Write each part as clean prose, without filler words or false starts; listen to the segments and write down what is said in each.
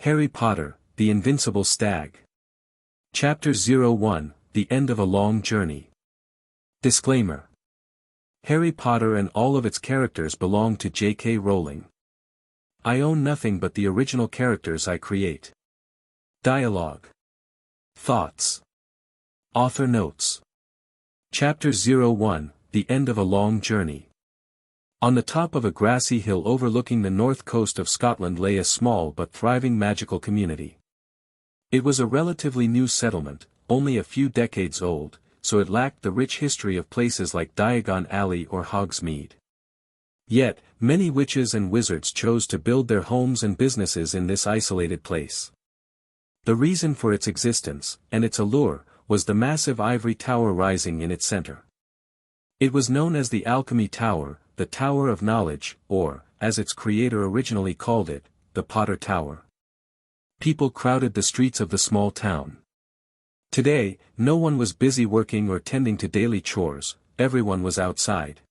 Harry Potter, the Invincible Stag. Chapter 01, The End of a Long Journey. Disclaimer. Harry Potter and all of its characters belong to J.K. Rowling. I own nothing but the original characters I create. Dialogue. Thoughts. Author notes. Chapter 01, The End of a Long Journey. On the top of a grassy hill overlooking the north coast of Scotland lay a small but thriving magical community. It was a relatively new settlement, only a few decades old, so it lacked the rich history of places like Diagon Alley or Hogsmeade. Yet, many witches and wizards chose to build their homes and businesses in this isolated place. The reason for its existence, and its allure, was the massive ivory tower rising in its center. It was known as the Alchemy Tower, the Tower of Knowledge, or, as its creator originally called it, the Potter Tower. People crowded the streets of the small town. Today, no one was busy working or tending to daily chores, everyone was outside.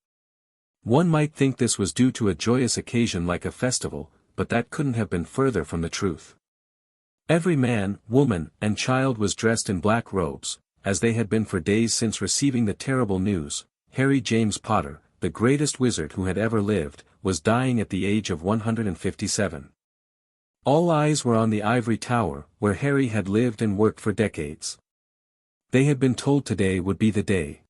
One might think this was due to a joyous occasion like a festival, but that couldn't have been further from the truth. Every man, woman, and child was dressed in black robes, as they had been for days since receiving the terrible news. Harry James Potter, the greatest wizard who had ever lived, was dying at the age of 157. All eyes were on the ivory tower, where Harry had lived and worked for decades. They had been told today would be the day.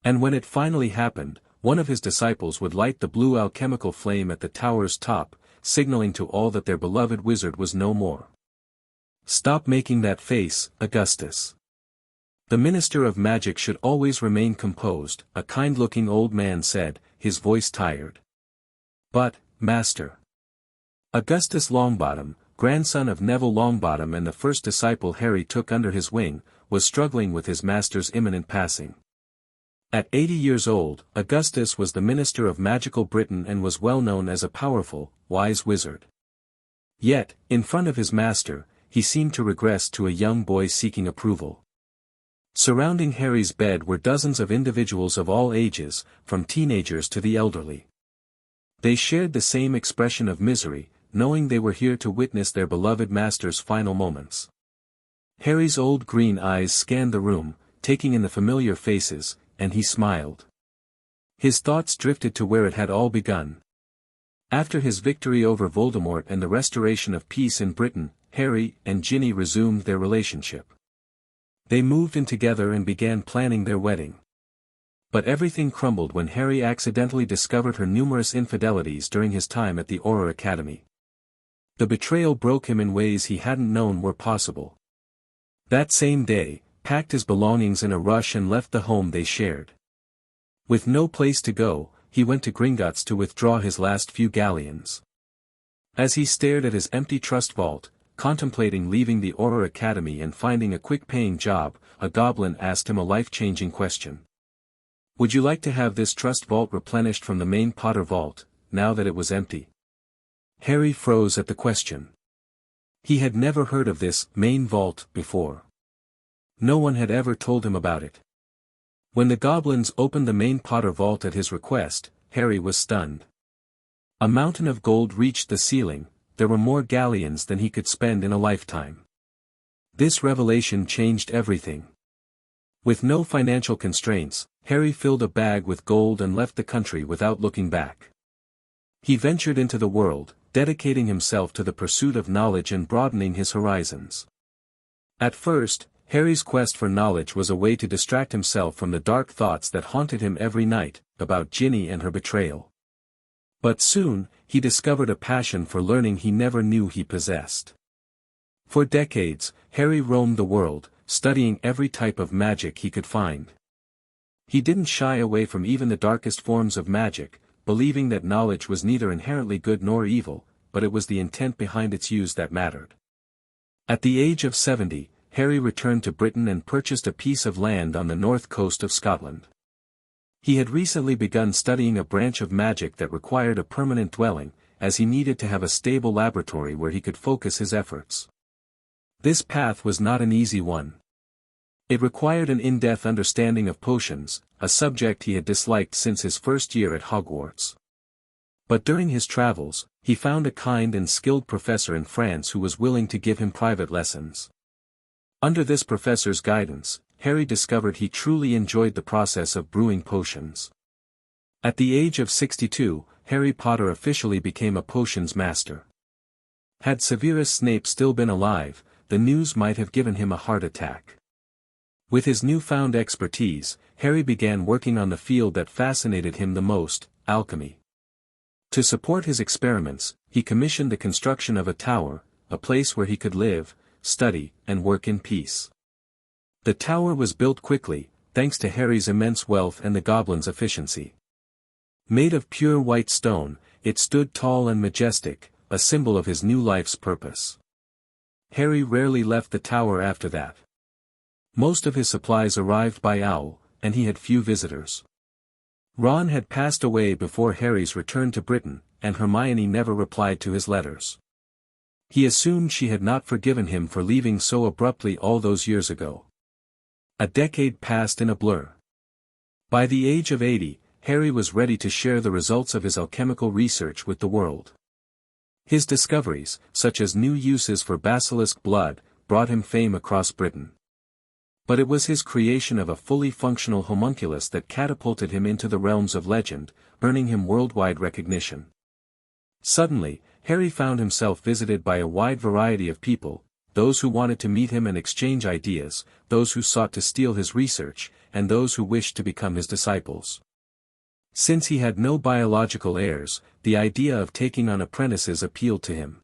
And when it finally happened, one of his disciples would light the blue alchemical flame at the tower's top, signaling to all that their beloved wizard was no more. "Stop making that face, Augustus. The Minister of Magic should always remain composed," a kind-looking old man said, his voice tired. "But, Master." Augustus Longbottom, grandson of Neville Longbottom and the first disciple Harry took under his wing, was struggling with his master's imminent passing. At 80 years old, Augustus was the Minister of Magical Britain and was well known as a powerful, wise wizard. Yet, in front of his master, he seemed to regress to a young boy seeking approval. Surrounding Harry's bed were dozens of individuals of all ages, from teenagers to the elderly. They shared the same expression of misery, knowing they were here to witness their beloved master's final moments. Harry's old green eyes scanned the room, taking in the familiar faces, and he smiled. His thoughts drifted to where it had all begun. After his victory over Voldemort and the restoration of peace in Britain, Harry and Ginny resumed their relationship. They moved in together and began planning their wedding. But everything crumbled when Harry accidentally discovered her numerous infidelities during his time at the Auror Academy. The betrayal broke him in ways he hadn't known were possible. That same day, packed his belongings in a rush and left the home they shared. With no place to go, he went to Gringotts to withdraw his last few galleons. As he stared at his empty trust vault, contemplating leaving the Auror Academy and finding a quick-paying job, a goblin asked him a life-changing question. "Would you like to have this trust vault replenished from the main Potter vault, now that it was empty?" Harry froze at the question. He had never heard of this main vault before. No one had ever told him about it. When the goblins opened the main Potter vault at his request, Harry was stunned. A mountain of gold reached the ceiling. There were more galleons than he could spend in a lifetime. This revelation changed everything. With no financial constraints, Harry filled a bag with gold and left the country without looking back. He ventured into the world, dedicating himself to the pursuit of knowledge and broadening his horizons. At first, Harry's quest for knowledge was a way to distract himself from the dark thoughts that haunted him every night, about Ginny and her betrayal. But soon, he discovered a passion for learning he never knew he possessed. For decades, Harry roamed the world, studying every type of magic he could find. He didn't shy away from even the darkest forms of magic, believing that knowledge was neither inherently good nor evil, but it was the intent behind its use that mattered. At the age of 70, Harry returned to Britain and purchased a piece of land on the north coast of Scotland. He had recently begun studying a branch of magic that required a permanent dwelling, as he needed to have a stable laboratory where he could focus his efforts. This path was not an easy one. It required an in-depth understanding of potions, a subject he had disliked since his first year at Hogwarts. But during his travels, he found a kind and skilled professor in France who was willing to give him private lessons. Under this professor's guidance, Harry discovered he truly enjoyed the process of brewing potions. At the age of 62, Harry Potter officially became a potions master. Had Severus Snape still been alive, the news might have given him a heart attack. With his newfound expertise, Harry began working on the field that fascinated him the most, alchemy. To support his experiments, he commissioned the construction of a tower, a place where he could live, study, and work in peace. The tower was built quickly, thanks to Harry's immense wealth and the goblin's efficiency. Made of pure white stone, it stood tall and majestic, a symbol of his new life's purpose. Harry rarely left the tower after that. Most of his supplies arrived by owl, and he had few visitors. Ron had passed away before Harry's return to Britain, and Hermione never replied to his letters. He assumed she had not forgiven him for leaving so abruptly all those years ago. A decade passed in a blur. By the age of 80, Harry was ready to share the results of his alchemical research with the world. His discoveries, such as new uses for basilisk blood, brought him fame across Britain. But it was his creation of a fully functional homunculus that catapulted him into the realms of legend, earning him worldwide recognition. Suddenly, Harry found himself visited by a wide variety of people, those who wanted to meet him and exchange ideas, those who sought to steal his research, and those who wished to become his disciples. Since he had no biological heirs, the idea of taking on apprentices appealed to him.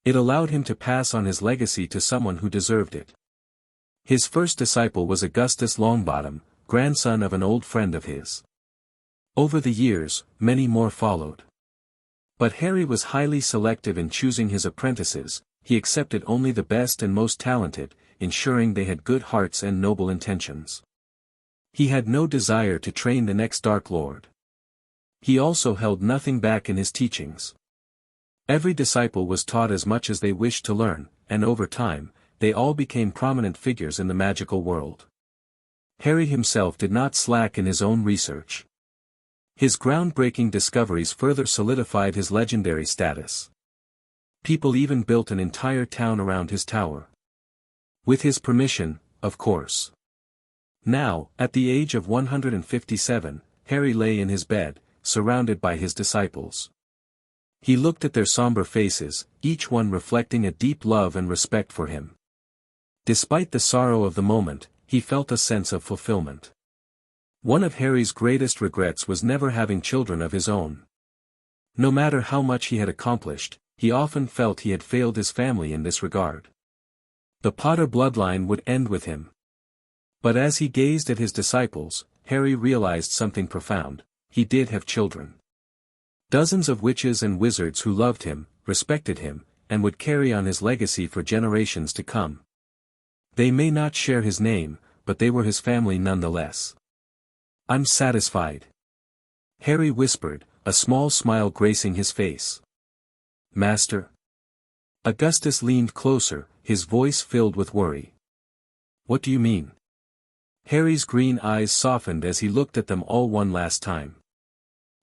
It allowed him to pass on his legacy to someone who deserved it. His first disciple was Augustus Longbottom, grandson of an old friend of his. Over the years, many more followed. But Harry was highly selective in choosing his apprentices. He accepted only the best and most talented, ensuring they had good hearts and noble intentions. He had no desire to train the next Dark Lord. He also held nothing back in his teachings. Every disciple was taught as much as they wished to learn, and over time, they all became prominent figures in the magical world. Harry himself did not slack in his own research. His groundbreaking discoveries further solidified his legendary status. People even built an entire town around his tower. With his permission, of course. Now, at the age of 157, Harry lay in his bed, surrounded by his disciples. He looked at their somber faces, each one reflecting a deep love and respect for him. Despite the sorrow of the moment, he felt a sense of fulfillment. One of Harry's greatest regrets was never having children of his own. No matter how much he had accomplished, he often felt he had failed his family in this regard. The Potter bloodline would end with him. But as he gazed at his disciples, Harry realized something profound: he did have children. Dozens of witches and wizards who loved him, respected him, and would carry on his legacy for generations to come. They may not share his name, but they were his family nonetheless. "I'm satisfied," Harry whispered, a small smile gracing his face. "Master?" Augustus leaned closer, his voice filled with worry. "What do you mean?" Harry's green eyes softened as he looked at them all one last time.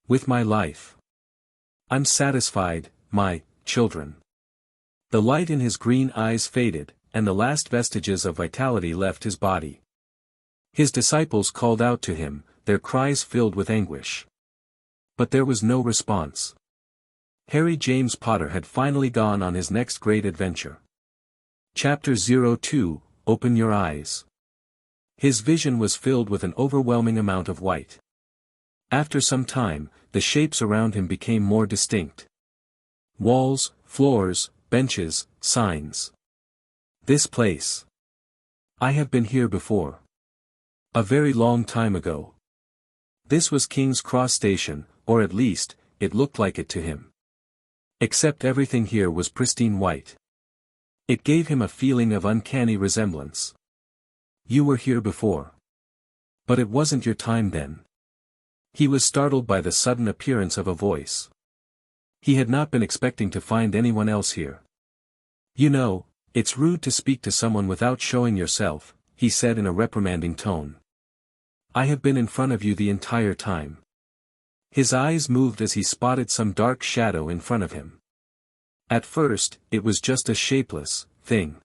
"With my life. I'm satisfied, my children." The light in his green eyes faded, and the last vestiges of vitality left his body. His disciples called out to him, their cries filled with anguish. But there was no response. Harry James Potter had finally gone on his next great adventure. Chapter 02, Open Your Eyes. His vision was filled with an overwhelming amount of white. After some time, the shapes around him became more distinct. Walls, floors, benches, signs. This place. I have been here before. A very long time ago. This was King's Cross Station, or at least, it looked like it to him. Except everything here was pristine white. It gave him a feeling of uncanny resemblance. "You were here before. But it wasn't your time then." He was startled by the sudden appearance of a voice. He had not been expecting to find anyone else here. "You know, it's rude to speak to someone without showing yourself," he said in a reprimanding tone. "I have been in front of you the entire time. His eyes moved as he spotted some dark shadow in front of him. At first, it was just a shapeless thing.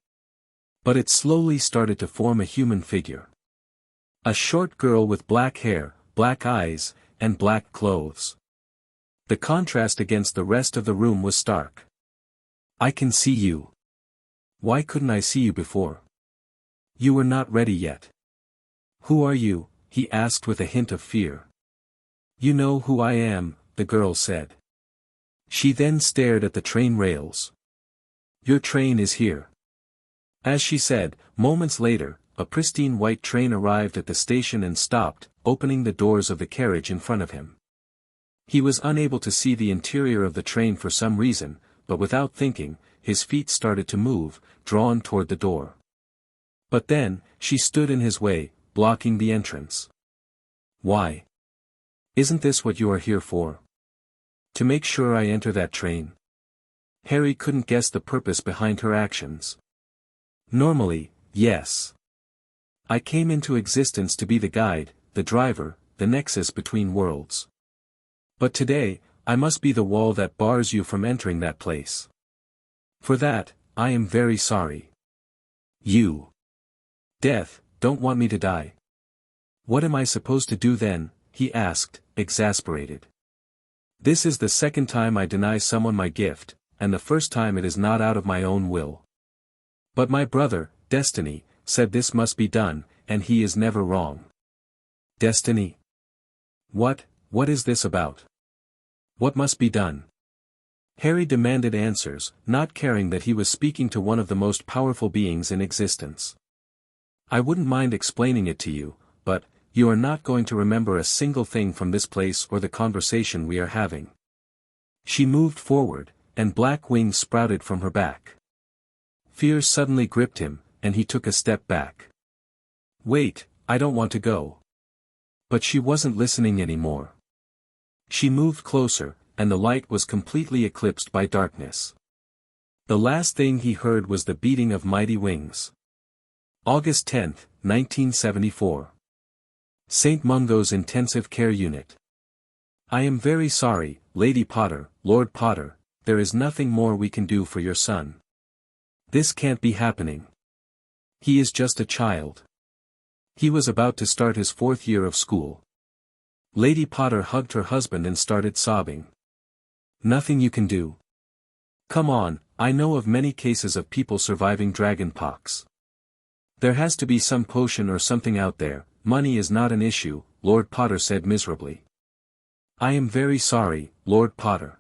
But it slowly started to form a human figure. A short girl with black hair, black eyes, and black clothes. The contrast against the rest of the room was stark. "I can see you. Why couldn't I see you before? You were not ready yet." "Who are you?" he asked with a hint of fear. "You know who I am," the girl said. She then stared at the train rails. "Your train is here." As she said, moments later, a pristine white train arrived at the station and stopped, opening the doors of the carriage in front of him. He was unable to see the interior of the train for some reason, but without thinking, his feet started to move, drawn toward the door. But then, she stood in his way, blocking the entrance. "Why? Isn't this what you are here for? To make sure I enter that train?" Harry couldn't guess the purpose behind her actions. "Normally, yes. I came into existence to be the guide, the driver, the nexus between worlds. But today, I must be the wall that bars you from entering that place. For that, I am very sorry. You, Death, don't want me to die. What am I supposed to do then?" he asked, exasperated. "This is the second time I deny someone my gift, and the first time it is not out of my own will. But my brother, Destiny, said this must be done, and he is never wrong." "Destiny? What is this about? What must be done?" Harry demanded answers, not caring that he was speaking to one of the most powerful beings in existence. "I wouldn't mind explaining it to you, but, you are not going to remember a single thing from this place or the conversation we are having." She moved forward, and black wings sprouted from her back. Fear suddenly gripped him, and he took a step back. "Wait, I don't want to go." But she wasn't listening anymore. She moved closer, and the light was completely eclipsed by darkness. The last thing he heard was the beating of mighty wings. August 10, 1974. St. Mungo's Intensive Care Unit. "I am very sorry, Lady Potter, Lord Potter, there is nothing more we can do for your son. This can't be happening. He is just a child. He was about to start his 4th year of school." Lady Potter hugged her husband and started sobbing. "Nothing you can do. Come on, I know of many cases of people surviving dragonpox. There has to be some potion or something out there. Money is not an issue," Lord Potter said miserably. "I am very sorry, Lord Potter.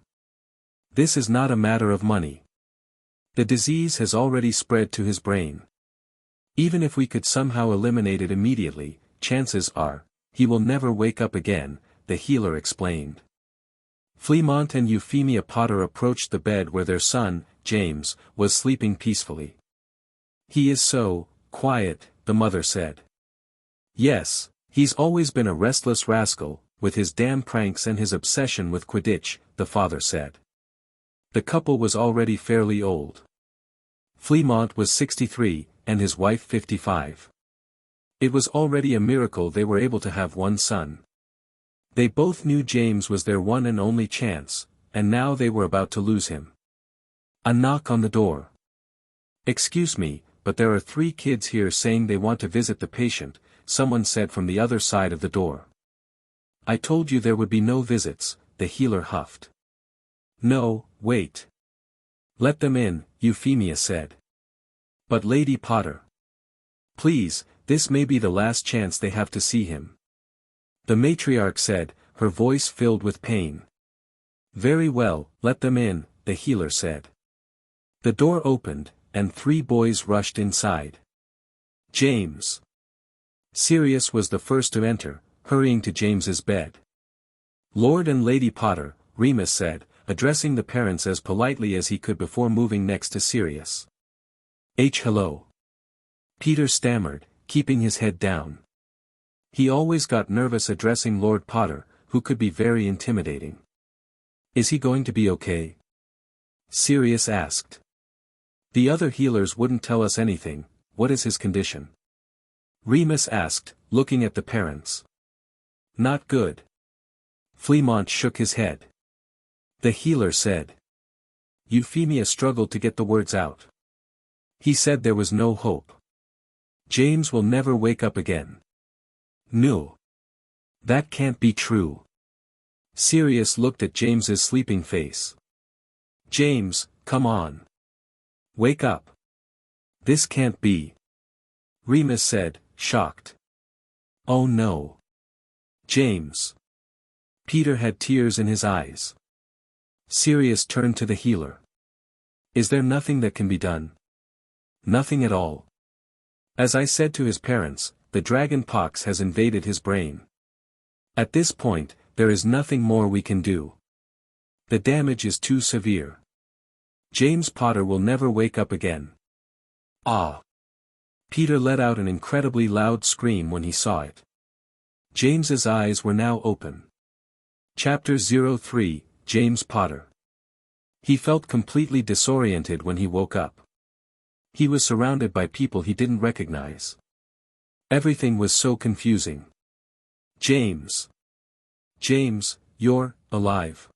This is not a matter of money. The disease has already spread to his brain. Even if we could somehow eliminate it immediately, chances are, he will never wake up again," the healer explained. Fleamont and Euphemia Potter approached the bed where their son, James, was sleeping peacefully. "He is so quiet," the mother said. "Yes, he's always been a restless rascal, with his damn pranks and his obsession with Quidditch," the father said. The couple was already fairly old. Fleamont was 63, and his wife 55. It was already a miracle they were able to have one son. They both knew James was their one and only chance, and now they were about to lose him. A knock on the door. "Excuse me, but there are 3 kids here saying they want to visit the patient," someone said from the other side of the door. "I told you there would be no visits," the healer huffed. "No, wait. Let them in," Euphemia said. "But Lady Potter. Please, this may be the last chance they have to see him." The matriarch said, her voice filled with pain. "Very well, let them in," the healer said. The door opened, and 3 boys rushed inside. James. Sirius was the first to enter, hurrying to James's bed. "Lord and Lady Potter," Remus said, addressing the parents as politely as he could before moving next to Sirius. Hello." Peter stammered, keeping his head down. He always got nervous addressing Lord Potter, who could be very intimidating. "Is he going to be okay?" Sirius asked. "The other healers wouldn't tell us anything. What is his condition?" Remus asked, looking at the parents. "Not good. Fremont shook his head. The healer said. Euphemia struggled to get the words out. He said there was no hope. James will never wake up again. No. That can't be true. Sirius looked at James's sleeping face. James, come on. Wake up. This can't be. Remus said, shocked. Oh no. James. Peter had tears in his eyes. Sirius turned to the healer. Is there nothing that can be done? Nothing at all. As I said to his parents, the dragon pox has invaded his brain. At this point, there is nothing more we can do. The damage is too severe. James Potter will never wake up again. Ah! Peter let out an incredibly loud scream when he saw it. James's eyes were now open. Chapter 03, James Potter. He felt completely disoriented when he woke up. He was surrounded by people he didn't recognize. Everything was so confusing. James. James, you're alive.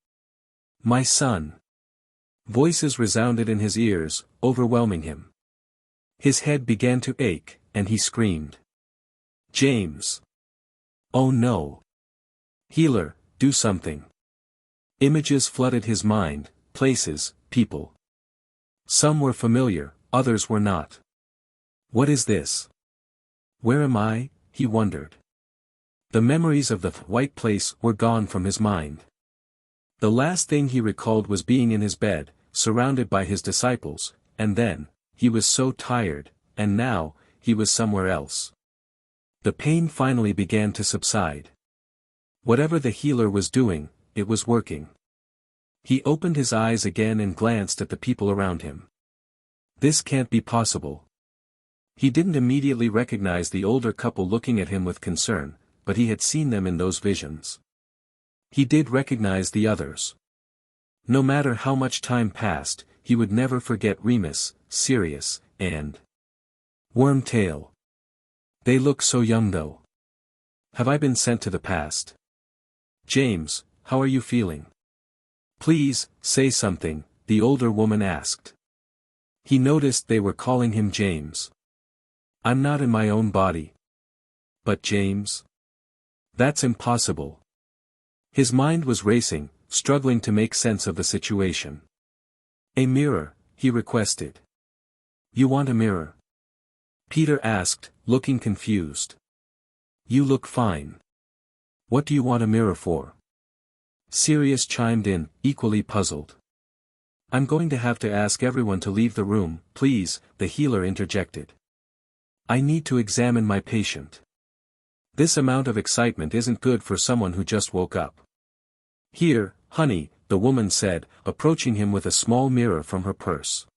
My son. Voices resounded in his ears, overwhelming him. His head began to ache, and he screamed. James. Oh no. Healer, do something. Images flooded his mind, places, people. Some were familiar, others were not. What is this? Where am I? He wondered. The memories of the white place were gone from his mind. The last thing he recalled was being in his bed, surrounded by his disciples, and then, he was so tired, and now, he was somewhere else. The pain finally began to subside. Whatever the healer was doing, it was working. He opened his eyes again and glanced at the people around him. This can't be possible. He didn't immediately recognize the older couple looking at him with concern, but he had seen them in those visions. He did recognize the others. No matter how much time passed, he would never forget Remus, Sirius, and Wormtail. They look so young though. Have I been sent to the past? James, how are you feeling? Please, say something, the older woman asked. He noticed they were calling him James. I'm not in my own body. But James? That's impossible. His mind was racing, struggling to make sense of the situation. A mirror, he requested. You want a mirror? Peter asked, looking confused. You look fine. What do you want a mirror for? Sirius chimed in, equally puzzled. I'm going to have to ask everyone to leave the room, please, the healer interjected. I need to examine my patient. This amount of excitement isn't good for someone who just woke up. Here, honey, the woman said, approaching him with a small mirror from her purse.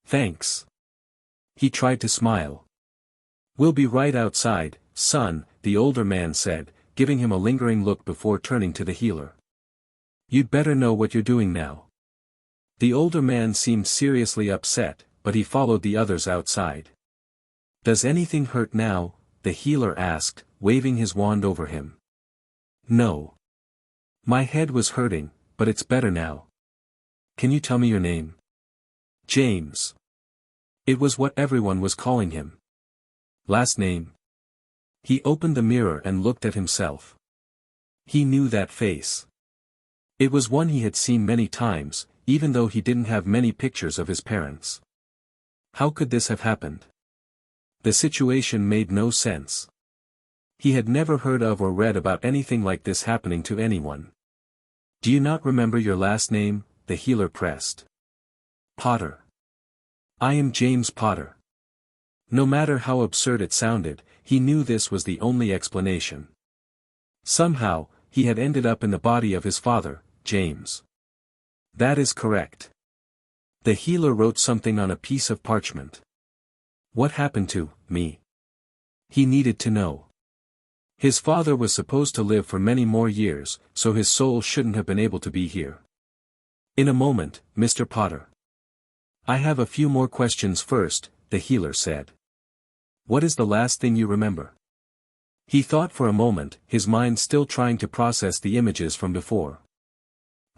Thanks. He tried to smile. We'll be right outside, son, the older man said, giving him a lingering look before turning to the healer. You'd better know what you're doing now. The older man seemed seriously upset, but he followed the others outside. Does anything hurt now? The healer asked, waving his wand over him. No. My head was hurting, but it's better now. Can you tell me your name? James. It was what everyone was calling him. Last name? He opened the mirror and looked at himself. He knew that face. It was one he had seen many times, even though he didn't have many pictures of his parents. How could this have happened? The situation made no sense. He had never heard of or read about anything like this happening to anyone. Do you not remember your last name? The healer pressed. Potter. I am James Potter. No matter how absurd it sounded, he knew this was the only explanation. Somehow, he had ended up in the body of his father, James. That is correct. The healer wrote something on a piece of parchment. What happened to me? He needed to know. His father was supposed to live for many more years, so his soul shouldn't have been able to be here. In a moment, Mr. Potter. I have a few more questions first, the healer said. What is the last thing you remember? He thought for a moment, his mind still trying to process the images from before.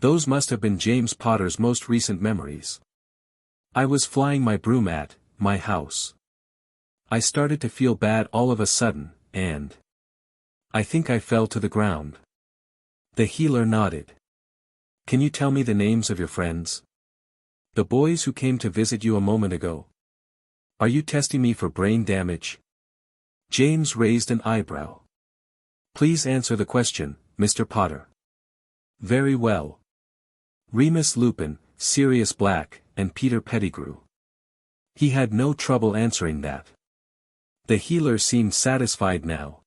Those must have been James Potter's most recent memories. I was flying my broom at my house. I started to feel bad all of a sudden, and I think I fell to the ground. The healer nodded. Can you tell me the names of your friends? The boys who came to visit you a moment ago. Are you testing me for brain damage? James raised an eyebrow. Please answer the question, Mr. Potter. Very well. Remus Lupin, Sirius Black, and Peter Pettigrew. He had no trouble answering that. The healer seemed satisfied now.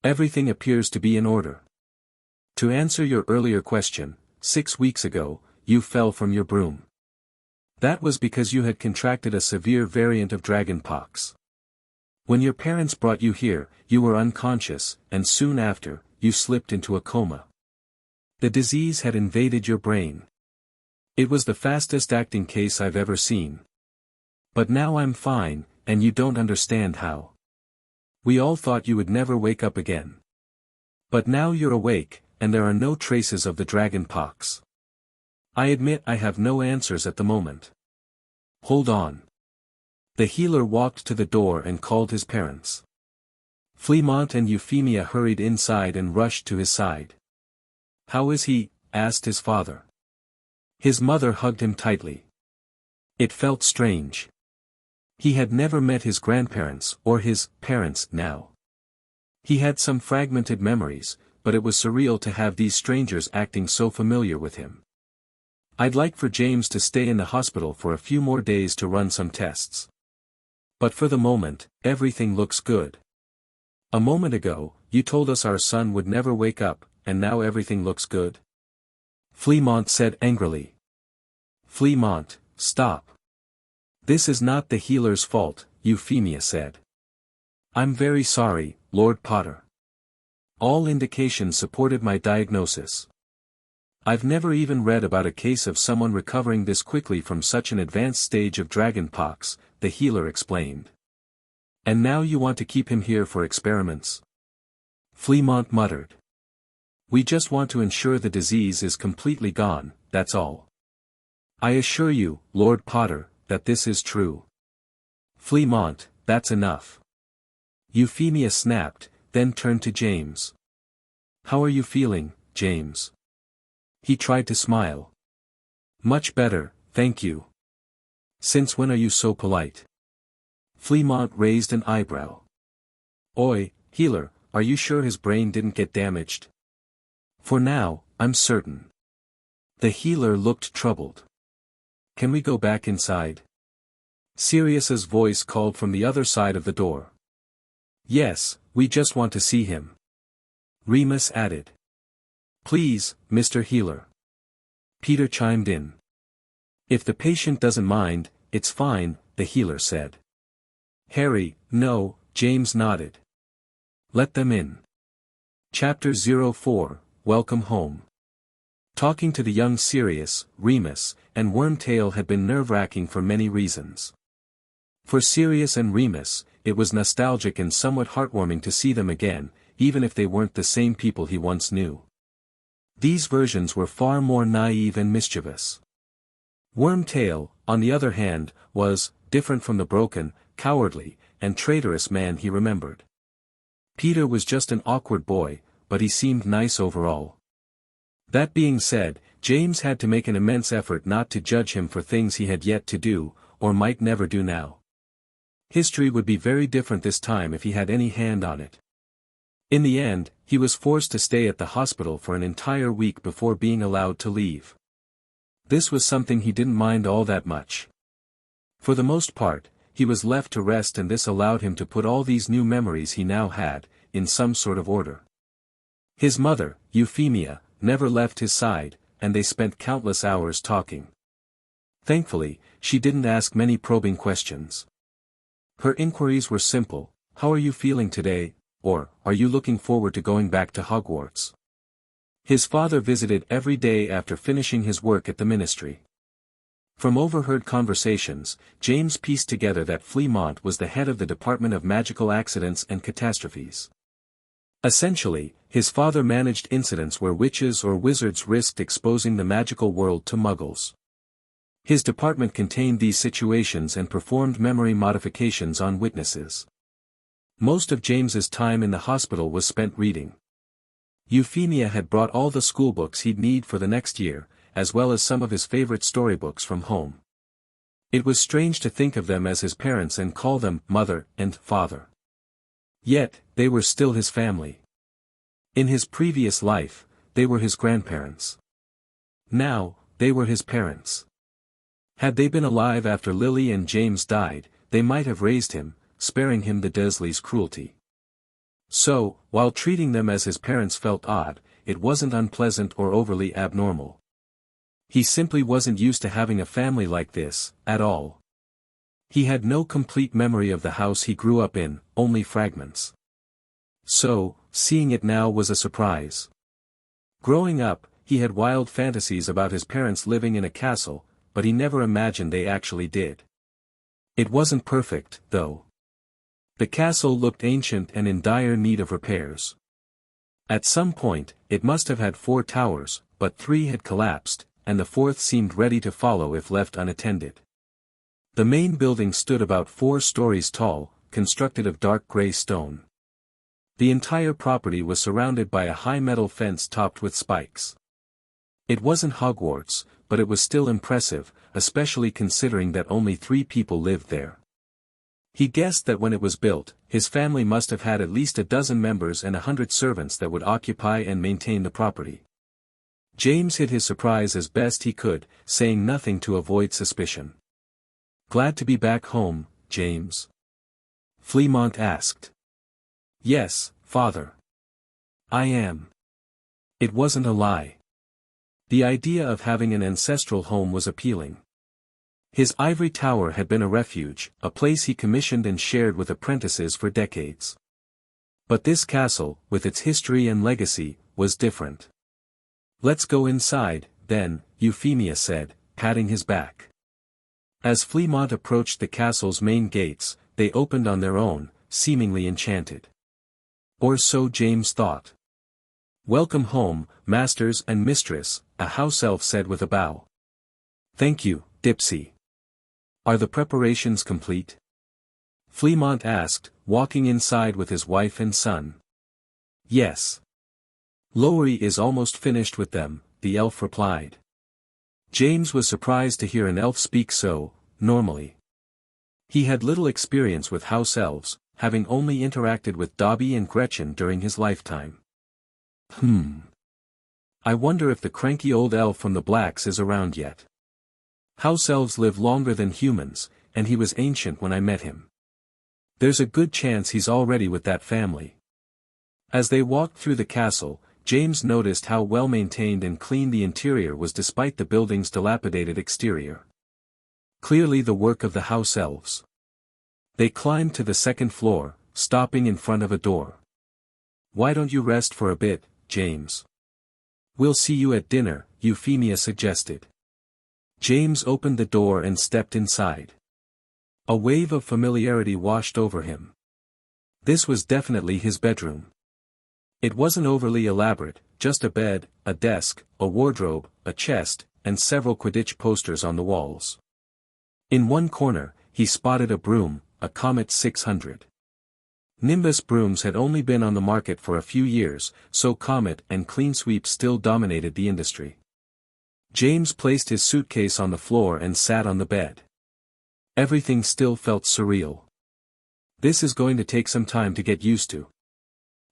Everything appears to be in order. To answer your earlier question, 6 weeks ago, you fell from your broom. That was because you had contracted a severe variant of dragonpox. When your parents brought you here, you were unconscious, and soon after, you slipped into a coma. The disease had invaded your brain. It was the fastest acting case I've ever seen. But now I'm fine, and you don't understand how. We all thought you would never wake up again. But now you're awake, and there are no traces of the dragonpox. I admit I have no answers at the moment. Hold on. The healer walked to the door and called his parents. Fleamont and Euphemia hurried inside and rushed to his side. How is he? Asked his father. His mother hugged him tightly. It felt strange. He had never met his grandparents or his parents now. He had some fragmented memories, but it was surreal to have these strangers acting so familiar with him. I'd like for James to stay in the hospital for a few more days to run some tests. But for the moment, everything looks good. A moment ago, you told us our son would never wake up, and now everything looks good? Fleamont said angrily. Fleamont, stop. This is not the healer's fault, Euphemia said. I'm very sorry, Lord Potter. All indications supported my diagnosis. I've never even read about a case of someone recovering this quickly from such an advanced stage of dragonpox, the healer explained. And now you want to keep him here for experiments? Fleamont muttered. We just want to ensure the disease is completely gone, that's all. I assure you, Lord Potter, that this is true. Fleamont, that's enough. Euphemia snapped, then turned to James. How are you feeling, James? He tried to smile. Much better, thank you. Since when are you so polite? Fleamont raised an eyebrow. Oi, healer, are you sure his brain didn't get damaged? For now, I'm certain. The healer looked troubled. Can we go back inside? Sirius's voice called from the other side of the door. Yes, we just want to see him. Remus added. Please, Mr. Healer. Peter chimed in. If the patient doesn't mind, it's fine, the healer said. Harry, no, James nodded. Let them in. Chapter 04, Welcome Home. Talking to the young Sirius, Remus, and Wormtail had been nerve-wracking for many reasons. For Sirius and Remus, it was nostalgic and somewhat heartwarming to see them again, even if they weren't the same people he once knew. These versions were far more naive and mischievous. Wormtail, on the other hand, was different from the broken, cowardly, and traitorous man he remembered. Peter was just an awkward boy, but he seemed nice overall. That being said, James had to make an immense effort not to judge him for things he had yet to do, or might never do now. History would be very different this time if he had any hand on it. In the end, he was forced to stay at the hospital for an entire week before being allowed to leave. This was something he didn't mind all that much. For the most part, he was left to rest, and this allowed him to put all these new memories he now had, in some sort of order. His mother, Euphemia, never left his side, and they spent countless hours talking. Thankfully, she didn't ask many probing questions. Her inquiries were simple: how are you feeling today, or, are you looking forward to going back to Hogwarts? His father visited every day after finishing his work at the ministry. From overheard conversations, James pieced together that Fleamont was the head of the Department of Magical Accidents and Catastrophes. Essentially, his father managed incidents where witches or wizards risked exposing the magical world to muggles. His department contained these situations and performed memory modifications on witnesses. Most of James's time in the hospital was spent reading. Euphemia had brought all the schoolbooks he'd need for the next year, as well as some of his favorite storybooks from home. It was strange to think of them as his parents and call them mother and father. Yet, they were still his family. In his previous life, they were his grandparents. Now, they were his parents. Had they been alive after Lily and James died, they might have raised him, sparing him the Dursleys' cruelty. So, while treating them as his parents felt odd, it wasn't unpleasant or overly abnormal. He simply wasn't used to having a family like this, at all. He had no complete memory of the house he grew up in, only fragments. So, seeing it now was a surprise. Growing up, he had wild fantasies about his parents living in a castle, but he never imagined they actually did. It wasn't perfect, though. The castle looked ancient and in dire need of repairs. At some point, it must have had 4 towers, but 3 had collapsed, and the 4th seemed ready to follow if left unattended. The main building stood about 4 stories tall, constructed of dark gray stone. The entire property was surrounded by a high metal fence topped with spikes. It wasn't Hogwarts, but it was still impressive, especially considering that only 3 people lived there. He guessed that when it was built, his family must have had at least a dozen members and 100 servants that would occupy and maintain the property. James hid his surprise as best he could, saying nothing to avoid suspicion. "Glad to be back home, James?" Fleamont asked. "Yes, father. I am." It wasn't a lie. The idea of having an ancestral home was appealing. His ivory tower had been a refuge, a place he commissioned and shared with apprentices for decades. But this castle, with its history and legacy, was different. "Let's go inside, then," Euphemia said, patting his back. As Fleamont approached the castle's main gates, they opened on their own, seemingly enchanted. Or so James thought. "Welcome home, masters and mistress," a house elf said with a bow. "Thank you, Dipsy. Are the preparations complete?" Fleamont asked, walking inside with his wife and son. "Yes. Lowry is almost finished with them," the elf replied. James was surprised to hear an elf speak so normally. He had little experience with house elves, having only interacted with Dobby and Gretchen during his lifetime. I wonder if the cranky old elf from the Blacks is around yet. House elves live longer than humans, and he was ancient when I met him. There's a good chance he's already with that family." As they walked through the castle, James noticed how well maintained and clean the interior was despite the building's dilapidated exterior. Clearly the work of the house elves. They climbed to the 2nd floor, stopping in front of a door. "Why don't you rest for a bit, James? We'll see you at dinner," Euphemia suggested. James opened the door and stepped inside. A wave of familiarity washed over him. This was definitely his bedroom. It wasn't overly elaborate, just a bed, a desk, a wardrobe, a chest, and several Quidditch posters on the walls. In one corner, he spotted a broom, a Comet 600. Nimbus brooms had only been on the market for a few years, so Comet and Clean Sweep still dominated the industry. James placed his suitcase on the floor and sat on the bed. Everything still felt surreal. "This is going to take some time to get used to.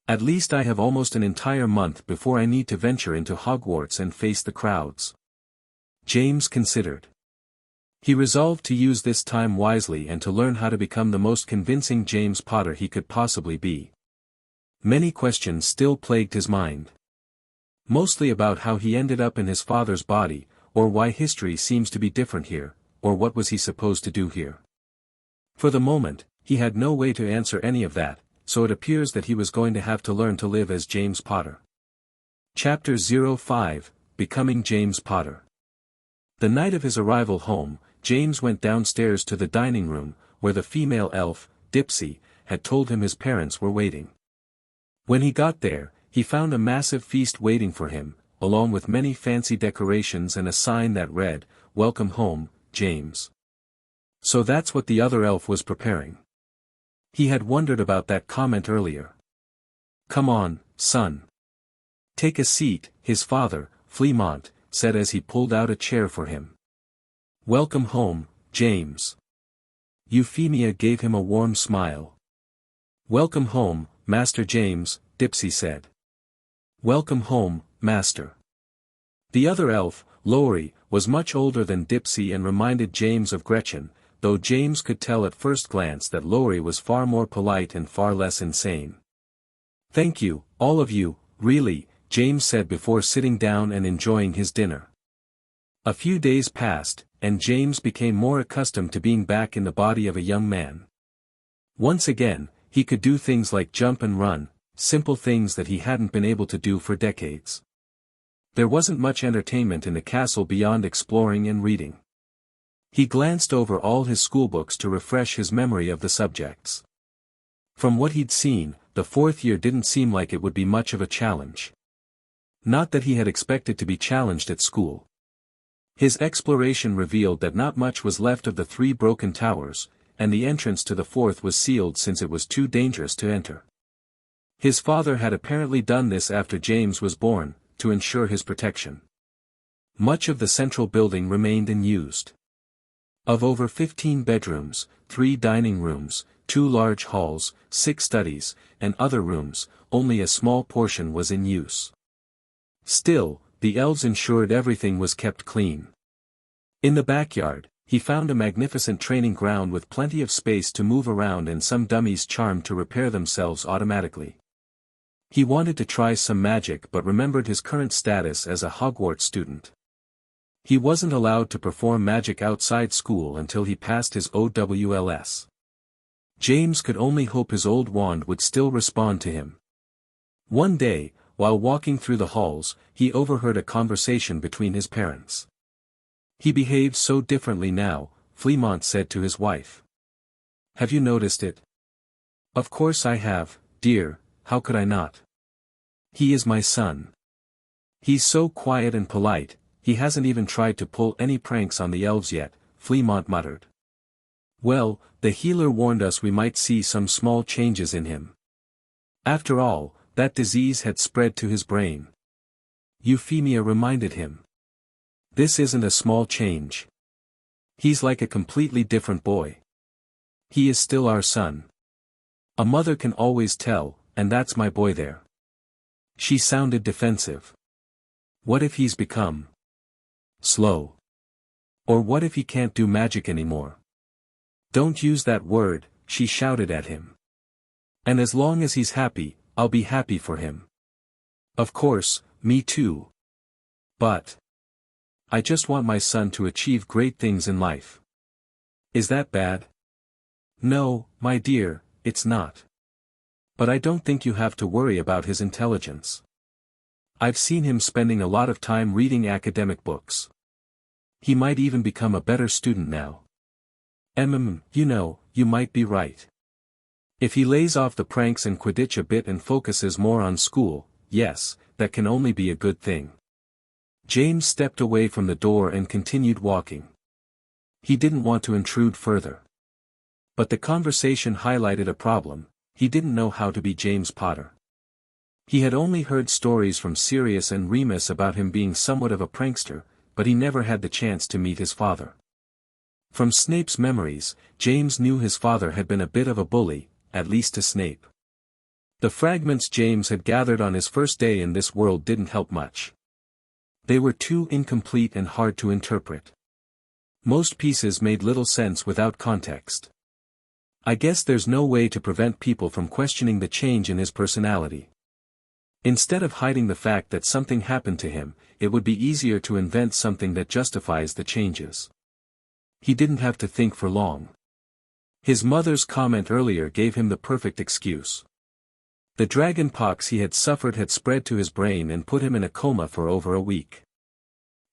At least I have almost an entire month before I need to venture into Hogwarts and face the crowds." James considered. He resolved to use this time wisely and to learn how to become the most convincing James Potter he could possibly be. Many questions still plagued his mind. Mostly about how he ended up in his father's body, or why history seems to be different here, or what was he supposed to do here. For the moment, he had no way to answer any of that, so it appears that he was going to have to learn to live as James Potter. Chapter 05, Becoming James Potter. The night of his arrival home, James went downstairs to the dining room, where the female elf, Dipsy, had told him his parents were waiting. When he got there, he found a massive feast waiting for him, along with many fancy decorations and a sign that read, "Welcome home, James." So that's what the other elf was preparing. He had wondered about that comment earlier. "Come on, son. Take a seat," his father, Fleamont, said as he pulled out a chair for him. "Welcome home, James." Euphemia gave him a warm smile. "Welcome home, Master James," Dipsy said. "Welcome home, Master." The other elf, Lowry, was much older than Dipsy and reminded James of Gretchen, though James could tell at first glance that Lowry was far more polite and far less insane. "Thank you, all of you, really," James said before sitting down and enjoying his dinner. A few days passed, and James became more accustomed to being back in the body of a young man. Once again, he could do things like jump and run, simple things that he hadn't been able to do for decades. There wasn't much entertainment in the castle beyond exploring and reading. He glanced over all his schoolbooks to refresh his memory of the subjects. From what he'd seen, the fourth year didn't seem like it would be much of a challenge. Not that he had expected to be challenged at school. His exploration revealed that not much was left of the 3 broken towers, and the entrance to the 4th was sealed since it was too dangerous to enter. His father had apparently done this after James was born, to ensure his protection. Much of the central building remained unused. Of over 15 bedrooms, 3 dining rooms, 2 large halls, 6 studies, and other rooms, only a small portion was in use. Still, the elves ensured everything was kept clean. In the backyard, he found a magnificent training ground with plenty of space to move around and some dummies charmed to repair themselves automatically. He wanted to try some magic but remembered his current status as a Hogwarts student. He wasn't allowed to perform magic outside school until he passed his OWLS. James could only hope his old wand would still respond to him. One day, while walking through the halls, he overheard a conversation between his parents. "He behaves so differently now," Fleamont said to his wife. "Have you noticed it?" "Of course I have, dear, how could I not? He is my son. He's so quiet and polite, he hasn't even tried to pull any pranks on the elves yet," Fleamont muttered. "Well, the healer warned us we might see some small changes in him. After all, that disease had spread to his brain." Euphemia reminded him. "This isn't a small change. He's like a completely different boy. He is still our son. A mother can always tell, and that's my boy there." She sounded defensive. "What if he's become slow? Or what if he can't do magic anymore?" "Don't use that word," she shouted at him. "And as long as he's happy, I'll be happy for him." "Of course, me too. But I just want my son to achieve great things in life." "Is that bad?" "No, my dear, it's not. But I don't think you have to worry about his intelligence. I've seen him spending a lot of time reading academic books. He might even become a better student now. You know, you might be right. If he lays off the pranks and Quidditch a bit and focuses more on school, yes, that can only be a good thing." James stepped away from the door and continued walking. He didn't want to intrude further. But the conversation highlighted a problem: he didn't know how to be James Potter. He had only heard stories from Sirius and Remus about him being somewhat of a prankster, but he never had the chance to meet his father. From Snape's memories, James knew his father had been a bit of a bully, at least to Snape. The fragments James had gathered on his first day in this world didn't help much. They were too incomplete and hard to interpret. Most pieces made little sense without context. I guess there's no way to prevent people from questioning the change in his personality. Instead of hiding the fact that something happened to him, it would be easier to invent something that justifies the changes. He didn't have to think for long. His mother's comment earlier gave him the perfect excuse. The dragon pox he had suffered had spread to his brain and put him in a coma for over a week.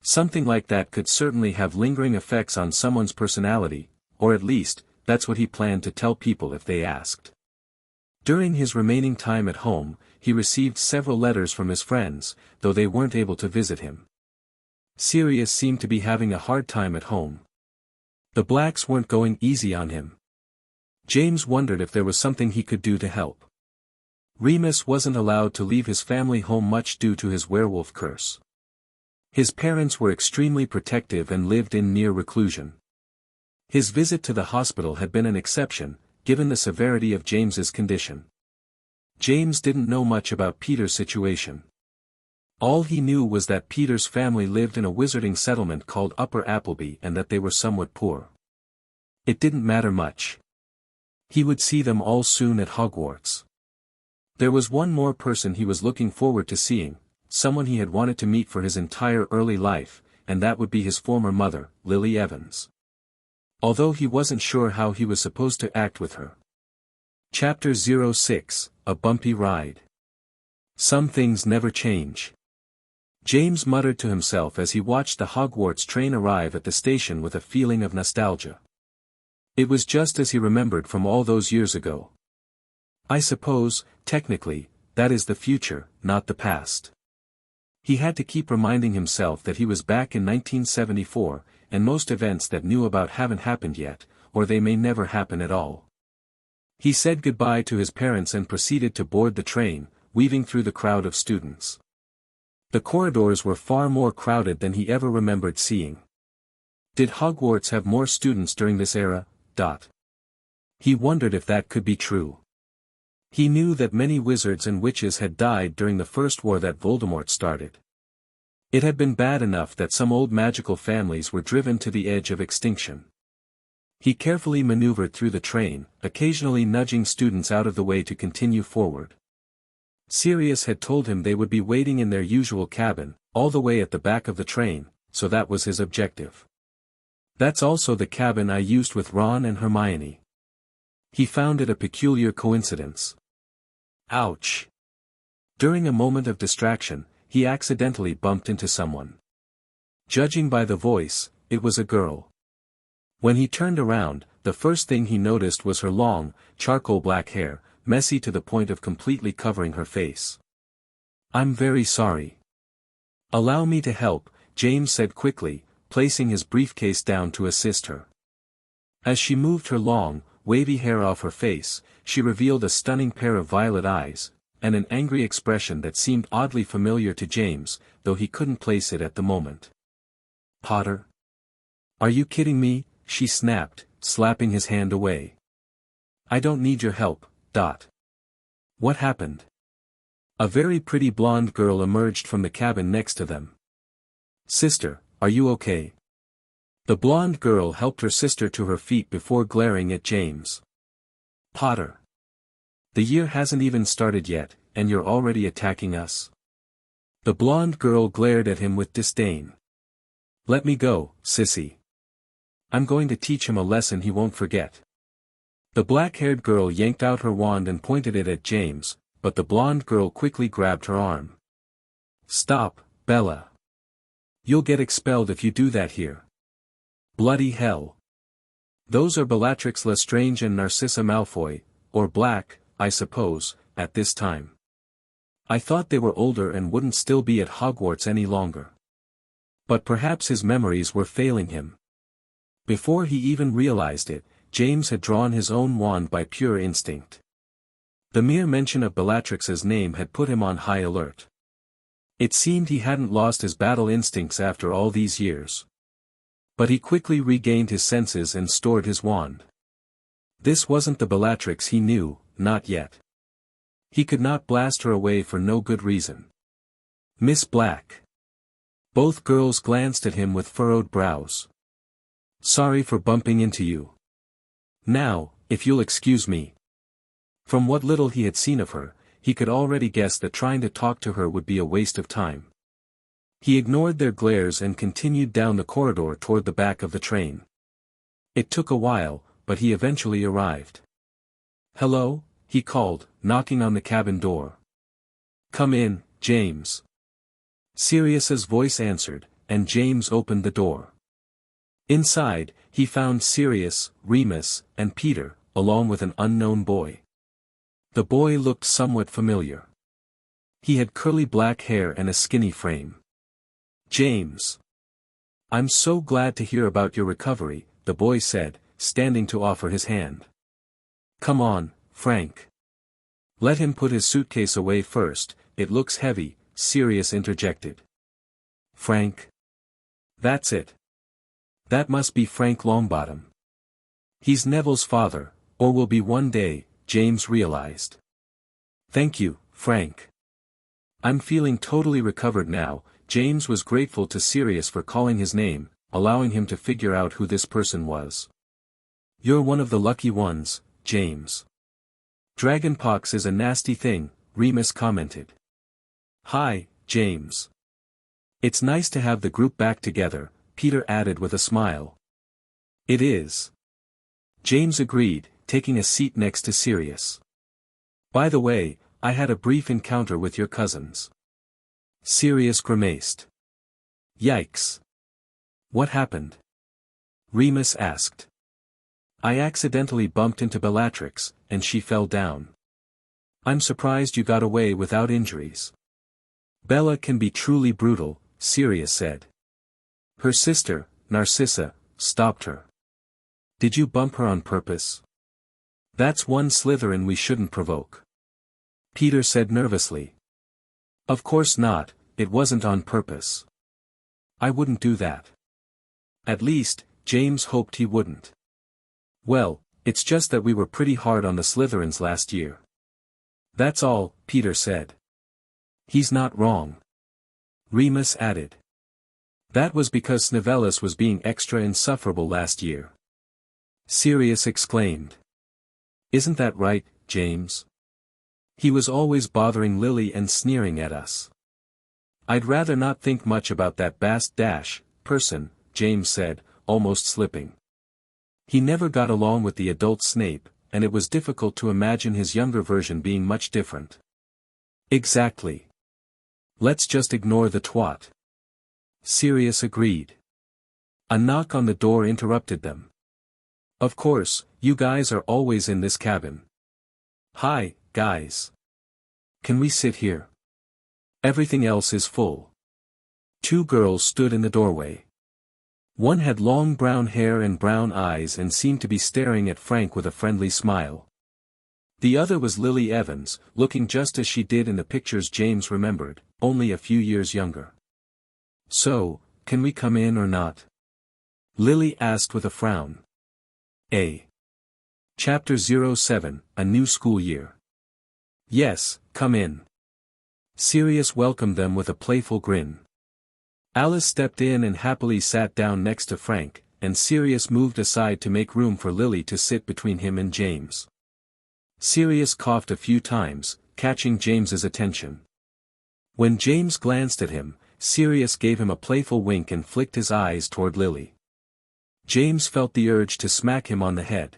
Something like that could certainly have lingering effects on someone's personality, or at least, that's what he planned to tell people if they asked. During his remaining time at home, he received several letters from his friends, though they weren't able to visit him. Sirius seemed to be having a hard time at home. The Blacks weren't going easy on him. James wondered if there was something he could do to help. Remus wasn't allowed to leave his family home much due to his werewolf curse. His parents were extremely protective and lived in near reclusion. His visit to the hospital had been an exception, given the severity of James's condition. James didn't know much about Peter's situation. All he knew was that Peter's family lived in a wizarding settlement called Upper Appleby and that they were somewhat poor. It didn't matter much. He would see them all soon at Hogwarts. There was one more person he was looking forward to seeing, someone he had wanted to meet for his entire early life, and that would be his former mother, Lily Evans. Although he wasn't sure how he was supposed to act with her. Chapter 06, A Bumpy Ride. Some things never change. James muttered to himself as he watched the Hogwarts train arrive at the station with a feeling of nostalgia. It was just as he remembered from all those years ago. I suppose, technically, that is the future, not the past. He had to keep reminding himself that he was back in 1974, and most events that knew about haven't happened yet, or they may never happen at all. He said goodbye to his parents and proceeded to board the train, weaving through the crowd of students. The corridors were far more crowded than he ever remembered seeing. Did Hogwarts have more students during this era? He wondered if that could be true. He knew that many wizards and witches had died during the first war that Voldemort started. It had been bad enough that some old magical families were driven to the edge of extinction. He carefully maneuvered through the train, occasionally nudging students out of the way to continue forward. Sirius had told him they would be waiting in their usual cabin, all the way at the back of the train, so that was his objective. That's also the cabin I used with Ron and Hermione. He found it a peculiar coincidence. Ouch! During a moment of distraction, he accidentally bumped into someone. Judging by the voice, it was a girl. When he turned around, the first thing he noticed was her long, charcoal black hair, messy to the point of completely covering her face. I'm very sorry. Allow me to help, James said quickly, placing his briefcase down to assist her. As she moved her long, wavy hair off her face, she revealed a stunning pair of violet eyes, and an angry expression that seemed oddly familiar to James, though he couldn't place it at the moment. Potter? Are you kidding me? She snapped, slapping his hand away. I don't need your help. What happened? A very pretty blonde girl emerged from the cabin next to them. Sister, are you okay? The blonde girl helped her sister to her feet before glaring at James. Potter. The year hasn't even started yet, and you're already attacking us? The blonde girl glared at him with disdain. Let me go, sissy. I'm going to teach him a lesson he won't forget. The black-haired girl yanked out her wand and pointed it at James, but the blonde girl quickly grabbed her arm. Stop, Bella. You'll get expelled if you do that here. Bloody hell. Those are Bellatrix Lestrange and Narcissa Malfoy, or Black, I suppose, at this time. I thought they were older and wouldn't still be at Hogwarts any longer. But perhaps his memories were failing him. Before he even realized it, James had drawn his own wand by pure instinct. The mere mention of Bellatrix's name had put him on high alert. It seemed he hadn't lost his battle instincts after all these years. But he quickly regained his senses and stored his wand. This wasn't the Bellatrix he knew, not yet. He could not blast her away for no good reason. Miss Black. Both girls glanced at him with furrowed brows. Sorry for bumping into you. Now, if you'll excuse me. From what little he had seen of her, he could already guess that trying to talk to her would be a waste of time. He ignored their glares and continued down the corridor toward the back of the train. It took a while, but he eventually arrived. Hello, he called, knocking on the cabin door. Come in, James. Sirius's voice answered, and James opened the door. Inside, he found Sirius, Remus, and Peter, along with an unknown boy. The boy looked somewhat familiar. He had curly black hair and a skinny frame. "James. I'm so glad to hear about your recovery," the boy said, standing to offer his hand. "Come on, Frank. Let him put his suitcase away first, it looks heavy," Sirius interjected. "Frank? That's it. That must be Frank Longbottom. He's Neville's father, or will be one day," James realized. "Thank you, Frank. I'm feeling totally recovered now." James was grateful to Sirius for calling his name, allowing him to figure out who this person was. "You're one of the lucky ones, James. Dragonpox is a nasty thing," Remus commented. "Hi, James. It's nice to have the group back together," Peter added with a smile. "It is." James agreed, taking a seat next to Sirius. "By the way, I had a brief encounter with your cousins." Sirius grimaced. "Yikes. What happened?" Remus asked. "I accidentally bumped into Bellatrix, and she fell down. I'm surprised you got away without injuries." "Bella can be truly brutal," Sirius said. "Her sister, Narcissa, stopped her." "Did you bump her on purpose?" "That's one Slytherin we shouldn't provoke," Peter said nervously. "Of course not, it wasn't on purpose. I wouldn't do that." At least, James hoped he wouldn't. "Well, it's just that we were pretty hard on the Slytherins last year. That's all," Peter said. "He's not wrong," Remus added. "That was because Snivellus was being extra insufferable last year," Sirius exclaimed. "Isn't that right, James? He was always bothering Lily and sneering at us." "I'd rather not think much about that person," James said, almost slipping. He never got along with the adult Snape, and it was difficult to imagine his younger version being much different. "Exactly. Let's just ignore the twat," Sirius agreed. A knock on the door interrupted them. "Of course, you guys are always in this cabin." "Hi, guys. Can we sit here? Everything else is full." Two girls stood in the doorway. One had long brown hair and brown eyes and seemed to be staring at Frank with a friendly smile. The other was Lily Evans, looking just as she did in the pictures James remembered, only a few years younger. "So, can we come in or not?" Lily asked with a frown. Chapter 07, A New School Year. "Yes, come in." Sirius welcomed them with a playful grin. Alice stepped in and happily sat down next to Frank, and Sirius moved aside to make room for Lily to sit between him and James. Sirius coughed a few times, catching James's attention. When James glanced at him, Sirius gave him a playful wink and flicked his eyes toward Lily. James felt the urge to smack him on the head.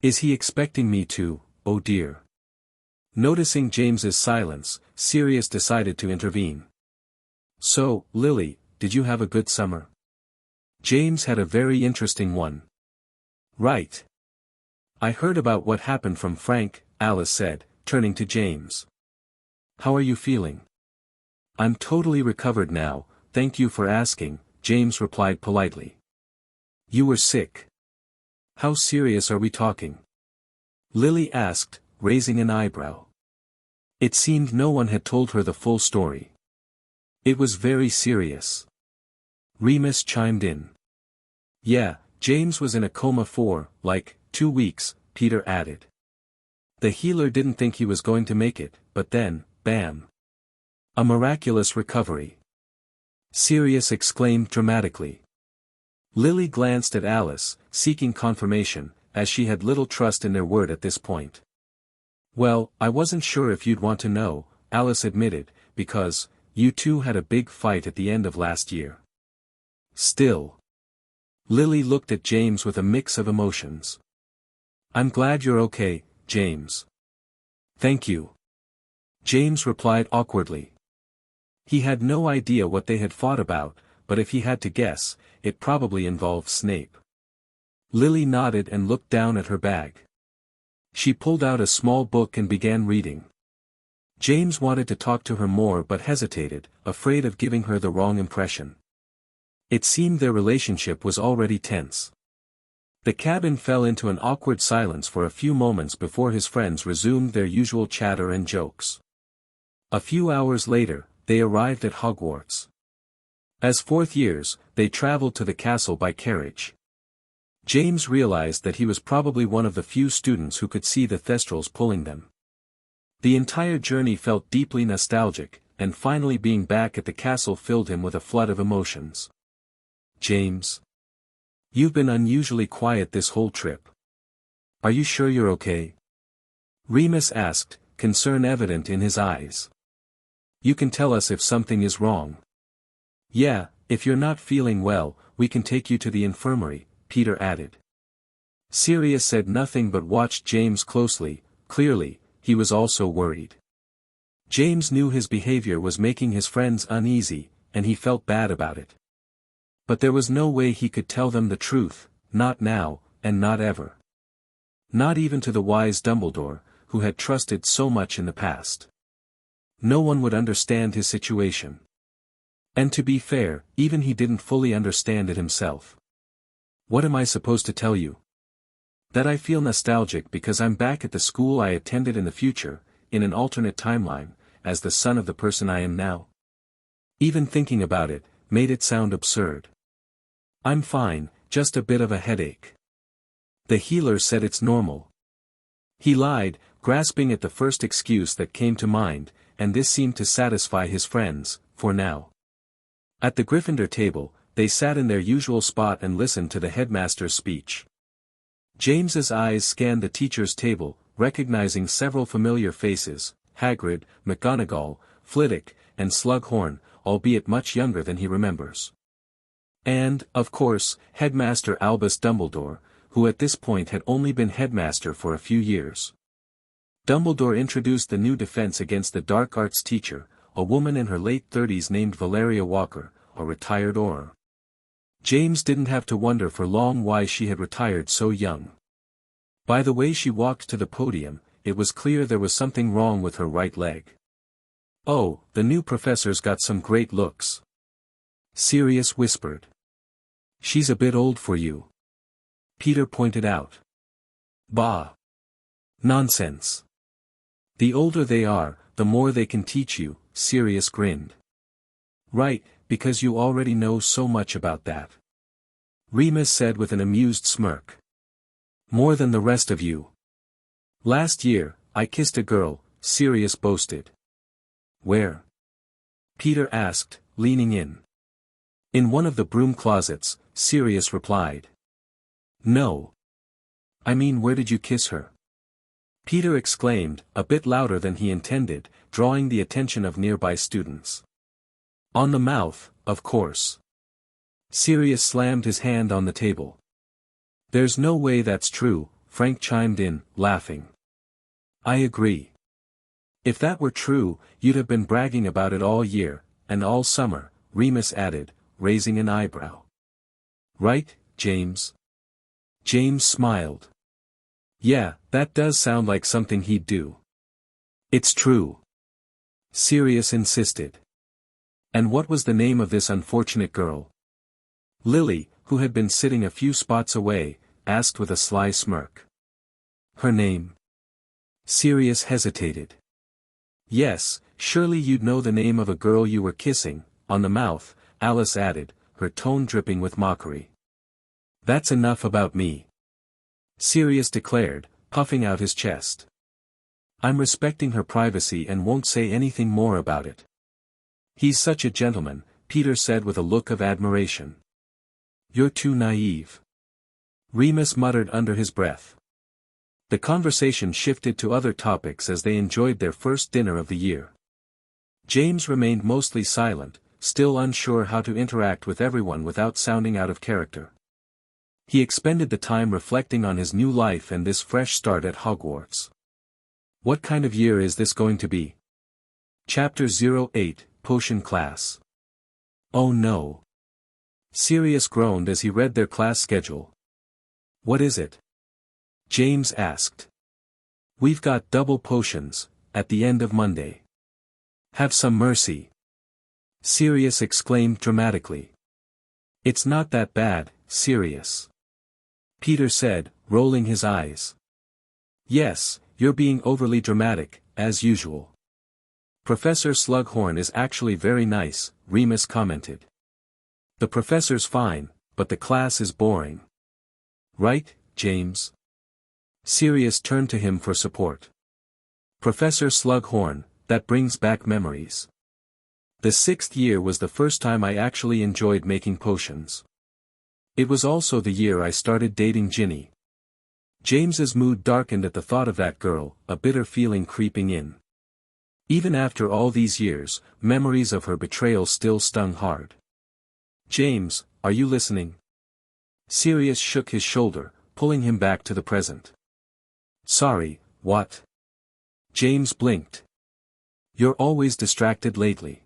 "Is he expecting me to, oh dear?" Noticing James's silence, Sirius decided to intervene. "So, Lily, did you have a good summer?" "James had a very interesting one." "Right. I heard about what happened from Frank," Alice said, turning to James. "How are you feeling?" "I'm totally recovered now, thank you for asking," James replied politely. "You were sick. How serious are we talking?" Lily asked, raising an eyebrow. It seemed no one had told her the full story. "It was very serious." Remus chimed in. "Yeah, James was in a coma for, 2 weeks, Peter added. The healer didn't think he was going to make it, but then, bam! A miraculous recovery," Sirius exclaimed dramatically. Lily glanced at Alice, seeking confirmation, as she had little trust in their word at this point. "Well, I wasn't sure if you'd want to know," Alice admitted, "because, you two had a big fight at the end of last year." "Still." Lily looked at James with a mix of emotions. "I'm glad you're okay, James." "Thank you." James replied awkwardly. He had no idea what they had fought about, but if he had to guess, it probably involved Snape. Lily nodded and looked down at her bag. She pulled out a small book and began reading. James wanted to talk to her more but hesitated, afraid of giving her the wrong impression. It seemed their relationship was already tense. The cabin fell into an awkward silence for a few moments before his friends resumed their usual chatter and jokes. A few hours later, they arrived at Hogwarts. As fourth years, they traveled to the castle by carriage. James realized that he was probably one of the few students who could see the Thestrals pulling them. The entire journey felt deeply nostalgic, and finally being back at the castle filled him with a flood of emotions. James. You've been unusually quiet this whole trip. Are you sure you're okay? Remus asked, concern evident in his eyes. You can tell us if something is wrong. Yeah, if you're not feeling well, we can take you to the infirmary, Peter added. Sirius said nothing but watched James closely. Clearly, he was also worried. James knew his behavior was making his friends uneasy, and he felt bad about it. But there was no way he could tell them the truth, not now, and not ever. Not even to the wise Dumbledore, who had trusted so much in the past. No one would understand his situation. And to be fair, even he didn't fully understand it himself. What am I supposed to tell you? That I feel nostalgic because I'm back at the school I attended in the future, in an alternate timeline, as the son of the person I am now? Even thinking about it, made it sound absurd. I'm fine, just a bit of a headache. The healer said it's normal. He lied, grasping at the first excuse that came to mind, and this seemed to satisfy his friends, for now. At the Gryffindor table, they sat in their usual spot and listened to the headmaster's speech. James's eyes scanned the teacher's table, recognizing several familiar faces, Hagrid, McGonagall, Flitwick, and Slughorn, albeit much younger than he remembers. And, of course, Headmaster Albus Dumbledore, who at this point had only been headmaster for a few years. Dumbledore introduced the new defense against the dark arts teacher, a woman in her late 30s named Valeria Walker, a retired Auror. James didn't have to wonder for long why she had retired so young. By the way she walked to the podium, it was clear there was something wrong with her right leg. Oh, the new professor's got some great looks. Sirius whispered. She's a bit old for you. Peter pointed out. Bah. Nonsense. The older they are, the more they can teach you, Sirius grinned. Right, because you already know so much about that. Remus said with an amused smirk. More than the rest of you. Last year, I kissed a girl, Sirius boasted. Where? Peter asked, leaning in. In one of the broom closets, Sirius replied. No. I mean, where did you kiss her? Peter exclaimed, a bit louder than he intended, drawing the attention of nearby students. On the mouth, of course. Sirius slammed his hand on the table. There's no way that's true, Frank chimed in, laughing. I agree. If that were true, you'd have been bragging about it all year, and all summer, Remus added, raising an eyebrow. Right, James? James smiled. Yeah, that does sound like something he'd do. It's true. Sirius insisted. And what was the name of this unfortunate girl? Lily, who had been sitting a few spots away, asked with a sly smirk. Her name? Sirius hesitated. Yes, surely you'd know the name of a girl you were kissing, on the mouth, Alice added, her tone dripping with mockery. That's enough about me. Sirius declared, puffing out his chest. I'm respecting her privacy and won't say anything more about it. He's such a gentleman, Peter said with a look of admiration. You're too naive. Remus muttered under his breath. The conversation shifted to other topics as they enjoyed their first dinner of the year. James remained mostly silent, still unsure how to interact with everyone without sounding out of character. He expended the time reflecting on his new life and this fresh start at Hogwarts. What kind of year is this going to be? Chapter 08, Potion Class. Oh no. Sirius groaned as he read their class schedule. What is it? James asked. We've got double potions, at the end of Monday. Have some mercy. Sirius exclaimed dramatically. It's not that bad, Sirius. Peter said, rolling his eyes. Yes, you're being overly dramatic, as usual. Professor Slughorn is actually very nice, Remus commented. The professor's fine, but the class is boring. Right, James? Sirius turned to him for support. Professor Slughorn, that brings back memories. The 6th year was the first time I actually enjoyed making potions. It was also the year I started dating Ginny. James's mood darkened at the thought of that girl, a bitter feeling creeping in. Even after all these years, memories of her betrayal still stung hard. James, are you listening? Sirius shook his shoulder, pulling him back to the present. Sorry, what? James blinked. You're always distracted lately.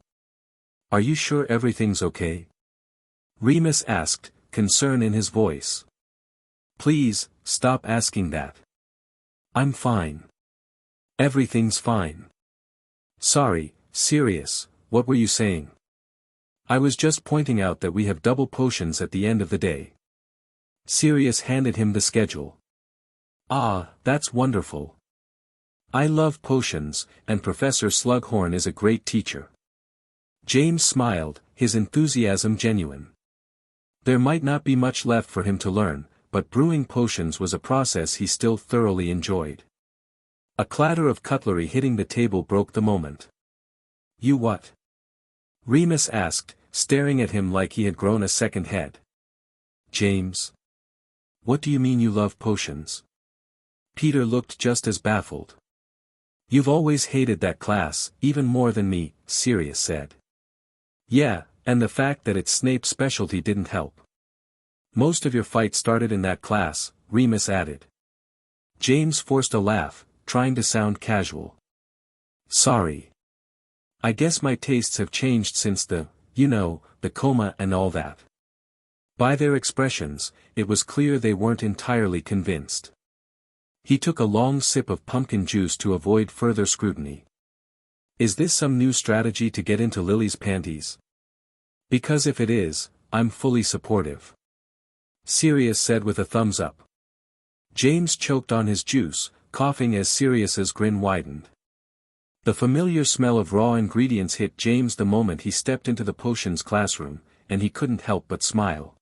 Are you sure everything's okay? Remus asked, concern in his voice. Please, stop asking that. I'm fine. Everything's fine. Sorry, Sirius, what were you saying? I was just pointing out that we have double potions at the end of the day. Sirius handed him the schedule. Ah, that's wonderful. I love potions, and Professor Slughorn is a great teacher. James smiled, his enthusiasm genuine. There might not be much left for him to learn, but brewing potions was a process he still thoroughly enjoyed. A clatter of cutlery hitting the table broke the moment. You what? Remus asked, staring at him like he had grown a second head. James. What do you mean you love potions? Peter looked just as baffled. You've always hated that class, even more than me, Sirius said. Yeah, and the fact that it's Snape's specialty didn't help. Most of your fights started in that class, Remus added. James forced a laugh, trying to sound casual. Sorry. I guess my tastes have changed since the coma and all that. By their expressions, it was clear they weren't entirely convinced. He took a long sip of pumpkin juice to avoid further scrutiny. Is this some new strategy to get into Lily's panties? Because if it is, I'm fully supportive. Sirius said with a thumbs up. James choked on his juice, coughing as Sirius's grin widened. The familiar smell of raw ingredients hit James the moment he stepped into the potions classroom, and he couldn't help but smile.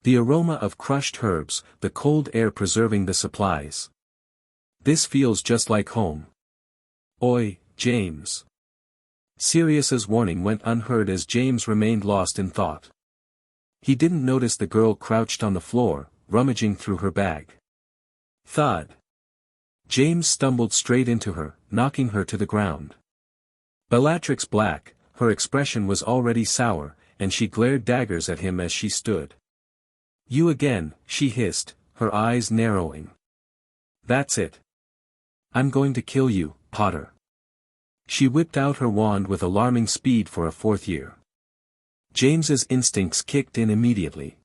The aroma of crushed herbs, the cold air preserving the supplies. This feels just like home. Oi, James. Sirius's warning went unheard as James remained lost in thought. He didn't notice the girl crouched on the floor, rummaging through her bag. Thud. James stumbled straight into her, knocking her to the ground. Bellatrix Black, her expression was already sour, and she glared daggers at him as she stood. You again, she hissed, her eyes narrowing. That's it. I'm going to kill you, Potter. She whipped out her wand with alarming speed for a 4th year. James's instincts kicked in immediately.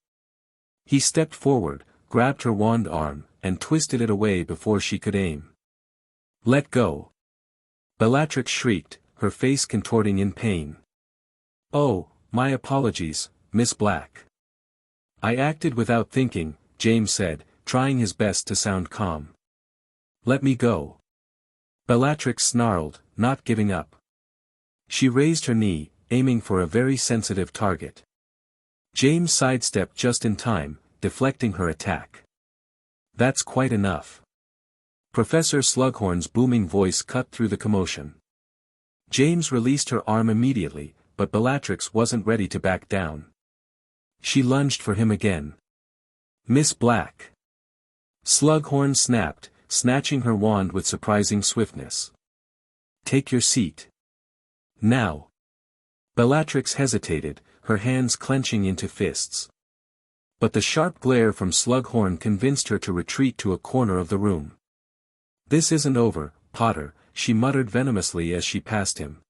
He stepped forward, grabbed her wand arm, and twisted it away before she could aim. Let go. Bellatrix shrieked, her face contorting in pain. Oh, my apologies, Miss Black. I acted without thinking, James said, trying his best to sound calm. Let me go. Bellatrix snarled, not giving up. She raised her knee, aiming for a very sensitive target. James sidestepped just in time, deflecting her attack. That's quite enough. Professor Slughorn's booming voice cut through the commotion. James released her arm immediately, but Bellatrix wasn't ready to back down. She lunged for him again. Miss Black. Slughorn snapped, snatching her wand with surprising swiftness. Take your seat. Now. Bellatrix hesitated, her hands clenching into fists. But the sharp glare from Slughorn convinced her to retreat to a corner of the room. This isn't over, Potter, she muttered venomously as she passed him.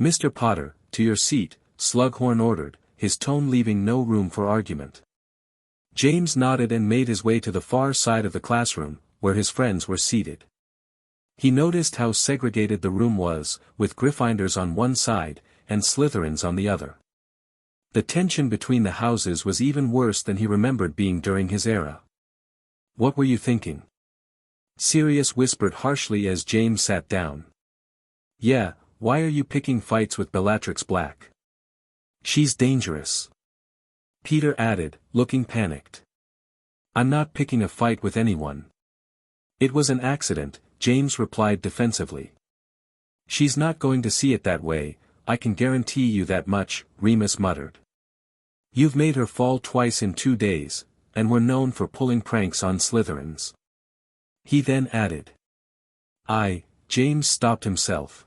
Mr. Potter, to your seat, Slughorn ordered, his tone leaving no room for argument. James nodded and made his way to the far side of the classroom, where his friends were seated. He noticed how segregated the room was, with Gryffindors on one side, and Slytherins on the other. The tension between the houses was even worse than he remembered being during his era. "What were you thinking?" Sirius whispered harshly as James sat down. "Yeah, why are you picking fights with Bellatrix Black? She's dangerous." Peter added, looking panicked. "I'm not picking a fight with anyone. It was an accident," James replied defensively. "She's not going to see it that way, I can guarantee you that much," Remus muttered. "You've made her fall twice in 2 days, and we're known for pulling pranks on Slytherins." He then added. James stopped himself.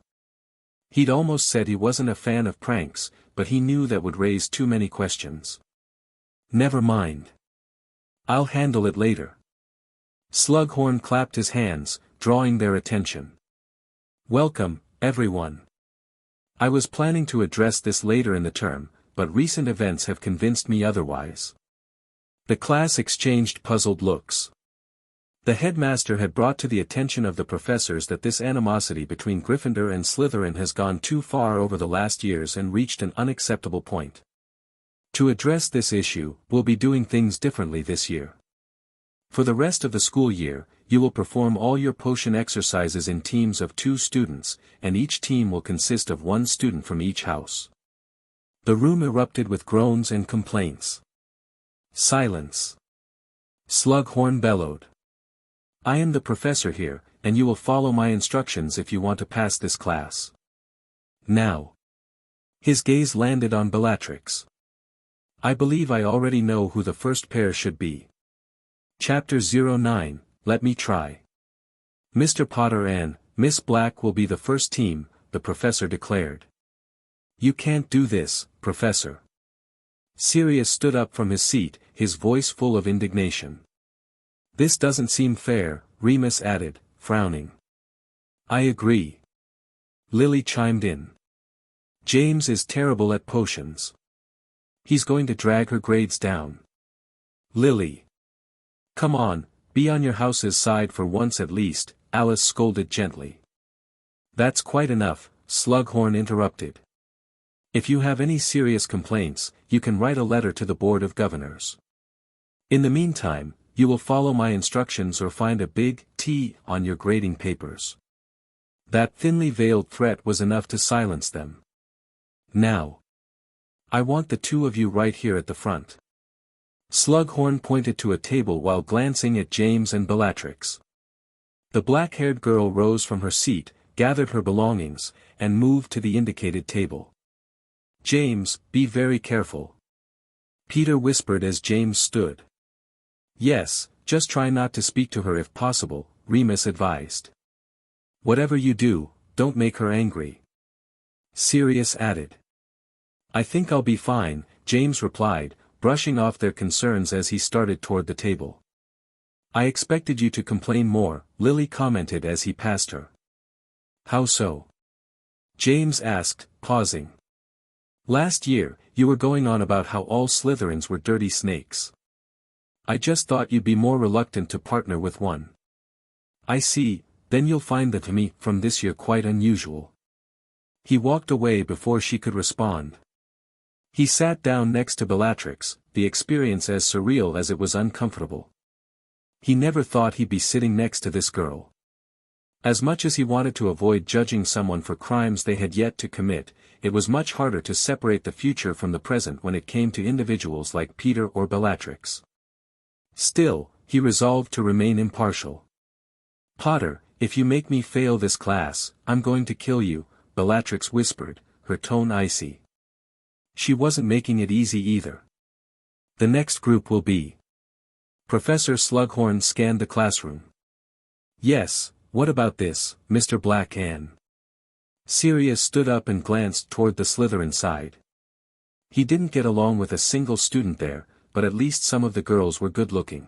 He'd almost said he wasn't a fan of pranks, but he knew that would raise too many questions. "Never mind. I'll handle it later." Slughorn clapped his hands, drawing their attention. "Welcome, everyone. I was planning to address this later in the term, but recent events have convinced me otherwise." The class exchanged puzzled looks. The headmaster had brought to the attention of the professors that this animosity between Gryffindor and Slytherin has gone too far over the last years and reached an unacceptable point. To address this issue, we'll be doing things differently this year. For the rest of the school year, you will perform all your potion exercises in teams of 2 students, and each team will consist of 1 student from each house. The room erupted with groans and complaints. "Silence!" Slughorn bellowed. "I am the professor here, and you will follow my instructions if you want to pass this class. Now." His gaze landed on Bellatrix. "I believe I already know who the first pair should be. Chapter 09, Let Me Try. Mr. Potter and Miss Black will be the first team," the professor declared. "You can't do this, Professor." Sirius stood up from his seat, his voice full of indignation. "This doesn't seem fair," Remus added, frowning. "I agree." Lily chimed in. "James is terrible at potions. He's going to drag her grades down." Lily. "Come on, be on your house's side for once at least," Alice scolded gently. "That's quite enough," Slughorn interrupted. "If you have any serious complaints, you can write a letter to the Board of Governors. In the meantime, you will follow my instructions or find a big T on your grading papers." That thinly veiled threat was enough to silence them. "Now. I want the 2 of you right here at the front." Slughorn pointed to a table while glancing at James and Bellatrix. The black-haired girl rose from her seat, gathered her belongings, and moved to the indicated table. "James, be very careful," Peter whispered as James stood. "Yes, just try not to speak to her if possible," Remus advised. "Whatever you do, don't make her angry," Sirius added. "I think I'll be fine," James replied, brushing off their concerns as he started toward the table. "I expected you to complain more," Lily commented as he passed her. "How so?" James asked, pausing. "Last year, you were going on about how all Slytherins were dirty snakes. I just thought you'd be more reluctant to partner with one." "I see, then you'll find the me from this year quite unusual." He walked away before she could respond. He sat down next to Bellatrix, the experience as surreal as it was uncomfortable. He never thought he'd be sitting next to this girl. As much as he wanted to avoid judging someone for crimes they had yet to commit, it was much harder to separate the future from the present when it came to individuals like Peter or Bellatrix. Still, he resolved to remain impartial. "Potter, if you make me fail this class, I'm going to kill you," Bellatrix whispered, her tone icy. She wasn't making it easy either. "The next group will be." Professor Slughorn scanned the classroom. "Yes, what about this, Mr. Black and?" Sirius stood up and glanced toward the Slytherin side. He didn't get along with a single student there, but at least some of the girls were good-looking.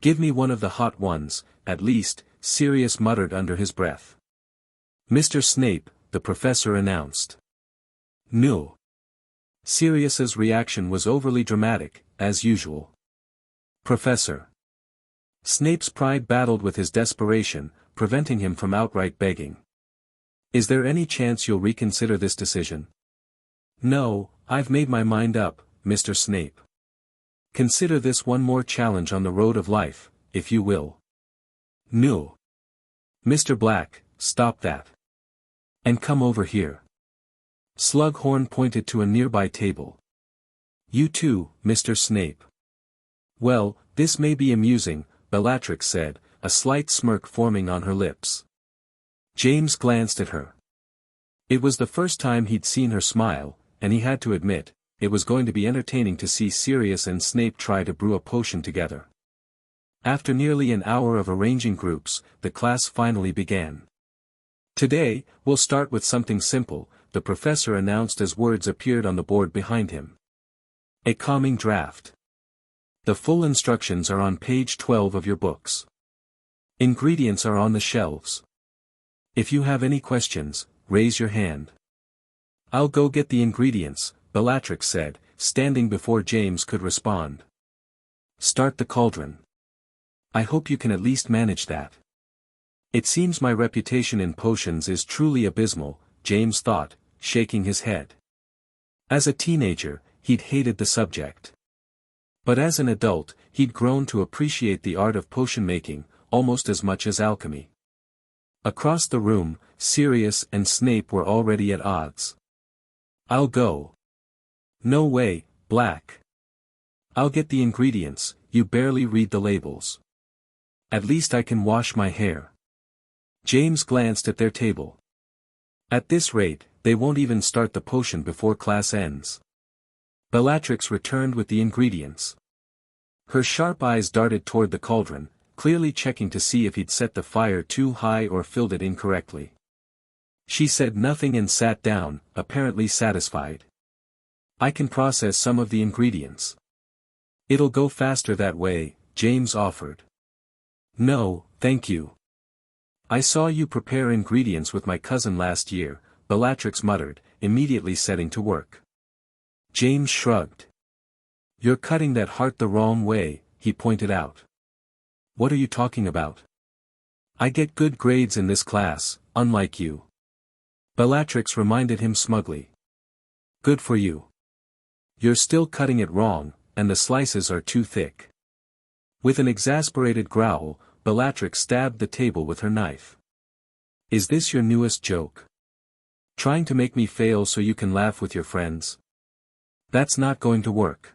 "Give me one of the hot ones, at least," Sirius muttered under his breath. "Mr. Snape," the professor announced. "No." Sirius's reaction was overly dramatic, as usual. "Professor." Snape's pride battled with his desperation, preventing him from outright begging. "Is there any chance you'll reconsider this decision?" "No, I've made my mind up, Mr. Snape. Consider this one more challenge on the road of life, if you will." "No. Mr. Black, stop that. And come over here." Slughorn pointed to a nearby table. "You too, Mr. Snape." "Well, this may be amusing," Bellatrix said, a slight smirk forming on her lips. James glanced at her. It was the first time he'd seen her smile, and he had to admit, it was going to be entertaining to see Sirius and Snape try to brew a potion together. After nearly an hour of arranging groups, the class finally began. "Today, we'll start with something simple," the professor announced as words appeared on the board behind him. "A calming draft. The full instructions are on page 12 of your books. Ingredients are on the shelves. If you have any questions, raise your hand." "I'll go get the ingredients," Bellatrix said, standing before James could respond. "Start the cauldron. I hope you can at least manage that." "It seems my reputation in potions is truly abysmal," James thought, shaking his head. As a teenager, he'd hated the subject. But as an adult, he'd grown to appreciate the art of potion making, almost as much as alchemy. Across the room, Sirius and Snape were already at odds. "I'll go." "No way, Black. I'll get the ingredients, you barely read the labels." "At least I can wash my hair." James glanced at their table. "At this rate, they won't even start the potion before class ends." Bellatrix returned with the ingredients. Her sharp eyes darted toward the cauldron, clearly checking to see if he'd set the fire too high or filled it incorrectly. She said nothing and sat down, apparently satisfied. "I can process some of the ingredients." "It'll go faster that way," James offered. "No, thank you. I saw you prepare ingredients with my cousin last year," Bellatrix muttered, immediately setting to work. James shrugged. "You're cutting that heart the wrong way," he pointed out. "What are you talking about? I get good grades in this class, unlike you." Bellatrix reminded him smugly. "Good for you. You're still cutting it wrong, and the slices are too thick." With an exasperated growl, Bellatrix stabbed the table with her knife. "Is this your newest joke? Trying to make me fail so you can laugh with your friends? That's not going to work.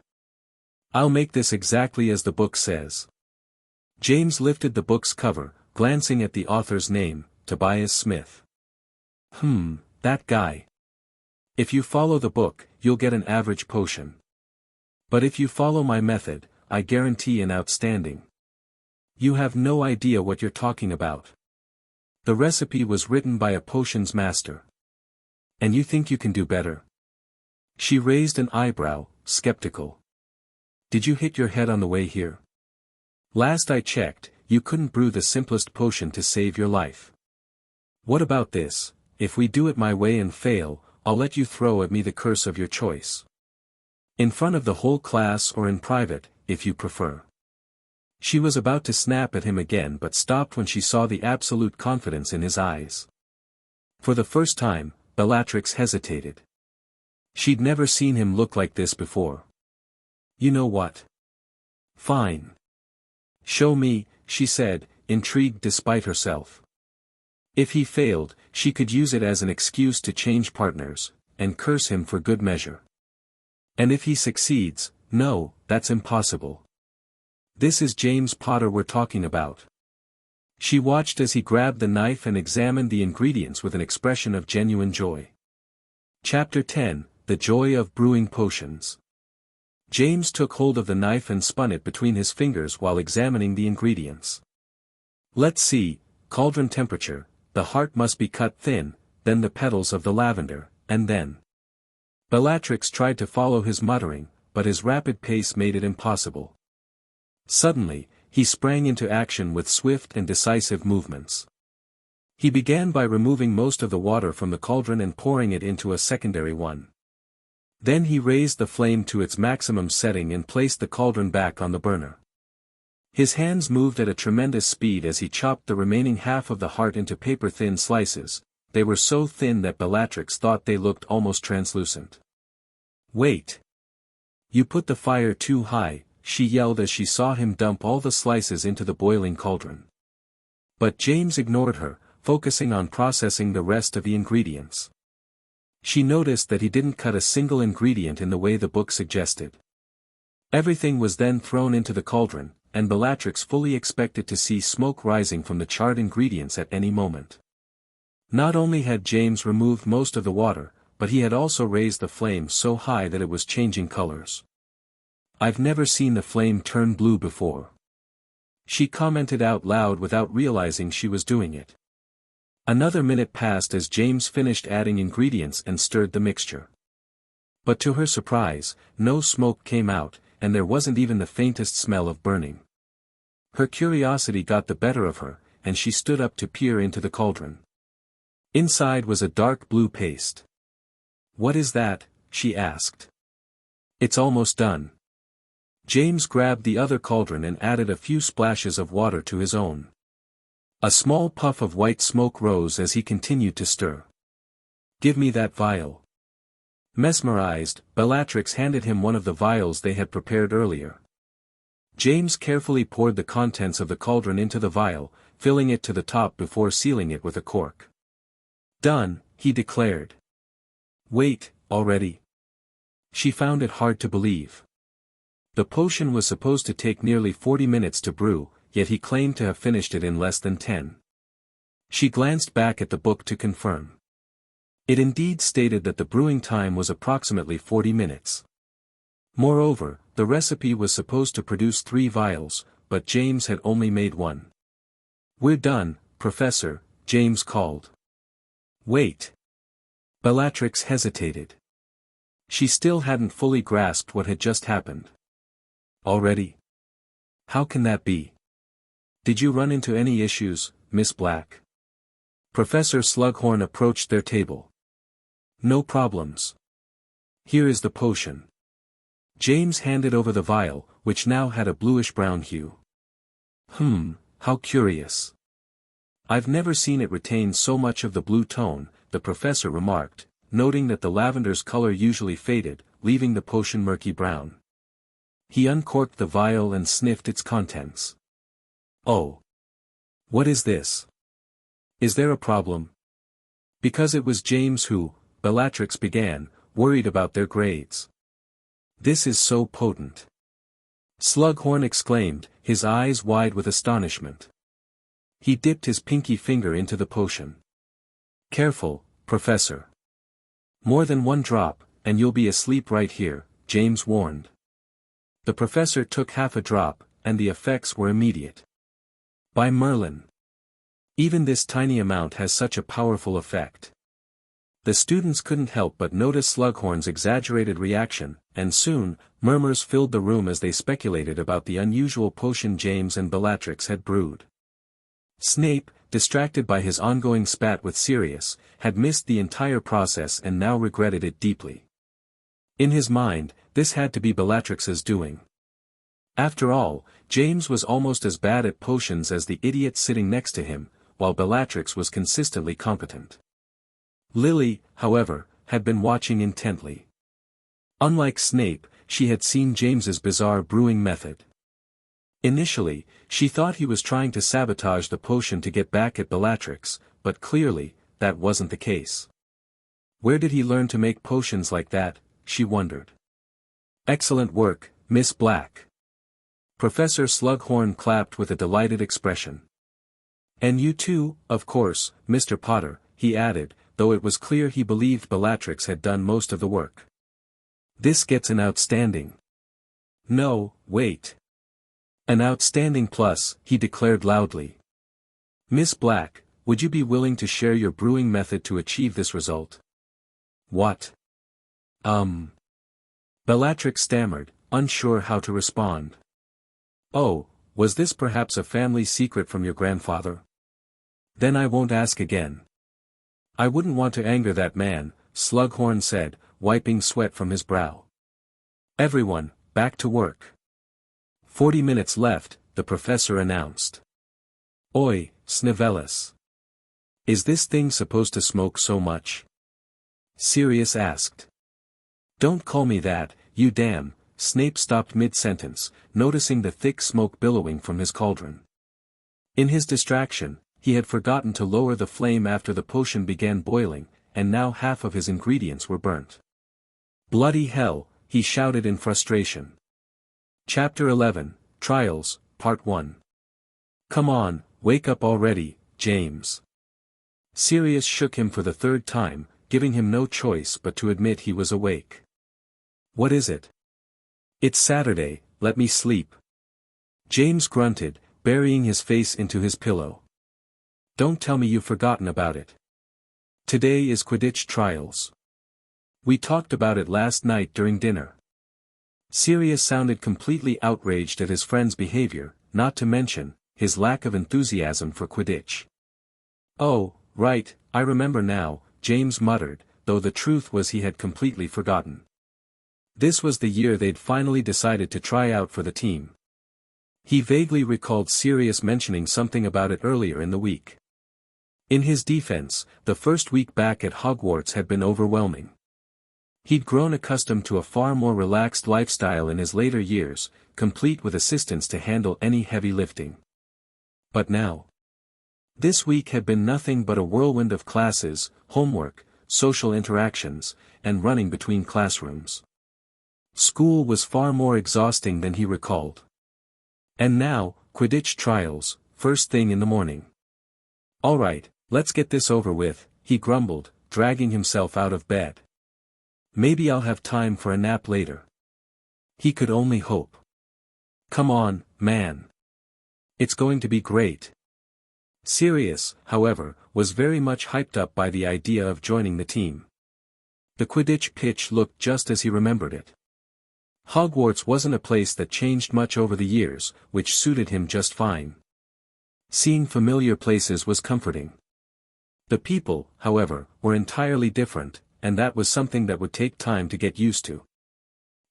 I'll make this exactly as the book says." James lifted the book's cover, glancing at the author's name, Tobias Smith. That guy. If you follow the book, you'll get an average potion. But if you follow my method, I guarantee an outstanding. You have no idea what you're talking about. The recipe was written by a potions master. And you think you can do better? She raised an eyebrow, skeptical. "Did you hit your head on the way here? Last I checked, you couldn't brew the simplest potion to save your life. What about this? If we do it my way and fail, I'll let you throw at me the curse of your choice. In front of the whole class or in private, if you prefer." She was about to snap at him again but stopped when she saw the absolute confidence in his eyes. For the first time, Bellatrix hesitated. She'd never seen him look like this before. "You know what? Fine. Show me," she said, intrigued despite herself. If he failed, she could use it as an excuse to change partners, and curse him for good measure. And if he succeeds, no, that's impossible. This is James Potter we're talking about. She watched as he grabbed the knife and examined the ingredients with an expression of genuine joy. Chapter 10, The Joy of Brewing Potions. James took hold of the knife and spun it between his fingers while examining the ingredients. "Let's see, cauldron temperature, the heart must be cut thin, then the petals of the lavender, and then." Bellatrix tried to follow his muttering, but his rapid pace made it impossible. Suddenly, he sprang into action with swift and decisive movements. He began by removing most of the water from the cauldron and pouring it into a secondary one. Then he raised the flame to its maximum setting and placed the cauldron back on the burner. His hands moved at a tremendous speed as he chopped the remaining half of the heart into paper-thin slices. They were so thin that Bellatrix thought they looked almost translucent. "Wait! You put the fire too high," she yelled as she saw him dump all the slices into the boiling cauldron. But James ignored her, focusing on processing the rest of the ingredients. She noticed that he didn't cut a single ingredient in the way the book suggested. Everything was then thrown into the cauldron, and Bellatrix fully expected to see smoke rising from the charred ingredients at any moment. Not only had James removed most of the water, but he had also raised the flame so high that it was changing colors. "I've never seen the flame turn blue before," she commented out loud without realizing she was doing it. Another minute passed as James finished adding ingredients and stirred the mixture. But to her surprise, no smoke came out, and there wasn't even the faintest smell of burning. Her curiosity got the better of her, and she stood up to peer into the cauldron. Inside was a dark blue paste. "What is that?" she asked. "It's almost done." James grabbed the other cauldron and added a few splashes of water to his own. A small puff of white smoke rose as he continued to stir. "Give me that vial." Mesmerized, Bellatrix handed him one of the vials they had prepared earlier. James carefully poured the contents of the cauldron into the vial, filling it to the top before sealing it with a cork. "Done," he declared. "Wait, already?" She found it hard to believe. The potion was supposed to take nearly 40 minutes to brew, yet he claimed to have finished it in less than 10. She glanced back at the book to confirm. It indeed stated that the brewing time was approximately 40 minutes. Moreover, the recipe was supposed to produce 3 vials, but James had only made 1. "We're done, Professor," James called. "Wait." Bellatrix hesitated. She still hadn't fully grasped what had just happened. "Already? How can that be? Did you run into any issues, Miss Black?" Professor Slughorn approached their table. "No problems. Here is the potion." James handed over the vial, which now had a bluish-brown hue. How curious. I've never seen it retain so much of the blue tone," the professor remarked, noting that the lavender's color usually faded, leaving the potion murky brown. He uncorked the vial and sniffed its contents. "Oh. What is this? Is there a problem?" Because it was James who, Bellatrix began, worried about their grades. "This is so potent," Slughorn exclaimed, his eyes wide with astonishment. He dipped his pinky finger into the potion. "Careful, Professor. More than 1 drop, and you'll be asleep right here," James warned. The professor took half a drop, and the effects were immediate. By Merlin! Even this tiny amount has such a powerful effect. The students couldn't help but notice Slughorn's exaggerated reaction, and soon, murmurs filled the room as they speculated about the unusual potion James and Bellatrix had brewed. Snape, distracted by his ongoing spat with Sirius, had missed the entire process and now regretted it deeply. In his mind, this had to be Bellatrix's doing. After all, James was almost as bad at potions as the idiot sitting next to him, while Bellatrix was consistently competent. Lily, however, had been watching intently. Unlike Snape, she had seen James's bizarre brewing method. Initially, she thought he was trying to sabotage the potion to get back at Bellatrix, but clearly, that wasn't the case. Where did he learn to make potions like that, she wondered. "Excellent work, Miss Black." Professor Slughorn clapped with a delighted expression. "And you too, of course, Mr. Potter," he added, though it was clear he believed Bellatrix had done most of the work. "This gets an outstanding." "No, wait. An outstanding plus," he declared loudly. "Miss Black, would you be willing to share your brewing method to achieve this result?" "What? Bellatrix stammered, unsure how to respond. "Oh, was this perhaps a family secret from your grandfather? Then I won't ask again." "I wouldn't want to anger that man," Slughorn said, wiping sweat from his brow. "Everyone, back to work." 40 minutes left, the the professor announced. Oi, Snivelis. Is this thing supposed to smoke so much? Sirius asked. Don't call me that, you damn. Snape stopped mid-sentence, noticing the thick smoke billowing from his cauldron. In his distraction, he had forgotten to lower the flame after the potion began boiling, and now half of his ingredients were burnt. Bloody hell, he shouted in frustration. Chapter 11, Trials, Part 1. Come on, wake up already, James. Sirius shook him for the third time, giving him no choice but to admit he was awake. What is it? It's Saturday, let me sleep. James grunted, burying his face into his pillow. Don't tell me you've forgotten about it. Today is Quidditch trials. We talked about it last night during dinner. Sirius sounded completely outraged at his friend's behavior, not to mention his lack of enthusiasm for Quidditch. Oh, right, I remember now, James muttered, though the truth was he had completely forgotten. This was the year they'd finally decided to try out for the team. He vaguely recalled Sirius mentioning something about it earlier in the week. In his defense, the first week back at Hogwarts had been overwhelming. He'd grown accustomed to a far more relaxed lifestyle in his later years, complete with assistants to handle any heavy lifting. But now, this week had been nothing but a whirlwind of classes, homework, social interactions, and running between classrooms. School was far more exhausting than he recalled. And now, Quidditch trials, first thing in the morning. All right, let's get this over with, he grumbled, dragging himself out of bed. Maybe I'll have time for a nap later. He could only hope. Come on, man. It's going to be great. Sirius, however, was very much hyped up by the idea of joining the team. The Quidditch pitch looked just as he remembered it. Hogwarts wasn't a place that changed much over the years, which suited him just fine. Seeing familiar places was comforting. The people, however, were entirely different, and that was something that would take time to get used to.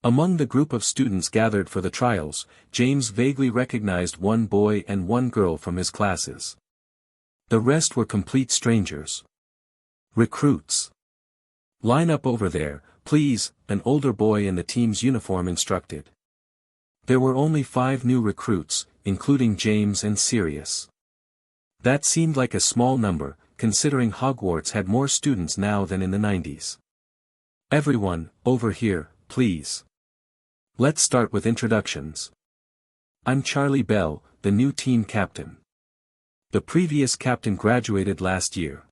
Among the group of students gathered for the trials, James vaguely recognized one boy and one girl from his classes. The rest were complete strangers. Recruits. Line up over there, please, an older boy in the team's uniform instructed. There were only 5 new recruits, including James and Sirius. That seemed like a small number, considering Hogwarts had more students now than in the 90s. Everyone, over here, please. Let's start with introductions. I'm Charlie Bell, the new team captain. The previous captain graduated last year.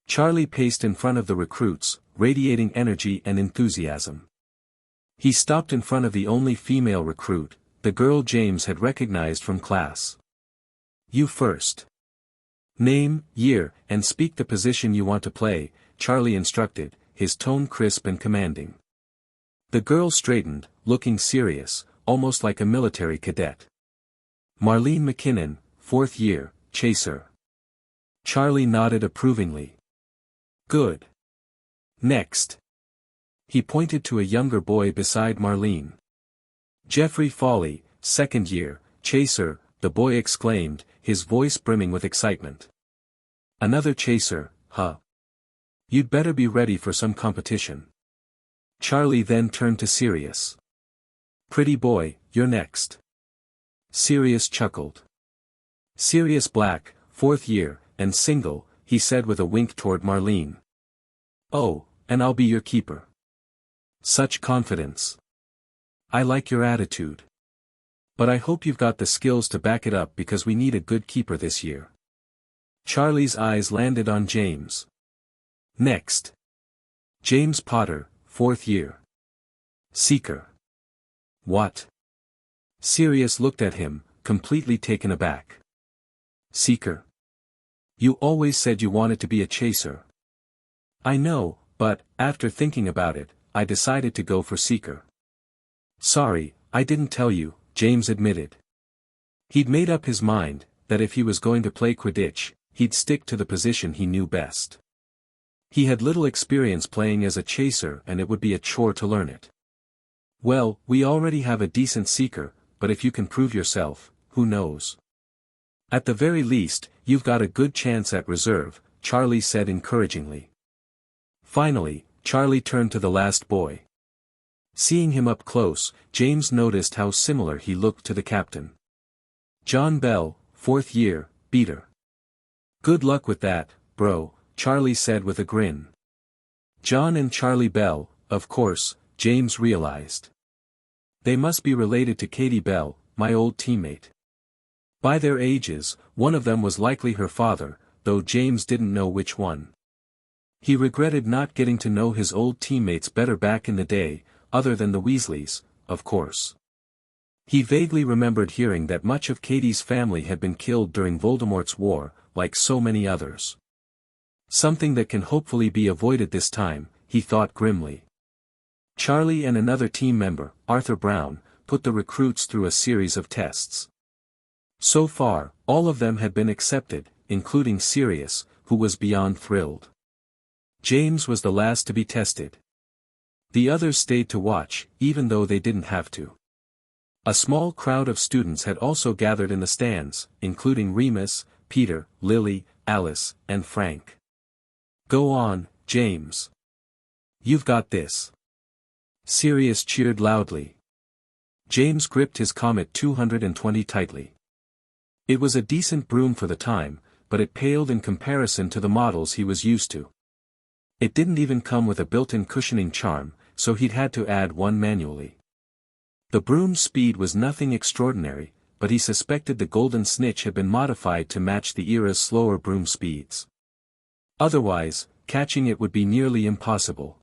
Charlie paced in front of the recruits, radiating energy and enthusiasm. He stopped in front of the only female recruit, the girl James had recognized from class. You first. Name, year, and speak the position you want to play, Charlie instructed, his tone crisp and commanding. The girl straightened, looking serious, almost like a military cadet. Marlene McKinnon, 4th year, Chaser. Charlie nodded approvingly. Good. Next. He pointed to a younger boy beside Marlene. Jeffrey Foley, 2nd year, Chaser, the boy exclaimed, his voice brimming with excitement. Another Chaser, huh? You'd better be ready for some competition. Charlie then turned to Sirius. Pretty boy, you're next. Sirius chuckled. Sirius Black, 4th year, and single, he said with a wink toward Marlene. Oh, and I'll be your keeper. Such confidence. I like your attitude. But I hope you've got the skills to back it up because we need a good keeper this year. Charlie's eyes landed on James. Next. James Potter, 4th year. Seeker. What? Sirius looked at him, completely taken aback. Seeker? You always said you wanted to be a chaser. I know, but, after thinking about it, I decided to go for Seeker. Sorry, I didn't tell you, James admitted. He'd made up his mind, that if he was going to play Quidditch, he'd stick to the position he knew best. He had little experience playing as a chaser and it would be a chore to learn it. Well, we already have a decent Seeker, but if you can prove yourself, who knows? At the very least, you've got a good chance at reserve, Charlie said encouragingly. Finally, Charlie turned to the last boy. Seeing him up close, James noticed how similar he looked to the captain. John Bell, 4th year, beater. Good luck with that, bro, Charlie said with a grin. John and Charlie Bell, of course, James realized. They must be related to Katie Bell, my old teammate. By their ages, one of them was likely her father, though James didn't know which one. He regretted not getting to know his old teammates better back in the day, other than the Weasleys, of course. He vaguely remembered hearing that much of Katie's family had been killed during Voldemort's war, like so many others. Something that can hopefully be avoided this time, he thought grimly. Charlie and another team member, Arthur Brown, put the recruits through a series of tests. So far, all of them had been accepted, including Sirius, who was beyond thrilled. James was the last to be tested. The others stayed to watch, even though they didn't have to. A small crowd of students had also gathered in the stands, including Remus, Peter, Lily, Alice, and Frank. Go on, James. You've got this. Sirius cheered loudly. James gripped his Comet 220 tightly. It was a decent broom for the time, but it paled in comparison to the models he was used to. It didn't even come with a built-in cushioning charm, so he'd had to add one manually. The broom's speed was nothing extraordinary, but he suspected the Golden Snitch had been modified to match the era's slower broom speeds. Otherwise, catching it would be nearly impossible.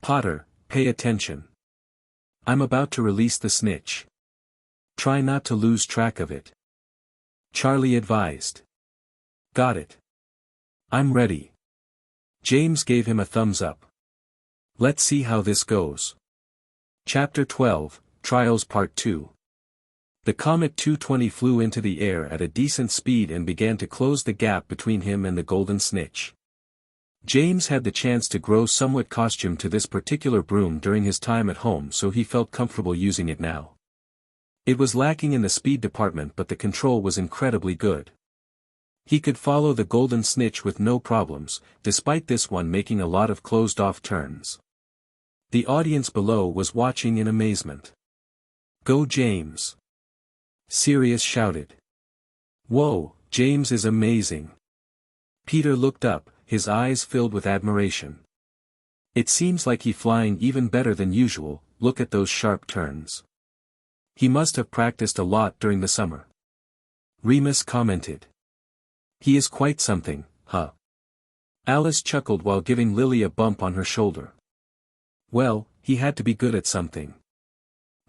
Potter, pay attention. I'm about to release the snitch. Try not to lose track of it. Charlie advised. Got it. I'm ready. James gave him a thumbs up. Let's see how this goes. Chapter 12, Trials Part 2. The Comet 220 flew into the air at a decent speed and began to close the gap between him and the Golden Snitch. James had the chance to grow somewhat accustomed to this particular broom during his time at home, so he felt comfortable using it now. It was lacking in the speed department, but the control was incredibly good. He could follow the Golden Snitch with no problems, despite this one making a lot of closed-off turns. The audience below was watching in amazement. Go James! Sirius shouted. Whoa, James is amazing. Peter looked up, his eyes filled with admiration. It seems like he's flying even better than usual, look at those sharp turns. He must have practiced a lot during the summer. Remus commented. He is quite something, huh? Alice chuckled while giving Lily a bump on her shoulder. Well, he had to be good at something.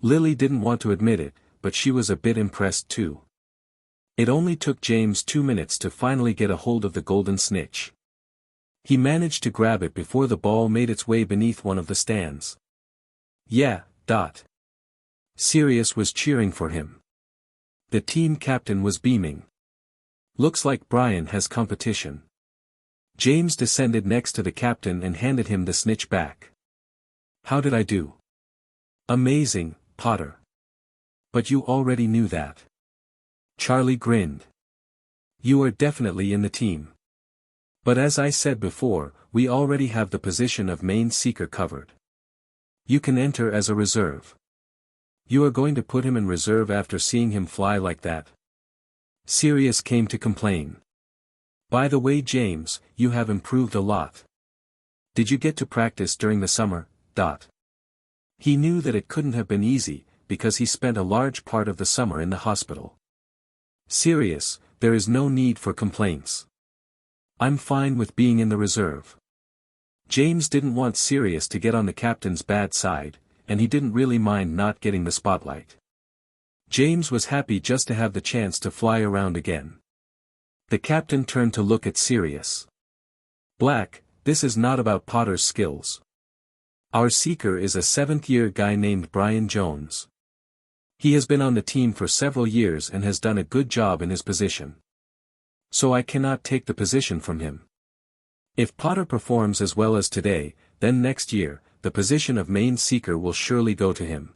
Lily didn't want to admit it, but she was a bit impressed too. It only took James 2 minutes to finally get a hold of the Golden Snitch. He managed to grab it before the ball made its way beneath one of the stands. Yeah, Dot. Sirius was cheering for him. The team captain was beaming. Looks like Brian has competition. James descended next to the captain and handed him the snitch back. How did I do? Amazing, Potter. But you already knew that. Charlie grinned. You are definitely in the team. But as I said before, we already have the position of main seeker covered. You can enter as a reserve. You are going to put him in reserve after seeing him fly like that? Sirius came to complain. By the way James, you have improved a lot. Did you get to practice during the summer, Dot? He knew that it couldn't have been easy, because he spent a large part of the summer in the hospital. Sirius, there is no need for complaints. I'm fine with being in the reserve. James didn't want Sirius to get on the captain's bad side, and he didn't really mind not getting the spotlight. James was happy just to have the chance to fly around again. The captain turned to look at Sirius. Black, this is not about Potter's skills. Our seeker is a 7th-year guy named Brian Jones. He has been on the team for several years and has done a good job in his position. So I cannot take the position from him. If Potter performs as well as today, then next year, the position of main seeker will surely go to him.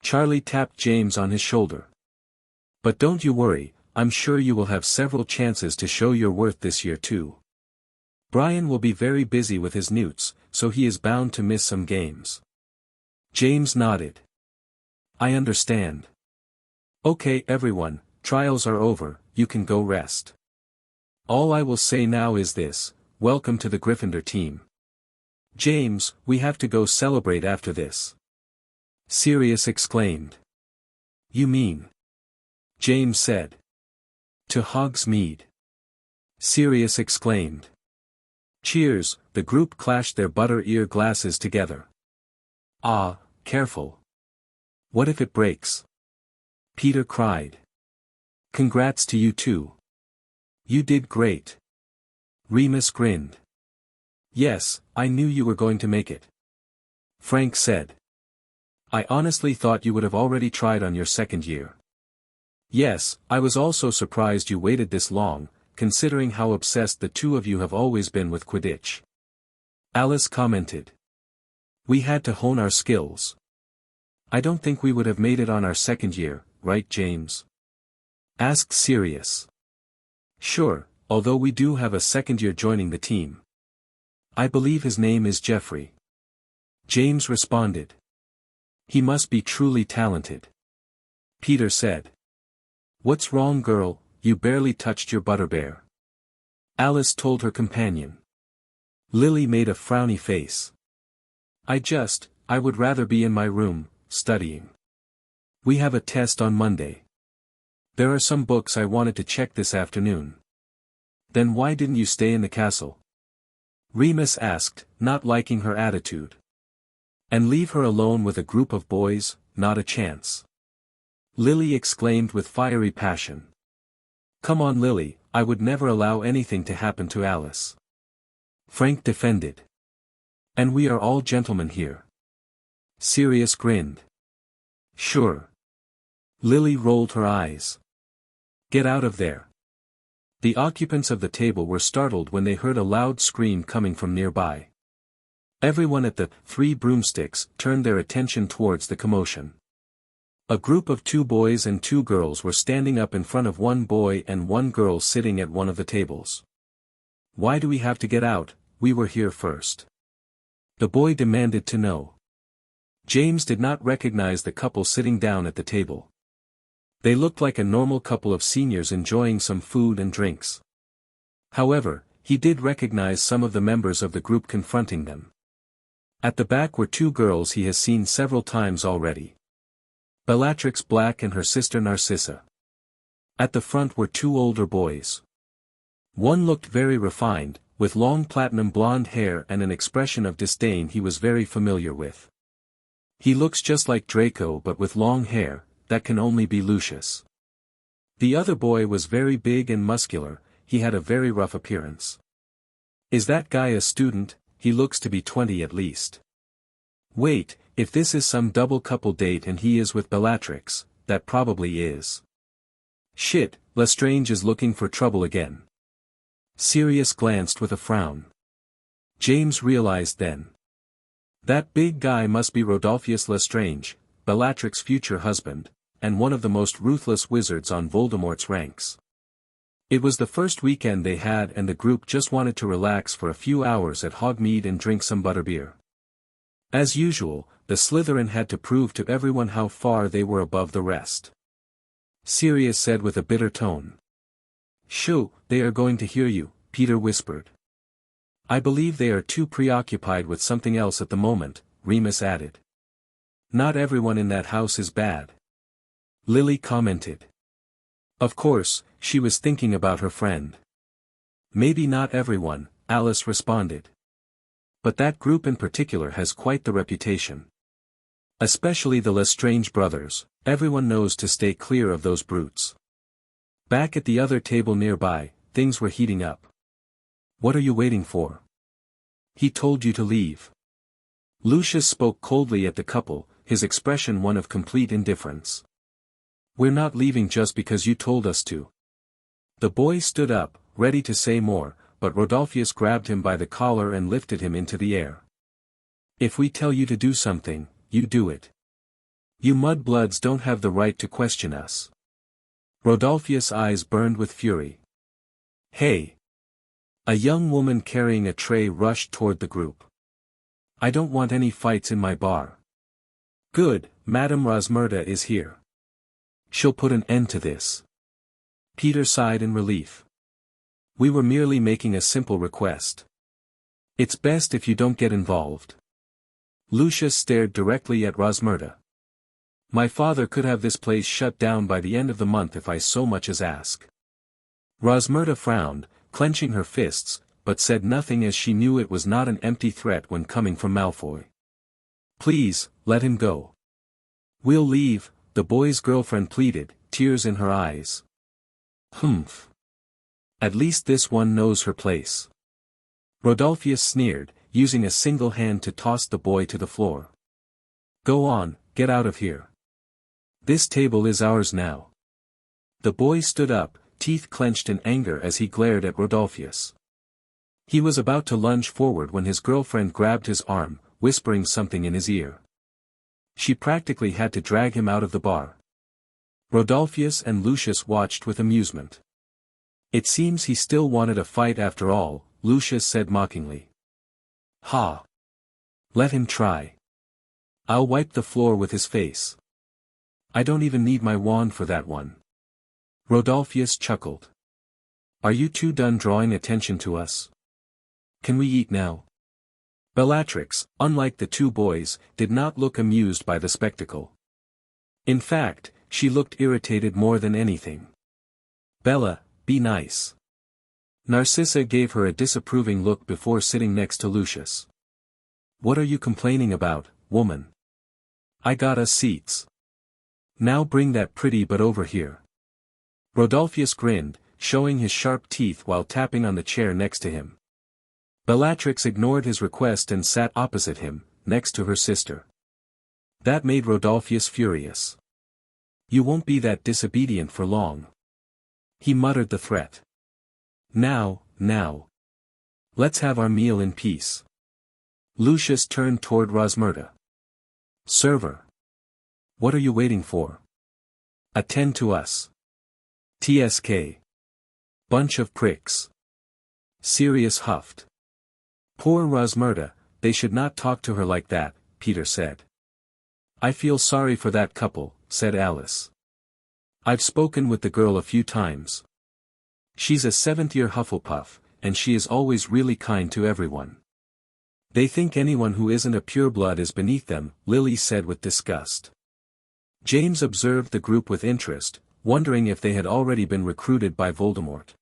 Charlie tapped James on his shoulder. But don't you worry, I'm sure you will have several chances to show your worth this year too. Brian will be very busy with his newts, so he is bound to miss some games. James nodded. I understand. Okay everyone, trials are over, you can go rest. All I will say now is this, welcome to the Gryffindor team. James, we have to go celebrate after this. Sirius exclaimed. You mean? James said. To Hogsmeade. Sirius exclaimed. Cheers, the group clashed their butter-ear glasses together. Ah, careful. What if it breaks? Peter cried. Congrats to you too. You did great. Remus grinned. Yes, I knew you were going to make it. Frank said. I honestly thought you would have already tried on your second year. Yes, I was also surprised you waited this long, considering how obsessed the two of you have always been with Quidditch. Alice commented. We had to hone our skills. I don't think we would have made it on our second year, right James? Asked Sirius. Sure, although we do have a second year joining the team. I believe his name is Jeffrey. James responded. He must be truly talented. Peter said. What's wrong girl, you barely touched your butterbear. Alice told her companion. Lily made a frowny face. I would rather be in my room, studying. We have a test on Monday. There are some books I wanted to check this afternoon. Then why didn't you stay in the castle? Remus asked, not liking her attitude. And leave her alone with a group of boys, not a chance. Lily exclaimed with fiery passion. Come on Lily, I would never allow anything to happen to Alice. Frank defended. And we are all gentlemen here. Sirius grinned. Sure. Lily rolled her eyes. Get out of there. The occupants of the table were startled when they heard a loud scream coming from nearby. Everyone at the Three Broomsticks turned their attention towards the commotion. A group of 2 boys and 2 girls were standing up in front of 1 boy and 1 girl sitting at one of the tables. Why do we have to get out? We were here first. The boy demanded to know. James did not recognize the couple sitting down at the table. They looked like a normal couple of seniors enjoying some food and drinks. However, he did recognize some of the members of the group confronting them. At the back were 2 girls he has seen several times already. Bellatrix Black and her sister Narcissa. At the front were 2 older boys. One looked very refined, with long platinum blonde hair and an expression of disdain he was very familiar with. He looks just like Draco but with long hair, that can only be Lucius. The other boy was very big and muscular, he had a very rough appearance. Is that guy a student? He looks to be 20 at least. Wait, if this is some double couple date and he is with Bellatrix, that probably is. Shit, Lestrange is looking for trouble again. Sirius glanced with a frown. James realized then. That big guy must be Rodolphus Lestrange, Bellatrix's future husband, and one of the most ruthless wizards on Voldemort's ranks. It was the first weekend they had and the group just wanted to relax for a few hours at Hogsmeade and drink some butterbeer. As usual, the Slytherin had to prove to everyone how far they were above the rest. Sirius said with a bitter tone. Shoo, they are going to hear you, Peter whispered. I believe they are too preoccupied with something else at the moment, Remus added. Not everyone in that house is bad. Lily commented. Of course, she was thinking about her friend. Maybe not everyone, Alice responded. But that group in particular has quite the reputation. Especially the Lestrange brothers, everyone knows to stay clear of those brutes. Back at the other table nearby, things were heating up. What are you waiting for? He told you to leave. Lucius spoke coldly at the couple, his expression one of complete indifference. We're not leaving just because you told us to. The boy stood up, ready to say more, but Rodolphus grabbed him by the collar and lifted him into the air. If we tell you to do something, you do it. You mudbloods don't have the right to question us. Rodolphus' eyes burned with fury. Hey! A young woman carrying a tray rushed toward the group. I don't want any fights in my bar. Good, Madame Rosmerta is here. She'll put an end to this. Peter sighed in relief. We were merely making a simple request. It's best if you don't get involved. Lucius stared directly at Rosmerta. My father could have this place shut down by the end of the month if I so much as ask. Rosmerta frowned, clenching her fists, but said nothing as she knew it was not an empty threat when coming from Malfoy. Please, let him go. We'll leave, the boy's girlfriend pleaded, tears in her eyes. Humph. At least this one knows her place. Rodolphus sneered, using a single hand to toss the boy to the floor. Go on, get out of here. This table is ours now. The boy stood up, teeth clenched in anger as he glared at Rodolphus. He was about to lunge forward when his girlfriend grabbed his arm, whispering something in his ear. She practically had to drag him out of the bar. Rodolphus and Lucius watched with amusement. It seems he still wanted a fight after all, Lucius said mockingly. Ha! Let him try. I'll wipe the floor with his face. I don't even need my wand for that one. Rodolphus chuckled. Are you two done drawing attention to us? Can we eat now? Bellatrix, unlike the two boys, did not look amused by the spectacle. In fact, she looked irritated more than anything. Bella, be nice. Narcissa gave her a disapproving look before sitting next to Lucius. What are you complaining about, woman? I got us seats. Now bring that pretty butt over here. Rodolphus grinned, showing his sharp teeth while tapping on the chair next to him. Bellatrix ignored his request and sat opposite him, next to her sister. That made Rodolphus furious. You won't be that disobedient for long. He muttered the threat. Now. Let's have our meal in peace. Lucius turned toward Rosmerta. Server. What are you waiting for? Attend to us. TSK. Bunch of pricks. Sirius huffed. Poor Rosmerta, they should not talk to her like that, Peter said. I feel sorry for that couple, said Alice. I've spoken with the girl a few times. She's a seventh-year Hufflepuff, and she is always really kind to everyone. They think anyone who isn't a pureblood is beneath them, Lily said with disgust. James observed the group with interest, wondering if they had already been recruited by Voldemort.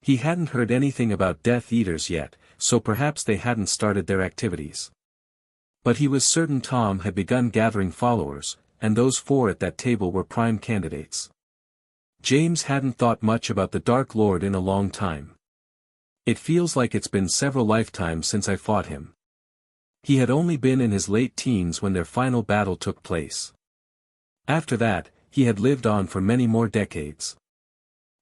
He hadn't heard anything about Death Eaters yet, so perhaps they hadn't started their activities. But he was certain Tom had begun gathering followers, and those four at that table were prime candidates. James hadn't thought much about the Dark Lord in a long time. It feels like it's been several lifetimes since I fought him. He had only been in his late teens when their final battle took place. After that, he had lived on for many more decades.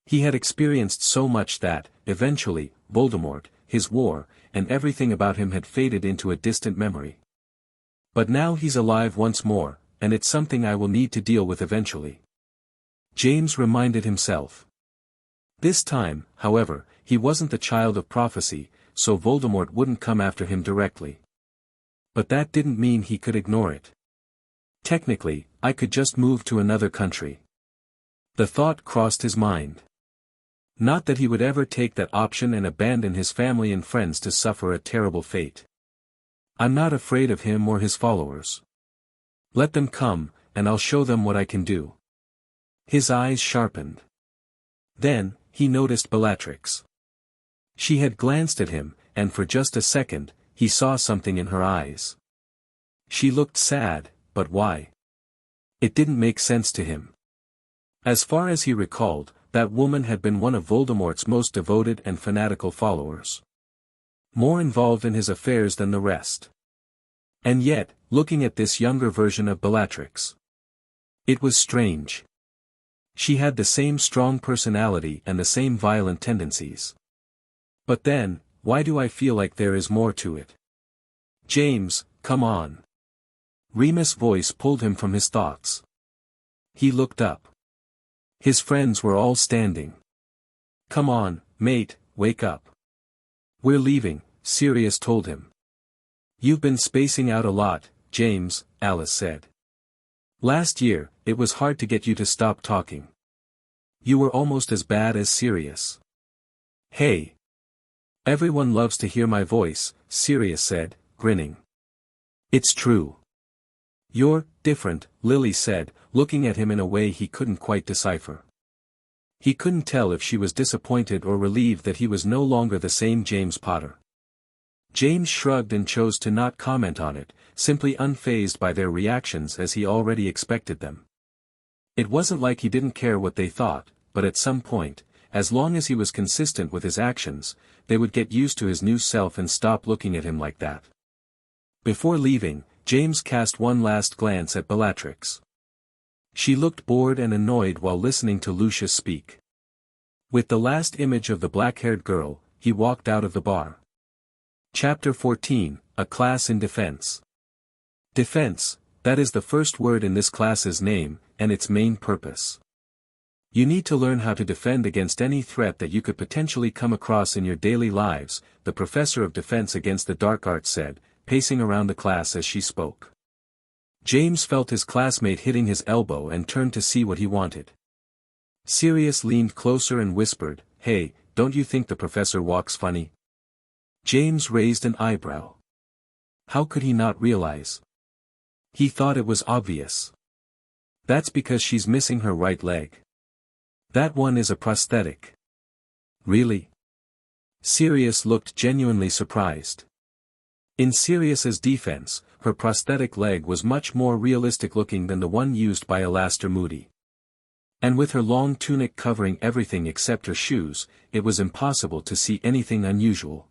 He had experienced so much that, eventually, Voldemort, his war, and everything about him had faded into a distant memory. But now he's alive once more, and it's something I will need to deal with eventually. James reminded himself. This time, however, he wasn't the child of prophecy, so Voldemort wouldn't come after him directly. But that didn't mean he could ignore it. Technically, I could just move to another country. The thought crossed his mind. Not that he would ever take that option and abandon his family and friends to suffer a terrible fate. I'm not afraid of him or his followers. Let them come, and I'll show them what I can do. His eyes sharpened. Then, he noticed Bellatrix. She had glanced at him, and for just a second, he saw something in her eyes. She looked sad, but why? It didn't make sense to him. As far as he recalled, that woman had been one of Voldemort's most devoted and fanatical followers. More involved in his affairs than the rest. And yet, looking at this younger version of Bellatrix. It was strange. She had the same strong personality and the same violent tendencies. But then, why do I feel like there is more to it? James, come on. Remus' voice pulled him from his thoughts. He looked up. His friends were all standing. "Come on, mate, wake up. We're leaving," Sirius told him. "You've been spacing out a lot, James," Alice said. "Last year, it was hard to get you to stop talking. You were almost as bad as Sirius." "Hey. Everyone loves to hear my voice," Sirius said, grinning. "It's true." "You're different," Lily said, looking at him in a way he couldn't quite decipher. He couldn't tell if she was disappointed or relieved that he was no longer the same James Potter. James shrugged and chose to not comment on it, simply unfazed by their reactions as he already expected them. It wasn't like he didn't care what they thought, but at some point, as long as he was consistent with his actions, they would get used to his new self and stop looking at him like that. Before leaving, James cast one last glance at Bellatrix. She looked bored and annoyed while listening to Lucius speak. With the last image of the black-haired girl, he walked out of the bar. Chapter 14, A Class in Defense. Defense, that is the first word in this class's name, and its main purpose. You need to learn how to defend against any threat that you could potentially come across in your daily lives, the professor of defense against the dark arts said, pacing around the class as she spoke. James felt his classmate hitting his elbow and turned to see what he wanted. Sirius leaned closer and whispered, "Hey, don't you think the professor walks funny?" James raised an eyebrow. How could he not realize? He thought it was obvious. That's because she's missing her right leg. That one is a prosthetic. Really? Sirius looked genuinely surprised. In Sirius's defense, her prosthetic leg was much more realistic looking than the one used by Alastair Moody. And with her long tunic covering everything except her shoes, it was impossible to see anything unusual.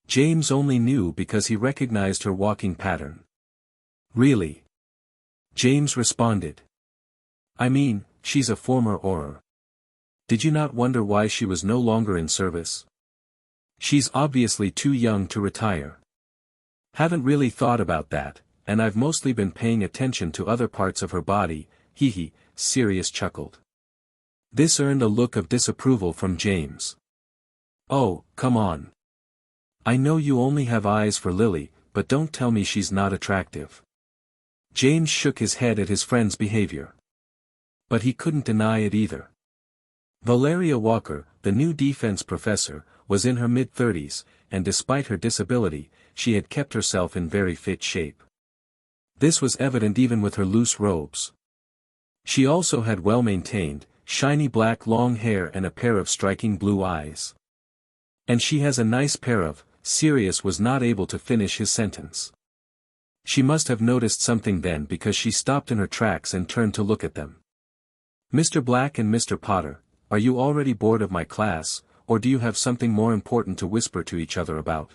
James only knew because he recognized her walking pattern. Really? James responded. I mean, she's a former Auror. Did you not wonder why she was no longer in service? She's obviously too young to retire. Haven't really thought about that, and I've mostly been paying attention to other parts of her body, hee, Sirius chuckled. This earned a look of disapproval from James. Oh, come on. I know you only have eyes for Lily, but don't tell me she's not attractive. James shook his head at his friend's behavior. But he couldn't deny it either. Valeria Walker, the new defense professor, was in her mid-30s, and despite her disability, she had kept herself in very fit shape. This was evident even with her loose robes. She also had well-maintained, shiny black long hair and a pair of striking blue eyes. And she has a nice pair of, Sirius was not able to finish his sentence. She must have noticed something then because she stopped in her tracks and turned to look at them. Mr. Black and Mr. Potter, are you already bored of my class, or do you have something more important to whisper to each other about?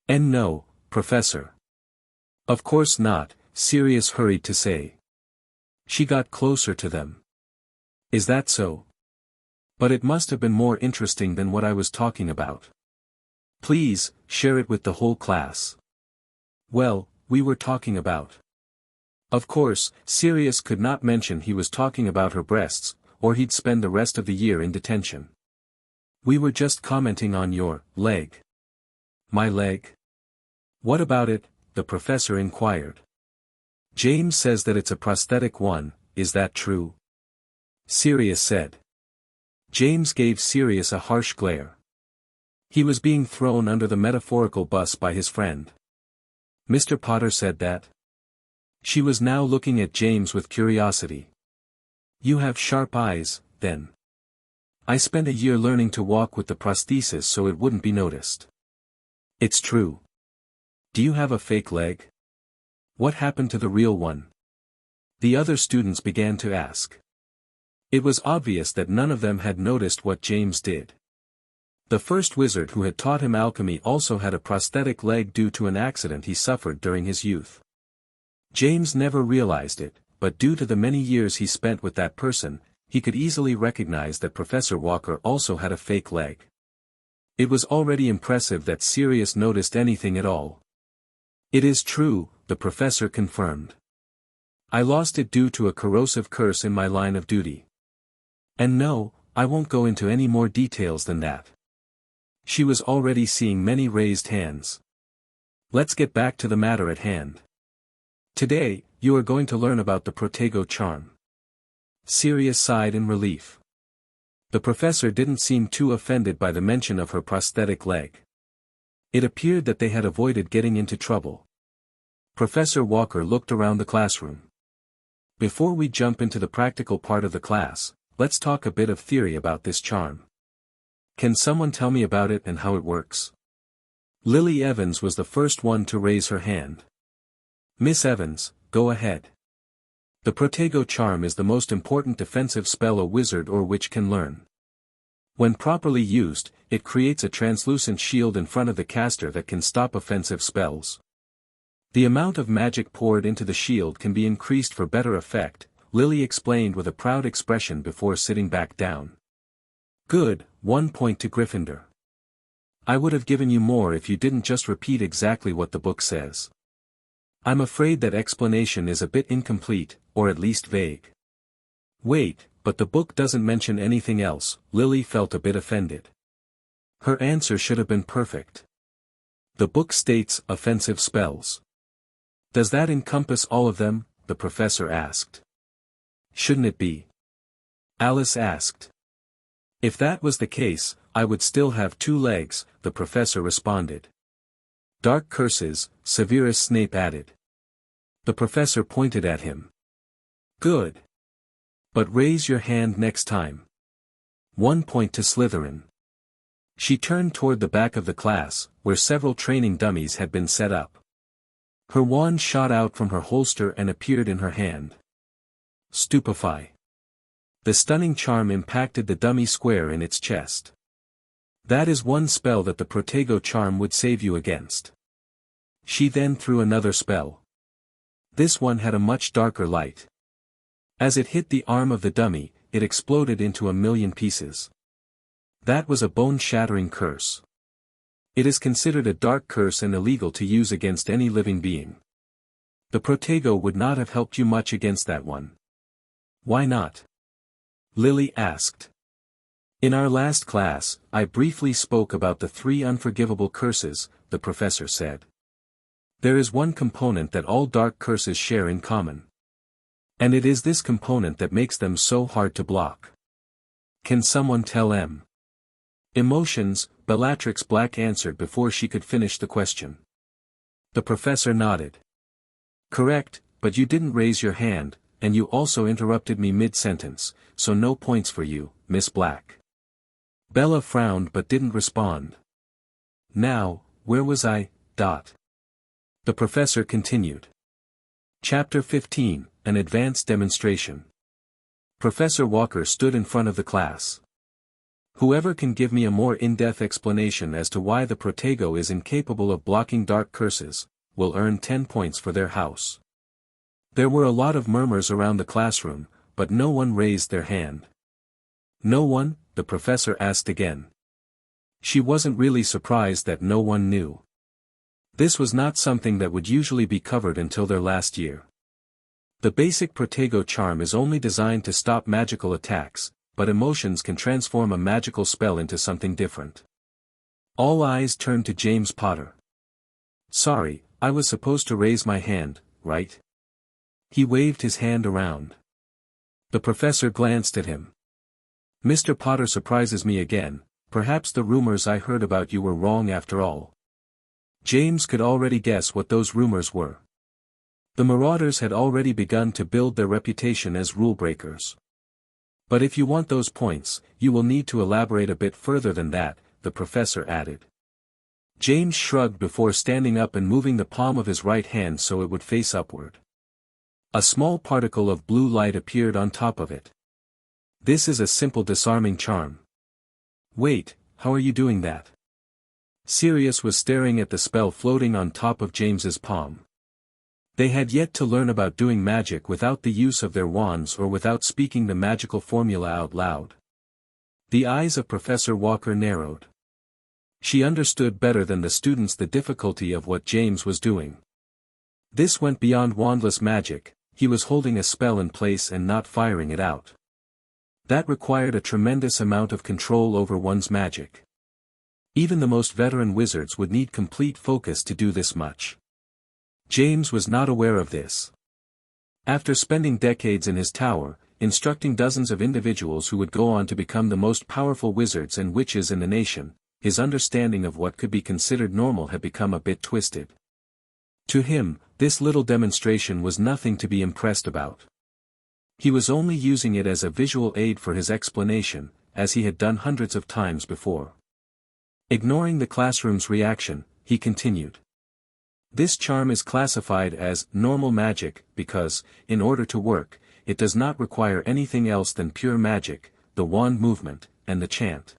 And no, Professor. Of course not, Sirius hurried to say. She got closer to them. Is that so? But it must have been more interesting than what I was talking about. Please, share it with the whole class. Well, we were talking about. Of course, Sirius could not mention he was talking about her breasts, or he'd spend the rest of the year in detention. We were just commenting on your leg. My leg? What about it? The professor inquired. James says that it's a prosthetic one, is that true? Sirius said. James gave Sirius a harsh glare. He was being thrown under the metaphorical bus by his friend. Mr. Potter said that. She was now looking at James with curiosity. You have sharp eyes, then. I spent a year learning to walk with the prosthesis so it wouldn't be noticed. It's true. Do you have a fake leg? What happened to the real one? The other students began to ask. It was obvious that none of them had noticed what James did. The first wizard who had taught him alchemy also had a prosthetic leg due to an accident he suffered during his youth. James never realized it, but due to the many years he spent with that person, he could easily recognize that Professor Walker also had a fake leg. It was already impressive that Sirius noticed anything at all. It is true, the professor confirmed. I lost it due to a corrosive curse in my line of duty. And no, I won't go into any more details than that. She was already seeing many raised hands. Let's get back to the matter at hand. Today, you are going to learn about the Protego charm. Sirius sighed in relief. The professor didn't seem too offended by the mention of her prosthetic leg. It appeared that they had avoided getting into trouble. Professor Walker looked around the classroom. Before we jump into the practical part of the class, let's talk a bit of theory about this charm. Can someone tell me about it and how it works? Lily Evans was the first one to raise her hand. Miss Evans, go ahead. The Protego charm is the most important defensive spell a wizard or witch can learn. When properly used, it creates a translucent shield in front of the caster that can stop offensive spells. The amount of magic poured into the shield can be increased for better effect, Lily explained with a proud expression before sitting back down. Good, 1 point to Gryffindor. I would have given you more if you didn't just repeat exactly what the book says. I'm afraid that explanation is a bit incomplete, or at least vague. Wait, but the book doesn't mention anything else, Lily felt a bit offended. Her answer should have been perfect. The book states offensive spells. Does that encompass all of them? The professor asked. Shouldn't it be? Alice asked. If that was the case, I would still have 2 legs, the professor responded. Dark curses, Severus Snape added. The professor pointed at him. Good. But raise your hand next time. 1 point to Slytherin. She turned toward the back of the class, where several training dummies had been set up. Her wand shot out from her holster and appeared in her hand. Stupefy. The stunning charm impacted the dummy square in its chest. That is one spell that the Protego charm would save you against. She then threw another spell. This one had a much darker light. As it hit the arm of the dummy, it exploded into 1,000,000 pieces. That was a bone-shattering curse. It is considered a dark curse and illegal to use against any living being. The Protego would not have helped you much against that one. Why not? Lily asked. In our last class, I briefly spoke about the 3 unforgivable curses, the professor said. There is one component that all dark curses share in common. And it is this component that makes them so hard to block. Can someone tell M? Emotions, Bellatrix Black answered before she could finish the question. The professor nodded. Correct, but you didn't raise your hand, and you also interrupted me mid-sentence, so no points for you, Miss Black. Bella frowned but didn't respond. Now, where was I? The professor continued. Chapter 15, An Advanced Demonstration. Professor Walker stood in front of the class. Whoever can give me a more in-depth explanation as to why the Protego is incapable of blocking dark curses, will earn 10 points for their house. There were a lot of murmurs around the classroom, but no one raised their hand. No one? The professor asked again. She wasn't really surprised that no one knew. This was not something that would usually be covered until their last year. The basic Protego charm is only designed to stop magical attacks, but emotions can transform a magical spell into something different. All eyes turned to James Potter. Sorry, I was supposed to raise my hand, right? He waved his hand around. The professor glanced at him. Mr. Potter surprises me again, perhaps the rumors I heard about you were wrong after all. James could already guess what those rumors were. The Marauders had already begun to build their reputation as rule-breakers. But if you want those points, you will need to elaborate a bit further than that, the professor added. James shrugged before standing up and moving the palm of his right hand so it would face upward. A small particle of blue light appeared on top of it. This is a simple disarming charm. Wait, how are you doing that? Sirius was staring at the spell floating on top of James's palm. They had yet to learn about doing magic without the use of their wands or without speaking the magical formula out loud. The eyes of Professor Walker narrowed. She understood better than the students the difficulty of what James was doing. This went beyond wandless magic, he was holding a spell in place and not firing it out. That required a tremendous amount of control over one's magic. Even the most veteran wizards would need complete focus to do this much. James was not aware of this. After spending decades in his tower, instructing dozens of individuals who would go on to become the most powerful wizards and witches in the nation, his understanding of what could be considered normal had become a bit twisted. To him, this little demonstration was nothing to be impressed about. He was only using it as a visual aid for his explanation, as he had done hundreds of times before. Ignoring the classroom's reaction, he continued. This charm is classified as normal magic because, in order to work, it does not require anything else than pure magic, the wand movement, and the chant.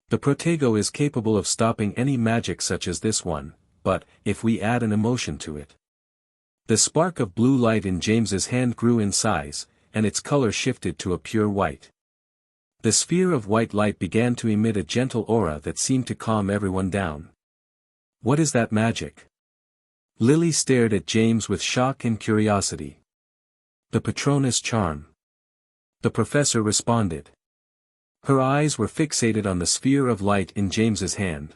The Protego is capable of stopping any magic such as this one, but, if we add an emotion to it. The spark of blue light in James's hand grew in size, and its color shifted to a pure white. The sphere of white light began to emit a gentle aura that seemed to calm everyone down. What is that magic? Lily stared at James with shock and curiosity. The Patronus charm. The professor responded. Her eyes were fixated on the sphere of light in James's hand.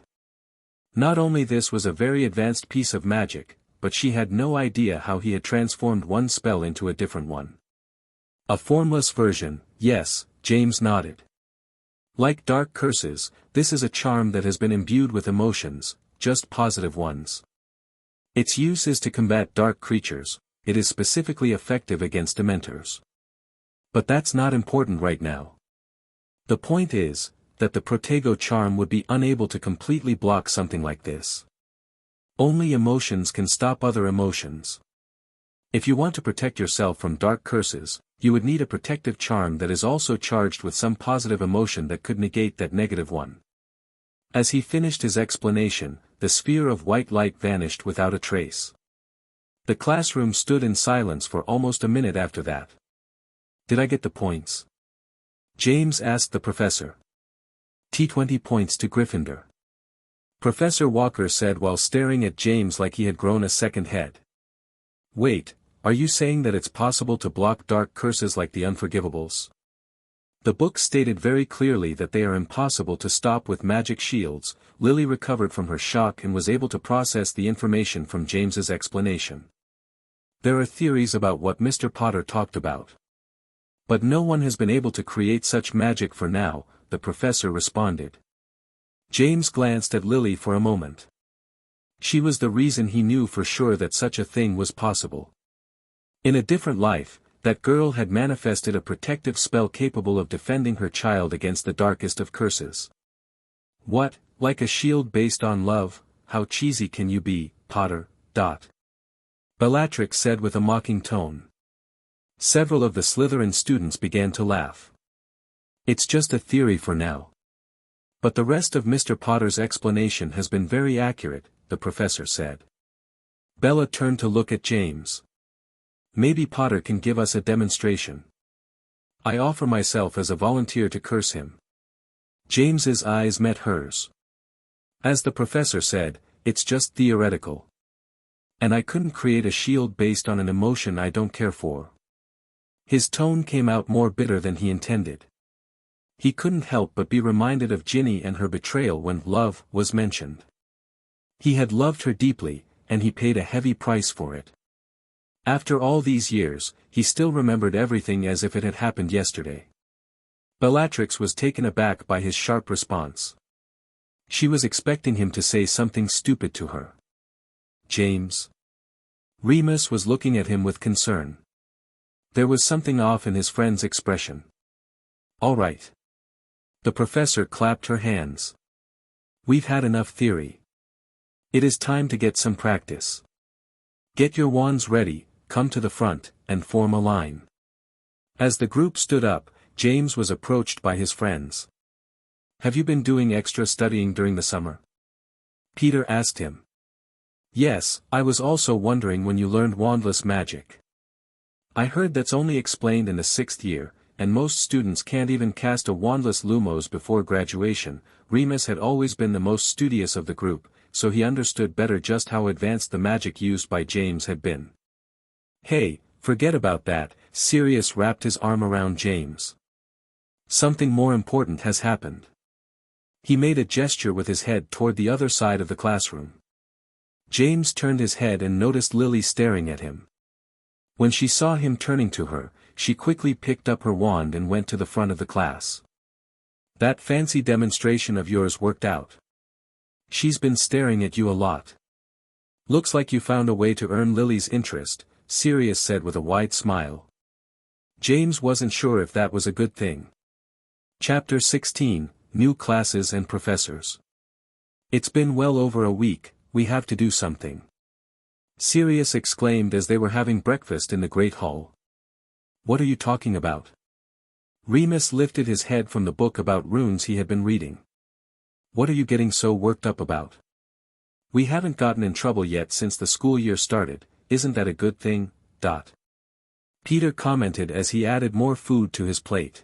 Not only this was a very advanced piece of magic, but she had no idea how he had transformed one spell into a different one. A formless version, yes, James nodded. Like dark curses, this is a charm that has been imbued with emotions, just positive ones. Its use is to combat dark creatures, it is specifically effective against dementors. But that's not important right now. The point is, that the Protego charm would be unable to completely block something like this. Only emotions can stop other emotions. If you want to protect yourself from dark curses, you would need a protective charm that is also charged with some positive emotion that could negate that negative one. As he finished his explanation, the sphere of white light vanished without a trace. The classroom stood in silence for almost a minute after that. Did I get the points? James asked the professor. T20 points to Gryffindor. Professor Walker said while staring at James like he had grown a second head. Wait, are you saying that it's possible to block dark curses like the Unforgivables? The book stated very clearly that they are impossible to stop with magic shields. Lily recovered from her shock and was able to process the information from James's explanation. There are theories about what Mr. Potter talked about. But no one has been able to create such magic for now, the professor responded. James glanced at Lily for a moment. She was the reason he knew for sure that such a thing was possible. In a different life, that girl had manifested a protective spell capable of defending her child against the darkest of curses. What, like a shield based on love, how cheesy can you be, Potter, Bellatrix said with a mocking tone. Several of the Slytherin students began to laugh. It's just a theory for now. But the rest of Mr. Potter's explanation has been very accurate, the professor said. Bella turned to look at James. Maybe Potter can give us a demonstration. I offer myself as a volunteer to curse him. James's eyes met hers. As the professor said, it's just theoretical. And I couldn't create a shield based on an emotion I don't care for. His tone came out more bitter than he intended. He couldn't help but be reminded of Ginny and her betrayal when love was mentioned. He had loved her deeply, and he paid a heavy price for it. After all these years, he still remembered everything as if it had happened yesterday. Bellatrix was taken aback by his sharp response. She was expecting him to say something stupid to her. James. Remus was looking at him with concern. There was something off in his friend's expression. All right. The professor clapped her hands. We've had enough theory. It is time to get some practice. Get your wands ready, come to the front, and form a line. As the group stood up, James was approached by his friends. Have you been doing extra studying during the summer? Peter asked him. Yes, I was also wondering when you learned wandless magic. I heard that's only explained in the 6th year, and most students can't even cast a wandless lumos before graduation. Remus had always been the most studious of the group, so he understood better just how advanced the magic used by James had been. Hey, forget about that. Sirius wrapped his arm around James. Something more important has happened. He made a gesture with his head toward the other side of the classroom. James turned his head and noticed Lily staring at him. When she saw him turning to her, she quickly picked up her wand and went to the front of the class. That fancy demonstration of yours worked out. She's been staring at you a lot. Looks like you found a way to earn Lily's interest, Sirius said with a wide smile. James wasn't sure if that was a good thing. Chapter 16, New Classes and Professors. It's been well over a week, we have to do something. Sirius exclaimed as they were having breakfast in the Great Hall. What are you talking about? Remus lifted his head from the book about runes he had been reading. What are you getting so worked up about? We haven't gotten in trouble yet since the school year started, isn't that a good thing? Peter commented as he added more food to his plate.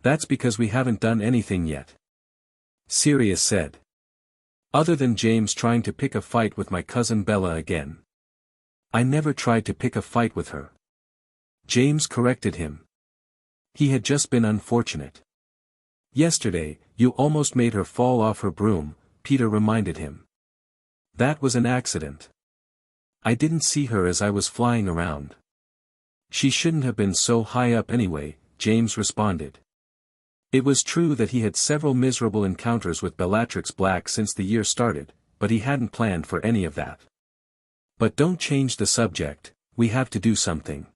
That's because we haven't done anything yet. Sirius said. Other than James trying to pick a fight with my cousin Bella again. I never tried to pick a fight with her. James corrected him. He had just been unfortunate. Yesterday, you almost made her fall off her broom, Peter reminded him. That was an accident. I didn't see her as I was flying around. She shouldn't have been so high up anyway, James responded. It was true that he had several miserable encounters with Bellatrix Black since the year started, but he hadn't planned for any of that. But don't change the subject, we have to do something.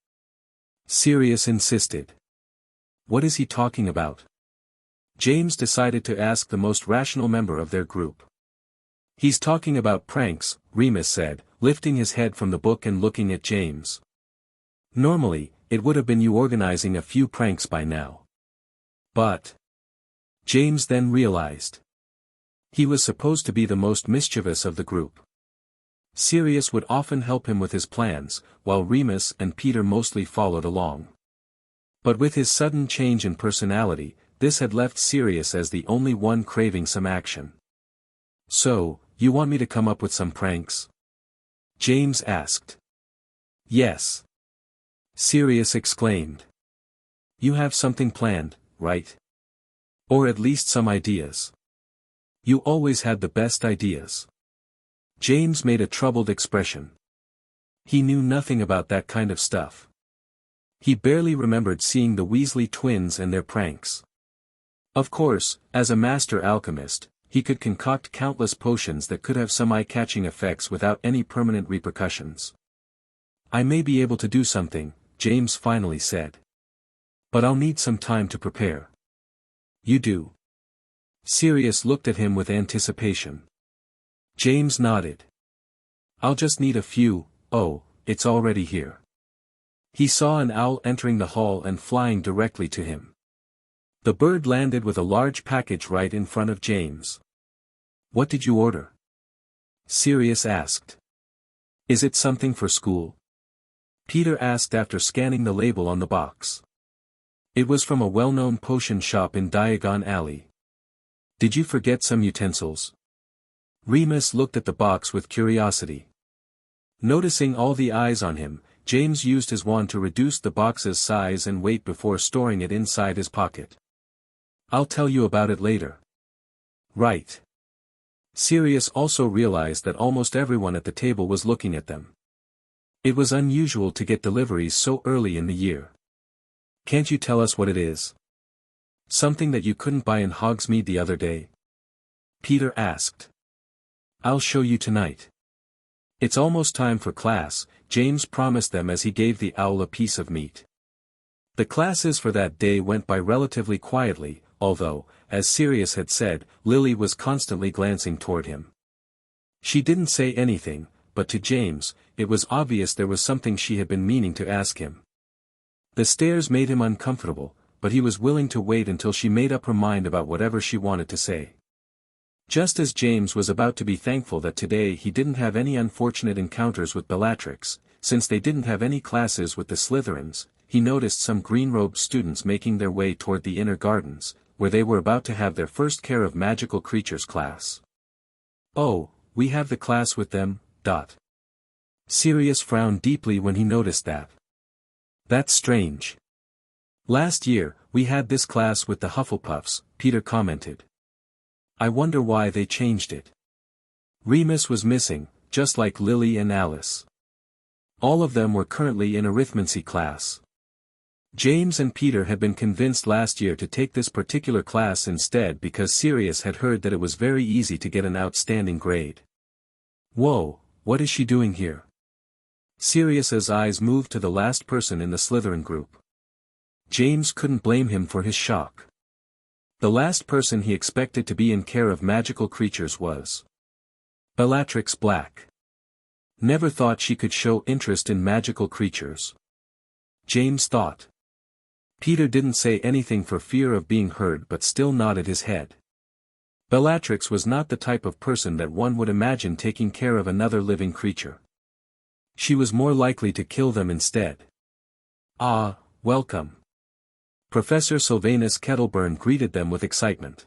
Sirius insisted. What is he talking about? James decided to ask the most rational member of their group. He's talking about pranks, Remus said, lifting his head from the book and looking at James. Normally, it would have been you organizing a few pranks by now. But James then realized. He was supposed to be the most mischievous of the group. Sirius would often help him with his plans, while Remus and Peter mostly followed along. But with his sudden change in personality, this had left Sirius as the only one craving some action. So, you want me to come up with some pranks? James asked. Yes. Sirius exclaimed. You have something planned, right? Or at least some ideas. You always had the best ideas. James made a troubled expression. He knew nothing about that kind of stuff. He barely remembered seeing the Weasley twins and their pranks. Of course, as a master alchemist, he could concoct countless potions that could have some eye-catching effects without any permanent repercussions. I may be able to do something, James finally said. But I'll need some time to prepare. You do. Sirius looked at him with anticipation. James nodded. I'll just need a few. Oh, it's already here. He saw an owl entering the hall and flying directly to him. The bird landed with a large package right in front of James. What did you order? Sirius asked. Is it something for school? Peter asked after scanning the label on the box. It was from a well-known potion shop in Diagon Alley. Did you forget some utensils? Remus looked at the box with curiosity. Noticing all the eyes on him, James used his wand to reduce the box's size and weight before storing it inside his pocket. I'll tell you about it later. Right. Sirius also realized that almost everyone at the table was looking at them. It was unusual to get deliveries so early in the year. Can't you tell us what it is? Something that you couldn't buy in Hogsmeade the other day? Peter asked. I'll show you tonight. It's almost time for class, James promised them as he gave the owl a piece of meat. The classes for that day went by relatively quietly, although, as Sirius had said, Lily was constantly glancing toward him. She didn't say anything, but to James, it was obvious there was something she had been meaning to ask him. The stares made him uncomfortable, but he was willing to wait until she made up her mind about whatever she wanted to say. Just as James was about to be thankful that today he didn't have any unfortunate encounters with Bellatrix, since they didn't have any classes with the Slytherins, he noticed some green-robed students making their way toward the inner gardens, where they were about to have their first Care of Magical Creatures class. Oh, we have the class with them, Sirius frowned deeply when he noticed that. That's strange. Last year, we had this class with the Hufflepuffs, Peter commented. I wonder why they changed it. Remus was missing, just like Lily and Alice. All of them were currently in arithmancy class. James and Peter had been convinced last year to take this particular class instead because Sirius had heard that it was very easy to get an outstanding grade. Whoa, what is she doing here? Sirius's eyes moved to the last person in the Slytherin group. James couldn't blame him for his shock. The last person he expected to be in care of magical creatures was Bellatrix Black. Never thought she could show interest in magical creatures. James thought. Peter didn't say anything for fear of being heard but still nodded his head. Bellatrix was not the type of person that one would imagine taking care of another living creature. She was more likely to kill them instead. Ah, welcome. Professor Sylvanus Kettleburn greeted them with excitement.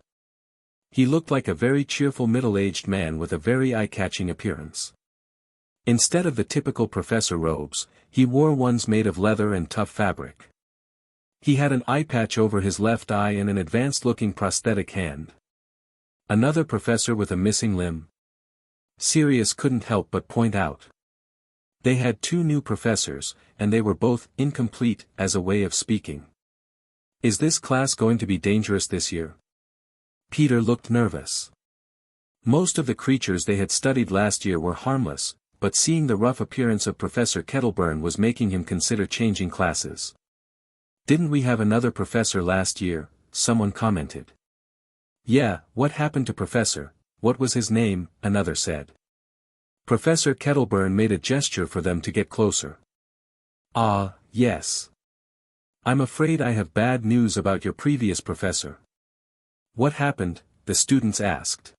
He looked like a very cheerful middle-aged man with a very eye-catching appearance. Instead of the typical professor robes, he wore ones made of leather and tough fabric. He had an eye patch over his left eye and an advanced-looking prosthetic hand. Another professor with a missing limb? Sirius couldn't help but point out. They had 2 new professors, and they were both incomplete, as a way of speaking. Is this class going to be dangerous this year? Peter looked nervous. Most of the creatures they had studied last year were harmless, but seeing the rough appearance of Professor Kettleburn was making him consider changing classes. Didn't we have another professor last year? Someone commented. Yeah, what happened to Professor? What was his name? Another said. Professor Kettleburn made a gesture for them to get closer. Ah, yes. I'm afraid I have bad news about your previous professor. What happened? The students asked.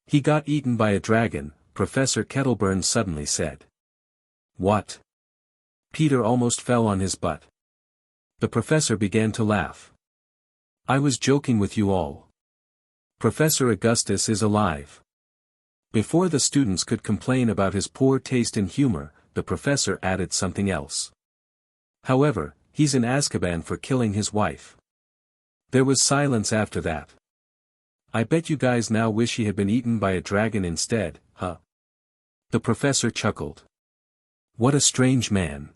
He got eaten by a dragon, Professor Kettleburn suddenly said. What? Peter almost fell on his butt. The professor began to laugh. I was joking with you all. Professor Augustus is alive. Before the students could complain about his poor taste in humor, the professor added something else. However, he's in Azkaban for killing his wife. There was silence after that. I bet you guys now wish he had been eaten by a dragon instead, huh? The professor chuckled. What a strange man.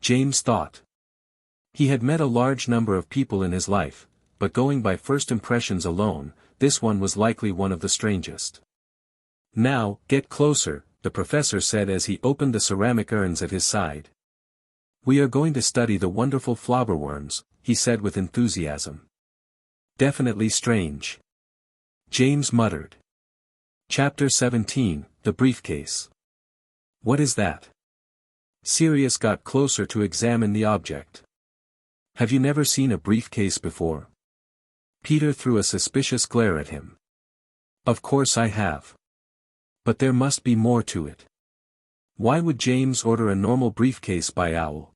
James thought. He had met a large number of people in his life, but going by first impressions alone, this one was likely one of the strangest. Now, get closer, the professor said as he opened the ceramic urns at his side. We are going to study the wonderful flobberworms, he said with enthusiasm. Definitely strange. James muttered. Chapter 17, The Briefcase. What is that? Sirius got closer to examine the object. Have you never seen a briefcase before? Peter threw a suspicious glare at him. Of course I have. But there must be more to it. Why would James order a normal briefcase by Owl?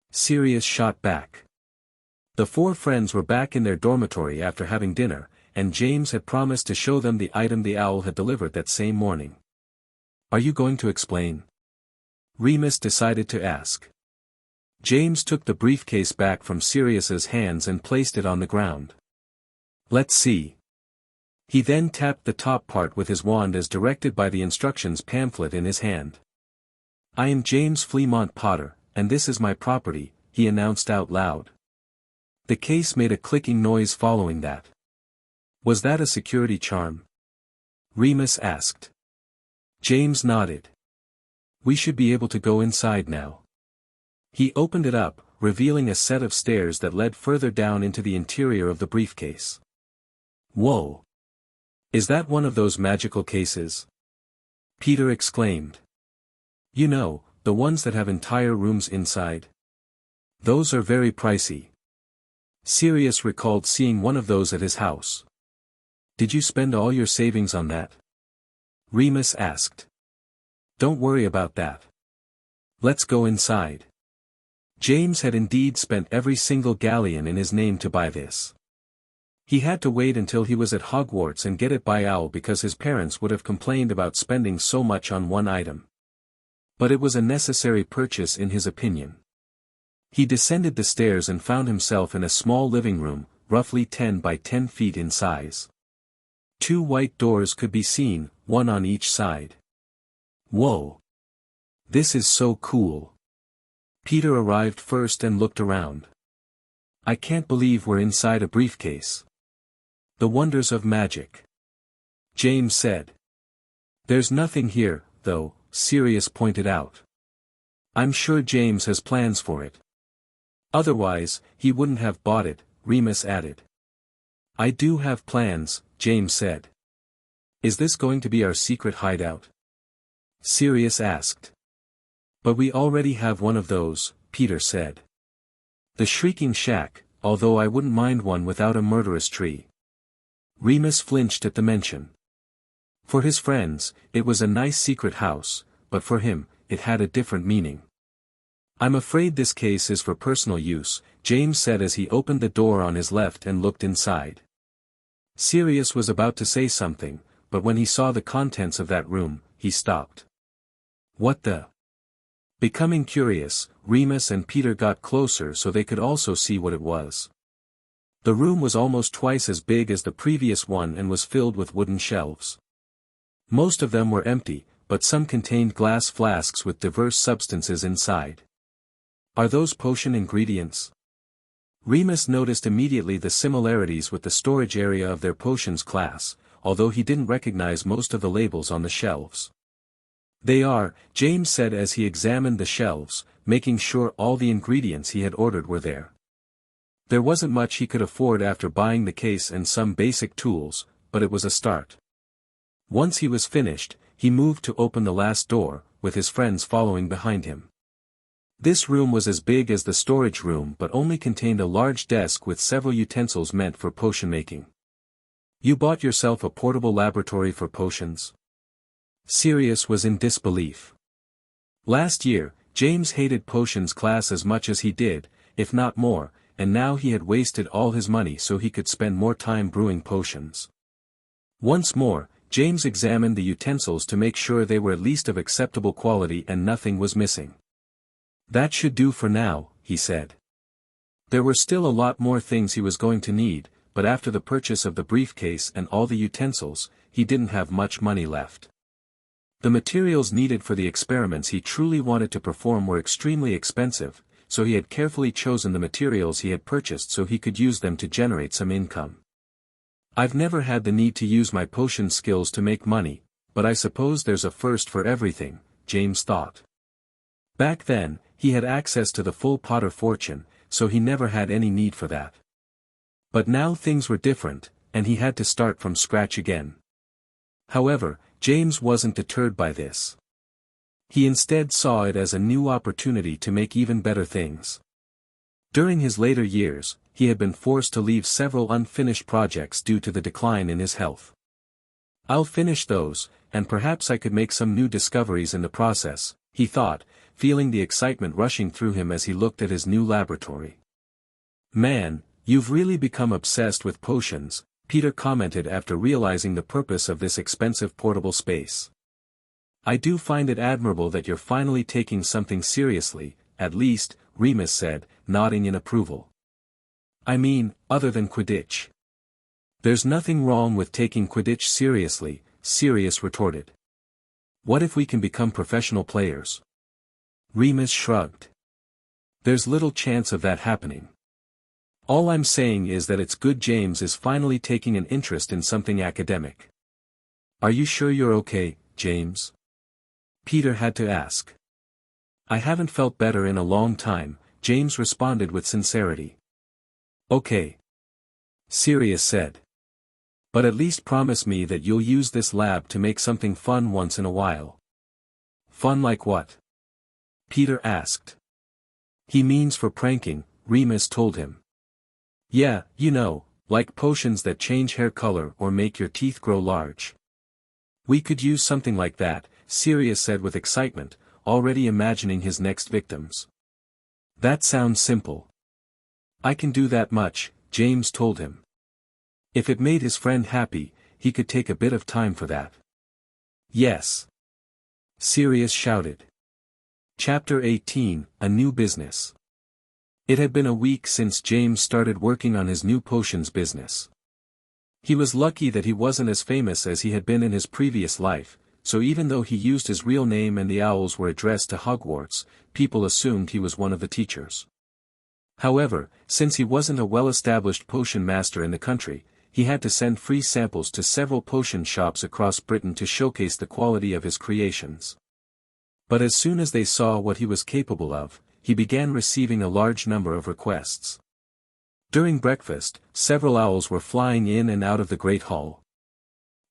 Sirius shot back. The 4 friends were back in their dormitory after having dinner, and James had promised to show them the item the Owl had delivered that same morning. Are you going to explain? Remus decided to ask. James took the briefcase back from Sirius's hands and placed it on the ground. Let's see. He then tapped the top part with his wand as directed by the instructions pamphlet in his hand. I am James Fleamont Potter, and this is my property, he announced out loud. The case made a clicking noise following that. Was that a security charm? Remus asked. James nodded. We should be able to go inside now. He opened it up, revealing a set of stairs that led further down into the interior of the briefcase. Whoa! Is that one of those magical cases? Peter exclaimed. You know, the ones that have entire rooms inside. Those are very pricey. Sirius recalled seeing one of those at his house. Did you spend all your savings on that? Remus asked. Don't worry about that. Let's go inside. James had indeed spent every single galleon in his name to buy this. He had to wait until he was at Hogwarts and get it by Owl because his parents would have complained about spending so much on one item. But it was a necessary purchase in his opinion. He descended the stairs and found himself in a small living room, roughly 10 by 10 feet in size. 2 white doors could be seen, one on each side. Whoa! This is so cool. Peter arrived first and looked around. I can't believe we're inside a briefcase. The wonders of magic. James said. There's nothing here, though, Sirius pointed out. I'm sure James has plans for it. Otherwise, he wouldn't have bought it, Remus added. I do have plans, James said. Is this going to be our secret hideout? Sirius asked. But we already have one of those, Peter said. The Shrieking Shack, although I wouldn't mind one without a murderous tree. Remus flinched at the mention. For his friends, it was a nice secret house, but for him, it had a different meaning. I'm afraid this case is for personal use, James said as he opened the door on his left and looked inside. Sirius was about to say something, but when he saw the contents of that room, he stopped. What the? Becoming curious, Remus and Peter got closer so they could also see what it was. The room was almost twice as big as the previous one and was filled with wooden shelves. Most of them were empty, but some contained glass flasks with diverse substances inside. Are those potion ingredients? Remus noticed immediately the similarities with the storage area of their potions class, although he didn't recognize most of the labels on the shelves. They are, James said as he examined the shelves, making sure all the ingredients he had ordered were there. There wasn't much he could afford after buying the case and some basic tools, but it was a start. Once he was finished, he moved to open the last door, with his friends following behind him. This room was as big as the storage room but only contained a large desk with several utensils meant for potion making. You bought yourself a portable laboratory for potions? Sirius was in disbelief. Last year, James hated potions class as much as he did, if not more, and now he had wasted all his money so he could spend more time brewing potions. Once more, James examined the utensils to make sure they were at least of acceptable quality and nothing was missing. That should do for now, he said. There were still a lot more things he was going to need, but after the purchase of the briefcase and all the utensils, he didn't have much money left. The materials needed for the experiments he truly wanted to perform were extremely expensive, so he had carefully chosen the materials he had purchased so he could use them to generate some income. I've never had the need to use my potion skills to make money, but I suppose there's a first for everything, James thought. Back then, he had access to the full Potter fortune, so he never had any need for that. But now things were different, and he had to start from scratch again. However, James wasn't deterred by this. He instead saw it as a new opportunity to make even better things. During his later years, he had been forced to leave several unfinished projects due to the decline in his health. I'll finish those, and perhaps I could make some new discoveries in the process, he thought, feeling the excitement rushing through him as he looked at his new laboratory. Man, you've really become obsessed with potions, Peter commented after realizing the purpose of this expensive portable space. I do find it admirable that you're finally taking something seriously, at least, Remus said, nodding in approval. I mean, other than Quidditch. There's nothing wrong with taking Quidditch seriously, Sirius retorted. What if we can become professional players? Remus shrugged. There's little chance of that happening. All I'm saying is that it's good James is finally taking an interest in something academic. Are you sure you're okay, James? Peter had to ask. I haven't felt better in a long time, James responded with sincerity. Okay. Sirius said. But at least promise me that you'll use this lab to make something fun once in a while. Fun like what? Peter asked. He means for pranking, Remus told him. Yeah, you know, like potions that change hair color or make your teeth grow large. We could use something like that, Sirius said with excitement, already imagining his next victims. That sounds simple. I can do that much, James told him. If it made his friend happy, he could take a bit of time for that. Yes. Sirius shouted. Chapter 18, A New Business. It had been a week since James started working on his new potions business. He was lucky that he wasn't as famous as he had been in his previous life, so even though he used his real name and the owls were addressed to Hogwarts, people assumed he was one of the teachers. However, since he wasn't a well-established potion master in the country, he had to send free samples to several potion shops across Britain to showcase the quality of his creations. But as soon as they saw what he was capable of, he began receiving a large number of requests. During breakfast, several owls were flying in and out of the Great Hall.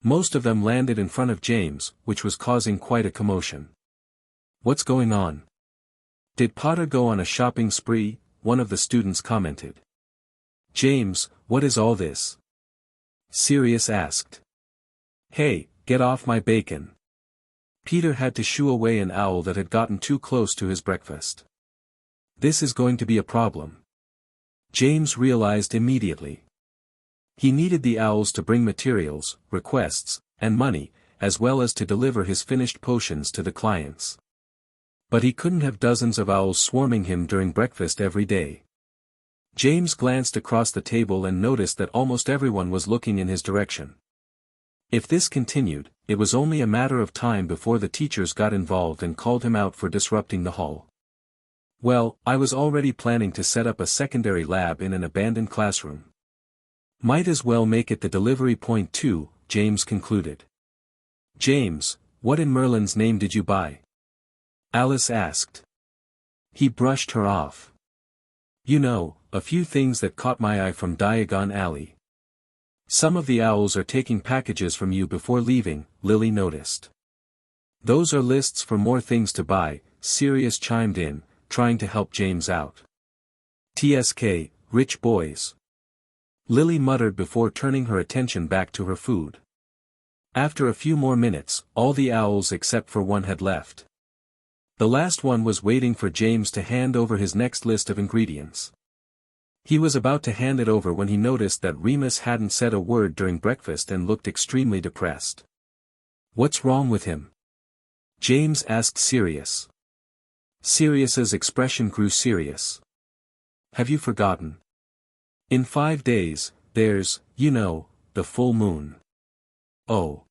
Most of them landed in front of James, which was causing quite a commotion. "What's going on? Did Potter go on a shopping spree?" one of the students commented. "James, what is all this?" Sirius asked. "Hey, get off my bacon." Peter had to shoo away an owl that had gotten too close to his breakfast. This is going to be a problem. James realized immediately. He needed the owls to bring materials, requests, and money, as well as to deliver his finished potions to the clients. But he couldn't have dozens of owls swarming him during breakfast every day. James glanced across the table and noticed that almost everyone was looking in his direction. If this continued, it was only a matter of time before the teachers got involved and called him out for disrupting the hall. "Well, I was already planning to set up a secondary lab in an abandoned classroom. Might as well make it the delivery point too," James concluded. "James, what in Merlin's name did you buy?" Alice asked. He brushed her off. "You know, a few things that caught my eye from Diagon Alley. Some of the owls are taking packages from you before leaving," Lily noticed. "Those are lists for more things to buy," Sirius chimed in, trying to help James out. "TSK, rich boys," Lily muttered before turning her attention back to her food. After a few more minutes, all the owls except for one had left. The last one was waiting for James to hand over his next list of ingredients. He was about to hand it over when he noticed that Remus hadn't said a word during breakfast and looked extremely depressed. "What's wrong with him?" James asked Sirius. Sirius's expression grew serious. "Have you forgotten? In 5 days, there's, the full moon." Oh.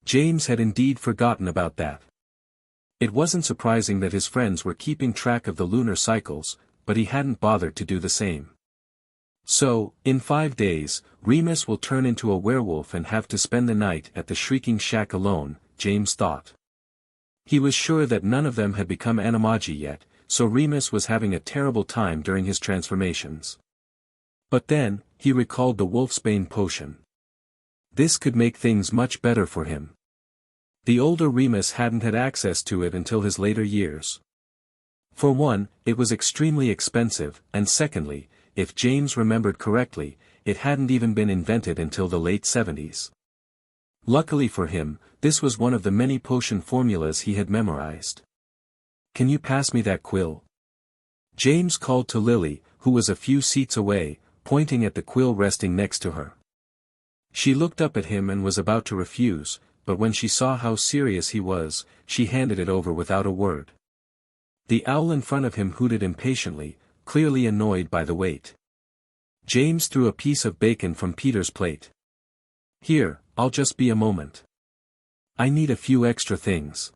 James had indeed forgotten about that. It wasn't surprising that his friends were keeping track of the lunar cycles, but he hadn't bothered to do the same. So, in 5 days, Remus will turn into a werewolf and have to spend the night at the Shrieking Shack alone, James thought. He was sure that none of them had become animagi yet, so Remus was having a terrible time during his transformations. But then, he recalled the Wolfsbane potion. This could make things much better for him. The older Remus hadn't had access to it until his later years. For one, it was extremely expensive, and secondly, if James remembered correctly, it hadn't even been invented until the late 70s. Luckily for him, this was one of the many potion formulas he had memorized. "Can you pass me that quill?" James called to Lily, who was a few seats away, pointing at the quill resting next to her. She looked up at him and was about to refuse, but when she saw how serious he was, she handed it over without a word. The owl in front of him hooted impatiently, clearly annoyed by the wait. James threw a piece of bacon from Peter's plate. "Here, I'll just be a moment. I need a few extra things."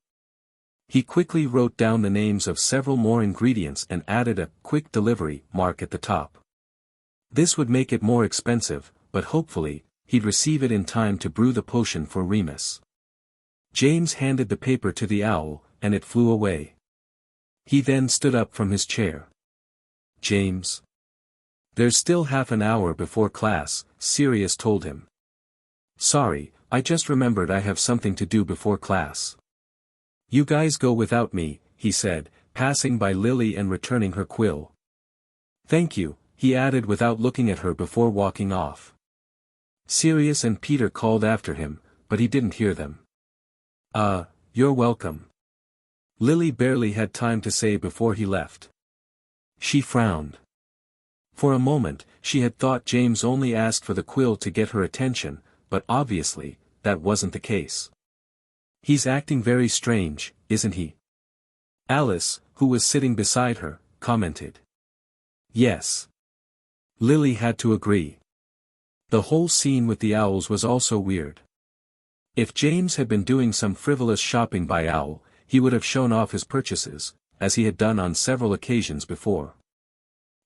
He quickly wrote down the names of several more ingredients and added a "quick delivery" mark at the top. This would make it more expensive, but hopefully, he'd receive it in time to brew the potion for Remus. James handed the paper to the owl, and it flew away. He then stood up from his chair. "James. There's still half an hour before class," Sirius told him. "Sorry, I just remembered I have something to do before class." "You guys go without me," he said, passing by Lily and returning her quill. "Thank you," he added without looking at her before walking off. Sirius and Peter called after him, but he didn't hear them. You're welcome." Lily barely had time to say before he left. She frowned. For a moment, she had thought James only asked for the quill to get her attention, but obviously, that wasn't the case. "He's acting very strange, isn't he?" Alice, who was sitting beside her, commented. Yes. Lily had to agree. The whole scene with the owls was also weird. If James had been doing some frivolous shopping by owl, he would have shown off his purchases, as he had done on several occasions before.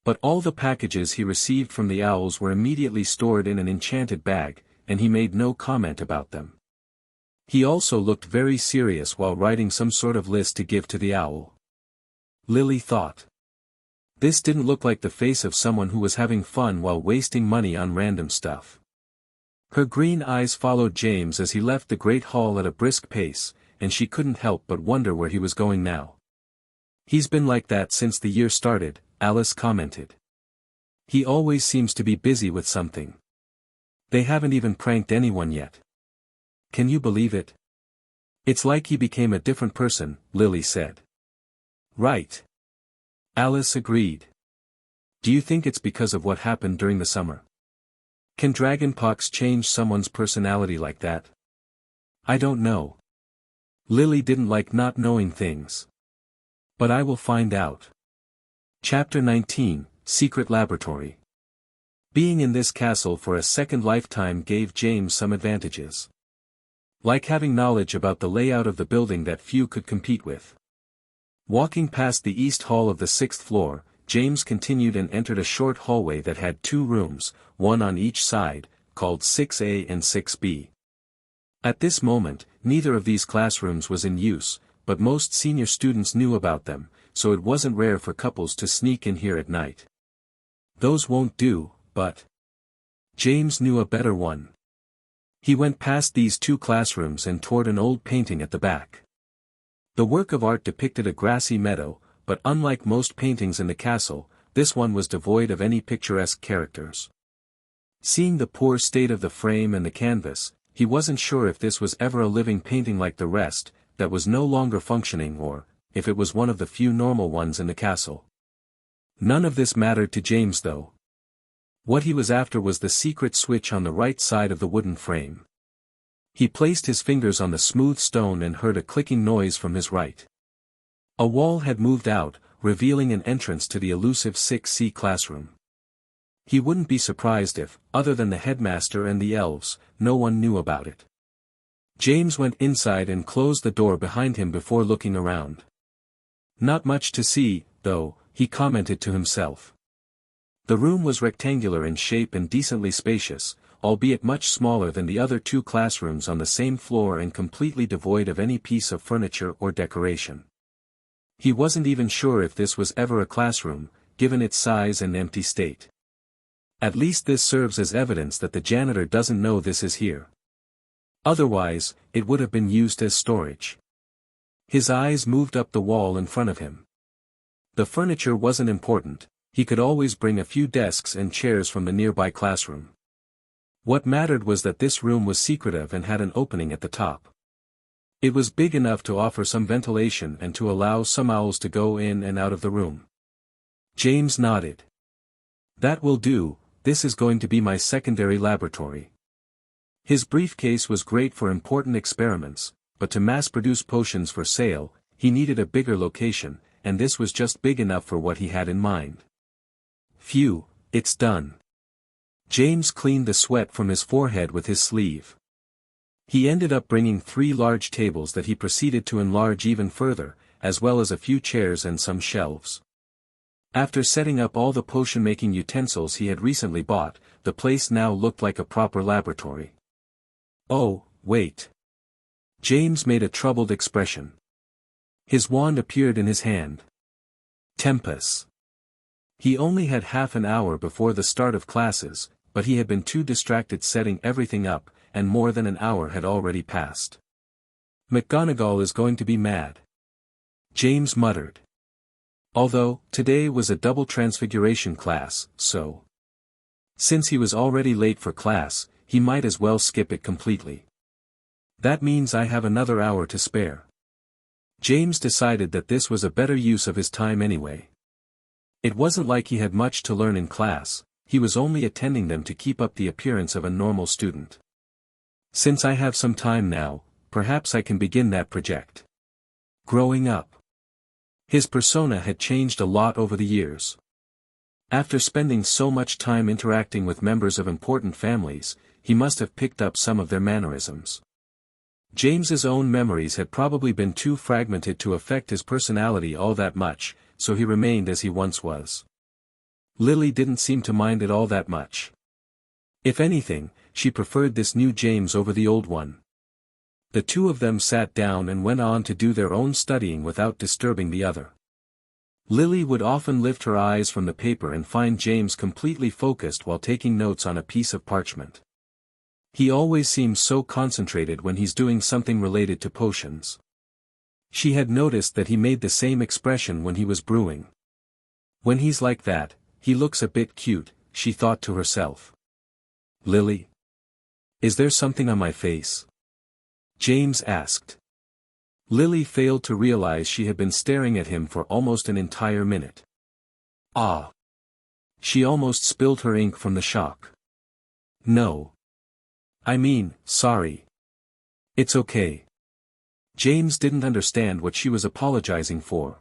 But all the packages he received from the owls were immediately stored in an enchanted bag, and he made no comment about them. He also looked very serious while writing some sort of list to give to the owl. Lily thought. This didn't look like the face of someone who was having fun while wasting money on random stuff. Her green eyes followed James as he left the great hall at a brisk pace, and she couldn't help but wonder where he was going now. He's been like that since the year started, Alice commented. He always seems to be busy with something. They haven't even pranked anyone yet. Can you believe it? It's like he became a different person, Lily said. Right. Alice agreed. Do you think it's because of what happened during the summer? Can dragonpox change someone's personality like that? I don't know. Lily didn't like not knowing things. But I will find out. Chapter 19, Secret Laboratory. Being in this castle for a second lifetime gave James some advantages. Like having knowledge about the layout of the building that few could compete with. Walking past the east hall of the 6th floor, James continued and entered a short hallway that had 2 rooms, one on each side, called 6A and 6B. At this moment, neither of these classrooms was in use, but most senior students knew about them, so it wasn't rare for couples to sneak in here at night. Those won't do, but James knew a better one. He went past these 2 classrooms and toward an old painting at the back. The work of art depicted a grassy meadow, but unlike most paintings in the castle, this one was devoid of any picturesque characters. Seeing the poor state of the frame and the canvas, he wasn't sure if this was ever a living painting like the rest, that was no longer functioning, or if it was one of the few normal ones in the castle. None of this mattered to James though. What he was after was the secret switch on the right side of the wooden frame. He placed his fingers on the smooth stone and heard a clicking noise from his right. A wall had moved out, revealing an entrance to the elusive 6C classroom. He wouldn't be surprised if, other than the headmaster and the elves, no one knew about it. James went inside and closed the door behind him before looking around. Not much to see, though, he commented to himself. The room was rectangular in shape and decently spacious, albeit much smaller than the other 2 classrooms on the same floor and completely devoid of any piece of furniture or decoration. He wasn't even sure if this was ever a classroom, given its size and empty state. At least this serves as evidence that the janitor doesn't know this is here. Otherwise, it would have been used as storage. His eyes moved up the wall in front of him. The furniture wasn't important, he could always bring a few desks and chairs from the nearby classroom. What mattered was that this room was secretive and had an opening at the top. It was big enough to offer some ventilation and to allow some owls to go in and out of the room. James nodded. That will do, this is going to be my secondary laboratory. His briefcase was great for important experiments, but to mass-produce potions for sale, he needed a bigger location, and this was just big enough for what he had in mind. Phew, it's done. James cleaned the sweat from his forehead with his sleeve. He ended up bringing 3 large tables that he proceeded to enlarge even further, as well as a few chairs and some shelves. After setting up all the potion-making utensils he had recently bought, the place now looked like a proper laboratory. Oh, wait. James made a troubled expression. His wand appeared in his hand. Tempest. He only had half an hour before the start of classes, but he had been too distracted setting everything up, and more than an hour had already passed. McGonagall is going to be mad. James muttered. Although, today was a double transfiguration class, so. Since he was already late for class, he might as well skip it completely. That means I have another hour to spare. James decided that this was a better use of his time anyway. It wasn't like he had much to learn in class, he was only attending them to keep up the appearance of a normal student. Since I have some time now, perhaps I can begin that project. Growing up. His persona had changed a lot over the years. After spending so much time interacting with members of important families, he must have picked up some of their mannerisms. James's own memories had probably been too fragmented to affect his personality all that much, so he remained as he once was. Lily didn't seem to mind it all that much. If anything, she preferred this new James over the old one. The two of them sat down and went on to do their own studying without disturbing the other. Lily would often lift her eyes from the paper and find James completely focused while taking notes on a piece of parchment. He always seems so concentrated when he's doing something related to potions. She had noticed that he made the same expression when he was brewing. When he's like that, he looks a bit cute, she thought to herself. Lily? Is there something on my face? James asked. Lily failed to realize she had been staring at him for almost an entire minute. Ah! She almost spilled her ink from the shock. No. I mean, sorry. It's okay. James didn't understand what she was apologizing for.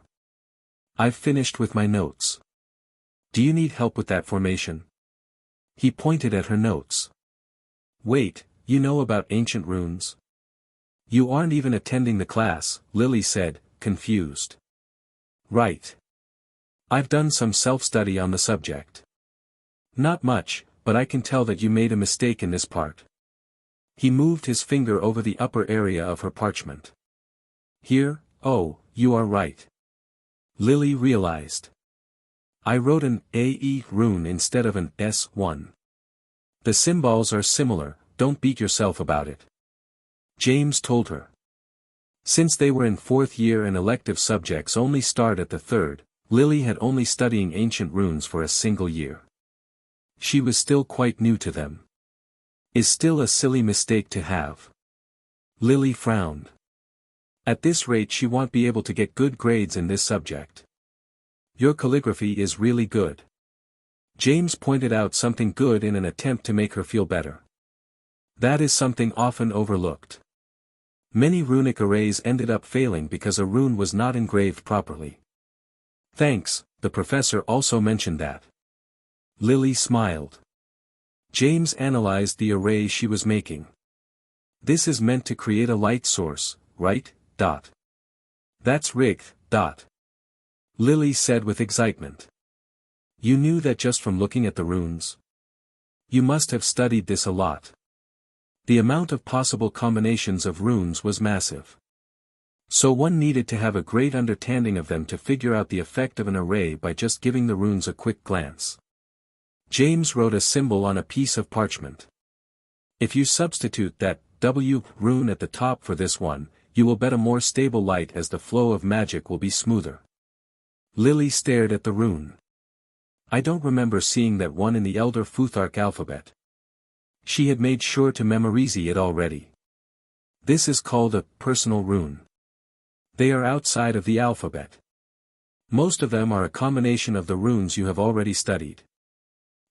I've finished with my notes. Do you need help with that formation? He pointed at her notes. Wait, you know about ancient runes? You aren't even attending the class, Lily said, confused. Right. I've done some self-study on the subject. Not much, but I can tell that you made a mistake in this part. He moved his finger over the upper area of her parchment. Here, oh, you are right. Lily realized. I wrote an AE rune instead of an S1. The symbols are similar, don't beat yourself about it. James told her. Since they were in fourth year and elective subjects only start at the third, Lily had only studying ancient runes for a single year. She was still quite new to them. Is still a silly mistake to have. Lily frowned. At this rate she won't be able to get good grades in this subject. Your calligraphy is really good. James pointed out something good in an attempt to make her feel better. That is something often overlooked. Many runic arrays ended up failing because a rune was not engraved properly. Thanks, the professor also mentioned that. Lily smiled. James analyzed the array she was making. This is meant to create a light source, right? That's rig. Lily said with excitement. You knew that just from looking at the runes? You must have studied this a lot. The amount of possible combinations of runes was massive. So one needed to have a great understanding of them to figure out the effect of an array by just giving the runes a quick glance. James wrote a symbol on a piece of parchment. If you substitute that W rune at the top for this one, you will bet a more stable light as the flow of magic will be smoother. Lily stared at the rune. I don't remember seeing that one in the Elder Futhark alphabet. She had made sure to memorize it already. This is called a personal rune. They are outside of the alphabet. Most of them are a combination of the runes you have already studied.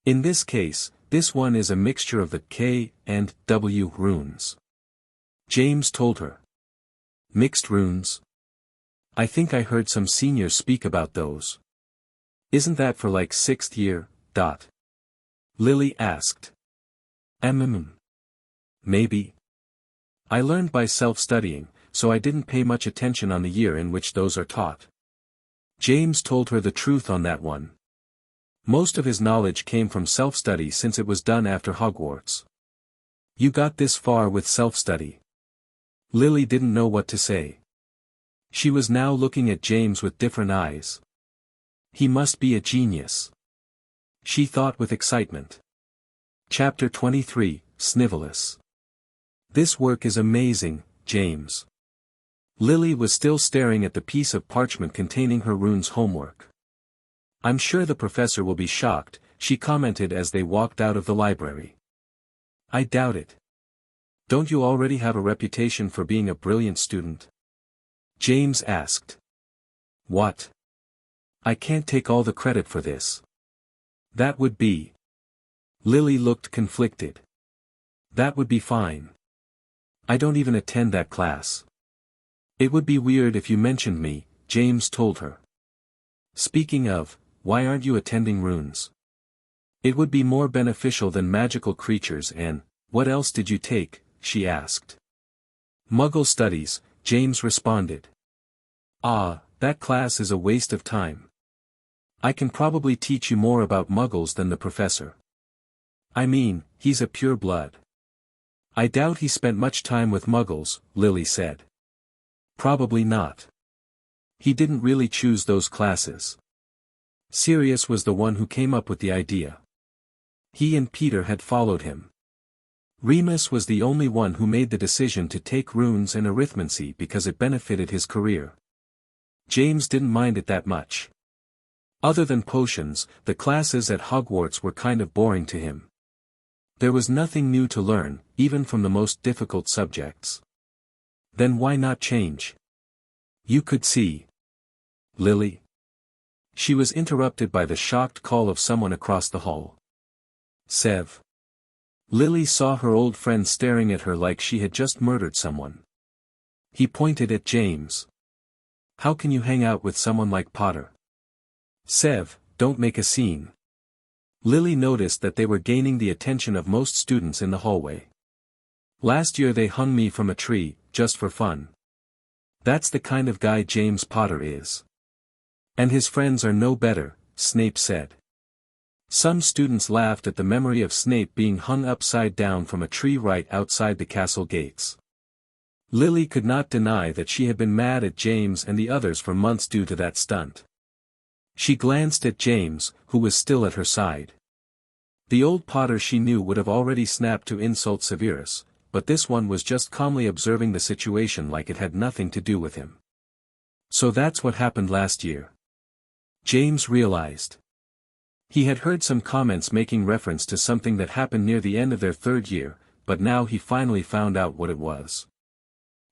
In this case, this one is a mixture of the K and W runes. James told her. Mixed runes? I think I heard some seniors speak about those. Isn't that for like 6th year? Lily asked. Maybe. I learned by self-studying, so I didn't pay much attention on the year in which those are taught. James told her the truth on that one. Most of his knowledge came from self-study since it was done after Hogwarts. You got this far with self-study. Lily didn't know what to say. She was now looking at James with different eyes. He must be a genius. She thought with excitement. Chapter 23, Snivelus. This work is amazing, James. Lily was still staring at the piece of parchment containing her runes homework. I'm sure the professor will be shocked, she commented as they walked out of the library. I doubt it. Don't you already have a reputation for being a brilliant student? James asked. What? I can't take all the credit for this. That would be. Lily looked conflicted. That would be fine. I don't even attend that class. It would be weird if you mentioned me, James told her. Speaking of, why aren't you attending runes? It would be more beneficial than magical creatures and, what else did you take, she asked. Muggle studies, James responded. Ah, that class is a waste of time. I can probably teach you more about Muggles than the professor. I mean, he's a pure blood. I doubt he spent much time with Muggles, Lily said. Probably not. He didn't really choose those classes. Sirius was the one who came up with the idea. He and Peter had followed him. Remus was the only one who made the decision to take runes and arithmancy because it benefited his career. James didn't mind it that much. Other than potions, the classes at Hogwarts were kind of boring to him. There was nothing new to learn, even from the most difficult subjects. Then why not change? You could see. Lily? She was interrupted by the shocked call of someone across the hall. Sev. Lily saw her old friend staring at her like she had just murdered someone. He pointed at James. How can you hang out with someone like Potter? Sev, don't make a scene. Lily noticed that they were gaining the attention of most students in the hallway. Last year they hung me from a tree, just for fun. That's the kind of guy James Potter is. And his friends are no better, Snape said. Some students laughed at the memory of Snape being hung upside down from a tree right outside the castle gates. Lily could not deny that she had been mad at James and the others for months due to that stunt. She glanced at James, who was still at her side. The old Potter she knew would have already snapped to insult Severus, but this one was just calmly observing the situation like it had nothing to do with him. So that's what happened last year. James realized. He had heard some comments making reference to something that happened near the end of their third year, but now he finally found out what it was.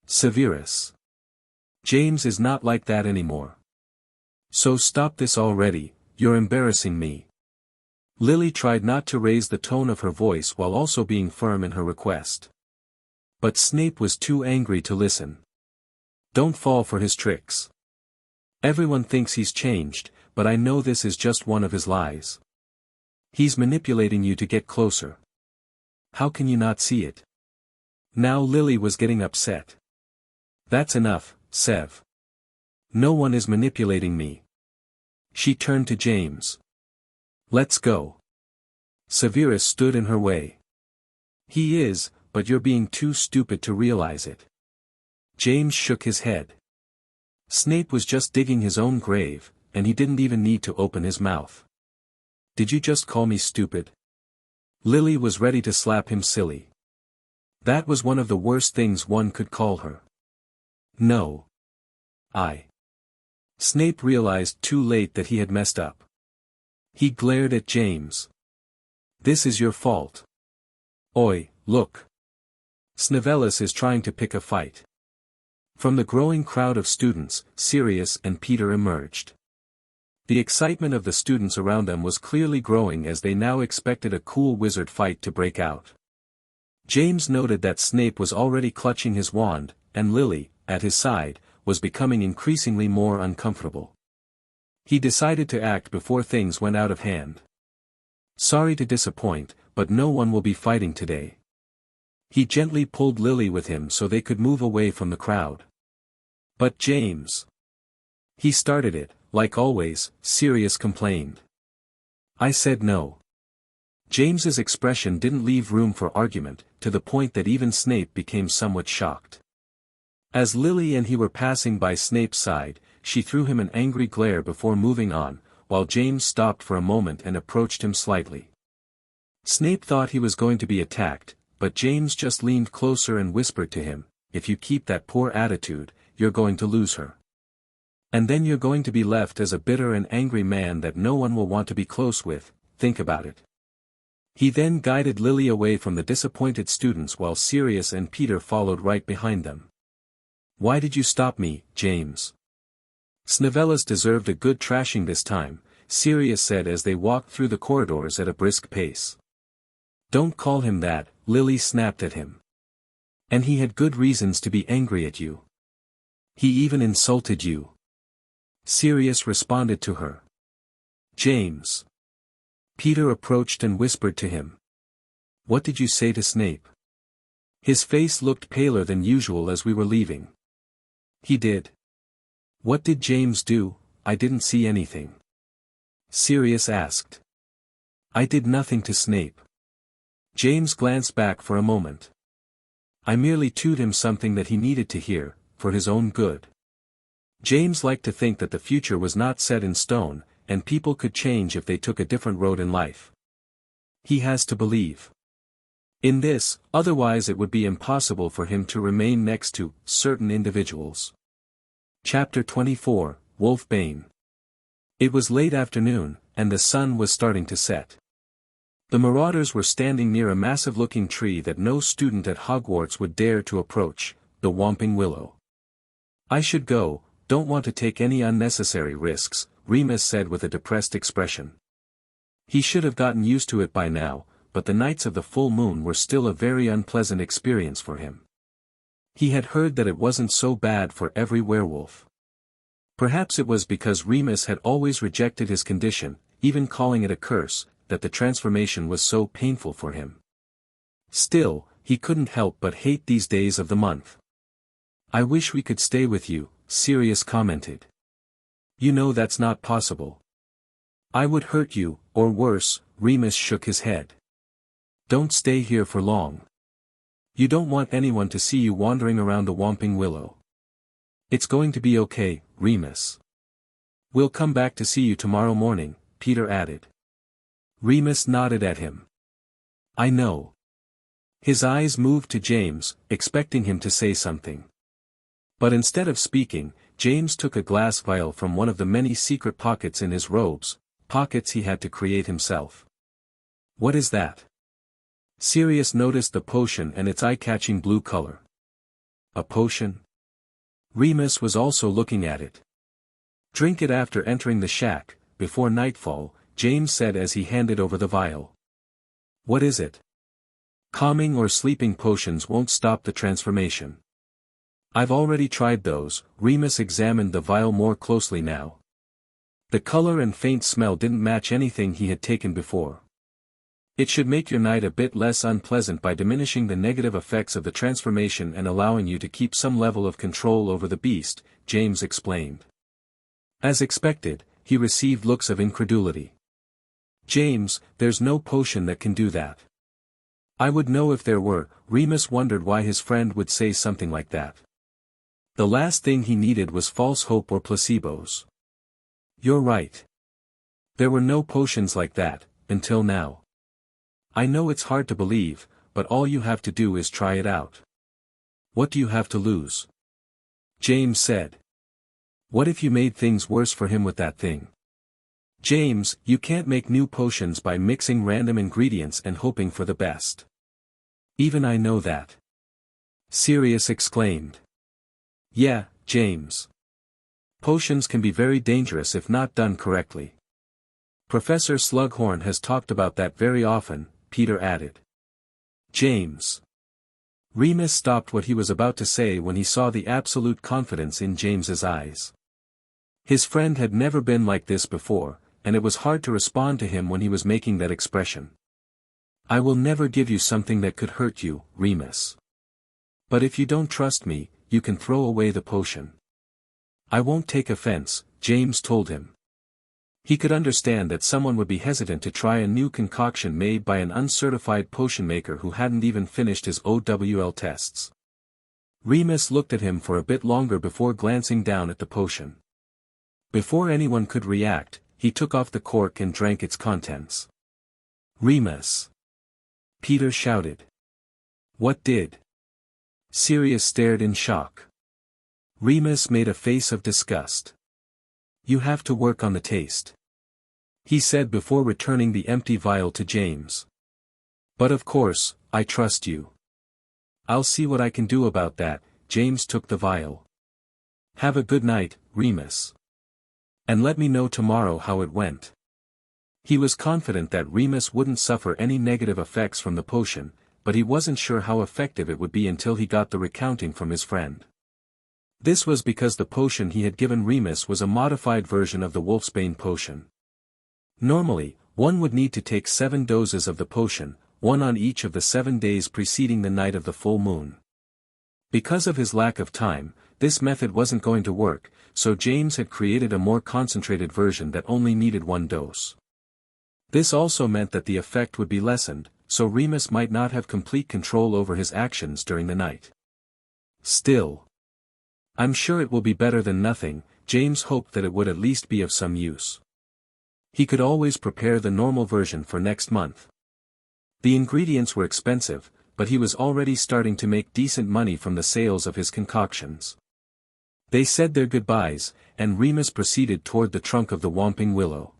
Severus. James is not like that anymore. So stop this already, you're embarrassing me. Lily tried not to raise the tone of her voice while also being firm in her request. But Snape was too angry to listen. Don't fall for his tricks. Everyone thinks he's changed, but I know this is just one of his lies. He's manipulating you to get closer. How can you not see it? Now Lily was getting upset. That's enough, Sev. No one is manipulating me. She turned to James. Let's go. Severus stood in her way. He is, but you're being too stupid to realize it. James shook his head. Snape was just digging his own grave, and he didn't even need to open his mouth. Did you just call me stupid? Lily was ready to slap him silly. That was one of the worst things one could call her. No. Snape realized too late that he had messed up. He glared at James. This is your fault. Oi, look. Snivelis is trying to pick a fight. From the growing crowd of students, Sirius and Peter emerged. The excitement of the students around them was clearly growing as they now expected a cool wizard fight to break out. James noted that Snape was already clutching his wand, and Lily, at his side, was becoming increasingly more uncomfortable. He decided to act before things went out of hand. Sorry to disappoint, but no one will be fighting today. He gently pulled Lily with him so they could move away from the crowd. But James. He started it, like always, Sirius complained. I said no. James's expression didn't leave room for argument, to the point that even Snape became somewhat shocked. As Lily and he were passing by Snape's side, she threw him an angry glare before moving on, while James stopped for a moment and approached him slightly. Snape thought he was going to be attacked, but James just leaned closer and whispered to him, if you keep that poor attitude, you're going to lose her. And then you're going to be left as a bitter and angry man that no one will want to be close with, think about it. He then guided Lily away from the disappointed students while Sirius and Peter followed right behind them. Why did you stop me, James? Snivelis deserved a good trashing this time, Sirius said as they walked through the corridors at a brisk pace. Don't call him that, Lily snapped at him. And he had good reasons to be angry at you. He even insulted you. Sirius responded to her. James. Peter approached and whispered to him. What did you say to Snape? His face looked paler than usual as we were leaving. He did. What did James do? I didn't see anything. Sirius asked. I did nothing to Snape. James glanced back for a moment. I merely told him something that he needed to hear, for his own good. James liked to think that the future was not set in stone, and people could change if they took a different road in life. He has to believe in this, otherwise it would be impossible for him to remain next to certain individuals. Chapter 24, Wolfbane. It was late afternoon, and the sun was starting to set. The marauders were standing near a massive-looking tree that no student at Hogwarts would dare to approach, the Whomping Willow. I should go, don't want to take any unnecessary risks, Remus said with a depressed expression. He should have gotten used to it by now, but the nights of the full moon were still a very unpleasant experience for him. He had heard that it wasn't so bad for every werewolf. Perhaps it was because Remus had always rejected his condition, even calling it a curse, that the transformation was so painful for him. Still, he couldn't help but hate these days of the month. I wish we could stay with you, Sirius commented. You know that's not possible. I would hurt you, or worse, Remus shook his head. Don't stay here for long. You don't want anyone to see you wandering around the Whomping Willow. It's going to be okay, Remus. We'll come back to see you tomorrow morning, Peter added. Remus nodded at him. I know. His eyes moved to James, expecting him to say something. But instead of speaking, James took a glass vial from one of the many secret pockets in his robes, pockets he had to create himself. What is that? Sirius noticed the potion and its eye-catching blue color. A potion? Remus was also looking at it. Drink it after entering the shack, before nightfall, James said as he handed over the vial. What is it? Calming or sleeping potions won't stop the transformation. I've already tried those. Remus examined the vial more closely now. The color and faint smell didn't match anything he had taken before. It should make your night a bit less unpleasant by diminishing the negative effects of the transformation and allowing you to keep some level of control over the beast, James explained. As expected, he received looks of incredulity. James, there's no potion that can do that. I would know if there were. Remus wondered why his friend would say something like that. The last thing he needed was false hope or placebos. You're right. There were no potions like that, until now. I know it's hard to believe, but all you have to do is try it out. What do you have to lose? James said. What if you made things worse for him with that thing? James, you can't make new potions by mixing random ingredients and hoping for the best. Even I know that. Sirius exclaimed. Yeah, James. Potions can be very dangerous if not done correctly. Professor Slughorn has talked about that very often, Peter added. James. Remus stopped what he was about to say when he saw the absolute confidence in James's eyes. His friend had never been like this before, and it was hard to respond to him when he was making that expression. I will never give you something that could hurt you, Remus. But if you don't trust me, you can throw away the potion. I won't take offense, James told him. He could understand that someone would be hesitant to try a new concoction made by an uncertified potion maker who hadn't even finished his OWL tests. Remus looked at him for a bit longer before glancing down at the potion. Before anyone could react, he took off the cork and drank its contents. Remus! Peter shouted. What did? Sirius stared in shock. Remus made a face of disgust. You have to work on the taste. He said before returning the empty vial to James. But of course, I trust you. I'll see what I can do about that. James took the vial. Have a good night, Remus. And let me know tomorrow how it went. He was confident that Remus wouldn't suffer any negative effects from the potion, but he wasn't sure how effective it would be until he got the recounting from his friend. This was because the potion he had given Remus was a modified version of the Wolfsbane potion. Normally, one would need to take 7 doses of the potion, one on each of the 7 days preceding the night of the full moon. Because of his lack of time, this method wasn't going to work, so James had created a more concentrated version that only needed 1 dose. This also meant that the effect would be lessened, so Remus might not have complete control over his actions during the night. Still, I'm sure it will be better than nothing. James hoped that it would at least be of some use. He could always prepare the normal version for next month. The ingredients were expensive, but he was already starting to make decent money from the sales of his concoctions. They said their goodbyes, and Remus proceeded toward the trunk of the Whomping Willow.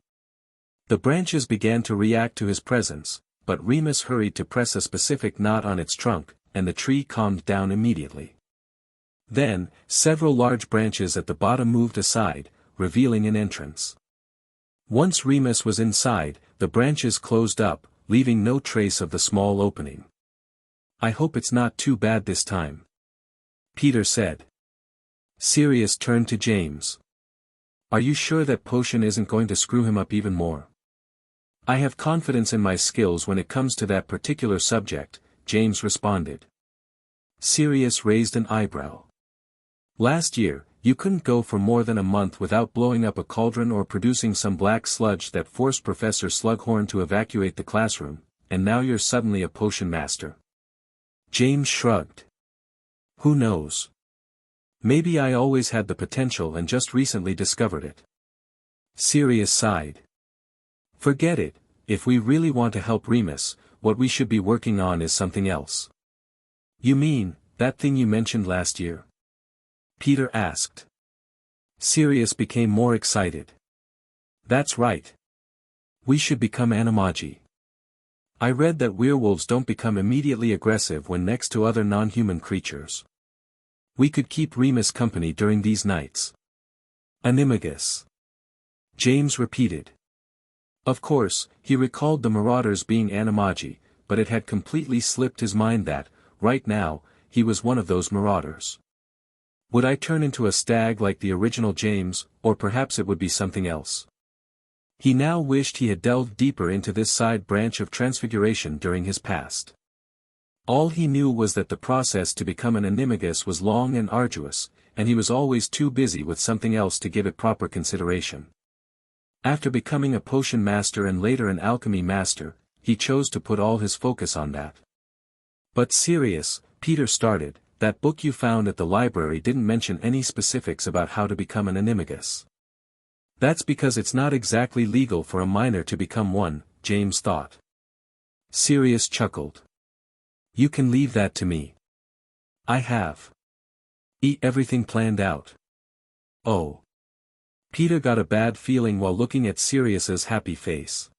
The branches began to react to his presence, but Remus hurried to press a specific knot on its trunk, and the tree calmed down immediately. Then, several large branches at the bottom moved aside, revealing an entrance. Once Remus was inside, the branches closed up, leaving no trace of the small opening. "I hope it's not too bad this time," Peter said. Sirius turned to James. "Are you sure that potion isn't going to screw him up even more?" "I have confidence in my skills when it comes to that particular subject," James responded. Sirius raised an eyebrow. "Last year, you couldn't go for more than a month without blowing up a cauldron or producing some black sludge that forced Professor Slughorn to evacuate the classroom, and now you're suddenly a potion master." James shrugged. "Who knows? Maybe I always had the potential and just recently discovered it." Sirius sighed. "Forget it. If we really want to help Remus, what we should be working on is something else." "You mean, that thing you mentioned last year?" Peter asked. Sirius became more excited. "That's right. We should become animagi. I read that werewolves don't become immediately aggressive when next to other non-human creatures. We could keep Remus company during these nights." "Animagus," James repeated. Of course, he recalled the marauders being animagi, but it had completely slipped his mind that, right now, he was one of those marauders. Would I turn into a stag like the original James, or perhaps it would be something else? He now wished he had delved deeper into this side branch of transfiguration during his past. All he knew was that the process to become an animagus was long and arduous, and he was always too busy with something else to give it proper consideration. After becoming a potion master and later an alchemy master, he chose to put all his focus on that. "But Sirius," Peter started, "that book you found at the library didn't mention any specifics about how to become an animagus." "That's because it's not exactly legal for a minor to become one," James thought. Sirius chuckled. "You can leave that to me. I have everything planned out." "Oh." Peter got a bad feeling while looking at Sirius's happy face.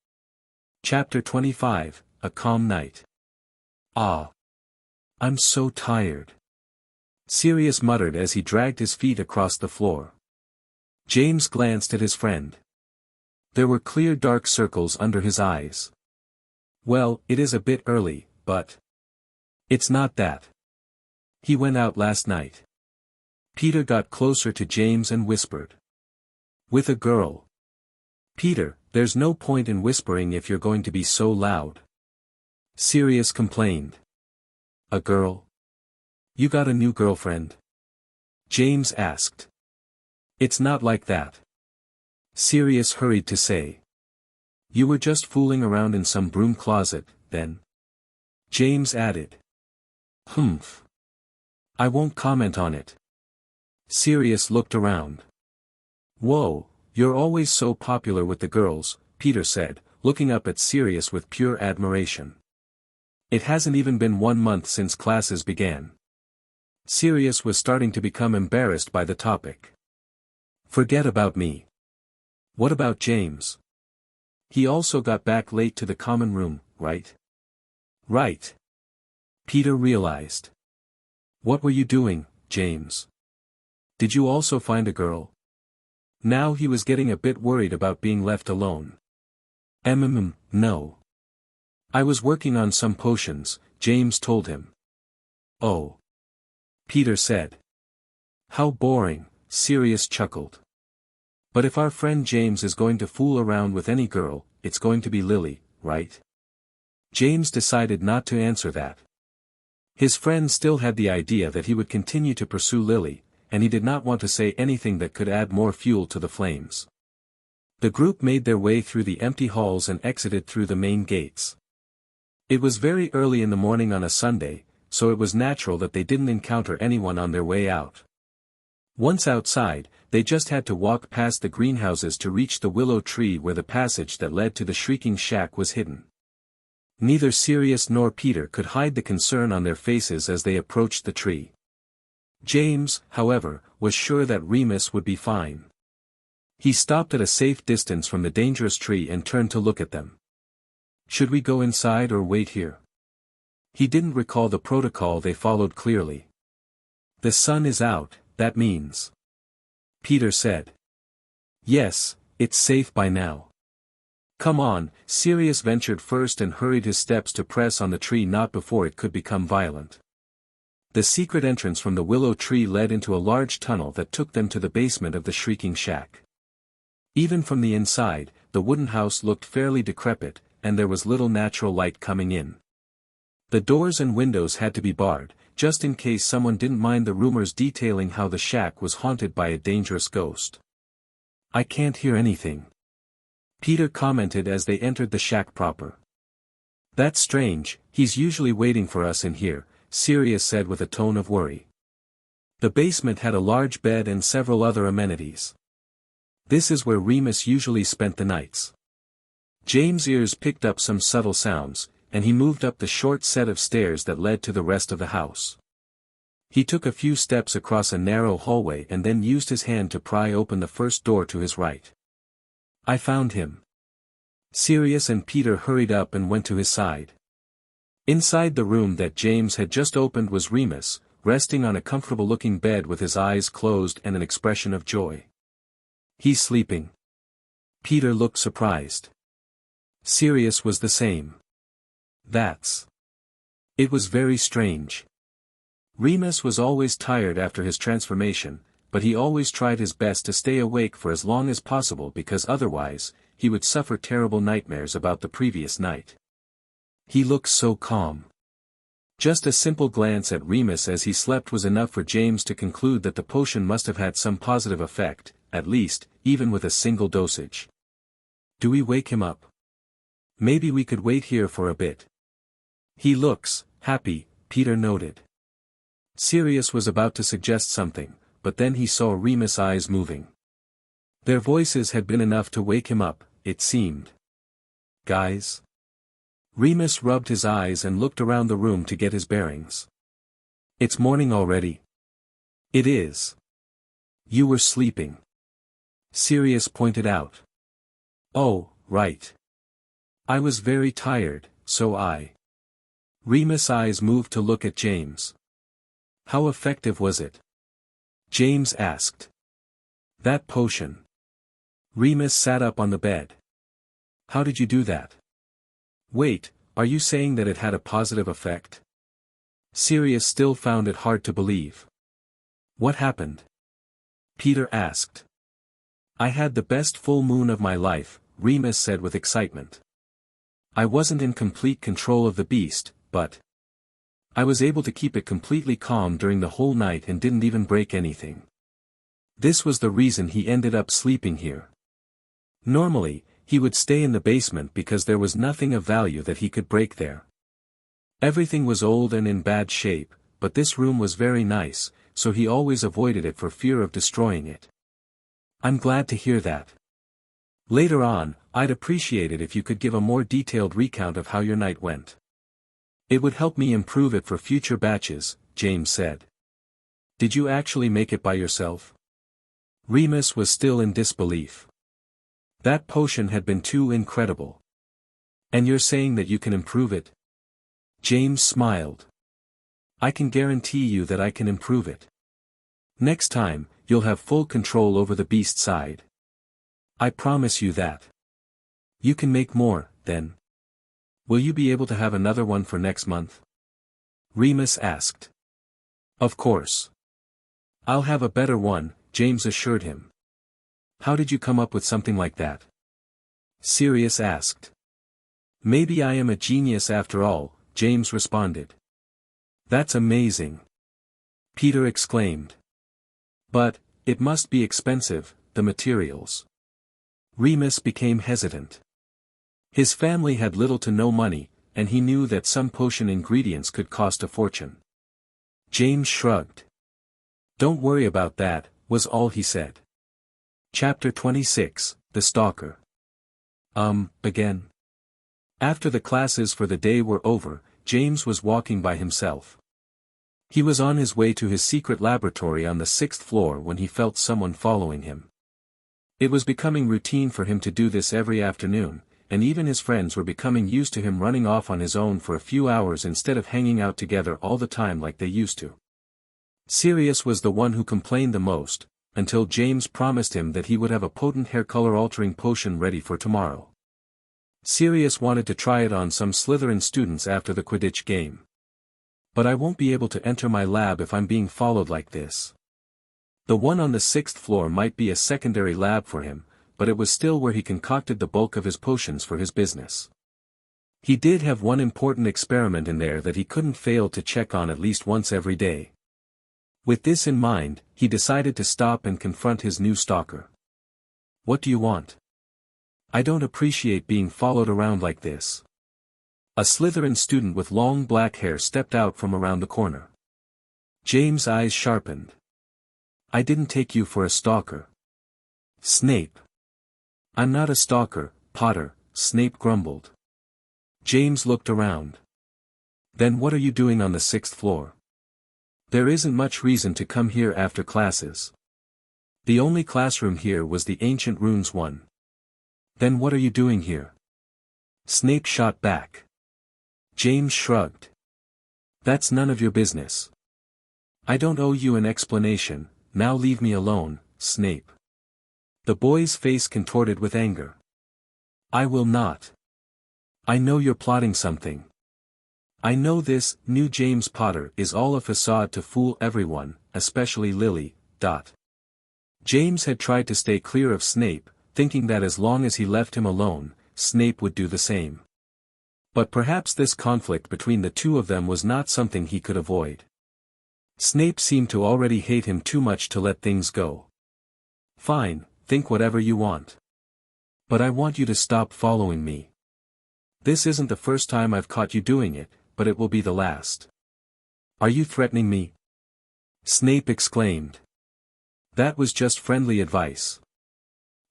Chapter 25, A Calm Night. "Ah. I'm so tired," Sirius muttered as he dragged his feet across the floor. James glanced at his friend. There were clear dark circles under his eyes. "Well, it is a bit early, but it's not that. He went out last night." Peter got closer to James and whispered. "With a girl." "Peter, there's no point in whispering if you're going to be so loud," Sirius complained. "A girl? You got a new girlfriend?" James asked. "It's not like that," Sirius hurried to say. "You were just fooling around in some broom closet, then," James added. "Humph. I won't comment on it." Sirius looked around. "Whoa, you're always so popular with the girls," Peter said, looking up at Sirius with pure admiration. "It hasn't even been 1 month since classes began." Sirius was starting to become embarrassed by the topic. "Forget about me. What about James? He also got back late to the common room, right?" "Right." Peter realized. "What were you doing, James? Did you also find a girl?" Now he was getting a bit worried about being left alone. No. I was working on some potions," James told him. "Oh," Peter said. "How boring," Sirius chuckled. But if our friend James is going to fool around with any girl, it's going to be Lily, right? James decided not to answer that. His friend still had the idea that he would continue to pursue Lily, and he did not want to say anything that could add more fuel to the flames. The group made their way through the empty halls and exited through the main gates. It was very early in the morning on a Sunday, so it was natural that they didn't encounter anyone on their way out. Once outside, they just had to walk past the greenhouses to reach the willow tree where the passage that led to the shrieking shack was hidden. Neither Sirius nor Peter could hide the concern on their faces as they approached the tree. James, however, was sure that Remus would be fine. He stopped at a safe distance from the dangerous tree and turned to look at them. Should we go inside or wait here? He didn't recall the protocol they followed clearly. The sun is out, that means. Peter said. Yes, it's safe by now. Come on, Sirius ventured first and hurried his steps to press on the tree knot before it could become violent. The secret entrance from the willow tree led into a large tunnel that took them to the basement of the shrieking shack. Even from the inside, the wooden house looked fairly decrepit, and there was little natural light coming in. The doors and windows had to be barred, just in case someone didn't mind the rumors detailing how the shack was haunted by a dangerous ghost. I can't hear anything, Peter commented as they entered the shack proper. That's strange, he's usually waiting for us in here, Sirius said with a tone of worry. The basement had a large bed and several other amenities. This is where Remus usually spent the nights. James' ears picked up some subtle sounds, and he moved up the short set of stairs that led to the rest of the house. He took a few steps across a narrow hallway and then used his hand to pry open the first door to his right. I found him. Sirius and Peter hurried up and went to his side. Inside the room that James had just opened was Remus, resting on a comfortable-looking bed with his eyes closed and an expression of joy. He's sleeping. Peter looked surprised. Sirius was the same. It was very strange. Remus was always tired after his transformation, but he always tried his best to stay awake for as long as possible because otherwise, he would suffer terrible nightmares about the previous night. He looked so calm. Just a simple glance at Remus as he slept was enough for James to conclude that the potion must have had some positive effect, at least, even with a single dosage. Do we wake him up? Maybe we could wait here for a bit. He looks happy, Peter noted. Sirius was about to suggest something, but then he saw Remus' eyes moving. Their voices had been enough to wake him up, it seemed. Guys? Remus rubbed his eyes and looked around the room to get his bearings. It's morning already. It is. You were sleeping. Sirius pointed out. Oh, right. I was very tired, so I. Remus' eyes moved to look at James. How effective was it? James asked. That potion. Remus sat up on the bed. How did you do that? Wait, are you saying that it had a positive effect? Sirius still found it hard to believe. What happened? Peter asked. I had the best full moon of my life, Remus said with excitement. I wasn't in complete control of the beast, but I was able to keep it completely calm during the whole night and didn't even break anything. This was the reason he ended up sleeping here. Normally, he would stay in the basement because there was nothing of value that he could break there. Everything was old and in bad shape, but this room was very nice, so he always avoided it for fear of destroying it. I'm glad to hear that. Later on, I'd appreciate it if you could give a more detailed recount of how your night went. It would help me improve it for future batches, James said. Did you actually make it by yourself? Remus was still in disbelief. That potion had been too incredible. And you're saying that you can improve it? James smiled. I can guarantee you that I can improve it. Next time, you'll have full control over the beast side. I promise you that. You can make more, then. Will you be able to have another one for next month? Remus asked. Of course. I'll have a better one, James assured him. How did you come up with something like that? Sirius asked. Maybe I am a genius after all, James responded. That's amazing. Peter exclaimed. But, it must be expensive, the materials. Remus became hesitant. His family had little to no money, and he knew that some potion ingredients could cost a fortune. James shrugged. Don't worry about that, was all he said. Chapter 26, The Stalker. Again. After the classes for the day were over, James was walking by himself. He was on his way to his secret laboratory on the 6th floor when he felt someone following him. It was becoming routine for him to do this every afternoon, and even his friends were becoming used to him running off on his own for a few hours instead of hanging out together all the time like they used to. Sirius was the one who complained the most, until James promised him that he would have a potent hair color-altering potion ready for tomorrow. Sirius wanted to try it on some Slytherin students after the Quidditch game. But I won't be able to enter my lab if I'm being followed like this. The one on the 6th floor might be a secondary lab for him, but it was still where he concocted the bulk of his potions for his business. He did have one important experiment in there that he couldn't fail to check on at least once every day. With this in mind, he decided to stop and confront his new stalker. What do you want? I don't appreciate being followed around like this. A Slytherin student with long black hair stepped out from around the corner. James' eyes sharpened. I didn't take you for a stalker. Snape. I'm not a stalker, Potter, Snape grumbled. James looked around. Then what are you doing on the 6th floor? There isn't much reason to come here after classes. The only classroom here was the Ancient Runes one. Then what are you doing here? Snape shot back. James shrugged. That's none of your business. I don't owe you an explanation, now leave me alone, Snape. The boy's face contorted with anger. I will not. I know you're plotting something. I know this new James Potter is all a facade to fool everyone, especially Lily. James had tried to stay clear of Snape, thinking that as long as he left him alone, Snape would do the same. But perhaps this conflict between the two of them was not something he could avoid. Snape seemed to already hate him too much to let things go. Fine, think whatever you want. But I want you to stop following me. This isn't the first time I've caught you doing it, but it will be the last. Are you threatening me? Snape exclaimed. That was just friendly advice.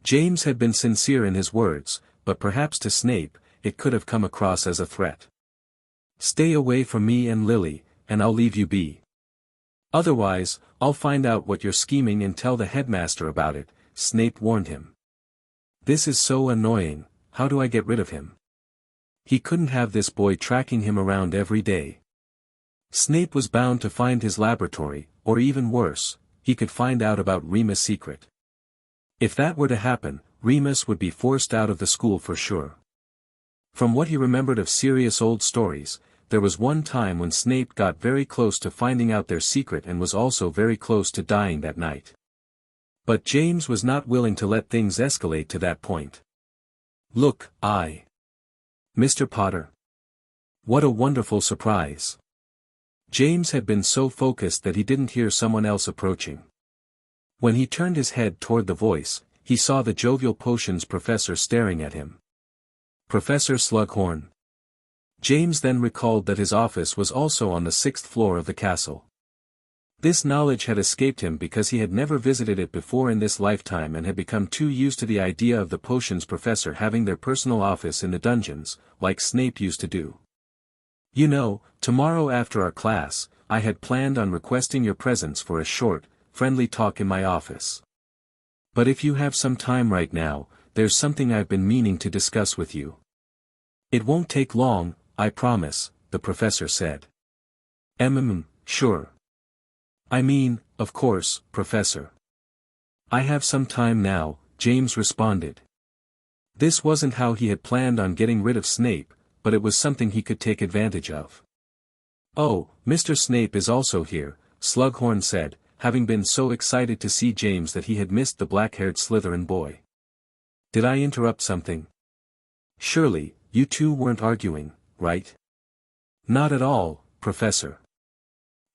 James had been sincere in his words, but perhaps to Snape, it could have come across as a threat. Stay away from me and Lily, and I'll leave you be. Otherwise, I'll find out what you're scheming and tell the headmaster about it, Snape warned him. This is so annoying, how do I get rid of him? He couldn't have this boy tracking him around every day. Snape was bound to find his laboratory, or even worse, he could find out about Remus' secret. If that were to happen, Remus would be forced out of the school for sure. From what he remembered of Sirius' old stories, there was one time when Snape got very close to finding out their secret and was also very close to dying that night. But James was not willing to let things escalate to that point. Look, Mr. Potter. What a wonderful surprise. James had been so focused that he didn't hear someone else approaching. When he turned his head toward the voice, he saw the jovial potions professor staring at him. Professor Slughorn. James then recalled that his office was also on the 6th floor of the castle. This knowledge had escaped him because he had never visited it before in this lifetime and had become too used to the idea of the potions professor having their personal office in the dungeons, like Snape used to do. You know, tomorrow after our class, I had planned on requesting your presence for a short, friendly talk in my office. But if you have some time right now, there's something I've been meaning to discuss with you. It won't take long, I promise, the professor said. Sure. I mean, of course, Professor. I have some time now, James responded. This wasn't how he had planned on getting rid of Snape, but it was something he could take advantage of. Oh, Mr. Snape is also here, Slughorn said, having been so excited to see James that he had missed the black-haired Slytherin boy. "Did I interrupt something? Surely, you two weren't arguing, right?" "Not at all, Professor.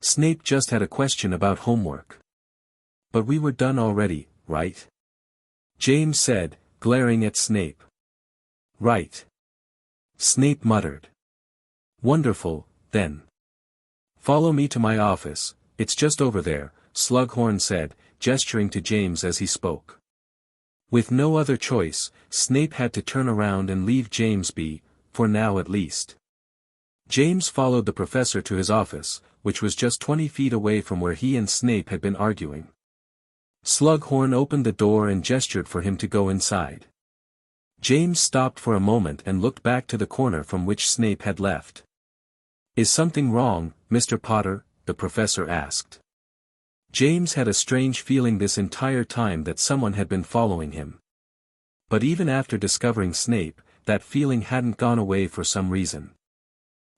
Snape just had a question about homework." "But we were done already, right?" James said, glaring at Snape. "Right." Snape muttered. "Wonderful, then. Follow me to my office, it's just over there," Slughorn said, gesturing to James as he spoke. With no other choice, Snape had to turn around and leave James be, for now at least. James followed the professor to his office, which was just 20 feet away from where he and Snape had been arguing. Slughorn opened the door and gestured for him to go inside. James stopped for a moment and looked back to the corner from which Snape had left. "Is something wrong, Mr. Potter?" the professor asked. James had a strange feeling this entire time that someone had been following him. But even after discovering Snape, that feeling hadn't gone away for some reason.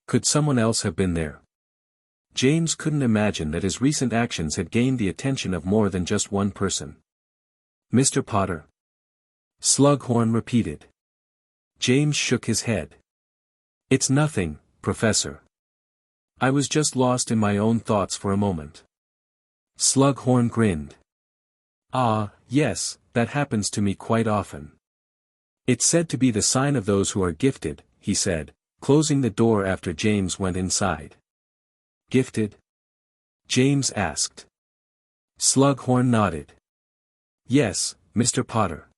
Could someone else have been there? James couldn't imagine that his recent actions had gained the attention of more than just one person. "Mr. Potter?" Slughorn repeated. James shook his head. "It's nothing, Professor. I was just lost in my own thoughts for a moment." Slughorn grinned. "Ah, yes, that happens to me quite often. It's said to be the sign of those who are gifted," he said, closing the door after James went inside. "Gifted?" James asked. Slughorn nodded. "Yes, Mr. Potter.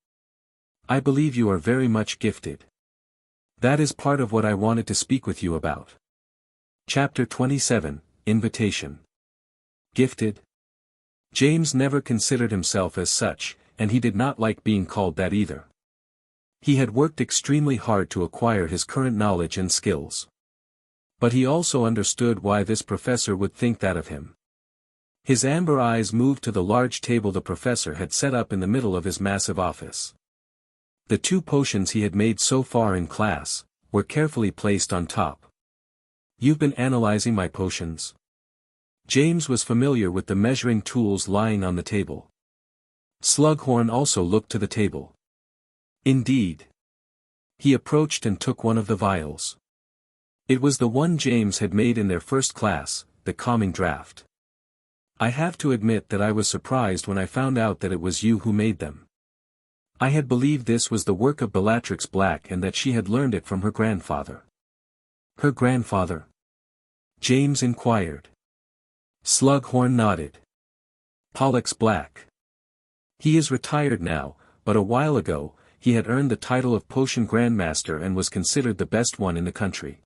I believe you are very much gifted. That is part of what I wanted to speak with you about." Chapter 27, Invitation. Gifted? James never considered himself as such, and he did not like being called that either. He had worked extremely hard to acquire his current knowledge and skills. But he also understood why this professor would think that of him. His amber eyes moved to the large table the professor had set up in the middle of his massive office. The 2 potions he had made so far in class were carefully placed on top. "You've been analyzing my potions?" James was familiar with the measuring tools lying on the table. Slughorn also looked to the table. "Indeed." He approached and took one of the vials. It was the one James had made in their first class, the calming draught. "I have to admit that I was surprised when I found out that it was you who made them. I had believed this was the work of Bellatrix Black and that she had learned it from her grandfather." "Her grandfather?" James inquired. Slughorn nodded. "Pollux Black. He is retired now, but a while ago, he had earned the title of Potion Grandmaster and was considered the best one in the country.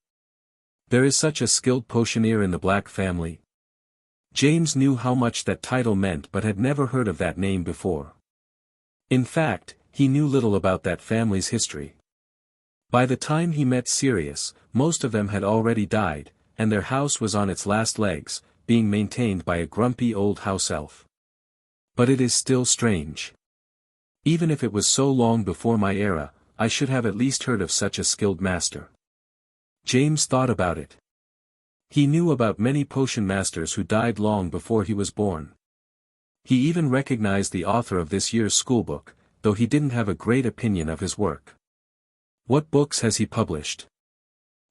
There is such a skilled potioneer in the Black family." James knew how much that title meant but had never heard of that name before. In fact, he knew little about that family's history. By the time he met Sirius, most of them had already died, and their house was on its last legs, being maintained by a grumpy old house elf. But it is still strange. Even if it was so long before my era, I should have at least heard of such a skilled master. James thought about it. He knew about many potion masters who died long before he was born. He even recognized the author of this year's schoolbook, though he didn't have a great opinion of his work. What books has he published?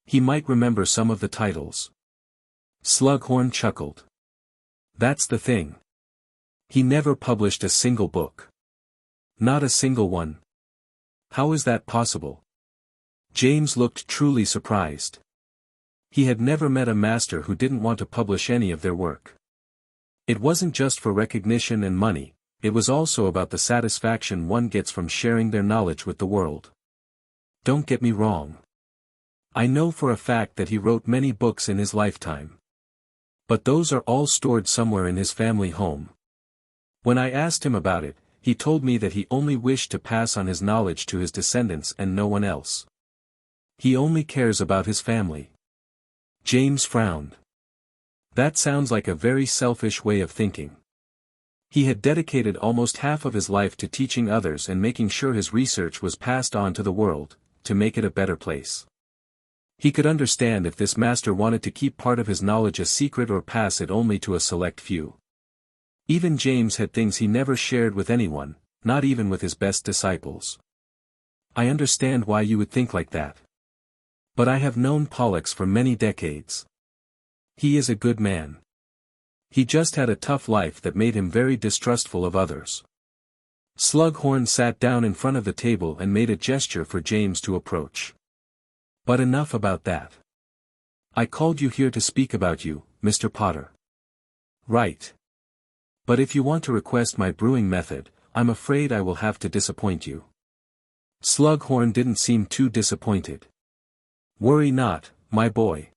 He might remember some of the titles. Slughorn chuckled. That's the thing. He never published a single book. Not a single one. How is that possible? James looked truly surprised. He had never met a master who didn't want to publish any of their work. It wasn't just for recognition and money, it was also about the satisfaction one gets from sharing their knowledge with the world. Don't get me wrong. I know for a fact that he wrote many books in his lifetime. But those are all stored somewhere in his family home. When I asked him about it, he told me that he only wished to pass on his knowledge to his descendants and no one else. He only cares about his family. James frowned. That sounds like a very selfish way of thinking. He had dedicated almost half of his life to teaching others and making sure his research was passed on to the world, to make it a better place. He could understand if this master wanted to keep part of his knowledge a secret or pass it only to a select few. Even James had things he never shared with anyone, not even with his best disciples. I understand why you would think like that. But I have known Pollux for many decades. He is a good man. He just had a tough life that made him very distrustful of others. Slughorn sat down in front of the table and made a gesture for James to approach. But enough about that. I called you here to speak about you, Mr. Potter. Right. But if you want to request my brewing method, I'm afraid I will have to disappoint you. Slughorn didn't seem too disappointed. Worry not, my boy.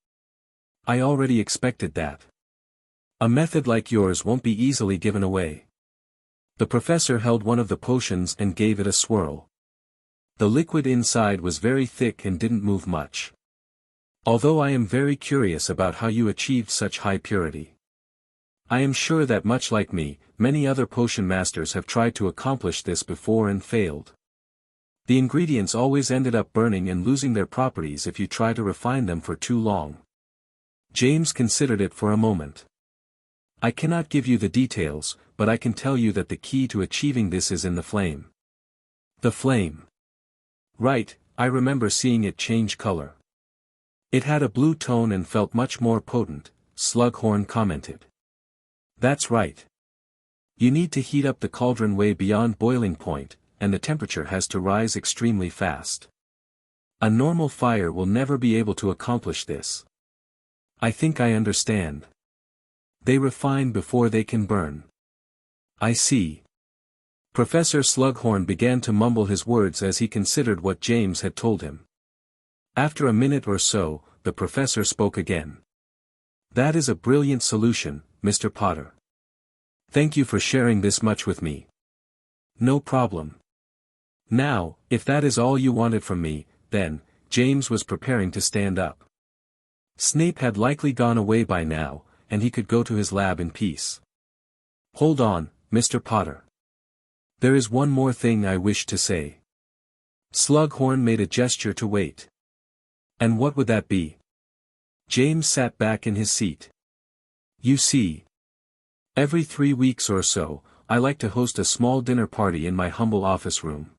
I already expected that. A method like yours won't be easily given away. The professor held one of the potions and gave it a swirl. The liquid inside was very thick and didn't move much. Although I am very curious about how you achieved such high purity. I am sure that much like me, many other potion masters have tried to accomplish this before and failed. The ingredients always ended up burning and losing their properties if you try to refine them for too long. James considered it for a moment. I cannot give you the details, but I can tell you that the key to achieving this is in the flame. The flame. Right, I remember seeing it change color. It had a blue tone and felt much more potent, Slughorn commented. That's right. You need to heat up the cauldron way beyond boiling point, and the temperature has to rise extremely fast. A normal fire will never be able to accomplish this. I think I understand. They refine before they can burn. I see. Professor Slughorn began to mumble his words as he considered what James had told him. After a minute or so, the professor spoke again. That is a brilliant solution, Mr. Potter. Thank you for sharing this much with me. No problem. Now, if that is all you wanted from me, then, James was preparing to stand up. Snape had likely gone away by now, and he could go to his lab in peace. Hold on, Mr. Potter. There is one more thing I wish to say. Slughorn made a gesture to wait. And what would that be? James sat back in his seat. You see. Every 3 weeks or so, I like to host a small dinner party in my humble office room.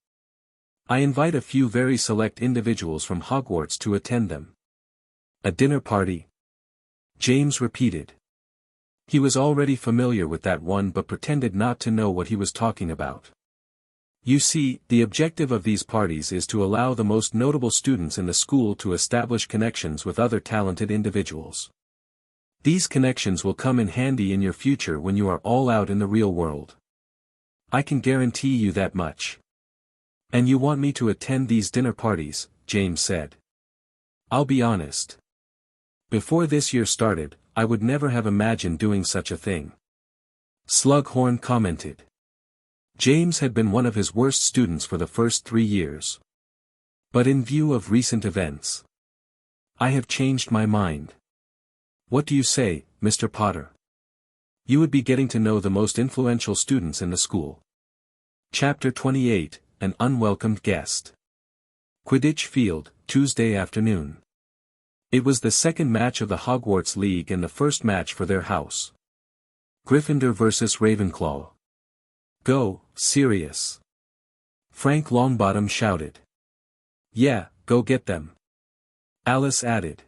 I invite a few very select individuals from Hogwarts to attend them. A dinner party? James repeated. He was already familiar with that one but pretended not to know what he was talking about. You see, the objective of these parties is to allow the most notable students in the school to establish connections with other talented individuals. These connections will come in handy in your future when you are all out in the real world. I can guarantee you that much. And you want me to attend these dinner parties, James said. I'll be honest. Before this year started, I would never have imagined doing such a thing. Slughorn commented. James had been one of his worst students for the first 3 years. But in view of recent events, I have changed my mind. What do you say, Mr. Potter? You would be getting to know the most influential students in the school. Chapter 28, An Unwelcomed Guest. Quidditch Field, Tuesday afternoon. It was the second match of the Hogwarts League and the first match for their house. Gryffindor vs. Ravenclaw. Go, Sirius. Frank Longbottom shouted. Yeah, go get them. Alice added.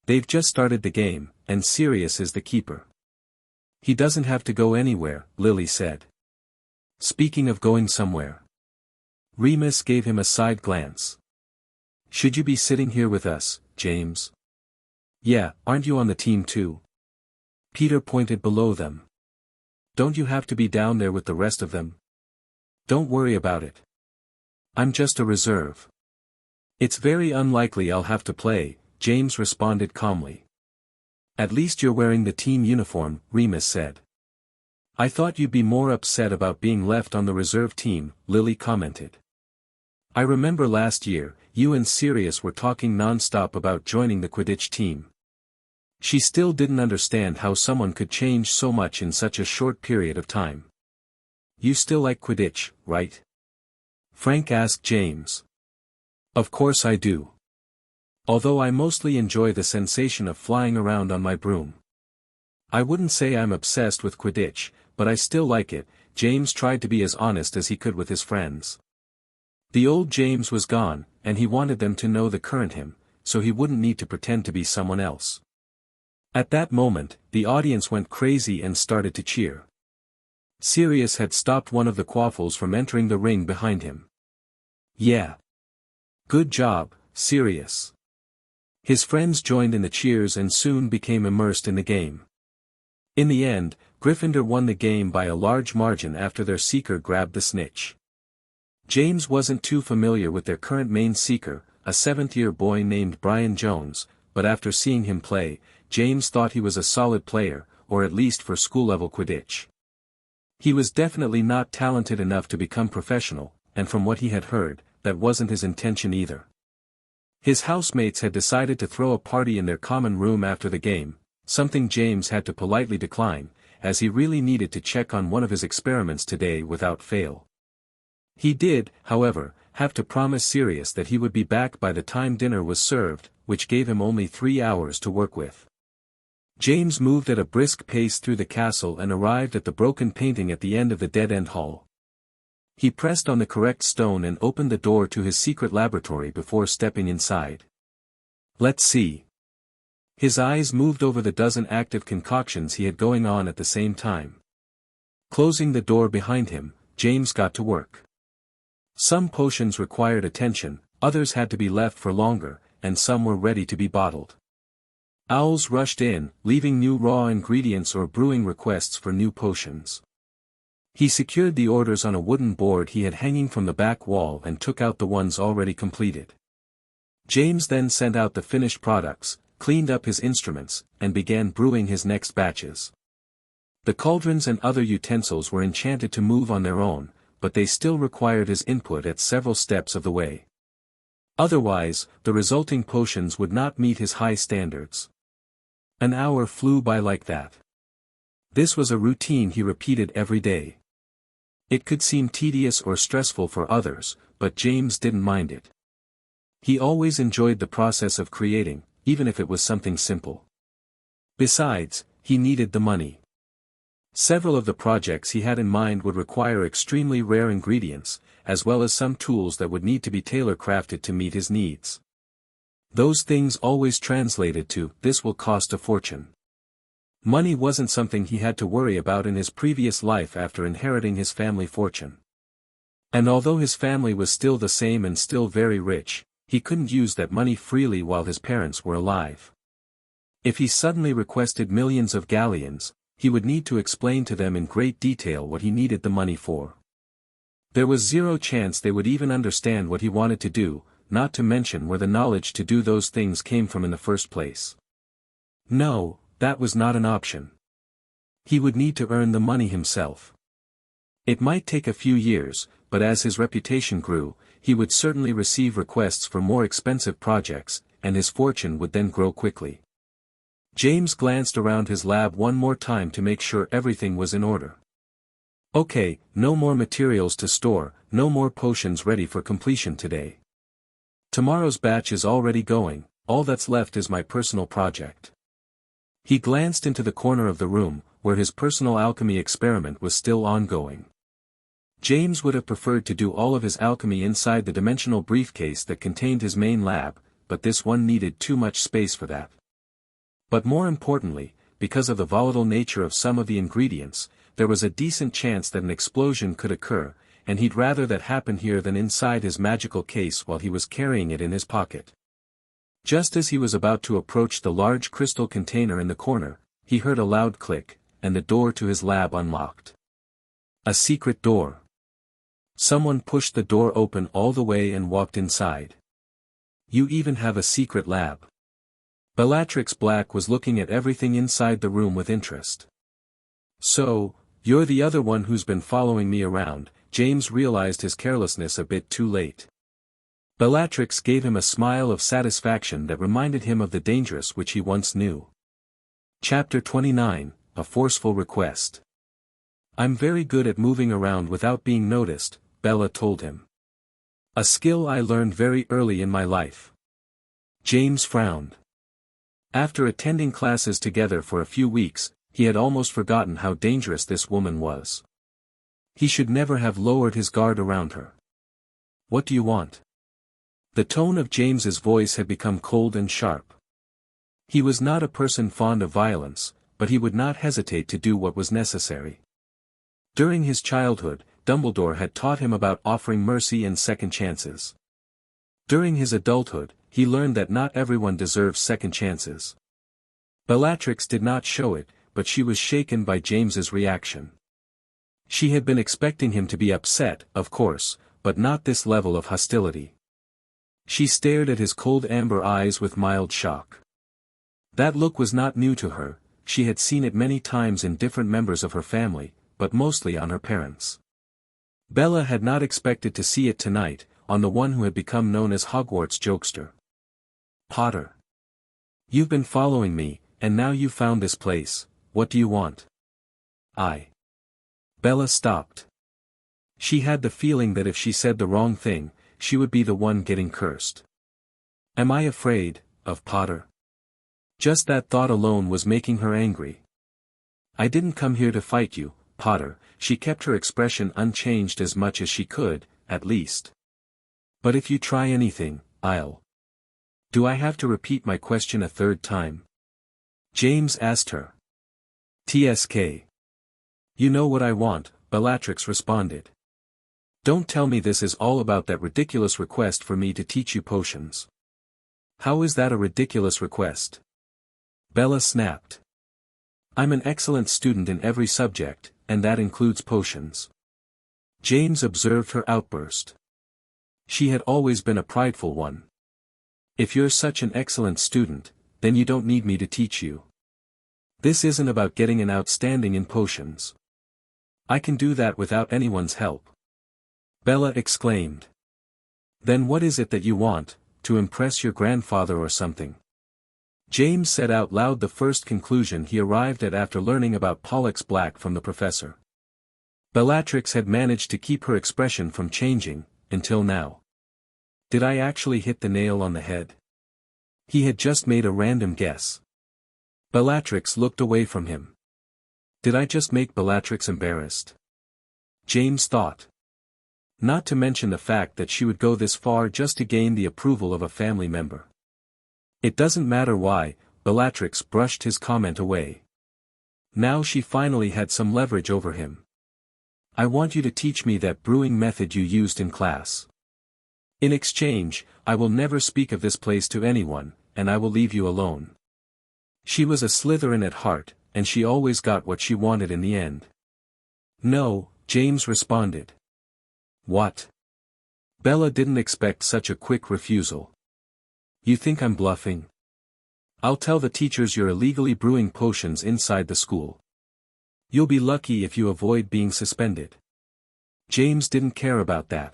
They've just started the game, and Sirius is the keeper. He doesn't have to go anywhere, Lily said. Speaking of going somewhere. Remus gave him a side glance. Should you be sitting here with us, James? Yeah, aren't you on the team too? Peter pointed below them. Don't you have to be down there with the rest of them? Don't worry about it. I'm just a reserve. It's very unlikely I'll have to play, James responded calmly. At least you're wearing the team uniform, Remus said. I thought you'd be more upset about being left on the reserve team, Lily commented. I remember last year, you and Sirius were talking non-stop about joining the Quidditch team. She still didn't understand how someone could change so much in such a short period of time. You still like Quidditch, right? Frank asked James. Of course I do. Although I mostly enjoy the sensation of flying around on my broom. I wouldn't say I'm obsessed with Quidditch, but I still like it." James tried to be as honest as he could with his friends. The old James was gone, and he wanted them to know the current him, so he wouldn't need to pretend to be someone else. At that moment, the audience went crazy and started to cheer. Sirius had stopped one of the Quaffles from entering the ring behind him. "Yeah. Good job, Sirius." His friends joined in the cheers and soon became immersed in the game. In the end, Gryffindor won the game by a large margin after their seeker grabbed the snitch. James wasn't too familiar with their current main seeker, a 7th-year boy named Brian Jones, but after seeing him play, James thought he was a solid player, or at least for school-level Quidditch. He was definitely not talented enough to become professional, and from what he had heard, that wasn't his intention either. His housemates had decided to throw a party in their common room after the game, something James had to politely decline, as he really needed to check on one of his experiments today without fail. He did, however, have to promise Sirius that he would be back by the time dinner was served, which gave him only 3 hours to work with. James moved at a brisk pace through the castle and arrived at the broken painting at the end of the dead-end hall. He pressed on the correct stone and opened the door to his secret laboratory before stepping inside. "Let's see." His eyes moved over the dozen active concoctions he had going on at the same time. Closing the door behind him, James got to work. Some potions required attention, others had to be left for longer, and some were ready to be bottled. Owls rushed in, leaving new raw ingredients or brewing requests for new potions. He secured the orders on a wooden board he had hanging from the back wall and took out the ones already completed. James then sent out the finished products, cleaned up his instruments, and began brewing his next batches. The cauldrons and other utensils were enchanted to move on their own, but they still required his input at several steps of the way. Otherwise, the resulting potions would not meet his high standards. An hour flew by like that. This was a routine he repeated every day. It could seem tedious or stressful for others, but James didn't mind it. He always enjoyed the process of creating, even if it was something simple. Besides, he needed the money. Several of the projects he had in mind would require extremely rare ingredients, as well as some tools that would need to be tailor-crafted to meet his needs. Those things always translated to, "This will cost a fortune." Money wasn't something he had to worry about in his previous life after inheriting his family fortune. And although his family was still the same and still very rich, he couldn't use that money freely while his parents were alive. If he suddenly requested millions of galleons, he would need to explain to them in great detail what he needed the money for. There was zero chance they would even understand what he wanted to do, not to mention where the knowledge to do those things came from in the first place. No, that was not an option. He would need to earn the money himself. It might take a few years, but as his reputation grew, he would certainly receive requests for more expensive projects, and his fortune would then grow quickly. James glanced around his lab one more time to make sure everything was in order. Okay, no more materials to store, no more potions ready for completion today. Tomorrow's batch is already going, all that's left is my personal project. He glanced into the corner of the room, where his personal alchemy experiment was still ongoing. James would have preferred to do all of his alchemy inside the dimensional briefcase that contained his main lab, but this one needed too much space for that. But more importantly, because of the volatile nature of some of the ingredients, there was a decent chance that an explosion could occur, and he'd rather that happen here than inside his magical case while he was carrying it in his pocket. Just as he was about to approach the large crystal container in the corner, he heard a loud click, and the door to his lab unlocked. A secret door. Someone pushed the door open all the way and walked inside. You even have a secret lab. Bellatrix Black was looking at everything inside the room with interest. So, you're the other one who's been following me around. James realized his carelessness a bit too late. Bellatrix gave him a smile of satisfaction that reminded him of the Dangerous which he once knew. Chapter 29, A Forceful Request. I'm very good at moving around without being noticed, Bella told him. A skill I learned very early in my life. James frowned. After attending classes together for a few weeks, He had almost forgotten how dangerous this woman was. He should never have lowered his guard around her. What do you want? The tone of James's voice had become cold and sharp. He was not a person fond of violence, but he would not hesitate to do what was necessary. During his childhood, Dumbledore had taught him about offering mercy and second chances. During his adulthood, he learned that not everyone deserves second chances. Bellatrix did not show it, but she was shaken by James's reaction. She had been expecting him to be upset, of course, but not this level of hostility. She stared at his cold amber eyes with mild shock. That look was not new to her, she had seen it many times in different members of her family, but mostly on her parents. Bella had not expected to see it tonight, on the one who had become known as Hogwarts jokester. Potter. You've been following me, and now you've found this place, what do you want? Bella stopped. She had the feeling that if she said the wrong thing, she would be the one getting cursed. Am I afraid of Potter? Just that thought alone was making her angry. I didn't come here to fight you, Potter. She kept her expression unchanged as much as she could, at least. But if you try anything, I'll. Do I have to repeat my question a third time? James asked her. TSK. You know what I want, Bellatrix responded. Don't tell me this is all about that ridiculous request for me to teach you potions. How is that a ridiculous request? Bella snapped. I'm an excellent student in every subject, and that includes potions. James observed her outburst. She had always been a prideful one. If you're such an excellent student, then you don't need me to teach you. This isn't about getting an outstanding in potions. I can do that without anyone's help. Bella exclaimed. Then what is it that you want, to impress your grandfather or something? James said out loud the first conclusion he arrived at after learning about Pollux Black from the professor. Bellatrix had managed to keep her expression from changing, until now. Did I actually hit the nail on the head? He had just made a random guess. Bellatrix looked away from him. Did I just make Bellatrix embarrassed? James thought. Not to mention the fact that she would go this far just to gain the approval of a family member. It doesn't matter why, Bellatrix brushed his comment away. Now she finally had some leverage over him. I want you to teach me that brewing method you used in class. In exchange, I will never speak of this place to anyone, and I will leave you alone. She was a Slytherin at heart, and she always got what she wanted in the end. No, James responded. What? Bella didn't expect such a quick refusal. You think I'm bluffing? I'll tell the teachers you're illegally brewing potions inside the school. You'll be lucky if you avoid being suspended. James didn't care about that.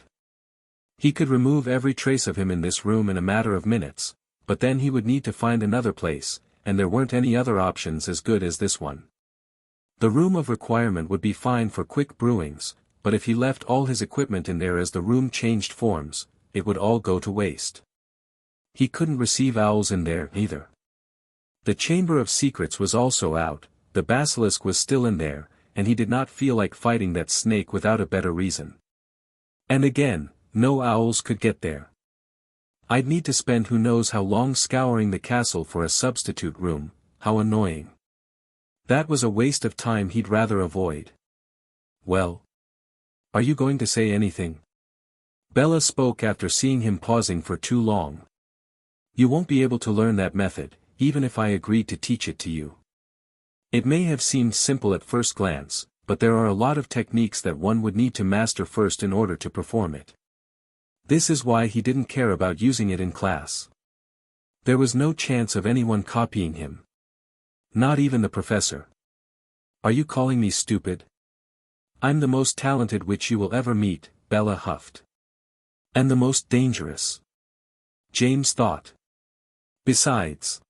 He could remove every trace of him in this room in a matter of minutes, but then he would need to find another place, and there weren't any other options as good as this one. The room of requirement would be fine for quick brewings, but if he left all his equipment in there as the room changed forms, it would all go to waste. He couldn't receive owls in there, either. The Chamber of Secrets was also out, the basilisk was still in there, and he did not feel like fighting that snake without a better reason. And again, no owls could get there. I'd need to spend who knows how long scouring the castle for a substitute room, how annoying. That was a waste of time he'd rather avoid. Well? Are you going to say anything? Bella spoke after seeing him pausing for too long. You won't be able to learn that method, even if I agreed to teach it to you. It may have seemed simple at first glance, but there are a lot of techniques that one would need to master first in order to perform it. This is why he didn't care about using it in class. There was no chance of anyone copying him. Not even the professor. Are you calling me stupid? I'm the most talented witch you will ever meet, Bella huffed. And the most dangerous. James thought. Besides.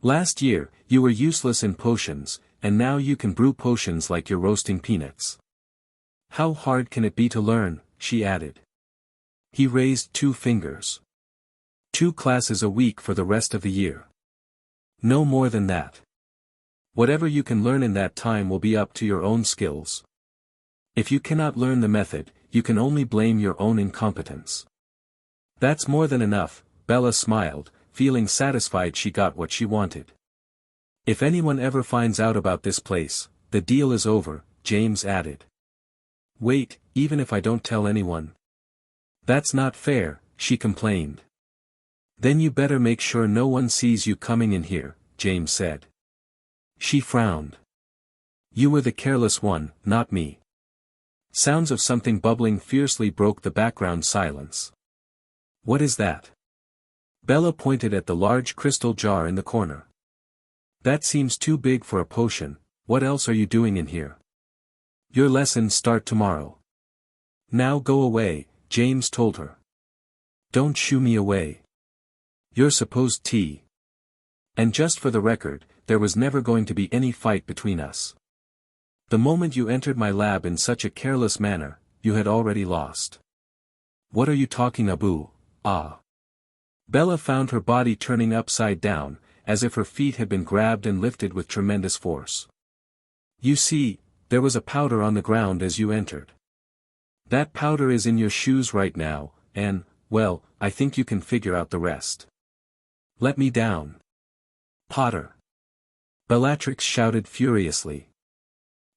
Last year, you were useless in potions, and now you can brew potions like you're roasting peanuts. How hard can it be to learn, she added. He raised 2 fingers. 2 classes a week for the rest of the year. No more than that. Whatever you can learn in that time will be up to your own skills. If you cannot learn the method, you can only blame your own incompetence. That's more than enough, Bella smiled, feeling satisfied she got what she wanted. If anyone ever finds out about this place, the deal is over, James added. Wait, even if I don't tell anyone? That's not fair, she complained. Then you better make sure no one sees you coming in here, James said. She frowned. You were the careless one, not me. Sounds of something bubbling fiercely broke the background silence. What is that? Bella pointed at the large crystal jar in the corner. That seems too big for a potion. What else are you doing in here? Your lessons start tomorrow. Now go away, James told her. Don't shoo me away. You're supposed to. And just for the record, there was never going to be any fight between us. The moment you entered my lab in such a careless manner, you had already lost. What are you talking about? Ah. Bella found her body turning upside down, as if her feet had been grabbed and lifted with tremendous force. You see, there was a powder on the ground as you entered. That powder is in your shoes right now, and, well, I think you can figure out the rest. Let me down. Potter. Bellatrix shouted furiously.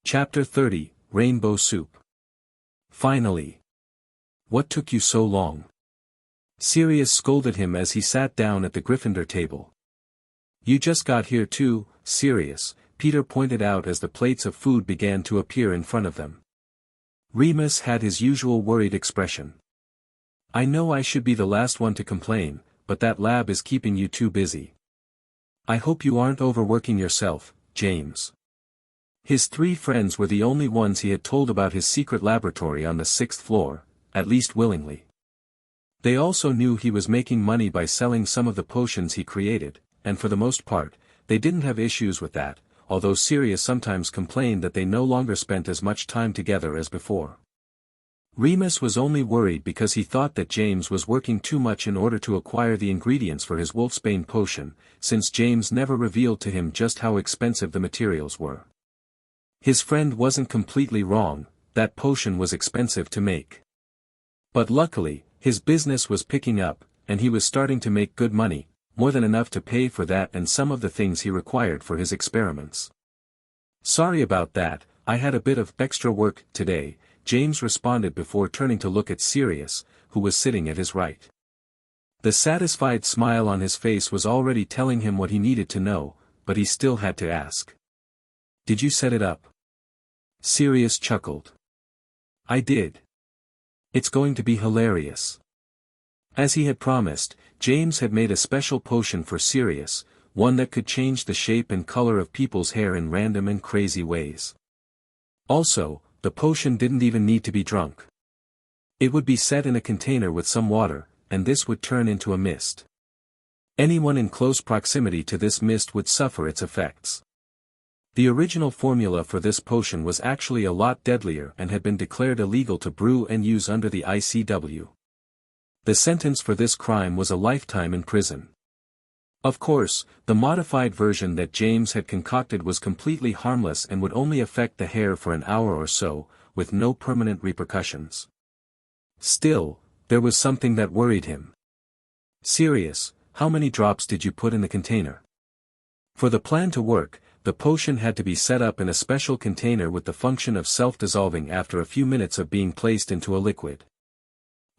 Chapter 30, Rainbow Soup. Finally. What took you so long? Sirius scolded him as he sat down at the Gryffindor table. You just got here too, Sirius, Peter pointed out as the plates of food began to appear in front of them. Remus had his usual worried expression. I know I should be the last one to complain, but that lab is keeping you too busy. I hope you aren't overworking yourself, James. His three friends were the only ones he had told about his secret laboratory on the 6th floor, at least willingly. They also knew he was making money by selling some of the potions he created, and for the most part, they didn't have issues with that, although Sirius sometimes complained that they no longer spent as much time together as before. Remus was only worried because he thought that James was working too much in order to acquire the ingredients for his wolfsbane potion, since James never revealed to him just how expensive the materials were. His friend wasn't completely wrong, that potion was expensive to make. But luckily, his business was picking up, and he was starting to make good money, more than enough to pay for that and some of the things he required for his experiments. Sorry about that, I had a bit of extra work today, James responded before turning to look at Sirius, who was sitting at his right. The satisfied smile on his face was already telling him what he needed to know, but he still had to ask. Did you set it up? Sirius chuckled. I did. It's going to be hilarious. As he had promised, James had made a special potion for Sirius, one that could change the shape and color of people's hair in random and crazy ways. Also, the potion didn't even need to be drunk. It would be set in a container with some water, and this would turn into a mist. Anyone in close proximity to this mist would suffer its effects. The original formula for this potion was actually a lot deadlier and had been declared illegal to brew and use under the ICW. The sentence for this crime was a lifetime in prison. Of course, the modified version that James had concocted was completely harmless and would only affect the hair for an hour or so, with no permanent repercussions. Still, there was something that worried him. Sirius, how many drops did you put in the container? For the plan to work, the potion had to be set up in a special container with the function of self-dissolving after a few minutes of being placed into a liquid.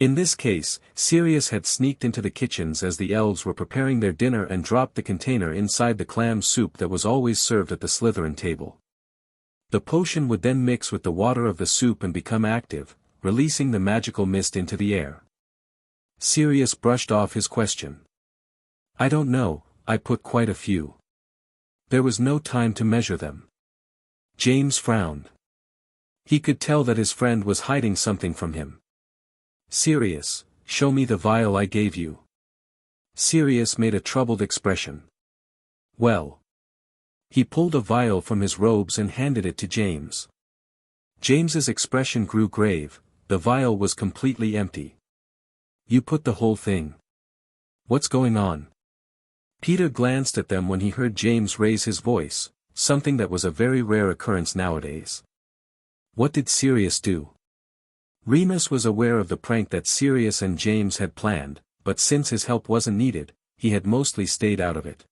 In this case, Sirius had sneaked into the kitchens as the elves were preparing their dinner and dropped the container inside the clam soup that was always served at the Slytherin table. The potion would then mix with the water of the soup and become active, releasing the magical mist into the air. Sirius brushed off his question. I don't know, I put quite a few. There was no time to measure them. James frowned. He could tell that his friend was hiding something from him. Sirius, show me the vial I gave you. Sirius made a troubled expression. Well. He pulled a vial from his robes and handed it to James. James's expression grew grave, the vial was completely empty. You put the whole thing. What's going on? Peter glanced at them when he heard James raise his voice, something that was a very rare occurrence nowadays. What did Sirius do? Remus was aware of the prank that Sirius and James had planned, but since his help wasn't needed, he had mostly stayed out of it.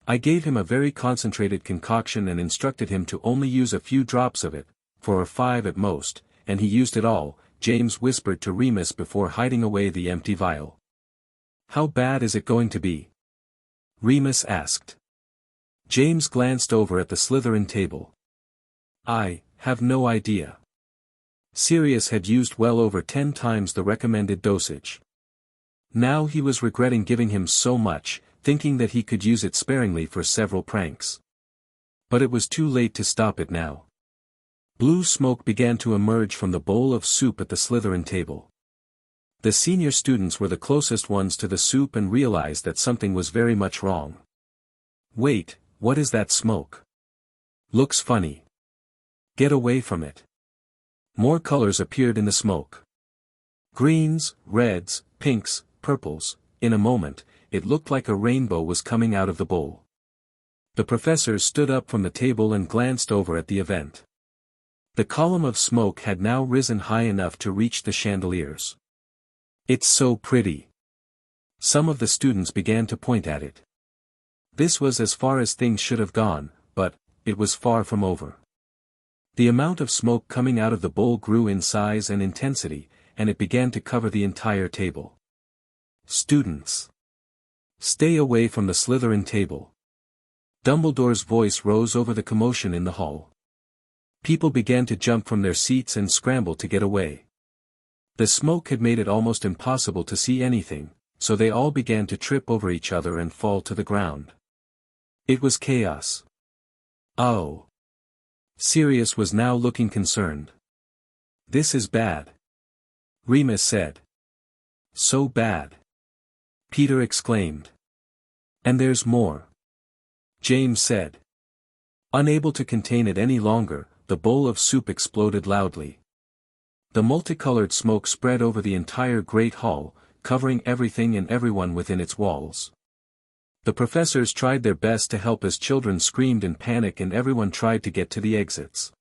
I gave him a very concentrated concoction and instructed him to only use a few drops of it, 4 or 5 at most, and he used it all, James whispered to Remus before hiding away the empty vial. How bad is it going to be? Remus asked. James glanced over at the Slytherin table. I have no idea. Sirius had used well over 10 times the recommended dosage. Now he was regretting giving him so much, thinking that he could use it sparingly for several pranks. But it was too late to stop it now. Blue smoke began to emerge from the bowl of soup at the Slytherin table. The senior students were the closest ones to the soup and realized that something was very much wrong. Wait, what is that smoke? Looks funny. Get away from it. More colors appeared in the smoke. Greens, reds, pinks, purples. In a moment, it looked like a rainbow was coming out of the bowl. The professors stood up from the table and glanced over at the event. The column of smoke had now risen high enough to reach the chandeliers. It's so pretty. Some of the students began to point at it. This was as far as things should have gone, but it was far from over. The amount of smoke coming out of the bowl grew in size and intensity, and it began to cover the entire table. Students! Stay away from the Slytherin table. Dumbledore's voice rose over the commotion in the hall. People began to jump from their seats and scramble to get away. The smoke had made it almost impossible to see anything, so they all began to trip over each other and fall to the ground. It was chaos. Oh! Sirius was now looking concerned. This is bad. Remus said. So bad. Peter exclaimed. And there's more. James said. Unable to contain it any longer, the bowl of soup exploded loudly. The multicolored smoke spread over the entire great hall, covering everything and everyone within its walls. The professors tried their best to help as children screamed in panic and everyone tried to get to the exits.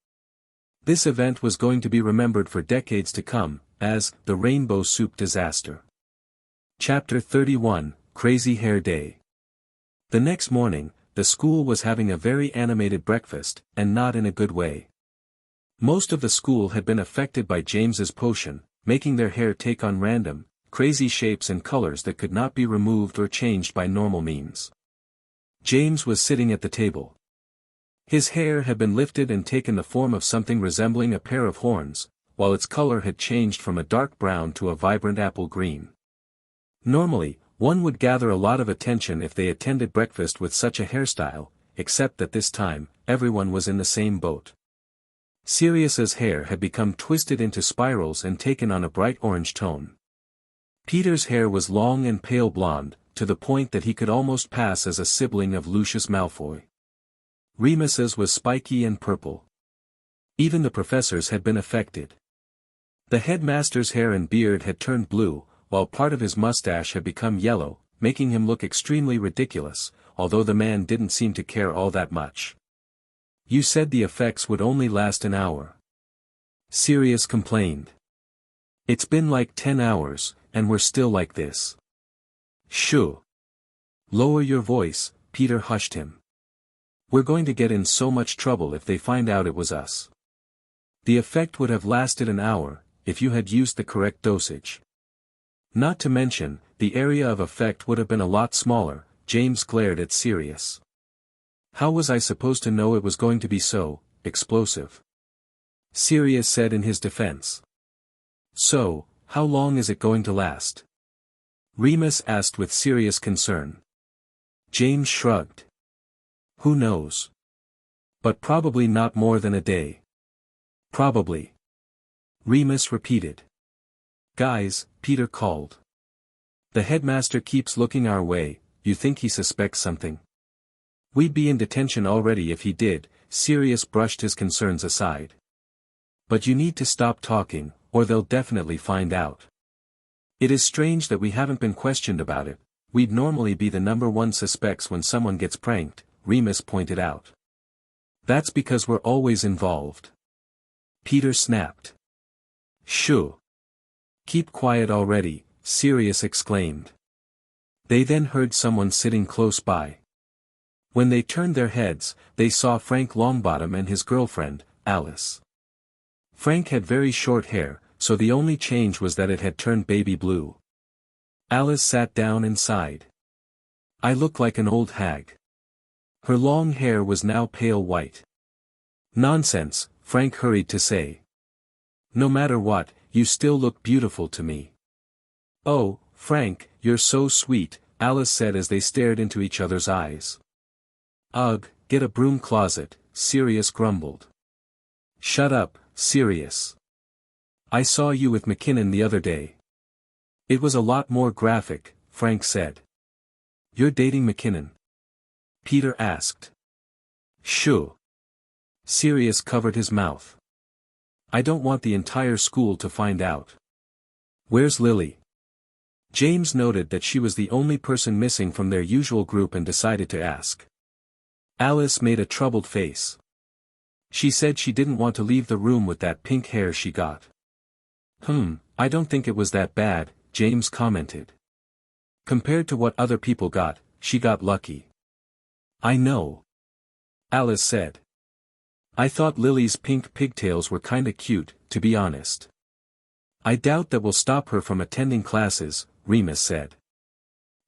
This event was going to be remembered for decades to come, as the Rainbow Soup Disaster. Chapter 31, Crazy Hair Day. The next morning, the school was having a very animated breakfast, and not in a good way. Most of the school had been affected by James's potion, making their hair take on random, crazy shapes and colors that could not be removed or changed by normal means. James was sitting at the table. His hair had been lifted and taken the form of something resembling a pair of horns, while its color had changed from a dark brown to a vibrant apple green. Normally, one would gather a lot of attention if they attended breakfast with such a hairstyle, except that this time, everyone was in the same boat. Sirius's hair had become twisted into spirals and taken on a bright orange tone. Peter's hair was long and pale blonde, to the point that he could almost pass as a sibling of Lucius Malfoy. Remus's was spiky and purple. Even the professors had been affected. The headmaster's hair and beard had turned blue, while part of his mustache had become yellow, making him look extremely ridiculous, although the man didn't seem to care all that much. You said the effects would only last an hour. Sirius complained. It's been like 10 hours, and we're still like this. Shoo! Lower your voice, Peter hushed him. We're going to get in so much trouble if they find out it was us. The effect would have lasted an hour, if you had used the correct dosage. Not to mention, the area of effect would have been a lot smaller. James glared at Sirius. How was I supposed to know it was going to be so explosive? Sirius said in his defense. So, how long is it going to last? Remus asked with serious concern. James shrugged. Who knows? But probably not more than a day. Probably. Remus repeated. Guys, Peter called. The headmaster keeps looking our way. You think he suspects something? We'd be in detention already if he did. Sirius brushed his concerns aside. But you need to stop talking, or they'll definitely find out. It is strange that we haven't been questioned about it. We'd normally be the #1 suspects when someone gets pranked, Remus pointed out. That's because we're always involved. Peter snapped. Shoo. Keep quiet already, Sirius exclaimed. They then heard someone sitting close by. When they turned their heads, they saw Frank Longbottom and his girlfriend, Alice. Frank had very short hair, so the only change was that it had turned baby blue. Alice sat down and sighed. I look like an old hag. Her long hair was now pale white. Nonsense, Frank hurried to say. No matter what, you still look beautiful to me. Oh, Frank, you're so sweet, Alice said as they stared into each other's eyes. Ugh, get a broom closet, Sirius grumbled. Shut up, Sirius. I saw you with McKinnon the other day. It was a lot more graphic, Frank said. You're dating McKinnon? Peter asked. Shoo. Sirius covered his mouth. I don't want the entire school to find out. Where's Lily? James noted that she was the only person missing from their usual group and decided to ask. Alice made a troubled face. She said she didn't want to leave the room with that pink hair she got. I don't think it was that bad, James commented. Compared to what other people got, she got lucky. I know. Alice said. I thought Lily's pink pigtails were kinda cute, to be honest. I doubt that will stop her from attending classes, Remus said.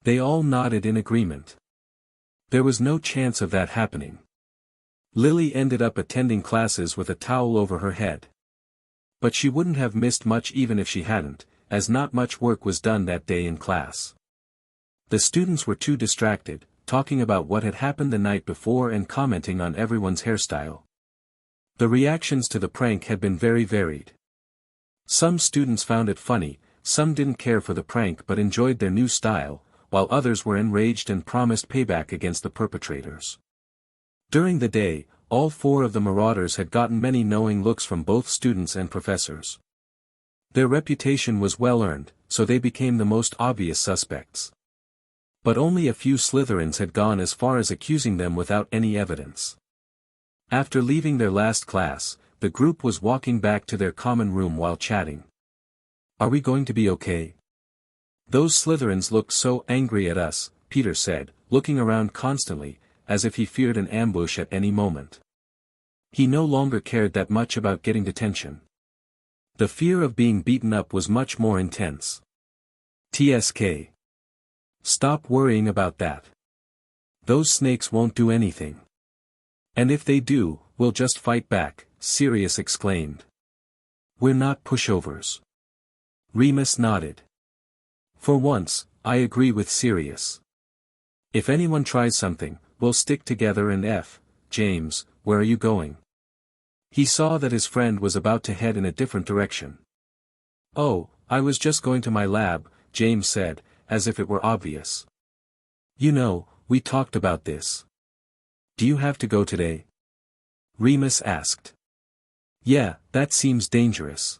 They all nodded in agreement. There was no chance of that happening. Lily ended up attending classes with a towel over her head. But she wouldn't have missed much even if she hadn't, as not much work was done that day in class. The students were too distracted, talking about what had happened the night before and commenting on everyone's hairstyle. The reactions to the prank had been very varied. Some students found it funny, some didn't care for the prank but enjoyed their new style, while others were enraged and promised payback against the perpetrators. During the day, all four of the marauders had gotten many knowing looks from both students and professors. Their reputation was well earned, so they became the most obvious suspects. But only a few Slytherins had gone as far as accusing them without any evidence. After leaving their last class, the group was walking back to their common room while chatting. Are we going to be okay? Those Slytherins looked so angry at us, Peter said, looking around constantly, as if he feared an ambush at any moment. He no longer cared that much about getting detention. The fear of being beaten up was much more intense. TSK. Stop worrying about that. Those snakes won't do anything. And if they do, we'll just fight back, Sirius exclaimed. We're not pushovers. Remus nodded. For once, I agree with Sirius. If anyone tries something, we'll stick together and James, where are you going? He saw that his friend was about to head in a different direction. Oh, I was just going to my lab, James said, as if it were obvious. You know, we talked about this. Do you have to go today? Remus asked. Yeah, that seems dangerous.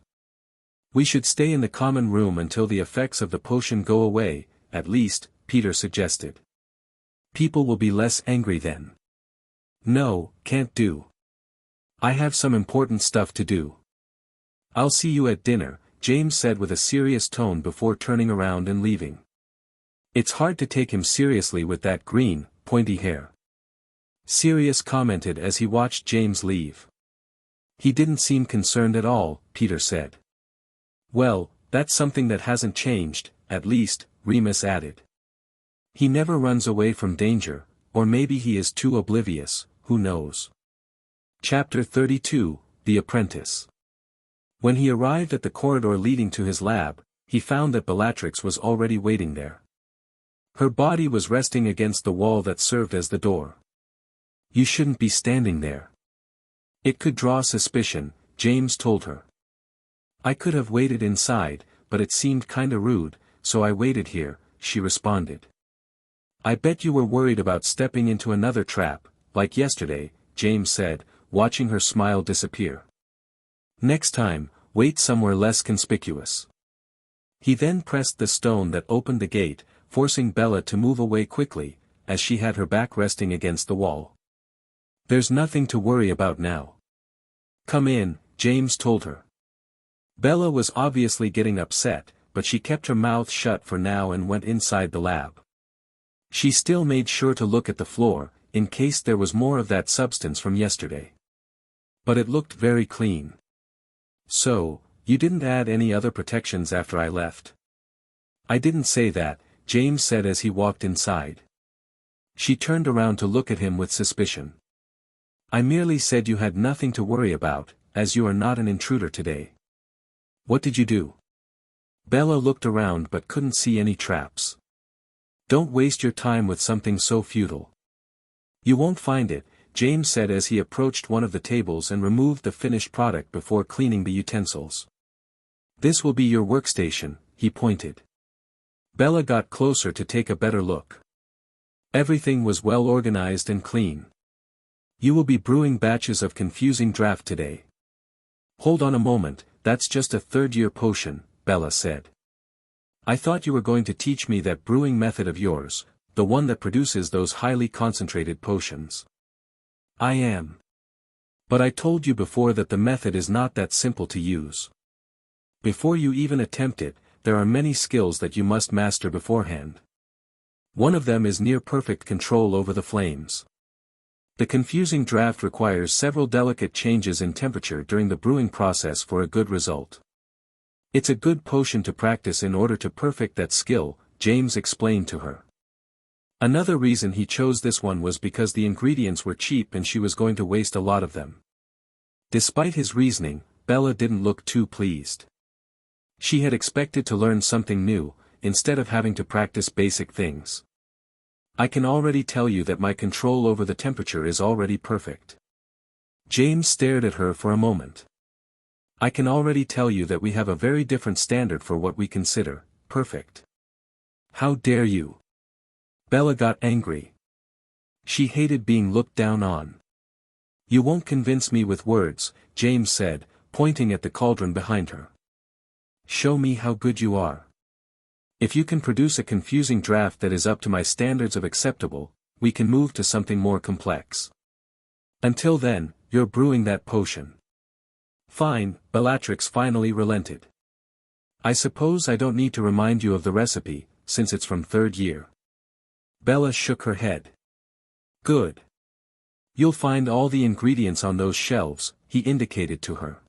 We should stay in the common room until the effects of the potion go away, at least, Peter suggested. People will be less angry then. No, can't do. I have some important stuff to do. I'll see you at dinner, James said with a serious tone before turning around and leaving. It's hard to take him seriously with that green, pointy hair. Sirius commented as he watched James leave. He didn't seem concerned at all, Peter said. Well, that's something that hasn't changed, at least, Remus added. He never runs away from danger, or maybe he is too oblivious, who knows. Chapter 32, The Apprentice. When he arrived at the corridor leading to his lab, he found that Bellatrix was already waiting there. Her body was resting against the wall that served as the door. You shouldn't be standing there. It could draw suspicion, James told her. I could have waited inside, but it seemed kinda rude, so I waited here, she responded. I bet you were worried about stepping into another trap, like yesterday, James said, watching her smile disappear. Next time, wait somewhere less conspicuous. He then pressed the stone that opened the gate, forcing Bella to move away quickly, as she had her back resting against the wall. There's nothing to worry about now. Come in, James told her. Bella was obviously getting upset, but she kept her mouth shut for now and went inside the lab. She still made sure to look at the floor, in case there was more of that substance from yesterday. But it looked very clean. So, you didn't add any other protections after I left? I didn't say that, James said as he walked inside. She turned around to look at him with suspicion. I merely said you had nothing to worry about, as you are not an intruder today. What did you do? Bella looked around but couldn't see any traps. Don't waste your time with something so futile. You won't find it, James said as he approached one of the tables and removed the finished product before cleaning the utensils. This will be your workstation, he pointed. Bella got closer to take a better look. Everything was well organized and clean. You will be brewing batches of confusing draft today. Hold on a moment, that's just a third-year potion, Bella said. I thought you were going to teach me that brewing method of yours, the one that produces those highly concentrated potions. I am. But I told you before that the method is not that simple to use. Before you even attempt it, there are many skills that you must master beforehand. One of them is near-perfect control over the flames. The confusing draft requires several delicate changes in temperature during the brewing process for a good result. It's a good potion to practice in order to perfect that skill, James explained to her. Another reason he chose this one was because the ingredients were cheap and she was going to waste a lot of them. Despite his reasoning, Bella didn't look too pleased. She had expected to learn something new, instead of having to practice basic things. I can already tell you that my control over the temperature is already perfect. James stared at her for a moment. I can already tell you that we have a very different standard for what we consider perfect. How dare you? Bella got angry. She hated being looked down on. You won't convince me with words, James said, pointing at the cauldron behind her. Show me how good you are. If you can produce a confusing draft that is up to my standards of acceptable, we can move to something more complex. Until then, you're brewing that potion. Fine, Bellatrix finally relented. I suppose I don't need to remind you of the recipe, since it's from third year. Bella shook her head. Good. You'll find all the ingredients on those shelves, he indicated to her.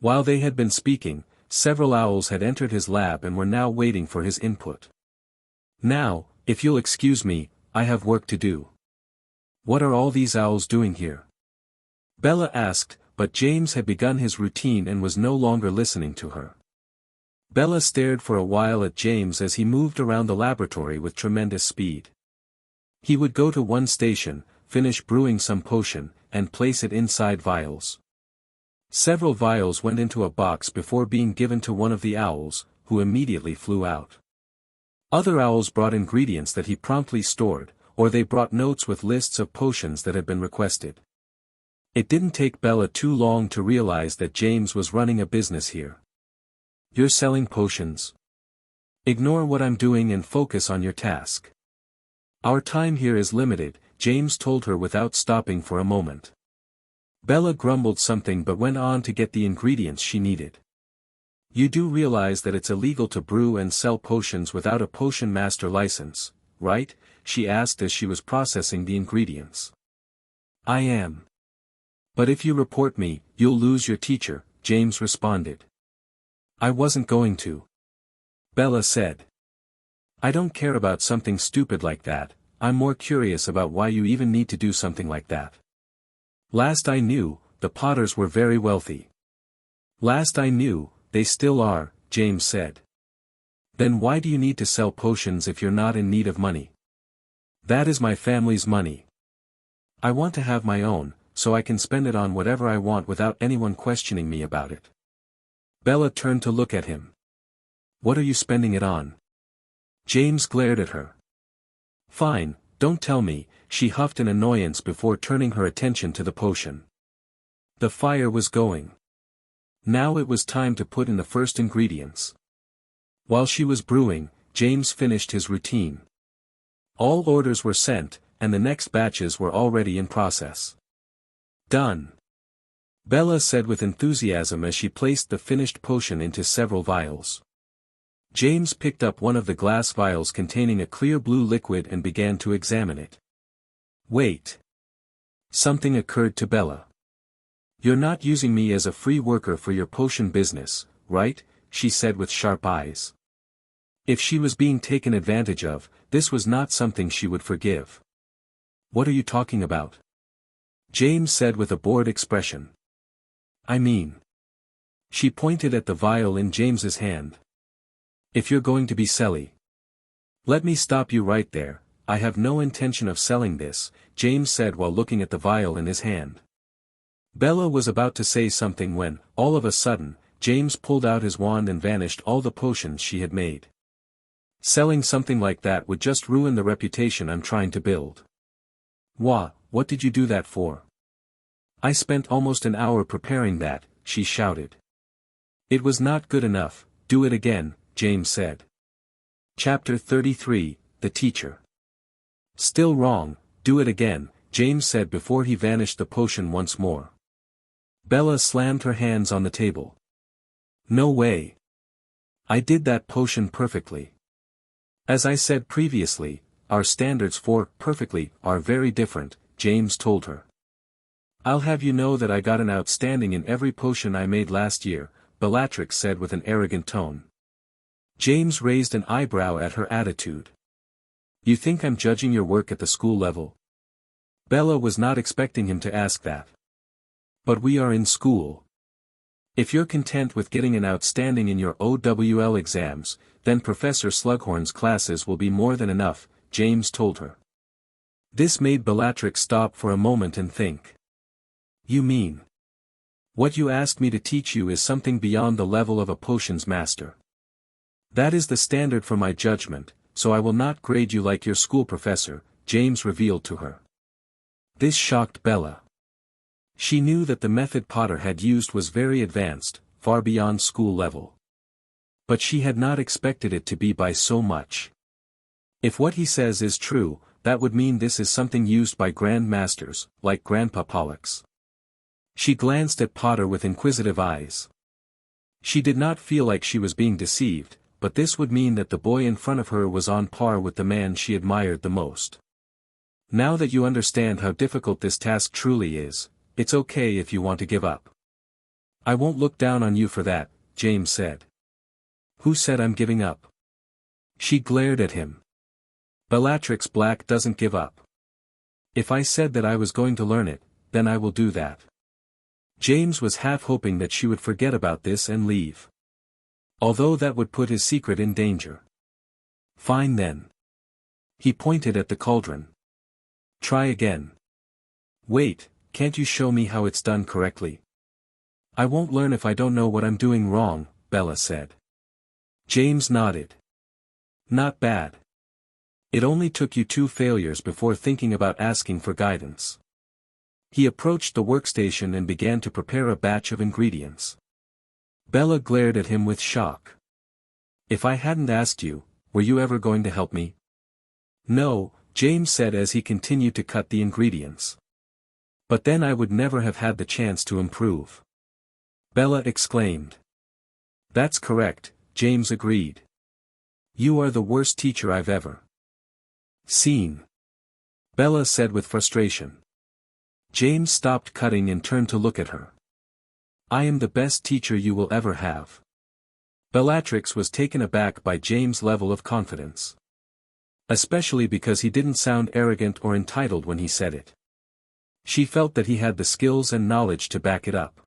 While they had been speaking, several owls had entered his lab and were now waiting for his input. Now, if you'll excuse me, I have work to do. What are all these owls doing here? Bella asked, but James had begun his routine and was no longer listening to her. Bella stared for a while at James as he moved around the laboratory with tremendous speed. He would go to one station, finish brewing some potion, and place it inside vials. Several vials went into a box before being given to one of the owls, who immediately flew out. Other owls brought ingredients that he promptly stored, or they brought notes with lists of potions that had been requested. It didn't take Bella too long to realize that James was running a business here. You're selling potions? Ignore what I'm doing and focus on your task. Our time here is limited, James told her without stopping for a moment. Bella grumbled something but went on to get the ingredients she needed. You do realize that it's illegal to brew and sell potions without a potion master license, right? She asked as she was processing the ingredients. I am. But if you report me, you'll lose your teacher, James responded. I wasn't going to. Bella said. I don't care about something stupid like that, I'm more curious about why you even need to do something like that. Last I knew, the Potters were very wealthy. Last I knew, they still are, James said. Then why do you need to sell potions if you're not in need of money? That is my family's money. I want to have my own, so I can spend it on whatever I want without anyone questioning me about it. Bella turned to look at him. What are you spending it on? James glared at her. Fine, don't tell me, she huffed in annoyance before turning her attention to the potion. The fire was going. Now it was time to put in the first ingredients. While she was brewing, James finished his routine. All orders were sent, and the next batches were already in process. Done. Bella said with enthusiasm as she placed the finished potion into several vials. James picked up one of the glass vials containing a clear blue liquid and began to examine it. Wait. Something occurred to Bella. You're not using me as a free worker for your potion business, right? She said with sharp eyes. If she was being taken advantage of, this was not something she would forgive. What are you talking about? James said with a bored expression. I mean. She pointed at the vial in James's hand. If you're going to be silly. Let me stop you right there, I have no intention of selling this, James said while looking at the vial in his hand. Bella was about to say something when, all of a sudden, James pulled out his wand and vanished all the potions she had made. Selling something like that would just ruin the reputation I'm trying to build. What did you do that for? I spent almost an hour preparing that, she shouted. It was not good enough, do it again, James said. Chapter 33, The Teacher. Still wrong, do it again, James said before he vanished the potion once more. Bella slammed her hands on the table. No way. I did that potion perfectly. As I said previously, our standards for perfectly are very different, James told her. I'll have you know that I got an outstanding in every potion I made last year, Bellatrix said with an arrogant tone. James raised an eyebrow at her attitude. You think I'm judging your work at the school level? Bella was not expecting him to ask that. But we are in school. If you're content with getting an outstanding in your OWL exams, then Professor Slughorn's classes will be more than enough, James told her. This made Bellatrix stop for a moment and think. You mean? What you asked me to teach you is something beyond the level of a potions master. That is the standard for my judgment, so I will not grade you like your school professor, James revealed to her. This shocked Bella. She knew that the method Potter had used was very advanced, far beyond school level. But she had not expected it to be by so much. If what he says is true, that would mean this is something used by Grand Masters, like Grandpa Pollux. She glanced at Potter with inquisitive eyes. She did not feel like she was being deceived, but this would mean that the boy in front of her was on par with the man she admired the most. Now that you understand how difficult this task truly is, it's okay if you want to give up. I won't look down on you for that, James said. Who said I'm giving up? She glared at him. Bellatrix Black doesn't give up. If I said that I was going to learn it, then I will do that. James was half hoping that she would forget about this and leave. Although that would put his secret in danger. Fine then. He pointed at the cauldron. Try again. Wait, can't you show me how it's done correctly? I won't learn if I don't know what I'm doing wrong, Bella said. James nodded. Not bad. It only took you 2 failures before thinking about asking for guidance. He approached the workstation and began to prepare a batch of ingredients. Bella glared at him with shock. If I hadn't asked you, were you ever going to help me? No, James said as he continued to cut the ingredients. But then I would never have had the chance to improve. Bella exclaimed. That's correct, James agreed. You are the worst teacher I've ever seen. Bella said with frustration. James stopped cutting and turned to look at her. I am the best teacher you will ever have. Bellatrix was taken aback by James' level of confidence. Especially because he didn't sound arrogant or entitled when he said it. She felt that he had the skills and knowledge to back it up.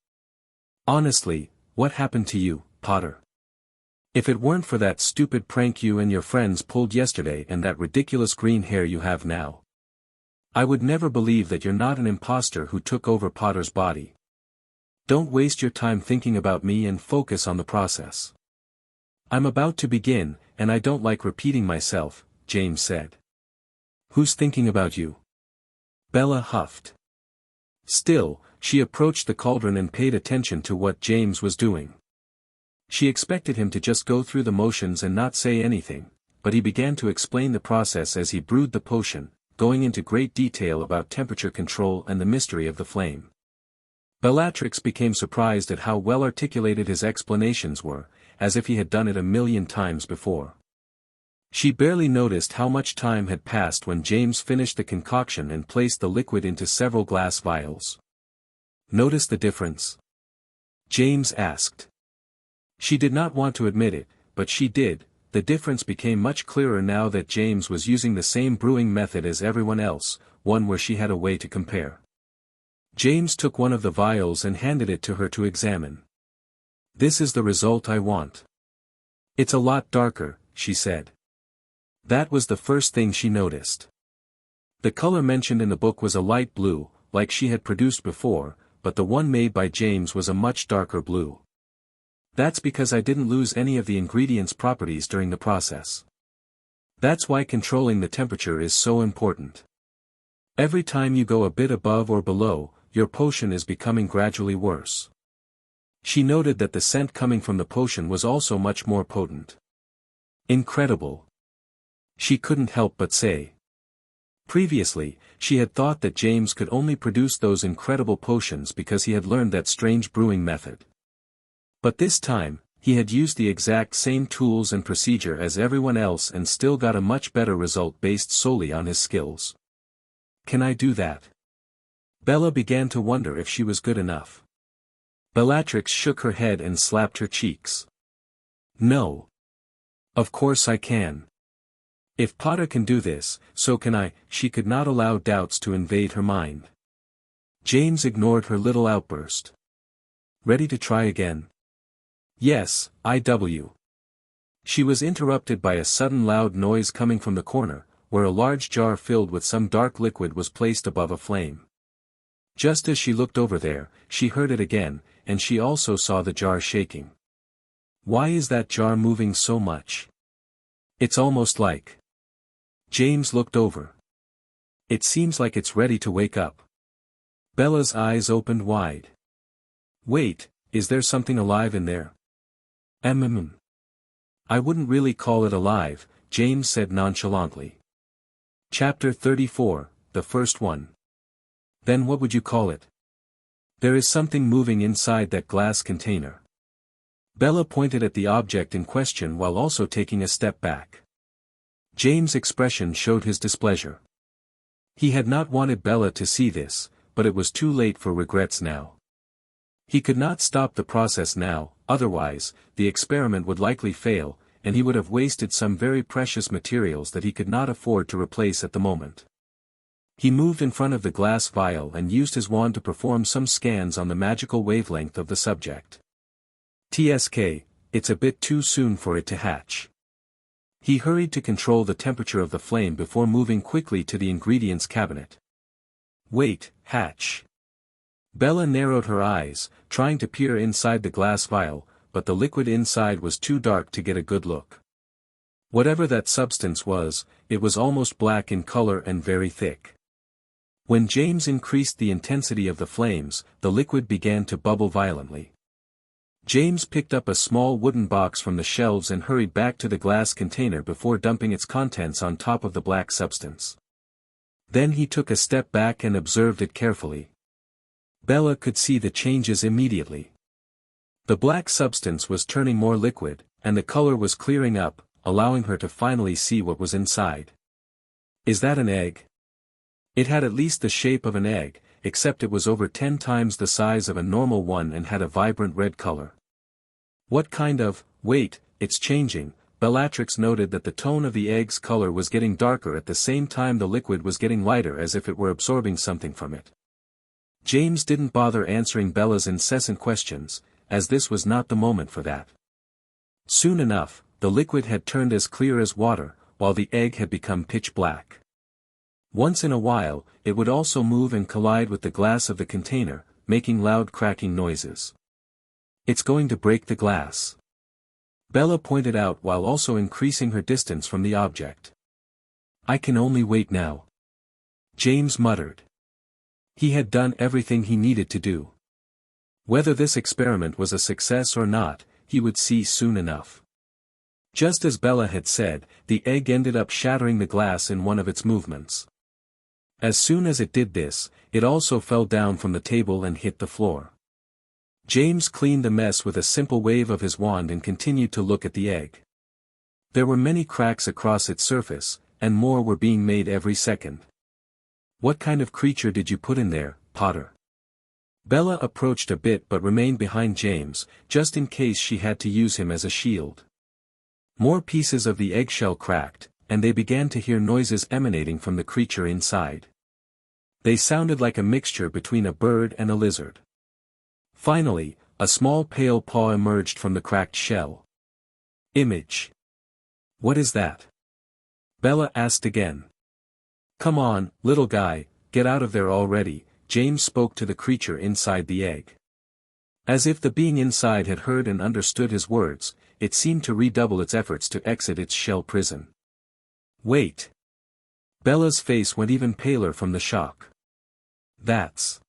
Honestly, what happened to you, Potter? If it weren't for that stupid prank you and your friends pulled yesterday and that ridiculous green hair you have now, I would never believe that you're not an imposter who took over Potter's body. Don't waste your time thinking about me and focus on the process. I'm about to begin, and I don't like repeating myself, James said. Who's thinking about you? Bella huffed. Still, she approached the cauldron and paid attention to what James was doing. She expected him to just go through the motions and not say anything, but he began to explain the process as he brewed the potion, going into great detail about temperature control and the mystery of the flame. Bellatrix became surprised at how well articulated his explanations were, as if he had done it 1,000,000 times before. She barely noticed how much time had passed when James finished the concoction and placed the liquid into several glass vials. "Notice the difference?" James asked. She did not want to admit it, but she did. The difference became much clearer now that James was using the same brewing method as everyone else, one where she had a way to compare. James took one of the vials and handed it to her to examine. "This is the result I want." "It's a lot darker," she said. That was the first thing she noticed. The color mentioned in the book was a light blue, like she had produced before, but the one made by James was a much darker blue. "That's because I didn't lose any of the ingredients' properties during the process. That's why controlling the temperature is so important. Every time you go a bit above or below, your potion is becoming gradually worse." She noted that the scent coming from the potion was also much more potent. "Incredible," she couldn't help but say. Previously, she had thought that James could only produce those incredible potions because he had learned that strange brewing method. But this time, he had used the exact same tools and procedure as everyone else and still got a much better result based solely on his skills. "Can I do that?" Bella began to wonder if she was good enough. Bellatrix shook her head and slapped her cheeks. "No. Of course I can. If Potter can do this, so can I." She could not allow doubts to invade her mind. James ignored her little outburst. "Ready to try again?" "Yes, IW." She was interrupted by a sudden loud noise coming from the corner, where a large jar filled with some dark liquid was placed above a flame. Just as she looked over there, she heard it again, and she also saw the jar shaking. "Why is that jar moving so much? It's almost like..." James looked over. "It seems like it's ready to wake up." Bella's eyes opened wide. "Wait, is there something alive in there?" "I wouldn't really call it alive," James said nonchalantly. Chapter 34, the first one. "Then what would you call it?" "There is something moving inside that glass container." Bella pointed at the object in question while also taking a step back. James' expression showed his displeasure. He had not wanted Bella to see this, but it was too late for regrets now. He could not stop the process now, otherwise, the experiment would likely fail, and he would have wasted some very precious materials that he could not afford to replace at the moment. He moved in front of the glass vial and used his wand to perform some scans on the magical wavelength of the subject. "TSK, it's a bit too soon for it to hatch." He hurried to control the temperature of the flame before moving quickly to the ingredients cabinet. "Wait, hatch." Bella narrowed her eyes, trying to peer inside the glass vial, but the liquid inside was too dark to get a good look. Whatever that substance was, it was almost black in color and very thick. When James increased the intensity of the flames, the liquid began to bubble violently. James picked up a small wooden box from the shelves and hurried back to the glass container before dumping its contents on top of the black substance. Then he took a step back and observed it carefully. Bella could see the changes immediately. The black substance was turning more liquid, and the color was clearing up, allowing her to finally see what was inside. "Is that an egg?" It had at least the shape of an egg, except it was over 10 times the size of a normal one and had a vibrant red color. "What kind of..." "Wait, it's changing." Bellatrix noted that the tone of the egg's color was getting darker at the same time the liquid was getting lighter as if it were absorbing something from it. James didn't bother answering Bella's incessant questions, as this was not the moment for that. Soon enough, the liquid had turned as clear as water, while the egg had become pitch black. Once in a while, it would also move and collide with the glass of the container, making loud cracking noises. "It's going to break the glass," Bella pointed out while also increasing her distance from the object. "I can only wait now," James muttered. He had done everything he needed to do. Whether this experiment was a success or not, he would see soon enough. Just as Bella had said, the egg ended up shattering the glass in one of its movements. As soon as it did this, it also fell down from the table and hit the floor. James cleaned the mess with a simple wave of his wand and continued to look at the egg. There were many cracks across its surface, and more were being made every second. "What kind of creature did you put in there, Potter?" Bella approached a bit but remained behind James, just in case she had to use him as a shield. More pieces of the eggshell cracked, and they began to hear noises emanating from the creature inside. They sounded like a mixture between a bird and a lizard. Finally, a small pale paw emerged from the cracked shell. "Image. What is that?" Bella asked again. "Come on, little guy, get out of there already," James spoke to the creature inside the egg. As if the being inside had heard and understood his words, it seemed to redouble its efforts to exit its shell prison. "Wait." Bella's face went even paler from the shock. That's.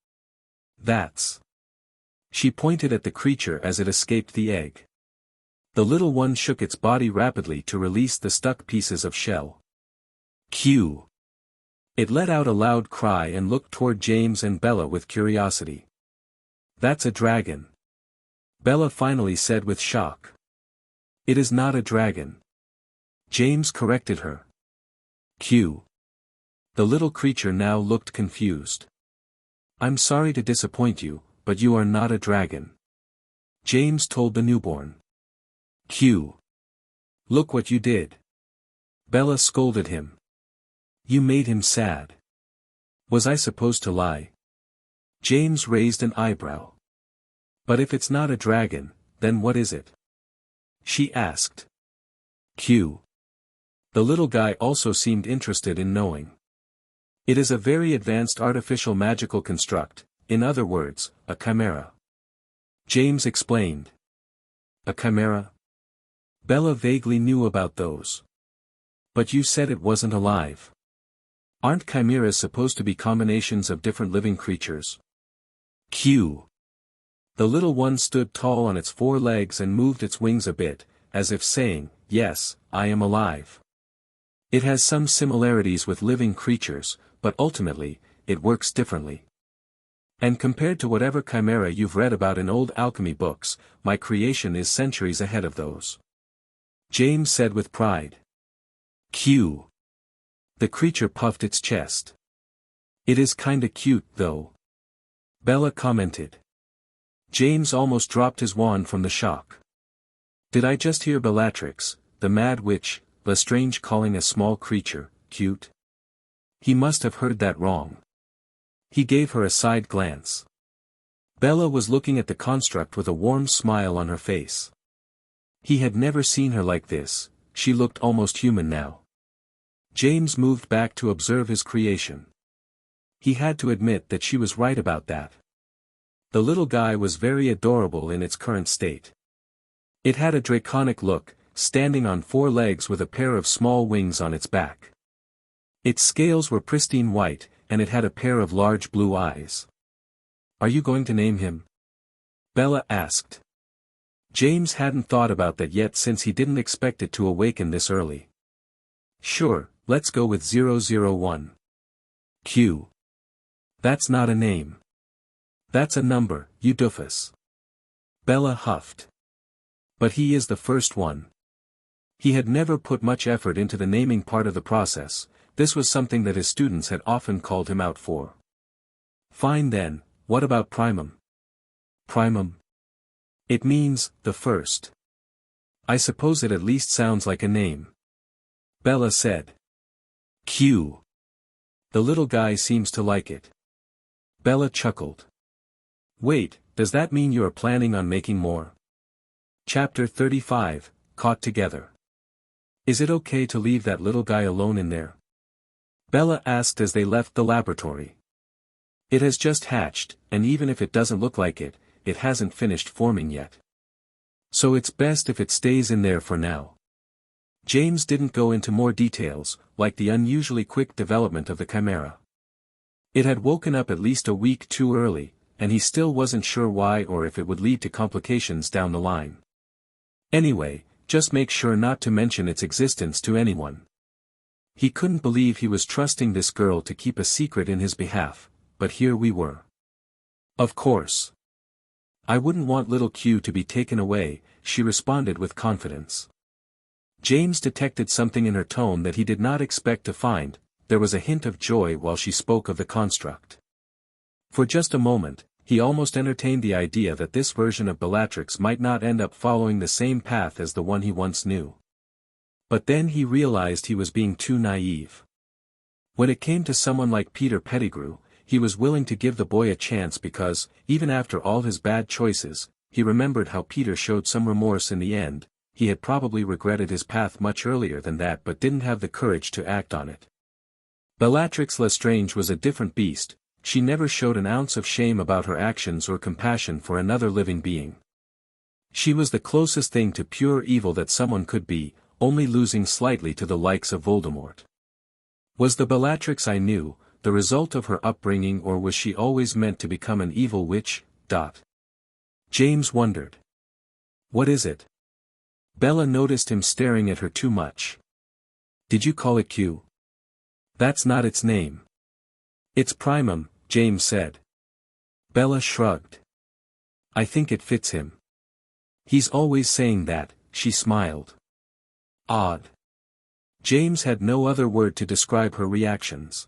She pointed at the creature as it escaped the egg. The little one shook its body rapidly to release the stuck pieces of shell. Q. It let out a loud cry and looked toward James and Bella with curiosity. "That's a dragon," Bella finally said with shock. "It is not a dragon," James corrected her. Q. The little creature now looked confused. "I'm sorry to disappoint you, but you are not a dragon," James told the newborn. Q. Look what you did. Bella scolded him. "You made him sad." "Was I supposed to lie?" James raised an eyebrow. "But if it's not a dragon, then what is it?" she asked. Q. The little guy also seemed interested in knowing. "It is a very advanced artificial magical construct, in other words, a chimera," James explained. "A chimera?" Bella vaguely knew about those. "But you said it wasn't alive. Aren't chimeras supposed to be combinations of different living creatures?" Q. The little one stood tall on its 4 legs and moved its wings a bit, as if saying, "Yes, I am alive." It has some similarities with living creatures, but ultimately, it works differently. And compared to whatever chimera you've read about in old alchemy books, my creation is centuries ahead of those, James said with pride. Q. The creature puffed its chest. "It is kinda cute, though," Bella commented. James almost dropped his wand from the shock. Did I just hear Bellatrix, the mad witch, Lestrange calling a small creature, cute? He must have heard that wrong. He gave her a side glance. Bella was looking at the construct with a warm smile on her face. He had never seen her like this, she looked almost human now. James moved back to observe his creation. He had to admit that she was right about that. The little guy was very adorable in its current state. It had a draconic look, standing on 4 legs with a pair of small wings on its back. Its scales were pristine white, and it had a pair of large blue eyes. "Are you going to name him?" Bella asked. James hadn't thought about that yet since he didn't expect it to awaken this early. "Sure, let's go with 001. Q. That's not a name. That's a number, you doofus." Bella huffed. "But he is the first one." He had never put much effort into the naming part of the process. This was something that his students had often called him out for. "Fine then, what about primum?" "Primum? It means, the first. I suppose it at least sounds like a name," Bella said. Q. The little guy seems to like it. Bella chuckled. "Wait, does that mean you are planning on making more?" Chapter 35, Caught Together. "Is it okay to leave that little guy alone in there?" Bella asked as they left the laboratory. "It has just hatched, and even if it doesn't look like it, it hasn't finished forming yet. So it's best if it stays in there for now." James didn't go into more details, like the unusually quick development of the chimera. It had woken up at least a week too early, and he still wasn't sure why or if it would lead to complications down the line. Anyway, just make sure not to mention its existence to anyone. He couldn't believe he was trusting this girl to keep a secret in his behalf, but here we were. Of course. I wouldn't want little Q to be taken away, she responded with confidence. James detected something in her tone that he did not expect to find. There was a hint of joy while she spoke of the construct. For just a moment, he almost entertained the idea that this version of Bellatrix might not end up following the same path as the one he once knew. But then he realized he was being too naive. When it came to someone like Peter Pettigrew, he was willing to give the boy a chance because, even after all his bad choices, he remembered how Peter showed some remorse in the end. He had probably regretted his path much earlier than that but didn't have the courage to act on it. Bellatrix Lestrange was a different beast. She never showed an ounce of shame about her actions or compassion for another living being. She was the closest thing to pure evil that someone could be, only losing slightly to the likes of Voldemort. Was the Bellatrix I knew the result of her upbringing, or was she always meant to become an evil witch? James wondered. What is it? Bella noticed him staring at her too much. Did you call it Q? That's not its name. It's Primum, James said. Bella shrugged. I think it fits him. He's always saying that, she smiled. Odd. James had no other word to describe her reactions.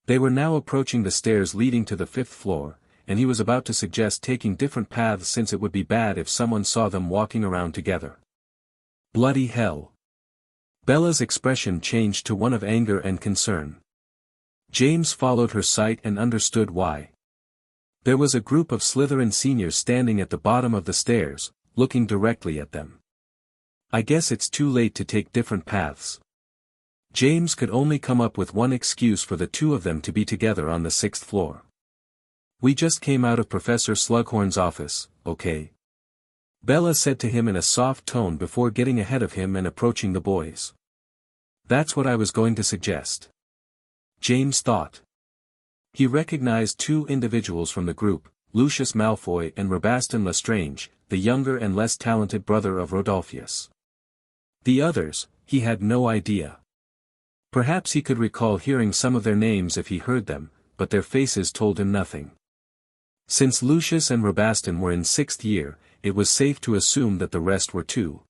They were now approaching the stairs leading to the 5th floor, and he was about to suggest taking different paths since it would be bad if someone saw them walking around together. Bloody hell. Bella's expression changed to one of anger and concern. James followed her sight and understood why. There was a group of Slytherin seniors standing at the bottom of the stairs, looking directly at them. I guess it's too late to take different paths. James could only come up with one excuse for the two of them to be together on the 6th floor. We just came out of Professor Slughorn's office, okay? Bella said to him in a soft tone before getting ahead of him and approaching the boys. That's what I was going to suggest. James thought. He recognized two individuals from the group, Lucius Malfoy and Rabaston Lestrange, the younger and less talented brother of Rodolphus. The others, he had no idea. Perhaps he could recall hearing some of their names if he heard them, but their faces told him nothing. Since Lucius and Rabaston were in 6th year, it was safe to assume that the rest were too.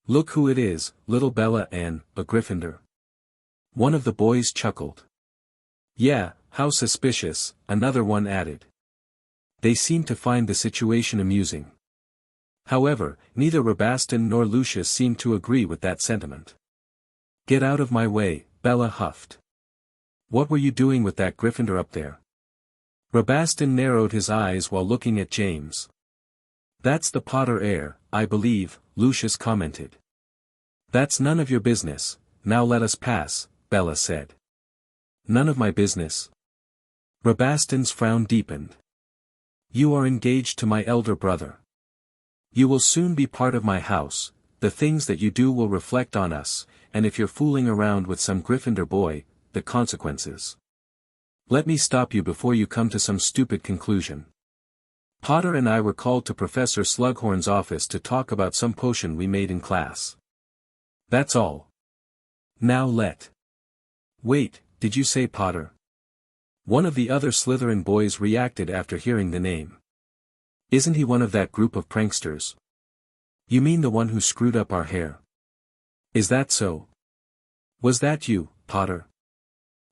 Look who it is, little Bella and a Gryffindor. One of the boys chuckled. Yeah, how suspicious, another one added. They seemed to find the situation amusing. However, neither Rabaston nor Lucius seemed to agree with that sentiment. Get out of my way, Bella huffed. What were you doing with that Gryffindor up there? Rabaston narrowed his eyes while looking at James. That's the Potter heir, I believe, Lucius commented. That's none of your business, now let us pass, Bella said. None of my business? Rabaston's frown deepened. You are engaged to my elder brother. You will soon be part of my house, the things that you do will reflect on us, and if you're fooling around with some Gryffindor boy, the consequences. Let me stop you before you come to some stupid conclusion. Potter and I were called to Professor Slughorn's office to talk about some potion we made in class. That's all. Now Wait, did you say Potter? One of the other Slytherin boys reacted after hearing the name. Isn't he one of that group of pranksters? You mean the one who screwed up our hair? Is that so? Was that you, Potter?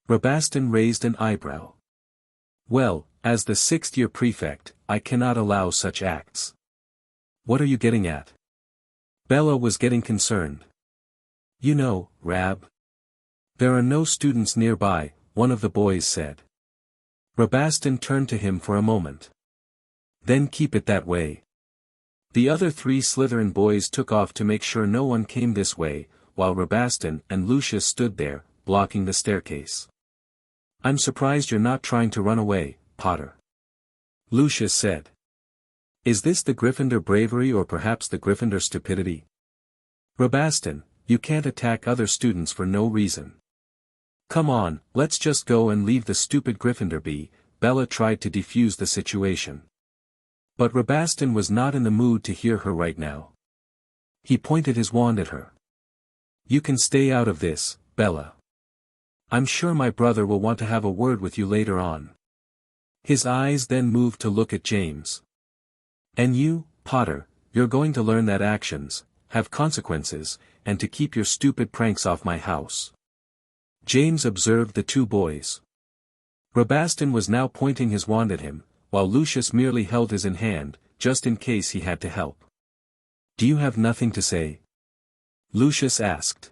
Rabaston raised an eyebrow. Well, as the 6th-year prefect, I cannot allow such acts. What are you getting at? Bella was getting concerned. You know, Rab. There are no students nearby, one of the boys said. Rabaston turned to him for a moment. Then keep it that way. The other 3 Slytherin boys took off to make sure no one came this way, while Rabaston and Lucius stood there, blocking the staircase. I'm surprised you're not trying to run away, Potter. Lucius said. Is this the Gryffindor bravery or perhaps the Gryffindor stupidity? Rabaston, you can't attack other students for no reason. Come on, let's just go and leave the stupid Gryffindor be, Bella tried to defuse the situation. But Rabaston was not in the mood to hear her right now. He pointed his wand at her. You can stay out of this, Bella. I'm sure my brother will want to have a word with you later on. His eyes then moved to look at James. And you, Potter, you're going to learn that actions have consequences, and to keep your stupid pranks off my house." James observed the two boys. Rabaston was now pointing his wand at him, while Lucius merely held his in hand, just in case he had to help. "Do you have nothing to say?" Lucius asked.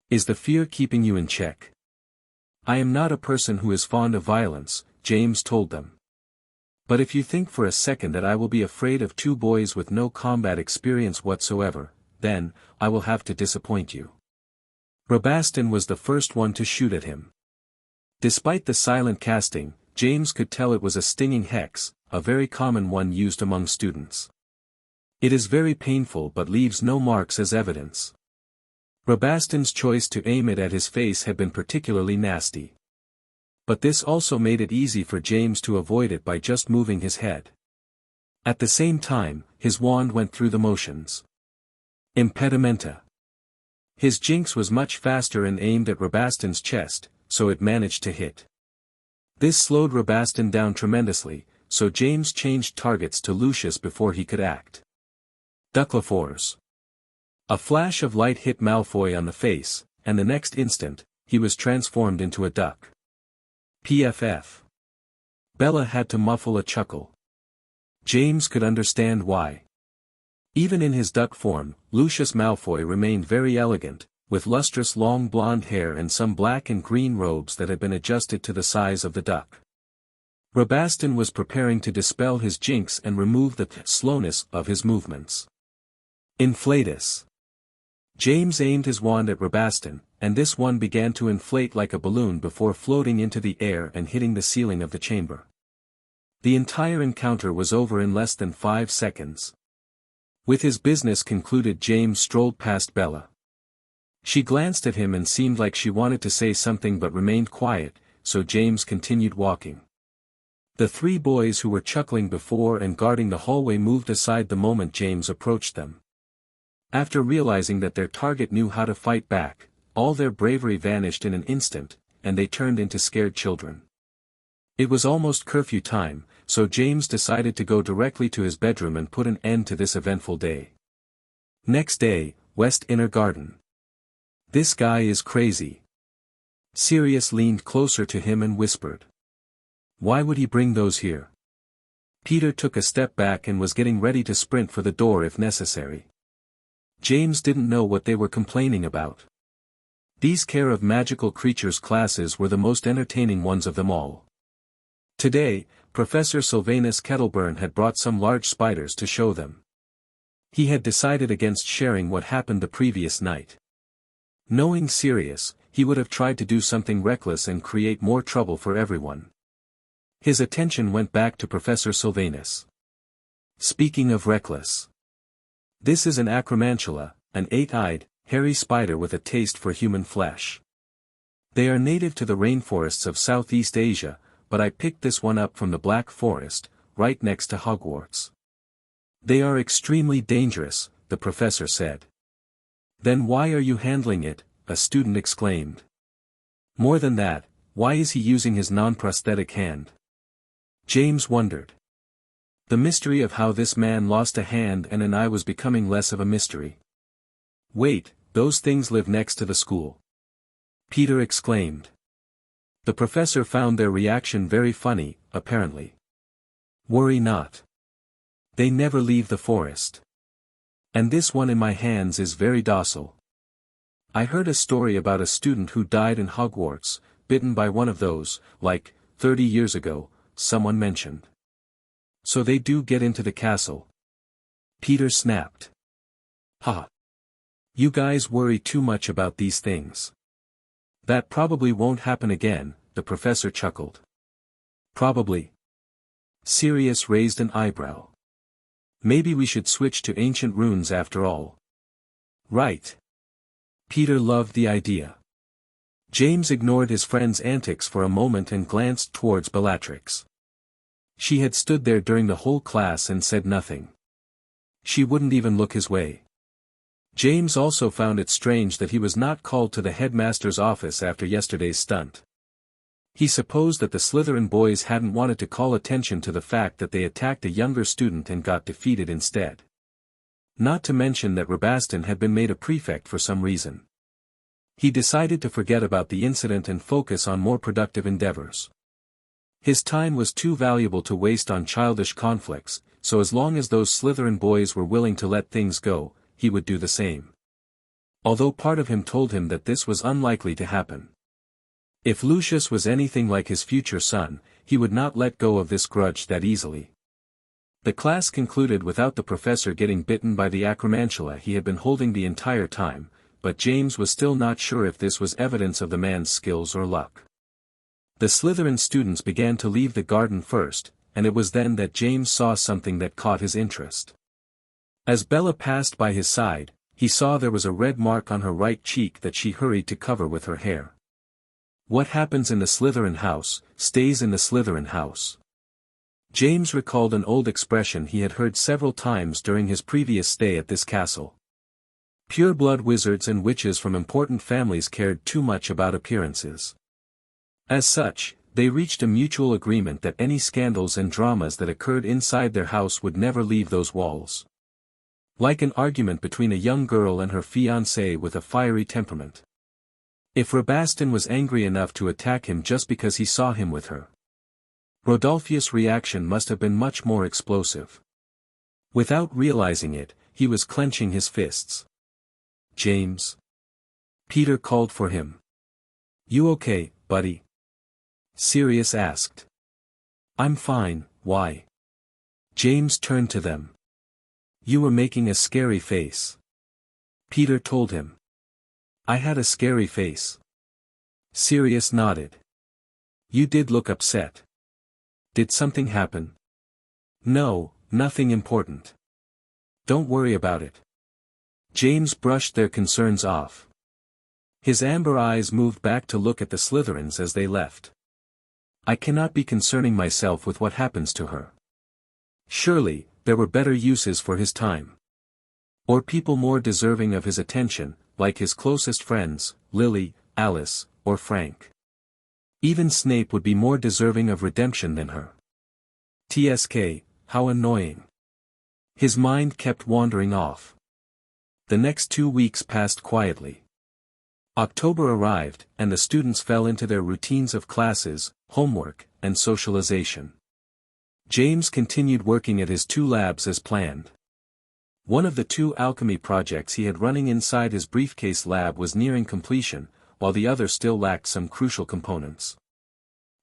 "Is the fear keeping you in check?" "I am not a person who is fond of violence," James told them. "But if you think for a second that I will be afraid of two boys with no combat experience whatsoever, then, I will have to disappoint you." Rabaston was the first one to shoot at him. Despite the silent casting, James could tell it was a stinging hex, a very common one used among students. It is very painful but leaves no marks as evidence. Rabaston's choice to aim it at his face had been particularly nasty. But this also made it easy for James to avoid it by just moving his head. At the same time, his wand went through the motions. Impedimenta. His jinx was much faster and aimed at Rabaston's chest, so it managed to hit. This slowed Rabaston down tremendously, so James changed targets to Lucius before he could act. Ducklifores. A flash of light hit Malfoy on the face, and the next instant, he was transformed into a duck. PFF. Bella had to muffle a chuckle. James could understand why. Even in his duck form, Lucius Malfoy remained very elegant, with lustrous long blonde hair and some black and green robes that had been adjusted to the size of the duck. Rabaston was preparing to dispel his jinx and remove the slowness of his movements. Inflatus. James aimed his wand at Rabaston, and this one began to inflate like a balloon before floating into the air and hitting the ceiling of the chamber. The entire encounter was over in less than 5 seconds. With his business concluded, James strolled past Bella. She glanced at him and seemed like she wanted to say something but remained quiet, so James continued walking. The three boys who were chuckling before and guarding the hallway moved aside the moment James approached them. After realizing that their target knew how to fight back, all their bravery vanished in an instant, and they turned into scared children. It was almost curfew time, so James decided to go directly to his bedroom and put an end to this eventful day. Next day, West Inner Garden. "This guy is crazy." Sirius leaned closer to him and whispered. "Why would he bring those here?" Peter took a step back and was getting ready to sprint for the door if necessary. James didn't know what they were complaining about. These Care of Magical Creatures classes were the most entertaining ones of them all. Today, Professor Sylvanus Kettleburn had brought some large spiders to show them. He had decided against sharing what happened the previous night. Knowing Sirius, he would have tried to do something reckless and create more trouble for everyone. His attention went back to Professor Sylvanus. "Speaking of reckless. This is an acromantula, an 8-eyed, hairy spider with a taste for human flesh. They are native to the rainforests of Southeast Asia, but I picked this one up from the Black Forest, right next to Hogwarts. They are extremely dangerous," the professor said. "Then why are you handling it?" a student exclaimed. "More than that, why is he using his non-prosthetic hand?" James wondered. The mystery of how this man lost a hand and an eye was becoming less of a mystery. "Wait, those things live next to the school," Peter exclaimed. The professor found their reaction very funny, apparently. "Worry not. They never leave the forest. And this one in my hands is very docile. I heard a story about a student who died in Hogwarts, bitten by one of those, like, 30 years ago, someone mentioned. So they do get into the castle." Peter snapped. "Ha! You guys worry too much about these things. That probably won't happen again," the professor chuckled. "Probably." Sirius raised an eyebrow. "Maybe we should switch to ancient runes after all." "Right." Peter loved the idea. James ignored his friend's antics for a moment and glanced towards Bellatrix. She had stood there during the whole class and said nothing. She wouldn't even look his way. James also found it strange that he was not called to the headmaster's office after yesterday's stunt. He supposed that the Slytherin boys hadn't wanted to call attention to the fact that they attacked a younger student and got defeated instead. Not to mention that Rabaston had been made a prefect for some reason. He decided to forget about the incident and focus on more productive endeavors. His time was too valuable to waste on childish conflicts, so as long as those Slytherin boys were willing to let things go, he would do the same. Although part of him told him that this was unlikely to happen. If Lucius was anything like his future son, he would not let go of this grudge that easily. The class concluded without the professor getting bitten by the acromantula he had been holding the entire time, but James was still not sure if this was evidence of the man's skills or luck. The Slytherin students began to leave the garden first, and it was then that James saw something that caught his interest. As Bella passed by his side, he saw there was a red mark on her right cheek that she hurried to cover with her hair. What happens in the Slytherin house, stays in the Slytherin house. James recalled an old expression he had heard several times during his previous stay at this castle. Pure-blood wizards and witches from important families cared too much about appearances. As such, they reached a mutual agreement that any scandals and dramas that occurred inside their house would never leave those walls. Like an argument between a young girl and her fiancé with a fiery temperament. If Rabaston was angry enough to attack him just because he saw him with her, Rodolphius' reaction must have been much more explosive. Without realizing it, he was clenching his fists. "James?" Peter called for him. "You okay, buddy?" Sirius asked. "I'm fine, why?" James turned to them. "You were making a scary face." Peter told him. "I had a scary face." Sirius nodded. "You did look upset. Did something happen?" "No, nothing important." "Don't worry about it." James brushed their concerns off. His amber eyes moved back to look at the Slytherins as they left. "I cannot be concerning myself with what happens to her. Surely, there were better uses for his time. Or people more deserving of his attention, like his closest friends, Lily, Alice, or Frank. Even Snape would be more deserving of redemption than her. TSK, how annoying." His mind kept wandering off. The next 2 weeks passed quietly. October arrived, and the students fell into their routines of classes, homework, and socialization. James continued working at his 2 labs as planned. One of the 2 alchemy projects he had running inside his briefcase lab was nearing completion, while the other still lacked some crucial components.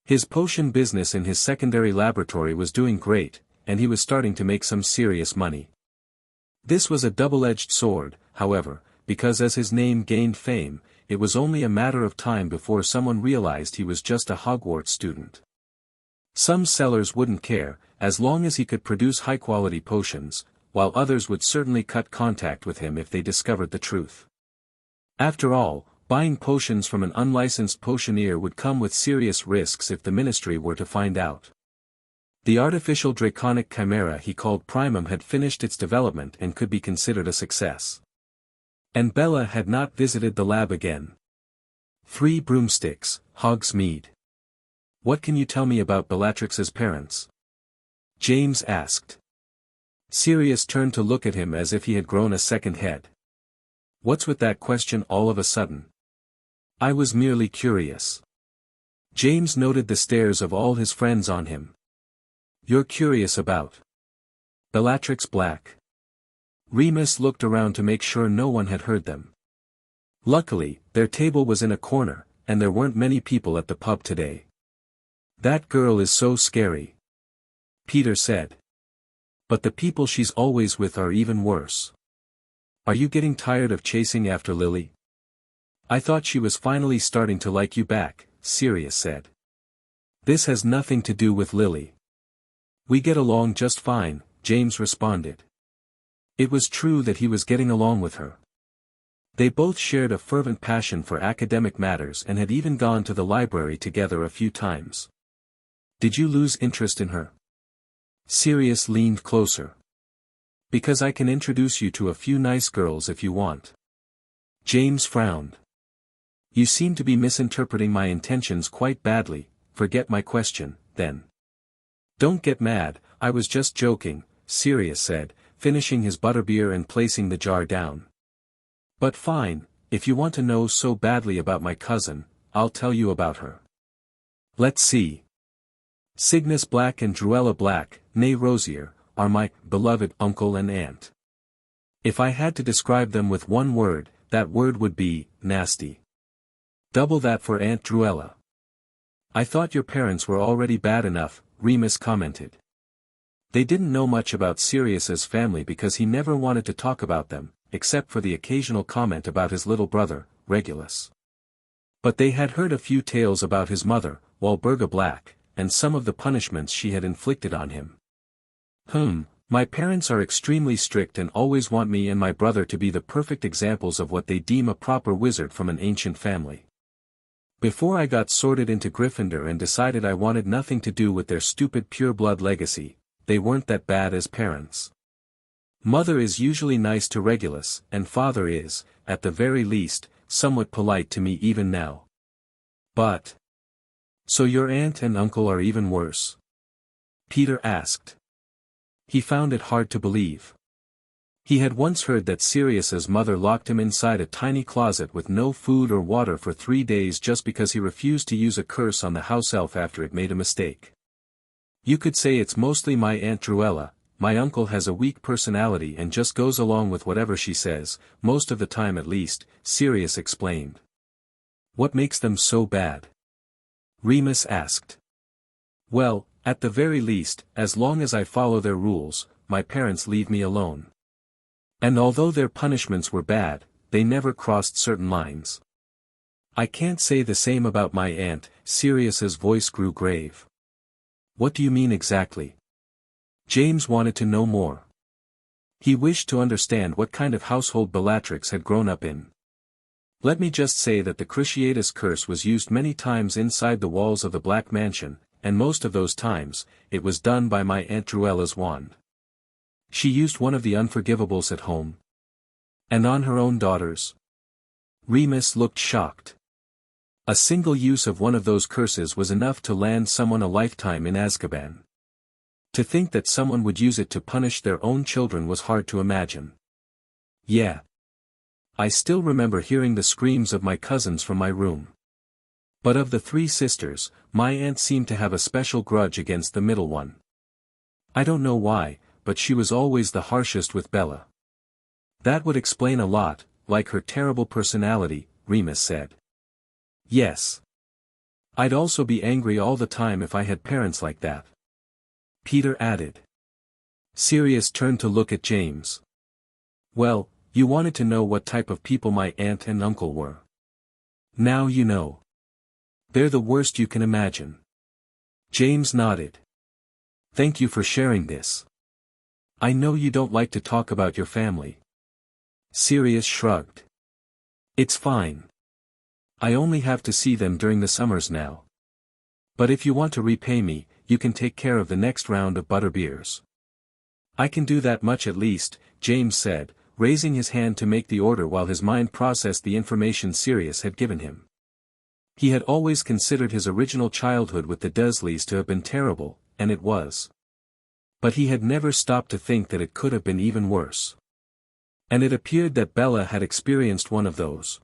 His potion business in his secondary laboratory was doing great, and he was starting to make some serious money. This was a double-edged sword, however, because as his name gained fame, it was only a matter of time before someone realized he was just a Hogwarts student. Some sellers wouldn't care, as long as he could produce high-quality potions, while others would certainly cut contact with him if they discovered the truth. After all, buying potions from an unlicensed potioneer would come with serious risks if the Ministry were to find out. The artificial draconic chimera he called Primum had finished its development and could be considered a success. And Bella had not visited the lab again. 3 broomsticks, Hogsmeade. "What can you tell me about Bellatrix's parents?" James asked. Sirius turned to look at him as if he had grown a second head. "What's with that question all of a sudden?" "I was merely curious." James noted the stares of all his friends on him. "You're curious about Bellatrix Black?" Remus looked around to make sure no one had heard them. Luckily, their table was in a corner, and there weren't many people at the pub today. "That girl is so scary," Peter said. "But the people she's always with are even worse." "Are you getting tired of chasing after Lily?" "I thought she was finally starting to like you back," Sirius said. "This has nothing to do with Lily. We get along just fine," James responded. It was true that he was getting along with her. They both shared a fervent passion for academic matters and had even gone to the library together a few times. "Did you lose interest in her?" Sirius leaned closer. "Because I can introduce you to a few nice girls if you want." James frowned. "You seem to be misinterpreting my intentions quite badly," forget my question, then. Don't get mad, I was just joking, Sirius said, finishing his butterbeer and placing the jar down. But fine, if you want to know so badly about my cousin, I'll tell you about her. Let's see. Cygnus Black and Druella Black, née Rosier, are my beloved uncle and aunt. If I had to describe them with one word, that word would be nasty. Double that for Aunt Druella. I thought your parents were already bad enough, Remus commented. They didn't know much about Sirius's family because he never wanted to talk about them, except for the occasional comment about his little brother, Regulus. But they had heard a few tales about his mother, Walburga Black, and some of the punishments she had inflicted on him. My parents are extremely strict and always want me and my brother to be the perfect examples of what they deem a proper wizard from an ancient family. Before I got sorted into Gryffindor and decided I wanted nothing to do with their stupid pure-blood legacy, they weren't that bad as parents. Mother is usually nice to Regulus, and father is, at the very least, somewhat polite to me even now. But... so your aunt and uncle are even worse? Peter asked. He found it hard to believe. He had once heard that Sirius's mother locked him inside a tiny closet with no food or water for 3 days just because he refused to use a curse on the house elf after it made a mistake. You could say it's mostly my Aunt Druella. My uncle has a weak personality and just goes along with whatever she says, most of the time at least, Sirius explained. What makes them so bad? Remus asked. Well, at the very least, as long as I follow their rules, my parents leave me alone. And although their punishments were bad, they never crossed certain lines. I can't say the same about my aunt, Sirius's voice grew grave. What do you mean exactly? James wanted to know more. He wished to understand what kind of household Bellatrix had grown up in. Let me just say that the Cruciatus curse was used many times inside the walls of the Black Mansion, and most of those times, it was done by my Aunt Druella's wand. She used one of the unforgivables at home. And on her own daughters. Remus looked shocked. A single use of one of those curses was enough to land someone a lifetime in Azkaban. To think that someone would use it to punish their own children was hard to imagine. Yeah. I still remember hearing the screams of my cousins from my room. But of the 3 sisters, my aunt seemed to have a special grudge against the middle one. I don't know why, but she was always the harshest with Bella. That would explain a lot, like her terrible personality, Remus said. Yes. I'd also be angry all the time if I had parents like that. Peter added. Sirius turned to look at James. Well, you wanted to know what type of people my aunt and uncle were. Now you know. They're the worst you can imagine. James nodded. Thank you for sharing this. I know you don't like to talk about your family. Sirius shrugged. It's fine. I only have to see them during the summers now. But if you want to repay me, you can take care of the next round of butterbeers. I can do that much at least, James said, raising his hand to make the order while his mind processed the information Sirius had given him. He had always considered his original childhood with the Dursleys to have been terrible, and it was. But he had never stopped to think that it could have been even worse. And it appeared that Bella had experienced one of those.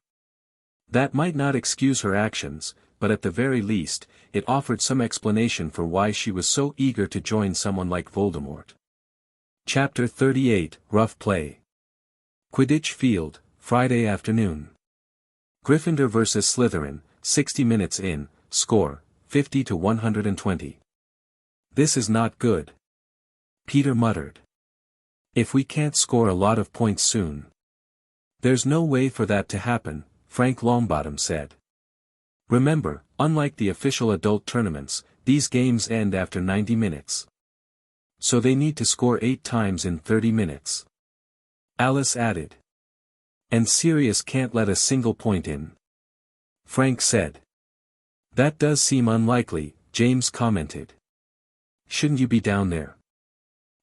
That might not excuse her actions, but at the very least, it offered some explanation for why she was so eager to join someone like Voldemort. Chapter 38, Rough Play. Quidditch Field, Friday afternoon. Gryffindor vs. Slytherin, 60 minutes in, score, 50-120. This is not good. Peter muttered. If we can't score a lot of points soon. There's no way for that to happen, Frank Longbottom said. Remember, unlike the official adult tournaments, these games end after 90 minutes. So they need to score 8 times in 30 minutes. Alice added. And Sirius can't let a single point in. Frank said. That does seem unlikely, James commented. Shouldn't you be down there?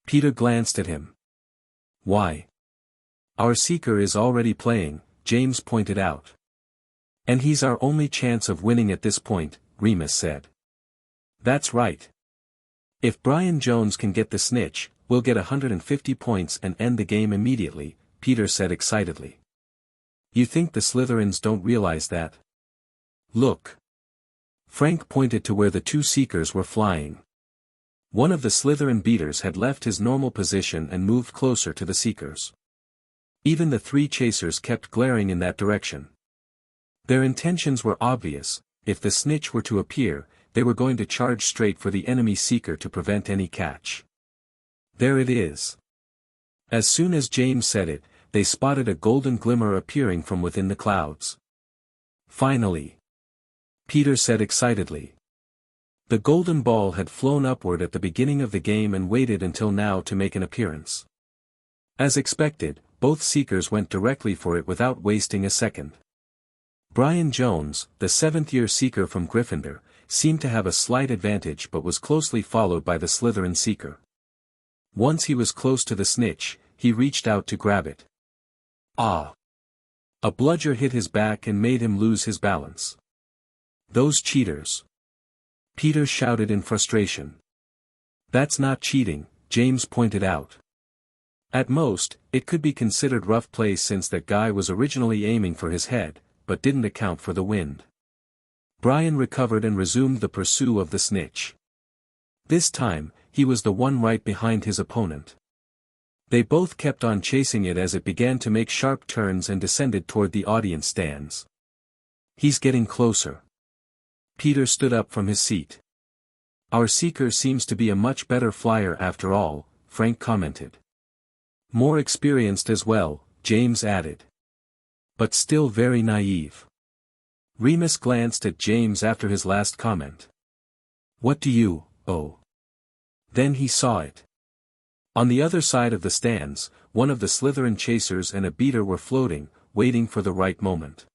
Peter glanced at him. Why? Our seeker is already playing, James pointed out. And he's our only chance of winning at this point, Remus said. That's right. If Brian Jones can get the snitch, we'll get 150 points and end the game immediately, Peter said excitedly. You think the Slytherins don't realize that? Look. Frank pointed to where the two seekers were flying. One of the Slytherin beaters had left his normal position and moved closer to the seekers. Even the three chasers kept glaring in that direction. Their intentions were obvious. If the snitch were to appear, they were going to charge straight for the enemy seeker to prevent any catch. There it is. As soon as James said it, they spotted a golden glimmer appearing from within the clouds. Finally! Peter said excitedly. The golden ball had flown upward at the beginning of the game and waited until now to make an appearance. As expected, both seekers went directly for it without wasting a second. Brian Jones, the seventh-year seeker from Gryffindor, seemed to have a slight advantage but was closely followed by the Slytherin seeker. Once he was close to the snitch, he reached out to grab it. Ah! A bludger hit his back and made him lose his balance. Those cheaters! Peter shouted in frustration. That's not cheating, James pointed out. At most, it could be considered rough play since that guy was originally aiming for his head, but didn't account for the wind. Brian recovered and resumed the pursuit of the snitch. This time, he was the one right behind his opponent. They both kept on chasing it as it began to make sharp turns and descended toward the audience stands. He's getting closer. Peter stood up from his seat. Our seeker seems to be a much better flyer after all, Frank commented. More experienced as well, James added. But still very naive. Remus glanced at James after his last comment. What do you, oh? Then he saw it. On the other side of the stands, one of the Slytherin chasers and a beater were floating, waiting for the right moment.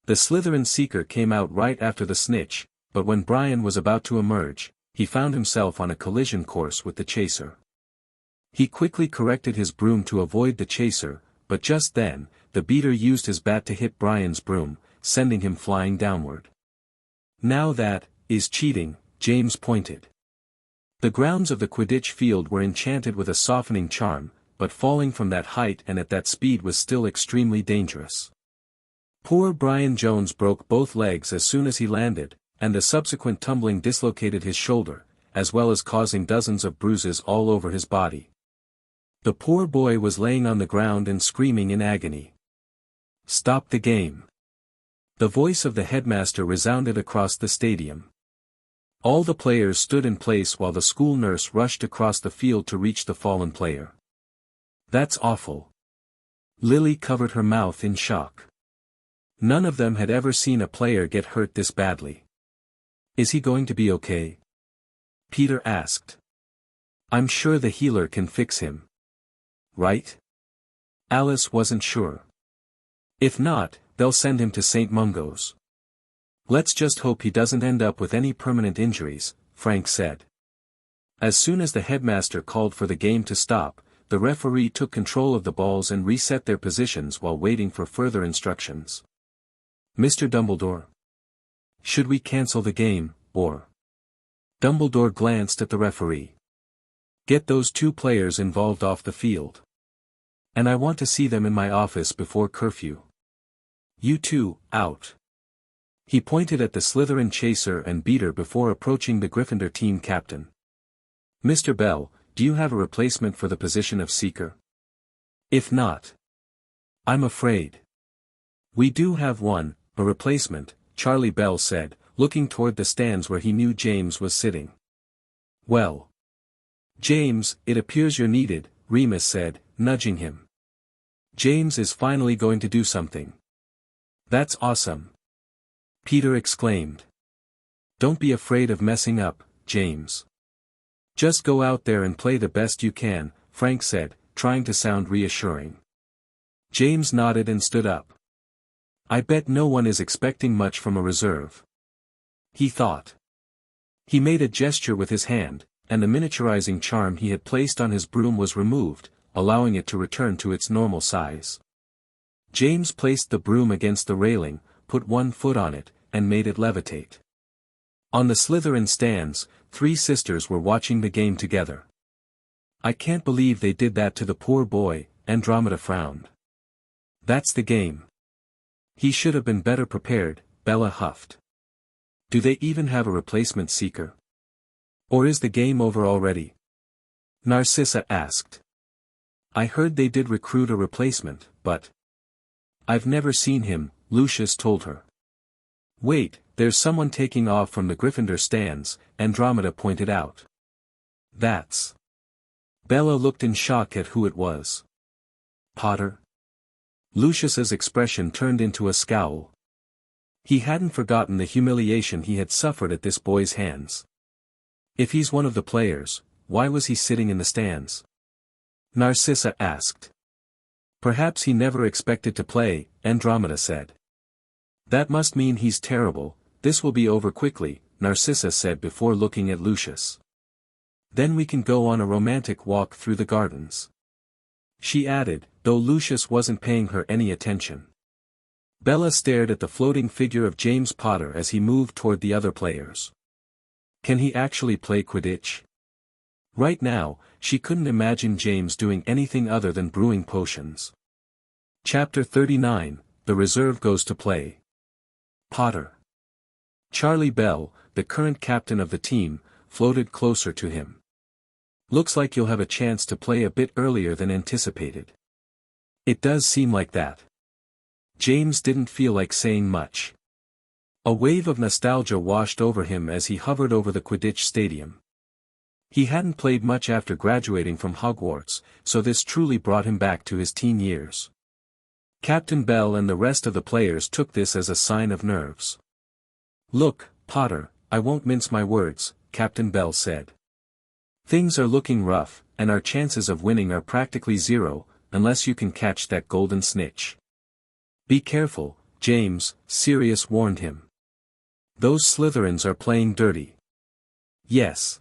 The Slytherin seeker came out right after the snitch, but when Brian was about to emerge, he found himself on a collision course with the chaser. He quickly corrected his broom to avoid the chaser, but just then, the beater used his bat to hit Brian's broom, sending him flying downward. Now that is cheating, James pointed. The grounds of the Quidditch field were enchanted with a softening charm, but falling from that height and at that speed was still extremely dangerous. Poor Brian Jones broke both legs as soon as he landed, and the subsequent tumbling dislocated his shoulder, as well as causing dozens of bruises all over his body. The poor boy was laying on the ground and screaming in agony. Stop the game. The voice of the headmaster resounded across the stadium. All the players stood in place while the school nurse rushed across the field to reach the fallen player. That's awful. Lily covered her mouth in shock. None of them had ever seen a player get hurt this badly. Is he going to be okay? Peter asked. I'm sure the healer can fix him. Right? Alice wasn't sure. If not, they'll send him to St. Mungo's. Let's just hope he doesn't end up with any permanent injuries, Frank said. As soon as the headmaster called for the game to stop, the referee took control of the balls and reset their positions while waiting for further instructions. Mr. Dumbledore? Should we cancel the game, or? Dumbledore glanced at the referee. Get those two players involved off the field. And I want to see them in my office before curfew. You two, out. He pointed at the Slytherin chaser and beater before approaching the Gryffindor team captain. Mr. Bell, do you have a replacement for the position of seeker? If not, I'm afraid. We do have one, a replacement, Charlie Bell said, looking toward the stands where he knew James was sitting. Well, James, it appears you're needed, Remus said, nudging him. James is finally going to do something. That's awesome. Peter exclaimed. Don't be afraid of messing up, James. Just go out there and play the best you can, Frank said, trying to sound reassuring. James nodded and stood up. I bet no one is expecting much from a reserve. He thought. He made a gesture with his hand, and the miniaturizing charm he had placed on his broom was removed, allowing it to return to its normal size. James placed the broom against the railing, put one foot on it, and made it levitate. On the Slytherin stands, three sisters were watching the game together. "I can't believe they did that to the poor boy," Andromeda frowned. "That's the game. He should have been better prepared," Bella huffed. "Do they even have a replacement seeker? Or is the game over already?" Narcissa asked. "I heard they did recruit a replacement, but I've never seen him," Lucius told her. "Wait, there's someone taking off from the Gryffindor stands," Andromeda pointed out. "That's..." Bella looked in shock at who it was. "Potter?" Lucius's expression turned into a scowl. He hadn't forgotten the humiliation he had suffered at this boy's hands. "If he's one of the players, why was he sitting in the stands?" Narcissa asked. "Perhaps he never expected to play," Andromeda said. "That must mean he's terrible. This will be over quickly," Narcissa said before looking at Lucius. "Then we can go on a romantic walk through the gardens," she added, though Lucius wasn't paying her any attention. Bella stared at the floating figure of James Potter as he moved toward the other players. Can he actually play Quidditch? Right now, she couldn't imagine James doing anything other than brewing potions. Chapter 39, The Reserve Goes to Play. Potter. Charlie Bell, the current captain of the team, floated closer to him. "Looks like you'll have a chance to play a bit earlier than anticipated." "It does seem like that." James didn't feel like saying much. A wave of nostalgia washed over him as he hovered over the Quidditch stadium. He hadn't played much after graduating from Hogwarts, so this truly brought him back to his teen years. Captain Bell and the rest of the players took this as a sign of nerves. "Look, Potter, I won't mince my words," Captain Bell said. "Things are looking rough, and our chances of winning are practically zero, unless you can catch that golden snitch." "Be careful, James," Sirius warned him. "Those Slytherins are playing dirty." "Yes.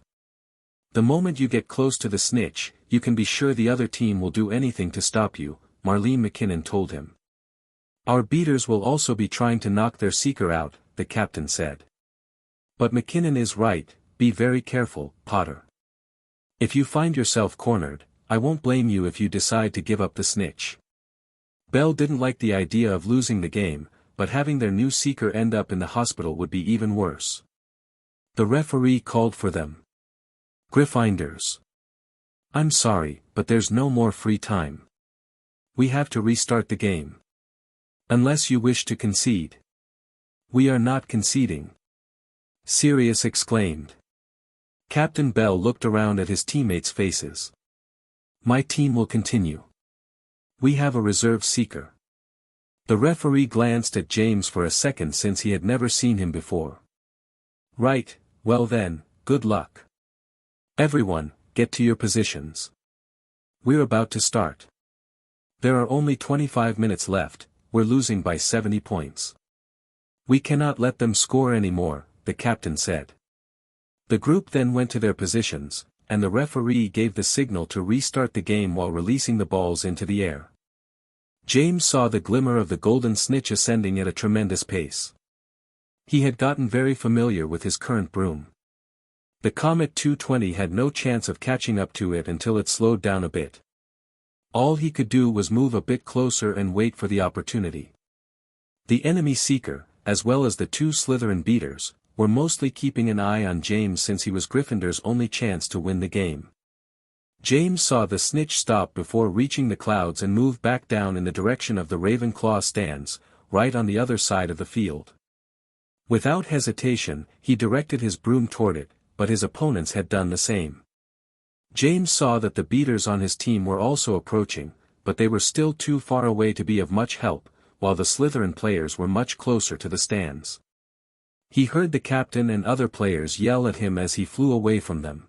The moment you get close to the snitch, you can be sure the other team will do anything to stop you," Marlene McKinnon told him. "Our beaters will also be trying to knock their seeker out," the captain said. "But McKinnon is right, be very careful, Potter. If you find yourself cornered, I won't blame you if you decide to give up the snitch." Bell didn't like the idea of losing the game, but having their new seeker end up in the hospital would be even worse. The referee called for them. "Gryffindors. I'm sorry, but there's no more free time. We have to restart the game. Unless you wish to concede." "We are not conceding," Sirius exclaimed. Captain Bell looked around at his teammates' faces. "My team will continue. We have a reserve seeker." The referee glanced at James for a second since he had never seen him before. "Right, well then, good luck. Everyone, get to your positions. We're about to start. There are only 25 minutes left, we're losing by 70 points. We cannot let them score any more," the captain said. The group then went to their positions, and the referee gave the signal to restart the game while releasing the balls into the air. James saw the glimmer of the golden snitch ascending at a tremendous pace. He had gotten very familiar with his current broom. The Comet 220 had no chance of catching up to it until it slowed down a bit. All he could do was move a bit closer and wait for the opportunity. The enemy seeker, as well as the two Slytherin beaters, were mostly keeping an eye on James since he was Gryffindor's only chance to win the game. James saw the snitch stop before reaching the clouds and move back down in the direction of the Ravenclaw stands, right on the other side of the field. Without hesitation, he directed his broom toward it, but his opponents had done the same. James saw that the beaters on his team were also approaching, but they were still too far away to be of much help, while the Slytherin players were much closer to the stands. He heard the captain and other players yell at him as he flew away from them.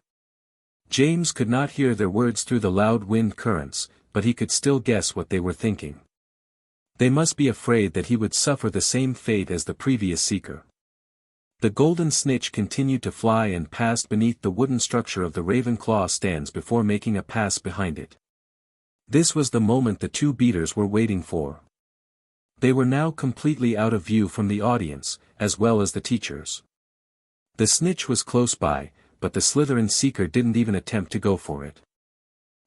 James could not hear their words through the loud wind currents, but he could still guess what they were thinking. They must be afraid that he would suffer the same fate as the previous seeker. The golden snitch continued to fly and passed beneath the wooden structure of the Ravenclaw stands before making a pass behind it. This was the moment the two beaters were waiting for. They were now completely out of view from the audience, as well as the teachers. The snitch was close by, but the Slytherin seeker didn't even attempt to go for it.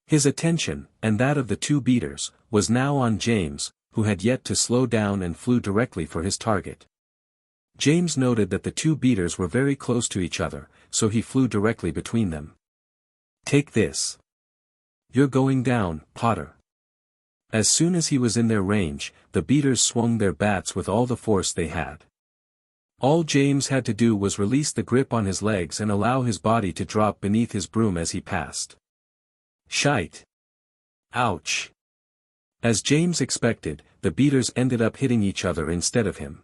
His attention, and that of the two beaters, was now on James, who had yet to slow down and flew directly for his target. James noted that the two beaters were very close to each other, so he flew directly between them. "Take this. You're going down, Potter." As soon as he was in their range, the beaters swung their bats with all the force they had. All James had to do was release the grip on his legs and allow his body to drop beneath his broom as he passed. Shite. Ouch. As James expected, the beaters ended up hitting each other instead of him.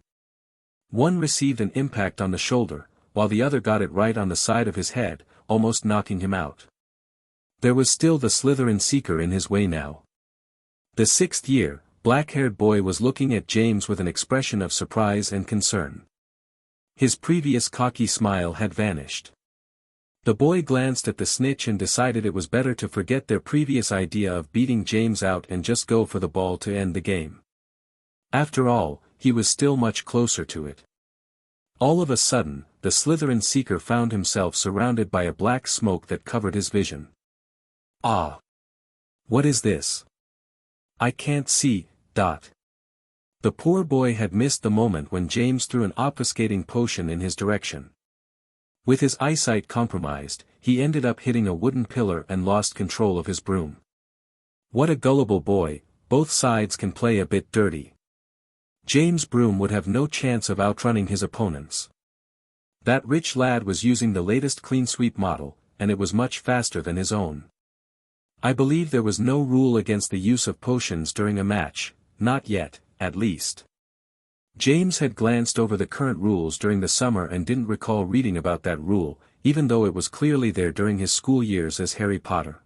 One received an impact on the shoulder, while the other got it right on the side of his head, almost knocking him out. There was still the Slytherin seeker in his way now. The sixth year, black-haired boy was looking at James with an expression of surprise and concern. His previous cocky smile had vanished. The boy glanced at the snitch and decided it was better to forget their previous idea of beating James out and just go for the ball to end the game. After all, he was still much closer to it. All of a sudden, the Slytherin seeker found himself surrounded by a black smoke that covered his vision. Ah! What is this? I can't see. The poor boy had missed the moment when James threw an obfuscating potion in his direction. With his eyesight compromised, he ended up hitting a wooden pillar and lost control of his broom. What a gullible boy, both sides can play a bit dirty. James' broom would have no chance of outrunning his opponents. That rich lad was using the latest clean sweep model, and it was much faster than his own. I believe there was no rule against the use of potions during a match, not yet, at least. James had glanced over the current rules during the summer and didn't recall reading about that rule, even though it was clearly there during his school years as Harry Potter.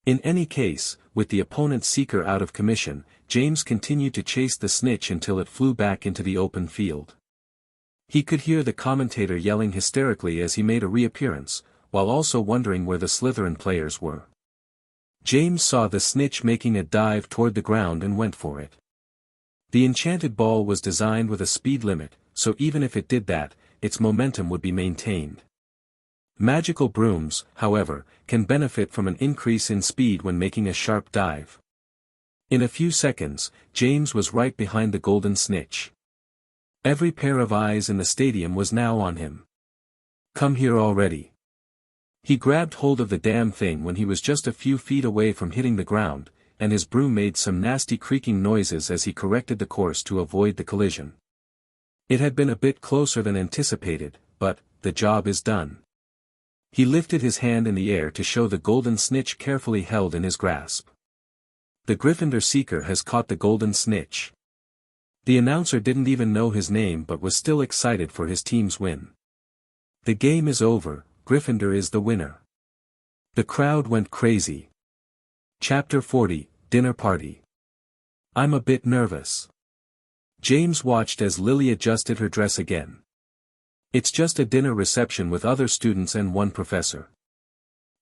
In any case, with the opponent's seeker out of commission, James continued to chase the snitch until it flew back into the open field. He could hear the commentator yelling hysterically as he made a reappearance, while also wondering where the Slytherin players were. James saw the snitch making a dive toward the ground and went for it. The enchanted ball was designed with a speed limit, so even if it did that, its momentum would be maintained. Magical brooms, however, can benefit from an increase in speed when making a sharp dive. In a few seconds, James was right behind the golden snitch. Every pair of eyes in the stadium was now on him. "Come here already." He grabbed hold of the damn thing when he was just a few feet away from hitting the ground, and his broom made some nasty creaking noises as he corrected the course to avoid the collision. It had been a bit closer than anticipated, but the job is done. He lifted his hand in the air to show the golden snitch carefully held in his grasp. The Gryffindor seeker has caught the golden snitch. The announcer didn't even know his name but was still excited for his team's win. The game is over, Gryffindor is the winner. The crowd went crazy. Chapter 40, Dinner Party. I'm a bit nervous. James watched as Lily adjusted her dress again. It's just a dinner reception with other students and one professor.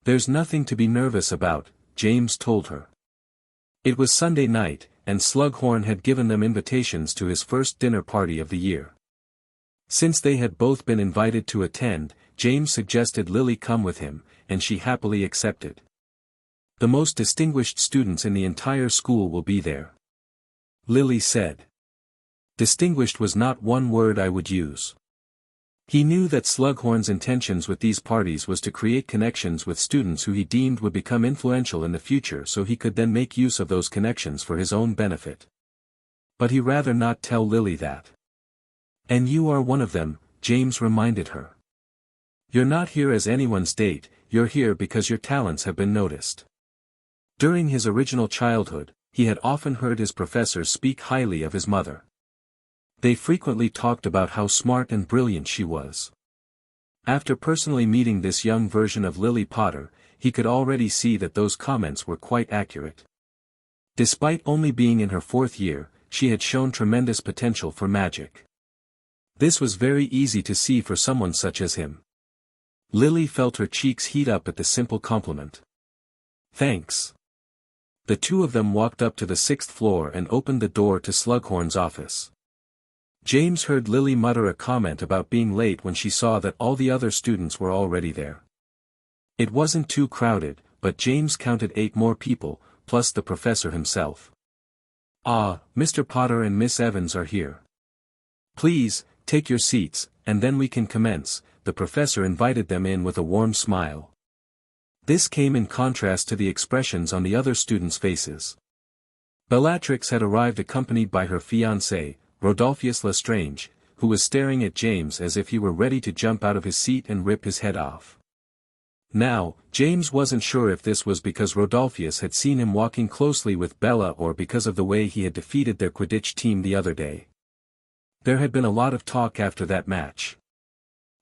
There's nothing to be nervous about, James told her. It was Sunday night, and Slughorn had given them invitations to his first dinner party of the year. Since they had both been invited to attend, James suggested Lily come with him, and she happily accepted. The most distinguished students in the entire school will be there, Lily said. Distinguished was not one word I would use. He knew that Slughorn's intentions with these parties was to create connections with students who he deemed would become influential in the future so he could then make use of those connections for his own benefit. But he'd rather not tell Lily that. And you are one of them, James reminded her. You're not here as anyone's date, you're here because your talents have been noticed. During his original childhood, he had often heard his professors speak highly of his mother. They frequently talked about how smart and brilliant she was. After personally meeting this young version of Lily Potter, he could already see that those comments were quite accurate. Despite only being in her 4th year, she had shown tremendous potential for magic. This was very easy to see for someone such as him. Lily felt her cheeks heat up at the simple compliment. Thanks. The two of them walked up to the 6th floor and opened the door to Slughorn's office. James heard Lily mutter a comment about being late when she saw that all the other students were already there. It wasn't too crowded, but James counted 8 more people, plus the professor himself. "Ah, Mr. Potter and Miss Evans are here. Please, take your seats, and then we can commence," the professor invited them in with a warm smile. This came in contrast to the expressions on the other students' faces. Bellatrix had arrived accompanied by her fiancé, Rodolphus Lestrange, who was staring at James as if he were ready to jump out of his seat and rip his head off. Now, James wasn't sure if this was because Rodolphus had seen him walking closely with Bella or because of the way he had defeated their Quidditch team the other day. There had been a lot of talk after that match.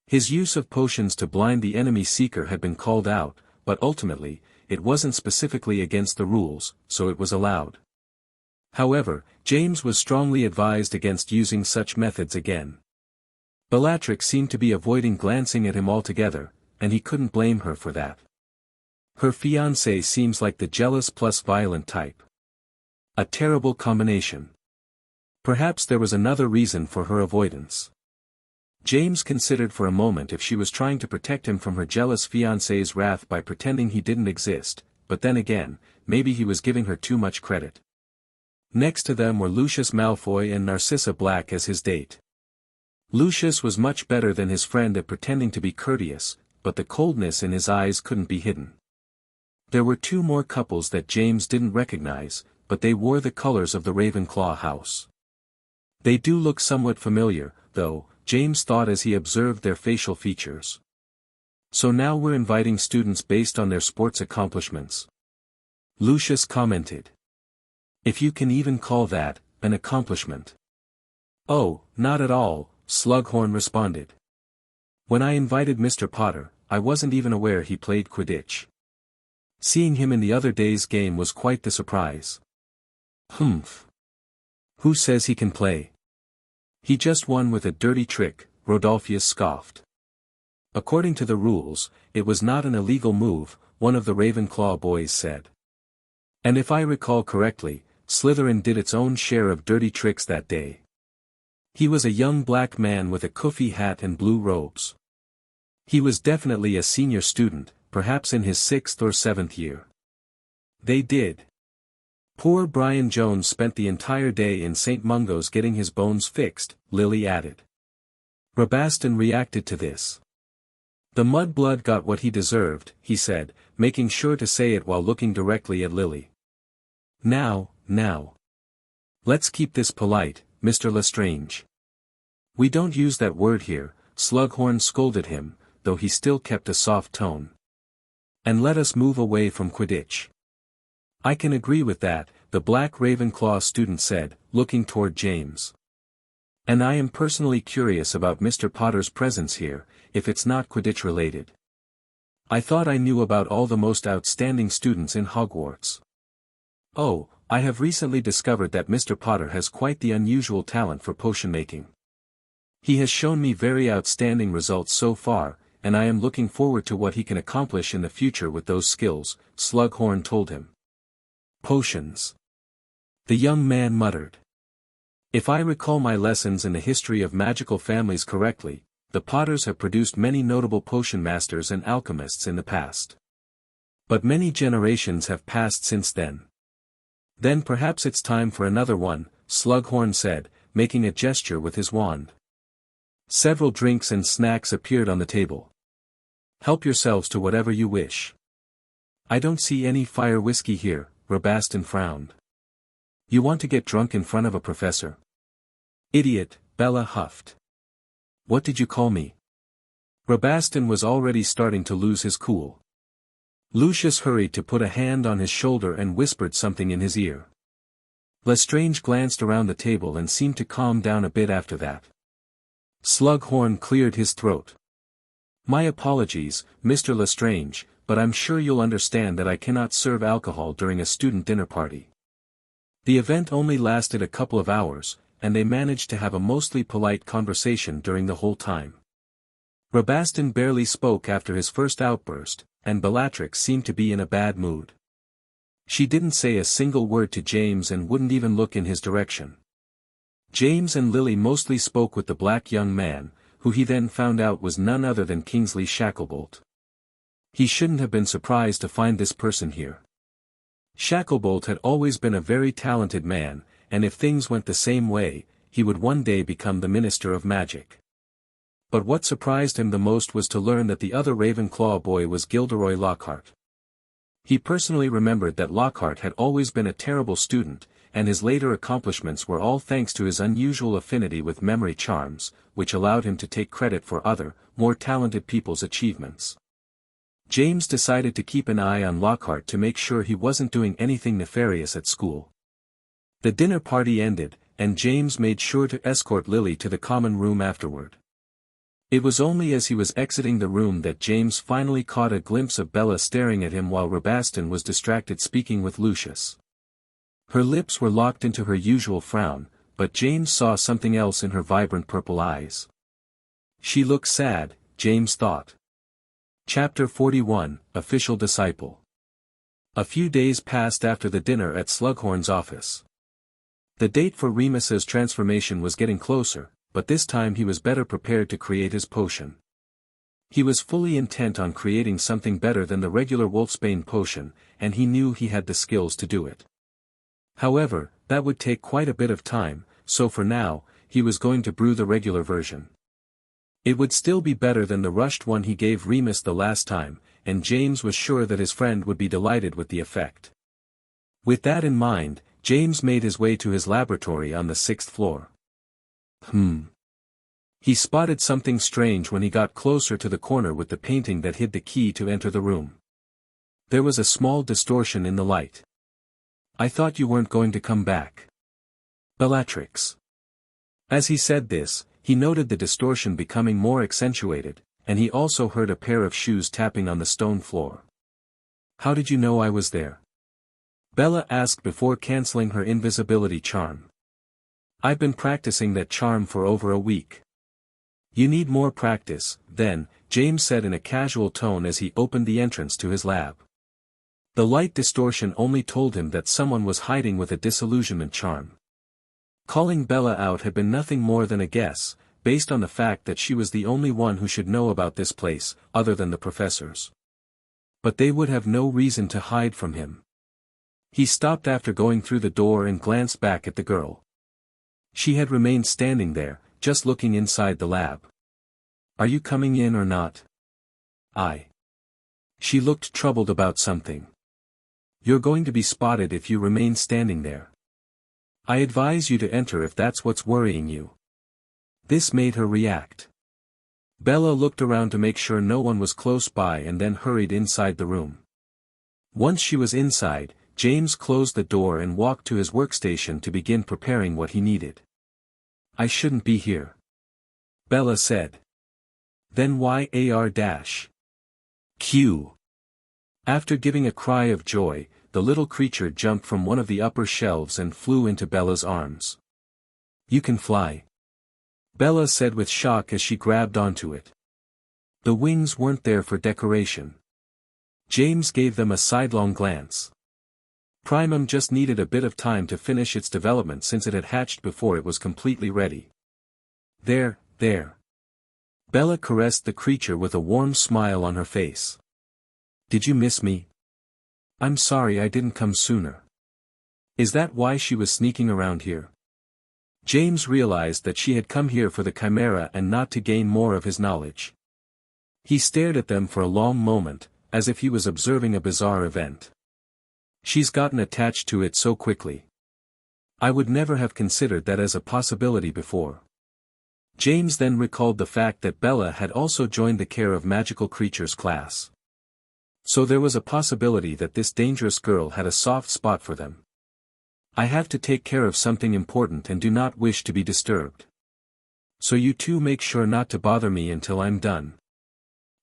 His use of potions to blind the enemy seeker had been called out, but ultimately, it wasn't specifically against the rules, so it was allowed. However, James was strongly advised against using such methods again. Bellatrix seemed to be avoiding glancing at him altogether, and he couldn't blame her for that. Her fiancé seems like the jealous plus violent type. A terrible combination. Perhaps there was another reason for her avoidance. James considered for a moment if she was trying to protect him from her jealous fiancé's wrath by pretending he didn't exist, but then again, maybe he was giving her too much credit. Next to them were Lucius Malfoy and Narcissa Black as his date. Lucius was much better than his friend at pretending to be courteous, but the coldness in his eyes couldn't be hidden. There were 2 more couples that James didn't recognize, but they wore the colors of the Ravenclaw house. They do look somewhat familiar, though, James thought as he observed their facial features. "So now we're inviting students based on their sports accomplishments," Lucius commented. "If you can even call that an accomplishment." "Oh, not at all," Slughorn responded. "When I invited Mr. Potter, I wasn't even aware he played Quidditch. Seeing him in the other day's game was quite the surprise." "Humph. Who says he can play? He just won with a dirty trick," Rodolphus scoffed. "According to the rules, it was not an illegal move," one of the Ravenclaw boys said. "And if I recall correctly, Slytherin did its own share of dirty tricks that day." He was a young black man with a kufi hat and blue robes. He was definitely a senior student, perhaps in his 6th or 7th year. "They did. Poor Brian Jones spent the entire day in St. Mungo's getting his bones fixed," Lily added. Rabaston reacted to this. "The mudblood got what he deserved," he said, making sure to say it while looking directly at Lily. Now. Let's keep this polite, Mr. Lestrange. We don't use that word here," Slughorn scolded him, though he still kept a soft tone. "And let us move away from Quidditch." "I can agree with that," the Black Ravenclaw student said, looking toward James. "And I am personally curious about Mr. Potter's presence here, if it's not Quidditch related. I thought I knew about all the most outstanding students in Hogwarts." "Oh, I have recently discovered that Mr. Potter has quite the unusual talent for potion making. He has shown me very outstanding results so far, and I am looking forward to what he can accomplish in the future with those skills," Slughorn told him. "Potions," the young man muttered. "If I recall my lessons in the history of magical families correctly, the Potters have produced many notable potion masters and alchemists in the past. But many generations have passed since then. Then perhaps it's time for another one," Slughorn said, making a gesture with his wand. Several drinks and snacks appeared on the table. "Help yourselves to whatever you wish." "I don't see any fire whiskey here," Rabaston frowned. "You want to get drunk in front of a professor?" "Idiot," Bella huffed. "What did you call me?" Rabaston was already starting to lose his cool. Lucius hurried to put a hand on his shoulder and whispered something in his ear. Lestrange glanced around the table and seemed to calm down a bit after that. Slughorn cleared his throat. "My apologies, Mr. Lestrange, but I'm sure you'll understand that I cannot serve alcohol during a student dinner party." The event only lasted a couple of hours, and they managed to have a mostly polite conversation during the whole time. Rabaston barely spoke after his first outburst, and Bellatrix seemed to be in a bad mood. She didn't say a single word to James and wouldn't even look in his direction. James and Lily mostly spoke with the black young man, who he then found out was none other than Kingsley Shacklebolt. He shouldn't have been surprised to find this person here. Shacklebolt had always been a very talented man, and if things went the same way, he would one day become the Minister of Magic. But what surprised him the most was to learn that the other Ravenclaw boy was Gilderoy Lockhart. He personally remembered that Lockhart had always been a terrible student, and his later accomplishments were all thanks to his unusual affinity with memory charms, which allowed him to take credit for other, more talented people's achievements. James decided to keep an eye on Lockhart to make sure he wasn't doing anything nefarious at school. The dinner party ended, and James made sure to escort Lily to the common room afterward. It was only as he was exiting the room that James finally caught a glimpse of Bella staring at him while Rabaston was distracted speaking with Lucius. Her lips were locked into her usual frown, but James saw something else in her vibrant purple eyes. She looked sad, James thought. Chapter 41, Official Disciple. A few days passed after the dinner at Slughorn's office. The date for Remus's transformation was getting closer, but this time he was better prepared to create his potion. He was fully intent on creating something better than the regular Wolfsbane potion, and he knew he had the skills to do it. However, that would take quite a bit of time, so for now, he was going to brew the regular version. It would still be better than the rushed one he gave Remus the last time, and James was sure that his friend would be delighted with the effect. With that in mind, James made his way to his laboratory on the 6th floor. He spotted something strange when he got closer to the corner with the painting that hid the key to enter the room. There was a small distortion in the light. "I thought you weren't going to come back. Bellatrix." As he said this, he noted the distortion becoming more accentuated, and he also heard a pair of shoes tapping on the stone floor. "How did you know I was there?" Bella asked before canceling her invisibility charm. "I've been practicing that charm for over a week." "You need more practice, then," James said in a casual tone as he opened the entrance to his lab. The light distortion only told him that someone was hiding with a disillusionment charm. Calling Bella out had been nothing more than a guess, based on the fact that she was the only one who should know about this place, other than the professors. But they would have no reason to hide from him. He stopped after going through the door and glanced back at the girl. She had remained standing there, just looking inside the lab. "Are you coming in or not?" She looked troubled about something. "You're going to be spotted if you remain standing there. I advise you to enter if that's what's worrying you." This made her react. Bella looked around to make sure no one was close by and then hurried inside the room. Once she was inside, James closed the door and walked to his workstation to begin preparing what he needed. "I shouldn't be here," Bella said. "Then why AR-Q?" After giving a cry of joy, the little creature jumped from one of the upper shelves and flew into Bella's arms. "You can fly," Bella said with shock as she grabbed onto it. The wings weren't there for decoration. James gave them a sidelong glance. Primum just needed a bit of time to finish its development since it had hatched before it was completely ready. There. Bella caressed the creature with a warm smile on her face. "Did you miss me? I'm sorry I didn't come sooner." Is that why she was sneaking around here? James realized that she had come here for the Chimera and not to gain more of his knowledge. He stared at them for a long moment, as if he was observing a bizarre event. "She's gotten attached to it so quickly. I would never have considered that as a possibility before." James then recalled the fact that Bella had also joined the Care of Magical Creatures class. So there was a possibility that this dangerous girl had a soft spot for them. "I have to take care of something important and do not wish to be disturbed. So you two make sure not to bother me until I'm done."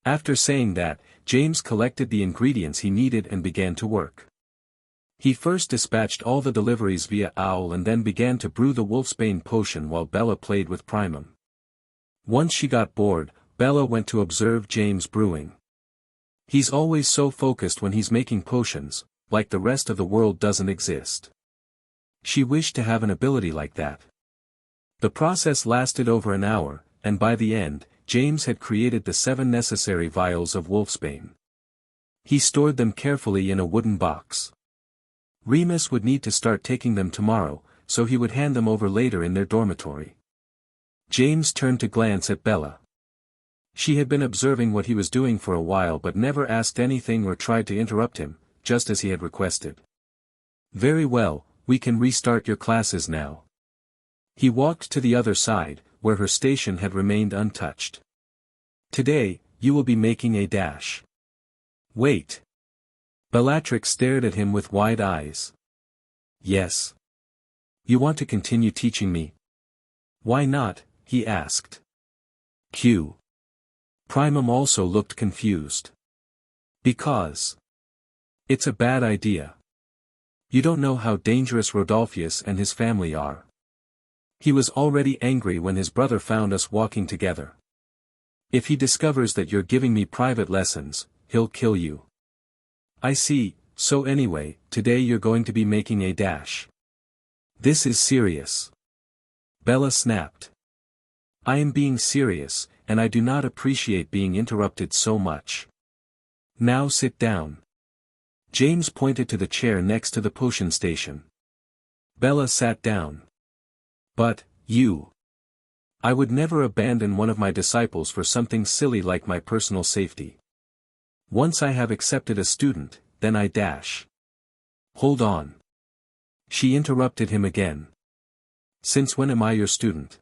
After saying that, James collected the ingredients he needed and began to work. He first dispatched all the deliveries via Owl and then began to brew the Wolfsbane potion while Bella played with Primum. Once she got bored, Bella went to observe James brewing. He's always so focused when he's making potions, like the rest of the world doesn't exist. She wished to have an ability like that. The process lasted over an hour, and by the end, James had created the 7 necessary vials of wolfsbane. He stored them carefully in a wooden box. Remus would need to start taking them tomorrow, so he would hand them over later in their dormitory. James turned to glance at Bella. She had been observing what he was doing for a while but never asked anything or tried to interrupt him, just as he had requested. "Very well, we can restart your classes now." He walked to the other side, where her station had remained untouched. "Today, you will be making a dash." "Wait." Bellatrix stared at him with wide eyes. "Yes. You want to continue teaching me?" "Why not?" he asked. Q. Primum also looked confused. "Because. It's a bad idea. You don't know how dangerous Rodolphius and his family are. He was already angry when his brother found us walking together. If he discovers that you're giving me private lessons, he'll kill you." "I see, so anyway, today you're going to be making a dash." "This is serious." Bella snapped. "I am being serious, and I do not appreciate being interrupted so much. Now sit down." James pointed to the chair next to the potion station. Bella sat down. "But, you. I would never abandon one of my disciples for something silly like my personal safety. Once I have accepted a student, then I dash." "Hold on." She interrupted him again. "Since when am I your student?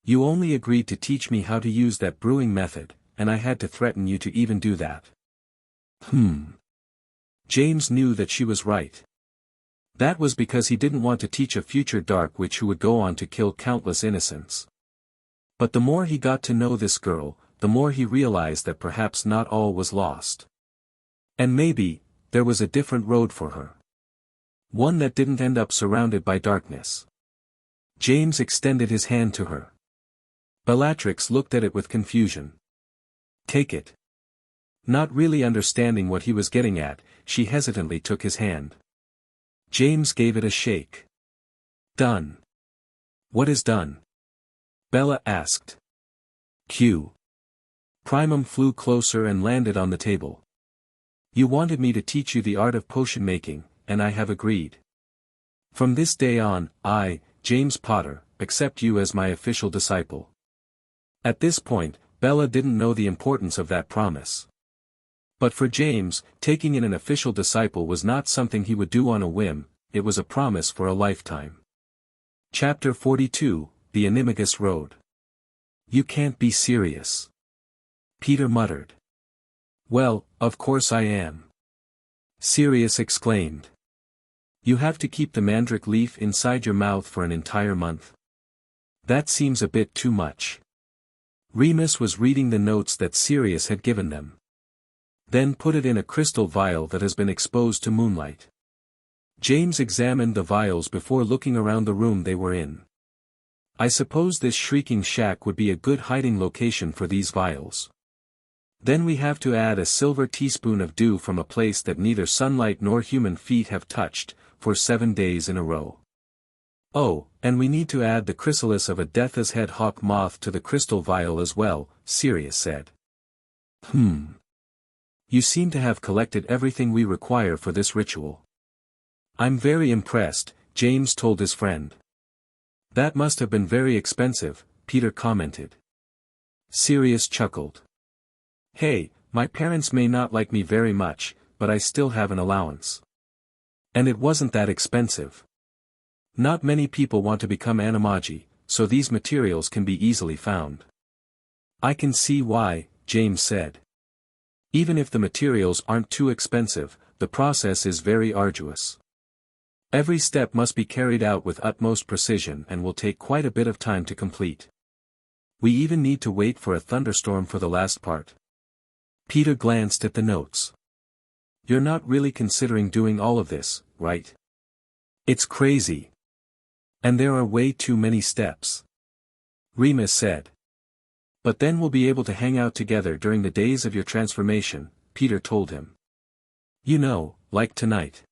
You only agreed to teach me how to use that brewing method, and I had to threaten you to even do that." James knew that she was right. That was because he didn't want to teach a future Dark Witch who would go on to kill countless innocents. But the more he got to know this girl, the more he realized that perhaps not all was lost. And maybe, there was a different road for her. One that didn't end up surrounded by darkness. James extended his hand to her. Bellatrix looked at it with confusion. "Take it." Not really understanding what he was getting at, she hesitantly took his hand. James gave it a shake. "Done." "What is done?" Bella asked. Q. Primum flew closer and landed on the table. "You wanted me to teach you the art of potion making, and I have agreed. From this day on, I, James Potter, accept you as my official disciple." At this point, Bella didn't know the importance of that promise. But for James, taking in an official disciple was not something he would do on a whim, it was a promise for a lifetime. Chapter 42, The Animagus Road. "You can't be serious." Peter muttered. "Well, of course I am." Sirius exclaimed. "You have to keep the mandrake leaf inside your mouth for an entire month. That seems a bit too much." Remus was reading the notes that Sirius had given them. "Then put it in a crystal vial that has been exposed to moonlight." James examined the vials before looking around the room they were in. "I suppose this shrieking shack would be a good hiding location for these vials. Then we have to add a silver teaspoon of dew from a place that neither sunlight nor human feet have touched, for 7 days in a row. Oh, and we need to add the chrysalis of a death's head hawk moth to the crystal vial as well," Sirius said. "You seem to have collected everything we require for this ritual." "I'm very impressed," James told his friend. "That must have been very expensive," Peter commented. Sirius chuckled. "Hey, my parents may not like me very much, but I still have an allowance. And it wasn't that expensive. Not many people want to become animagi, so these materials can be easily found." "I can see why," James said. "Even if the materials aren't too expensive, the process is very arduous. Every step must be carried out with utmost precision and will take quite a bit of time to complete. We even need to wait for a thunderstorm for the last part." Peter glanced at the notes. "You're not really considering doing all of this, right? It's crazy. And there are way too many steps." Remus said. "But then we'll be able to hang out together during the days of your transformation," Peter told him. "You know, like tonight."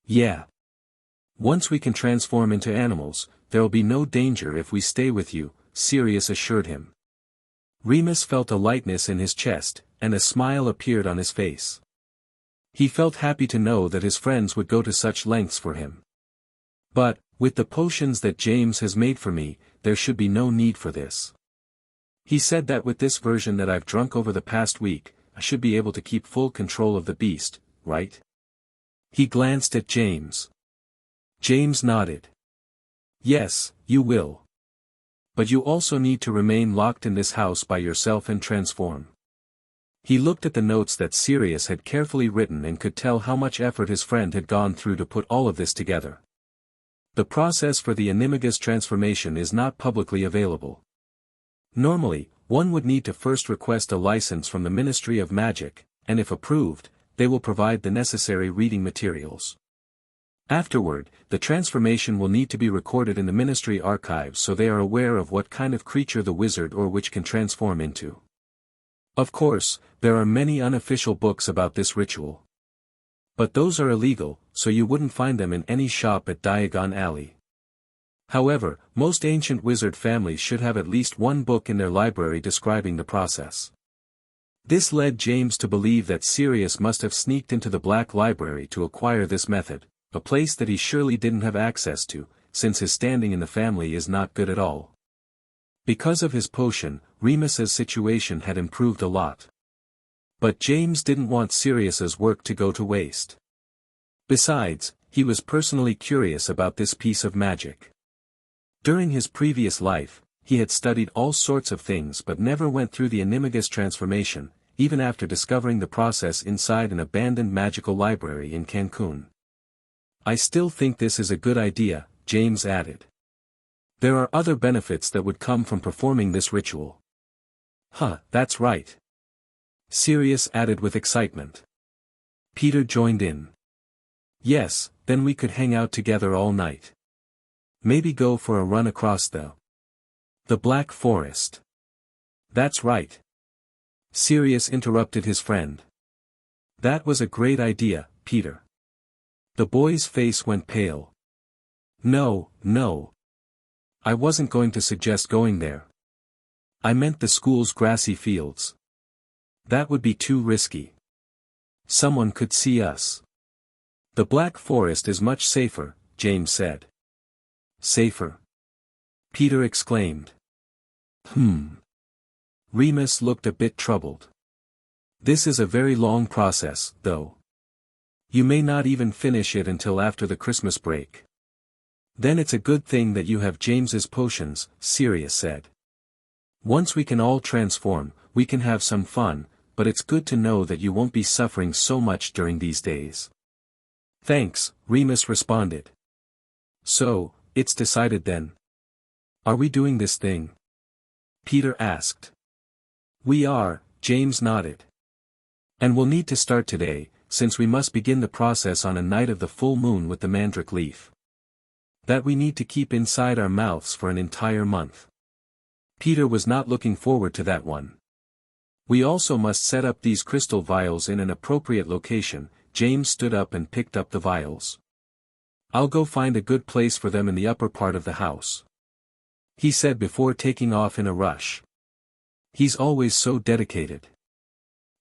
"Yeah. Once we can transform into animals, there'll be no danger if we stay with you," Sirius assured him. Remus felt a lightness in his chest, and a smile appeared on his face. He felt happy to know that his friends would go to such lengths for him. "But, with the potions that James has made for me, there should be no need for this. He said that with this version that I've drunk over the past week, I should be able to keep full control of the beast, right?" He glanced at James. James nodded. "Yes, you will. But you also need to remain locked in this house by yourself and transform." He looked at the notes that Sirius had carefully written and could tell how much effort his friend had gone through to put all of this together. The process for the animagus transformation is not publicly available. Normally, one would need to first request a license from the Ministry of Magic, and if approved, they will provide the necessary reading materials. Afterward, the transformation will need to be recorded in the Ministry archives so they are aware of what kind of creature the wizard or witch can transform into. Of course, there are many unofficial books about this ritual. But those are illegal, so you wouldn't find them in any shop at Diagon Alley. However, most ancient wizard families should have at least one book in their library describing the process. This led James to believe that Sirius must have sneaked into the Black Library to acquire this method, a place that he surely didn't have access to, since his standing in the family is not good at all. Because of his potion, Remus's situation had improved a lot. But James didn't want Sirius's work to go to waste. Besides, he was personally curious about this piece of magic. During his previous life, he had studied all sorts of things but never went through the animagus transformation, even after discovering the process inside an abandoned magical library in Cancun. "I still think this is a good idea," James added. "There are other benefits that would come from performing this ritual." "Huh, that's right," Sirius added with excitement. Peter joined in. "Yes, then we could hang out together all night. Maybe go for a run across the Black Forest." "That's right." Sirius interrupted his friend. "That was a great idea, Peter." The boy's face went pale. No. I wasn't going to suggest going there. I meant the school's grassy fields. That would be too risky. Someone could see us." "The Black Forest is much safer," James said. "Safer?" Peter exclaimed. Remus looked a bit troubled. "This is a very long process, though. You may not even finish it until after the Christmas break." "Then it's a good thing that you have James's potions," Sirius said. "Once we can all transform, we can have some fun, but it's good to know that you won't be suffering so much during these days." "Thanks," Remus responded. "So, it's decided then. Are we doing this thing?" Peter asked. "We are," James nodded. "And we'll need to start today, since we must begin the process on a night of the full moon with the mandrake leaf. That we need to keep inside our mouths for an entire month." Peter was not looking forward to that one. "We also must set up these crystal vials in an appropriate location." James stood up and picked up the vials. "I'll go find a good place for them in the upper part of the house," he said before taking off in a rush. He's always so dedicated.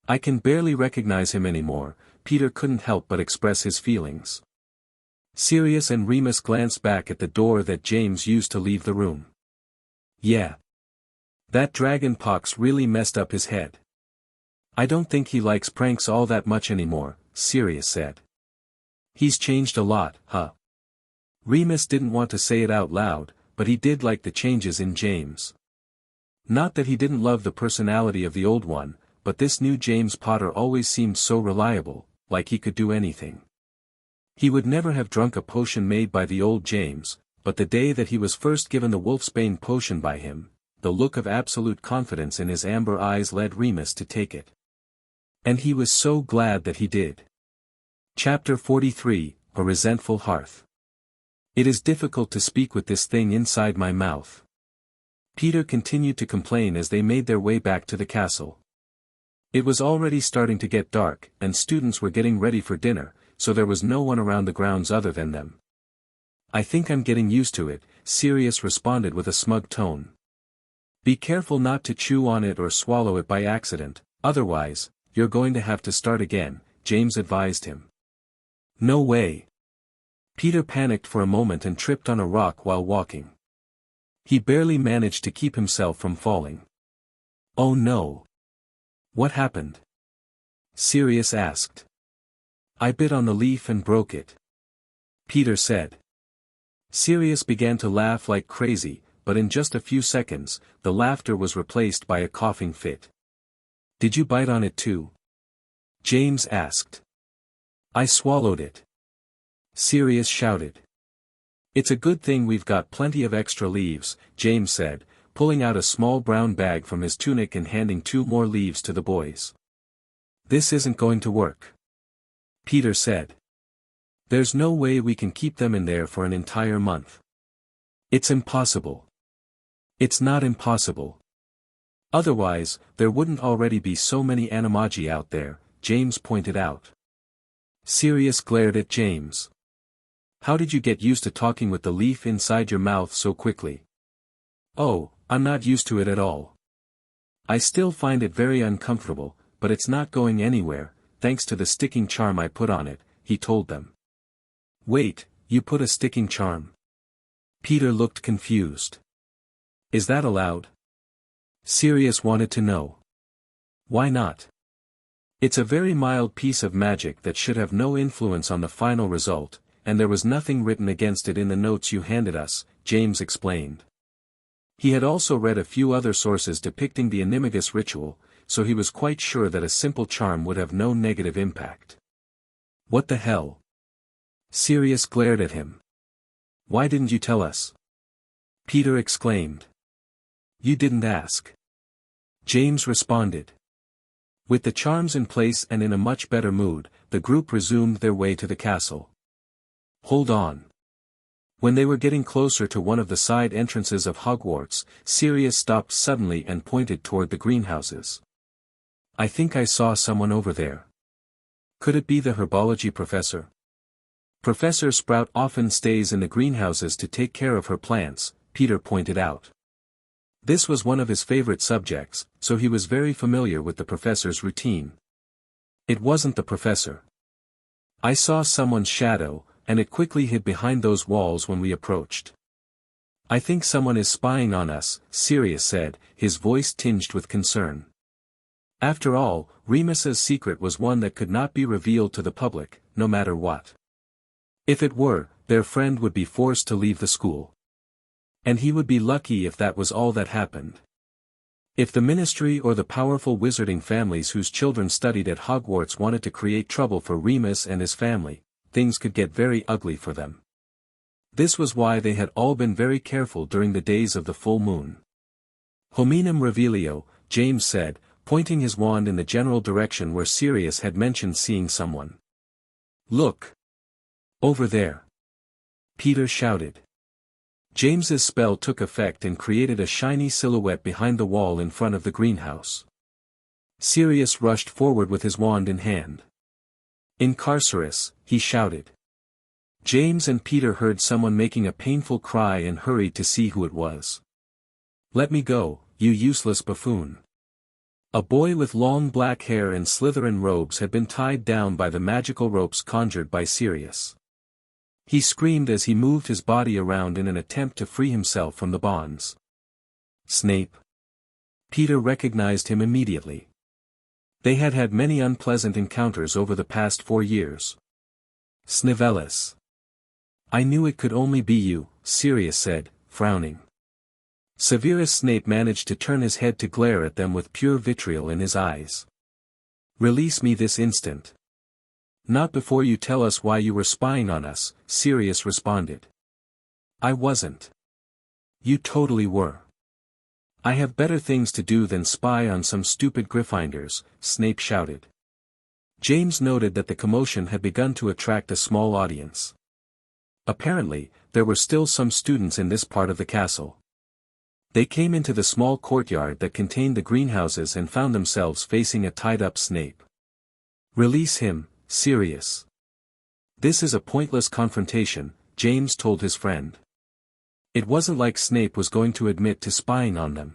I can barely recognize him anymore. Peter couldn't help but express his feelings. Sirius and Remus glanced back at the door that James used to leave the room. "Yeah. That dragon pox really messed up his head. I don't think he likes pranks all that much anymore," Sirius said. "He's changed a lot, huh?" Remus didn't want to say it out loud, but he did like the changes in James. Not that he didn't love the personality of the old one, but this new James Potter always seemed so reliable, like he could do anything. He would never have drunk a potion made by the old James, but the day that he was first given the wolfsbane potion by him, the look of absolute confidence in his amber eyes led Remus to take it. And he was so glad that he did. Chapter 43, A Resentful Hearth. "It is difficult to speak with this thing inside my mouth." Peter continued to complain as they made their way back to the castle. It was already starting to get dark, and students were getting ready for dinner, so there was no one around the grounds other than them. I think I'm getting used to it, Sirius responded with a smug tone. Be careful not to chew on it or swallow it by accident, otherwise, you're going to have to start again, James advised him. No way. Peter panicked for a moment and tripped on a rock while walking. He barely managed to keep himself from falling. Oh no. What happened? Sirius asked. I bit on the leaf and broke it. Peter said. Sirius began to laugh like crazy, but in just a few seconds, the laughter was replaced by a coughing fit. Did you bite on it too? James asked. I swallowed it. Sirius shouted. It's a good thing we've got plenty of extra leaves, James said, pulling out a small brown bag from his tunic and handing 2 more leaves to the boys. This isn't going to work. Peter said. There's no way we can keep them in there for an entire month. It's impossible. It's not impossible. Otherwise, there wouldn't already be so many animagi out there, James pointed out. Sirius glared at James. How did you get used to talking with the leaf inside your mouth so quickly? Oh, I'm not used to it at all. I still find it very uncomfortable, but it's not going anywhere, thanks to the sticking charm I put on it, he told them. Wait, you put a sticking charm? Peter looked confused. Is that allowed? Sirius wanted to know. Why not? It's a very mild piece of magic that should have no influence on the final result, and there was nothing written against it in the notes you handed us, James explained. He had also read a few other sources depicting the animagus ritual, so he was quite sure that a simple charm would have no negative impact. What the hell? Sirius glared at him. Why didn't you tell us? Peter exclaimed. You didn't ask. James responded. With the charms in place and in a much better mood, the group resumed their way to the castle. Hold on. When they were getting closer to one of the side entrances of Hogwarts, Sirius stopped suddenly and pointed toward the greenhouses. I think I saw someone over there. Could it be the herbology professor? Professor Sprout often stays in the greenhouses to take care of her plants, Peter pointed out. This was one of his favorite subjects, so he was very familiar with the professor's routine. It wasn't the professor. I saw someone's shadow, and it quickly hid behind those walls when we approached. I think someone is spying on us, Sirius said, his voice tinged with concern. After all, Remus's secret was one that could not be revealed to the public, no matter what. If it were, their friend would be forced to leave the school. And he would be lucky if that was all that happened. If the ministry or the powerful wizarding families whose children studied at Hogwarts wanted to create trouble for Remus and his family, things could get very ugly for them. This was why they had all been very careful during the days of the full moon. Hominum revelio, James said, pointing his wand in the general direction where Sirius had mentioned seeing someone. Look! Over there! Peter shouted. James's spell took effect and created a shiny silhouette behind the wall in front of the greenhouse. Sirius rushed forward with his wand in hand. Incarcerus, he shouted. James and Peter heard someone making a painful cry and hurried to see who it was. Let me go, you useless buffoon. A boy with long black hair and Slytherin robes had been tied down by the magical ropes conjured by Sirius. He screamed as he moved his body around in an attempt to free himself from the bonds. Snape. Peter recognized him immediately. They had had many unpleasant encounters over the past 4 years. Snivellis. I knew it could only be you, Sirius said, frowning. Severus Snape managed to turn his head to glare at them with pure vitriol in his eyes. Release me this instant. Not before you tell us why you were spying on us, Sirius responded. I wasn't. You totally were. I have better things to do than spy on some stupid Gryffindors, Snape shouted. James noted that the commotion had begun to attract a small audience. Apparently, there were still some students in this part of the castle. They came into the small courtyard that contained the greenhouses and found themselves facing a tied-up Snape. Release him, Sirius. This is a pointless confrontation, James told his friend. It wasn't like Snape was going to admit to spying on them.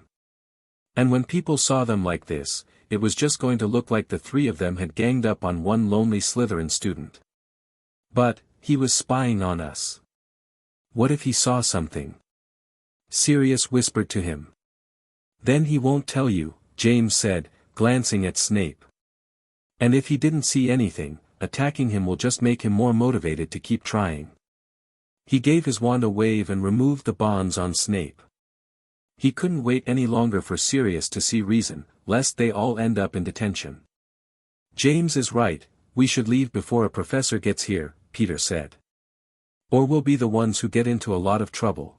And when people saw them like this, it was just going to look like the three of them had ganged up on one lonely Slytherin student. But, he was spying on us. What if he saw something? Sirius whispered to him. Then he won't tell you, James said, glancing at Snape. And if he didn't see anything, attacking him will just make him more motivated to keep trying. He gave his wand a wave and removed the bonds on Snape. He couldn't wait any longer for Sirius to see reason, lest they all end up in detention. James is right, we should leave before a professor gets here, Peter said. Or we'll be the ones who get into a lot of trouble.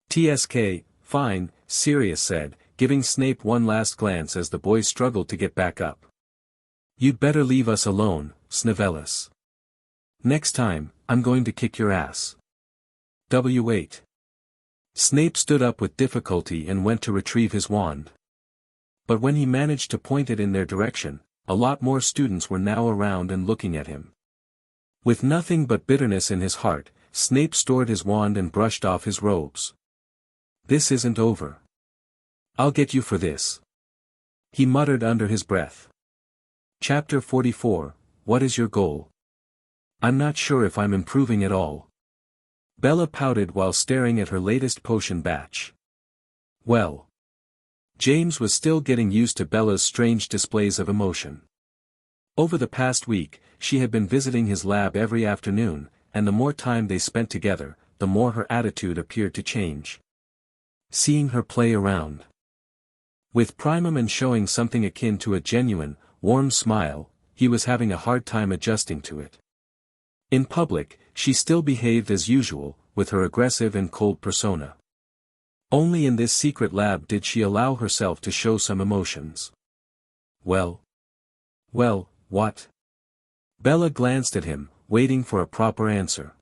TSK, fine, Sirius said, giving Snape one last glance as the boy struggled to get back up. You'd better leave us alone, Snivellus. Next time, I'm going to kick your ass. W8. Snape stood up with difficulty and went to retrieve his wand. But when he managed to point it in their direction, a lot more students were now around and looking at him. With nothing but bitterness in his heart, Snape stored his wand and brushed off his robes. This isn't over. I'll get you for this. He muttered under his breath. Chapter 44, What is your goal? I'm not sure if I'm improving at all. Bella pouted while staring at her latest potion batch. Well. James was still getting used to Bella's strange displays of emotion. Over the past week, she had been visiting his lab every afternoon, and the more time they spent together, the more her attitude appeared to change. Seeing her play around with Primum and showing something akin to a genuine, warm smile, he was having a hard time adjusting to it. In public, she still behaved as usual, with her aggressive and cold persona. Only in this secret lab did she allow herself to show some emotions. Well, what? Bella glanced at him, waiting for a proper answer.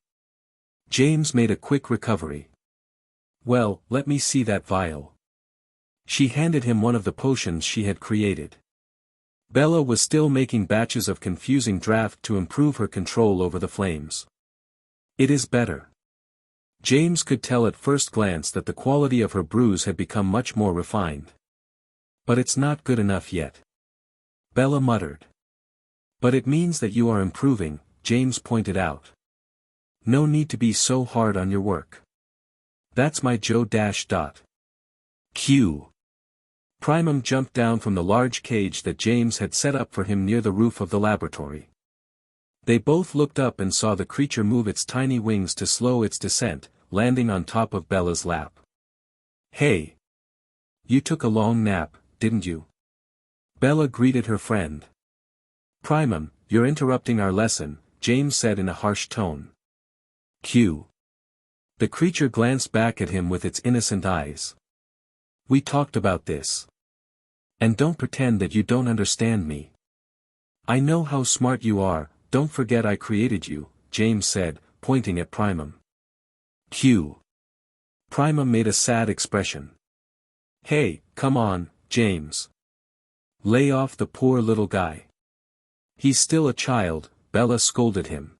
James made a quick recovery. Well, let me see that vial. She handed him one of the potions she had created. Bella was still making batches of confusing draft to improve her control over the flames. It is better. James could tell at first glance that the quality of her brews had become much more refined. But it's not good enough yet. Bella muttered. But it means that you are improving, James pointed out. No need to be so hard on your work. That's my Joe dash dot. Q. Primum jumped down from the large cage that James had set up for him near the roof of the laboratory. They both looked up and saw the creature move its tiny wings to slow its descent, landing on top of Bella's lap. Hey! You took a long nap, didn't you? Bella greeted her friend. Primum, you're interrupting our lesson, James said in a harsh tone. Q. The creature glanced back at him with its innocent eyes. We talked about this. And don't pretend that you don't understand me. I know how smart you are, don't forget I created you, James said, pointing at Primum. Q. Primum made a sad expression. Hey, come on, James. Lay off the poor little guy. He's still a child, Bella scolded him.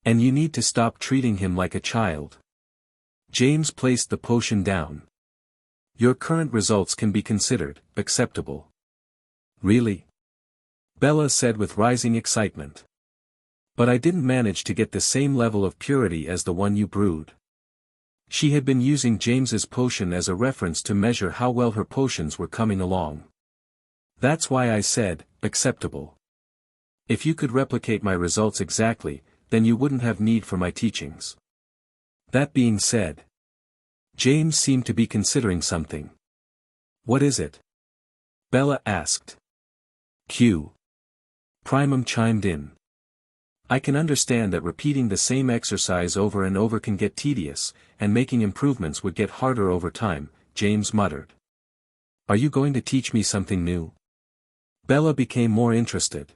And you need to stop treating him like a child. James placed the potion down. Your current results can be considered acceptable. Really? Bella said with rising excitement. But I didn't manage to get the same level of purity as the one you brewed. She had been using James's potion as a reference to measure how well her potions were coming along. That's why I said, acceptable. If you could replicate my results exactly, then you wouldn't have need for my teachings. That being said, James seemed to be considering something. What is it? Bella asked. Q. Primum chimed in. I can understand that repeating the same exercise over and over can get tedious, and making improvements would get harder over time, James muttered. Are you going to teach me something new? Bella became more interested.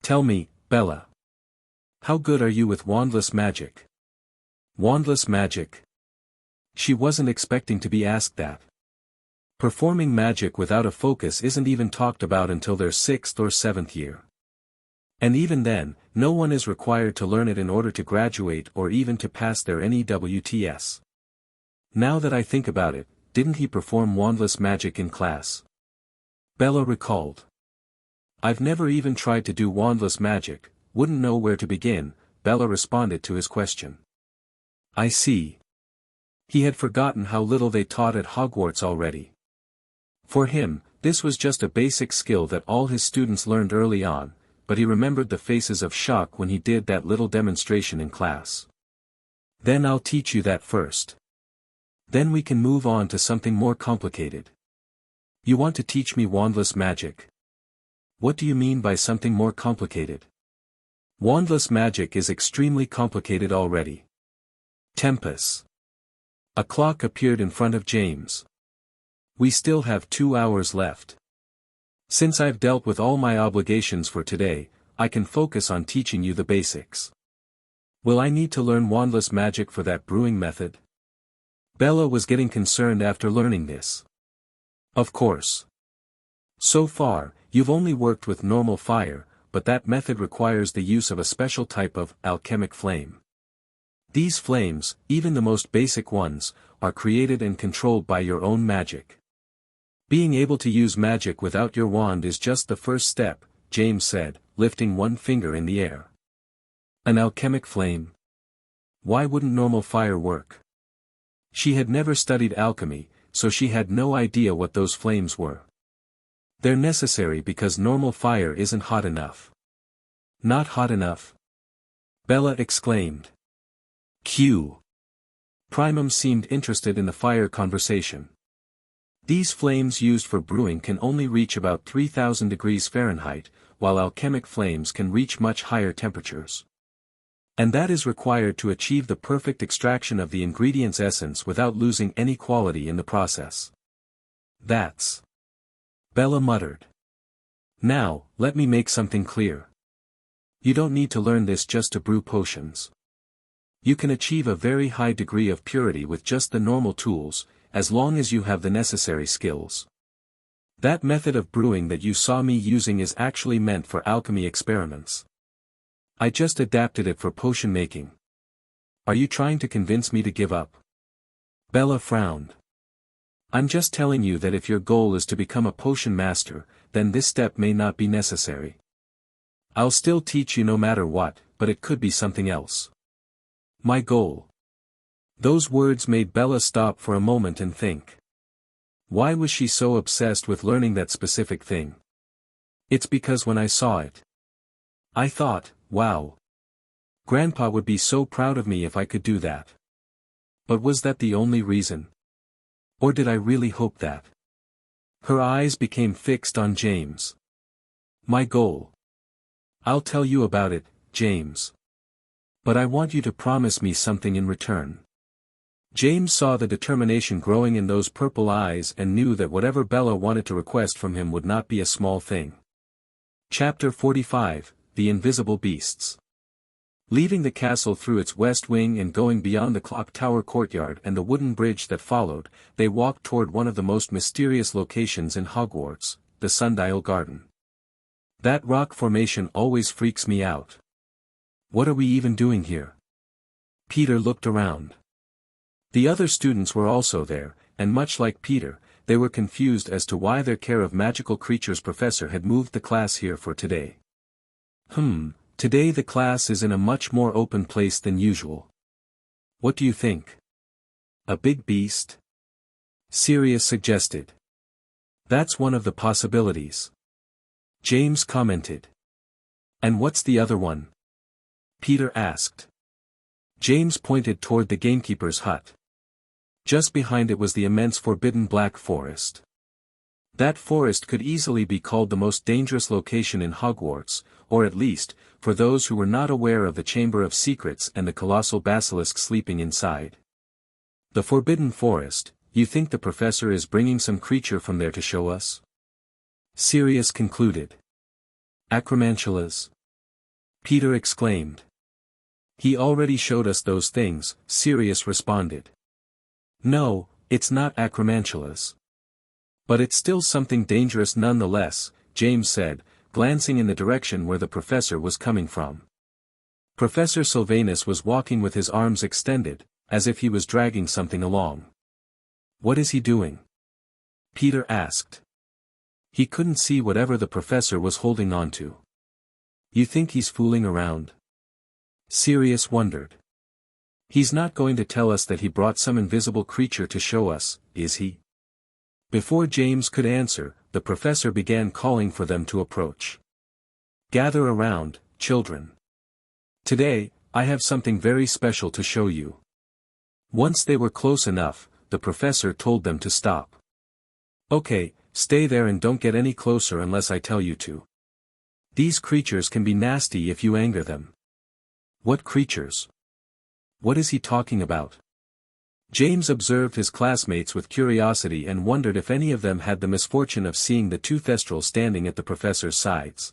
Tell me, Bella. How good are you with wandless magic? Wandless magic? She wasn't expecting to be asked that. Performing magic without a focus isn't even talked about until their 6th or 7th year. And even then, no one is required to learn it in order to graduate or even to pass their NEWTS. Now that I think about it, didn't he perform wandless magic in class? Bella recalled. I've never even tried to do wandless magic, wouldn't know where to begin, Bella responded to his question. I see. He had forgotten how little they taught at Hogwarts already. For him, this was just a basic skill that all his students learned early on, but he remembered the faces of shock when he did that little demonstration in class. Then I'll teach you that first. Then we can move on to something more complicated. You want to teach me wandless magic? What do you mean by something more complicated? Wandless magic is extremely complicated already. Tempus. A clock appeared in front of James. We still have 2 hours left. Since I've dealt with all my obligations for today, I can focus on teaching you the basics. Will I need to learn wandless magic for that brewing method? Bella was getting concerned after learning this. Of course. So far, you've only worked with normal fire, but that method requires the use of a special type of alchemic flame. These flames, even the most basic ones, are created and controlled by your own magic. Being able to use magic without your wand is just the first step, James said, lifting one finger in the air. An alchemic flame? Why wouldn't normal fire work? She had never studied alchemy, so she had no idea what those flames were. They're necessary because normal fire isn't hot enough. Not hot enough? Bella exclaimed. Q. Primum seemed interested in the fire conversation. These flames used for brewing can only reach about 3000 degrees Fahrenheit, while alchemic flames can reach much higher temperatures. And that is required to achieve the perfect extraction of the ingredient's essence without losing any quality in the process. That's... Bella muttered. Now, let me make something clear. You don't need to learn this just to brew potions. You can achieve a very high degree of purity with just the normal tools, as long as you have the necessary skills. That method of brewing that you saw me using is actually meant for alchemy experiments. I just adapted it for potion making. Are you trying to convince me to give up? Bella frowned. I'm just telling you that if your goal is to become a potion master, then this step may not be necessary. I'll still teach you no matter what, but it could be something else. My goal. Those words made Bella stop for a moment and think. Why was she so obsessed with learning that specific thing? It's because when I saw it, I thought, wow. Grandpa would be so proud of me if I could do that. But was that the only reason? Or did I really hope that? Her eyes became fixed on James. My goal. I'll tell you about it, James. But I want you to promise me something in return. James saw the determination growing in those purple eyes and knew that whatever Bella wanted to request from him would not be a small thing. Chapter 45, The Invisible Beasts. Leaving the castle through its west wing and going beyond the clock tower courtyard and the wooden bridge that followed, they walked toward one of the most mysterious locations in Hogwarts, the Sundial Garden. That rock formation always freaks me out. What are we even doing here? Peter looked around. The other students were also there, and much like Peter, they were confused as to why their Care of Magical Creatures professor had moved the class here for today. Today the class is in a much more open place than usual. What do you think? A big beast? Sirius suggested. That's one of the possibilities. James commented. And what's the other one? Peter asked. James pointed toward the gamekeeper's hut. Just behind it was the immense forbidden Black Forest. That forest could easily be called the most dangerous location in Hogwarts, or at least, for those who were not aware of the Chamber of Secrets and the colossal basilisk sleeping inside. The Forbidden Forest, you think the professor is bringing some creature from there to show us? Sirius concluded. Acromantulas? Peter exclaimed. He already showed us those things, Sirius responded. No, it's not acromantulas. But it's still something dangerous nonetheless, James said, glancing in the direction where the professor was coming from. Professor Sylvanus was walking with his arms extended, as if he was dragging something along. "What is he doing?" Peter asked. He couldn't see whatever the professor was holding on to. "You think he's fooling around?" Sirius wondered. "He's not going to tell us that he brought some invisible creature to show us, is he?" Before James could answer, the professor began calling for them to approach. "Gather around, children. Today, I have something very special to show you." Once they were close enough, the professor told them to stop. "Okay, stay there and don't get any closer unless I tell you to. These creatures can be nasty if you anger them." "What creatures? What is he talking about?" James observed his classmates with curiosity and wondered if any of them had the misfortune of seeing the two Thestrals standing at the professor's sides.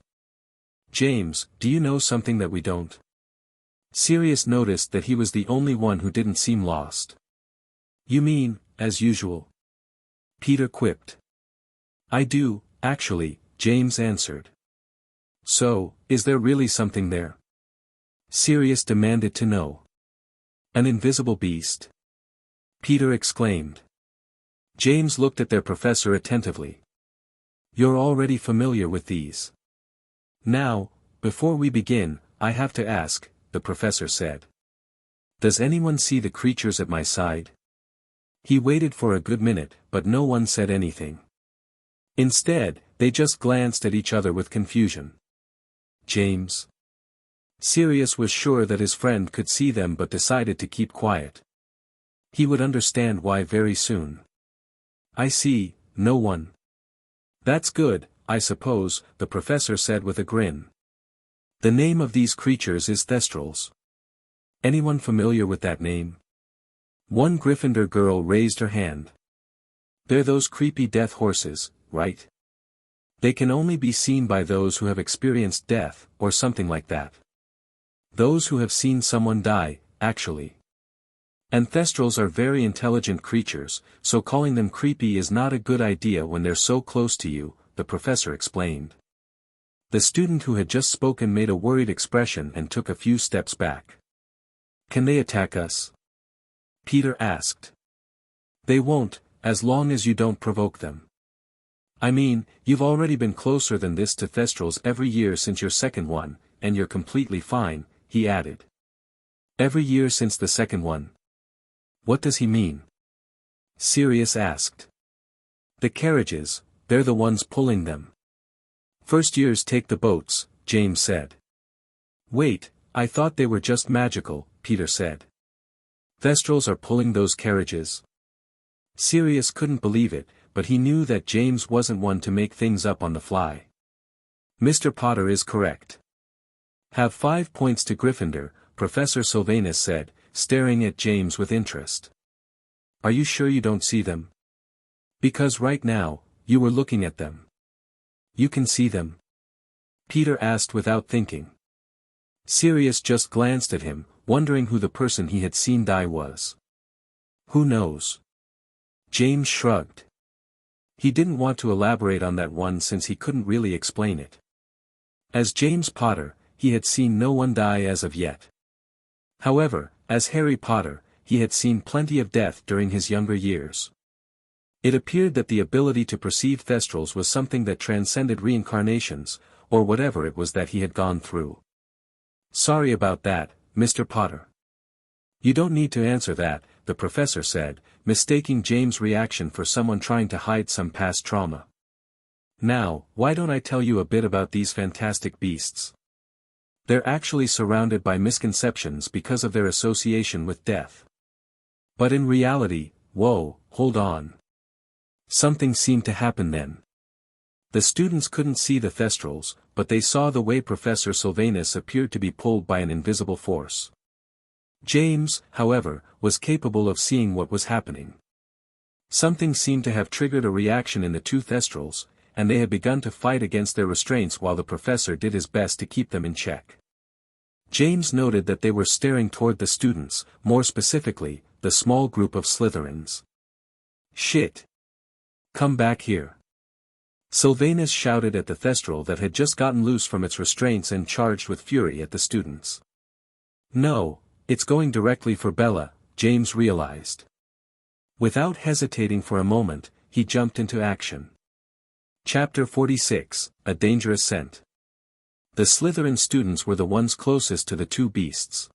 "James, do you know something that we don't?" Sirius noticed that he was the only one who didn't seem lost. "You mean, as usual?" Peter quipped. "I do, actually," James answered. "So, is there really something there?" Sirius demanded to know. "An invisible beast?" Peter exclaimed. James looked at their professor attentively. "You're already familiar with these. Now, before we begin, I have to ask," the professor said. "Does anyone see the creatures at my side?" He waited for a good minute, but no one said anything. Instead, they just glanced at each other with confusion. "James?" Sirius was sure that his friend could see them but decided to keep quiet. He would understand why very soon. "I see, no one." "That's good, I suppose," the professor said with a grin. "The name of these creatures is Thestrals. Anyone familiar with that name?" One Gryffindor girl raised her hand. "They're those creepy death horses, right? They can only be seen by those who have experienced death, or something like that. Those who have seen someone die, actually. And Thestrals are very intelligent creatures, so calling them creepy is not a good idea when they're so close to you," the professor explained. The student who had just spoken made a worried expression and took a few steps back. "Can they attack us?" Peter asked. "They won't, as long as you don't provoke them. I mean, you've already been closer than this to Thestrals every year since your second one, and you're completely fine," he added. "Every year since the second one? What does he mean?" Sirius asked. "The carriages, they're the ones pulling them. First years take the boats," James said. "Wait, I thought they were just magical," Peter said. "Thestrals are pulling those carriages?" Sirius couldn't believe it, but he knew that James wasn't one to make things up on the fly. "Mr. Potter is correct." "Have 5 points to Gryffindor," Professor Sylvanus said, staring at James with interest. "Are you sure you don't see them? Because right now, you were looking at them." "You can see them?" Peter asked without thinking. Sirius just glanced at him, wondering who the person he had seen die was. "Who knows?" James shrugged. He didn't want to elaborate on that one since he couldn't really explain it. As James Potter, he had seen no one die as of yet. However, as Harry Potter, he had seen plenty of death during his younger years. It appeared that the ability to perceive Thestrals was something that transcended reincarnations, or whatever it was that he had gone through. "Sorry about that, Mr. Potter." "You don't need to answer that," the professor said, mistaking James' reaction for someone trying to hide some past trauma. "Now, why don't I tell you a bit about these fantastic beasts? They're actually surrounded by misconceptions because of their association with death. But in reality, whoa, hold on. Something seemed to happen then." The students couldn't see the Thestrals, but they saw the way Professor Sylvanus appeared to be pulled by an invisible force. James, however, was capable of seeing what was happening. Something seemed to have triggered a reaction in the two Thestrals, and they had begun to fight against their restraints while the professor did his best to keep them in check. James noted that they were staring toward the students, more specifically, the small group of Slytherins. "Shit! Come back here!" Sylvanus shouted at the Thestral that had just gotten loose from its restraints and charged with fury at the students. No, it's going directly for Bella, James realized. Without hesitating for a moment, he jumped into action. Chapter 46, A Dangerous Scent. The Slytherin students were the ones closest to the two beasts.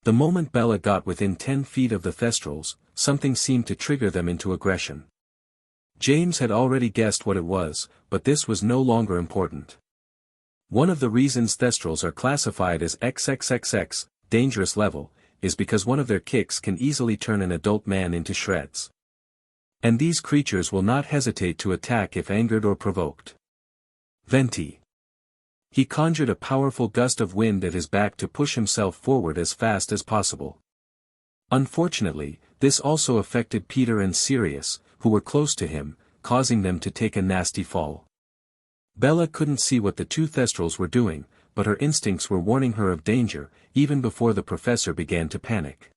The moment Bella got within 10 feet of the Thestrals, something seemed to trigger them into aggression. James had already guessed what it was, but this was no longer important. One of the reasons Thestrals are classified as XXXX, dangerous level, is because one of their kicks can easily turn an adult man into shreds. And these creatures will not hesitate to attack if angered or provoked. Venti. He conjured a powerful gust of wind at his back to push himself forward as fast as possible. Unfortunately, this also affected Peter and Sirius, who were close to him, causing them to take a nasty fall. Bella couldn't see what the two Thestrals were doing, but her instincts were warning her of danger, even before the professor began to panic.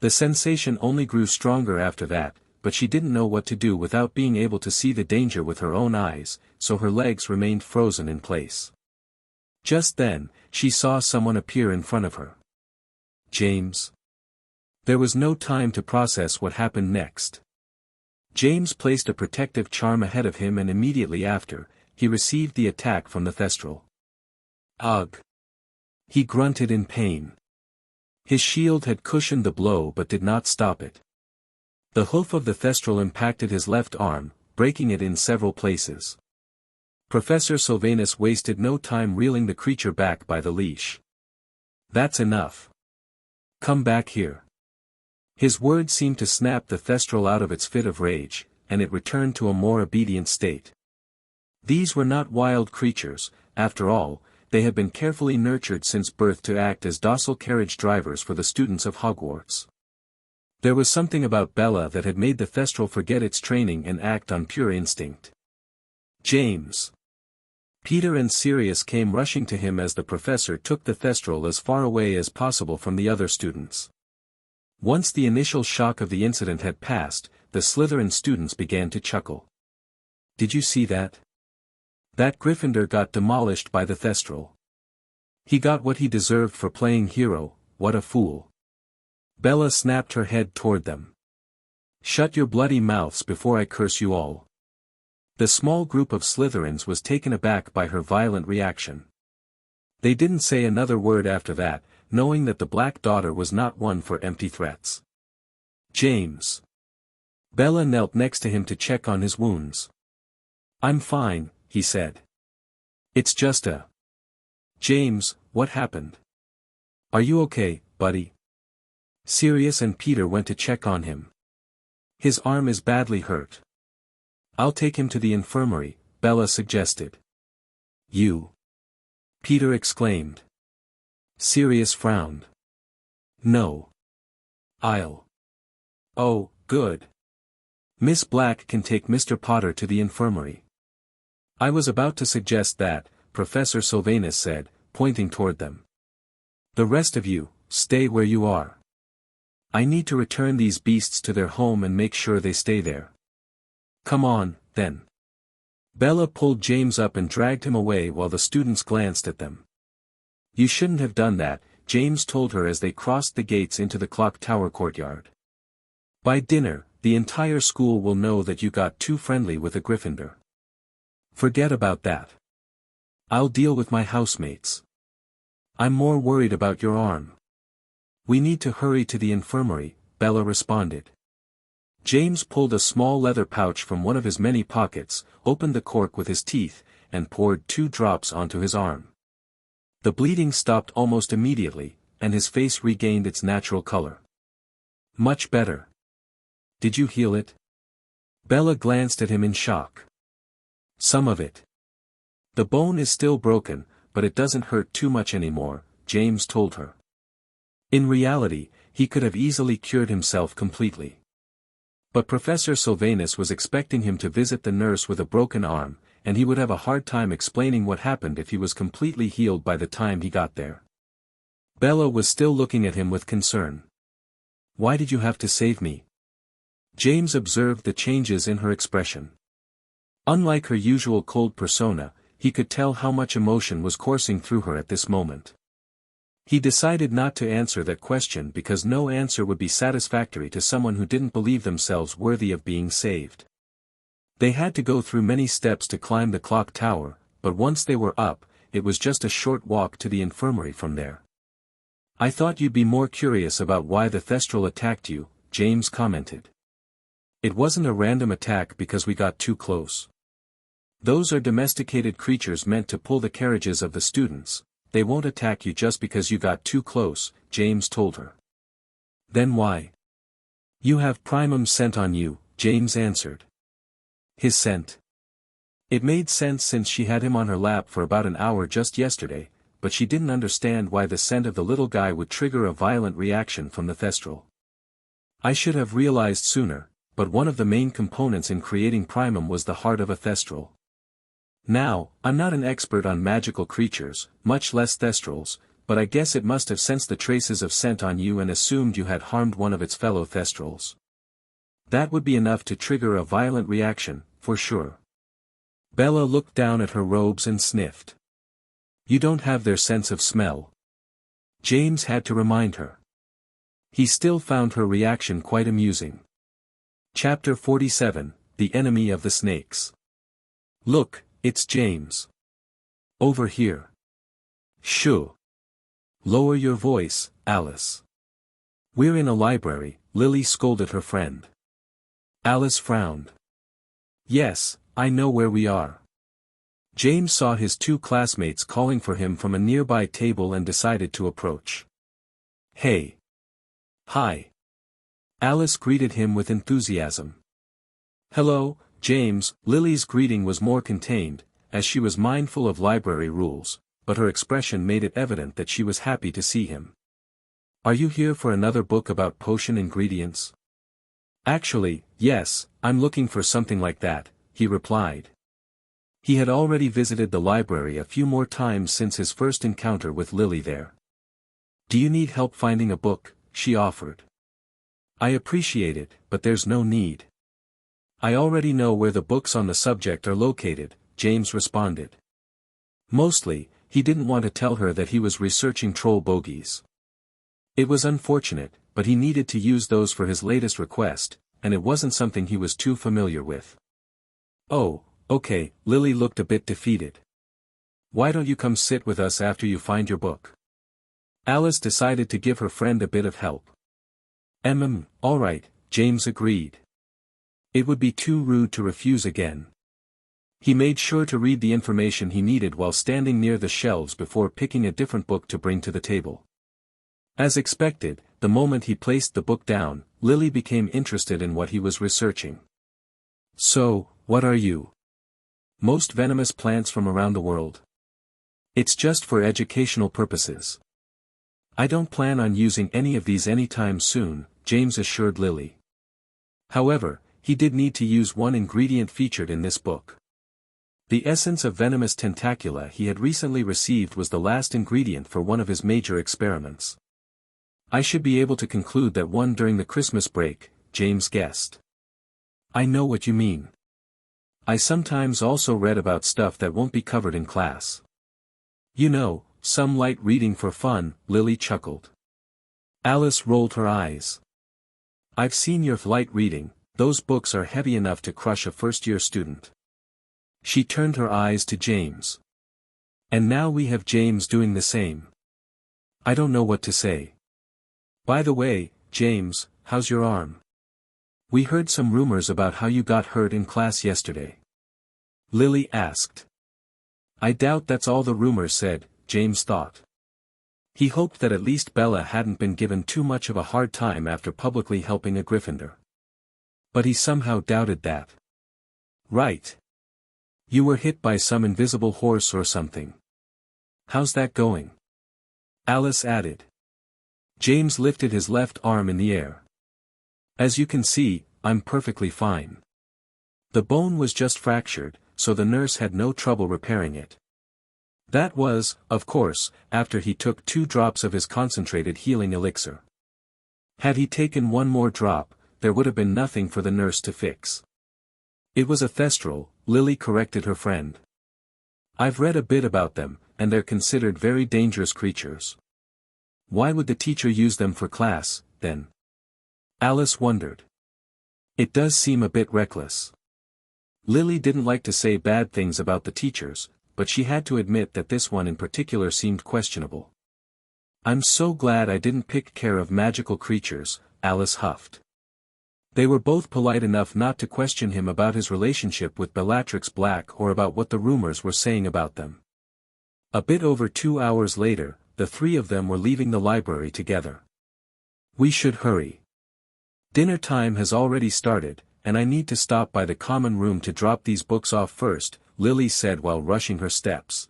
The sensation only grew stronger after that, but she didn't know what to do without being able to see the danger with her own eyes, so her legs remained frozen in place. Just then, she saw someone appear in front of her. James. There was no time to process what happened next. James placed a protective charm ahead of him and immediately after, he received the attack from the Thestral. Ugh! He grunted in pain. His shield had cushioned the blow but did not stop it. The hoof of the Thestral impacted his left arm, breaking it in several places. Professor Sylvanus wasted no time reeling the creature back by the leash. That's enough. Come back here. His words seemed to snap the Thestral out of its fit of rage, and it returned to a more obedient state. These were not wild creatures, after all, they had been carefully nurtured since birth to act as docile carriage drivers for the students of Hogwarts. There was something about Bella that had made the Thestral forget its training and act on pure instinct. James. Peter and Sirius came rushing to him as the professor took the Thestral as far away as possible from the other students. Once the initial shock of the incident had passed, the Slytherin students began to chuckle. Did you see that? That Gryffindor got demolished by the Thestral. He got what he deserved for playing hero, what a fool. Bella snapped her head toward them. Shut your bloody mouths before I curse you all. The small group of Slytherins was taken aback by her violent reaction. They didn't say another word after that, knowing that the Black Daughter was not one for empty threats. James. Bella knelt next to him to check on his wounds. I'm fine, he said. It's just a... James, what happened? Are you okay, buddy? Sirius and Peter went to check on him. His arm is badly hurt. I'll take him to the infirmary, Bella suggested. You? Peter exclaimed. Sirius frowned. No. I'll. Oh, good. Miss Black can take Mr. Potter to the infirmary. I was about to suggest that, Professor Sylvanus said, pointing toward them. The rest of you, stay where you are. I need to return these beasts to their home and make sure they stay there. Come on, then. Bella pulled James up and dragged him away while the students glanced at them. You shouldn't have done that, James told her as they crossed the gates into the clock tower courtyard. By dinner, the entire school will know that you got too friendly with a Gryffindor. Forget about that. I'll deal with my housemates. I'm more worried about your arm. We need to hurry to the infirmary, Bella responded. James pulled a small leather pouch from one of his many pockets, opened the cork with his teeth, and poured 2 drops onto his arm. The bleeding stopped almost immediately, and his face regained its natural color. Much better. Did you heal it? Bella glanced at him in shock. Some of it. The bone is still broken, but it doesn't hurt too much anymore, James told her. In reality, he could have easily cured himself completely. But Professor Sylvanus was expecting him to visit the nurse with a broken arm, and he would have a hard time explaining what happened if he was completely healed by the time he got there. Bella was still looking at him with concern. Why did you have to save me? James observed the changes in her expression. Unlike her usual cold persona, he could tell how much emotion was coursing through her at this moment. He decided not to answer that question because no answer would be satisfactory to someone who didn't believe themselves worthy of being saved. They had to go through many steps to climb the clock tower, but once they were up, it was just a short walk to the infirmary from there. "I thought you'd be more curious about why the Thestral attacked you," James commented. "It wasn't a random attack because we got too close. Those are domesticated creatures meant to pull the carriages of the students. They won't attack you just because you got too close," James told her. "Then why?" "You have primum scent on you," James answered. His scent. It made sense since she had him on her lap for about an hour just yesterday, but she didn't understand why the scent of the little guy would trigger a violent reaction from the Thestral. "I should have realized sooner, but one of the main components in creating primum was the heart of a Thestral. Now, I'm not an expert on magical creatures, much less Thestrals, but I guess it must have sensed the traces of scent on you and assumed you had harmed one of its fellow Thestrals. That would be enough to trigger a violent reaction, for sure." Bella looked down at her robes and sniffed. "You don't have their sense of smell," James had to remind her. He still found her reaction quite amusing. Chapter 47, The Enemy of the Snakes. "Look, it's James. Over here." "Shoo. Lower your voice, Alice. We're in a library," Lily scolded her friend. Alice frowned. "Yes, I know where we are." James saw his two classmates calling for him from a nearby table and decided to approach. "Hey." "Hi." Alice greeted him with enthusiasm. "Hello, James." Lily's greeting was more contained, as she was mindful of library rules, but her expression made it evident that she was happy to see him. "Are you here for another book about potion ingredients?" "Actually, yes, I'm looking for something like that," he replied. He had already visited the library a few more times since his first encounter with Lily there. "Do you need help finding a book?" she offered. "I appreciate it, but there's no need. I already know where the books on the subject are located," James responded. Mostly, he didn't want to tell her that he was researching troll bogies. It was unfortunate, but he needed to use those for his latest request, and it wasn't something he was too familiar with. "Oh, okay," Lily looked a bit defeated. "Why don't you come sit with us after you find your book?" Alice decided to give her friend a bit of help. All right," James agreed. It would be too rude to refuse again. He made sure to read the information he needed while standing near the shelves before picking a different book to bring to the table. As expected, the moment he placed the book down, Lily became interested in what he was researching. "So, what are you? Most venomous plants from around the world?" "It's just for educational purposes. I don't plan on using any of these anytime soon," James assured Lily. However, he did need to use one ingredient featured in this book. The essence of venomous tentacula he had recently received was the last ingredient for one of his major experiments. "I should be able to conclude that one during the Christmas break," James guessed. "I know what you mean. I sometimes also read about stuff that won't be covered in class. You know, some light reading for fun," Lily chuckled. Alice rolled her eyes. "I've seen your light reading, those books are heavy enough to crush a first-year student." She turned her eyes to James. "And now we have James doing the same. I don't know what to say. By the way, James, how's your arm? We heard some rumors about how you got hurt in class yesterday." Lily asked. I doubt that's all the rumors said, James thought. He hoped that at least Bella hadn't been given too much of a hard time after publicly helping a Gryffindor. But he somehow doubted that. "Right. You were hit by some invisible horse or something. How's that going?" Alice added. James lifted his left arm in the air. "As you can see, I'm perfectly fine. The bone was just fractured, so the nurse had no trouble repairing it. That was, of course, after he took 2 drops of his concentrated healing elixir. Had he taken one more drop, there would have been nothing for the nurse to fix." "It was a thestral," Lily corrected her friend. "I've read a bit about them, and they're considered very dangerous creatures." Why would the teacher use them for class, then? Alice wondered. It does seem a bit reckless. Lily didn't like to say bad things about the teachers, but she had to admit that this one in particular seemed questionable. I'm so glad I didn't pick care of magical creatures, Alice huffed. They were both polite enough not to question him about his relationship with Bellatrix Black or about what the rumors were saying about them. A bit over 2 hours later, the three of them were leaving the library together. We should hurry. Dinner time has already started, and I need to stop by the common room to drop these books off first, Lily said while rushing her steps.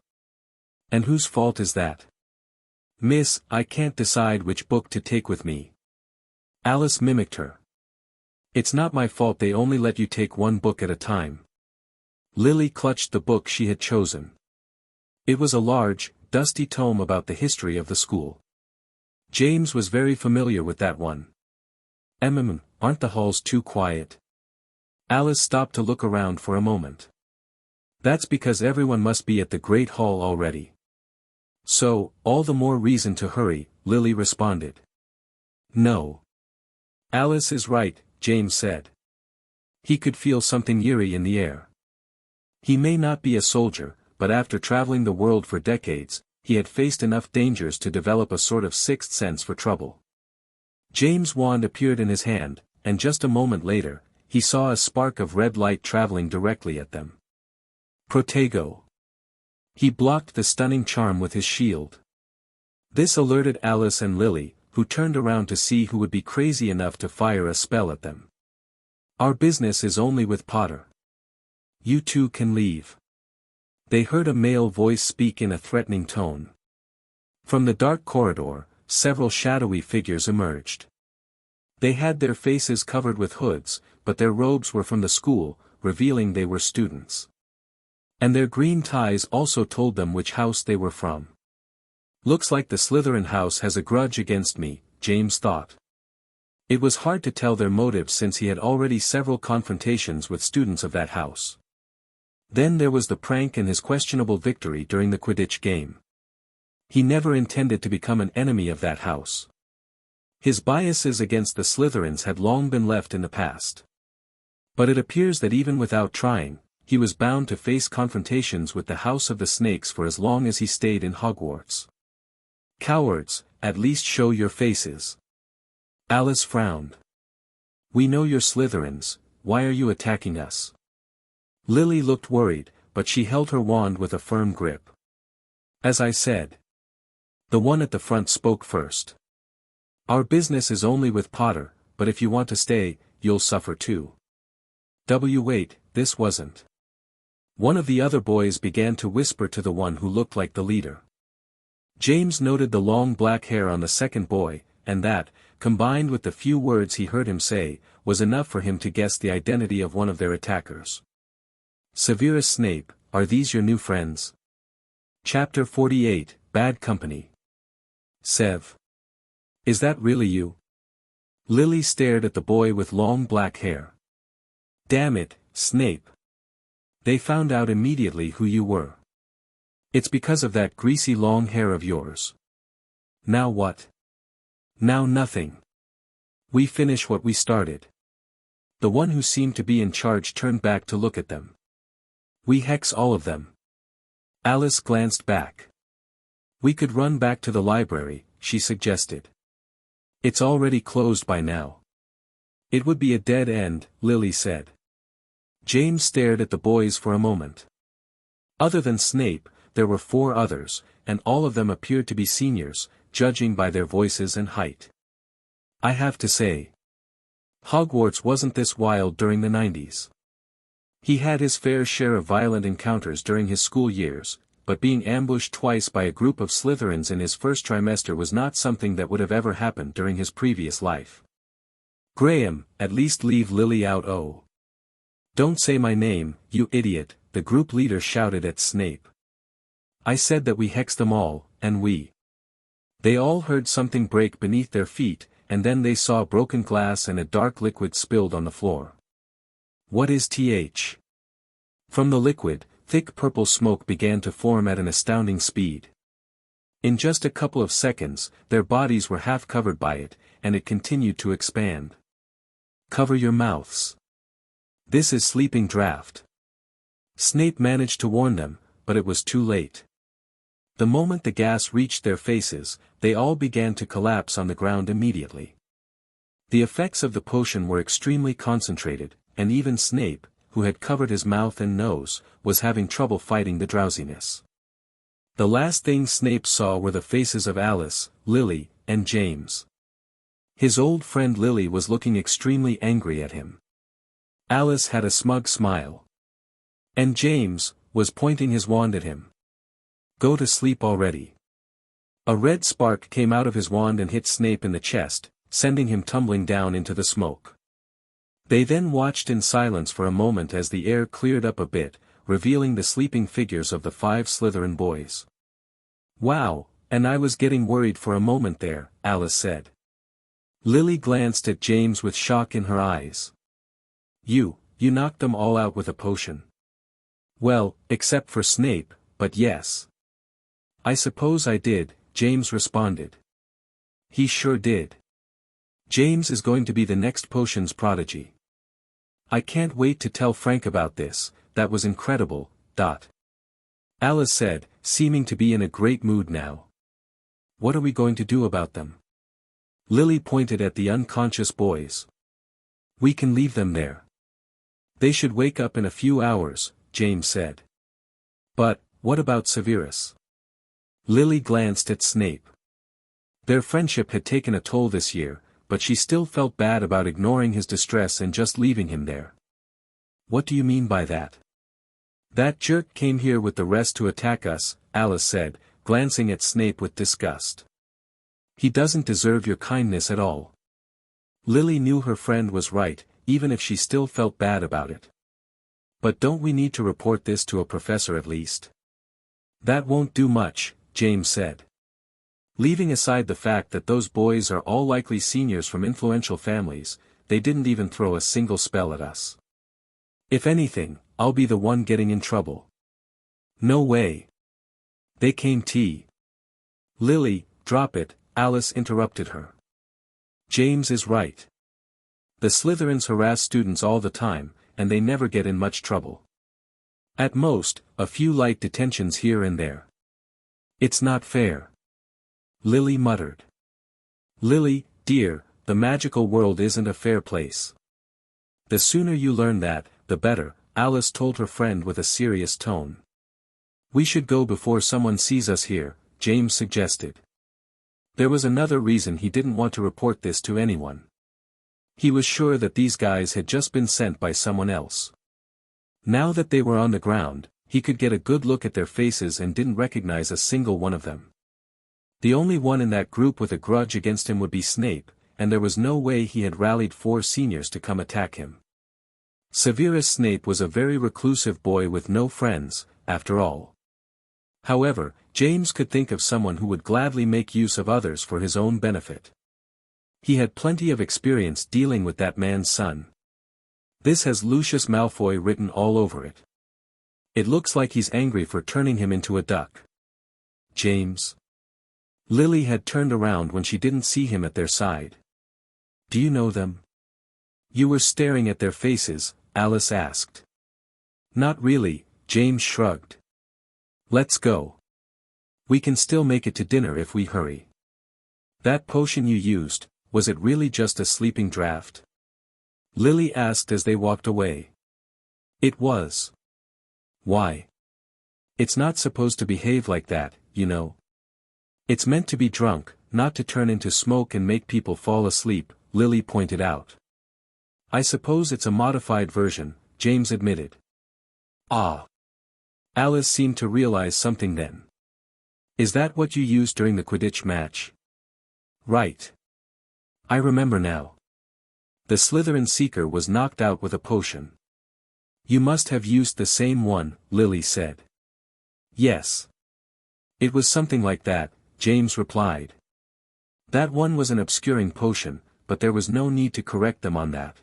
And whose fault is that? Miss, I can't decide which book to take with me. Alice mimicked her. It's not my fault they only let you take one book at a time. Lily clutched the book she had chosen. It was a large, dusty tome about the history of the school. James was very familiar with that one. Aren't the halls too quiet? Alice stopped to look around for a moment. That's because everyone must be at the Great Hall already. So, all the more reason to hurry, Lily responded. No. Alice is right, James said. He could feel something eerie in the air. He may not be a soldier, but after traveling the world for decades, he had faced enough dangers to develop a sort of sixth sense for trouble. James' wand appeared in his hand, and just a moment later, he saw a spark of red light traveling directly at them. Protego. He blocked the stunning charm with his shield. This alerted Alice and Lily, who turned around to see who would be crazy enough to fire a spell at them. Our business is only with Potter. You two can leave. They heard a male voice speak in a threatening tone. From the dark corridor, several shadowy figures emerged. They had their faces covered with hoods, but their robes were from the school, revealing they were students. And their green ties also told them which house they were from. Looks like the Slytherin house has a grudge against me, James thought. It was hard to tell their motives since he had already several confrontations with students of that house. Then there was the prank and his questionable victory during the Quidditch game. He never intended to become an enemy of that house. His biases against the Slytherins had long been left in the past. But it appears that even without trying, he was bound to face confrontations with the House of the Snakes for as long as he stayed in Hogwarts. Cowards, at least show your faces. Alice frowned. We know you're Slytherins, why are you attacking us? Lily looked worried, but she held her wand with a firm grip. As I said. The one at the front spoke first. Our business is only with Potter, but if you want to stay, you'll suffer too. Wait, this wasn't. One of the other boys began to whisper to the one who looked like the leader. James noted the long black hair on the second boy, and that, combined with the few words he heard him say, was enough for him to guess the identity of one of their attackers. Severus Snape, are these your new friends? Chapter 48, Bad Company. Sev. Is that really you? Lily stared at the boy with long black hair. Damn it, Snape. They found out immediately who you were. It's because of that greasy long hair of yours. Now what? Now nothing. We finish what we started. The one who seemed to be in charge turned back to look at them. We hex all of them. Alice glanced back. We could run back to the library, she suggested. It's already closed by now. It would be a dead end, Lily said. James stared at the boys for a moment. Other than Snape, there were 4 others, and all of them appeared to be seniors, judging by their voices and height. I have to say, Hogwarts wasn't this wild during the 90s. He had his fair share of violent encounters during his school years, but being ambushed twice by a group of Slytherins in his first trimester was not something that would have ever happened during his previous life. Graham, at least leave Lily out. Oh. Don't say my name, you idiot, the group leader shouted at Snape. I said that we hexed them all, and we. They all heard something break beneath their feet, and then they saw broken glass and a dark liquid spilled on the floor. What is th? From the liquid, thick purple smoke began to form at an astounding speed. In just a couple of seconds, their bodies were half covered by it, and it continued to expand. Cover your mouths. This is sleeping draft. Snape managed to warn them, but it was too late. The moment the gas reached their faces, they all began to collapse on the ground immediately. The effects of the potion were extremely concentrated, and even Snape, who had covered his mouth and nose, was having trouble fighting the drowsiness. The last thing Snape saw were the faces of Alice, Lily, and James. His old friend Lily was looking extremely angry at him. Alice had a smug smile. And James was pointing his wand at him. Go to sleep already. A red spark came out of his wand and hit Snape in the chest, sending him tumbling down into the smoke. They then watched in silence for a moment as the air cleared up a bit, revealing the sleeping figures of the 5 Slytherin boys. Wow, and I was getting worried for a moment there, Alice said. Lily glanced at James with shock in her eyes. You knocked them all out with a potion. Well, except for Snape, but yes. I suppose I did, James responded. He sure did. James is going to be the next potions prodigy. I can't wait to tell Frank about this, that was incredible, ... Alice said, seeming to be in a great mood now. What are we going to do about them? Lily pointed at the unconscious boys. We can leave them there. They should wake up in a few hours, James said. But, what about Severus? Lily glanced at Snape. Their friendship had taken a toll this year, but she still felt bad about ignoring his distress and just leaving him there. What do you mean by that? That jerk came here with the rest to attack us, Alice said, glancing at Snape with disgust. He doesn't deserve your kindness at all. Lily knew her friend was right, even if she still felt bad about it. But don't we need to report this to a professor at least? That won't do much, James said. Leaving aside the fact that those boys are all likely seniors from influential families, they didn't even throw a single spell at us. If anything, I'll be the one getting in trouble. No way. They came tea. Lily, drop it, Alice interrupted her. James is right. The Slytherins harass students all the time, and they never get in much trouble. At most, a few light detentions here and there. It's not fair. Lily muttered. Lily, dear, the magical world isn't a fair place. The sooner you learn that, the better, Alice told her friend with a serious tone. We should go before someone sees us here, James suggested. There was another reason he didn't want to report this to anyone. He was sure that these guys had just been sent by someone else. Now that they were on the ground, he could get a good look at their faces and didn't recognize a single one of them. The only one in that group with a grudge against him would be Snape, and there was no way he had rallied 4 seniors to come attack him. Severus Snape was a very reclusive boy with no friends, after all. However, James could think of someone who would gladly make use of others for his own benefit. He had plenty of experience dealing with that man's son. This has Lucius Malfoy written all over it. It looks like he's angry for turning him into a duck. James. Lily had turned around when she didn't see him at their side. Do you know them? You were staring at their faces, Alice asked. Not really, James shrugged. Let's go. We can still make it to dinner if we hurry. That potion you used, was it really just a sleeping draft? Lily asked as they walked away. It was. Why? It's not supposed to behave like that, you know. It's meant to be drunk, not to turn into smoke and make people fall asleep, Lily pointed out. I suppose it's a modified version, James admitted. Ah. Alice seemed to realize something then. Is that what you used during the Quidditch match? Right. I remember now. The Slytherin Seeker was knocked out with a potion. You must have used the same one, Lily said. Yes. It was something like that, James replied. That one was an obscuring potion, but there was no need to correct them on that.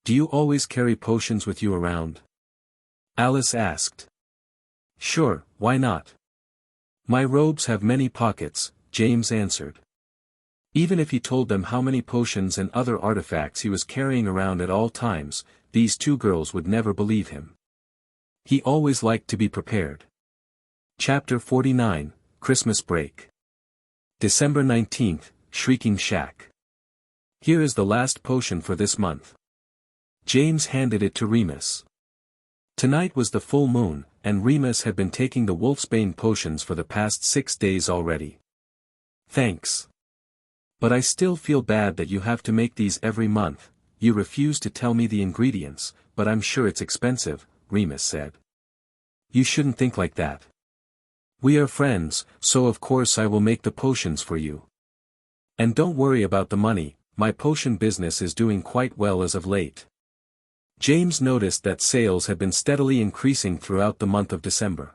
Do you always carry potions with you around? Alice asked. Sure, why not? My robes have many pockets, James answered. Even if he told them how many potions and other artifacts he was carrying around at all times, these two girls would never believe him. He always liked to be prepared. Chapter 49, Christmas Break. December 19th, Shrieking Shack. Here is the last potion for this month. James handed it to Remus. Tonight was the full moon, and Remus had been taking the Wolfsbane potions for the past 6 days already. Thanks. But I still feel bad that you have to make these every month. You refuse to tell me the ingredients, but I'm sure it's expensive, Remus said. You shouldn't think like that. We are friends, so of course I will make the potions for you. And don't worry about the money, my potion business is doing quite well as of late. James noticed that sales had been steadily increasing throughout the month of December.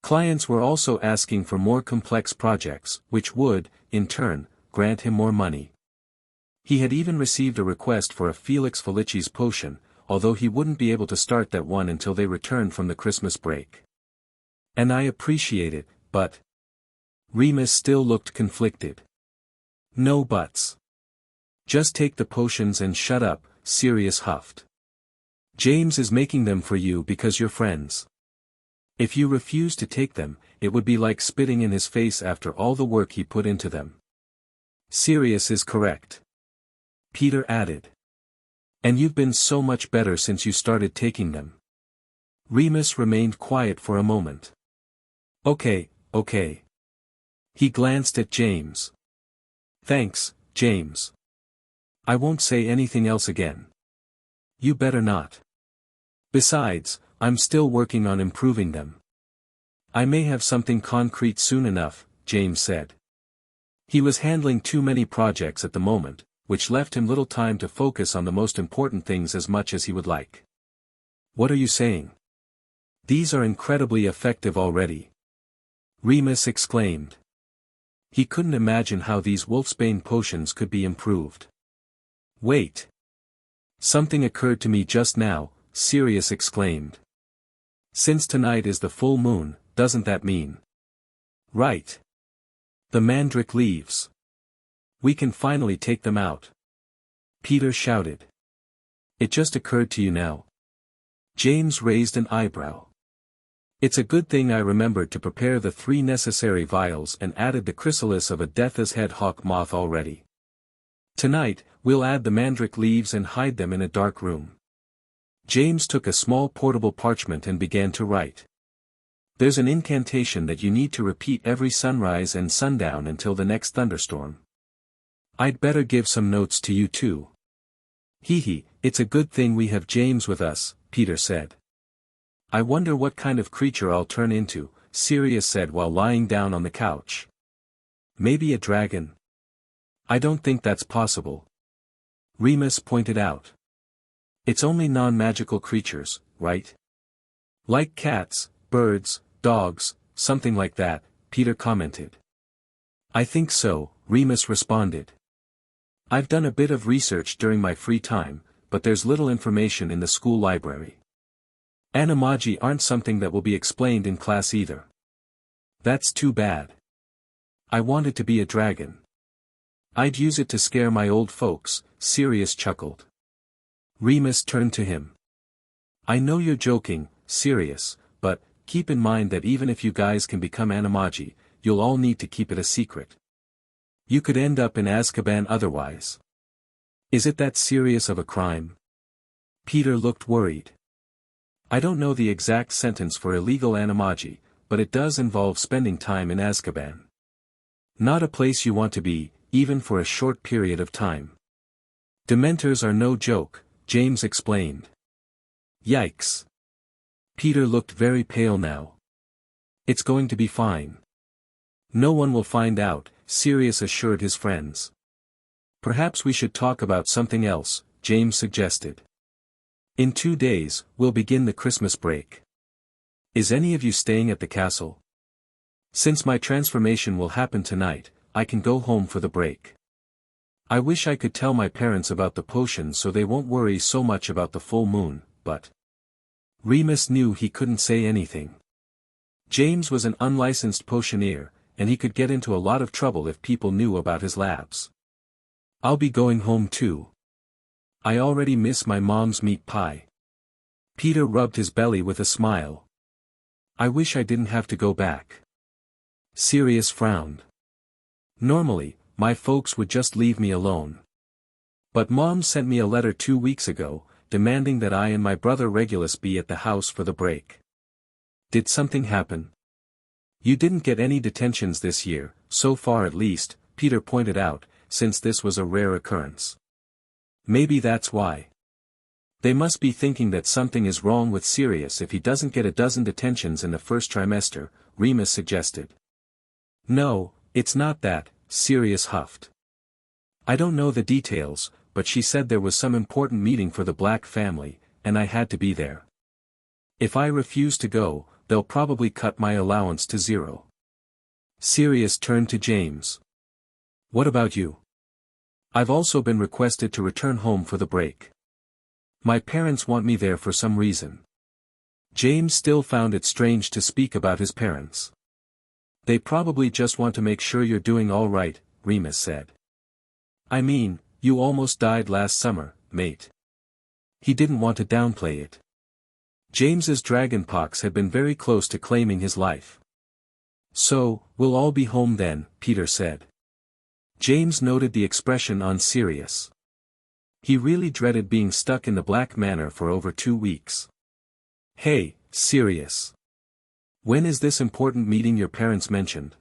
Clients were also asking for more complex projects, which would, in turn, grant him more money. He had even received a request for a Felix Felicis potion, although he wouldn't be able to start that one until they returned from the Christmas break. And I appreciate it, but... Remus still looked conflicted. No buts. Just take the potions and shut up, Sirius huffed. James is making them for you because you're friends. If you refuse to take them, it would be like spitting in his face after all the work he put into them. Sirius is correct. Peter added. And you've been so much better since you started taking them. Remus remained quiet for a moment. Okay. He glanced at James. Thanks, James. I won't say anything else again. You better not. Besides, I'm still working on improving them. I may have something concrete soon enough, James said. He was handling too many projects at the moment, which left him little time to focus on the most important things as much as he would like. What are you saying? These are incredibly effective already. Remus exclaimed. He couldn't imagine how these Wolfsbane potions could be improved. Wait. Something occurred to me just now, Sirius exclaimed. Since tonight is the full moon, doesn't that mean? Right. The mandrake leaves. We can finally take them out. Peter shouted. It just occurred to you now. James raised an eyebrow. It's a good thing I remembered to prepare the 3 necessary vials and added the chrysalis of a death's head hawk moth already. Tonight, we'll add the mandrake leaves and hide them in a dark room. James took a small portable parchment and began to write. There's an incantation that you need to repeat every sunrise and sundown until the next thunderstorm. I'd better give some notes to you too. It's a good thing we have James with us, Peter said. I wonder what kind of creature I'll turn into, Sirius said while lying down on the couch. Maybe a dragon. I don't think that's possible. Remus pointed out. It's only non-magical creatures, right? Like cats, birds, dogs, something like that, Peter commented. I think so, Remus responded. I've done a bit of research during my free time, but there's little information in the school library. Animagi aren't something that will be explained in class either. That's too bad. I wanted to be a dragon. I'd use it to scare my old folks, Sirius chuckled. Remus turned to him. I know you're joking, Sirius, but, keep in mind that even if you guys can become Animagi, you'll all need to keep it a secret. You could end up in Azkaban otherwise. Is it that serious of a crime? Peter looked worried. I don't know the exact sentence for illegal Animagi, but it does involve spending time in Azkaban. Not a place you want to be, even for a short period of time. Dementors are no joke, James explained. Yikes. Peter looked very pale now. It's going to be fine. No one will find out, Sirius assured his friends. Perhaps we should talk about something else, James suggested. In 2 days, we'll begin the Christmas break. Is any of you staying at the castle? Since my transformation will happen tonight, I can go home for the break. I wish I could tell my parents about the potion so they won't worry so much about the full moon, but... Remus knew he couldn't say anything. James was an unlicensed potioneer, and he could get into a lot of trouble if people knew about his labs. I'll be going home too. I already miss my mom's meat pie. Peter rubbed his belly with a smile. I wish I didn't have to go back. Sirius frowned. Normally, my folks would just leave me alone. But Mom sent me a letter 2 weeks ago, demanding that I and my brother Regulus be at the house for the break. Did something happen? You didn't get any detentions this year, so far at least, Peter pointed out, since this was a rare occurrence. Maybe that's why. They must be thinking that something is wrong with Sirius if he doesn't get a dozen detentions in the first trimester, Remus suggested. No, it's not that, Sirius huffed. I don't know the details, but she said there was some important meeting for the Black family, and I had to be there. If I refuse to go, they'll probably cut my allowance to 0. Sirius turned to James. What about you? I've also been requested to return home for the break. My parents want me there for some reason. James still found it strange to speak about his parents. They probably just want to make sure you're doing all right, Remus said. I mean, you almost died last summer, mate. He didn't want to downplay it. James's dragonpox had been very close to claiming his life. So, we'll all be home then, Peter said. James noted the expression on Sirius. He really dreaded being stuck in the Black Manor for over 2 weeks. Hey, Sirius. When is this important meeting your parents mentioned?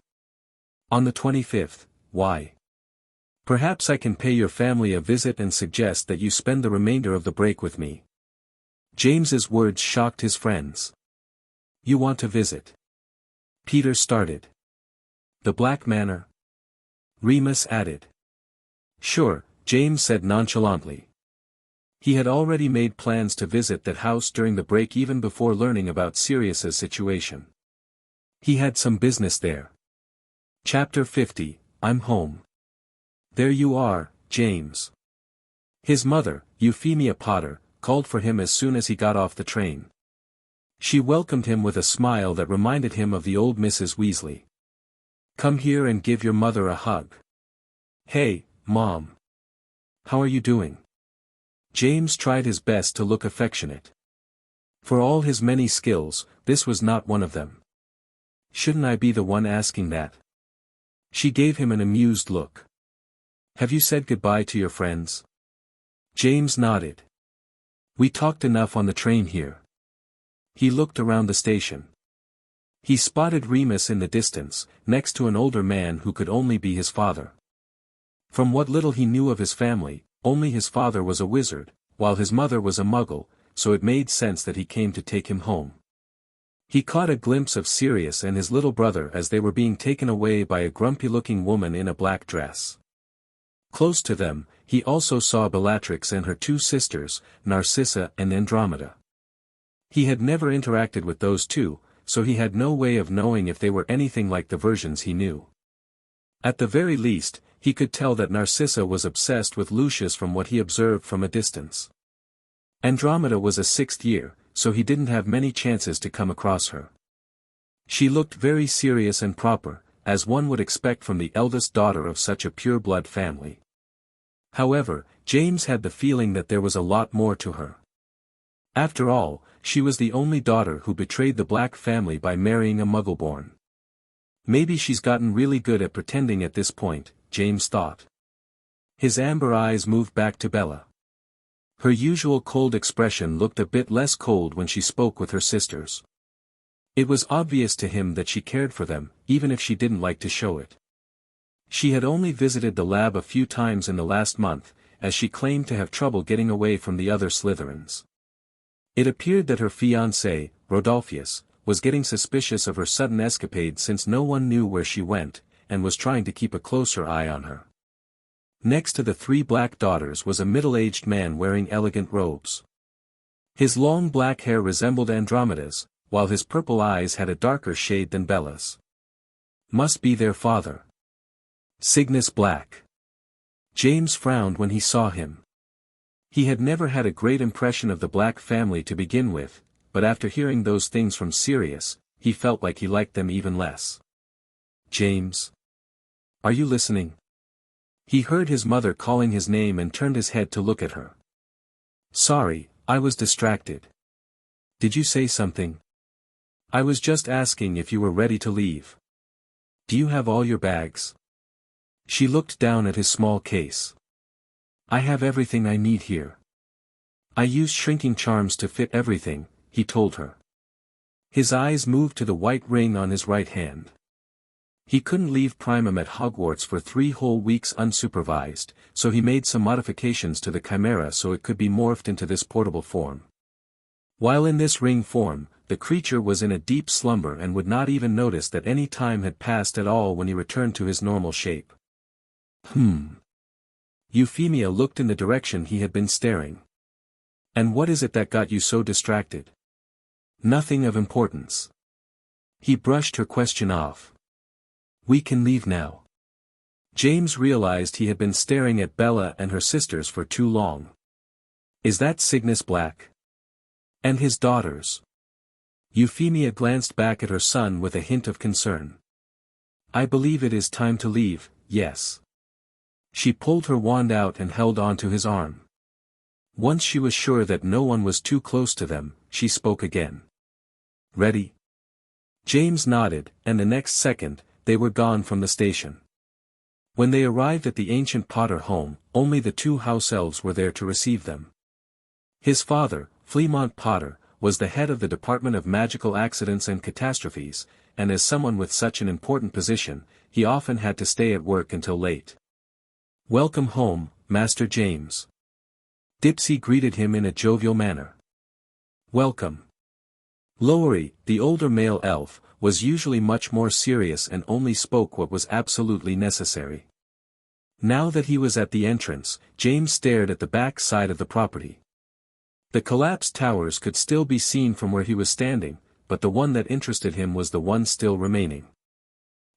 On the 25th, why? Perhaps I can pay your family a visit and suggest that you spend the remainder of the break with me. James's words shocked his friends. You want to visit? Peter started. The Black Manor? Remus added. Sure, James said nonchalantly. He had already made plans to visit that house during the break even before learning about Sirius's situation. He had some business there. Chapter 50, I'm home. There you are, James. His mother, Euphemia Potter, called for him as soon as he got off the train. She welcomed him with a smile that reminded him of the old Mrs. Weasley. Come here and give your mother a hug. Hey, Mom. How are you doing? James tried his best to look affectionate. For all his many skills, this was not one of them. Shouldn't I be the one asking that? She gave him an amused look. Have you said goodbye to your friends? James nodded. We talked enough on the train here. He looked around the station. He spotted Remus in the distance, next to an older man who could only be his father. From what little he knew of his family, only his father was a wizard, while his mother was a muggle, so it made sense that he came to take him home. He caught a glimpse of Sirius and his little brother as they were being taken away by a grumpy-looking woman in a black dress. Close to them, he also saw Bellatrix and her 2 sisters, Narcissa and Andromeda. He had never interacted with those 2, so he had no way of knowing if they were anything like the versions he knew. At the very least, he could tell that Narcissa was obsessed with Lucius from what he observed from a distance. Andromeda was a 6th year, so he didn't have many chances to come across her. She looked very serious and proper, as one would expect from the eldest daughter of such a pure-blood family. However, James had the feeling that there was a lot more to her. After all, she was the only daughter who betrayed the Black family by marrying a Muggleborn. Maybe she's gotten really good at pretending at this point, James thought. His amber eyes moved back to Bella. Her usual cold expression looked a bit less cold when she spoke with her sisters. It was obvious to him that she cared for them, even if she didn't like to show it. She had only visited the lab a few times in the last month, as she claimed to have trouble getting away from the other Slytherins. It appeared that her fiancé, Rodolphus, was getting suspicious of her sudden escapade since no one knew where she went, and was trying to keep a closer eye on her. Next to the 3 black daughters was a middle-aged man wearing elegant robes. His long black hair resembled Andromeda's, while his purple eyes had a darker shade than Bella's. Must be their father. Cygnus Black. James frowned when he saw him. He had never had a great impression of the Black family to begin with, but after hearing those things from Sirius, he felt like he liked them even less. "James? Are you listening?" He heard his mother calling his name and turned his head to look at her. "Sorry, I was distracted. Did you say something?" "I was just asking if you were ready to leave. Do you have all your bags?" She looked down at his small case. "I have everything I need here. I use shrinking charms to fit everything," he told her. His eyes moved to the white ring on his right hand. He couldn't leave Primum at Hogwarts for 3 whole weeks unsupervised, so he made some modifications to the Chimera so it could be morphed into this portable form. While in this ring form, the creature was in a deep slumber and would not even notice that any time had passed at all when he returned to his normal shape. Euphemia looked in the direction he had been staring. "And what is it that got you so distracted?" "Nothing of importance." He brushed her question off. "We can leave now." James realized he had been staring at Bella and her sisters for too long. "Is that Cygnus Black? And his daughters?" Euphemia glanced back at her son with a hint of concern. "I believe it is time to leave, yes." She pulled her wand out and held on to his arm. Once she was sure that no one was too close to them, she spoke again. "Ready?" James nodded, and the next second, they were gone from the station. When they arrived at the ancient Potter home, only the 2 house elves were there to receive them. His father, Fleamont Potter, was the head of the Department of Magical Accidents and Catastrophes, and as someone with such an important position, he often had to stay at work until late. "Welcome home, Master James." Dipsy greeted him in a jovial manner. "Welcome." Lowery, the older male elf, was usually much more serious and only spoke what was absolutely necessary. Now that he was at the entrance, James stared at the back side of the property. The collapsed towers could still be seen from where he was standing, but the one that interested him was the one still remaining.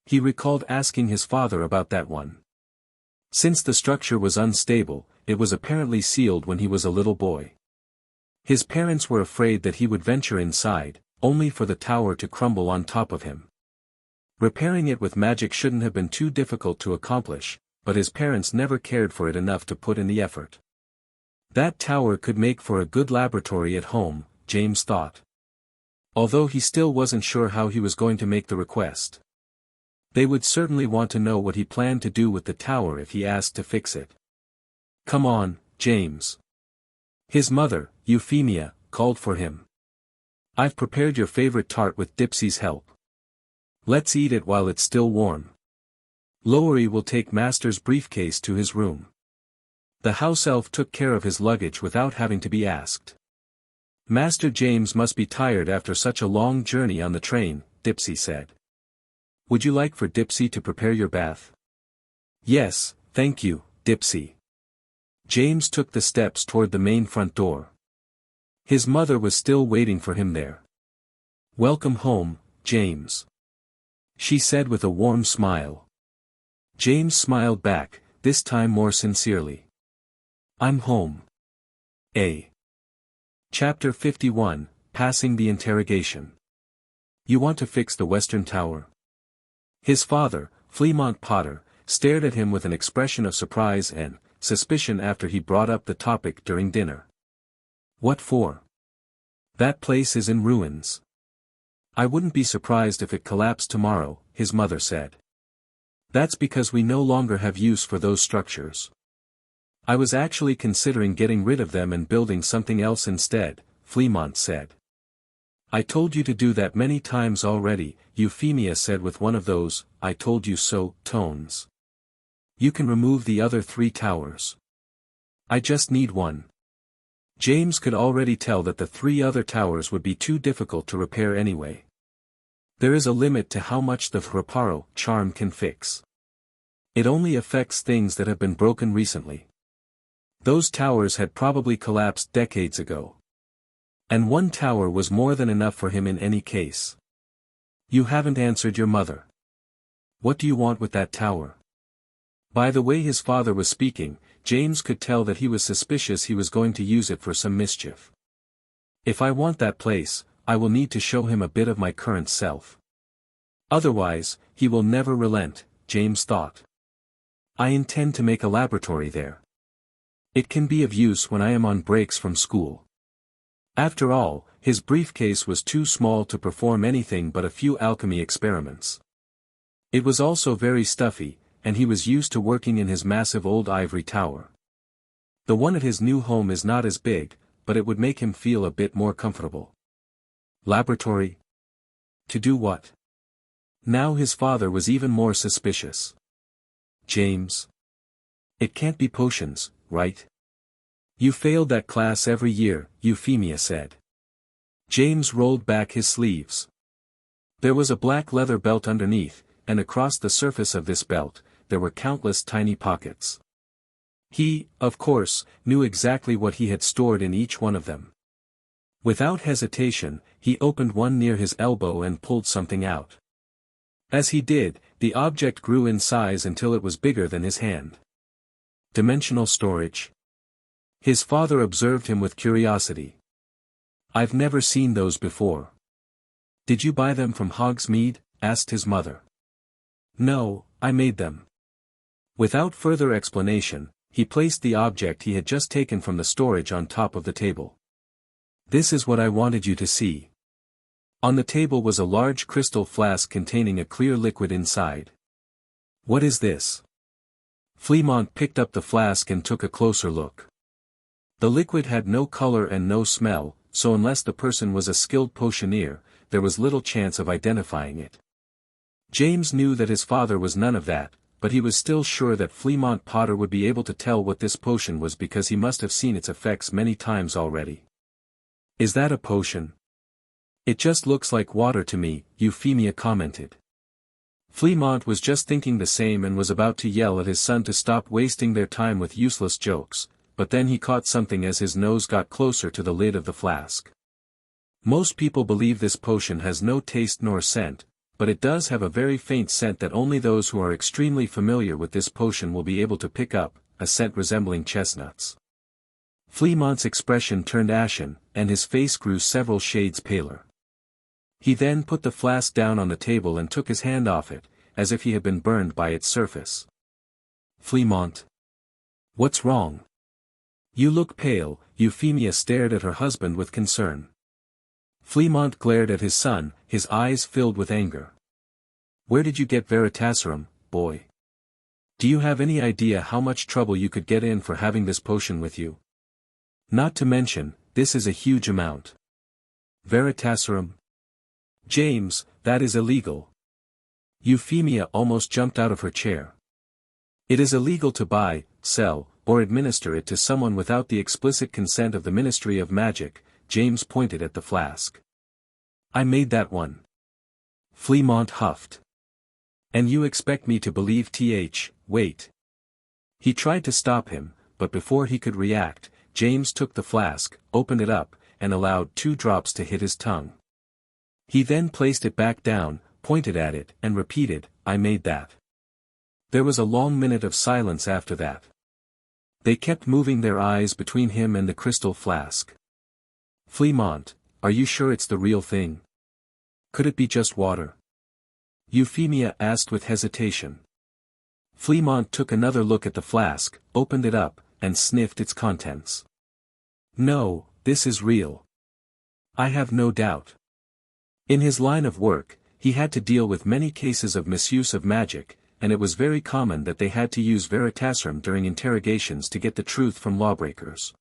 He recalled asking his father about that one. Since the structure was unstable, it was apparently sealed when he was a little boy. His parents were afraid that he would venture inside, only for the tower to crumble on top of him. Repairing it with magic shouldn't have been too difficult to accomplish, but his parents never cared for it enough to put in the effort. That tower could make for a good laboratory at home, James thought. Although he still wasn't sure how he was going to make the request. They would certainly want to know what he planned to do with the tower if he asked to fix it. "Come on, James." His mother, Euphemia, called for him. "I've prepared your favorite tart with Dipsy's help. Let's eat it while it's still warm." Lowery will take Master's briefcase to his room. The house elf took care of his luggage without having to be asked. "Master James must be tired after such a long journey on the train," Dipsy said. "Would you like for Dipsy to prepare your bath?" "Yes, thank you, Dipsy." James took the steps toward the main front door. His mother was still waiting for him there. "Welcome home, James," she said with a warm smile. James smiled back, this time more sincerely. "I'm home." Chapter 51, Passing the Interrogation. "You want to fix the Western Tower?" His father, Fleamont Potter, stared at him with an expression of surprise and suspicion after he brought up the topic during dinner. "What for? That place is in ruins." "I wouldn't be surprised if it collapsed tomorrow," his mother said. "That's because we no longer have use for those structures. I was actually considering getting rid of them and building something else instead," Fleamont said. "I told you to do that many times already," Euphemia said with one of those, "I told you so," tones. "You can remove the other 3 towers. I just need one." James could already tell that the 3 other towers would be too difficult to repair anyway. There is a limit to how much the Reparo charm can fix. It only affects things that have been broken recently. Those towers had probably collapsed decades ago. And 1 tower was more than enough for him in any case. "You haven't answered your mother. What do you want with that tower?" By the way his father was speaking, James could tell that he was suspicious he was going to use it for some mischief. "If I want that place, I will need to show him a bit of my current self. Otherwise, he will never relent, James thought. I intend to make a laboratory there. It can be of use when I am on breaks from school. After all, his briefcase was too small to perform anything but a few alchemy experiments. It was also very stuffy, and he was used to working in his massive old ivory tower. The one at his new home is not as big, but it would make him feel a bit more comfortable. Laboratory? To do what? Now his father was even more suspicious. James. It can't be potions, right? You failed that class every year, Euphemia said. James rolled back his sleeves. There was a black leather belt underneath, and across the surface of this belt, there were countless tiny pockets. He, of course, knew exactly what he had stored in each one of them. Without hesitation, he opened one near his elbow and pulled something out. As he did, the object grew in size until it was bigger than his hand. Dimensional storage? His father observed him with curiosity. I've never seen those before. Did you buy them from Hogsmeade? Asked his mother. No, I made them. Without further explanation, he placed the object he had just taken from the storage on top of the table. This is what I wanted you to see. On the table was a large crystal flask containing a clear liquid inside. What is this? Fleamont picked up the flask and took a closer look. The liquid had no color and no smell, so unless the person was a skilled potioneer, there was little chance of identifying it. James knew that his father was none of that, but he was still sure that Fleamont Potter would be able to tell what this potion was because he must have seen its effects many times already. Is that a potion? It just looks like water to me, Euphemia commented. Fleamont was just thinking the same and was about to yell at his son to stop wasting their time with useless jokes, but then he caught something as his nose got closer to the lid of the flask. Most people believe this potion has no taste nor scent, but it does have a very faint scent that only those who are extremely familiar with this potion will be able to pick up, a scent resembling chestnuts. Fleamont's expression turned ashen, and his face grew several shades paler. He then put the flask down on the table and took his hand off it, as if he had been burned by its surface. Fleamont. What's wrong? You look pale, Euphemia stared at her husband with concern. Fleamont glared at his son, his eyes filled with anger. Where did you get Veritaserum, boy? Do you have any idea how much trouble you could get in for having this potion with you? Not to mention, this is a huge amount. Veritaserum? James, that is illegal. Euphemia almost jumped out of her chair. It is illegal to buy, sell, or administer it to someone without the explicit consent of the Ministry of Magic, James pointed at the flask. I made that one. Fleamont huffed. And you expect me to believe wait. He tried to stop him, but before he could react, James took the flask, opened it up, and allowed 2 drops to hit his tongue. He then placed it back down, pointed at it, and repeated, I made that. There was a long minute of silence after that. They kept moving their eyes between him and the crystal flask. Fleamont, are you sure it's the real thing? Could it be just water? Euphemia asked with hesitation. Fleamont took another look at the flask, opened it up, and sniffed its contents. No, this is real. I have no doubt. In his line of work, he had to deal with many cases of misuse of magic, and it was very common that they had to use Veritaserum during interrogations to get the truth from lawbreakers.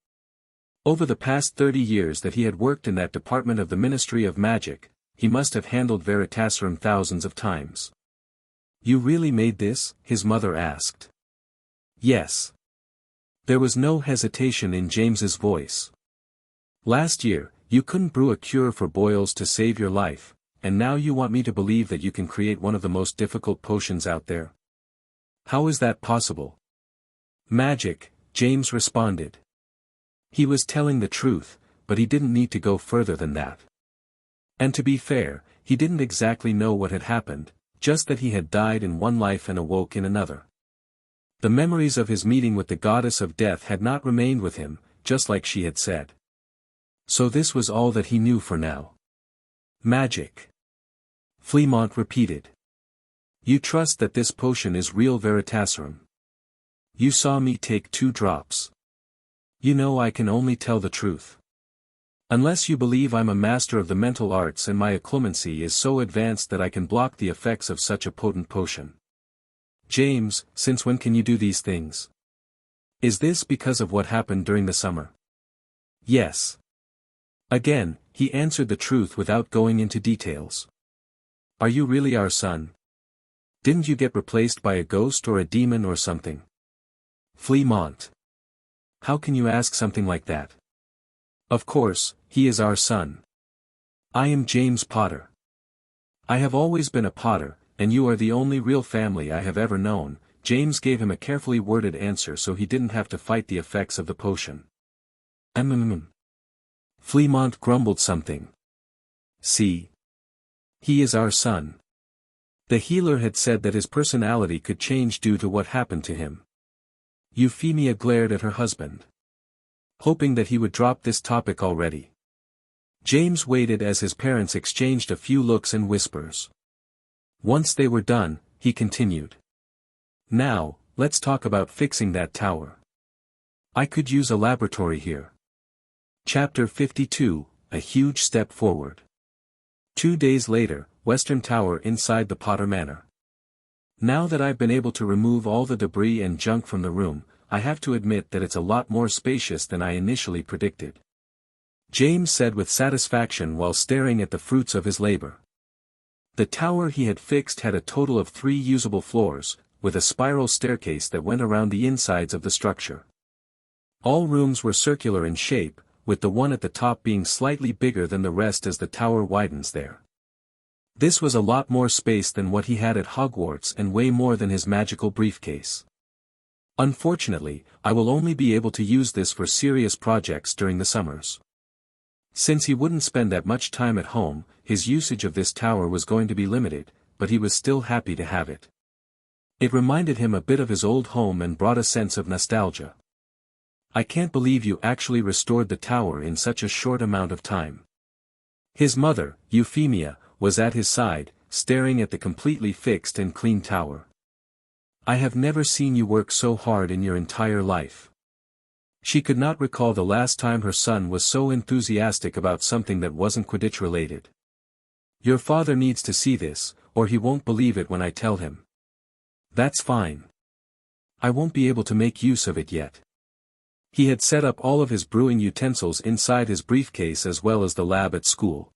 Over the past 30 years that he had worked in that department of the Ministry of Magic, he must have handled Veritaserum thousands of times. You really made this? His mother asked. Yes. There was no hesitation in James's voice. Last year, you couldn't brew a cure for boils to save your life, and now you want me to believe that you can create one of the most difficult potions out there? How is that possible? Magic, James responded. He was telling the truth, but he didn't need to go further than that. And to be fair, he didn't exactly know what had happened, just that he had died in one life and awoke in another. The memories of his meeting with the goddess of death had not remained with him, just like she had said. So this was all that he knew for now. Magic. Fleamont repeated. You trust that this potion is real Veritaserum. You saw me take 2 drops. You know I can only tell the truth. Unless you believe I'm a master of the mental arts and my occlumency is so advanced that I can block the effects of such a potent potion. James, since when can you do these things? Is this because of what happened during the summer? Yes. Again, he answered the truth without going into details. Are you really our son? Didn't you get replaced by a ghost or a demon or something? Fleamont. How can you ask something like that? Of course, he is our son. I am James Potter. I have always been a Potter, and you are the only real family I have ever known. James gave him a carefully worded answer so he didn't have to fight the effects of the potion. Fleamont grumbled something. See? He is our son. The healer had said that his personality could change due to what happened to him. Euphemia glared at her husband, hoping that he would drop this topic already. James waited as his parents exchanged a few looks and whispers. Once they were done, he continued. Now, let's talk about fixing that tower. I could use a laboratory here. Chapter 52, A Huge Step Forward. 2 days later, Western Tower inside the Potter Manor. Now that I've been able to remove all the debris and junk from the room, I have to admit that it's a lot more spacious than I initially predicted. James said with satisfaction while staring at the fruits of his labor. The tower he had fixed had a total of 3 usable floors, with a spiral staircase that went around the insides of the structure. All rooms were circular in shape, with the one at the top being slightly bigger than the rest as the tower widens there. This was a lot more space than what he had at Hogwarts and way more than his magical briefcase. Unfortunately, I will only be able to use this for serious projects during the summers. Since he wouldn't spend that much time at home, his usage of this tower was going to be limited, but he was still happy to have it. It reminded him a bit of his old home and brought a sense of nostalgia. I can't believe you actually restored the tower in such a short amount of time. His mother, Euphemia, was at his side, staring at the completely fixed and clean tower. I have never seen you work so hard in your entire life. She could not recall the last time her son was so enthusiastic about something that wasn't Quidditch related. Your father needs to see this, or he won't believe it when I tell him. That's fine. I won't be able to make use of it yet. He had set up all of his brewing utensils inside his briefcase as well as the lab at school.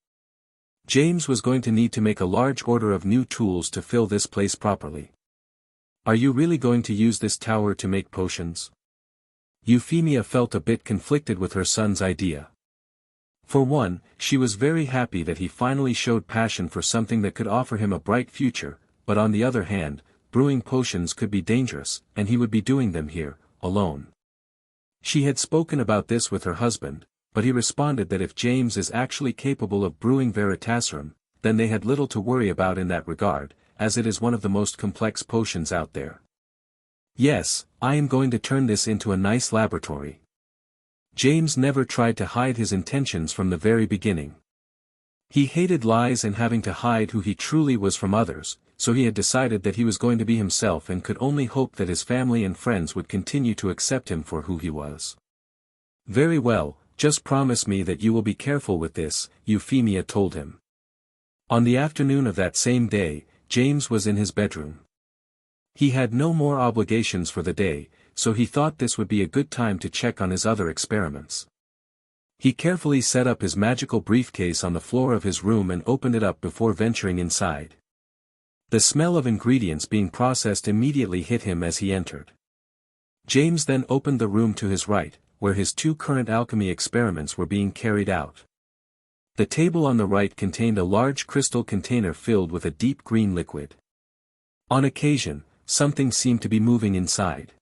James was going to need to make a large order of new tools to fill this place properly. Are you really going to use this tower to make potions? Euphemia felt a bit conflicted with her son's idea. For one, she was very happy that he finally showed passion for something that could offer him a bright future, but on the other hand, brewing potions could be dangerous, and he would be doing them here, alone. She had spoken about this with her husband, but he responded that if James is actually capable of brewing Veritaserum, then they had little to worry about in that regard, as it is one of the most complex potions out there. Yes, I am going to turn this into a nice laboratory. James never tried to hide his intentions from the very beginning. He hated lies and having to hide who he truly was from others, so he had decided that he was going to be himself and could only hope that his family and friends would continue to accept him for who he was. Very well, just promise me that you will be careful with this, Euphemia told him. On the afternoon of that same day, James was in his bedroom. He had no more obligations for the day, so he thought this would be a good time to check on his other experiments. He carefully set up his magical briefcase on the floor of his room and opened it up before venturing inside. The smell of ingredients being processed immediately hit him as he entered. James then opened the room to his right, where his 2 current alchemy experiments were being carried out. The table on the right contained a large crystal container filled with a deep green liquid. On occasion, something seemed to be moving inside.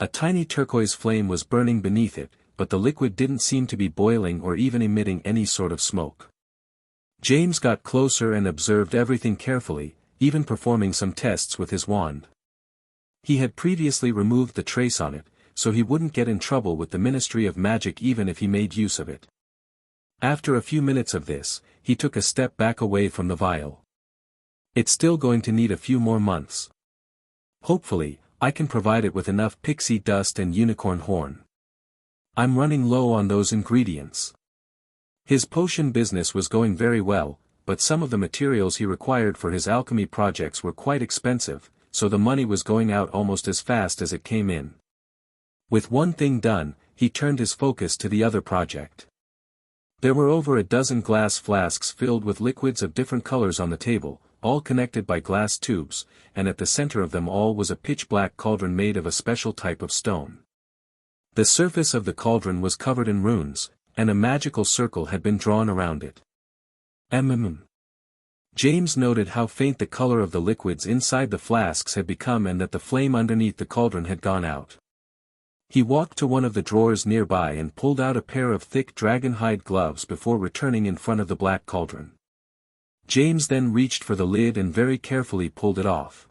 A tiny turquoise flame was burning beneath it, but the liquid didn't seem to be boiling or even emitting any sort of smoke. James got closer and observed everything carefully, even performing some tests with his wand. He had previously removed the trace on it, so he wouldn't get in trouble with the Ministry of Magic even if he made use of it. After a few minutes of this, he took a step back away from the vial. It's still going to need a few more months. Hopefully, I can provide it with enough pixie dust and unicorn horn. I'm running low on those ingredients. His potion business was going very well, but some of the materials he required for his alchemy projects were quite expensive, so the money was going out almost as fast as it came in. With one thing done, he turned his focus to the other project. There were over a dozen glass flasks filled with liquids of different colors on the table, all connected by glass tubes, and at the center of them all was a pitch-black cauldron made of a special type of stone. The surface of the cauldron was covered in runes, and a magical circle had been drawn around it. James noted how faint the color of the liquids inside the flasks had become and that the flame underneath the cauldron had gone out. He walked to one of the drawers nearby and pulled out a pair of thick dragon-hide gloves before returning in front of the black cauldron. James then reached for the lid and very carefully pulled it off.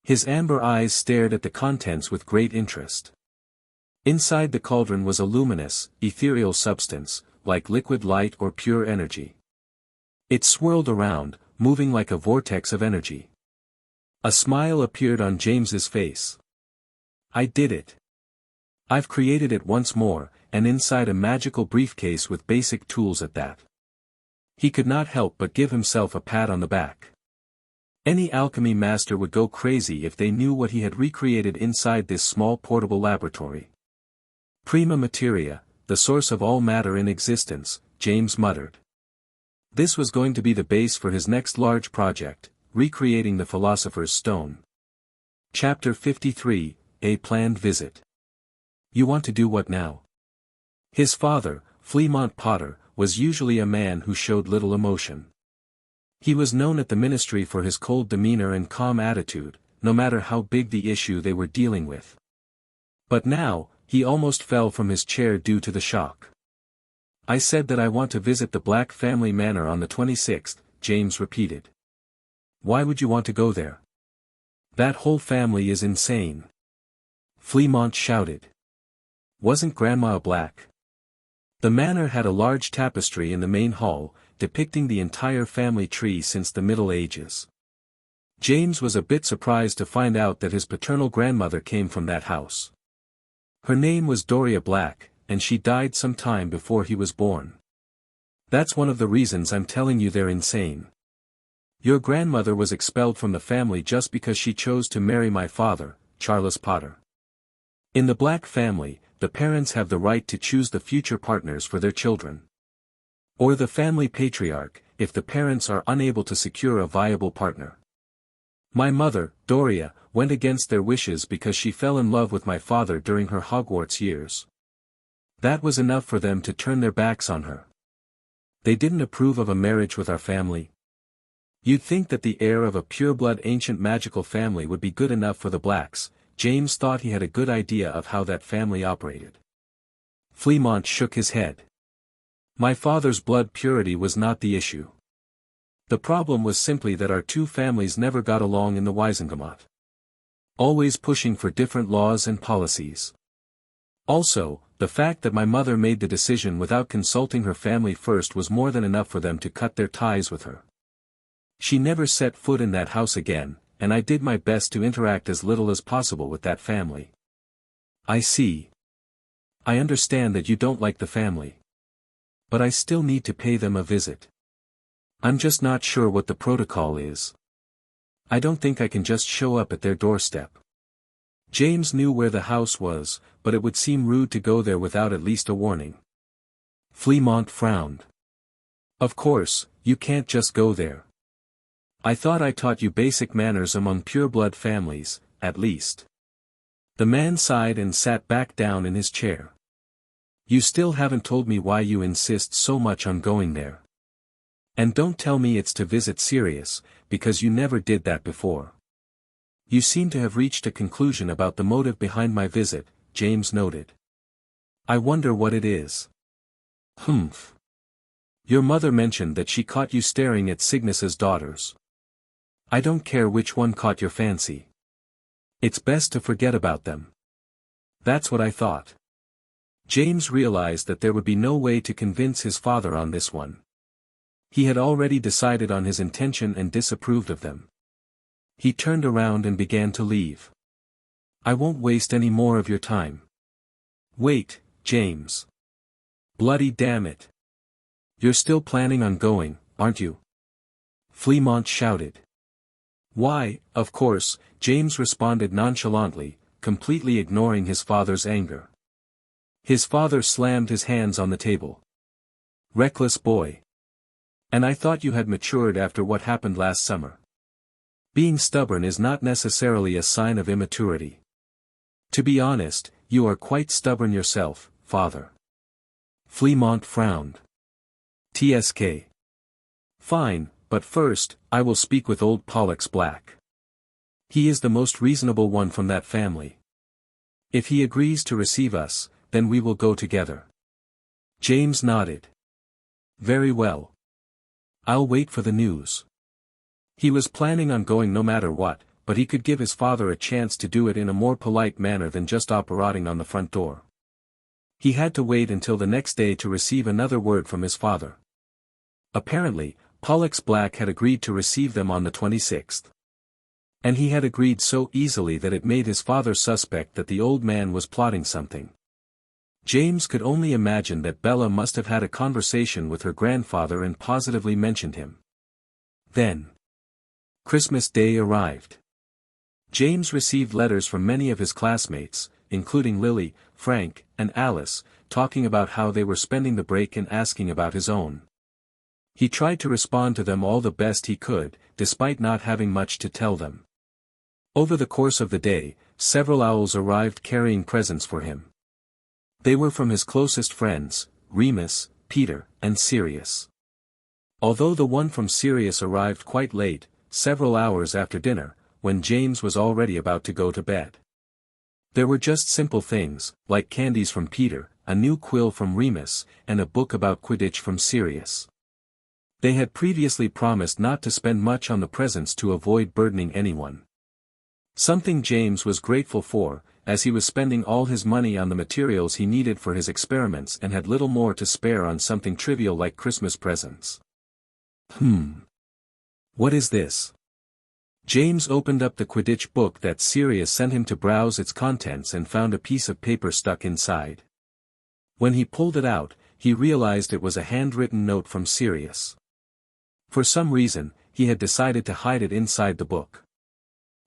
His amber eyes stared at the contents with great interest. Inside the cauldron was a luminous, ethereal substance, like liquid light or pure energy. It swirled around, moving like a vortex of energy. A smile appeared on James's face. I did it. I've created it once more, and inside a magical briefcase with basic tools at that. He could not help but give himself a pat on the back. Any alchemy master would go crazy if they knew what he had recreated inside this small portable laboratory. Prima materia, the source of all matter in existence, James muttered. This was going to be the base for his next large project, recreating the Philosopher's Stone. Chapter 53, A Planned Visit. You want to do what now? His father, Fremont Potter, was usually a man who showed little emotion. He was known at the ministry for his cold demeanor and calm attitude, no matter how big the issue they were dealing with. But now, he almost fell from his chair due to the shock. I said that I want to visit the Black family manor on the 26th, James repeated. Why would you want to go there? That whole family is insane. Fremont shouted. Wasn't Grandma Black? The manor had a large tapestry in the main hall, depicting the entire family tree since the Middle Ages. James was a bit surprised to find out that his paternal grandmother came from that house. Her name was Doria Black, and she died some time before he was born. That's one of the reasons I'm telling you they're insane. Your grandmother was expelled from the family just because she chose to marry my father, Charles Potter. In the Black family, the parents have the right to choose the future partners for their children. Or the family patriarch, if the parents are unable to secure a viable partner. My mother, Doria, went against their wishes because she fell in love with my father during her Hogwarts years. That was enough for them to turn their backs on her. They didn't approve of a marriage with our family. You'd think that the heir of a pure-blood ancient magical family would be good enough for the Blacks. James thought he had a good idea of how that family operated. Fremont shook his head. My father's blood purity was not the issue. The problem was simply that our two families never got along in the Wisengamot. Always pushing for different laws and policies. Also, the fact that my mother made the decision without consulting her family first was more than enough for them to cut their ties with her. She never set foot in that house again, and I did my best to interact as little as possible with that family. I see. I understand that you don't like the family. But I still need to pay them a visit. I'm just not sure what the protocol is. I don't think I can just show up at their doorstep. James knew where the house was, but it would seem rude to go there without at least a warning. Fremont frowned. Of course, you can't just go there. I thought I taught you basic manners among pure-blood families, at least. The man sighed and sat back down in his chair. You still haven't told me why you insist so much on going there. And don't tell me it's to visit Sirius, because you never did that before. You seem to have reached a conclusion about the motive behind my visit, James noted. I wonder what it is. Humph. Your mother mentioned that she caught you staring at Cygnus's daughters. I don't care which one caught your fancy. It's best to forget about them. That's what I thought. James realized that there would be no way to convince his father on this one. He had already decided on his intention and disapproved of them. He turned around and began to leave. I won't waste any more of your time. Wait, James. Bloody damn it. You're still planning on going, aren't you? Fremont shouted. Why, of course, James responded nonchalantly, completely ignoring his father's anger. His father slammed his hands on the table. Reckless boy. And I thought you had matured after what happened last summer. Being stubborn is not necessarily a sign of immaturity. To be honest, you are quite stubborn yourself, father. Fremont frowned. TSK. Fine, but first, I will speak with old Pollux Black. He is the most reasonable one from that family. If he agrees to receive us, then we will go together. James nodded. Very well. I'll wait for the news. He was planning on going no matter what, but he could give his father a chance to do it in a more polite manner than just operating on the front door. He had to wait until the next day to receive another word from his father. Apparently, Pollux Black had agreed to receive them on the 26th. And he had agreed so easily that it made his father suspect that the old man was plotting something. James could only imagine that Bella must have had a conversation with her grandfather and positively mentioned him. Then, Christmas Day arrived. James received letters from many of his classmates, including Lily, Frank, and Alice, talking about how they were spending the break and asking about his own. He tried to respond to them all the best he could, despite not having much to tell them. Over the course of the day, several owls arrived carrying presents for him. They were from his closest friends, Remus, Peter, and Sirius. Although the one from Sirius arrived quite late, several hours after dinner, when James was already about to go to bed. There were just simple things, like candies from Peter, a new quill from Remus, and a book about Quidditch from Sirius. They had previously promised not to spend much on the presents to avoid burdening anyone. Something James was grateful for, as he was spending all his money on the materials he needed for his experiments and had little more to spare on something trivial like Christmas presents. What is this? James opened up the Quidditch book that Sirius sent him to browse its contents and found a piece of paper stuck inside. When he pulled it out, he realized it was a handwritten note from Sirius. For some reason, he had decided to hide it inside the book.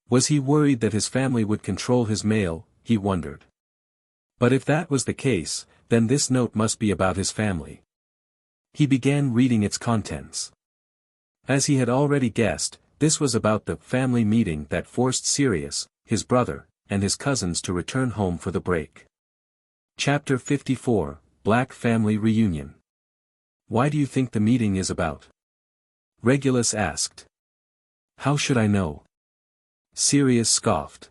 Was he worried that his family would control his mail, he wondered. But if that was the case, then this note must be about his family. He began reading its contents. As he had already guessed, this was about the family meeting that forced Sirius, his brother, and his cousins to return home for the break. Chapter 54, Black Family Reunion. Why do you think the meeting is about? Regulus asked. How should I know? Sirius scoffed.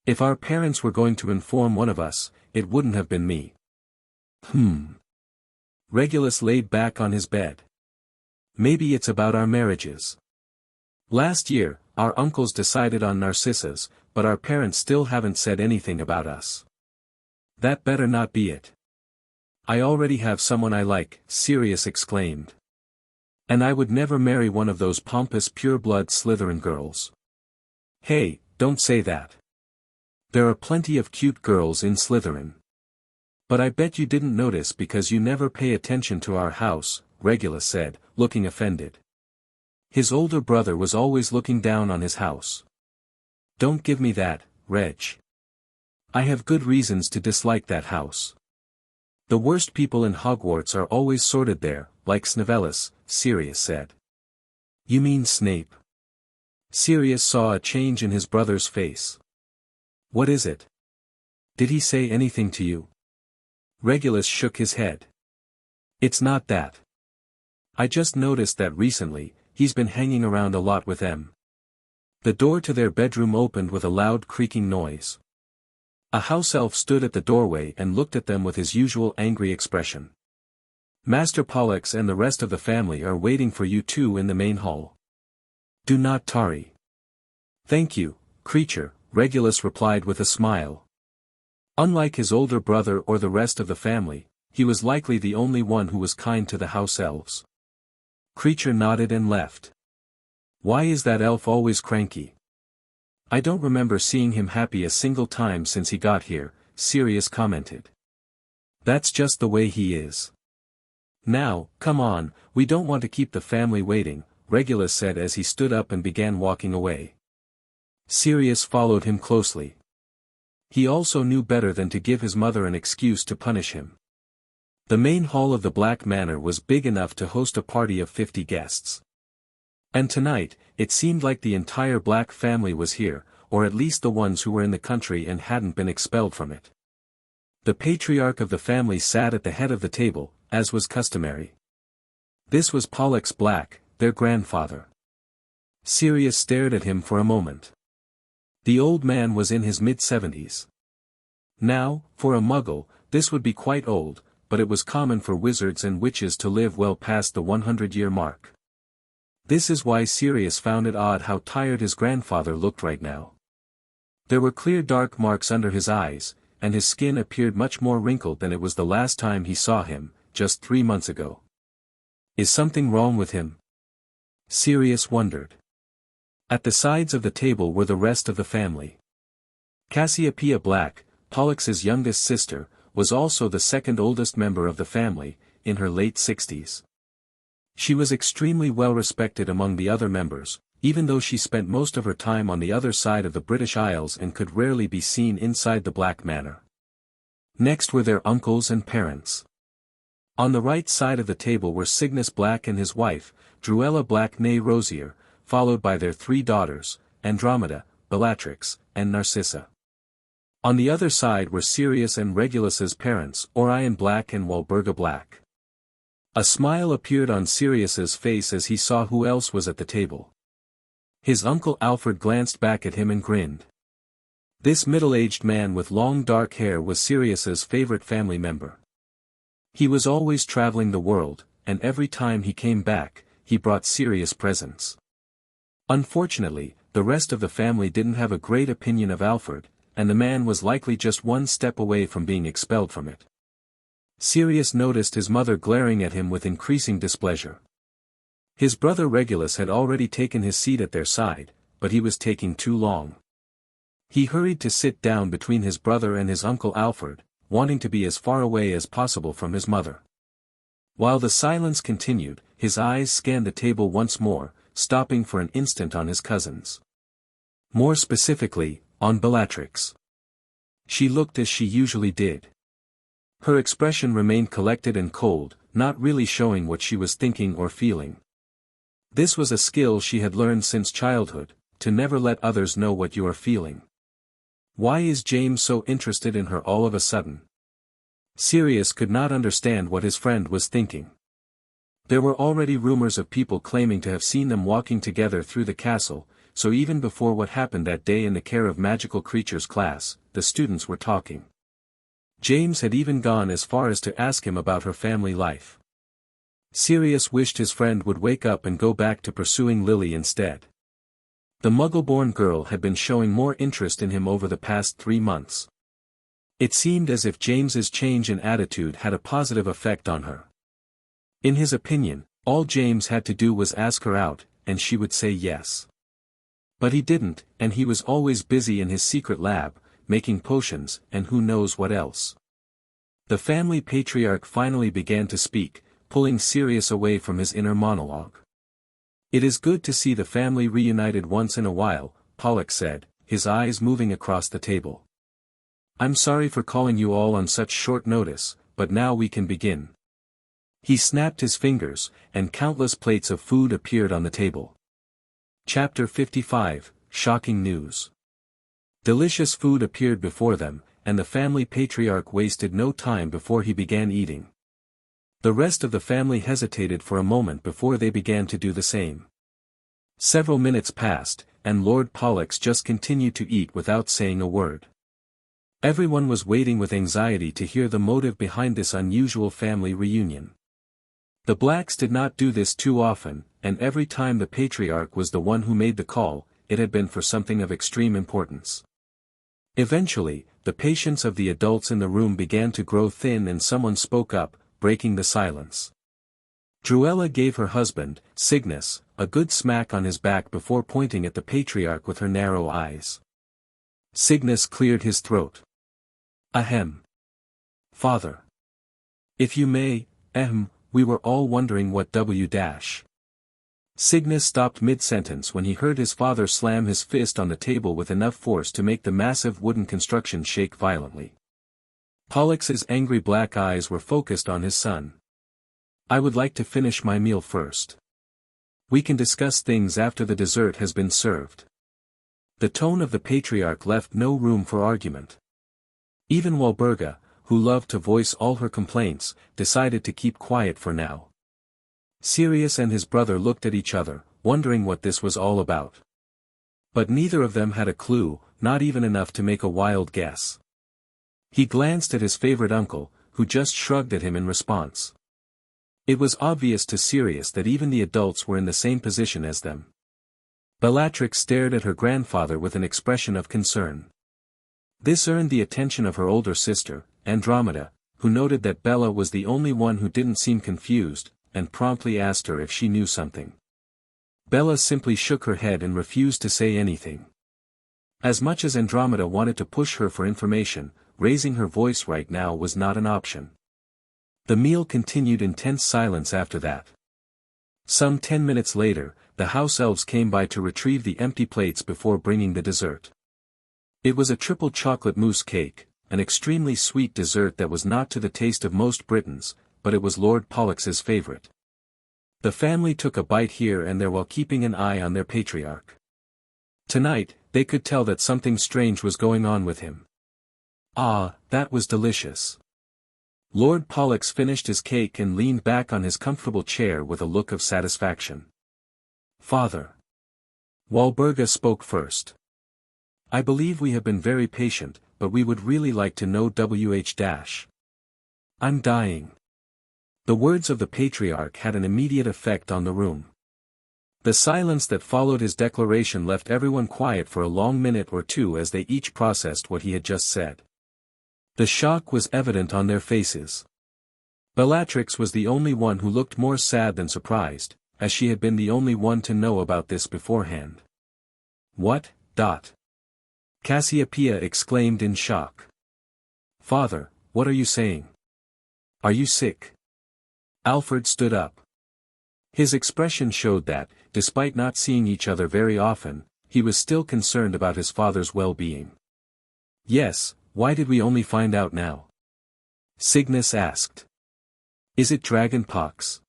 If our parents were going to inform one of us, it wouldn't have been me. Regulus laid back on his bed. Maybe it's about our marriages. Last year, our uncles decided on Narcissus, but our parents still haven't said anything about us. That better not be it. I already have someone I like, Sirius exclaimed. And I would never marry one of those pompous pure-blood Slytherin girls. Hey, don't say that. There are plenty of cute girls in Slytherin. But I bet you didn't notice because you never pay attention to our house, Regulus said, looking offended. His older brother was always looking down on his house. Don't give me that, Reg. I have good reasons to dislike that house. The worst people in Hogwarts are always sorted there, like Snivellus, Sirius said. You mean Snape? Sirius saw a change in his brother's face. What is it? Did he say anything to you? Regulus shook his head. It's not that. I just noticed that recently, he's been hanging around a lot with them. The door to their bedroom opened with a loud creaking noise. A house elf stood at the doorway and looked at them with his usual angry expression. Master Pollux and the rest of the family are waiting for you two in the main hall. Do not tarry. Thank you, creature, Regulus replied with a smile. Unlike his older brother or the rest of the family, he was likely the only one who was kind to the house elves. Creature nodded and left. Why is that elf always cranky? I don't remember seeing him happy a single time since he got here, Sirius commented. That's just the way he is. Now, come on, we don't want to keep the family waiting, Regulus said as he stood up and began walking away. Sirius followed him closely. He also knew better than to give his mother an excuse to punish him. The main hall of the Black Manor was big enough to host a party of 50 guests. And tonight, it seemed like the entire Black family was here, or at least the ones who were in the country and hadn't been expelled from it. The patriarch of the family sat at the head of the table, as was customary. This was Pollux Black, their grandfather. Sirius stared at him for a moment. The old man was in his mid-70s. Now, for a Muggle, this would be quite old, but it was common for wizards and witches to live well past the 100-year mark. This is why Sirius found it odd how tired his grandfather looked right now. There were clear dark marks under his eyes, and his skin appeared much more wrinkled than it was the last time he saw him, just 3 months ago. Is something wrong with him? Sirius wondered. At the sides of the table were the rest of the family. Cassiopeia Black, Pollux's youngest sister, was also the second oldest member of the family, in her late 60s. She was extremely well respected among the other members, even though she spent most of her time on the other side of the British Isles and could rarely be seen inside the Black Manor. Next were their uncles and parents. On the right side of the table were Cygnus Black and his wife, Druella Black née Rosier, followed by their 3 daughters, Andromeda, Bellatrix, and Narcissa. On the other side were Sirius and Regulus's parents, Orion Black and Walburga Black. A smile appeared on Sirius's face as he saw who else was at the table. His uncle Alfred glanced back at him and grinned. This middle-aged man with long dark hair was Sirius's favorite family member. He was always traveling the world, and every time he came back, he brought Sirius presents. Unfortunately, the rest of the family didn't have a great opinion of Alfred, and the man was likely just one step away from being expelled from it. Sirius noticed his mother glaring at him with increasing displeasure. His brother Regulus had already taken his seat at their side, but he was taking too long. He hurried to sit down between his brother and his uncle Alfred, wanting to be as far away as possible from his mother. While the silence continued, his eyes scanned the table once more, stopping for an instant on his cousins. More specifically, on Bellatrix. She looked as she usually did. Her expression remained collected and cold, not really showing what she was thinking or feeling. This was a skill she had learned since childhood, to never let others know what you are feeling. Why is James so interested in her all of a sudden? Sirius could not understand what his friend was thinking. There were already rumors of people claiming to have seen them walking together through the castle, so even before what happened that day in the Care of Magical Creatures class, the students were talking. James had even gone as far as to ask him about her family life. Sirius wished his friend would wake up and go back to pursuing Lily instead. The Muggle-born girl had been showing more interest in him over the past 3 months. It seemed as if James's change in attitude had a positive effect on her. In his opinion, all James had to do was ask her out, and she would say yes. But he didn't, and he was always busy in his secret lab, making potions, and who knows what else. The family patriarch finally began to speak, pulling Sirius away from his inner monologue. "It is good to see the family reunited once in a while," Pollux said, his eyes moving across the table. "I'm sorry for calling you all on such short notice, but now we can begin." He snapped his fingers, and countless plates of food appeared on the table. Chapter 55, Shocking News. Delicious food appeared before them, and the family patriarch wasted no time before he began eating. The rest of the family hesitated for a moment before they began to do the same. Several minutes passed, and Lord Pollux just continued to eat without saying a word. Everyone was waiting with anxiety to hear the motive behind this unusual family reunion. The Blacks did not do this too often, and every time the patriarch was the one who made the call, it had been for something of extreme importance. Eventually, the patience of the adults in the room began to grow thin and someone spoke up, breaking the silence. Druella gave her husband, Cygnus, a good smack on his back before pointing at the patriarch with her narrow eyes. Cygnus cleared his throat. Ahem. Father. If you may, we were all wondering what W-. Cygnus stopped mid-sentence when he heard his father slam his fist on the table with enough force to make the massive wooden construction shake violently. Pollux's angry black eyes were focused on his son. I would like to finish my meal first. We can discuss things after the dessert has been served. The tone of the patriarch left no room for argument. Even Walburga, who loved to voice all her complaints, decided to keep quiet for now. Sirius and his brother looked at each other, wondering what this was all about. But neither of them had a clue, not even enough to make a wild guess. He glanced at his favorite uncle, who just shrugged at him in response. It was obvious to Sirius that even the adults were in the same position as them. Bellatrix stared at her grandfather with an expression of concern. This earned the attention of her older sister, Andromeda, who noted that Bella was the only one who didn't seem confused, and promptly asked her if she knew something. Bella simply shook her head and refused to say anything. As much as Andromeda wanted to push her for information, raising her voice right now was not an option. The meal continued in tense silence after that. Some 10 minutes later, the house elves came by to retrieve the empty plates before bringing the dessert. It was a triple chocolate mousse cake, an extremely sweet dessert that was not to the taste of most Britons, but it was Lord Pollux's favorite. The family took a bite here and there while keeping an eye on their patriarch. Tonight, they could tell that something strange was going on with him. Ah, that was delicious. Lord Pollux finished his cake and leaned back on his comfortable chair with a look of satisfaction. Father. Walburga spoke first. I believe we have been very patient, but we would really like to know WH-. I'm dying. The words of the patriarch had an immediate effect on the room. The silence that followed his declaration left everyone quiet for a long minute or two as they each processed what he had just said. The shock was evident on their faces. Bellatrix was the only one who looked more sad than surprised, as she had been the only one to know about this beforehand. What? Cassiopeia exclaimed in shock. Father, what are you saying? Are you sick? Alfred stood up. His expression showed that, despite not seeing each other very often, he was still concerned about his father's well-being. Yes, why did we only find out now? Cygnus asked. Is it dragon pox?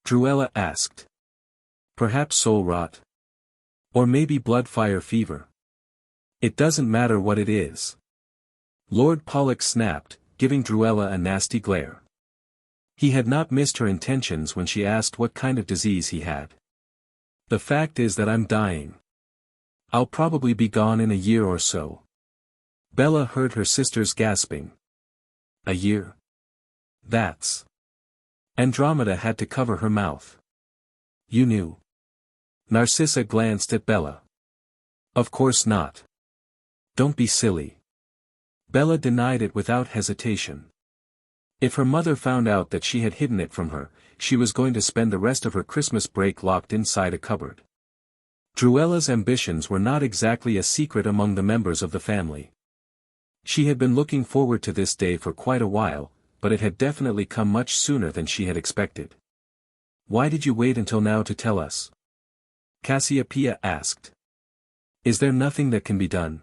Druella asked. Perhaps soul rot? Or maybe blood-fire fever? It doesn't matter what it is. Lord Pollux snapped, giving Druella a nasty glare. He had not missed her intentions when she asked what kind of disease he had. The fact is that I'm dying. I'll probably be gone in a year or so. Bella heard her sisters gasping. A year? That's... Andromeda had to cover her mouth. You knew. Narcissa glanced at Bella. Of course not. Don't be silly. Bella denied it without hesitation. If her mother found out that she had hidden it from her, she was going to spend the rest of her Christmas break locked inside a cupboard. Druella's ambitions were not exactly a secret among the members of the family. She had been looking forward to this day for quite a while, but it had definitely come much sooner than she had expected. Why did you wait until now to tell us? Cassiopeia asked. Is there nothing that can be done?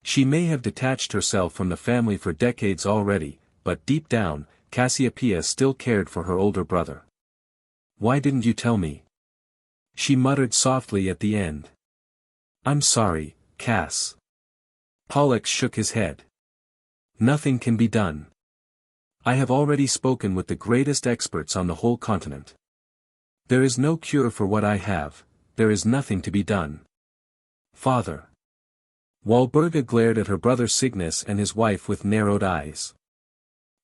She may have detached herself from the family for decades already, but deep down, Cassiopeia still cared for her older brother. Why didn't you tell me? She muttered softly at the end. I'm sorry, Cass. Pollux shook his head. Nothing can be done. I have already spoken with the greatest experts on the whole continent. There is no cure for what I have, there is nothing to be done. Father. Walburga glared at her brother Cygnus and his wife with narrowed eyes.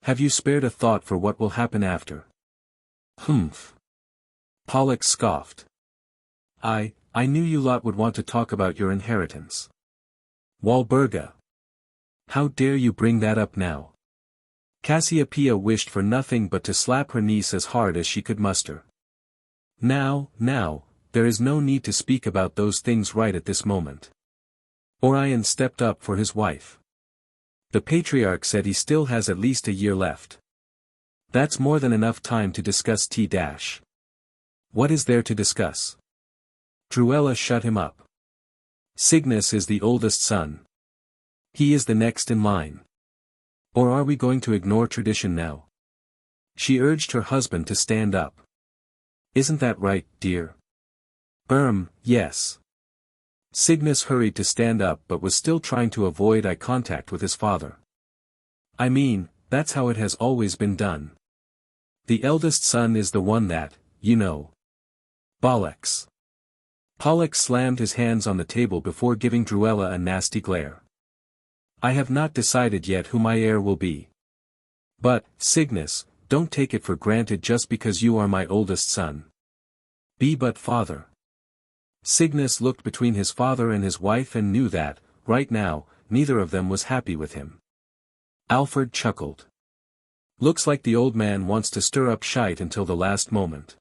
Have you spared a thought for what will happen after? Humph. Pollux scoffed. I knew you lot would want to talk about your inheritance. Walburga. How dare you bring that up now? Cassiopeia wished for nothing but to slap her niece as hard as she could muster. Now, there is no need to speak about those things right at this moment. Orion stepped up for his wife. The patriarch said he still has at least a year left. That's more than enough time to discuss T-. What is there to discuss? Druella shut him up. Cygnus is the oldest son. He is the next in line. Or are we going to ignore tradition now? She urged her husband to stand up. Isn't that right, dear? Yes. Cygnus hurried to stand up but was still trying to avoid eye contact with his father. I mean, that's how it has always been done. The eldest son is the one that, you know. Bollocks. Pollux slammed his hands on the table before giving Druella a nasty glare. I have not decided yet who my heir will be. But, Cygnus, don't take it for granted just because you are my oldest son. Be but father. Cygnus looked between his father and his wife and knew that, right now, neither of them was happy with him. Alfred chuckled. Looks like the old man wants to stir up shite until the last moment.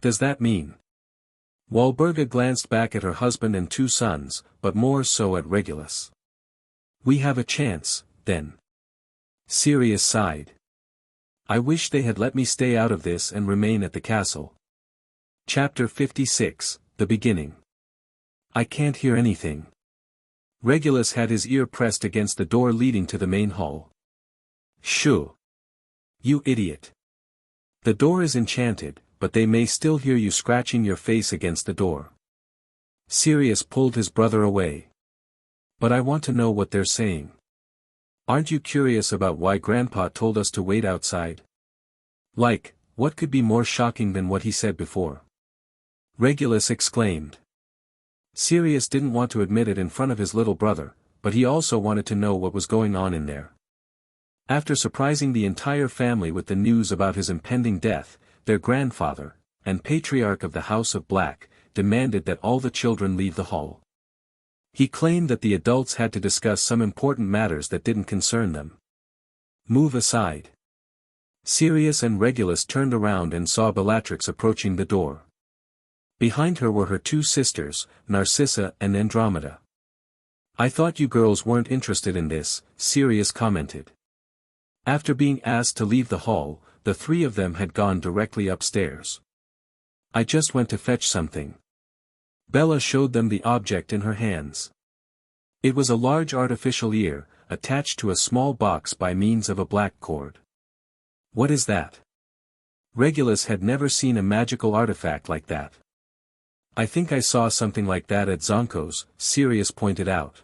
Does that mean? Walburga glanced back at her husband and two sons, but more so at Regulus. We have a chance, then. Sirius sighed. I wish they had let me stay out of this and remain at the castle. Chapter 56, The Beginning. I can't hear anything. Regulus had his ear pressed against the door leading to the main hall. Shoo! You idiot. The door is enchanted, but they may still hear you scratching your face against the door. Sirius pulled his brother away. But I want to know what they're saying. Aren't you curious about why Grandpa told us to wait outside? Like, what could be more shocking than what he said before? Regulus exclaimed. Sirius didn't want to admit it in front of his little brother, but he also wanted to know what was going on in there. After surprising the entire family with the news about his impending death, their grandfather, and patriarch of the House of Black, demanded that all the children leave the hall. He claimed that the adults had to discuss some important matters that didn't concern them. Move aside. Sirius and Regulus turned around and saw Bellatrix approaching the door. Behind her were her two sisters, Narcissa and Andromeda. I thought you girls weren't interested in this, Sirius commented. After being asked to leave the hall, the three of them had gone directly upstairs. I just went to fetch something. Bella showed them the object in her hands. It was a large artificial ear, attached to a small box by means of a black cord. What is that? Regulus had never seen a magical artifact like that. I think I saw something like that at Zonko's, Sirius pointed out.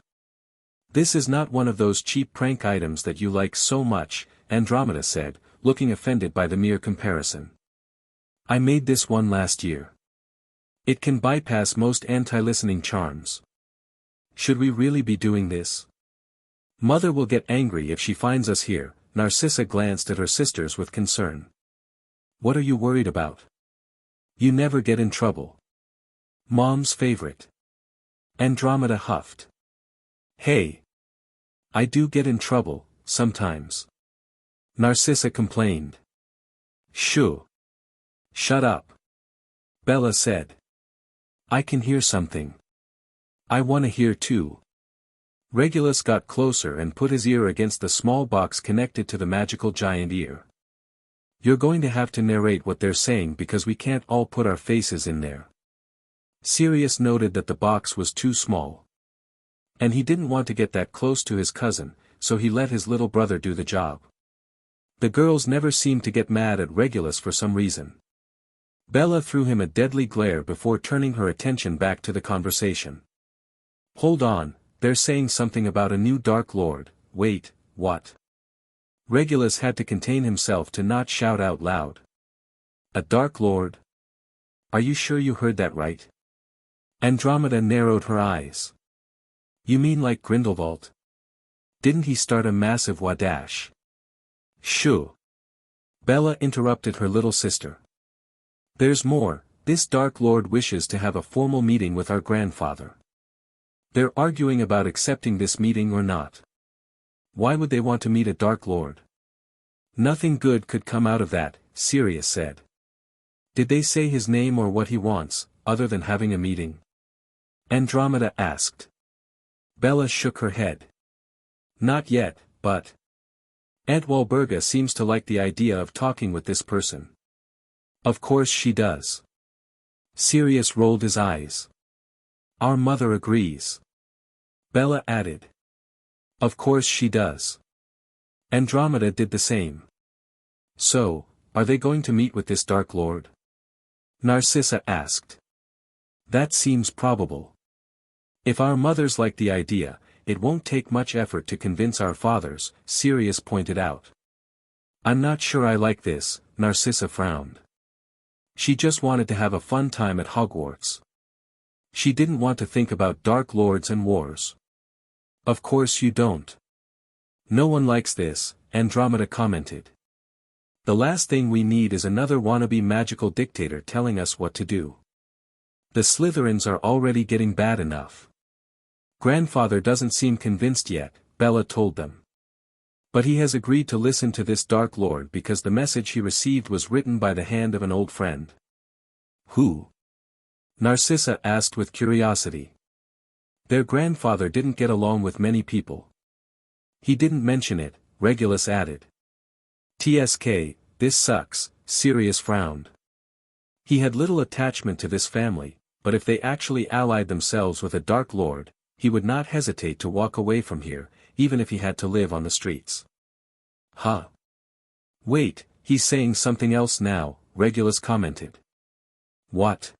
This is not one of those cheap prank items that you like so much, Andromeda said, looking offended by the mere comparison. I made this one last year. It can bypass most anti-listening charms. Should we really be doing this? Mother will get angry if she finds us here, Narcissa glanced at her sisters with concern. What are you worried about? You never get in trouble. Mom's favorite. Andromeda huffed. Hey. I do get in trouble, sometimes. Narcissa complained. Shoo. Shut up. Bella said. I can hear something. I want to hear too. Regulus got closer and put his ear against the small box connected to the magical giant ear. You're going to have to narrate what they're saying because we can't all put our faces in there. Sirius noted that the box was too small. And he didn't want to get that close to his cousin, so he let his little brother do the job. The girls never seemed to get mad at Regulus for some reason. Bella threw him a deadly glare before turning her attention back to the conversation. Hold on, they're saying something about a new Dark Lord. Wait, what? Regulus had to contain himself to not shout out loud. A Dark Lord? Are you sure you heard that right? Andromeda narrowed her eyes. You mean like Grindelwald? Didn't he start a massive wadash? Shoo. Bella interrupted her little sister. There's more, this Dark Lord wishes to have a formal meeting with our grandfather. They're arguing about accepting this meeting or not. Why would they want to meet a Dark Lord? Nothing good could come out of that, Sirius said. Did they say his name or what he wants, other than having a meeting? Andromeda asked. Bella shook her head. Not yet, but... Aunt Walburga seems to like the idea of talking with this person. Of course she does. Sirius rolled his eyes. Our mother agrees. Bella added. Of course she does. Andromeda did the same. So, are they going to meet with this Dark Lord? Narcissa asked. That seems probable. If our mothers like the idea, it won't take much effort to convince our fathers, Sirius pointed out. I'm not sure I like this, Narcissa frowned. She just wanted to have a fun time at Hogwarts. She didn't want to think about Dark Lords and wars. Of course you don't. No one likes this, Andromeda commented. The last thing we need is another wannabe magical dictator telling us what to do. The Slytherins are already getting bad enough. Grandfather doesn't seem convinced yet, Bella told them. But he has agreed to listen to this Dark Lord because the message he received was written by the hand of an old friend. Who? Narcissa asked with curiosity. Their grandfather didn't get along with many people. He didn't mention it, Regulus added. TSK, this sucks, Sirius frowned. He had little attachment to this family, but if they actually allied themselves with a Dark Lord, he would not hesitate to walk away from here, even if he had to live on the streets. Huh. Wait, he's saying something else now, Regulus commented. What?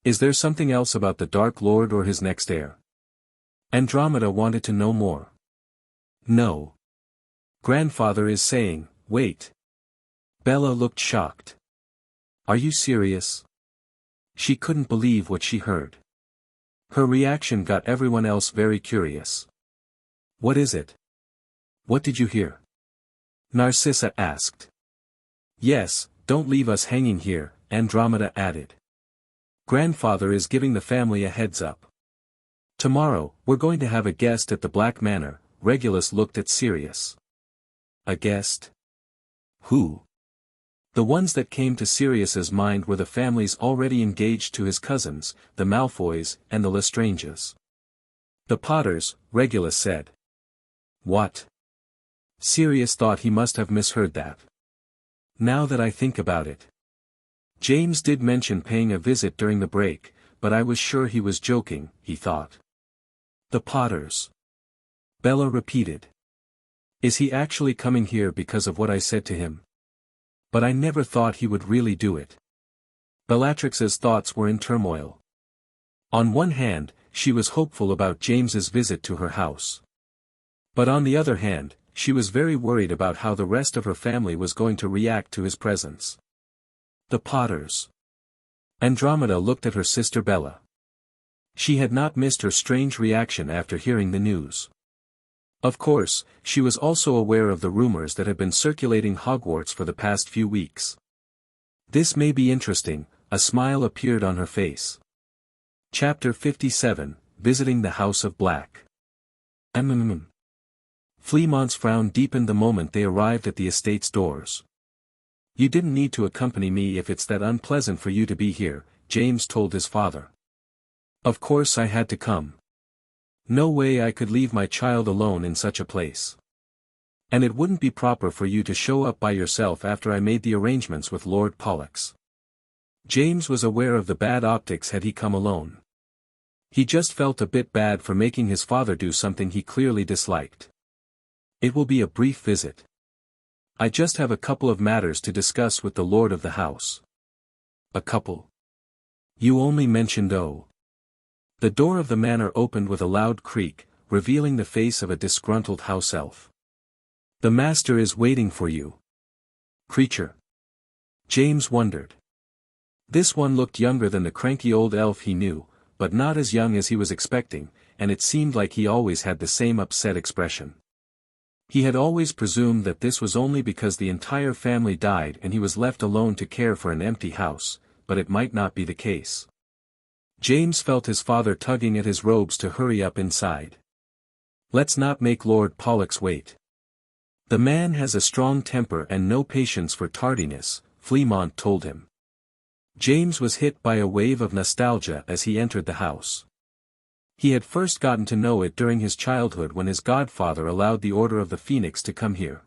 Is there something else about the Dark Lord or his next heir? Andromeda wanted to know more. No. Grandfather is saying, wait. Bella looked shocked. Are you serious? She couldn't believe what she heard. Her reaction got everyone else very curious. What is it? What did you hear? Narcissa asked. Yes, don't leave us hanging here, Andromeda added. Grandfather is giving the family a heads up. Tomorrow, we're going to have a guest at the Black Manor, Regulus looked at Sirius. A guest? Who? The ones that came to Sirius's mind were the families already engaged to his cousins, the Malfoys and the Lestranges. The Potters, Regulus said. What? Sirius thought he must have misheard that. Now that I think about it. James did mention paying a visit during the break, but I was sure he was joking, he thought. The Potters. Bella repeated. Is he actually coming here because of what I said to him? But I never thought he would really do it. Bellatrix's thoughts were in turmoil. On one hand, she was hopeful about James's visit to her house. But on the other hand, she was very worried about how the rest of her family was going to react to his presence. The Potters. Andromeda looked at her sister Bella. She had not missed her strange reaction after hearing the news. Of course, she was also aware of the rumors that had been circulating Hogwarts for the past few weeks. This may be interesting, a smile appeared on her face. Chapter 57, Visiting the House of Black. Fleamont's frown deepened the moment they arrived at the estate's doors. You didn't need to accompany me if it's that unpleasant for you to be here, James told his father. Of course I had to come. No way I could leave my child alone in such a place. And it wouldn't be proper for you to show up by yourself after I made the arrangements with Lord Pollux. James was aware of the bad optics had he come alone. He just felt a bit bad for making his father do something he clearly disliked. It will be a brief visit. I just have a couple of matters to discuss with the lord of the house. A couple? You only mentioned oh. The door of the manor opened with a loud creak, revealing the face of a disgruntled house elf. The master is waiting for you. Creature. James wondered. This one looked younger than the cranky old elf he knew, but not as young as he was expecting, and it seemed like he always had the same upset expression. He had always presumed that this was only because the entire family died and he was left alone to care for an empty house, but it might not be the case. James felt his father tugging at his robes to hurry up inside. Let's not make Lord Pollux wait. The man has a strong temper and no patience for tardiness, Fleamont told him. James was hit by a wave of nostalgia as he entered the house. He had first gotten to know it during his childhood when his godfather allowed the Order of the Phoenix to come here.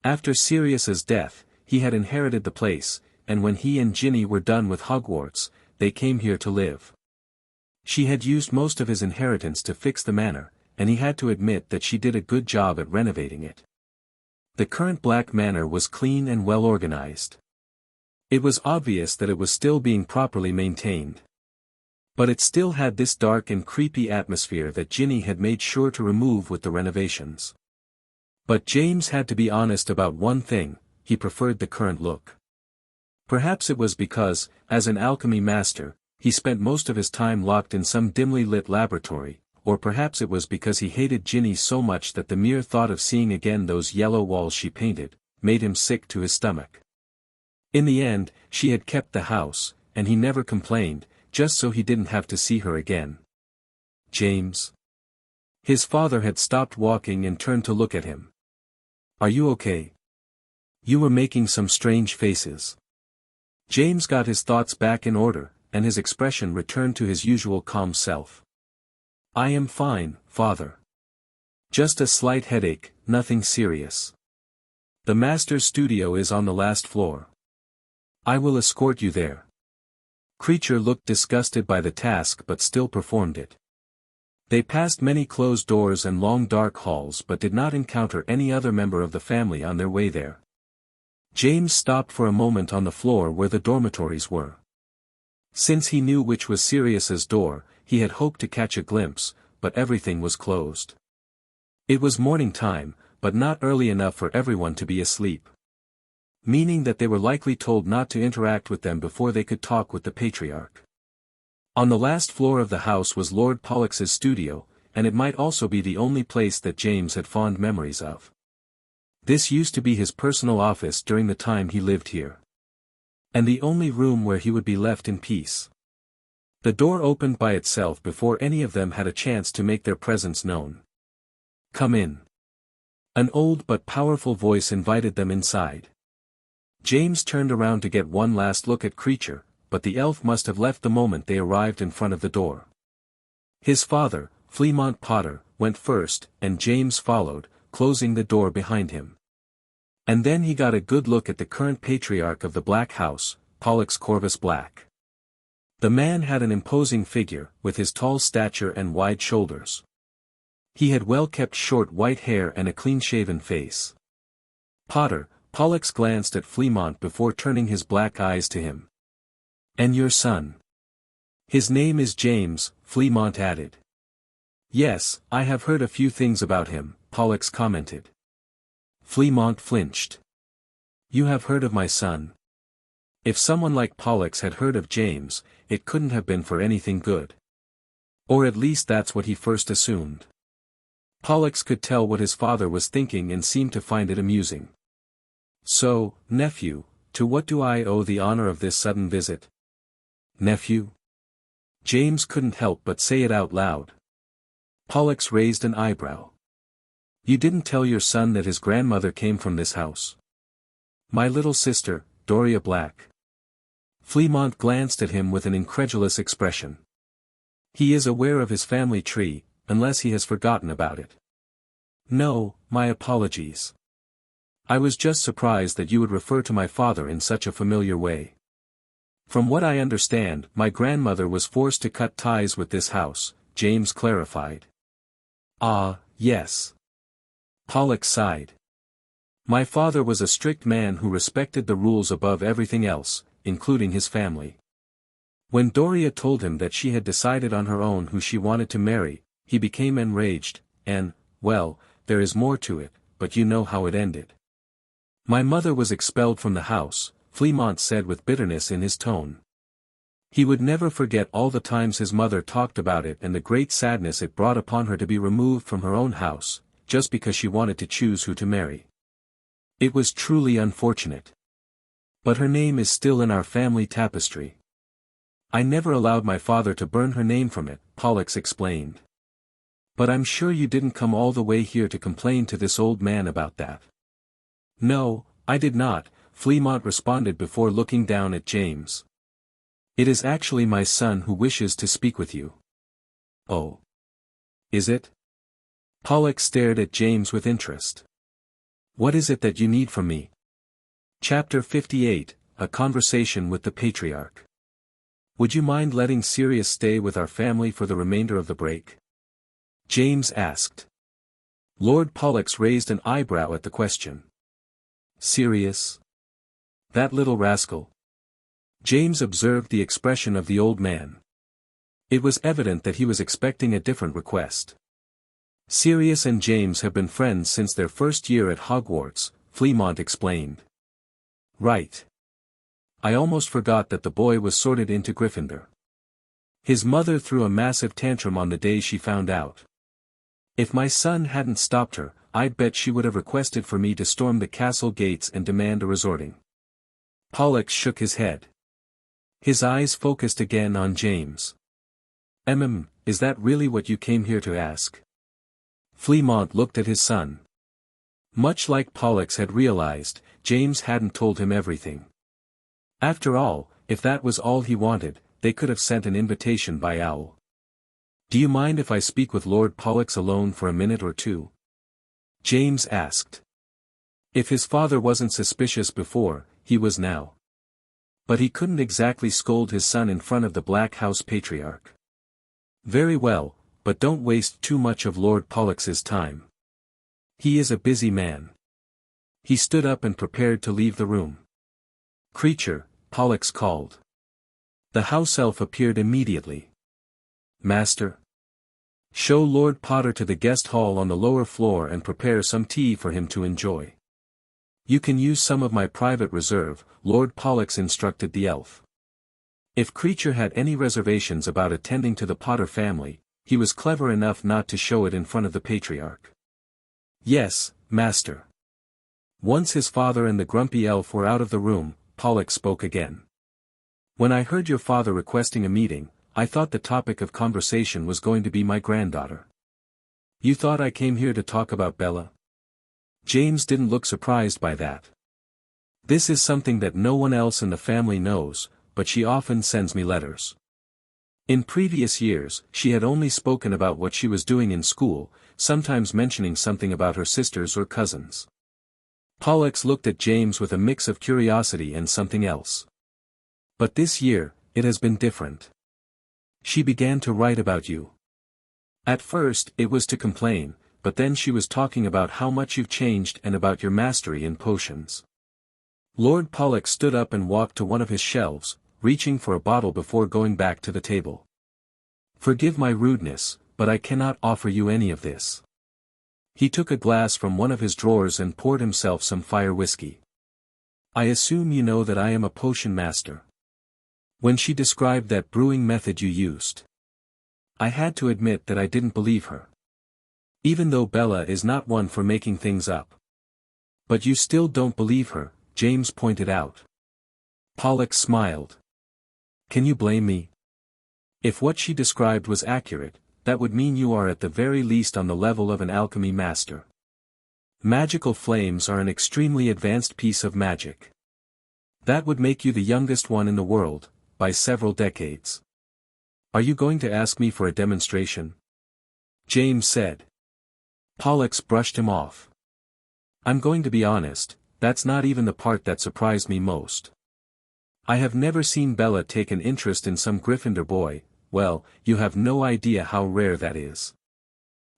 After Sirius's death, he had inherited the place, and when he and Ginny were done with Hogwarts, they came here to live. She had used most of his inheritance to fix the manor, and he had to admit that she did a good job at renovating it. The current Black Manor was clean and well organized. It was obvious that it was still being properly maintained. But it still had this dark and creepy atmosphere that Ginny had made sure to remove with the renovations. But James had to be honest about one thing: he preferred the current look. Perhaps it was because, as an alchemy master, he spent most of his time locked in some dimly lit laboratory, or perhaps it was because he hated Ginny so much that the mere thought of seeing again those yellow walls she painted, made him sick to his stomach. In the end, she had kept the house, and he never complained, just so he didn't have to see her again. James. His father had stopped walking and turned to look at him. Are you okay? You were making some strange faces. James got his thoughts back in order, and his expression returned to his usual calm self. I am fine, father. Just a slight headache, nothing serious. The master's studio is on the last floor. I will escort you there. Creature looked disgusted by the task but still performed it. They passed many closed doors and long dark halls but did not encounter any other member of the family on their way there. James stopped for a moment on the floor where the dormitories were. Since he knew which was Sirius's door, he had hoped to catch a glimpse, but everything was closed. It was morning time, but not early enough for everyone to be asleep. Meaning that they were likely told not to interact with them before they could talk with the patriarch. On the last floor of the house was Lord Pollux's studio, and it might also be the only place that James had fond memories of. This used to be his personal office during the time he lived here. And the only room where he would be left in peace. The door opened by itself before any of them had a chance to make their presence known. Come in. An old but powerful voice invited them inside. James turned around to get one last look at Creature, but the elf must have left the moment they arrived in front of the door. His father, Fleamont Potter, went first, and James followed, closing the door behind him. And then he got a good look at the current patriarch of the Black House, Pollux Corvus Black. The man had an imposing figure, with his tall stature and wide shoulders. He had well-kept short white hair and a clean-shaven face. Pollux glanced at Fleamont before turning his black eyes to him. And your son? His name is James, Fleamont added. Yes, I have heard a few things about him, Pollux commented. Fleamont flinched. You have heard of my son? If someone like Pollux had heard of James, it couldn't have been for anything good. Or at least that's what he first assumed. Pollux could tell what his father was thinking and seemed to find it amusing. So, nephew, to what do I owe the honor of this sudden visit? Nephew? James couldn't help but say it out loud. Pollux raised an eyebrow. You didn't tell your son that his grandmother came from this house? My little sister, Doria Black. Fleamont glanced at him with an incredulous expression. He is aware of his family tree, unless he has forgotten about it. No, my apologies. I was just surprised that you would refer to my father in such a familiar way. From what I understand, my grandmother was forced to cut ties with this house, James clarified. Ah, yes. Pollux sighed. My father was a strict man who respected the rules above everything else, including his family. When Doria told him that she had decided on her own who she wanted to marry, he became enraged, and, well, there is more to it, but you know how it ended. My mother was expelled from the house, Fleamont said with bitterness in his tone. He would never forget all the times his mother talked about it and the great sadness it brought upon her to be removed from her own house, just because she wanted to choose who to marry. It was truly unfortunate. But her name is still in our family tapestry. I never allowed my father to burn her name from it, Pollux explained. But I'm sure you didn't come all the way here to complain to this old man about that. No, I did not, Fleamont responded before looking down at James. It is actually my son who wishes to speak with you. Oh. Is it? Pollux stared at James with interest. What is it that you need from me? Chapter 58, A Conversation with the Patriarch. Would you mind letting Sirius stay with our family for the remainder of the break? James asked. Lord Pollux raised an eyebrow at the question. Sirius? That little rascal. James observed the expression of the old man. It was evident that he was expecting a different request. Sirius and James have been friends since their first year at Hogwarts, Fleamont explained. Right. I almost forgot that the boy was sorted into Gryffindor. His mother threw a massive tantrum on the day she found out. If my son hadn't stopped her, I'd bet she would have requested for me to storm the castle gates and demand a resorting. Pollux shook his head. His eyes focused again on James. Is that really what you came here to ask? Fleamont looked at his son. Much like Pollux had realized, James hadn't told him everything. After all, if that was all he wanted, they could have sent an invitation by owl. Do you mind if I speak with Lord Pollux alone for a minute or two? James asked. If his father wasn't suspicious before, he was now. But he couldn't exactly scold his son in front of the Black House Patriarch. Very well, but don't waste too much of Lord Pollux's time. He is a busy man. He stood up and prepared to leave the room. Creature, Pollux called. The house elf appeared immediately. Master? Show Lord Potter to the guest hall on the lower floor and prepare some tea for him to enjoy. You can use some of my private reserve, Lord Pollux instructed the elf. If Creature had any reservations about attending to the Potter family, he was clever enough not to show it in front of the Patriarch. Yes, Master. Once his father and the grumpy elf were out of the room, Pollux spoke again. When I heard your father requesting a meeting, I thought the topic of conversation was going to be my granddaughter. You thought I came here to talk about Bella? James didn't look surprised by that. This is something that no one else in the family knows, but she often sends me letters. In previous years, she had only spoken about what she was doing in school, sometimes mentioning something about her sisters or cousins. Pollux looked at James with a mix of curiosity and something else. But this year, it has been different. She began to write about you. At first, it was to complain, but then she was talking about how much you've changed and about your mastery in potions. Lord Pollux stood up and walked to one of his shelves, reaching for a bottle before going back to the table. Forgive my rudeness, but I cannot offer you any of this. He took a glass from one of his drawers and poured himself some fire whiskey. I assume you know that I am a potion master. When she described that brewing method you used, I had to admit that I didn't believe her. Even though Bella is not one for making things up. But you still don't believe her, James pointed out. Pollux smiled. Can you blame me? If what she described was accurate, that would mean you are at the very least on the level of an alchemy master. Magical flames are an extremely advanced piece of magic. That would make you the youngest one in the world, by several decades. Are you going to ask me for a demonstration? James said. Pollux brushed him off. I'm going to be honest, that's not even the part that surprised me most. I have never seen Bella take an interest in some Gryffindor boy. Well, you have no idea how rare that is.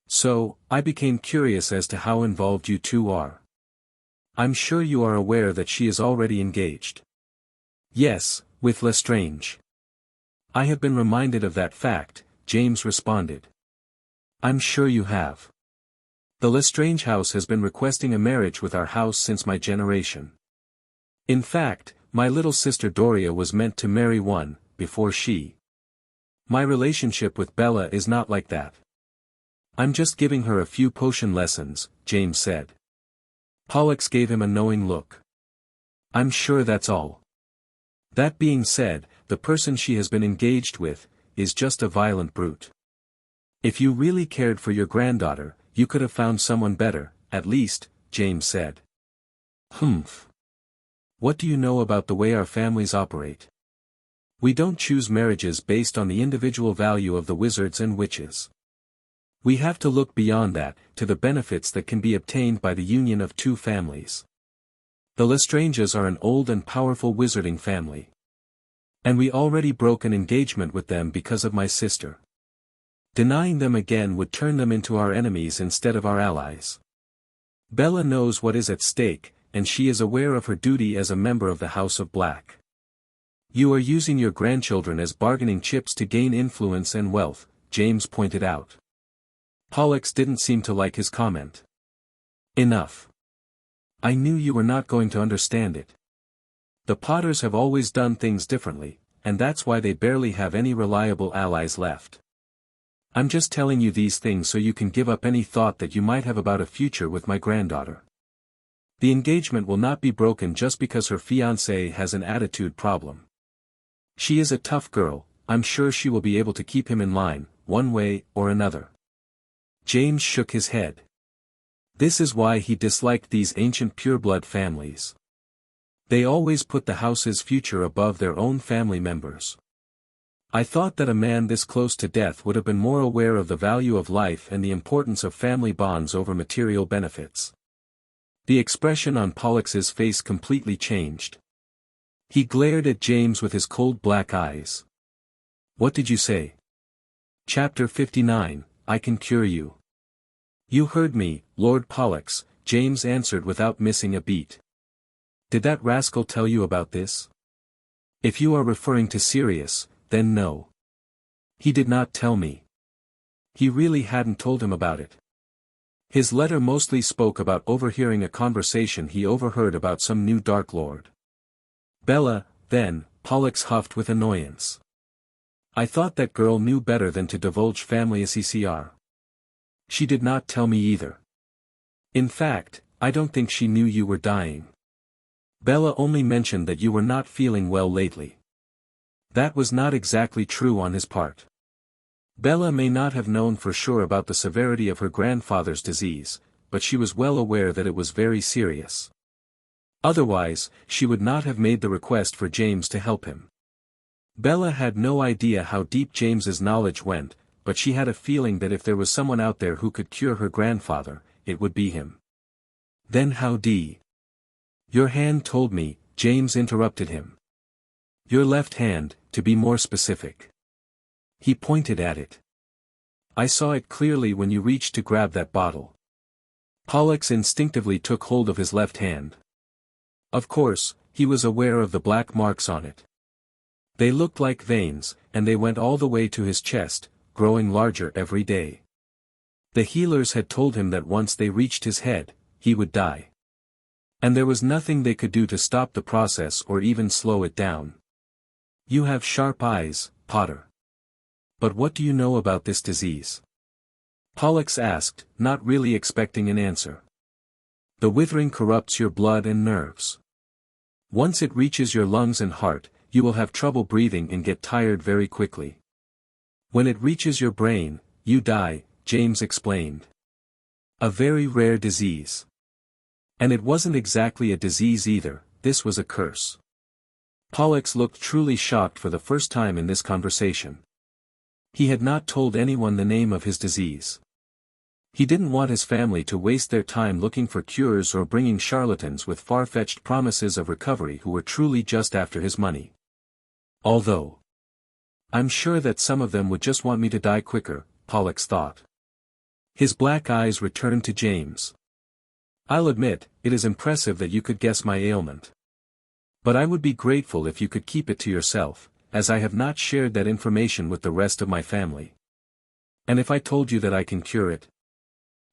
So, I became curious as to how involved you two are. I'm sure you are aware that she is already engaged. Yes, with Lestrange. I have been reminded of that fact, James responded. I'm sure you have. The Lestrange house has been requesting a marriage with our house since my generation. In fact, my little sister Doria was meant to marry one, before she. My relationship with Bella is not like that. I'm just giving her a few potion lessons, James said. Pollux gave him a knowing look. I'm sure that's all. That being said, the person she has been engaged with, is just a violent brute. If you really cared for your granddaughter, you could have found someone better, at least, James said. Humph. What do you know about the way our families operate? We don't choose marriages based on the individual value of the wizards and witches. We have to look beyond that, to the benefits that can be obtained by the union of two families. The Lestranges are an old and powerful wizarding family. And we already broke an engagement with them because of my sister. Denying them again would turn them into our enemies instead of our allies. Bella knows what is at stake, and she is aware of her duty as a member of the House of Black. You are using your grandchildren as bargaining chips to gain influence and wealth, James pointed out. Pollux didn't seem to like his comment. Enough. I knew you were not going to understand it. The Potters have always done things differently, and that's why they barely have any reliable allies left. I'm just telling you these things so you can give up any thought that you might have about a future with my granddaughter. The engagement will not be broken just because her fiancé has an attitude problem. She is a tough girl, I'm sure she will be able to keep him in line, one way or another. James shook his head. This is why he disliked these ancient pureblood families. They always put the house's future above their own family members. I thought that a man this close to death would have been more aware of the value of life and the importance of family bonds over material benefits. The expression on Pollux's face completely changed. He glared at James with his cold black eyes. What did you say? Chapter 59, I can cure you. You heard me, Lord Pollux, James answered without missing a beat. Did that rascal tell you about this? If you are referring to Sirius, then no. He did not tell me. He really hadn't told him about it. His letter mostly spoke about overhearing a conversation he overheard about some new Dark Lord. Bella, then, Pollux huffed with annoyance. I thought that girl knew better than to divulge family SECR. She did not tell me either. In fact, I don't think she knew you were dying. Bella only mentioned that you were not feeling well lately. That was not exactly true on his part. Bella may not have known for sure about the severity of her grandfather's disease, but she was well aware that it was very serious. Otherwise, she would not have made the request for James to help him. Bella had no idea how deep James's knowledge went, but she had a feeling that if there was someone out there who could cure her grandfather, it would be him. Then how d? Your hand told me, James interrupted him. Your left hand, to be more specific. He pointed at it. I saw it clearly when you reached to grab that bottle. Pollux instinctively took hold of his left hand. Of course, he was aware of the black marks on it. They looked like veins, and they went all the way to his chest, growing larger every day. The healers had told him that once they reached his head, he would die. And there was nothing they could do to stop the process or even slow it down. You have sharp eyes, Potter. But what do you know about this disease? Pollux asked, not really expecting an answer. The withering corrupts your blood and nerves. Once it reaches your lungs and heart, you will have trouble breathing and get tired very quickly. When it reaches your brain, you die, James explained. A very rare disease. And it wasn't exactly a disease either, this was a curse. Pollux looked truly shocked for the first time in this conversation. He had not told anyone the name of his disease. He didn't want his family to waste their time looking for cures or bringing charlatans with far-fetched promises of recovery who were truly just after his money. Although, I'm sure that some of them would just want me to die quicker, Pollux thought. His black eyes returned to James. I'll admit, it is impressive that you could guess my ailment. But I would be grateful if you could keep it to yourself, as I have not shared that information with the rest of my family. And if I told you that I can cure it?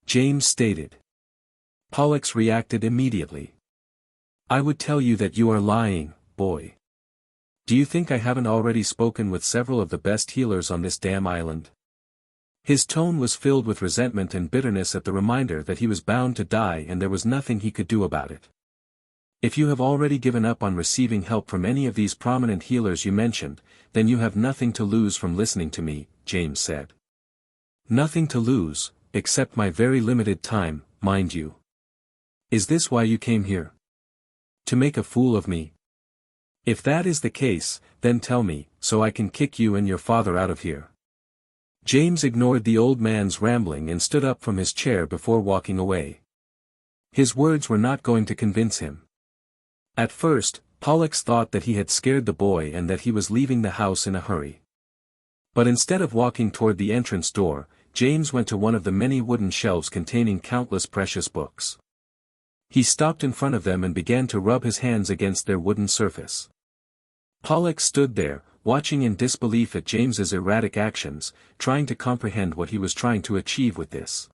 James stated. Pollux reacted immediately. I would tell you that you are lying, boy. Do you think I haven't already spoken with several of the best healers on this damn island? His tone was filled with resentment and bitterness at the reminder that he was bound to die and there was nothing he could do about it. If you have already given up on receiving help from any of these prominent healers you mentioned, then you have nothing to lose from listening to me, James said. Nothing to lose, except my very limited time, mind you. Is this why you came here? To make a fool of me? If that is the case, then tell me, so I can kick you and your father out of here. James ignored the old man's rambling and stood up from his chair before walking away. His words were not going to convince him. At first, Pollux thought that he had scared the boy and that he was leaving the house in a hurry. But instead of walking toward the entrance door, James went to one of the many wooden shelves containing countless precious books. He stopped in front of them and began to rub his hands against their wooden surface. Pollux stood there, watching in disbelief at James's erratic actions, trying to comprehend what he was trying to achieve with this.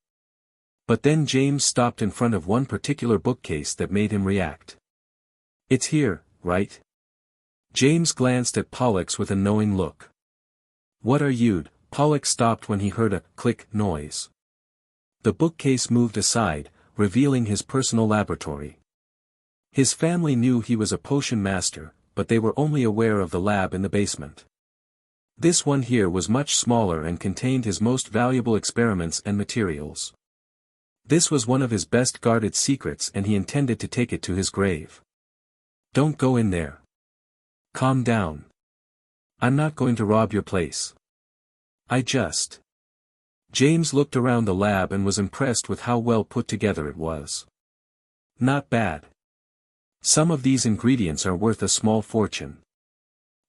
But then James stopped in front of one particular bookcase that made him react. It's here, right? James glanced at Pollux with a knowing look. What are you? Pollux stopped when he heard a click noise. The bookcase moved aside, revealing his personal laboratory. His family knew he was a potion master, but they were only aware of the lab in the basement. This one here was much smaller and contained his most valuable experiments and materials. This was one of his best guarded secrets and he intended to take it to his grave. Don't go in there. Calm down. I'm not going to rob your place. James looked around the lab and was impressed with how well put together it was. Not bad. Some of these ingredients are worth a small fortune.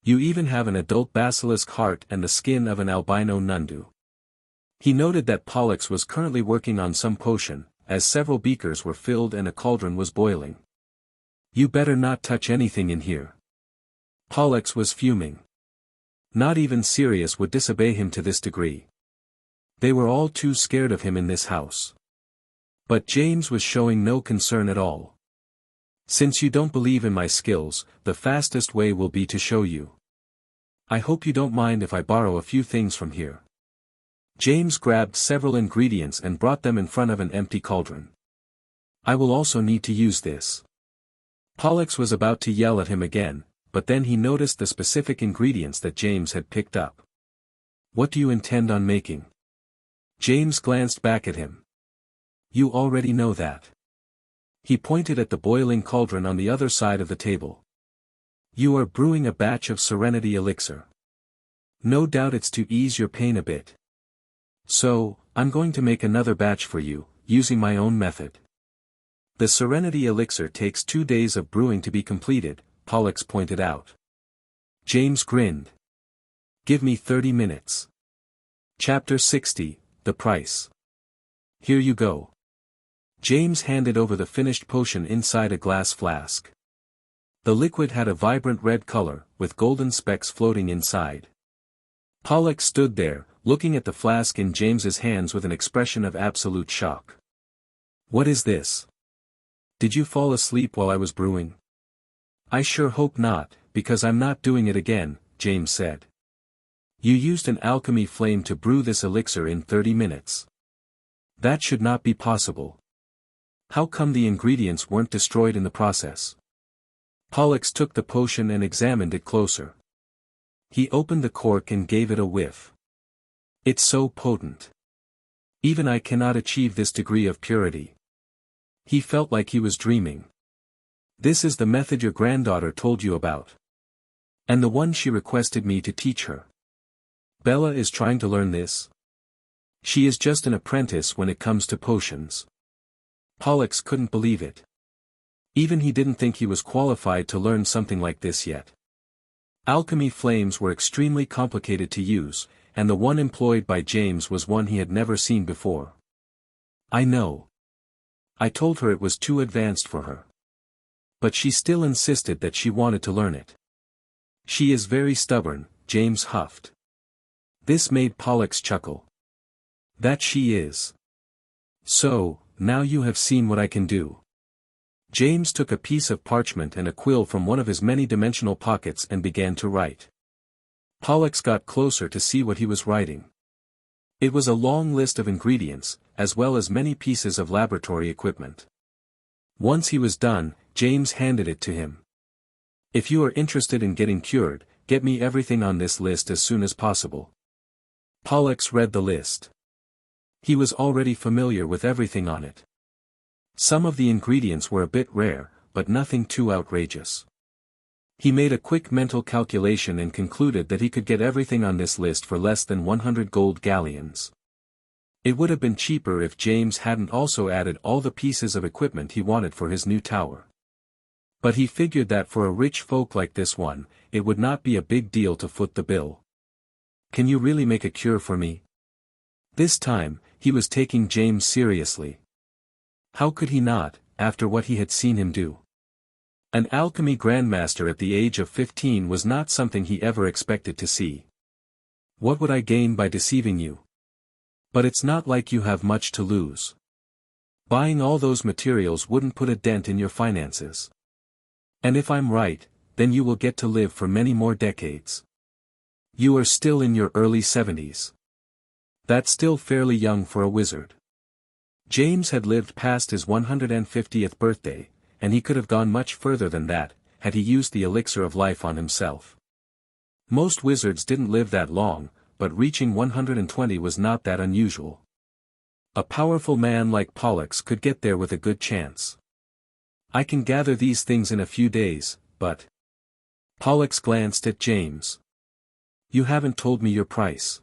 You even have an adult basilisk heart and the skin of an albino nundu. He noted that Pollux was currently working on some potion, as several beakers were filled and a cauldron was boiling. You better not touch anything in here. Pollux was fuming. Not even Sirius would disobey him to this degree. They were all too scared of him in this house. But James was showing no concern at all. Since you don't believe in my skills, the fastest way will be to show you. I hope you don't mind if I borrow a few things from here. James grabbed several ingredients and brought them in front of an empty cauldron. I will also need to use this. Pollux was about to yell at him again, but then he noticed the specific ingredients that James had picked up. What do you intend on making? James glanced back at him. You already know that. He pointed at the boiling cauldron on the other side of the table. You are brewing a batch of Serenity Elixir. No doubt it's to ease your pain a bit. So, I'm going to make another batch for you, using my own method. The Serenity Elixir takes 2 days of brewing to be completed, Pollux pointed out. James grinned. Give me 30 minutes. Chapter 60, The Price. Here you go. James handed over the finished potion inside a glass flask. The liquid had a vibrant red color, with golden specks floating inside. Pollux stood there, looking at the flask in James's hands with an expression of absolute shock. What is this? Did you fall asleep while I was brewing? I sure hope not, because I'm not doing it again, James said. You used an alchemy flame to brew this elixir in 30 minutes. That should not be possible. How come the ingredients weren't destroyed in the process? Pollux took the potion and examined it closer. He opened the cork and gave it a whiff. It's so potent. Even I cannot achieve this degree of purity. He felt like he was dreaming. This is the method your granddaughter told you about. And the one she requested me to teach her. Bella is trying to learn this. She is just an apprentice when it comes to potions. Pollux couldn't believe it. Even he didn't think he was qualified to learn something like this yet. Alchemy flames were extremely complicated to use, and the one employed by James was one he had never seen before. I know. I told her it was too advanced for her. But she still insisted that she wanted to learn it. She is very stubborn, James huffed. This made Pollux chuckle. That she is. So, now you have seen what I can do. James took a piece of parchment and a quill from one of his many-dimensional pockets and began to write. Pollux got closer to see what he was writing. It was a long list of ingredients, as well as many pieces of laboratory equipment. Once he was done, James handed it to him. If you are interested in getting cured, get me everything on this list as soon as possible. Pollux read the list. He was already familiar with everything on it. Some of the ingredients were a bit rare, but nothing too outrageous. He made a quick mental calculation and concluded that he could get everything on this list for less than 100 gold galleons. It would have been cheaper if James hadn't also added all the pieces of equipment he wanted for his new tower. But he figured that for a rich folk like this one, it would not be a big deal to foot the bill. "Can you really make a cure for me?" This time, he was taking James seriously. How could he not, after what he had seen him do? An alchemy grandmaster at the age of 15 was not something he ever expected to see. "What would I gain by deceiving you? But it's not like you have much to lose. Buying all those materials wouldn't put a dent in your finances. And if I'm right, then you will get to live for many more decades. You are still in your early 70s. That's still fairly young for a wizard." James had lived past his 150th birthday, and he could have gone much further than that, had he used the elixir of life on himself. Most wizards didn't live that long, but reaching 120 was not that unusual. A powerful man like Pollux could get there with a good chance. "I can gather these things in a few days, but..." Pollux glanced at James. "You haven't told me your price."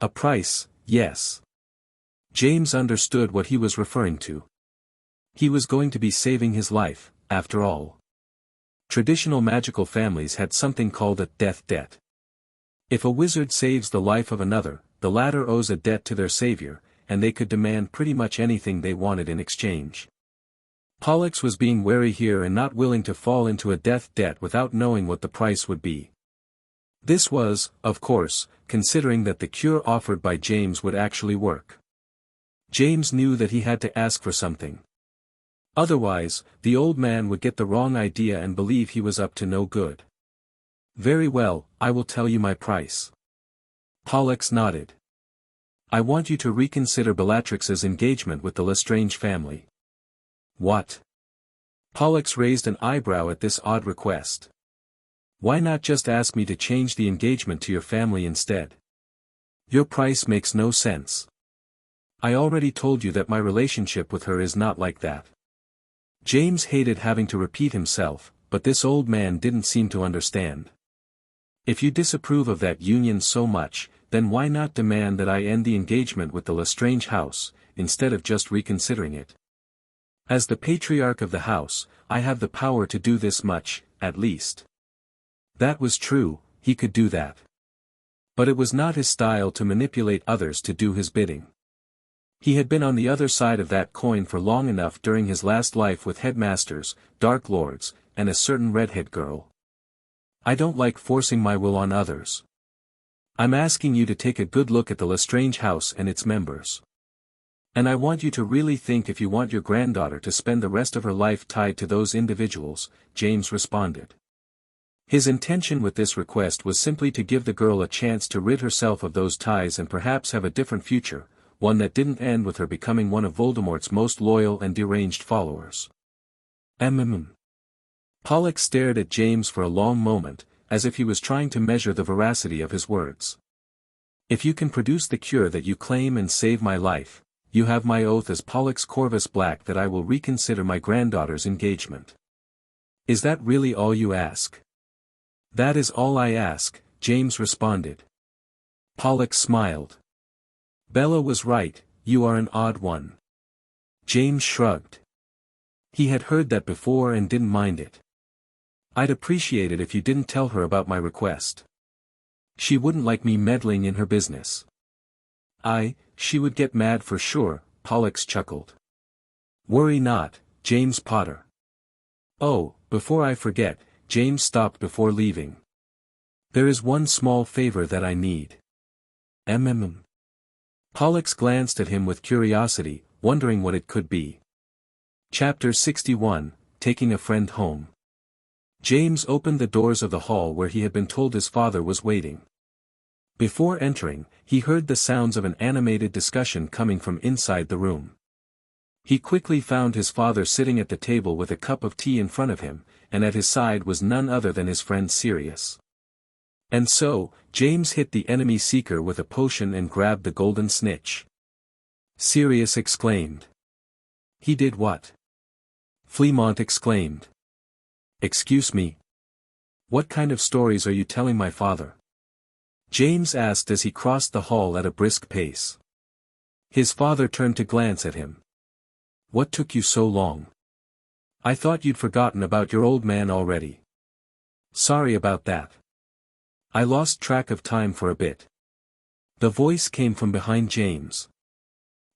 "A price, yes." James understood what he was referring to. He was going to be saving his life, after all. Traditional magical families had something called a death debt. If a wizard saves the life of another, the latter owes a debt to their savior, and they could demand pretty much anything they wanted in exchange. Pollux was being wary here and not willing to fall into a death debt without knowing what the price would be. This was, of course, considering that the cure offered by James would actually work. James knew that he had to ask for something. Otherwise, the old man would get the wrong idea and believe he was up to no good. "Very well, I will tell you my price." Pollux nodded. "I want you to reconsider Bellatrix's engagement with the Lestrange family." "What?" Pollux raised an eyebrow at this odd request. "Why not just ask me to change the engagement to your family instead? Your price makes no sense. I already told you that my relationship with her is not like that." James hated having to repeat himself, but this old man didn't seem to understand. "If you disapprove of that union so much, then why not demand that I end the engagement with the Lestrange house, instead of just reconsidering it? As the patriarch of the house, I have the power to do this much, at least." That was true, he could do that. But it was not his style to manipulate others to do his bidding. He had been on the other side of that coin for long enough during his last life with headmasters, dark lords, and a certain redhead girl. "I don't like forcing my will on others. I'm asking you to take a good look at the Lestrange house and its members. And I want you to really think if you want your granddaughter to spend the rest of her life tied to those individuals," James responded. His intention with this request was simply to give the girl a chance to rid herself of those ties and perhaps have a different future, one that didn't end with her becoming one of Voldemort's most loyal and deranged followers. Pollux stared at James for a long moment, as if he was trying to measure the veracity of his words. "If you can produce the cure that you claim and save my life, you have my oath as Pollux Corvus Black that I will reconsider my granddaughter's engagement." "Is that really all you ask?" "That is all I ask," James responded. Pollux smiled. "Bella was right, you are an odd one." James shrugged. He had heard that before and didn't mind it. "I'd appreciate it if you didn't tell her about my request. She wouldn't like me meddling in her business." She would get mad for sure," Pollux chuckled. "Worry not, James Potter." "Oh, before I forget," James stopped before leaving. "There is one small favor that I need." Pollux glanced at him with curiosity, wondering what it could be. Chapter 61, Taking a Friend Home. James opened the doors of the hall where he had been told his father was waiting. Before entering, he heard the sounds of an animated discussion coming from inside the room. He quickly found his father sitting at the table with a cup of tea in front of him, and at his side was none other than his friend Sirius. And so, James hit the enemy seeker with a potion and grabbed the golden snitch. Sirius exclaimed. He did what? Fleamont exclaimed. Excuse me. What kind of stories are you telling my father? James asked as he crossed the hall at a brisk pace. His father turned to glance at him. What took you so long? I thought you'd forgotten about your old man already. Sorry about that. I lost track of time for a bit. The voice came from behind James.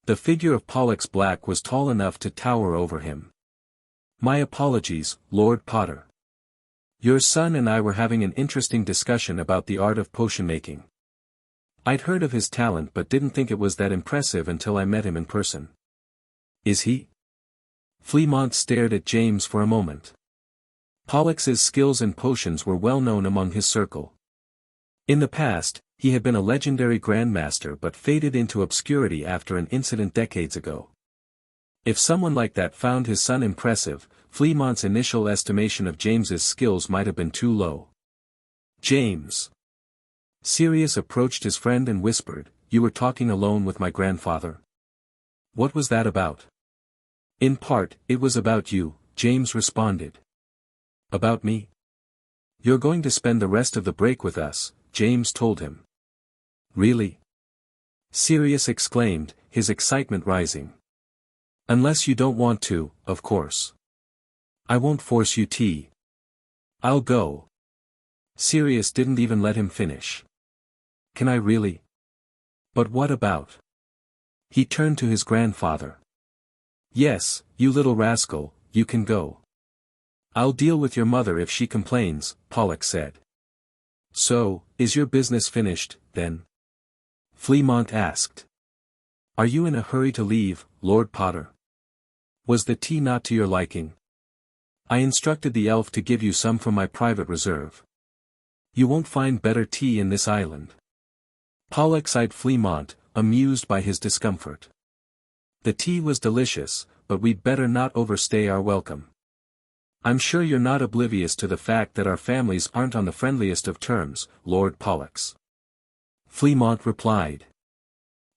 The figure of Pollux Black was tall enough to tower over him. My apologies, Lord Potter. Your son and I were having an interesting discussion about the art of potion making. I'd heard of his talent but didn't think it was that impressive until I met him in person. Is he? Fleamont stared at James for a moment. Pollux's skills in potions were well known among his circle. In the past, he had been a legendary grandmaster but faded into obscurity after an incident decades ago. If someone like that found his son impressive, Fleamont's initial estimation of James's skills might have been too low. James. Sirius approached his friend and whispered, You were talking alone with my grandfather? What was that about? In part, it was about you, James responded. About me? You're going to spend the rest of the break with us, James told him. Really? Sirius exclaimed, his excitement rising. Unless you don't want to, of course. I won't force you to. I'll go. Sirius didn't even let him finish. Can I really? But what about? He turned to his grandfather. Yes, you little rascal, you can go. I'll deal with your mother if she complains, Pollux said. So, is your business finished, then? Fleamont asked. Are you in a hurry to leave, Lord Potter? Was the tea not to your liking? I instructed the elf to give you some from my private reserve. You won't find better tea in this island. Pollux eyed Fleamont, amused by his discomfort. The tea was delicious, but we'd better not overstay our welcome. I'm sure you're not oblivious to the fact that our families aren't on the friendliest of terms, Lord Pollux. Fleamont replied.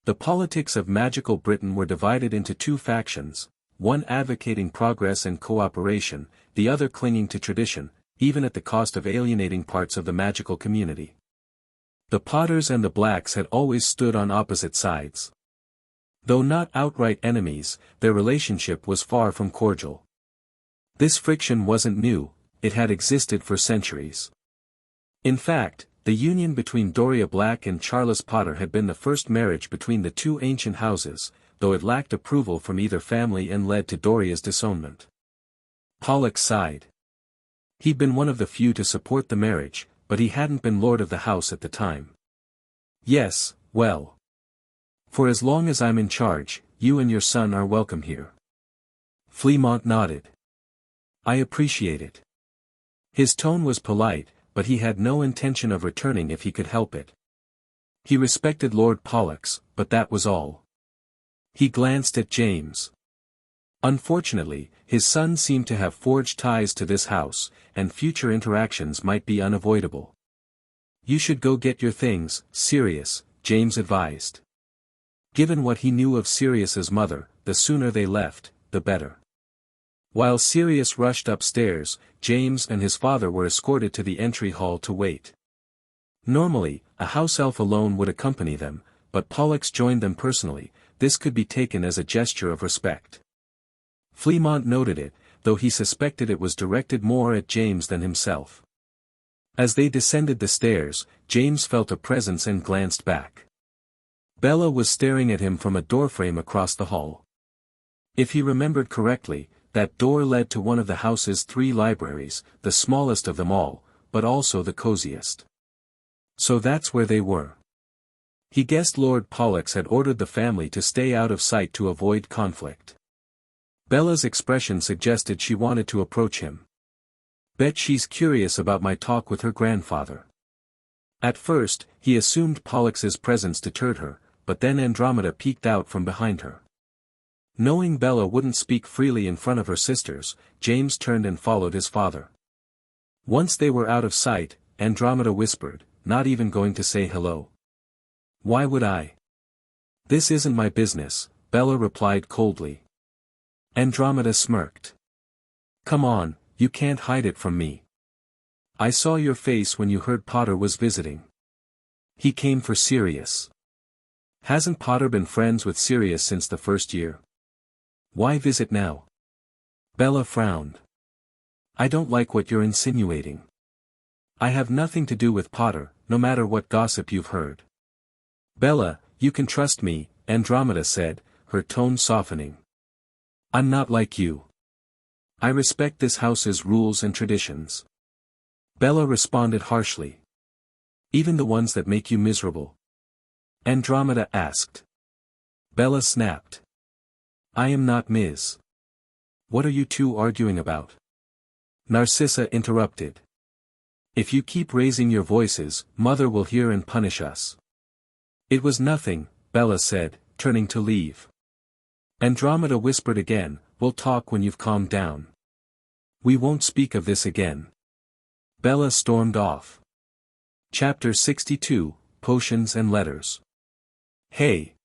The politics of magical Britain were divided into two factions, one advocating progress and cooperation, the other clinging to tradition, even at the cost of alienating parts of the magical community. The Potters and the Blacks had always stood on opposite sides. Though not outright enemies, their relationship was far from cordial. This friction wasn't new, it had existed for centuries. In fact, the union between Doria Black and Charles Potter had been the first marriage between the two ancient houses, though it lacked approval from either family and led to Doria's disownment. Pollux sighed. He'd been one of the few to support the marriage, but he hadn't been lord of the house at the time. Yes, well. For as long as I'm in charge, you and your son are welcome here. Fleamont nodded. I appreciate it. His tone was polite, but he had no intention of returning if he could help it. He respected Lord Pollux, but that was all. He glanced at James. Unfortunately, his son seemed to have forged ties to this house, and future interactions might be unavoidable. You should go get your things, Sirius, James advised. Given what he knew of Sirius's mother, the sooner they left, the better. While Sirius rushed upstairs, James and his father were escorted to the entry hall to wait. Normally, a house elf alone would accompany them, but Pollux joined them personally. This could be taken as a gesture of respect. Fleamont noted it, though he suspected it was directed more at James than himself. As they descended the stairs, James felt a presence and glanced back. Bella was staring at him from a doorframe across the hall. If he remembered correctly, that door led to one of the house's 3 libraries, the smallest of them all, but also the coziest. So that's where they were. He guessed Lord Pollux had ordered the family to stay out of sight to avoid conflict. Bella's expression suggested she wanted to approach him. Bet she's curious about my talk with her grandfather. At first, he assumed Pollux's presence deterred her, but then Andromeda peeked out from behind her. Knowing Bella wouldn't speak freely in front of her sisters, James turned and followed his father. Once they were out of sight, Andromeda whispered, not even going to say hello. Why would I? This isn't my business, Bella replied coldly. Andromeda smirked. Come on, you can't hide it from me. I saw your face when you heard Potter was visiting. He came for Sirius. Hasn't Potter been friends with Sirius since the first year? Why visit now? Bella frowned. I don't like what you're insinuating. I have nothing to do with Potter, no matter what gossip you've heard. Bella, you can trust me, Andromeda said, her tone softening. I'm not like you. I respect this house's rules and traditions. Bella responded harshly. Even the ones that make you miserable? Andromeda asked. Bella snapped. I am not Ms. What are you two arguing about? Narcissa interrupted. If you keep raising your voices, Mother will hear and punish us. It was nothing, Bella said, turning to leave. Andromeda whispered again, we'll talk when you've calmed down. We won't speak of this again. Bella stormed off. Chapter 62, Potions and Letters. Hey!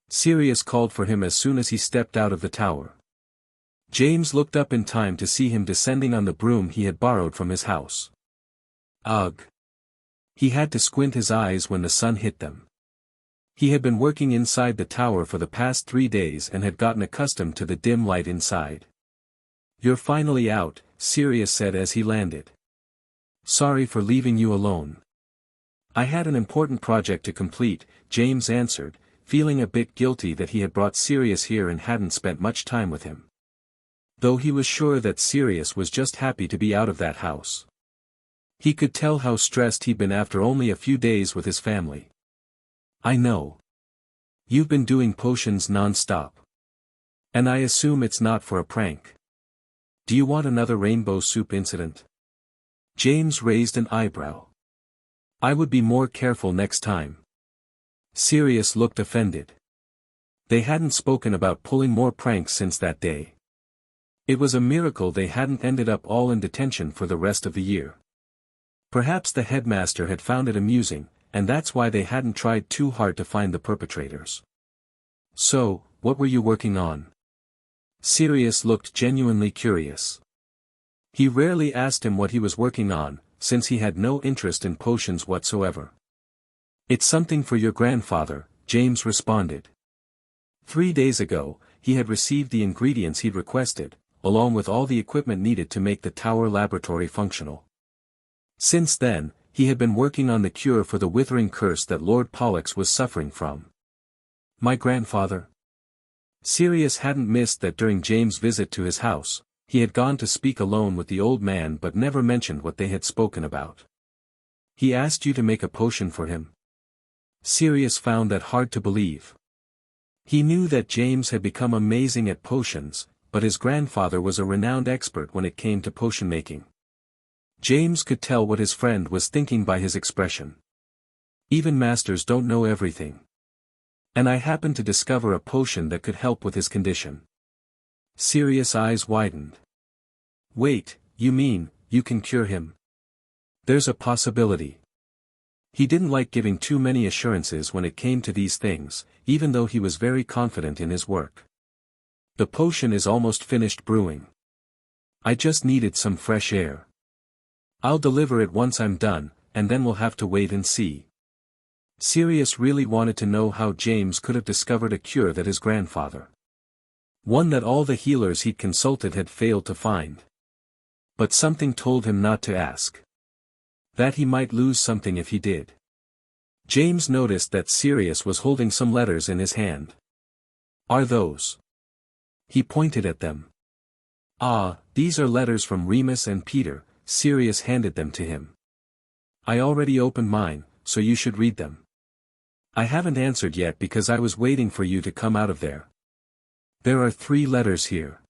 Sirius called for him as soon as he stepped out of the tower. James looked up in time to see him descending on the broom he had borrowed from his house. Ugh! He had to squint his eyes when the sun hit them. He had been working inside the tower for the past 3 days and had gotten accustomed to the dim light inside. You're finally out, Sirius said as he landed. Sorry for leaving you alone. I had an important project to complete, James answered, feeling a bit guilty that he had brought Sirius here and hadn't spent much time with him. Though he was sure that Sirius was just happy to be out of that house. He could tell how stressed he'd been after only a few days with his family. I know. You've been doing potions non-stop. And I assume it's not for a prank. Do you want another rainbow soup incident? James raised an eyebrow. I would be more careful next time. Sirius looked offended. They hadn't spoken about pulling more pranks since that day. It was a miracle they hadn't ended up all in detention for the rest of the year. Perhaps the headmaster had found it amusing, and that's why they hadn't tried too hard to find the perpetrators. So, what were you working on? Sirius looked genuinely curious. He rarely asked him what he was working on, since he had no interest in potions whatsoever. It's something for your grandfather, James responded. 3 days ago, he had received the ingredients he'd requested, along with all the equipment needed to make the tower laboratory functional. Since then, he had been working on the cure for the withering curse that Lord Pollux was suffering from. My grandfather? Sirius hadn't missed that during James' visit to his house, he had gone to speak alone with the old man but never mentioned what they had spoken about. He asked you to make a potion for him? Sirius found that hard to believe. He knew that James had become amazing at potions, but his grandfather was a renowned expert when it came to potion making. James could tell what his friend was thinking by his expression. Even masters don't know everything. And I happened to discover a potion that could help with his condition. Sirius' eyes widened. Wait, you mean, you can cure him? There's a possibility. He didn't like giving too many assurances when it came to these things, even though he was very confident in his work. The potion is almost finished brewing. I just needed some fresh air. I'll deliver it once I'm done, and then we'll have to wait and see. Sirius really wanted to know how James could have discovered a cure that his grandfather. One that all the healers he'd consulted had failed to find. But something told him not to ask. That he might lose something if he did. James noticed that Sirius was holding some letters in his hand. Are those? He pointed at them. Ah, these are letters from Remus and Peter. Sirius handed them to him. I already opened mine, so you should read them. I haven't answered yet because I was waiting for you to come out of there. There are 3 letters here.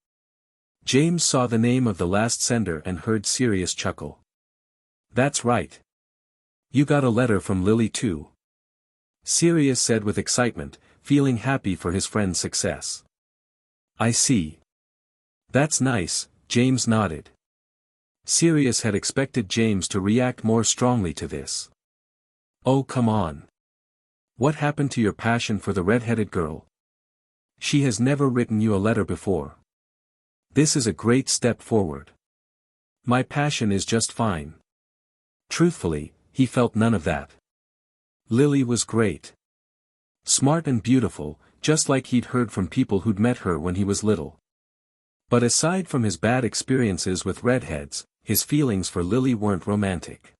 James saw the name of the last sender and heard Sirius chuckle. That's right. You got a letter from Lily too. Sirius said with excitement, feeling happy for his friend's success. I see. That's nice, James nodded. Sirius had expected James to react more strongly to this. Oh come on. What happened to your passion for the red-headed girl? She has never written you a letter before. This is a great step forward. My passion is just fine. Truthfully, he felt none of that. Lily was great. Smart and beautiful, just like he'd heard from people who'd met her when he was little. But aside from his bad experiences with redheads, his feelings for Lily weren't romantic.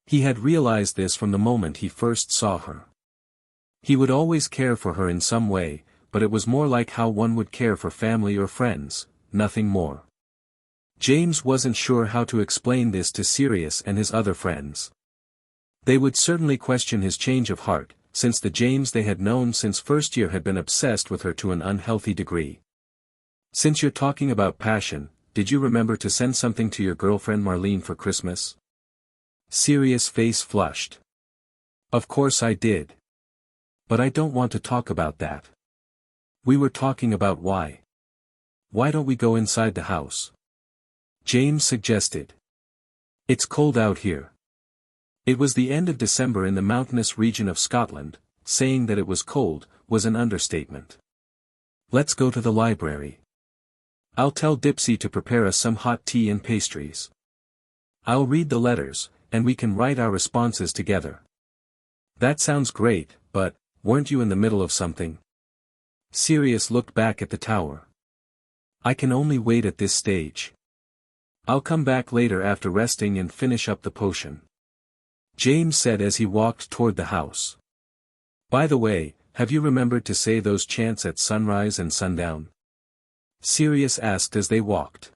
He had realized this from the moment he first saw her. He would always care for her in some way, but it was more like how one would care for family or friends, nothing more. James wasn't sure how to explain this to Sirius and his other friends. They would certainly question his change of heart, since the James they had known since first year had been obsessed with her to an unhealthy degree. Since you're talking about passion, did you remember to send something to your girlfriend Marlene for Christmas? Sirius' face flushed. Of course I did. But I don't want to talk about that. We were talking about why. Why don't we go inside the house? James suggested. It's cold out here. It was the end of December in the mountainous region of Scotland, saying that it was cold was an understatement. Let's go to the library. I'll tell Dipsy to prepare us some hot tea and pastries. I'll read the letters, and we can write our responses together. That sounds great, but, weren't you in the middle of something? Sirius looked back at the tower. I can only wait at this stage. I'll come back later after resting and finish up the potion. James said as he walked toward the house. By the way, have you remembered to say those chants at sunrise and sundown? Sirius asked as they walked.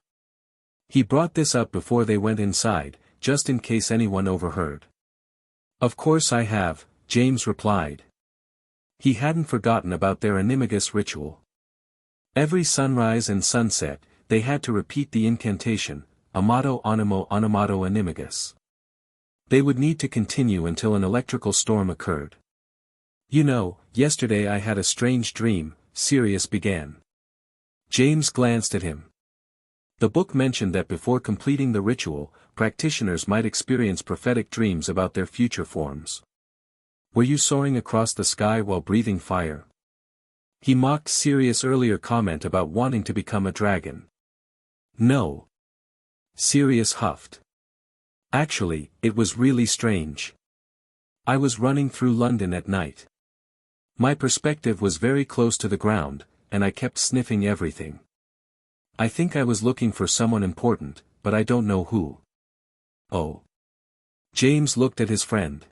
He brought this up before they went inside, just in case anyone overheard. Of course I have, James replied. He hadn't forgotten about their animagus ritual. Every sunrise and sunset, they had to repeat the incantation, Amato Animo Animato Animagus. They would need to continue until an electrical storm occurred. You know, yesterday I had a strange dream, Sirius began. James glanced at him. The book mentioned that before completing the ritual, practitioners might experience prophetic dreams about their future forms. Were you soaring across the sky while breathing fire? He mocked Sirius' earlier comment about wanting to become a dragon. No. Sirius huffed. Actually, it was really strange. I was running through London at night. My perspective was very close to the ground, and I kept sniffing everything. I think I was looking for someone important, but I don't know who. Oh. James looked at his friend.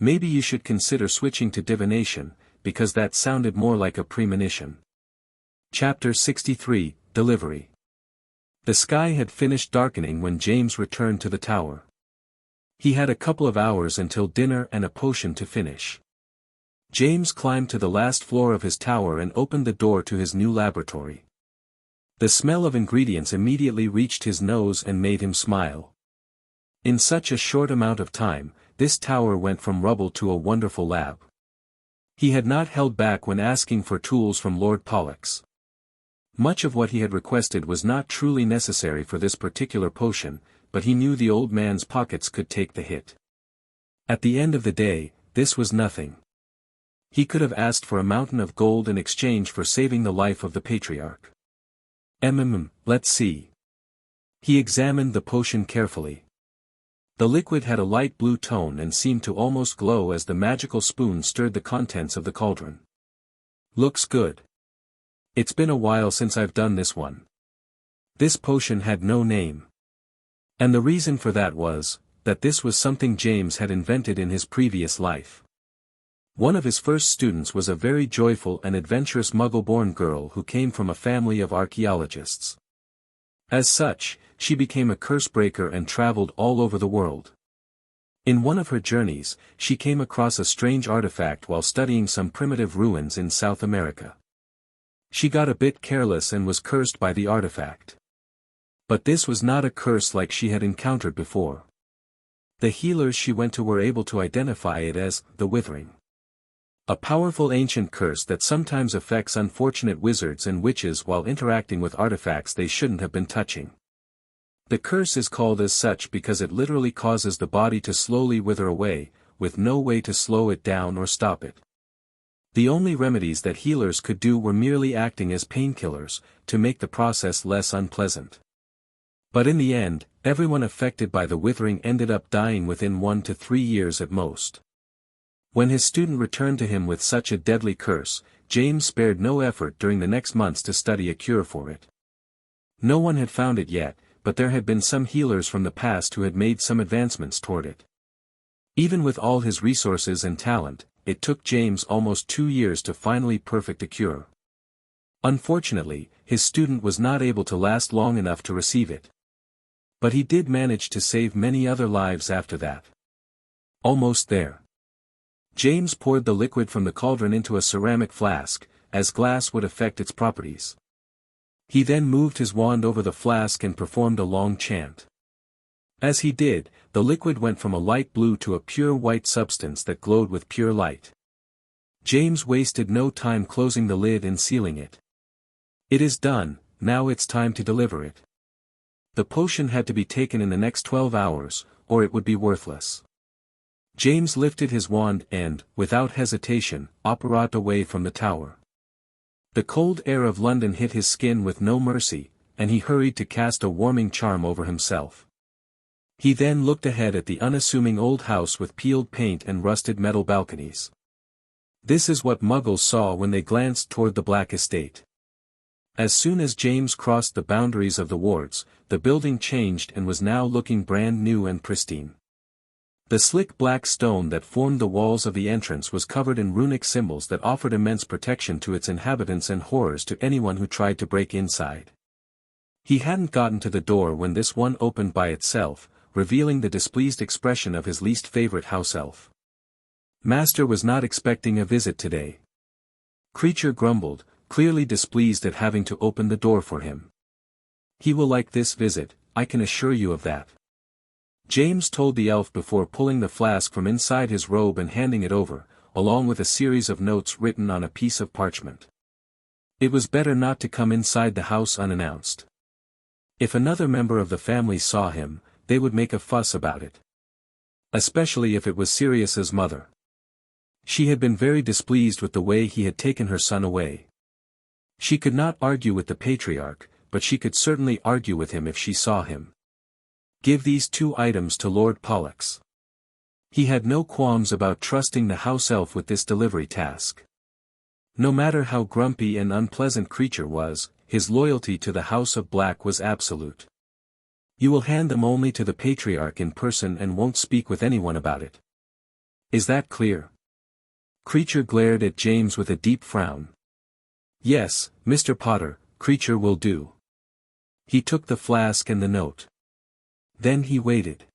Maybe you should consider switching to divination, because that sounded more like a premonition. Chapter 63, Delivery. The sky had finished darkening when James returned to the tower. He had a couple of hours until dinner and a potion to finish. James climbed to the last floor of his tower and opened the door to his new laboratory. The smell of ingredients immediately reached his nose and made him smile. In such a short amount of time, this tower went from rubble to a wonderful lab. He had not held back when asking for tools from Lord Pollux. Much of what he had requested was not truly necessary for this particular potion, but he knew the old man's pockets could take the hit. At the end of the day, this was nothing. He could have asked for a mountain of gold in exchange for saving the life of the patriarch. Let's see. He examined the potion carefully. The liquid had a light blue tone and seemed to almost glow as the magical spoon stirred the contents of the cauldron. Looks good. It's been a while since I've done this one. This potion had no name. And the reason for that was, that this was something James had invented in his previous life. One of his first students was a very joyful and adventurous Muggle-born girl who came from a family of archaeologists. As such, she became a curse-breaker and traveled all over the world. In one of her journeys, she came across a strange artifact while studying some primitive ruins in South America. She got a bit careless and was cursed by the artifact. But this was not a curse like she had encountered before. The healers she went to were able to identify it as the Withering. A powerful ancient curse that sometimes affects unfortunate wizards and witches while interacting with artifacts they shouldn't have been touching. The curse is called as such because it literally causes the body to slowly wither away, with no way to slow it down or stop it. The only remedies that healers could do were merely acting as painkillers, to make the process less unpleasant. But in the end, everyone affected by the withering ended up dying within 1 to 3 years at most. When his student returned to him with such a deadly curse, James spared no effort during the next months to study a cure for it. No one had found it yet, but there had been some healers from the past who had made some advancements toward it. Even with all his resources and talent, it took James almost 2 years to finally perfect a cure. Unfortunately, his student was not able to last long enough to receive it. But he did manage to save many other lives after that. Almost there. James poured the liquid from the cauldron into a ceramic flask, as glass would affect its properties. He then moved his wand over the flask and performed a long chant. As he did, the liquid went from a light blue to a pure white substance that glowed with pure light. James wasted no time closing the lid and sealing it. It is done, now it's time to deliver it. The potion had to be taken in the next 12 hours, or it would be worthless. James lifted his wand and, without hesitation, operated away from the tower. The cold air of London hit his skin with no mercy, and he hurried to cast a warming charm over himself. He then looked ahead at the unassuming old house with peeled paint and rusted metal balconies. This is what Muggles saw when they glanced toward the Black Estate. As soon as James crossed the boundaries of the wards, the building changed and was now looking brand new and pristine. The slick black stone that formed the walls of the entrance was covered in runic symbols that offered immense protection to its inhabitants and horrors to anyone who tried to break inside. He hadn't gotten to the door when this one opened by itself, revealing the displeased expression of his least favorite house elf. Master was not expecting a visit today. Creature grumbled, clearly displeased at having to open the door for him. He will like this visit, I can assure you of that. James told the elf before pulling the flask from inside his robe and handing it over, along with a series of notes written on a piece of parchment. It was better not to come inside the house unannounced. If another member of the family saw him, they would make a fuss about it. Especially if it was Sirius's mother. She had been very displeased with the way he had taken her son away. She could not argue with the patriarch, but she could certainly argue with him if she saw him. Give these 2 items to Lord Pollux. He had no qualms about trusting the house elf with this delivery task. No matter how grumpy and unpleasant Creature was, his loyalty to the House of Black was absolute. You will hand them only to the patriarch in person and won't speak with anyone about it. Is that clear? Creature glared at James with a deep frown. Yes, Mr. Potter, Creature will do. He took the flask and the note. Then he waited.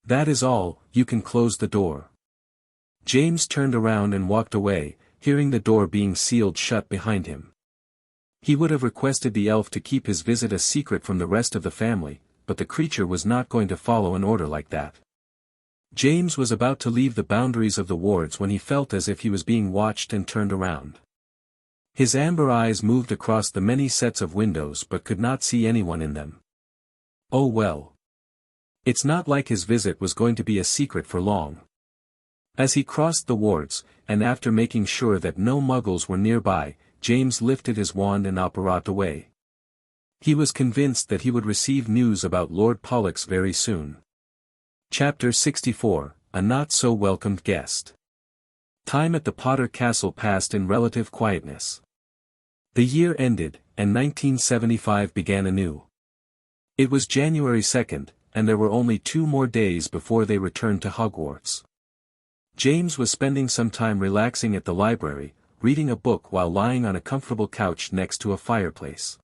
That is all, you can close the door. James turned around and walked away, hearing the door being sealed shut behind him. He would have requested the elf to keep his visit a secret from the rest of the family, but the Creature was not going to follow an order like that. James was about to leave the boundaries of the wards when he felt as if he was being watched and turned around. His amber eyes moved across the many sets of windows but could not see anyone in them. Oh well. It's not like his visit was going to be a secret for long. As he crossed the wards, and after making sure that no Muggles were nearby, James lifted his wand and operated away. He was convinced that he would receive news about Lord Pollux very soon. Chapter 64, A Not-So-Welcomed Guest. Time at the Potter Castle passed in relative quietness. The year ended, and 1975 began anew. It was January 2nd, and there were only 2 more days before they returned to Hogwarts. James was spending some time relaxing at the library, reading a book while lying on a comfortable couch next to a fireplace.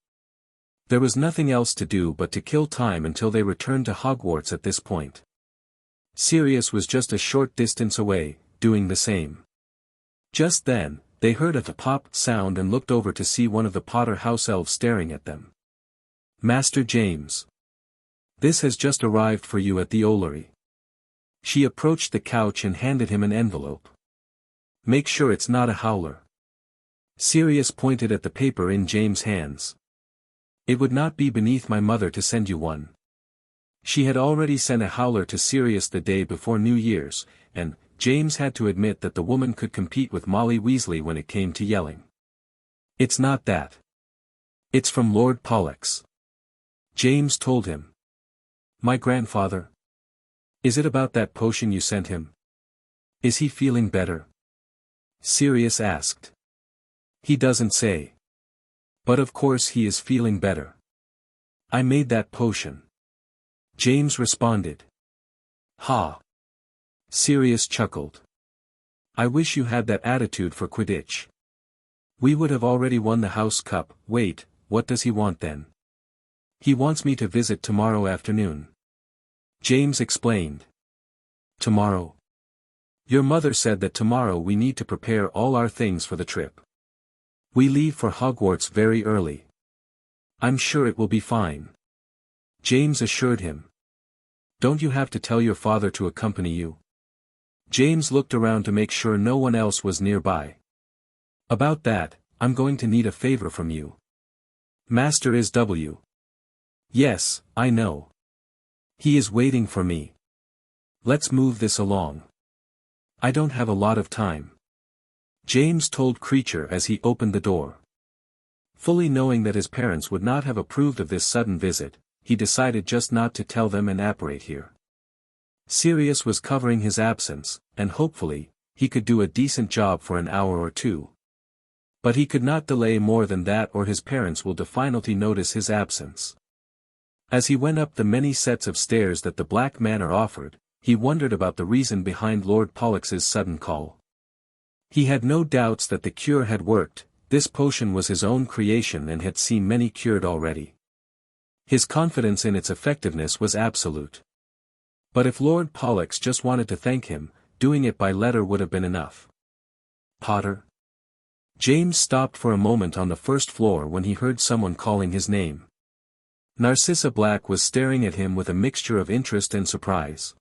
There was nothing else to do but to kill time until they returned to Hogwarts at this point. Sirius was just a short distance away, doing the same. Just then, they heard a pop sound and looked over to see one of the Potter house elves staring at them. Master James. This has just arrived for you at the Ollery. She approached the couch and handed him an envelope. Make sure it's not a howler. Sirius pointed at the paper in James' hands. It would not be beneath my mother to send you one. She had already sent a howler to Sirius the day before New Year's, and, James had to admit that the woman could compete with Molly Weasley when it came to yelling. "It's not that. It's from Lord Pollux," James told him. "My grandfather? Is it about that potion you sent him? Is he feeling better?" Sirius asked. "He doesn't say. But of course he is feeling better. I made that potion," James responded. "Ha!" Sirius chuckled. "I wish you had that attitude for Quidditch. We would have already won the House Cup. Wait, what does he want then?" "He wants me to visit tomorrow afternoon," James explained. "Tomorrow? Your mother said that tomorrow we need to prepare all our things for the trip. We leave for Hogwarts very early. I'm sure it will be fine," James assured him. "Don't you have to tell your father to accompany you?" James looked around to make sure no one else was nearby. "About that, I'm going to need a favor from you. Master is W. Yes, I know. He is waiting for me. Let's move this along. I don't have a lot of time," James told Creature as he opened the door. Fully knowing that his parents would not have approved of this sudden visit, he decided just not to tell them and apparate here. Sirius was covering his absence, and hopefully, he could do a decent job for an hour or two. But he could not delay more than that or his parents will definitely notice his absence. As he went up the many sets of stairs that the Black Manor offered, he wondered about the reason behind Lord Pollux's sudden call. He had no doubts that the cure had worked. This potion was his own creation and had seen many cured already. His confidence in its effectiveness was absolute. But if Lord Pollux just wanted to thank him, doing it by letter would have been enough. "Potter?" James stopped for a moment on the first floor when he heard someone calling his name. Narcissa Black was staring at him with a mixture of interest and surprise.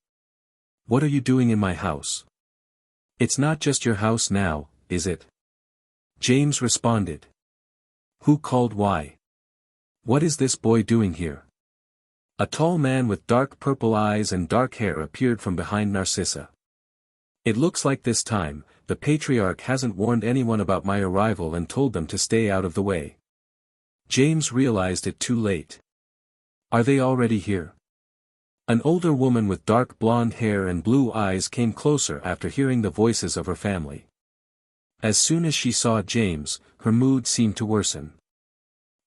"What are you doing in my house?" "It's not just your house now, is it?" James responded. "Who called why? What is this boy doing here?" A tall man with dark purple eyes and dark hair appeared from behind Narcissa. "It looks like this time, the Patriarch hasn't warned anyone about my arrival and told them to stay out of the way." James realized it too late. "Are they already here?" An older woman with dark blonde hair and blue eyes came closer after hearing the voices of her family. As soon as she saw James, her mood seemed to worsen.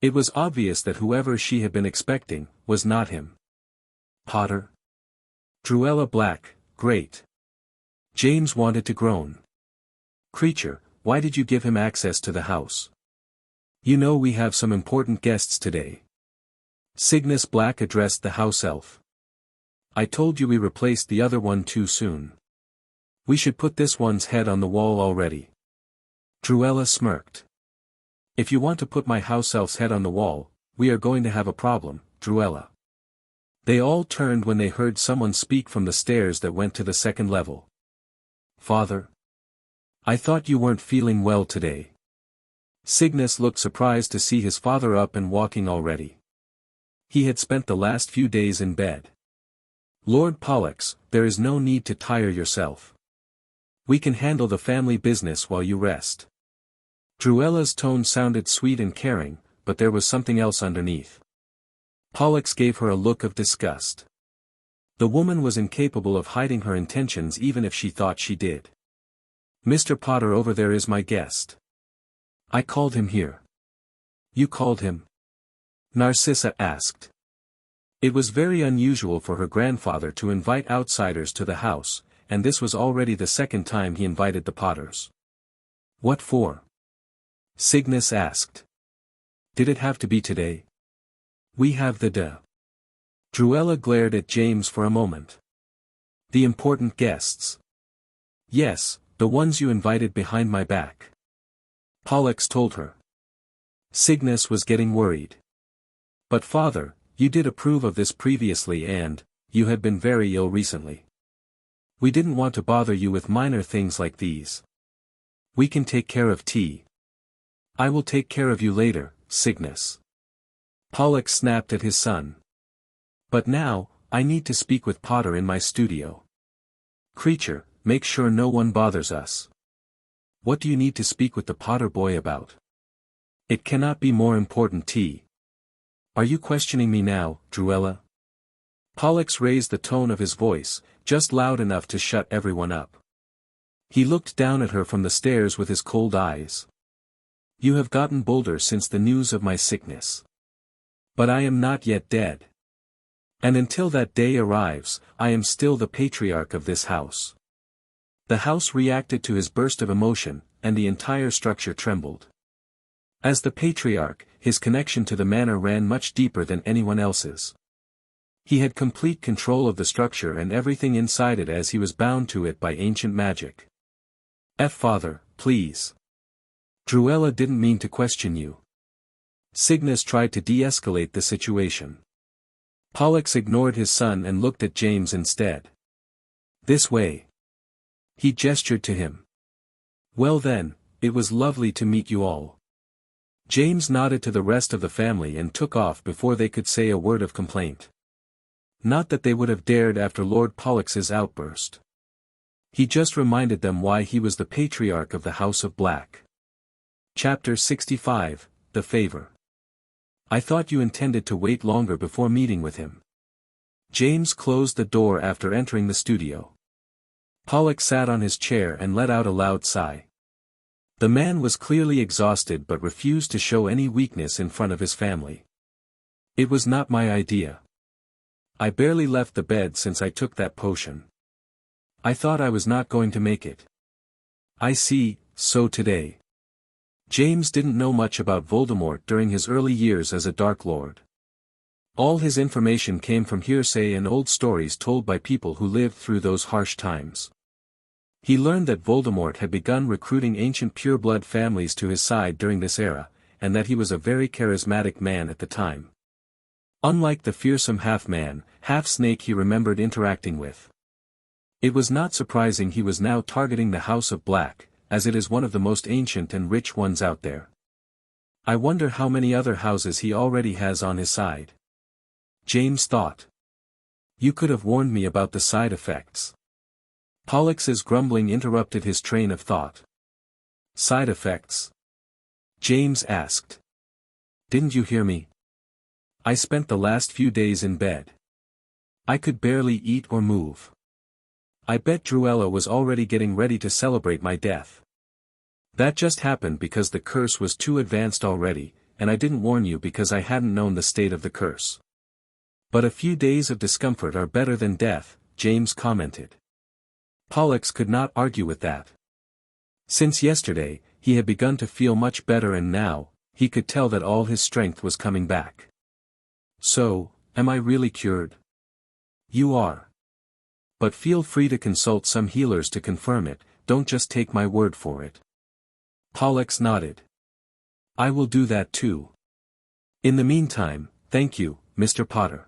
It was obvious that whoever she had been expecting, was not him. "Potter? Druella Black, great." James wanted to groan. "Creature, why did you give him access to the house? You know we have some important guests today." Cygnus Black addressed the house elf. "I told you we replaced the other one too soon. We should put this one's head on the wall already." Druella smirked. "If you want to put my house elf's head on the wall, we are going to have a problem, Druella." They all turned when they heard someone speak from the stairs that went to the second level. "Father? I thought you weren't feeling well today." Cygnus looked surprised to see his father up and walking already. He had spent the last few days in bed. "Lord Pollux, there is no need to tire yourself. We can handle the family business while you rest." Druella's tone sounded sweet and caring, but there was something else underneath. Pollux gave her a look of disgust. The woman was incapable of hiding her intentions even if she thought she did. "Mr. Potter over there is my guest. I called him here." "You called him?" Narcissa asked. It was very unusual for her grandfather to invite outsiders to the house, and this was already the second time he invited the Potters. "What for?" Cygnus asked. "Did it have to be today? We have the Druella glared at James for a moment. "The important guests." "Yes, the ones you invited behind my back," Pollux told her. Cygnus was getting worried. "But father, you did approve of this previously and, you had been very ill recently. We didn't want to bother you with minor things like these. We can take care of tea." "I will take care of you later, Cygnus." Pollux snapped at his son. "But now, I need to speak with Potter in my studio." "Creature, make sure no one bothers us. What do you need to speak with the Potter boy about? It cannot be more important. Are you questioning me now, Druella? Pollux raised the tone of his voice, just loud enough to shut everyone up. He looked down at her from the stairs with his cold eyes. You have gotten bolder since the news of my sickness. But I am not yet dead. And until that day arrives, I am still the patriarch of this house. The house reacted to his burst of emotion, and the entire structure trembled. As the patriarch, his connection to the manor ran much deeper than anyone else's. He had complete control of the structure and everything inside it, as he was bound to it by ancient magic. Father, please. Druella didn't mean to question you. Cygnus tried to de-escalate the situation. Pollux ignored his son and looked at James instead. This way. He gestured to him. Well then, it was lovely to meet you all. James nodded to the rest of the family and took off before they could say a word of complaint. Not that they would have dared after Lord Pollux's outburst. He just reminded them why he was the patriarch of the House of Black. Chapter 65, The Favor. I thought you intended to wait longer before meeting with him. James closed the door after entering the studio. Pollux sat on his chair and let out a loud sigh. The man was clearly exhausted but refused to show any weakness in front of his family. It was not my idea. I barely left the bed since I took that potion. I thought I was not going to make it. I see, so today. James didn't know much about Voldemort during his early years as a Dark Lord. All his information came from hearsay and old stories told by people who lived through those harsh times. He learned that Voldemort had begun recruiting ancient pureblood families to his side during this era, and that he was a very charismatic man at the time. Unlike the fearsome half-man, half-snake he remembered interacting with. It was not surprising he was now targeting the House of Black, as it is one of the most ancient and rich ones out there. I wonder how many other houses he already has on his side. James thought. You could have warned me about the side effects. Pollux's grumbling interrupted his train of thought. Side effects? James asked. Didn't you hear me? I spent the last few days in bed. I could barely eat or move. I bet Druella was already getting ready to celebrate my death. That just happened because the curse was too advanced already, and I didn't warn you because I hadn't known the state of the curse. But a few days of discomfort are better than death, James commented. Pollux could not argue with that. Since yesterday, he had begun to feel much better, and now, he could tell that all his strength was coming back. So, am I really cured? You are. But feel free to consult some healers to confirm it, don't just take my word for it. Pollux nodded. I will do that too. In the meantime, thank you, Mr. Potter.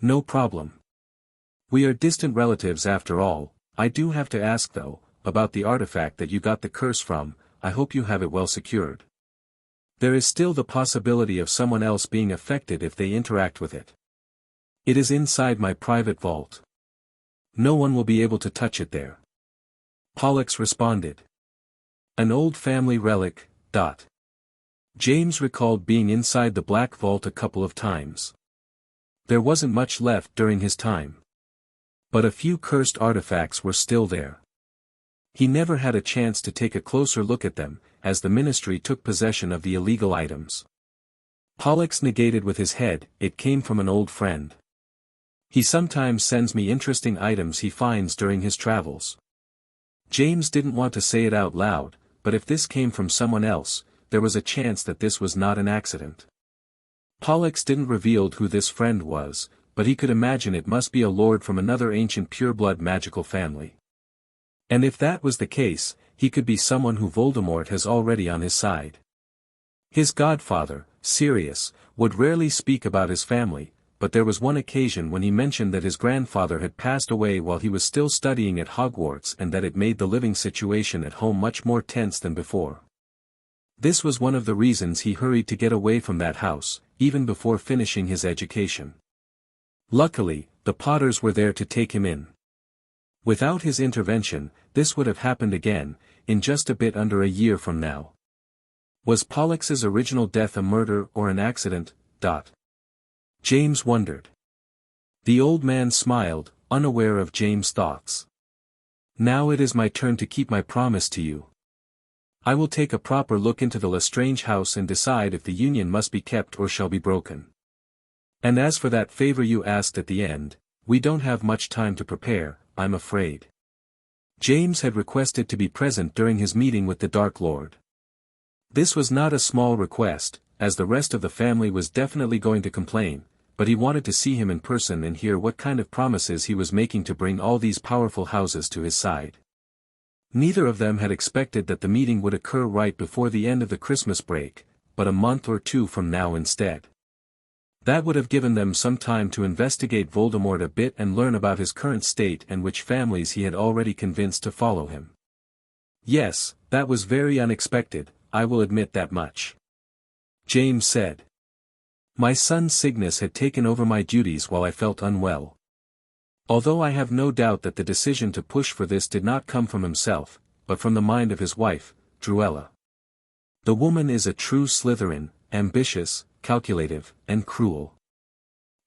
No problem. We are distant relatives after all. I do have to ask though, about the artifact that you got the curse from. I hope you have it well secured. There is still the possibility of someone else being affected if they interact with it. It is inside my private vault. No one will be able to touch it there. Pollux responded. An old family relic. James recalled being inside the Black Vault a couple of times. There wasn't much left during his time. But a few cursed artifacts were still there. He never had a chance to take a closer look at them, as the Ministry took possession of the illegal items. Pollux negated with his head, it came from an old friend. He sometimes sends me interesting items he finds during his travels. James didn't want to say it out loud, but if this came from someone else, there was a chance that this was not an accident. Pollux didn't reveal who this friend was, but he could imagine it must be a lord from another ancient pureblood magical family. And if that was the case, he could be someone who Voldemort has already on his side. His godfather, Sirius, would rarely speak about his family, but there was one occasion when he mentioned that his grandfather had passed away while he was still studying at Hogwarts, and that it made the living situation at home much more tense than before. This was one of the reasons he hurried to get away from that house, even before finishing his education. Luckily, the Potters were there to take him in. Without his intervention, this would have happened again, in just a bit under a year from now. Was Pollux's original death a murder or an accident? James wondered. The old man smiled, unaware of James' thoughts. Now it is my turn to keep my promise to you. I will take a proper look into the Lestrange house and decide if the union must be kept or shall be broken. And as for that favor you asked at the end, we don't have much time to prepare, I'm afraid. James had requested to be present during his meeting with the Dark Lord. This was not a small request, as the rest of the family was definitely going to complain, but he wanted to see him in person and hear what kind of promises he was making to bring all these powerful houses to his side. Neither of them had expected that the meeting would occur right before the end of the Christmas break, but a month or two from now instead. That would have given them some time to investigate Voldemort a bit and learn about his current state and which families he had already convinced to follow him. Yes, that was very unexpected, I will admit that much. James said. My son Cygnus had taken over my duties while I felt unwell. Although I have no doubt that the decision to push for this did not come from himself, but from the mind of his wife, Druella. The woman is a true Slytherin, ambitious, calculative, and cruel.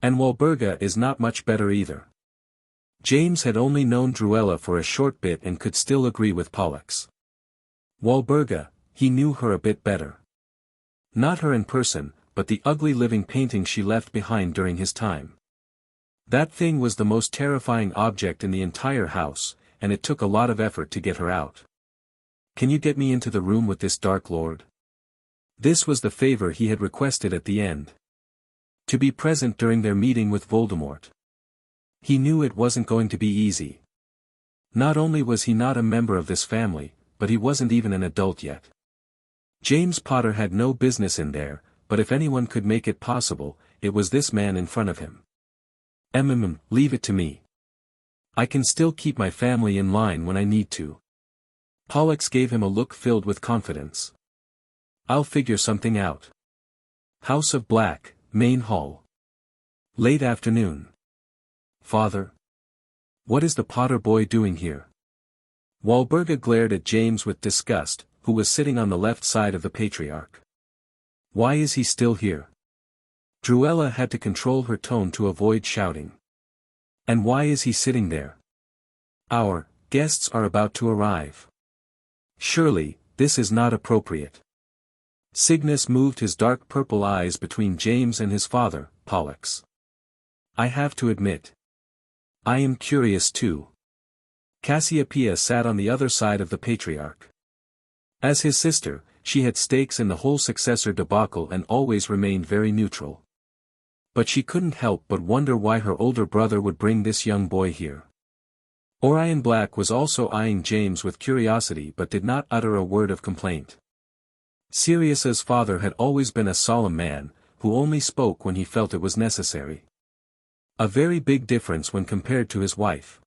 And Walburga is not much better either. James had only known Druella for a short bit and could still agree with Pollux. Walburga, he knew her a bit better. Not her in person, but the ugly living painting she left behind during his time. That thing was the most terrifying object in the entire house, and it took a lot of effort to get her out. Can you get me into the room with this Dark Lord? This was the favor he had requested at the end. To be present during their meeting with Voldemort. He knew it wasn't going to be easy. Not only was he not a member of this family, but he wasn't even an adult yet. James Potter had no business in there, but if anyone could make it possible, it was this man in front of him. Leave it to me. I can still keep my family in line when I need to. Pollux gave him a look filled with confidence. I'll figure something out. House of Black, Main Hall. Late afternoon. Father? What is the Potter boy doing here? Walburga glared at James with disgust, who was sitting on the left side of the Patriarch. Why is he still here? Druella had to control her tone to avoid shouting. And why is he sitting there? Our guests are about to arrive. Surely, this is not appropriate. Cygnus moved his dark purple eyes between James and his father, Pollux. I have to admit. I am curious too. Cassiopeia sat on the other side of the Patriarch. As his sister, she had stakes in the whole successor debacle and always remained very neutral. But she couldn't help but wonder why her older brother would bring this young boy here. Orion Black was also eyeing James with curiosity but did not utter a word of complaint. Sirius's father had always been a solemn man, who only spoke when he felt it was necessary. A very big difference when compared to his wife.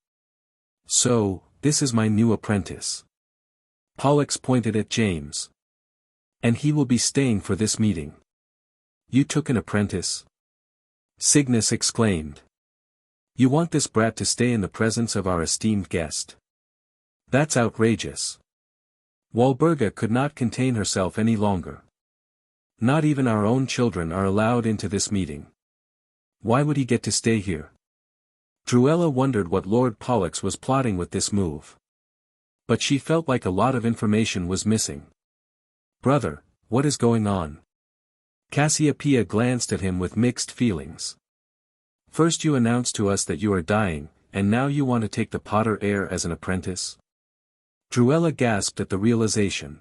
So, this is my new apprentice. Pollux pointed at James. And he will be staying for this meeting. You took an apprentice? Cygnus exclaimed. You want this brat to stay in the presence of our esteemed guest? That's outrageous. Walburga could not contain herself any longer. Not even our own children are allowed into this meeting. Why would he get to stay here? Druella wondered what Lord Pollux was plotting with this move. But she felt like a lot of information was missing. Brother, what is going on? Cassiopeia glanced at him with mixed feelings. First you announced to us that you are dying, and now you want to take the Potter heir as an apprentice? Druella gasped at the realization.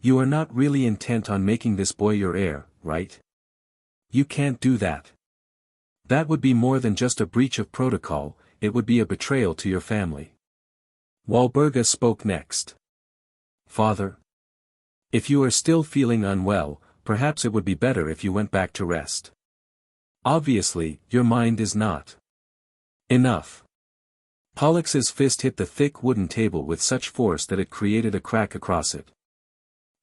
You are not really intent on making this boy your heir, right? You can't do that. That would be more than just a breach of protocol, it would be a betrayal to your family. Walburga spoke next. Father. If you are still feeling unwell, perhaps it would be better if you went back to rest. Obviously, your mind is not. Enough. Pollux's fist hit the thick wooden table with such force that it created a crack across it.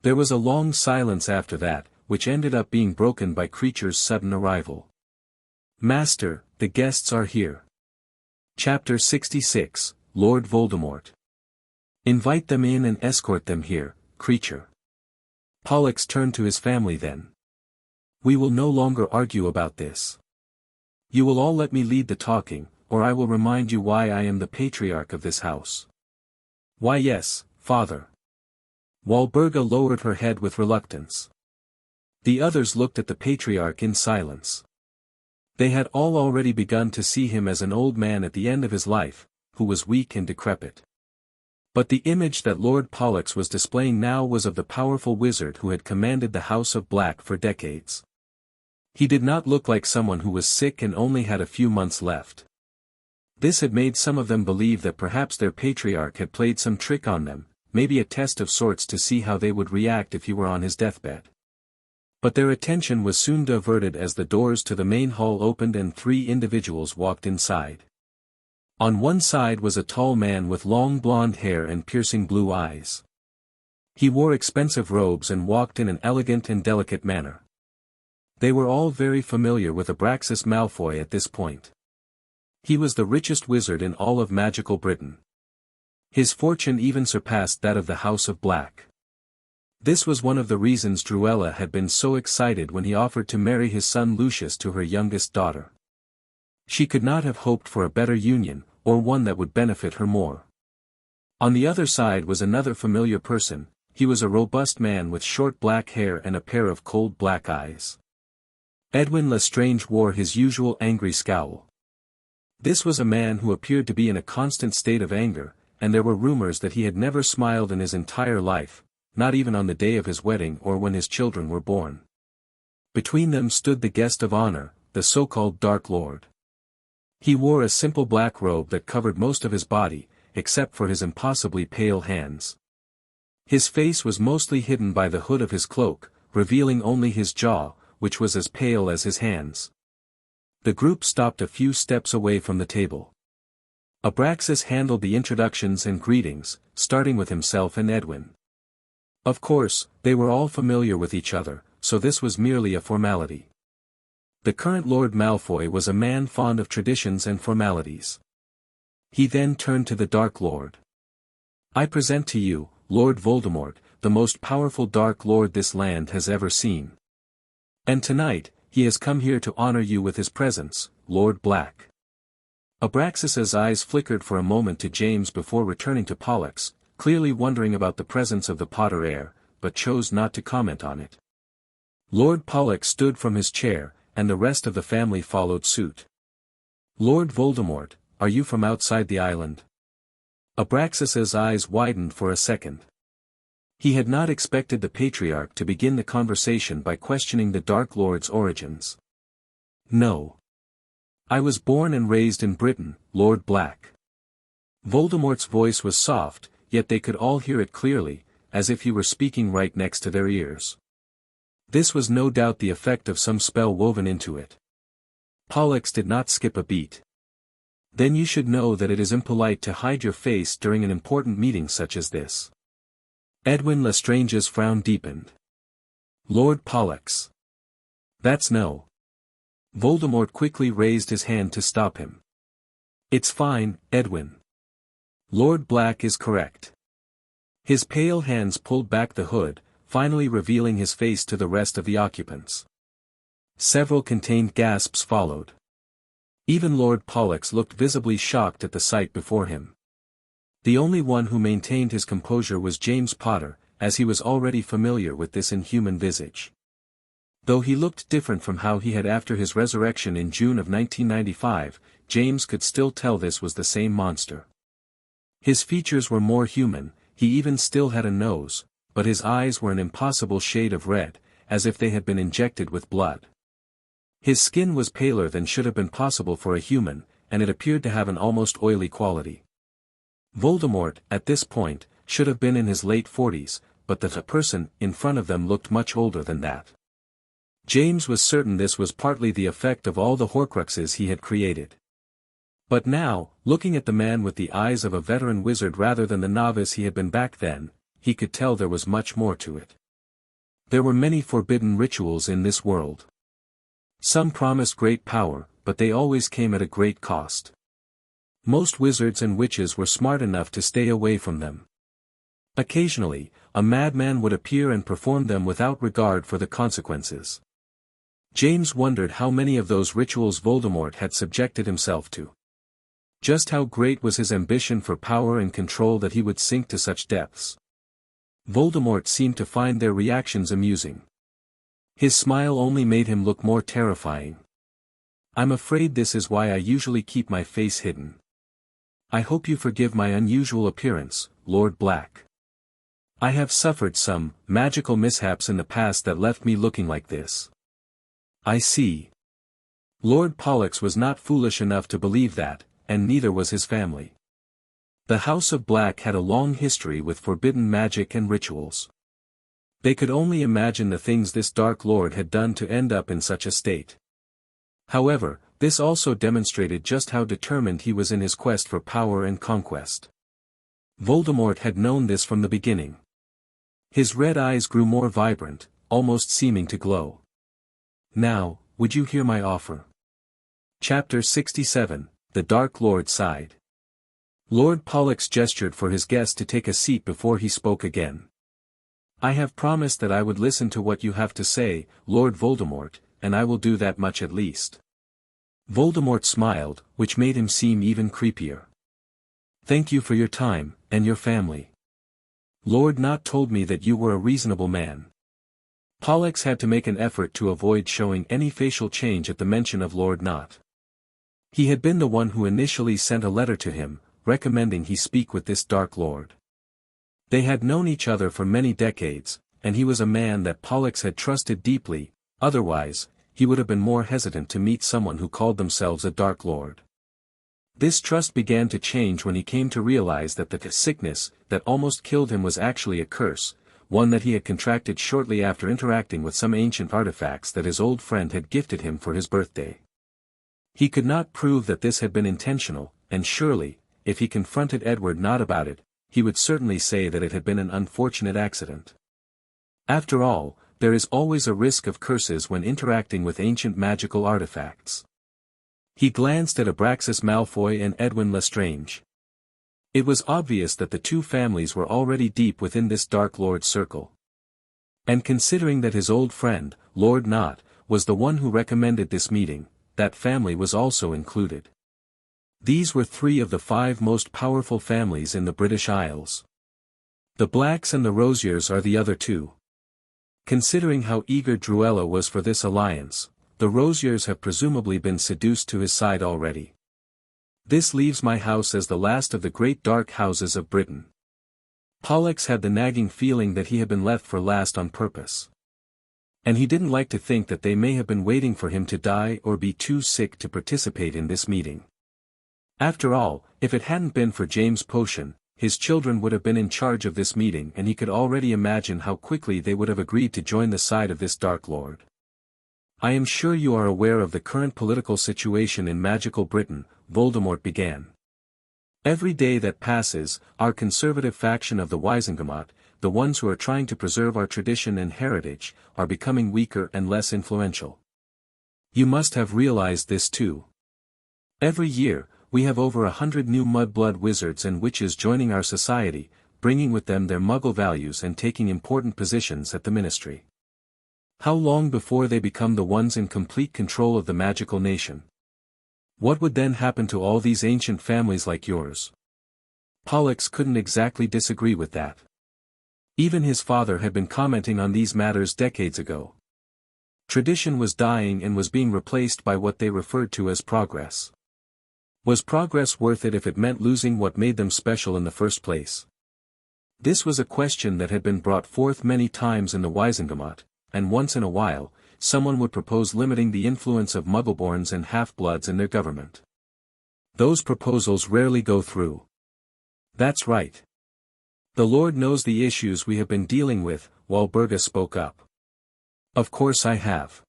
There was a long silence after that, which ended up being broken by Creature's sudden arrival. Master, the guests are here. Chapter 66, Lord Voldemort. Invite them in and escort them here, creature. Pollux turned to his family then. We will no longer argue about this. You will all let me lead the talking, or I will remind you why I am the patriarch of this house. Why yes, father. Walburga lowered her head with reluctance. The others looked at the patriarch in silence. They had all already begun to see him as an old man at the end of his life, who was weak and decrepit. But the image that Lord Pollux was displaying now was of the powerful wizard who had commanded the House of Black for decades. He did not look like someone who was sick and only had a few months left. This had made some of them believe that perhaps their patriarch had played some trick on them, maybe a test of sorts to see how they would react if he were on his deathbed. But their attention was soon diverted as the doors to the main hall opened and 3 individuals walked inside. On one side was a tall man with long blonde hair and piercing blue eyes. He wore expensive robes and walked in an elegant and delicate manner. They were all very familiar with Abraxas Malfoy at this point. He was the richest wizard in all of magical Britain. His fortune even surpassed that of the House of Black. This was one of the reasons Druella had been so excited when he offered to marry his son Lucius to her youngest daughter. She could not have hoped for a better union, or one that would benefit her more. On the other side was another familiar person. He was a robust man with short black hair and a pair of cold black eyes. Edwin Lestrange wore his usual angry scowl. This was a man who appeared to be in a constant state of anger, and there were rumors that he had never smiled in his entire life, not even on the day of his wedding or when his children were born. Between them stood the guest of honor, the so-called Dark Lord. He wore a simple black robe that covered most of his body, except for his impossibly pale hands. His face was mostly hidden by the hood of his cloak, revealing only his jaw, which was as pale as his hands. The group stopped a few steps away from the table. Abraxas handled the introductions and greetings, starting with himself and Edwin. Of course, they were all familiar with each other, so this was merely a formality. The current Lord Malfoy was a man fond of traditions and formalities. He then turned to the Dark Lord. I present to you, Lord Voldemort, the most powerful Dark Lord this land has ever seen. And tonight, he has come here to honor you with his presence, Lord Black. Abraxas's eyes flickered for a moment to James before returning to Pollux, clearly wondering about the presence of the Potter heir, but chose not to comment on it. Lord Pollux stood from his chair, and the rest of the family followed suit. Lord Voldemort, are you from outside the island? Abraxas's eyes widened for a second. He had not expected the Patriarch to begin the conversation by questioning the Dark Lord's origins. No. I was born and raised in Britain, Lord Black. Voldemort's voice was soft, yet they could all hear it clearly, as if he were speaking right next to their ears. This was no doubt the effect of some spell woven into it. Pollux did not skip a beat. Then you should know that it is impolite to hide your face during an important meeting such as this. Edwin Lestrange's frown deepened. Lord Pollux. That's no. Voldemort quickly raised his hand to stop him. It's fine, Edwin. Lord Black is correct. His pale hands pulled back the hood, finally revealing his face to the rest of the occupants. Several contained gasps followed. Even Lord Pollux looked visibly shocked at the sight before him. The only one who maintained his composure was James Potter, as he was already familiar with this inhuman visage. Though he looked different from how he had after his resurrection in June of 1995, James could still tell this was the same monster. His features were more human, he even still had a nose, but his eyes were an impossible shade of red, as if they had been injected with blood. His skin was paler than should have been possible for a human, and it appeared to have an almost oily quality. Voldemort, at this point, should have been in his late 40s, but the person in front of them looked much older than that. James was certain this was partly the effect of all the Horcruxes he had created. But now, looking at the man with the eyes of a veteran wizard rather than the novice he had been back then, he could tell there was much more to it. There were many forbidden rituals in this world. Some promised great power, but they always came at a great cost. Most wizards and witches were smart enough to stay away from them. Occasionally, a madman would appear and perform them without regard for the consequences. James wondered how many of those rituals Voldemort had subjected himself to. Just how great was his ambition for power and control that he would sink to such depths. Voldemort seemed to find their reactions amusing. His smile only made him look more terrifying. "I'm afraid this is why I usually keep my face hidden. I hope you forgive my unusual appearance, Lord Black. I have suffered some magical mishaps in the past that left me looking like this." "I see." Lord Pollux was not foolish enough to believe that, and neither was his family. The House of Black had a long history with forbidden magic and rituals. They could only imagine the things this Dark Lord had done to end up in such a state. However, this also demonstrated just how determined he was in his quest for power and conquest. Voldemort had known this from the beginning. His red eyes grew more vibrant, almost seeming to glow. "Now, would you hear my offer?" Chapter 67, The Dark Lord sighed. Lord Pollux gestured for his guest to take a seat before he spoke again. "I have promised that I would listen to what you have to say, Lord Voldemort, and I will do that much at least." Voldemort smiled, which made him seem even creepier. "Thank you for your time, and your family. Lord Knot told me that you were a reasonable man." Pollux had to make an effort to avoid showing any facial change at the mention of Lord Knot. He had been the one who initially sent a letter to him, recommending he speak with this Dark Lord. They had known each other for many decades, and he was a man that Pollux had trusted deeply, otherwise, he would have been more hesitant to meet someone who called themselves a Dark Lord. This trust began to change when he came to realize that the sickness that almost killed him was actually a curse, one that he had contracted shortly after interacting with some ancient artifacts that his old friend had gifted him for his birthday. He could not prove that this had been intentional, and surely, if he confronted Edward Knott about it, he would certainly say that it had been an unfortunate accident. After all, there is always a risk of curses when interacting with ancient magical artifacts. He glanced at Abraxas Malfoy and Edwin Lestrange. It was obvious that the two families were already deep within this Dark Lord's circle. And considering that his old friend, Lord Knott, was the one who recommended this meeting, that family was also included. These were 3 of the 5 most powerful families in the British Isles. The Blacks and the Rosiers are the other 2. Considering how eager Druella was for this alliance, the Rosiers have presumably been seduced to his side already. This leaves my house as the last of the great dark houses of Britain. Pollux had the nagging feeling that he had been left for last on purpose. And he didn't like to think that they may have been waiting for him to die or be too sick to participate in this meeting. After all, if it hadn't been for James Potion, his children would have been in charge of this meeting, and he could already imagine how quickly they would have agreed to join the side of this Dark Lord. "I am sure you are aware of the current political situation in magical Britain," Voldemort began. "Every day that passes, our conservative faction of the Wizengamot, the ones who are trying to preserve our tradition and heritage, are becoming weaker and less influential. You must have realized this too. Every year, we have over 100 new mudblood wizards and witches joining our society, bringing with them their Muggle values and taking important positions at the Ministry. How long before they become the ones in complete control of the magical nation? What would then happen to all these ancient families like yours?" Pollux couldn't exactly disagree with that. Even his father had been commenting on these matters decades ago. Tradition was dying and was being replaced by what they referred to as progress. Was progress worth it if it meant losing what made them special in the first place? This was a question that had been brought forth many times in the Wizengamot, and once in a while, someone would propose limiting the influence of Muggleborns and half-bloods in their government. Those proposals rarely go through. "That's right. The Lord knows the issues we have been dealing with," Walburga spoke up. "Of course I have.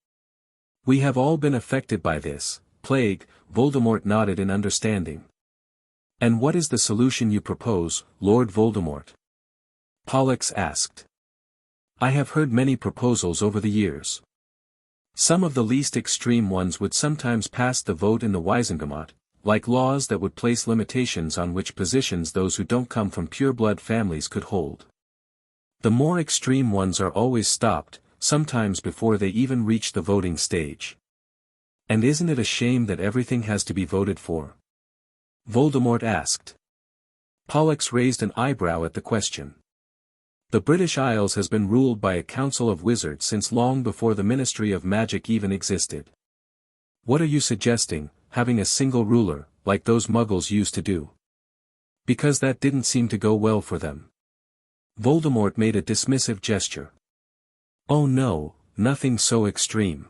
We have all been affected by this plague," Voldemort nodded in understanding. "And what is the solution you propose, Lord Voldemort?" Pollux asked. "I have heard many proposals over the years. Some of the least extreme ones would sometimes pass the vote in the Wizengamot, like laws that would place limitations on which positions those who don't come from pure-blood families could hold. The more extreme ones are always stopped, sometimes before they even reach the voting stage. And isn't it a shame that everything has to be voted for? Voldemort asked. Pollux raised an eyebrow at the question. The British Isles has been ruled by a council of wizards since long before the Ministry of Magic even existed. What are you suggesting, having a single ruler, like those Muggles used to do? Because that didn't seem to go well for them. Voldemort made a dismissive gesture. Oh no, nothing so extreme.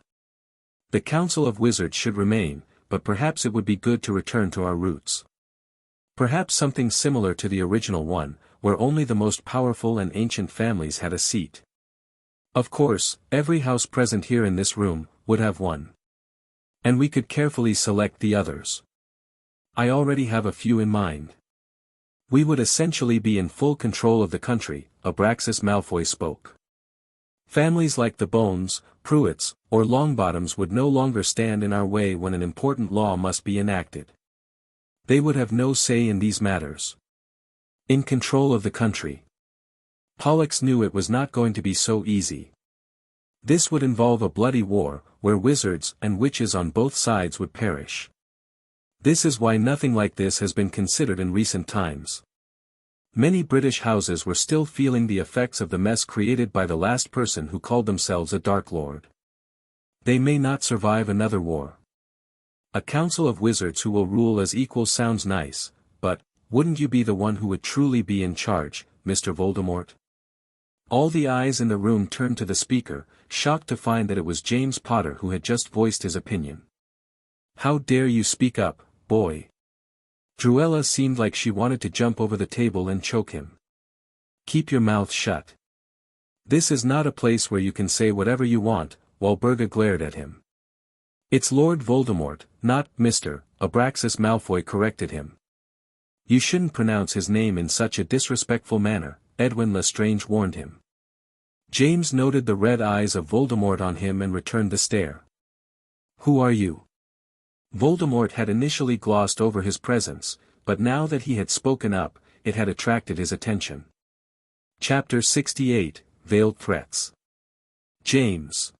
The Council of Wizards should remain, but perhaps it would be good to return to our roots. Perhaps something similar to the original one, where only the most powerful and ancient families had a seat. Of course, every house present here in this room would have one. And we could carefully select the others. I already have a few in mind. We would essentially be in full control of the country, Abraxas Malfoy spoke. Families like the Bones, Pruitts, or Longbottoms would no longer stand in our way when an important law must be enacted. They would have no say in these matters. In control of the country. Pollux knew it was not going to be so easy. This would involve a bloody war, where wizards and witches on both sides would perish. This is why nothing like this has been considered in recent times. Many British houses were still feeling the effects of the mess created by the last person who called themselves a Dark Lord. They may not survive another war. A council of wizards who will rule as equals sounds nice, but, wouldn't you be the one who would truly be in charge, Mr. Voldemort? All the eyes in the room turned to the speaker, shocked to find that it was James Potter who had just voiced his opinion. How dare you speak up, boy? Druella seemed like she wanted to jump over the table and choke him. Keep your mouth shut. This is not a place where you can say whatever you want, Walburga glared at him. It's Lord Voldemort, not Mr. Abraxas Malfoy corrected him. You shouldn't pronounce his name in such a disrespectful manner, Edwin Lestrange warned him. James noted the red eyes of Voldemort on him and returned the stare. Who are you? Voldemort had initially glossed over his presence, but now that he had spoken up, it had attracted his attention. Chapter 68, Veiled Threats. James.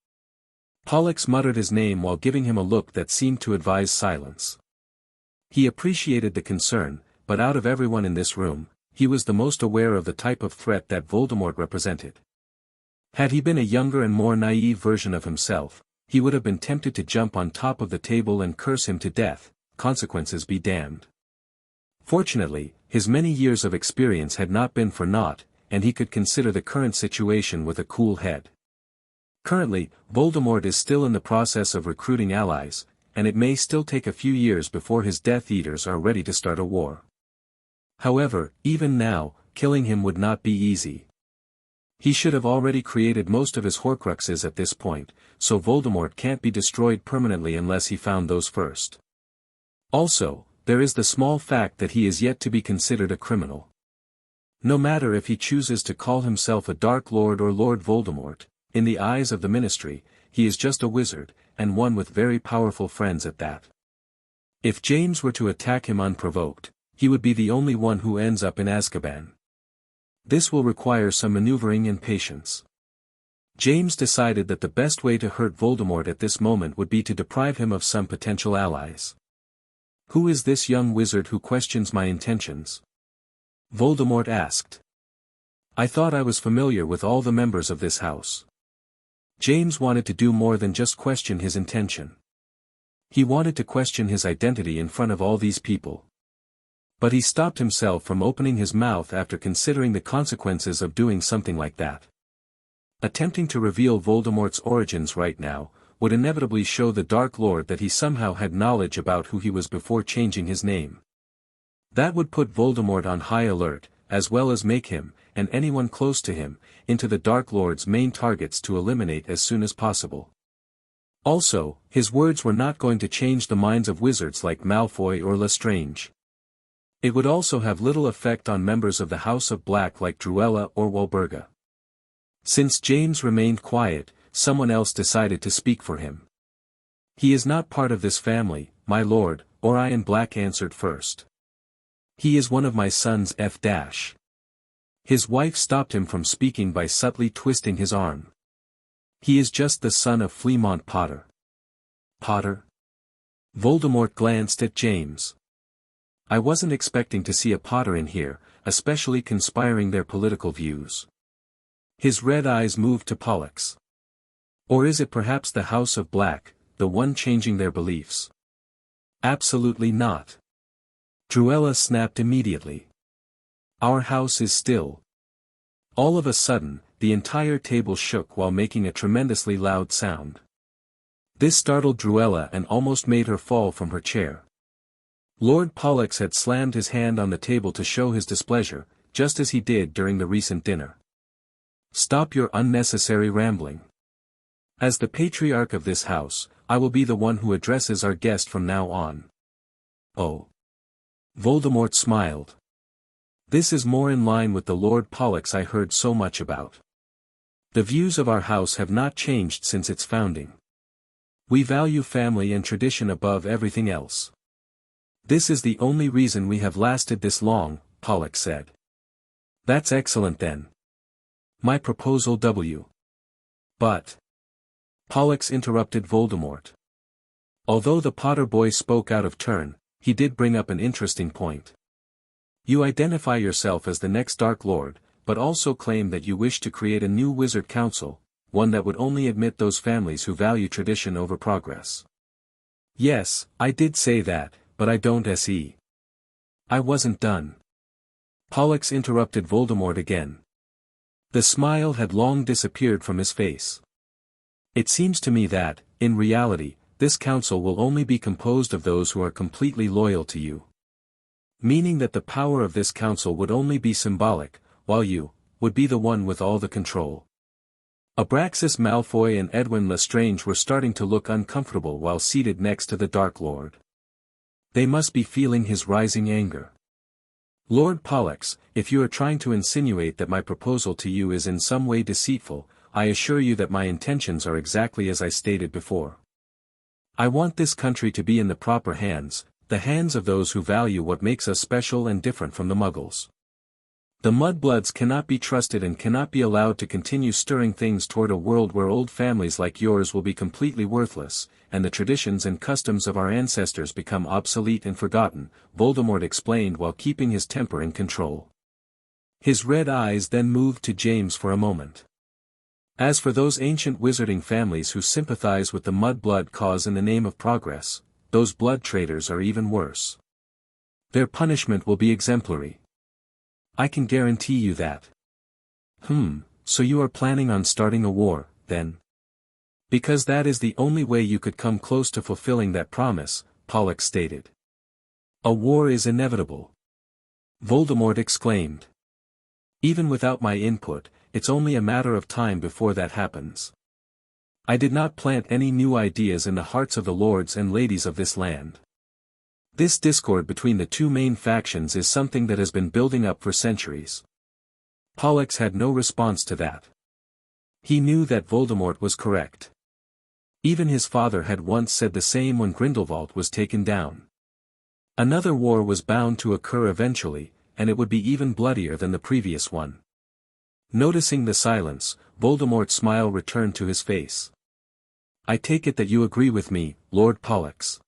Pollux muttered his name while giving him a look that seemed to advise silence. He appreciated the concern, but out of everyone in this room, he was the most aware of the type of threat that Voldemort represented. Had he been a younger and more naive version of himself, he would have been tempted to jump on top of the table and curse him to death, consequences be damned. Fortunately, his many years of experience had not been for naught, and he could consider the current situation with a cool head. Currently, Voldemort is still in the process of recruiting allies, and it may still take a few years before his Death Eaters are ready to start a war. However, even now, killing him would not be easy. He should have already created most of his Horcruxes at this point, so Voldemort can't be destroyed permanently unless he found those first. Also, there is the small fact that he is yet to be considered a criminal. No matter if he chooses to call himself a Dark Lord or Lord Voldemort, in the eyes of the Ministry, he is just a wizard, and one with very powerful friends at that. If James were to attack him unprovoked, he would be the only one who ends up in Azkaban. This will require some maneuvering and patience. James decided that the best way to hurt Voldemort at this moment would be to deprive him of some potential allies. Who is this young wizard who questions my intentions? Voldemort asked. I thought I was familiar with all the members of this house. James wanted to do more than just question his intention. He wanted to question his identity in front of all these people. But he stopped himself from opening his mouth after considering the consequences of doing something like that. Attempting to reveal Voldemort's origins right now, would inevitably show the Dark Lord that he somehow had knowledge about who he was before changing his name. That would put Voldemort on high alert, as well as make him, and anyone close to him, into the Dark Lord's main targets to eliminate as soon as possible. Also, his words were not going to change the minds of wizards like Malfoy or Lestrange. It would also have little effect on members of the House of Black like Druella or Walburga. Since James remained quiet, someone else decided to speak for him. He is not part of this family, my lord, Orion Black answered first. He is one of my sons F-. His wife stopped him from speaking by subtly twisting his arm. He is just the son of Fremont Potter. Potter? Voldemort glanced at James. I wasn't expecting to see a Potter in here, especially conspiring their political views. His red eyes moved to Pollux. Or is it perhaps the House of Black, the one changing their beliefs? Absolutely not. Druella snapped immediately. Our house is still. All of a sudden, the entire table shook while making a tremendously loud sound. This startled Druella and almost made her fall from her chair. Lord Pollux had slammed his hand on the table to show his displeasure, just as he did during the recent dinner. Stop your unnecessary rambling. As the patriarch of this house, I will be the one who addresses our guest from now on. Oh. Voldemort smiled. This is more in line with the Lord Pollux I heard so much about. The views of our house have not changed since its founding. We value family and tradition above everything else. This is the only reason we have lasted this long, Pollux said. That's excellent then. My proposal W. But. Pollux interrupted Voldemort. Although the Potter boy spoke out of turn, he did bring up an interesting point. You identify yourself as the next Dark Lord, but also claim that you wish to create a new Wizard Council, one that would only admit those families who value tradition over progress. Yes, I did say that, but I don't se. I wasn't done. Pollux interrupted Voldemort again. The smile had long disappeared from his face. It seems to me that, in reality, this council will only be composed of those who are completely loyal to you. Meaning that the power of this council would only be symbolic, while you, would be the one with all the control. Abraxas Malfoy and Edwin Lestrange were starting to look uncomfortable while seated next to the Dark Lord. They must be feeling his rising anger. Lord Pollux, if you are trying to insinuate that my proposal to you is in some way deceitful, I assure you that my intentions are exactly as I stated before. I want this country to be in the proper hands, the hands of those who value what makes us special and different from the Muggles. The Mudbloods cannot be trusted and cannot be allowed to continue stirring things toward a world where old families like yours will be completely worthless, and the traditions and customs of our ancestors become obsolete and forgotten, Voldemort explained while keeping his temper in control. His red eyes then moved to James for a moment. As for those ancient wizarding families who sympathize with the Mudblood cause in the name of progress, those blood traitors are even worse. Their punishment will be exemplary. I can guarantee you that. So you are planning on starting a war, then? Because that is the only way you could come close to fulfilling that promise, Pollux stated. A war is inevitable. Voldemort exclaimed. Even without my input, it's only a matter of time before that happens. I did not plant any new ideas in the hearts of the lords and ladies of this land. This discord between the two main factions is something that has been building up for centuries. Pollux had no response to that. He knew that Voldemort was correct. Even his father had once said the same when Grindelwald was taken down. Another war was bound to occur eventually, and it would be even bloodier than the previous one. Noticing the silence, Voldemort's smile returned to his face. I take it that you agree with me, Lord Pollux.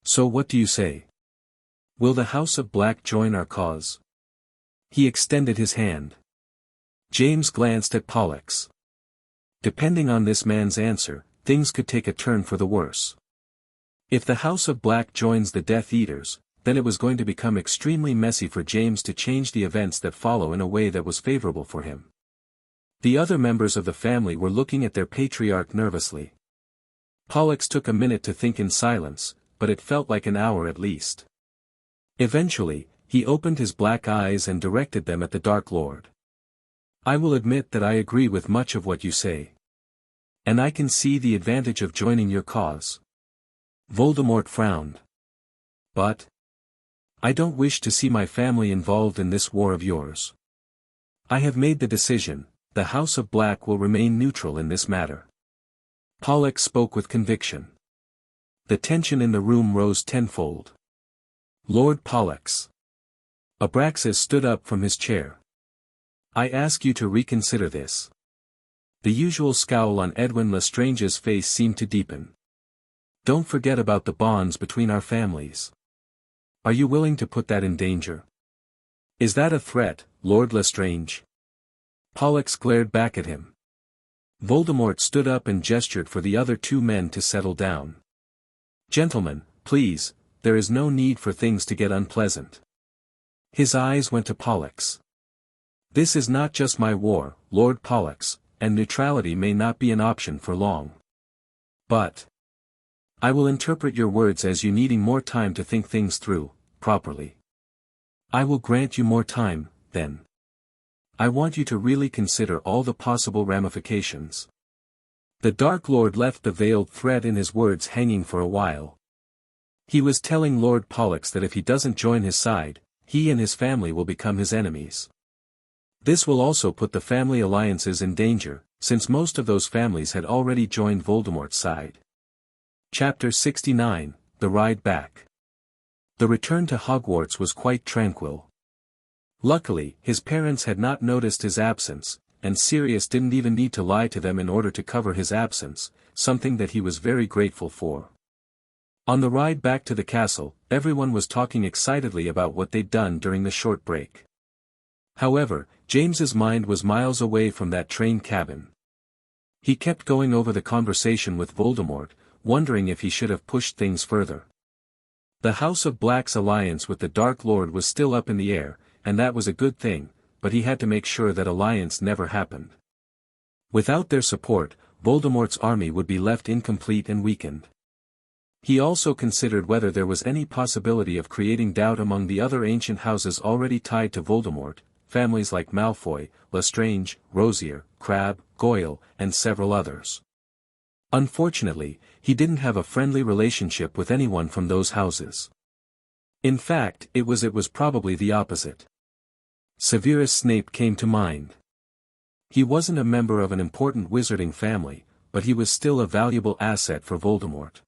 So what do you say? Will the House of Black join our cause? He extended his hand. James glanced at Pollux. Depending on this man's answer, things could take a turn for the worse. If the House of Black joins the Death Eaters, then it was going to become extremely messy for James to change the events that follow in a way that was favorable for him. The other members of the family were looking at their patriarch nervously. Pollux took a minute to think in silence, but it felt like an hour at least. Eventually, he opened his black eyes and directed them at the Dark Lord. I will admit that I agree with much of what you say. And I can see the advantage of joining your cause. Voldemort frowned. But I don't wish to see my family involved in this war of yours. I have made the decision, the House of Black will remain neutral in this matter. Pollux spoke with conviction. The tension in the room rose tenfold. Lord Pollux. Abraxas stood up from his chair. I ask you to reconsider this. The usual scowl on Edwin Lestrange's face seemed to deepen. Don't forget about the bonds between our families. Are you willing to put that in danger? Is that a threat, Lord Lestrange? Pollux glared back at him. Voldemort stood up and gestured for the other two men to settle down. Gentlemen, please, there is no need for things to get unpleasant. His eyes went to Pollux. This is not just my war, Lord Pollux, and neutrality may not be an option for long. But I will interpret your words as you needing more time to think things through, properly. I will grant you more time, then. I want you to really consider all the possible ramifications. The Dark Lord left the veiled threat in his words hanging for a while. He was telling Lord Pollux that if he doesn't join his side, he and his family will become his enemies. This will also put the family alliances in danger, since most of those families had already joined Voldemort's side. Chapter 69, The Ride Back. The return to Hogwarts was quite tranquil. Luckily, his parents had not noticed his absence, and Sirius didn't even need to lie to them in order to cover his absence, something that he was very grateful for. On the ride back to the castle, everyone was talking excitedly about what they'd done during the short break. However, James's mind was miles away from that train cabin. He kept going over the conversation with Voldemort, wondering if he should have pushed things further. The House of Black's alliance with the Dark Lord was still up in the air, and that was a good thing, but he had to make sure that alliance never happened. Without their support, Voldemort's army would be left incomplete and weakened. He also considered whether there was any possibility of creating doubt among the other ancient houses already tied to Voldemort, families like Malfoy, Lestrange, Rosier, Crabbe, Goyle, and several others. Unfortunately, he didn't have a friendly relationship with anyone from those houses. In fact, it was probably the opposite. Severus Snape came to mind. He wasn't a member of an important wizarding family, but he was still a valuable asset for Voldemort.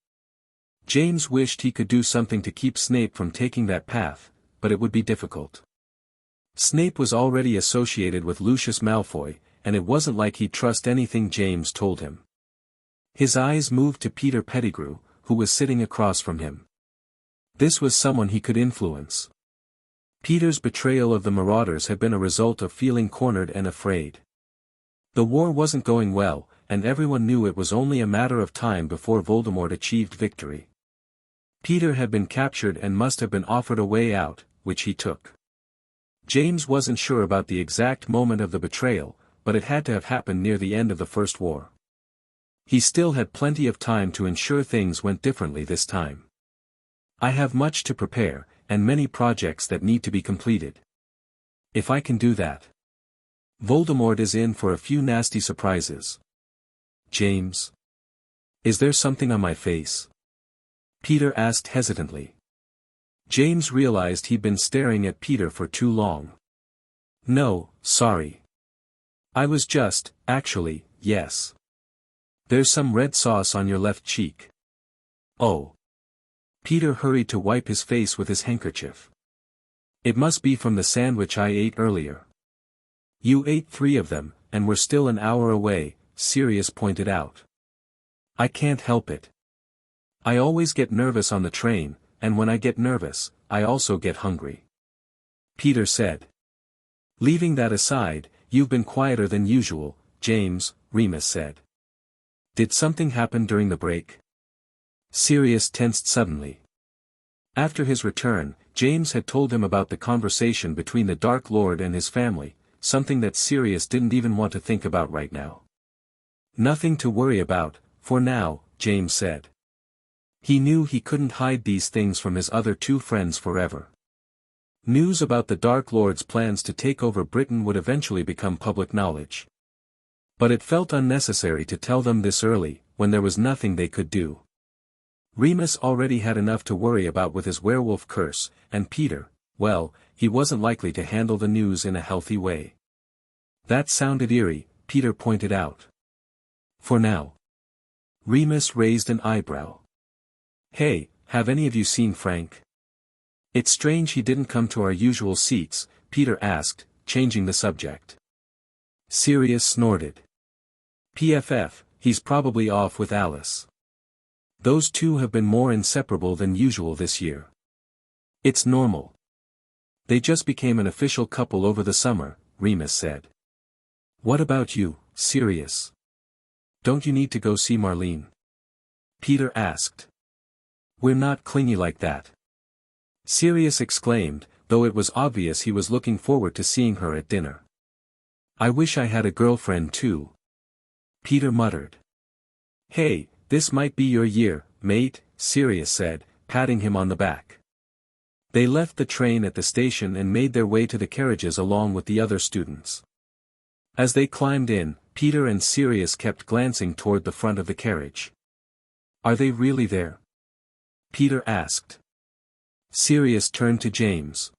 James wished he could do something to keep Snape from taking that path, but it would be difficult. Snape was already associated with Lucius Malfoy, and it wasn't like he'd trust anything James told him. His eyes moved to Peter Pettigrew, who was sitting across from him. This was someone he could influence. Peter's betrayal of the Marauders had been a result of feeling cornered and afraid. The war wasn't going well, and everyone knew it was only a matter of time before Voldemort achieved victory. Peter had been captured and must have been offered a way out, which he took. James wasn't sure about the exact moment of the betrayal, but it had to have happened near the end of the First War. He still had plenty of time to ensure things went differently this time. I have much to prepare, and many projects that need to be completed. If I can do that. Voldemort is in for a few nasty surprises. James. Is there something on my face? Peter asked hesitantly. James realized he'd been staring at Peter for too long. No, sorry. I was just, actually, yes. There's some red sauce on your left cheek. Oh. Peter hurried to wipe his face with his handkerchief. It must be from the sandwich I ate earlier. You ate 3 of them, and we're still an hour away, Sirius pointed out. I can't help it. I always get nervous on the train, and when I get nervous, I also get hungry. Peter said. Leaving that aside, you've been quieter than usual, James, Remus said. Did something happen during the break? Sirius tensed suddenly. After his return, James had told him about the conversation between the Dark Lord and his family, something that Sirius didn't even want to think about right now. Nothing to worry about, for now, James said. He knew he couldn't hide these things from his other 2 friends forever. News about the Dark Lord's plans to take over Britain would eventually become public knowledge. But it felt unnecessary to tell them this early, when there was nothing they could do. Remus already had enough to worry about with his werewolf curse, and Peter, well, he wasn't likely to handle the news in a healthy way. That sounded eerie, Peter pointed out. For now. Remus raised an eyebrow. Hey, have any of you seen Frank? It's strange he didn't come to our usual seats, Peter asked, changing the subject. Sirius snorted. PFF, he's probably off with Alice. Those two have been more inseparable than usual this year. It's normal. They just became an official couple over the summer, Remus said. What about you, Sirius? Don't you need to go see Marlene? Peter asked. We're not clingy like that. Sirius exclaimed, though it was obvious he was looking forward to seeing her at dinner. I wish I had a girlfriend too. Peter muttered. Hey, this might be your year, mate, Sirius said, patting him on the back. They left the train at the station and made their way to the carriages along with the other students. As they climbed in, Peter and Sirius kept glancing toward the front of the carriage. Are they really there? Peter asked. Sirius turned to James.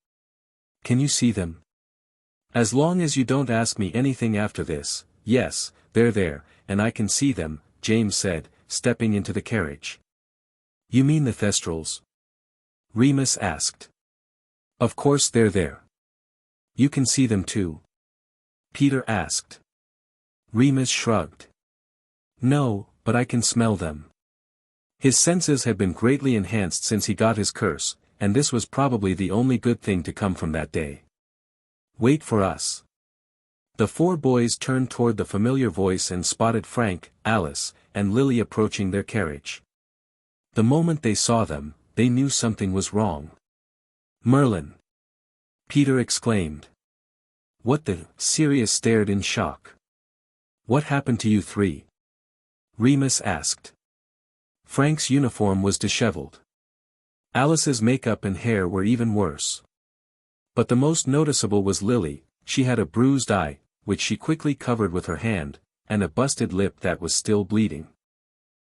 Can you see them? As long as you don't ask me anything after this, yes, they're there, and I can see them, James said, stepping into the carriage. You mean the Thestrals? Remus asked. Of course they're there. You can see them too? Peter asked. Remus shrugged. No, but I can smell them. His senses had been greatly enhanced since he got his curse, and this was probably the only good thing to come from that day. Wait for us. The four boys turned toward the familiar voice and spotted Frank, Alice, and Lily approaching their carriage. The moment they saw them, they knew something was wrong. Merlin! Peter exclaimed. What the? Sirius stared in shock. What happened to you three? Remus asked. Frank's uniform was disheveled. Alice's makeup and hair were even worse. But the most noticeable was Lily. She had a bruised eye, which she quickly covered with her hand, and a busted lip that was still bleeding.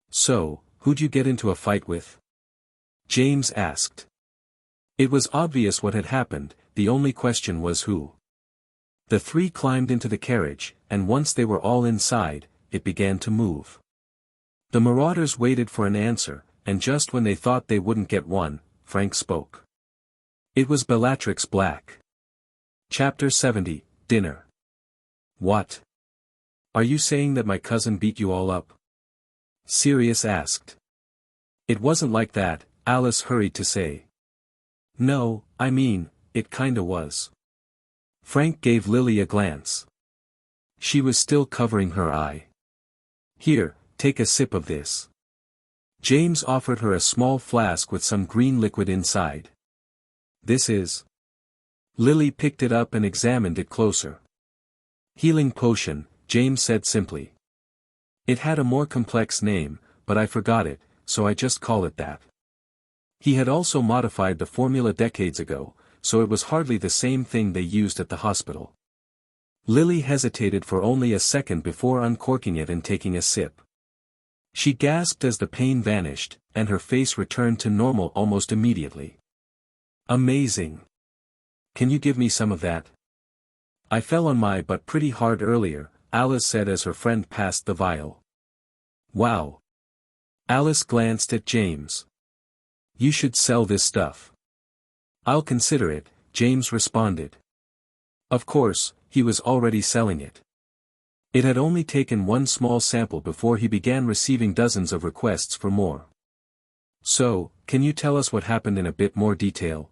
So, who'd you get into a fight with? James asked. It was obvious what had happened, the only question was who. The three climbed into the carriage, and once they were all inside, it began to move. The marauders waited for an answer, and just when they thought they wouldn't get one, Frank spoke. It was Bellatrix Black. Chapter 70, Dinner. What? Are you saying that my cousin beat you all up? Sirius asked. It wasn't like that, Alice hurried to say. No, I mean, it kinda was. Frank gave Lily a glance. She was still covering her eye. Here, take a sip of this. James offered her a small flask with some green liquid inside. This is. Lily picked it up and examined it closer. Healing potion, James said simply. It had a more complex name, but I forgot it, so I just call it that. He had also modified the formula decades ago, so it was hardly the same thing they used at the hospital. Lily hesitated for only a second before uncorking it and taking a sip. She gasped as the pain vanished, and her face returned to normal almost immediately. Amazing. Can you give me some of that? I fell on my butt pretty hard earlier, Alice said as her friend passed the vial. Wow. Alice glanced at James. You should sell this stuff. I'll consider it, James responded. Of course, he was already selling it. It had only taken one small sample before he began receiving dozens of requests for more. So, can you tell us what happened in a bit more detail?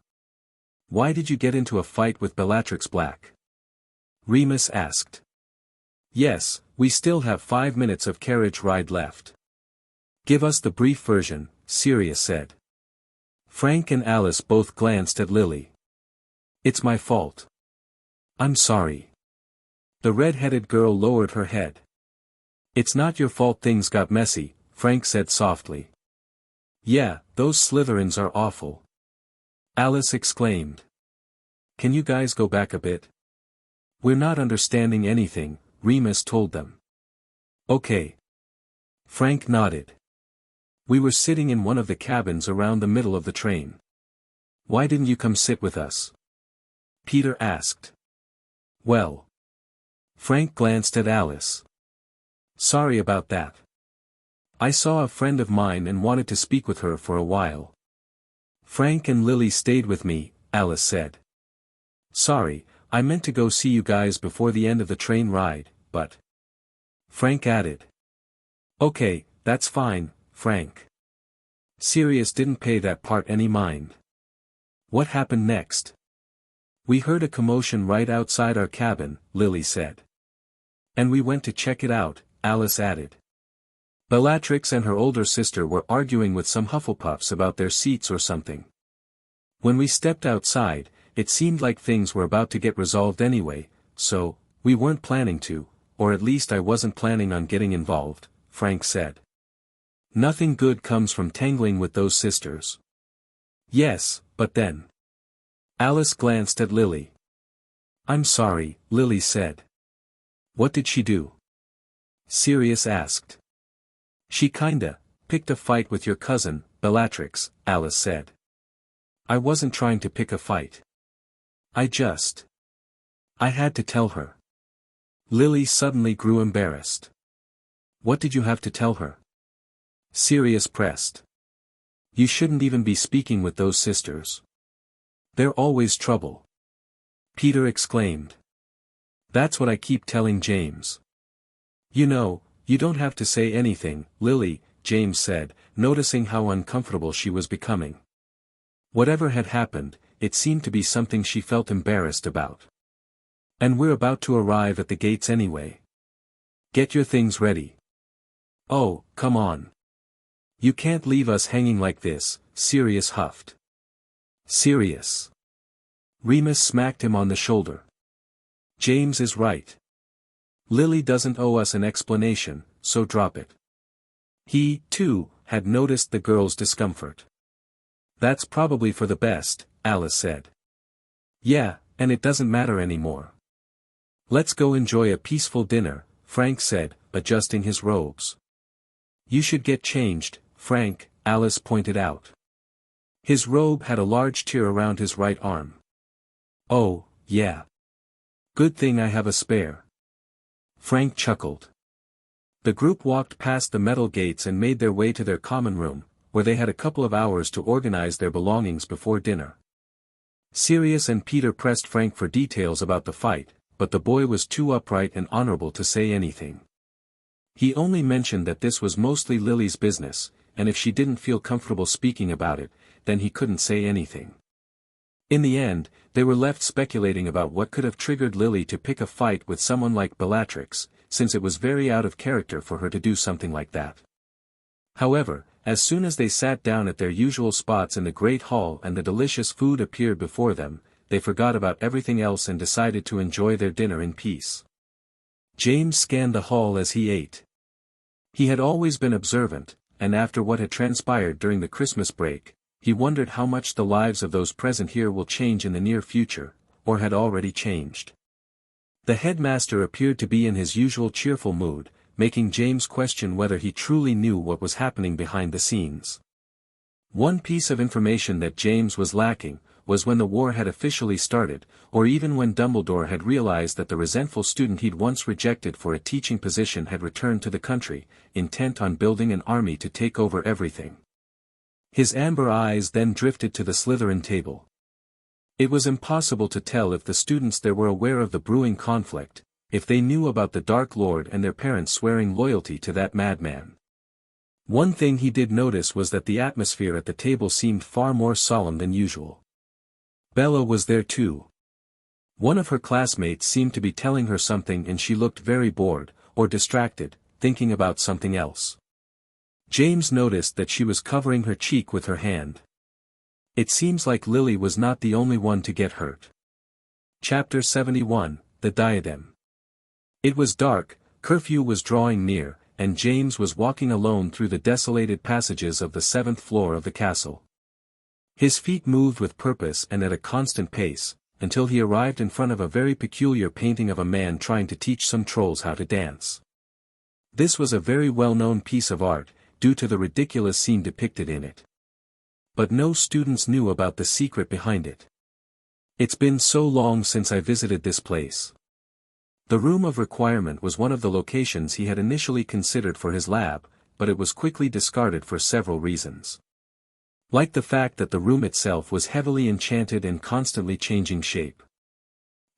Why did you get into a fight with Bellatrix Black? Remus asked. Yes, we still have 5 minutes of carriage ride left. Give us the brief version, Sirius said. Frank and Alice both glanced at Lily. It's my fault. I'm sorry. The red-headed girl lowered her head. It's not your fault things got messy, Frank said softly. Yeah, those Slytherins are awful. Alice exclaimed. Can you guys go back a bit? We're not understanding anything, Remus told them. Okay. Frank nodded. We were sitting in one of the cabins around the middle of the train. Why didn't you come sit with us? Peter asked. Well. Frank glanced at Alice. Sorry about that. I saw a friend of mine and wanted to speak with her for a while. Frank and Lily stayed with me, Alice said. Sorry, I meant to go see you guys before the end of the train ride, but... Frank added. Okay, that's fine, Frank. Sirius didn't pay that part any mind. What happened next? We heard a commotion right outside our cabin, Lily said. And we went to check it out, Alice added. Bellatrix and her older sister were arguing with some Hufflepuffs about their seats or something. When we stepped outside, it seemed like things were about to get resolved anyway, so, we weren't planning to, or at least I wasn't planning on getting involved, Frank said. Nothing good comes from tangling with those sisters. Yes, but then. Alice glanced at Lily. I'm sorry, Lily said. What did she do? Sirius asked. She kinda picked a fight with your cousin, Bellatrix, Alice said. I wasn't trying to pick a fight. I had to tell her. Lily suddenly grew embarrassed. What did you have to tell her? Sirius pressed. You shouldn't even be speaking with those sisters. They're always trouble. Peter exclaimed. That's what I keep telling James. You know, you don't have to say anything, Lily, James said, noticing how uncomfortable she was becoming. Whatever had happened, it seemed to be something she felt embarrassed about. And we're about to arrive at the gates anyway. Get your things ready. Oh, come on. You can't leave us hanging like this, Sirius huffed. Sirius. Remus smacked him on the shoulder. James is right. Lily doesn't owe us an explanation, so drop it. He, too, had noticed the girl's discomfort. That's probably for the best, Alice said. Yeah, and it doesn't matter anymore. Let's go enjoy a peaceful dinner, Frank said, adjusting his robes. You should get changed, Frank, Alice pointed out. His robe had a large tear around his right arm. Oh, yeah. Good thing I have a spare. Frank chuckled. The group walked past the metal gates and made their way to their common room, where they had a couple of hours to organize their belongings before dinner. Sirius and Peter pressed Frank for details about the fight, but the boy was too upright and honorable to say anything. He only mentioned that this was mostly Lily's business, and if she didn't feel comfortable speaking about it, then he couldn't say anything. In the end, they were left speculating about what could have triggered Lily to pick a fight with someone like Bellatrix, since it was very out of character for her to do something like that. However, as soon as they sat down at their usual spots in the great hall and the delicious food appeared before them, they forgot about everything else and decided to enjoy their dinner in peace. James scanned the hall as he ate. He had always been observant, and after what had transpired during the Christmas break, he wondered how much the lives of those present here will change in the near future, or had already changed. The headmaster appeared to be in his usual cheerful mood, making James question whether he truly knew what was happening behind the scenes. One piece of information that James was lacking, was when the war had officially started, or even when Dumbledore had realized that the resentful student he'd once rejected for a teaching position had returned to the country, intent on building an army to take over everything. His amber eyes then drifted to the Slytherin table. It was impossible to tell if the students there were aware of the brewing conflict, if they knew about the Dark Lord and their parents swearing loyalty to that madman. One thing he did notice was that the atmosphere at the table seemed far more solemn than usual. Bella was there too. One of her classmates seemed to be telling her something and she looked very bored, or distracted, thinking about something else. James noticed that she was covering her cheek with her hand. It seems like Lily was not the only one to get hurt. Chapter 71, The Diadem. It was dark, curfew was drawing near, and James was walking alone through the desolated passages of the 7th floor of the castle. His feet moved with purpose and at a constant pace, until he arrived in front of a very peculiar painting of a man trying to teach some trolls how to dance. This was a very well-known piece of art, due to the ridiculous scene depicted in it. But no students knew about the secret behind it. It's been so long since I visited this place. The room of requirement was one of the locations he had initially considered for his lab, but it was quickly discarded for several reasons. Like the fact that the room itself was heavily enchanted and constantly changing shape.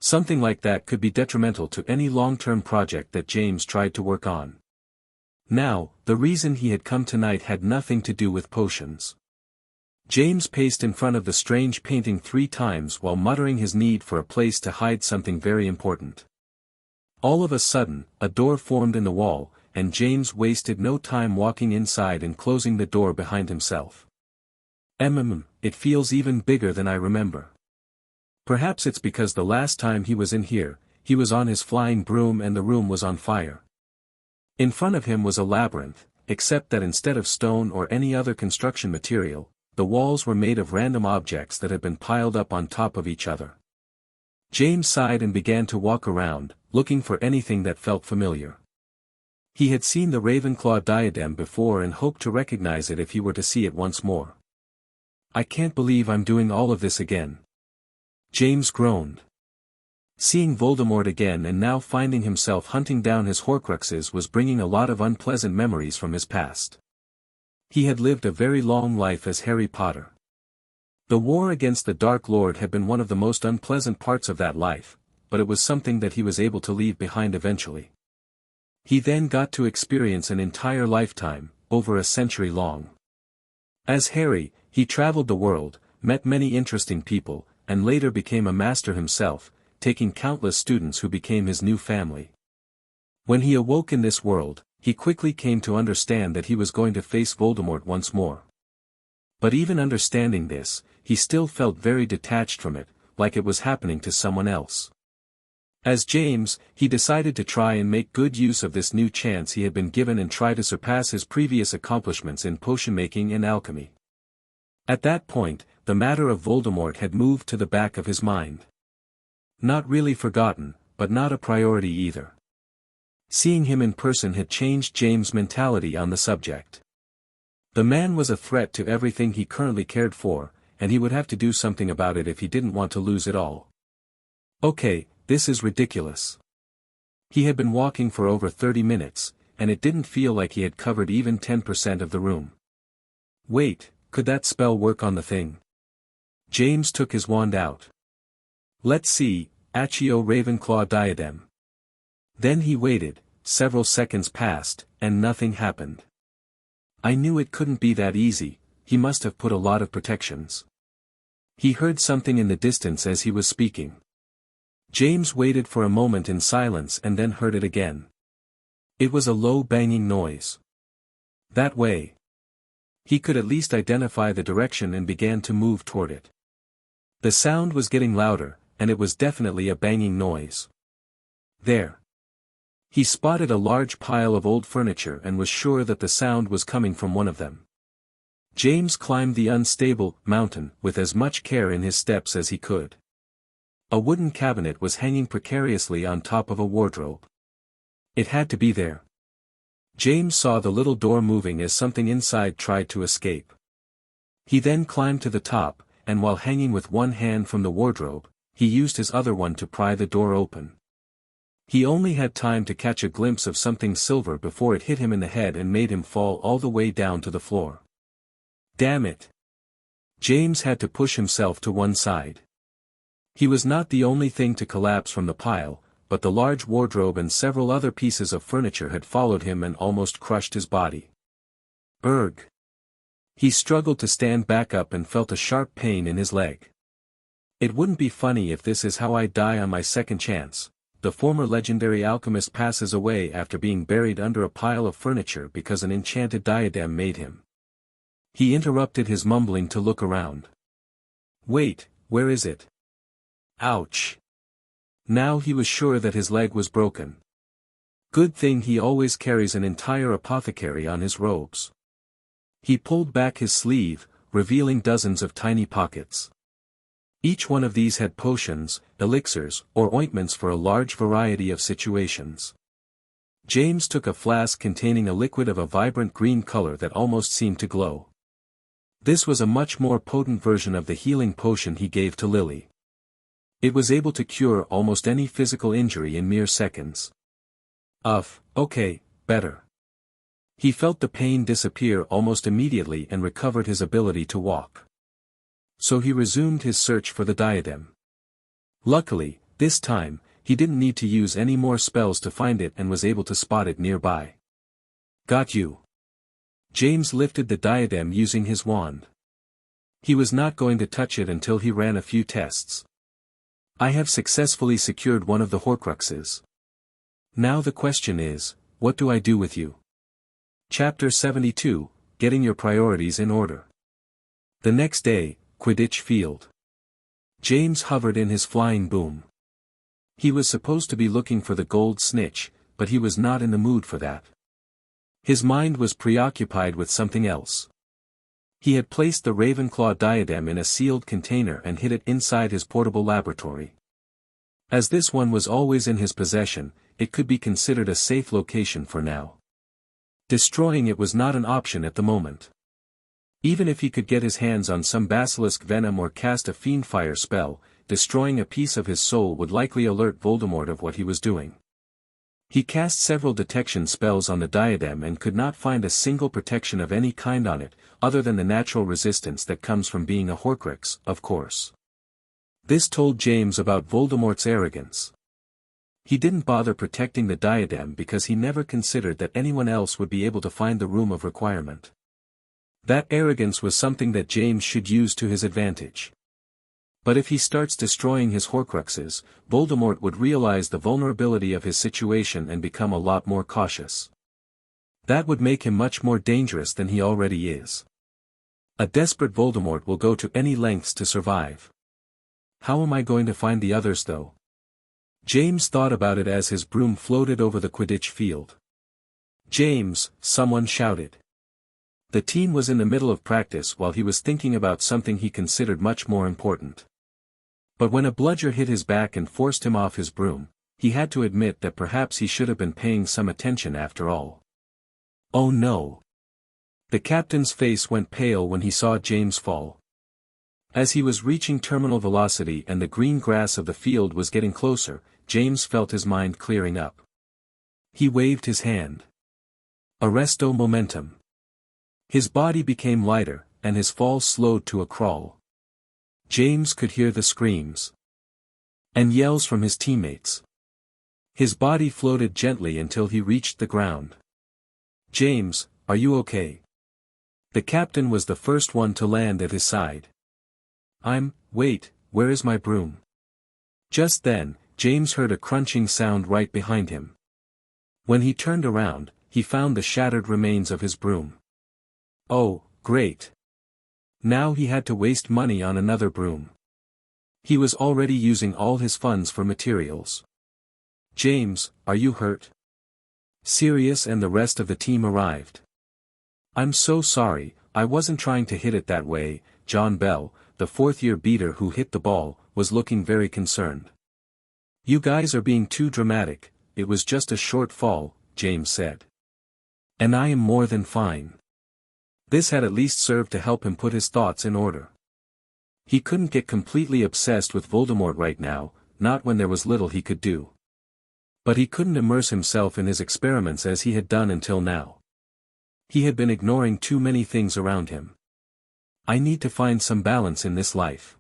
Something like that could be detrimental to any long-term project that James tried to work on. Now, the reason he had come tonight had nothing to do with potions. James paced in front of the strange painting 3 times while muttering his need for a place to hide something very important. All of a sudden, a door formed in the wall, and James wasted no time walking inside and closing the door behind himself. It feels even bigger than I remember. Perhaps it's because the last time he was in here, he was on his flying broom and the room was on fire. In front of him was a labyrinth, except that instead of stone or any other construction material, the walls were made of random objects that had been piled up on top of each other. James sighed and began to walk around, looking for anything that felt familiar. He had seen the Ravenclaw diadem before and hoped to recognize it if he were to see it once more. I can't believe I'm doing all of this again. James groaned. Seeing Voldemort again and now finding himself hunting down his Horcruxes was bringing a lot of unpleasant memories from his past. He had lived a very long life as Harry Potter. The war against the Dark Lord had been one of the most unpleasant parts of that life, but it was something that he was able to leave behind eventually. He then got to experience an entire lifetime, over a century long. As Harry, he traveled the world, met many interesting people, and later became a master himself, taking countless students who became his new family. When he awoke in this world, he quickly came to understand that he was going to face Voldemort once more. But even understanding this, he still felt very detached from it, like it was happening to someone else. As James, he decided to try and make good use of this new chance he had been given and try to surpass his previous accomplishments in potion making and alchemy. At that point, the matter of Voldemort had moved to the back of his mind. Not really forgotten, but not a priority either. Seeing him in person had changed James' mentality on the subject. The man was a threat to everything he currently cared for, and he would have to do something about it if he didn't want to lose it all. Okay, this is ridiculous. He had been walking for over 30 minutes, and it didn't feel like he had covered even 10% of the room. Wait, could that spell work on the thing? James took his wand out. Let's see, Accio Ravenclaw diadem. Then he waited, several seconds passed, and nothing happened. I knew it couldn't be that easy, he must have put a lot of protections. He heard something in the distance as he was speaking. James waited for a moment in silence and then heard it again. It was a low banging noise. That way. He could at least identify the direction and began to move toward it. The sound was getting louder, and it was definitely a banging noise. There. He spotted a large pile of old furniture and was sure that the sound was coming from one of them. James climbed the unstable mountain with as much care in his steps as he could. A wooden cabinet was hanging precariously on top of a wardrobe. It had to be there. James saw the little door moving as something inside tried to escape. He then climbed to the top, and while hanging with one hand from the wardrobe, he used his other one to pry the door open. He only had time to catch a glimpse of something silver before it hit him in the head and made him fall all the way down to the floor. Damn it! James had to push himself to one side. He was not the only thing to collapse from the pile, but the large wardrobe and several other pieces of furniture had followed him and almost crushed his body. Urgh! He struggled to stand back up and felt a sharp pain in his leg. It wouldn't be funny if this is how I die on my second chance. The former legendary alchemist passes away after being buried under a pile of furniture because an enchanted diadem made him. He interrupted his mumbling to look around. Wait, where is it? Ouch! Now he was sure that his leg was broken. Good thing he always carries an entire apothecary on his robes. He pulled back his sleeve, revealing dozens of tiny pockets. Each one of these had potions, elixirs, or ointments for a large variety of situations. James took a flask containing a liquid of a vibrant green color that almost seemed to glow. This was a much more potent version of the healing potion he gave to Lily. It was able to cure almost any physical injury in mere seconds. Okay, better. He felt the pain disappear almost immediately and recovered his ability to walk. So he resumed his search for the diadem. Luckily, this time, he didn't need to use any more spells to find it and was able to spot it nearby. Got you. James lifted the diadem using his wand. He was not going to touch it until he ran a few tests. I have successfully secured one of the Horcruxes. Now the question is, what do I do with you? Chapter 72, Getting Your Priorities in Order. The next day, Quidditch Field. James hovered in his flying boom. He was supposed to be looking for the gold snitch, but he was not in the mood for that. His mind was preoccupied with something else. He had placed the Ravenclaw diadem in a sealed container and hid it inside his portable laboratory. As this one was always in his possession, it could be considered a safe location for now. Destroying it was not an option at the moment. Even if he could get his hands on some basilisk venom or cast a fiendfire spell, destroying a piece of his soul would likely alert Voldemort of what he was doing. He cast several detection spells on the diadem and could not find a single protection of any kind on it, other than the natural resistance that comes from being a Horcrux, of course. This told James about Voldemort's arrogance. He didn't bother protecting the diadem because he never considered that anyone else would be able to find the room of requirement. That arrogance was something that James should use to his advantage. But if he starts destroying his Horcruxes, Voldemort would realize the vulnerability of his situation and become a lot more cautious. That would make him much more dangerous than he already is. A desperate Voldemort will go to any lengths to survive. How am I going to find the others though? James thought about it as his broom floated over the Quidditch field. James, someone shouted. The team was in the middle of practice while he was thinking about something he considered much more important. But when a bludger hit his back and forced him off his broom, he had to admit that perhaps he should have been paying some attention after all. Oh no! The captain's face went pale when he saw James fall. As he was reaching terminal velocity and the green grass of the field was getting closer, James felt his mind clearing up. He waved his hand. Arresto momentum. His body became lighter, and his fall slowed to a crawl. James could hear the screams and yells from his teammates. His body floated gently until he reached the ground. James, are you okay? The captain was the first one to land at his side. Wait, where is my broom? Just then, James heard a crunching sound right behind him. When he turned around, he found the shattered remains of his broom. Oh, great. Now he had to waste money on another broom. He was already using all his funds for materials. James, are you hurt? Sirius and the rest of the team arrived. I'm so sorry, I wasn't trying to hit it that way. John Bell, the fourth-year beater who hit the ball, was looking very concerned. You guys are being too dramatic, it was just a short fall, James said. And I am more than fine. This had at least served to help him put his thoughts in order. He couldn't get completely obsessed with Voldemort right now, not when there was little he could do. But he couldn't immerse himself in his experiments as he had done until now. He had been ignoring too many things around him. I need to find some balance in this life.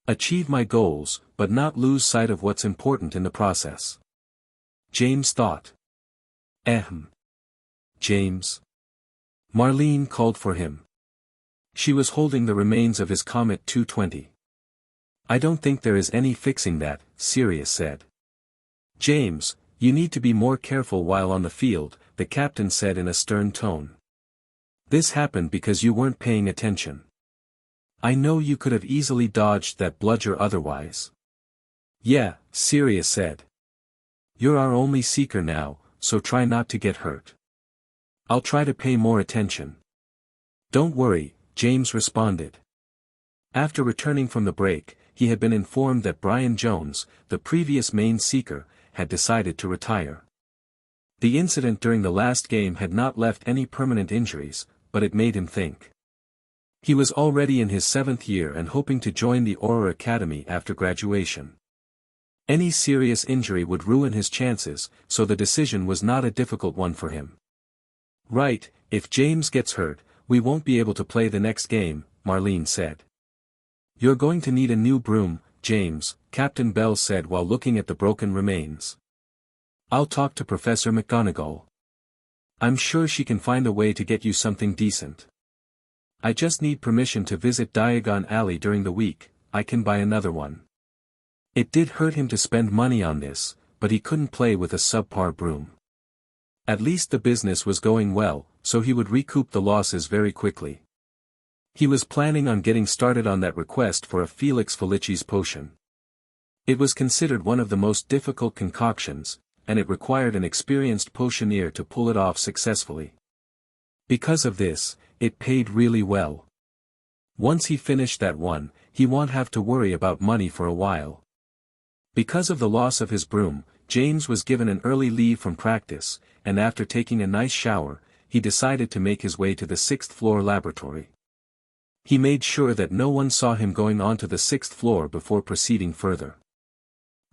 Achieve my goals, but not lose sight of what's important in the process. James thought. James. Marlene called for him. She was holding the remains of his Comet 220. I don't think there is any fixing that, Sirius said. James, you need to be more careful while on the field, the captain said in a stern tone. This happened because you weren't paying attention. I know you could have easily dodged that bludger otherwise. Yeah, Sirius said. You're our only seeker now, so try not to get hurt. I'll try to pay more attention. Don't worry, James responded. After returning from the break, he had been informed that Brian Jones, the previous main seeker, had decided to retire. The incident during the last game had not left any permanent injuries, but it made him think. He was already in his 7th year and hoping to join the Auror Academy after graduation. Any serious injury would ruin his chances, so the decision was not a difficult one for him. Right, if James gets hurt, we won't be able to play the next game, Marlene said. You're going to need a new broom, James, Captain Bell said while looking at the broken remains. I'll talk to Professor McGonagall. I'm sure she can find a way to get you something decent. I just need permission to visit Diagon Alley during the week. I can buy another one. It did hurt him to spend money on this, but he couldn't play with a subpar broom. At least the business was going well, so he would recoup the losses very quickly. He was planning on getting started on that request for a Felix Felicis potion. It was considered one of the most difficult concoctions, and it required an experienced potioneer to pull it off successfully. Because of this, it paid really well. Once he finished that one, he won't have to worry about money for a while. Because of the loss of his broom, James was given an early leave from practice, and after taking a nice shower, he decided to make his way to the 6th floor laboratory. He made sure that no one saw him going onto the 6th floor before proceeding further.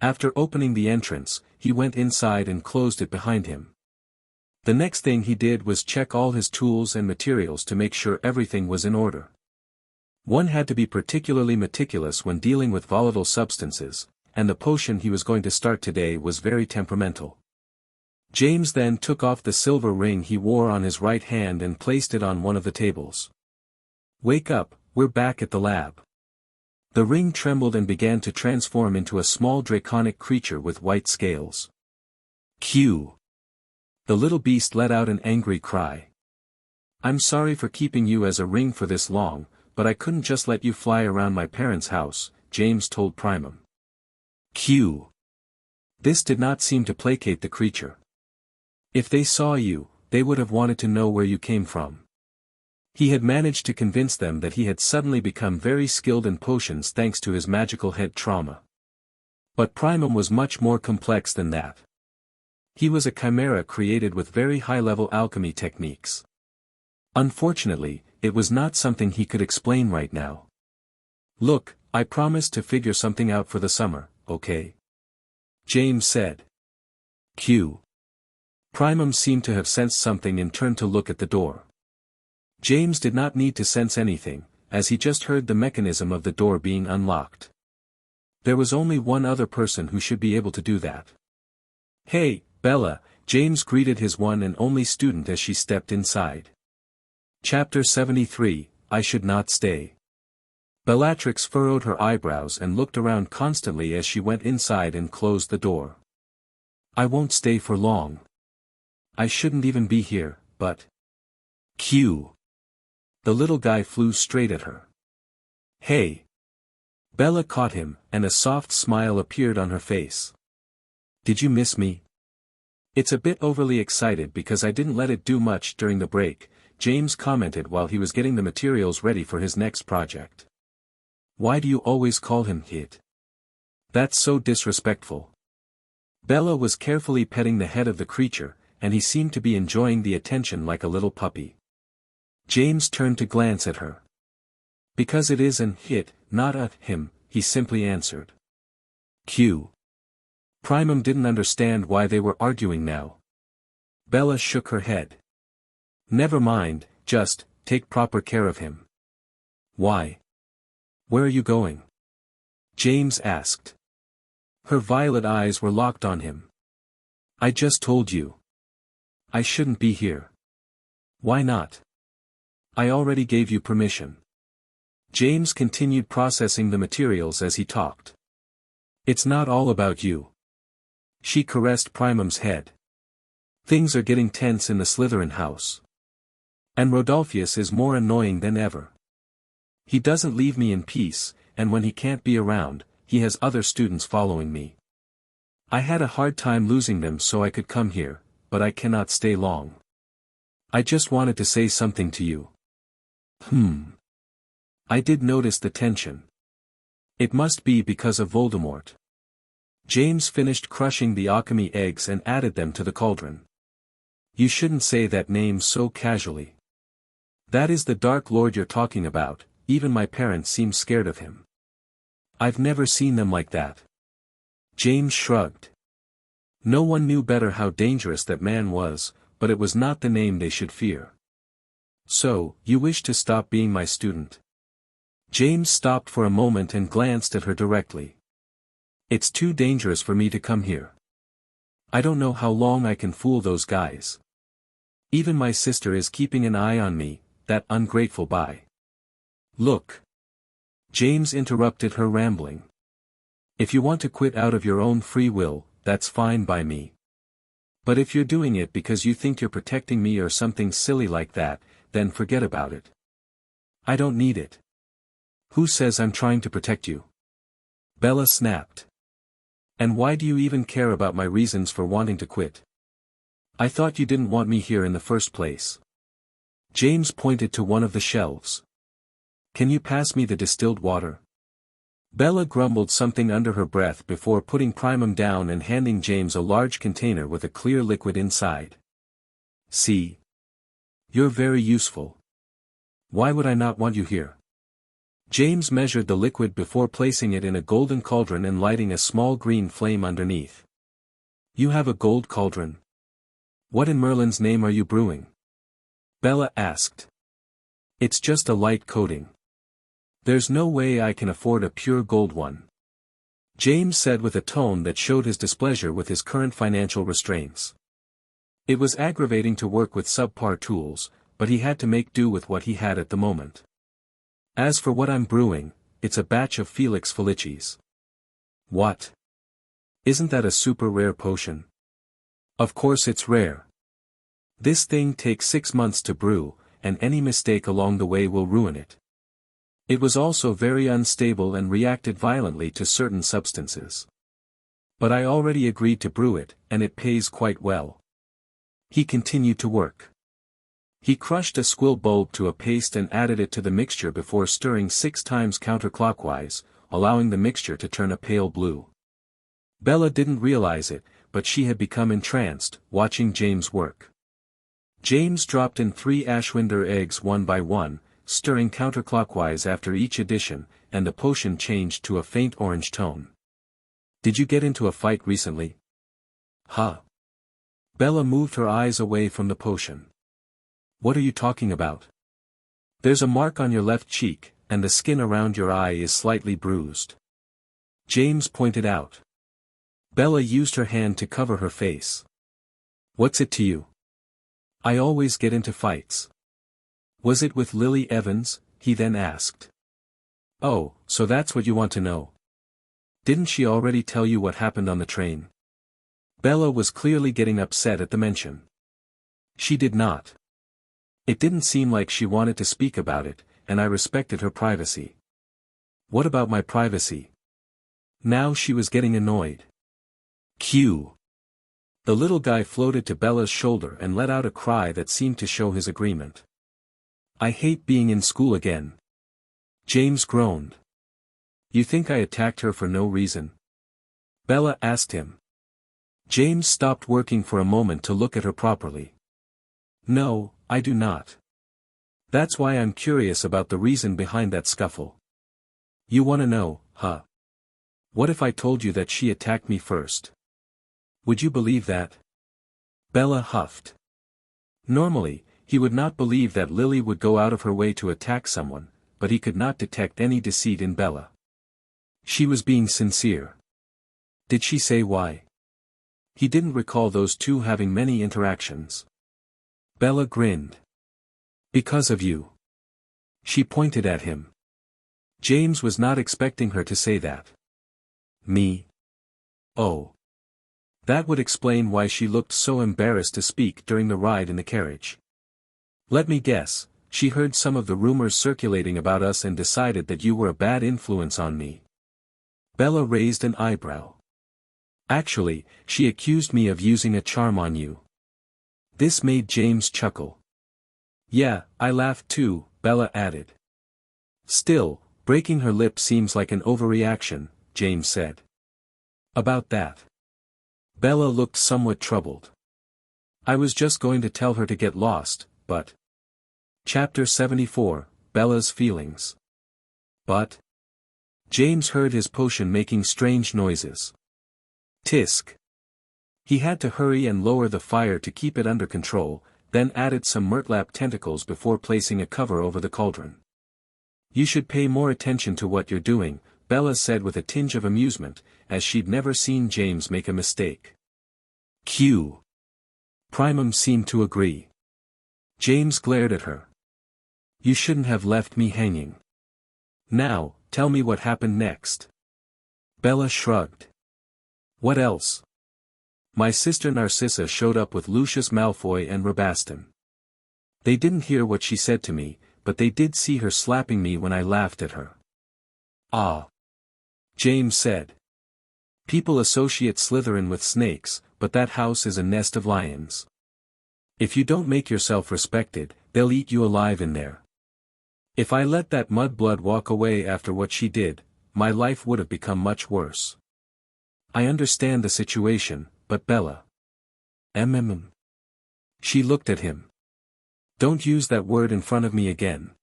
After opening the entrance, he went inside and closed it behind him. The next thing he did was check all his tools and materials to make sure everything was in order. One had to be particularly meticulous when dealing with volatile substances, and the potion he was going to start today was very temperamental. James then took off the silver ring he wore on his right hand and placed it on one of the tables. Wake up, we're back at the lab. The ring trembled and began to transform into a small draconic creature with white scales. Q. The little beast let out an angry cry. I'm sorry for keeping you as a ring for this long, but I couldn't just let you fly around my parents' house, James told Primum. Q. This did not seem to placate the creature. If they saw you, they would have wanted to know where you came from. He had managed to convince them that he had suddenly become very skilled in potions thanks to his magical head trauma. But Primum was much more complex than that. He was a chimera created with very high-level alchemy techniques. Unfortunately, it was not something he could explain right now. Look, I promised to figure something out for the summer, okay? James said. Q. Primum seemed to have sensed something and turned to look at the door. James did not need to sense anything, as he just heard the mechanism of the door being unlocked. There was only one other person who should be able to do that. Hey, Bella, James greeted his one and only student as she stepped inside. Chapter 73, I Should Not Stay. Bellatrix furrowed her eyebrows and looked around constantly as she went inside and closed the door. I won't stay for long. I shouldn't even be here, but... Q. The little guy flew straight at her. Hey! Bella caught him, and a soft smile appeared on her face. Did you miss me? It's a bit overly excited because I didn't let it do much during the break, James commented while he was getting the materials ready for his next project. Why do you always call him Hit? That's so disrespectful. Bella was carefully petting the head of the creature, and he seemed to be enjoying the attention like a little puppy. James turned to glance at her. Because it is an Hit, not a him, he simply answered. Q. Primum didn't understand why they were arguing now. Bella shook her head. Never mind, just, take proper care of him. Why? Where are you going? James asked. Her violet eyes were locked on him. I just told you. I shouldn't be here. Why not? I already gave you permission. James continued processing the materials as he talked. It's not all about you. She caressed Primum's head. Things are getting tense in the Slytherin house. And Rodolphus is more annoying than ever. He doesn't leave me in peace, and when he can't be around, he has other students following me. I had a hard time losing them so I could come here, but I cannot stay long. I just wanted to say something to you. I did notice the tension. It must be because of Voldemort. James finished crushing the alchemy eggs and added them to the cauldron. You shouldn't say that name so casually. That is the Dark Lord you're talking about, even my parents seem scared of him. I've never seen them like that. James shrugged. No one knew better how dangerous that man was, but it was not the name they should fear. So, you wish to stop being my student? James stopped for a moment and glanced at her directly. It's too dangerous for me to come here. I don't know how long I can fool those guys. Even my sister is keeping an eye on me, that ungrateful bye. Look. James interrupted her rambling. If you want to quit out of your own free will, that's fine by me. But if you're doing it because you think you're protecting me or something silly like that, then forget about it. I don't need it. Who says I'm trying to protect you? Bella snapped. And why do you even care about my reasons for wanting to quit? I thought you didn't want me here in the first place. James pointed to one of the shelves. Can you pass me the distilled water? Bella grumbled something under her breath before putting primum down and handing James a large container with a clear liquid inside. See? You're very useful. Why would I not want you here? James measured the liquid before placing it in a golden cauldron and lighting a small green flame underneath. You have a gold cauldron? What in Merlin's name are you brewing? Bella asked. It's just a light coating. There's no way I can afford a pure gold one. James said with a tone that showed his displeasure with his current financial restraints. It was aggravating to work with subpar tools, but he had to make do with what he had at the moment. As for what I'm brewing, it's a batch of Felix Felicis. What? Isn't that a super rare potion? Of course it's rare. This thing takes 6 months to brew, and any mistake along the way will ruin it. It was also very unstable and reacted violently to certain substances. But I already agreed to brew it, and it pays quite well. He continued to work. He crushed a squill bulb to a paste and added it to the mixture before stirring 6 times counterclockwise, allowing the mixture to turn a pale blue. Bella didn't realize it, but she had become entranced, watching James work. James dropped in 3 Ashwinder eggs one by one, stirring counterclockwise after each addition, and the potion changed to a faint orange tone. Did you get into a fight recently? Huh? Bella moved her eyes away from the potion. What are you talking about? There's a mark on your left cheek, and the skin around your eye is slightly bruised. James pointed out. Bella used her hand to cover her face. What's it to you? I always get into fights. Was it with Lily Evans? He then asked. Oh, so that's what you want to know. Didn't she already tell you what happened on the train? Bella was clearly getting upset at the mention. She did not. It didn't seem like she wanted to speak about it, and I respected her privacy. What about my privacy? Now she was getting annoyed. Q. The little guy floated to Bella's shoulder and let out a cry that seemed to show his agreement. I hate being in school again. James groaned. You think I attacked her for no reason? Bella asked him. James stopped working for a moment to look at her properly. No, I do not. That's why I'm curious about the reason behind that scuffle. You want to know, huh? What if I told you that she attacked me first? Would you believe that? Bella huffed. Normally, he would not believe that Lily would go out of her way to attack someone, but he could not detect any deceit in Bella. She was being sincere. Did she say why? He didn't recall those two having many interactions. Bella grinned. Because of you. She pointed at him. James was not expecting her to say that. Me? Oh. That would explain why she looked so embarrassed to speak during the ride in the carriage. Let me guess, she heard some of the rumors circulating about us and decided that you were a bad influence on me. Bella raised an eyebrow. Actually, she accused me of using a charm on you. This made James chuckle. Yeah, I laughed too, Bella added. Still, breaking her lip seems like an overreaction, James said. About that. Bella looked somewhat troubled. I was just going to tell her to get lost, but... Chapter 74, Bella's Feelings. But... James heard his potion making strange noises. Tisk. He had to hurry and lower the fire to keep it under control, then added some murtlap tentacles before placing a cover over the cauldron. "You should pay more attention to what you're doing," Bella said with a tinge of amusement, as she'd never seen James make a mistake. Q. Primum seemed to agree. James glared at her. "You shouldn't have left me hanging. Now, tell me what happened next." Bella shrugged. "What else? My sister Narcissa showed up with Lucius Malfoy and Rabastin. They didn't hear what she said to me, but they did see her slapping me when I laughed at her." "Ah," James said. "People associate Slytherin with snakes, but that house is a nest of lions. If you don't make yourself respected, they'll eat you alive in there. If I let that mudblood walk away after what she did, my life would have become much worse. I understand the situation, but Bella." She looked at him. "Don't use that word in front of me again."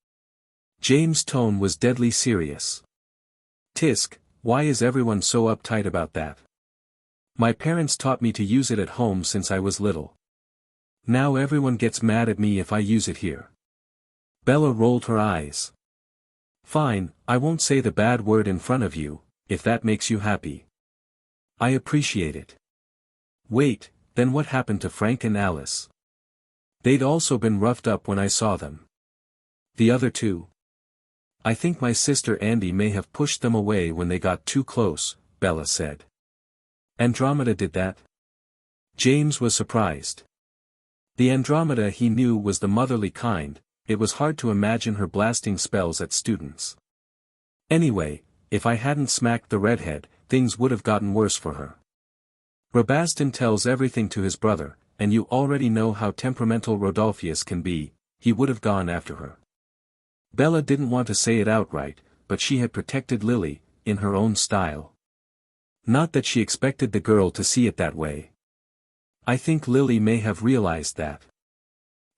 James' tone was deadly serious. "Tisk, why is everyone so uptight about that? My parents taught me to use it at home since I was little. Now everyone gets mad at me if I use it here." Bella rolled her eyes. "Fine, I won't say the bad word in front of you, if that makes you happy. I appreciate it. Wait, then what happened to Frank and Alice? They'd also been roughed up when I saw them. The other two? I think my sister Andy may have pushed them away when they got too close," Bella said. "Andromeda did that?" James was surprised. The Andromeda he knew was the motherly kind. It was hard to imagine her blasting spells at students. "Anyway, if I hadn't smacked the redhead, things would have gotten worse for her. Rabastin tells everything to his brother, and you already know how temperamental Rodolphius can be. He would have gone after her." Bella didn't want to say it outright, but she had protected Lily, in her own style. Not that she expected the girl to see it that way. I think Lily may have realized that.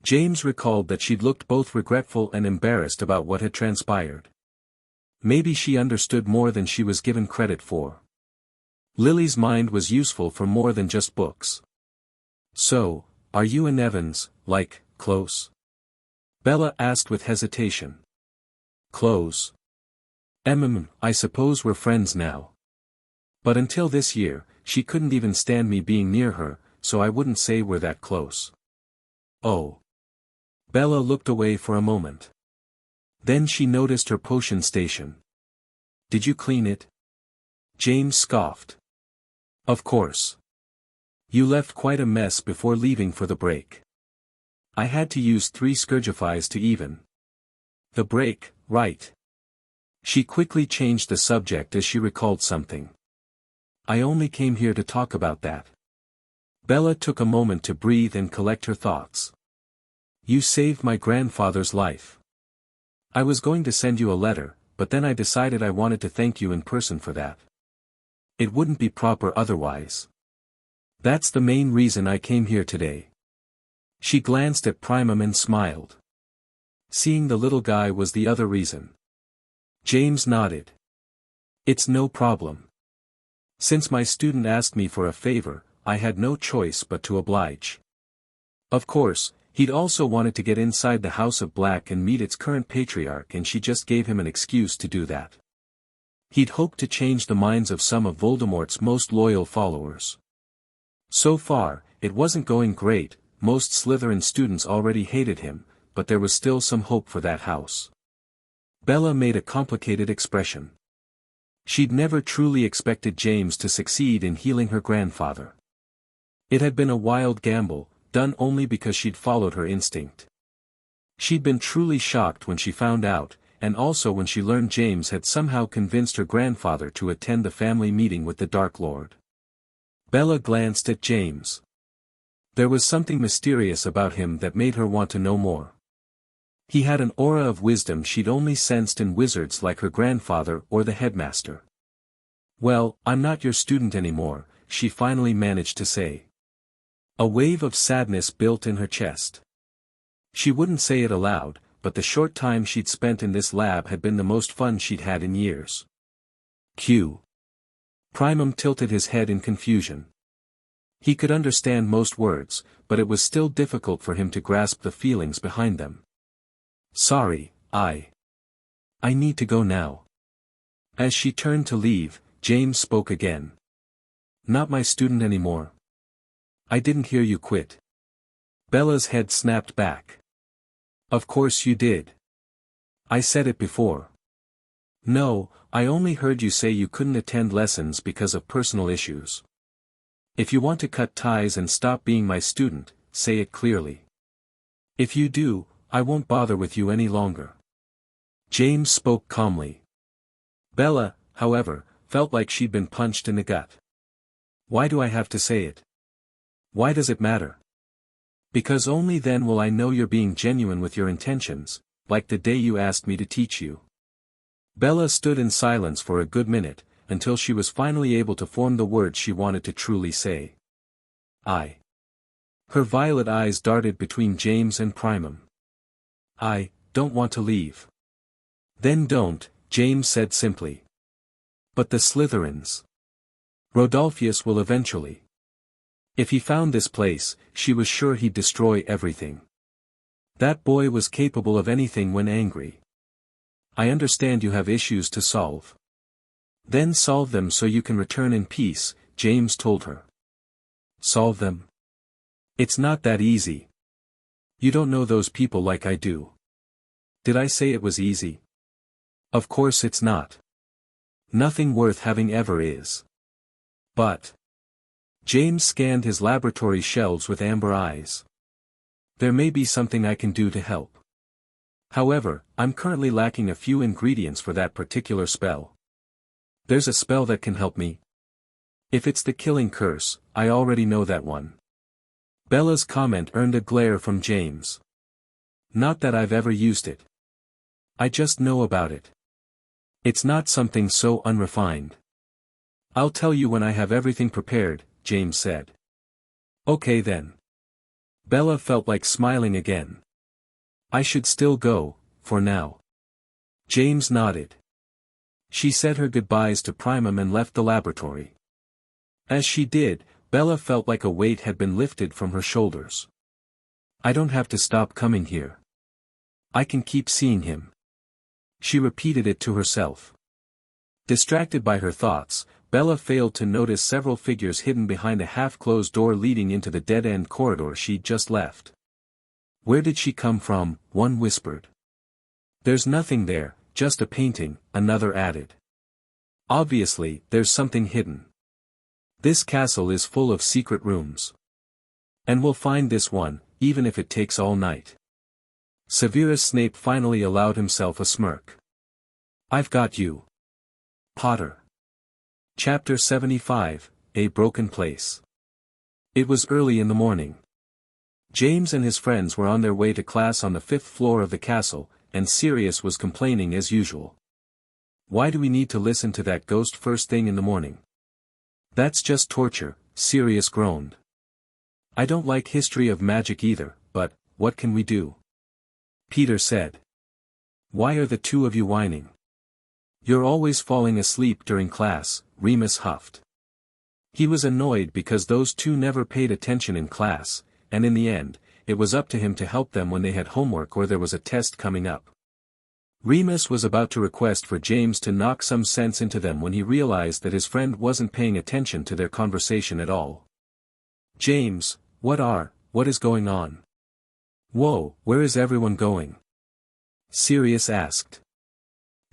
James recalled that she'd looked both regretful and embarrassed about what had transpired. Maybe she understood more than she was given credit for. Lily's mind was useful for more than just books. "So, are you and Evans, like, close?" Bella asked with hesitation. "Close? I suppose we're friends now. But until this year, she couldn't even stand me being near her, so I wouldn't say we're that close." "Oh." Bella looked away for a moment. Then she noticed her potion station. "Did you clean it?" James scoffed. "Of course. You left quite a mess before leaving for the break. I had to use 3 Scourgifies to even. The break, right?" She quickly changed the subject as she recalled something. "I only came here to talk about that." Bella took a moment to breathe and collect her thoughts. "You saved my grandfather's life. I was going to send you a letter, but then I decided I wanted to thank you in person for that. It wouldn't be proper otherwise. That's the main reason I came here today." She glanced at Primum and smiled. Seeing the little guy was the other reason. James nodded. "It's no problem. Since my student asked me for a favor, I had no choice but to oblige. Of course, he'd also wanted to get inside the House of Black and meet its current patriarch, and she just gave him an excuse to do that. He'd hoped to change the minds of some of Voldemort's most loyal followers. So far, it wasn't going great. Most Slytherin students already hated him, but there was still some hope for that house." Bella made a complicated expression. She'd never truly expected James to succeed in healing her grandfather. It had been a wild gamble, done only because she'd followed her instinct. She'd been truly shocked when she found out, and also when she learned James had somehow convinced her grandfather to attend the family meeting with the Dark Lord. Bella glanced at James. There was something mysterious about him that made her want to know more. He had an aura of wisdom she'd only sensed in wizards like her grandfather or the headmaster. "Well, I'm not your student anymore," she finally managed to say. A wave of sadness built in her chest. She wouldn't say it aloud, but the short time she'd spent in this lab had been the most fun she'd had in years. Primum tilted his head in confusion. He could understand most words, but it was still difficult for him to grasp the feelings behind them. Sorry, I need to go now. As she turned to leave, James spoke again. Not my student anymore. I didn't hear you quit. Bella's head snapped back. Of course you did. I said it before. No, I only heard you say you couldn't attend lessons because of personal issues. If you want to cut ties and stop being my student, say it clearly. If you do, I won't bother with you any longer. James spoke calmly. Bella, however, felt like she'd been punched in the gut. Why do I have to say it? Why does it matter? Because only then will I know you're being genuine with your intentions, like the day you asked me to teach you. Bella stood in silence for a good minute, until she was finally able to form the words she wanted to truly say. I. Her violet eyes darted between James and Primum. I don't want to leave. Then don't, James said simply. But the Slytherins. Rodolphus will eventually. If he found this place, she was sure he'd destroy everything. That boy was capable of anything when angry. I understand you have issues to solve. Then solve them so you can return in peace, James told her. Solve them? It's not that easy. You don't know those people like I do. Did I say it was easy? Of course it's not. Nothing worth having ever is. But. James scanned his laboratory shelves with amber eyes. There may be something I can do to help. However, I'm currently lacking a few ingredients for that particular spell. There's a spell that can help me. If it's the killing curse, I already know that one. Bella's comment earned a glare from James. Not that I've ever used it. I just know about it. It's not something so unrefined. I'll tell you when I have everything prepared, James said. Okay then. Bella felt like smiling again. I should still go, for now. James nodded. She said her goodbyes to Primum and left the laboratory. As she did, Bella felt like a weight had been lifted from her shoulders. I don't have to stop coming here. I can keep seeing him. She repeated it to herself. Distracted by her thoughts, Bella failed to notice several figures hidden behind a half-closed door leading into the dead-end corridor she'd just left. Where did she come from? One whispered. There's nothing there, just a painting, another added. Obviously, there's something hidden. This castle is full of secret rooms. And we'll find this one, even if it takes all night. Severus Snape finally allowed himself a smirk. I've got you. Potter. Chapter 75, A Broken Place. It was early in the morning. James and his friends were on their way to class on the 5th floor of the castle, and Sirius was complaining as usual. Why do we need to listen to that ghost first thing in the morning? That's just torture, Sirius groaned. I don't like history of magic either, but, what can we do? Peter said. Why are the two of you whining? You're always falling asleep during class, Remus huffed. He was annoyed because those two never paid attention in class, and in the end, it was up to him to help them when they had homework or there was a test coming up. Remus was about to request for James to knock some sense into them when he realized that his friend wasn't paying attention to their conversation at all. James, what is going on? Whoa, where is everyone going? Sirius asked.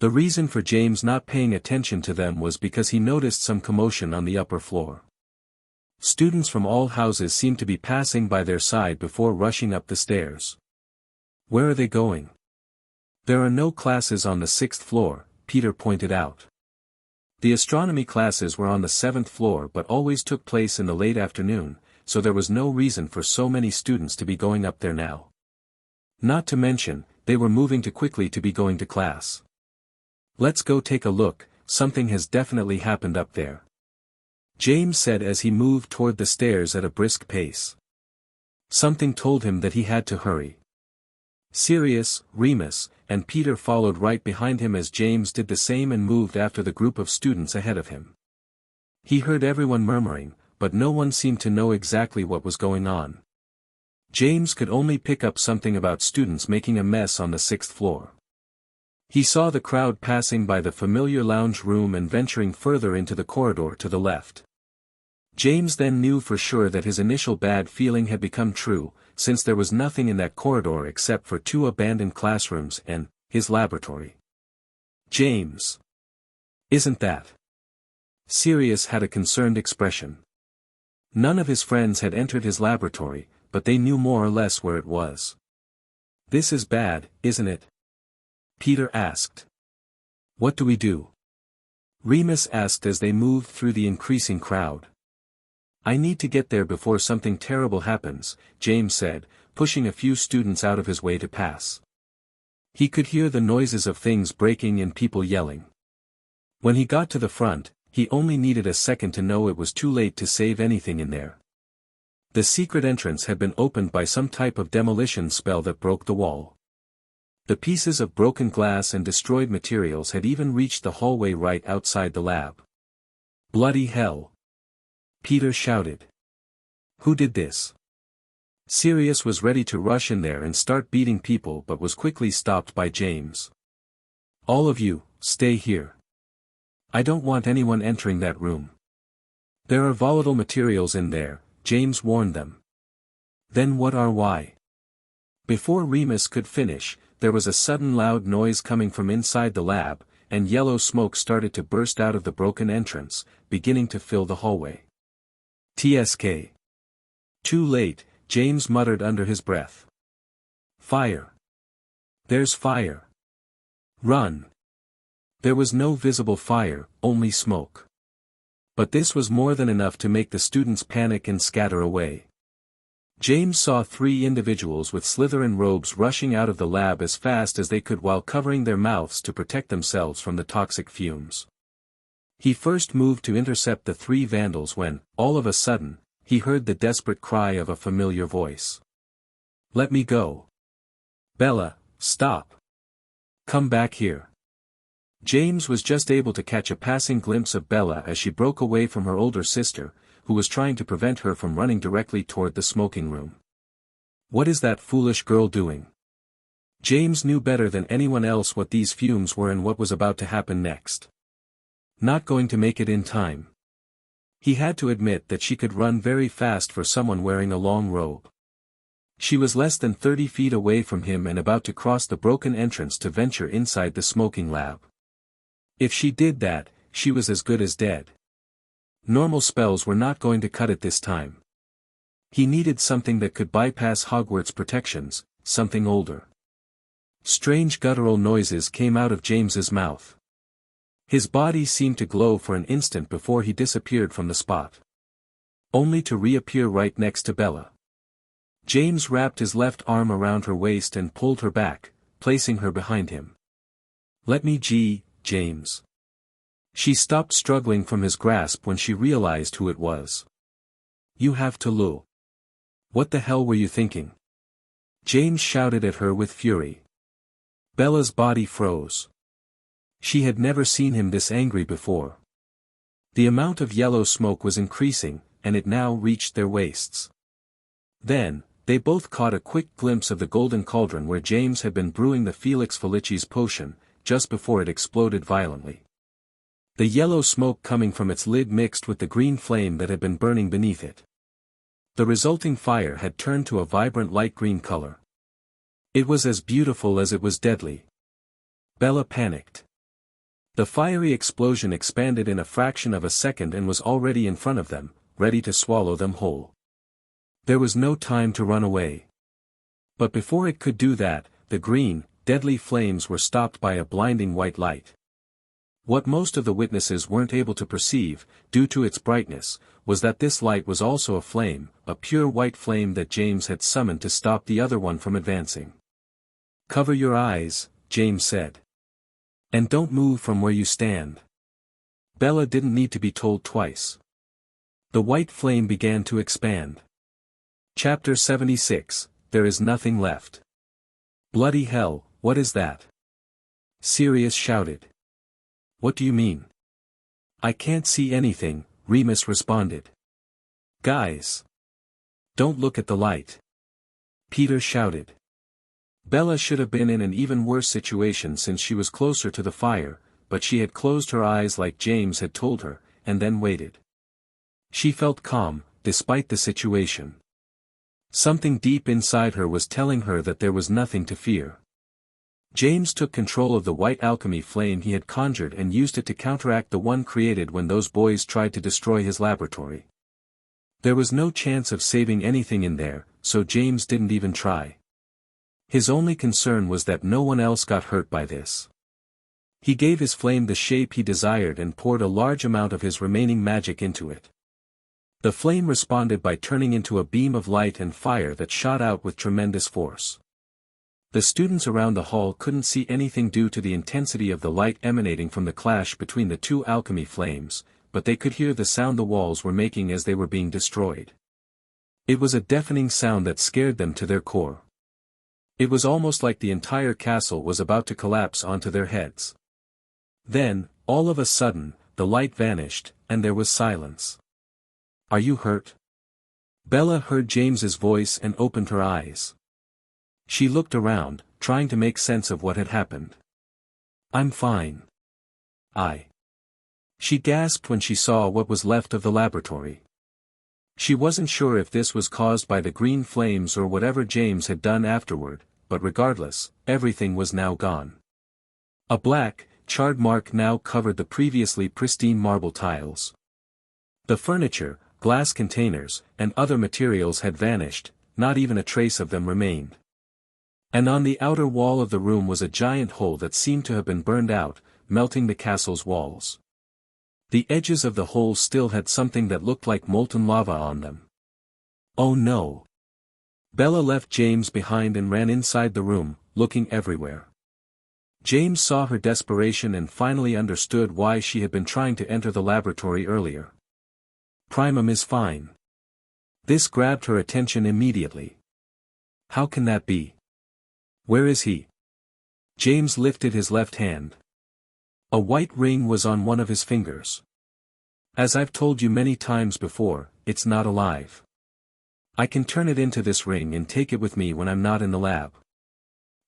The reason for James not paying attention to them was because he noticed some commotion on the upper floor. Students from all houses seemed to be passing by their side before rushing up the stairs. Where are they going? There are no classes on the 6th floor, Peter pointed out. The astronomy classes were on the 7th floor but always took place in the late afternoon, so there was no reason for so many students to be going up there now. Not to mention, they were moving too quickly to be going to class. Let's go take a look, something has definitely happened up there. James said as he moved toward the stairs at a brisk pace. Something told him that he had to hurry. Sirius, Remus, and Peter followed right behind him as James did the same and moved after the group of students ahead of him. He heard everyone murmuring, but no one seemed to know exactly what was going on. James could only pick up something about students making a mess on the 6th floor. He saw the crowd passing by the familiar lounge room and venturing further into the corridor to the left. James then knew for sure that his initial bad feeling had become true, since there was nothing in that corridor except for 2 abandoned classrooms and his laboratory. James. Isn't that? Sirius had a concerned expression. None of his friends had entered his laboratory, but they knew more or less where it was. This is bad, isn't it? Peter asked. What do we do? Remus asked as they moved through the increasing crowd. I need to get there before something terrible happens, James said, pushing a few students out of his way to pass. He could hear the noises of things breaking and people yelling. When he got to the front, he only needed a second to know it was too late to save anything in there. The secret entrance had been opened by some type of demolition spell that broke the wall. The pieces of broken glass and destroyed materials had even reached the hallway right outside the lab. Bloody hell! Peter shouted. Who did this? Sirius was ready to rush in there and start beating people but was quickly stopped by James. All of you, stay here. I don't want anyone entering that room. There are volatile materials in there, James warned them. Then what are why? Before Remus could finish, there was a sudden loud noise coming from inside the lab, and yellow smoke started to burst out of the broken entrance, beginning to fill the hallway. TSK. Too late, James muttered under his breath. Fire. There's fire. Run. There was no visible fire, only smoke. But this was more than enough to make the students panic and scatter away. James saw 3 individuals with Slytherin robes rushing out of the lab as fast as they could while covering their mouths to protect themselves from the toxic fumes. He first moved to intercept the 3 vandals when, all of a sudden, he heard the desperate cry of a familiar voice. Let me go. Bella, stop. Come back here. James was just able to catch a passing glimpse of Bella as she broke away from her older sister, who was trying to prevent her from running directly toward the smoking room. What is that foolish girl doing? James knew better than anyone else what these fumes were and what was about to happen next. Not going to make it in time. He had to admit that she could run very fast for someone wearing a long robe. She was less than 30 feet away from him and about to cross the broken entrance to venture inside the smoking lab. If she did that, she was as good as dead. Normal spells were not going to cut it this time. He needed something that could bypass Hogwarts protections, something older. Strange guttural noises came out of James's mouth. His body seemed to glow for an instant before he disappeared from the spot. Only to reappear right next to Bella. James wrapped his left arm around her waist and pulled her back, placing her behind him. Let me James. She stopped struggling from his grasp when she realized who it was. You have to look. What the hell were you thinking? James shouted at her with fury. Bella's body froze. She had never seen him this angry before. The amount of yellow smoke was increasing, and it now reached their waists. Then, they both caught a quick glimpse of the golden cauldron where James had been brewing the Felix Felicis potion, just before it exploded violently. The yellow smoke coming from its lid mixed with the green flame that had been burning beneath it. The resulting fire had turned to a vibrant light green color. It was as beautiful as it was deadly. Bella panicked. The fiery explosion expanded in a fraction of a second and was already in front of them, ready to swallow them whole. There was no time to run away. But before it could do that, the green, deadly flames were stopped by a blinding white light. What most of the witnesses weren't able to perceive, due to its brightness, was that this light was also a flame, a pure white flame that James had summoned to stop the other one from advancing. Cover your eyes, James said. And don't move from where you stand. Bella didn't need to be told twice. The white flame began to expand. Chapter 76, There is nothing left. Bloody hell, what is that? Sirius shouted. What do you mean? I can't see anything, Remus responded. Guys! Don't look at the light! Peter shouted. Bella should have been in an even worse situation since she was closer to the fire, but she had closed her eyes like James had told her, and then waited. She felt calm, despite the situation. Something deep inside her was telling her that there was nothing to fear. James took control of the white alchemy flame he had conjured and used it to counteract the one created when those boys tried to destroy his laboratory. There was no chance of saving anything in there, so James didn't even try. His only concern was that no one else got hurt by this. He gave his flame the shape he desired and poured a large amount of his remaining magic into it. The flame responded by turning into a beam of light and fire that shot out with tremendous force. The students around the hall couldn't see anything due to the intensity of the light emanating from the clash between the two alchemy flames, but they could hear the sound the walls were making as they were being destroyed. It was a deafening sound that scared them to their core. It was almost like the entire castle was about to collapse onto their heads. Then, all of a sudden, the light vanished, and there was silence. "Are you hurt?" Bella heard James's voice and opened her eyes. She looked around, trying to make sense of what had happened. "I'm fine." She gasped when she saw what was left of the laboratory. She wasn't sure if this was caused by the green flames or whatever James had done afterward, but regardless, everything was now gone. A black, charred mark now covered the previously pristine marble tiles. The furniture, glass containers, and other materials had vanished, not even a trace of them remained. And on the outer wall of the room was a giant hole that seemed to have been burned out, melting the castle's walls. The edges of the hole still had something that looked like molten lava on them. Oh no! Bella left James behind and ran inside the room, looking everywhere. James saw her desperation and finally understood why she had been trying to enter the laboratory earlier. Primum is fine. This grabbed her attention immediately. How can that be? Where is he? James lifted his left hand. A white ring was on one of his fingers. As I've told you many times before, it's not alive. I can turn it into this ring and take it with me when I'm not in the lab.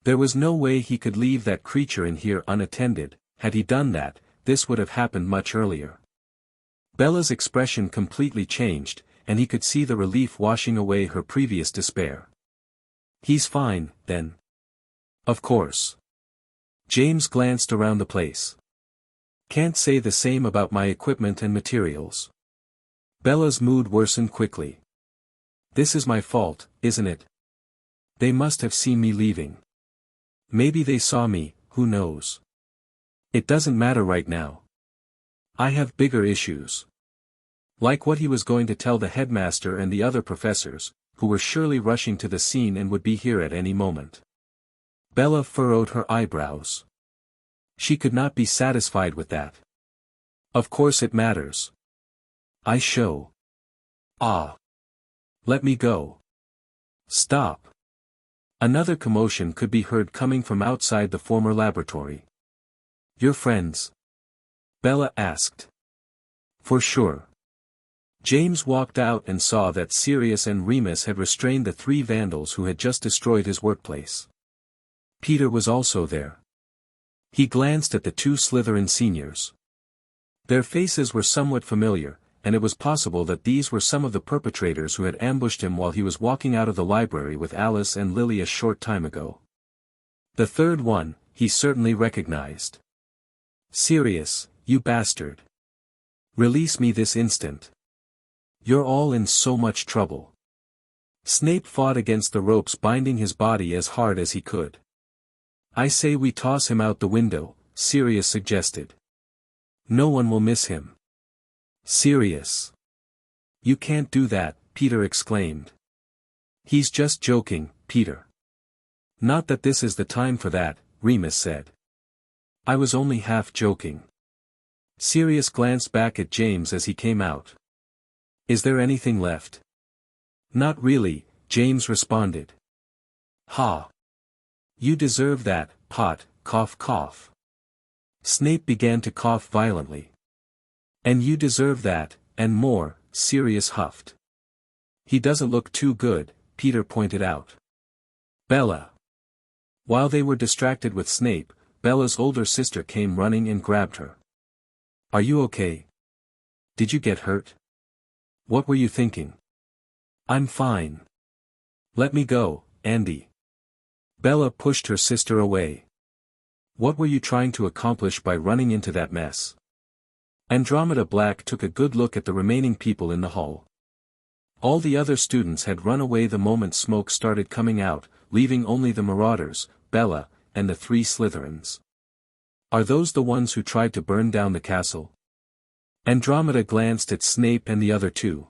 There was no way he could leave that creature in here unattended. Had he done that, this would have happened much earlier. Bella's expression completely changed, and he could see the relief washing away her previous despair. He's fine, then. Of course. James glanced around the place. Can't say the same about my equipment and materials. Bella's mood worsened quickly. This is my fault, isn't it? They must have seen me leaving. Maybe they saw me, who knows? It doesn't matter right now. I have bigger issues. Like what he was going to tell the headmaster and the other professors, who were surely rushing to the scene and would be here at any moment. Bella furrowed her eyebrows. She could not be satisfied with that. Of course it matters. I show. Ah. Let me go. Stop. Another commotion could be heard coming from outside the former laboratory. Your friends? Bella asked. For sure. James walked out and saw that Sirius and Remus had restrained the three vandals who had just destroyed his workplace. Peter was also there. He glanced at the two Slytherin seniors. Their faces were somewhat familiar, and it was possible that these were some of the perpetrators who had ambushed him while he was walking out of the library with Alice and Lily a short time ago. The third one, he certainly recognized. Sirius, you bastard. Release me this instant. You're all in so much trouble. Snape fought against the ropes binding his body as hard as he could. I say we toss him out the window, Sirius suggested. No one will miss him. Sirius. You can't do that, Peter exclaimed. He's just joking, Peter. Not that this is the time for that, Remus said. I was only half joking. Sirius glanced back at James as he came out. Is there anything left? Not really, James responded. Ha. You deserve that, Pot, cough cough. Snape began to cough violently. And you deserve that, and more, Sirius huffed. He doesn't look too good, Peter pointed out. Bella. While they were distracted with Snape, Bella's older sister came running and grabbed her. Are you okay? Did you get hurt? What were you thinking? I'm fine. Let me go, Andy. Bella pushed her sister away. What were you trying to accomplish by running into that mess? Andromeda Black took a good look at the remaining people in the hall. All the other students had run away the moment smoke started coming out, leaving only the Marauders, Bella, and the 3 Slytherins. Are those the ones who tried to burn down the castle? Andromeda glanced at Snape and the other 2.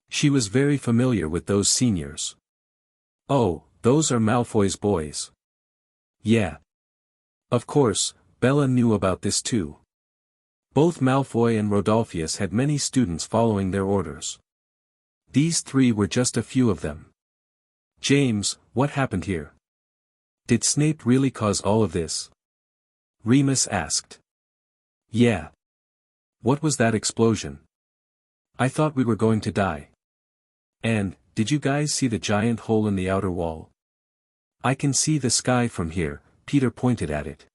She was very familiar with those seniors. Oh, those are Malfoy's boys. Yeah. Of course, Bella knew about this too. Both Malfoy and Rodolphus had many students following their orders. These 3 were just a few of them. James, what happened here? Did Snape really cause all of this? Remus asked. Yeah. What was that explosion? I thought we were going to die. And, did you guys see the giant hole in the outer wall? I can see the sky from here, Peter pointed at it.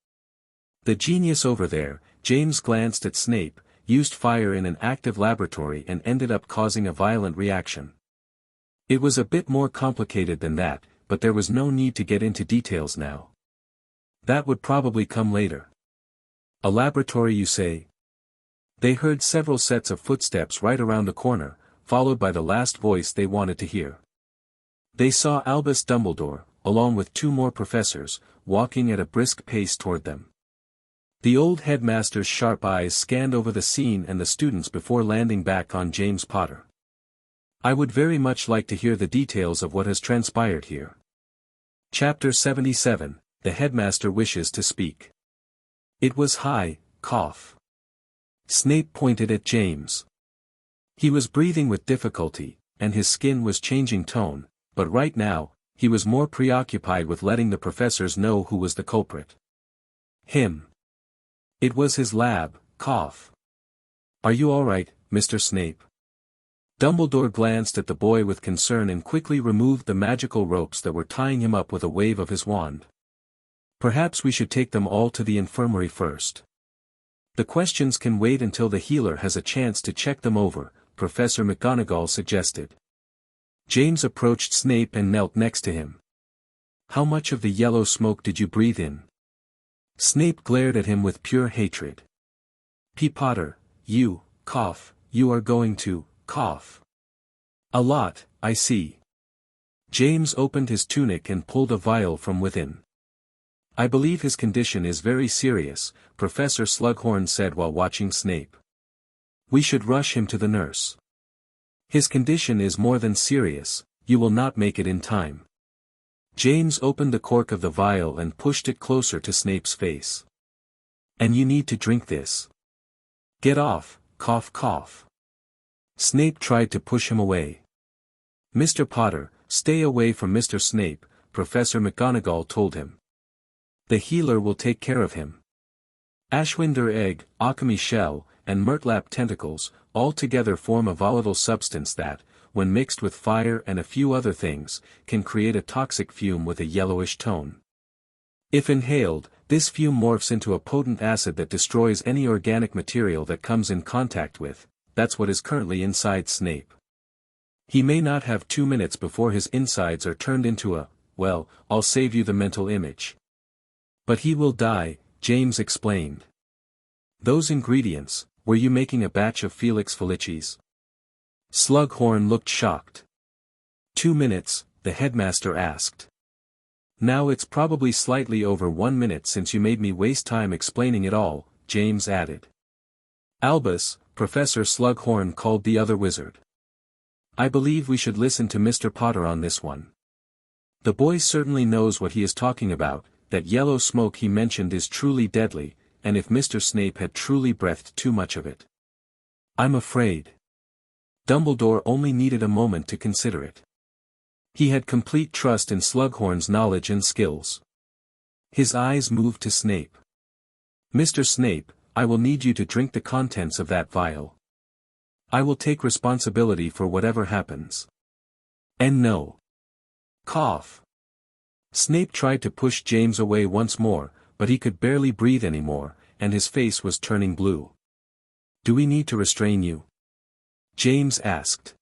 The genius over there, James glanced at Snape, used fire in an active laboratory and ended up causing a violent reaction. It was a bit more complicated than that, but there was no need to get into details now. That would probably come later. A laboratory, you say? They heard several sets of footsteps right around the corner, followed by the last voice they wanted to hear. They saw Albus Dumbledore, along with 2 more professors, walking at a brisk pace toward them. The old headmaster's sharp eyes scanned over the scene and the students before landing back on James Potter. I would very much like to hear the details of what has transpired here. Chapter 77, The Headmaster Wishes to Speak. It was high, cough. Snape pointed at James. He was breathing with difficulty, and his skin was changing tone, but right now, he was more preoccupied with letting the professors know who was the culprit. Him. It was his lab, cough. Are you all right, Mr. Snape? Dumbledore glanced at the boy with concern and quickly removed the magical ropes that were tying him up with a wave of his wand. Perhaps we should take them all to the infirmary first. The questions can wait until the healer has a chance to check them over, Professor McGonagall suggested. James approached Snape and knelt next to him. How much of the yellow smoke did you breathe in? Snape glared at him with pure hatred. P. Potter, you are going to, cough. A lot, I see. James opened his tunic and pulled a vial from within. I believe his condition is very serious, Professor Slughorn said while watching Snape. We should rush him to the nurse. His condition is more than serious, you will not make it in time. James opened the cork of the vial and pushed it closer to Snape's face. And you need to drink this. Get off, cough cough. Snape tried to push him away. Mr. Potter, stay away from Mr. Snape, Professor McGonagall told him. The healer will take care of him. Ashwinder egg, Occamy shell, and Murtlap tentacles, all together form a volatile substance that, when mixed with fire and a few other things, can create a toxic fume with a yellowish tone. If inhaled, this fume morphs into a potent acid that destroys any organic material that comes in contact with. That's what is currently inside Snape. He may not have 2 minutes before his insides are turned into a, well, I'll save you the mental image. But he will die, James explained. Those ingredients, were you making a batch of Felix Felicis? Slughorn looked shocked. 2 minutes, the headmaster asked. Now it's probably slightly over 1 minute since you made me waste time explaining it all, James added. Albus, Professor Slughorn called the other wizard. I believe we should listen to Mr. Potter on this one. The boy certainly knows what he is talking about, that yellow smoke he mentioned is truly deadly, and if Mr. Snape had truly breathed too much of it. I'm afraid. Dumbledore only needed a moment to consider it. He had complete trust in Slughorn's knowledge and skills. His eyes moved to Snape. Mr. Snape, I will need you to drink the contents of that vial. I will take responsibility for whatever happens. And no. Cough. Snape tried to push James away once more, but he could barely breathe anymore, and his face was turning blue. Do we need to restrain you? James asked.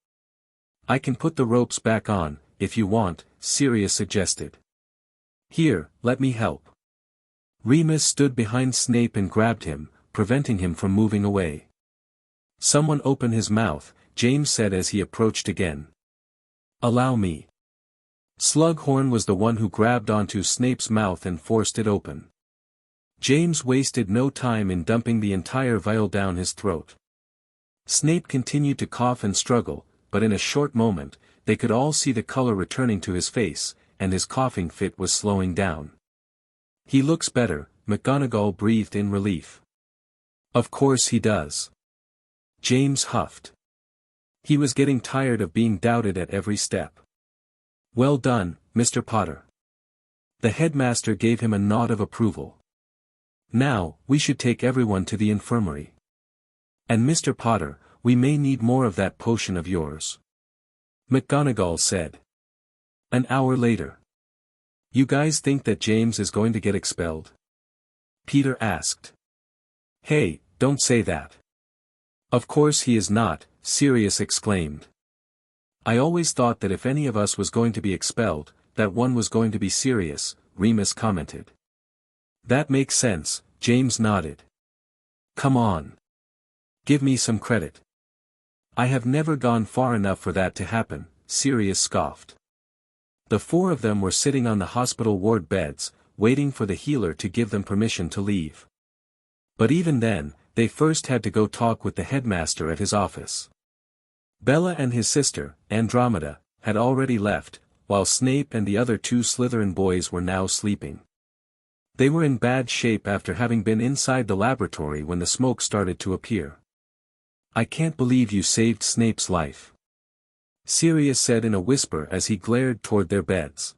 I can put the ropes back on, if you want, Sirius suggested. Here, let me help. Remus stood behind Snape and grabbed him, preventing him from moving away. Someone open his mouth, James said as he approached again. Allow me. Slughorn was the one who grabbed onto Snape's mouth and forced it open. James wasted no time in dumping the entire vial down his throat. Snape continued to cough and struggle, but in a short moment, they could all see the color returning to his face, and his coughing fit was slowing down. He looks better, McGonagall breathed in relief. Of course he does. James huffed. He was getting tired of being doubted at every step. Well done, Mr. Potter. The headmaster gave him a nod of approval. Now, we should take everyone to the infirmary. And Mr. Potter, we may need more of that potion of yours. McGonagall said. An hour later. You guys think that James is going to get expelled? Peter asked. Hey, don't say that. Of course he is not, Sirius exclaimed. I always thought that if any of us was going to be expelled, that one was going to be Sirius, Remus commented. That makes sense, James nodded. Come on. Give me some credit. I have never gone far enough for that to happen, Sirius scoffed. The four of them were sitting on the hospital ward beds, waiting for the healer to give them permission to leave. But even then, they first had to go talk with the headmaster at his office. Bella and his sister, Andromeda, had already left, while Snape and the other two Slytherin boys were now sleeping. They were in bad shape after having been inside the laboratory when the smoke started to appear. I can't believe you saved Snape's life. Sirius said in a whisper as he glared toward their beds.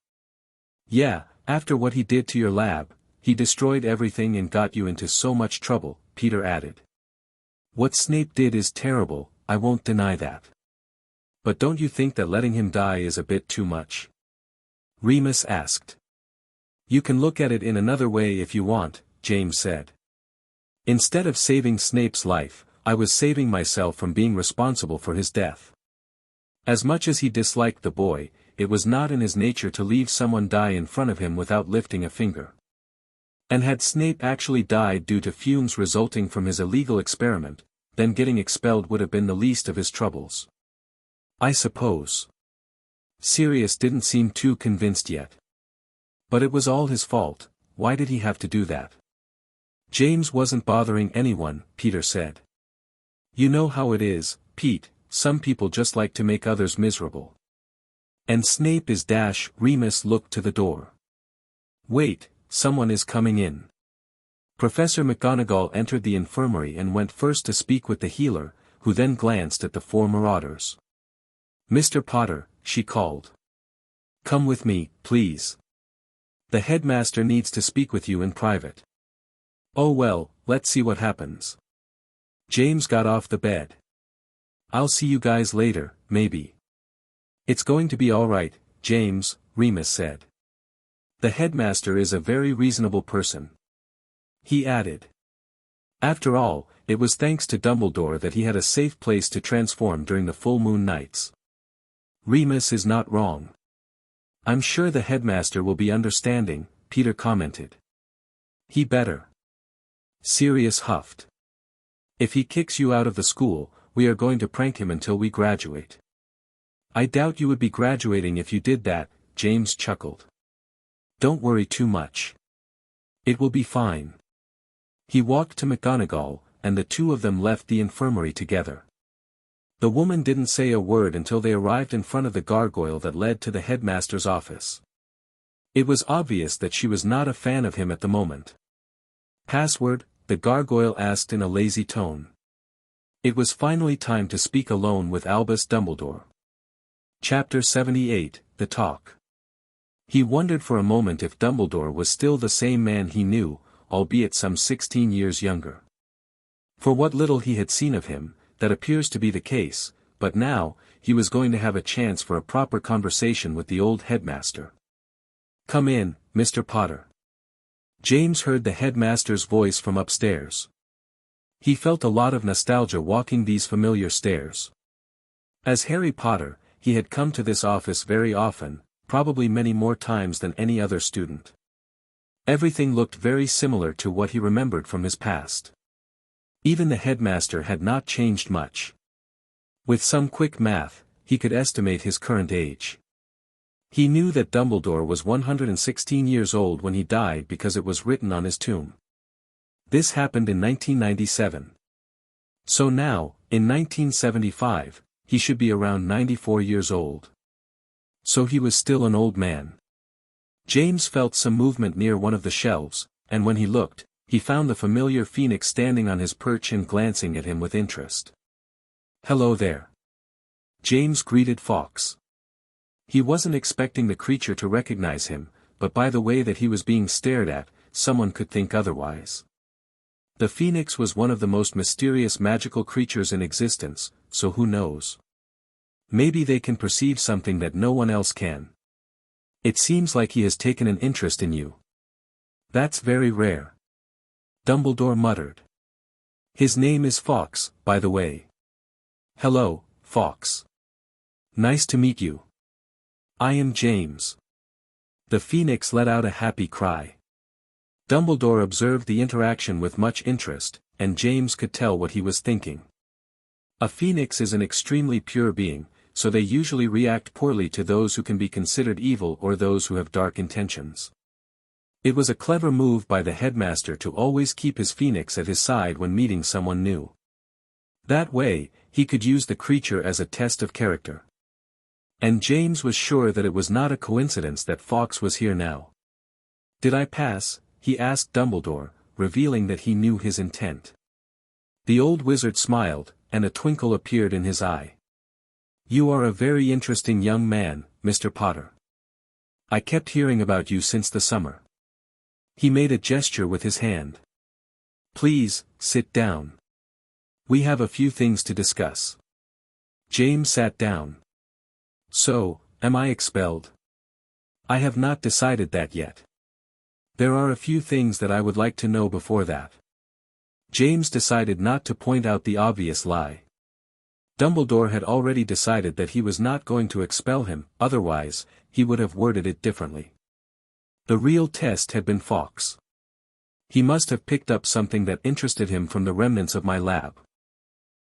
Yeah, after what he did to your lab, he destroyed everything and got you into so much trouble, Peter added. What Snape did is terrible, I won't deny that. But don't you think that letting him die is a bit too much? Remus asked. You can look at it in another way if you want, James said. Instead of saving Snape's life, I was saving myself from being responsible for his death. As much as he disliked the boy, it was not in his nature to leave someone die in front of him without lifting a finger. And had Snape actually died due to fumes resulting from his illegal experiment, then getting expelled would have been the least of his troubles. I suppose. Sirius didn't seem too convinced yet. But it was all his fault, why did he have to do that? James wasn't bothering anyone, Peter said. You know how it is, Pete, some people just like to make others miserable. And Snape is dash. Remus looked to the door. Wait, someone is coming in. Professor McGonagall entered the infirmary and went first to speak with the healer, who then glanced at the four marauders. Mr. Potter, she called. Come with me, please. The headmaster needs to speak with you in private. Oh well, let's see what happens. James got off the bed. I'll see you guys later, maybe. It's going to be all right, James, Remus said. The headmaster is a very reasonable person. He added. After all, it was thanks to Dumbledore that he had a safe place to transform during the full moon nights. Remus is not wrong. I'm sure the headmaster will be understanding, Peter commented. He better. Sirius huffed. If he kicks you out of the school, we are going to prank him until we graduate. I doubt you would be graduating if you did that, James chuckled. Don't worry too much. It will be fine. He walked to McGonagall, and the two of them left the infirmary together. The woman didn't say a word until they arrived in front of the gargoyle that led to the headmaster's office. It was obvious that she was not a fan of him at the moment. Password, the gargoyle asked in a lazy tone. It was finally time to speak alone with Albus Dumbledore. Chapter 78, The Talk. He wondered for a moment if Dumbledore was still the same man he knew, albeit some 16 years younger. For what little he had seen of him, that appears to be the case, but now, he was going to have a chance for a proper conversation with the old headmaster. "Come in, Mr. Potter." James heard the headmaster's voice from upstairs. He felt a lot of nostalgia walking these familiar stairs. As Harry Potter, he had come to this office very often, probably many more times than any other student. Everything looked very similar to what he remembered from his past. Even the headmaster had not changed much. With some quick math, he could estimate his current age. He knew that Dumbledore was 116 years old when he died because it was written on his tomb. This happened in 1997. So now, in 1975, he should be around 94 years old. So he was still an old man. James felt some movement near one of the shelves, and when he looked, he found the familiar phoenix standing on his perch and glancing at him with interest. "Hello there." James greeted Fawkes. He wasn't expecting the creature to recognize him, but by the way that he was being stared at, someone could think otherwise. The phoenix was one of the most mysterious magical creatures in existence, so who knows? Maybe they can perceive something that no one else can. "It seems like he has taken an interest in you." "That's very rare," Dumbledore muttered. "His name is Fawkes, by the way." "Hello, Fawkes. Nice to meet you. I am James." The phoenix let out a happy cry. Dumbledore observed the interaction with much interest, and James could tell what he was thinking. A phoenix is an extremely pure being, so they usually react poorly to those who can be considered evil or those who have dark intentions. It was a clever move by the headmaster to always keep his phoenix at his side when meeting someone new. That way, he could use the creature as a test of character. And James was sure that it was not a coincidence that Fawkes was here now. "Did I pass?" he asked Dumbledore, revealing that he knew his intent. The old wizard smiled, and a twinkle appeared in his eye. "You are a very interesting young man, Mr. Potter. I kept hearing about you since the summer." He made a gesture with his hand. "Please, sit down. We have a few things to discuss." James sat down. "So, am I expelled?" "I have not decided that yet. There are a few things that I would like to know before that." James decided not to point out the obvious lie. Dumbledore had already decided that he was not going to expel him, otherwise, he would have worded it differently. The real test had been Fawkes. He must have picked up something that interested him from the remnants of my lab.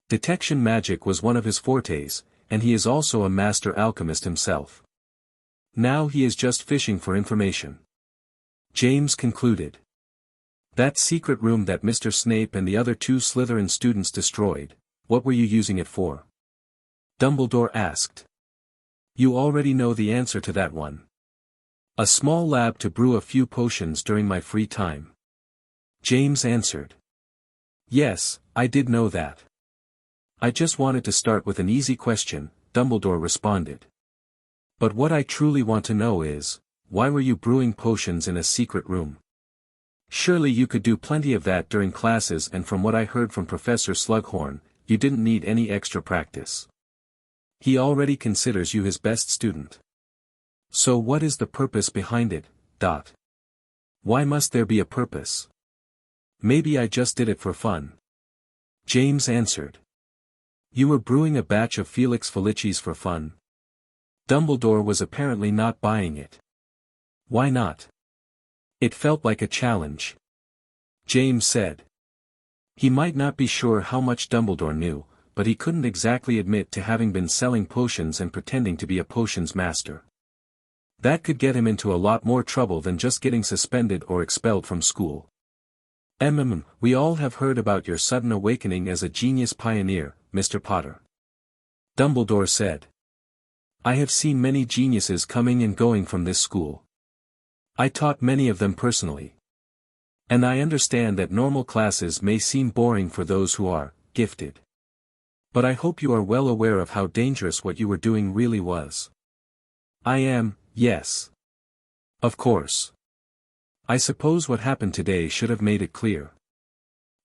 Detection magic was one of his fortes, and he is also a master alchemist himself. Now he is just fishing for information. James concluded. "That secret room that Mr. Snape and the other 2 Slytherin students destroyed, what were you using it for?" Dumbledore asked. "You already know the answer to that one." "A small lab to brew a few potions during my free time." James answered. "Yes, I did know that. I just wanted to start with an easy question," Dumbledore responded. "But what I truly want to know is, why were you brewing potions in a secret room? Surely you could do plenty of that during classes, and from what I heard from Professor Slughorn, you didn't need any extra practice. He already considers you his best student. So what is the purpose behind it, Dot? Why must there be a purpose? Maybe I just did it for fun." James answered. "You were brewing a batch of Felix Felicis for fun?" Dumbledore was apparently not buying it. "Why not?" "It felt like a challenge," James said. He might not be sure how much Dumbledore knew, but he couldn't exactly admit to having been selling potions and pretending to be a potions master. That could get him into a lot more trouble than just getting suspended or expelled from school. We all have heard about your sudden awakening as a genius pioneer, Mr. Potter," Dumbledore said. "I have seen many geniuses coming and going from this school. I taught many of them personally. And I understand that normal classes may seem boring for those who are gifted. But I hope you are well aware of how dangerous what you were doing really was." "I am, yes. Of course. I suppose what happened today should have made it clear.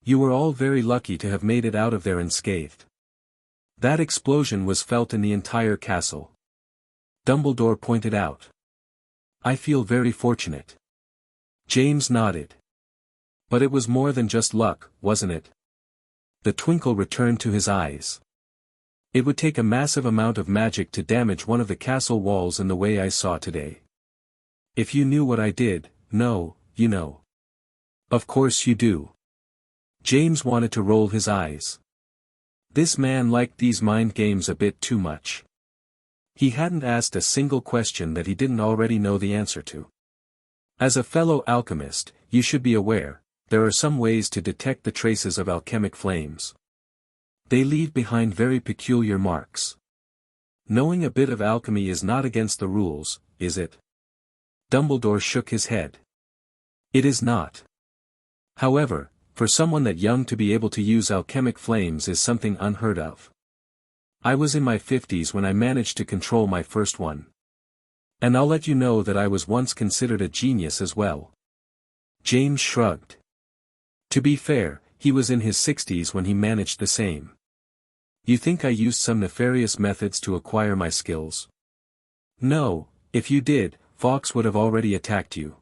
You were all very lucky to have made it out of there unscathed. That explosion was felt in the entire castle. Dumbledore pointed out. I feel very fortunate. James nodded. But it was more than just luck, wasn't it? The twinkle returned to his eyes. It would take a massive amount of magic to damage one of the castle walls in the way I saw today. If you knew what I did, no, you know. Of course you do. James wanted to roll his eyes. This man liked these mind games a bit too much. He hadn't asked a single question that he didn't already know the answer to. As a fellow alchemist, you should be aware, there are some ways to detect the traces of alchemic flames. They leave behind very peculiar marks. Knowing a bit of alchemy is not against the rules, is it? Dumbledore shook his head. It is not. However, for someone that young to be able to use alchemic flames is something unheard of. I was in my 50s when I managed to control my first one. And I'll let you know that I was once considered a genius as well. James shrugged. To be fair, he was in his 60s when he managed the same. You think I used some nefarious methods to acquire my skills? No, if you did, Fawkes would have already attacked you.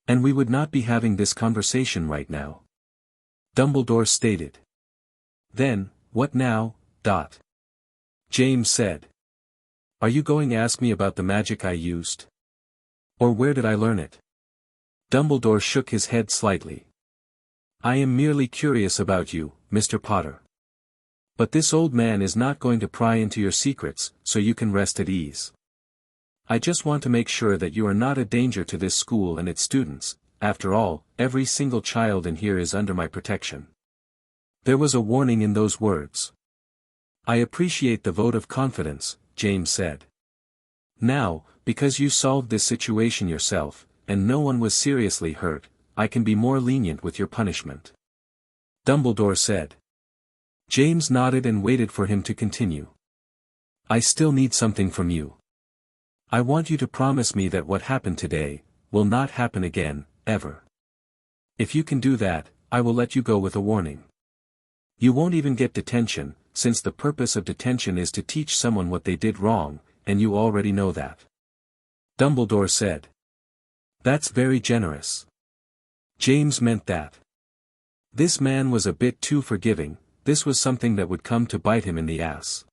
And we would not be having this conversation right now. Dumbledore stated. Then, what now, Dot? James said. Are you going to ask me about the magic I used? Or where did I learn it? Dumbledore shook his head slightly. I am merely curious about you, Mr. Potter. But this old man is not going to pry into your secrets, so you can rest at ease. I just want to make sure that you are not a danger to this school and its students. After all, every single child in here is under my protection. There was a warning in those words. I appreciate the vote of confidence, James said. Now, because you solved this situation yourself, and no one was seriously hurt, I can be more lenient with your punishment. Dumbledore said. James nodded and waited for him to continue. I still need something from you. I want you to promise me that what happened today will not happen again, ever. If you can do that, I will let you go with a warning. You won't even get detention, since the purpose of detention is to teach someone what they did wrong, and you already know that. Dumbledore said. That's very generous. James meant that. This man was a bit too forgiving, this was something that would come to bite him in the ass.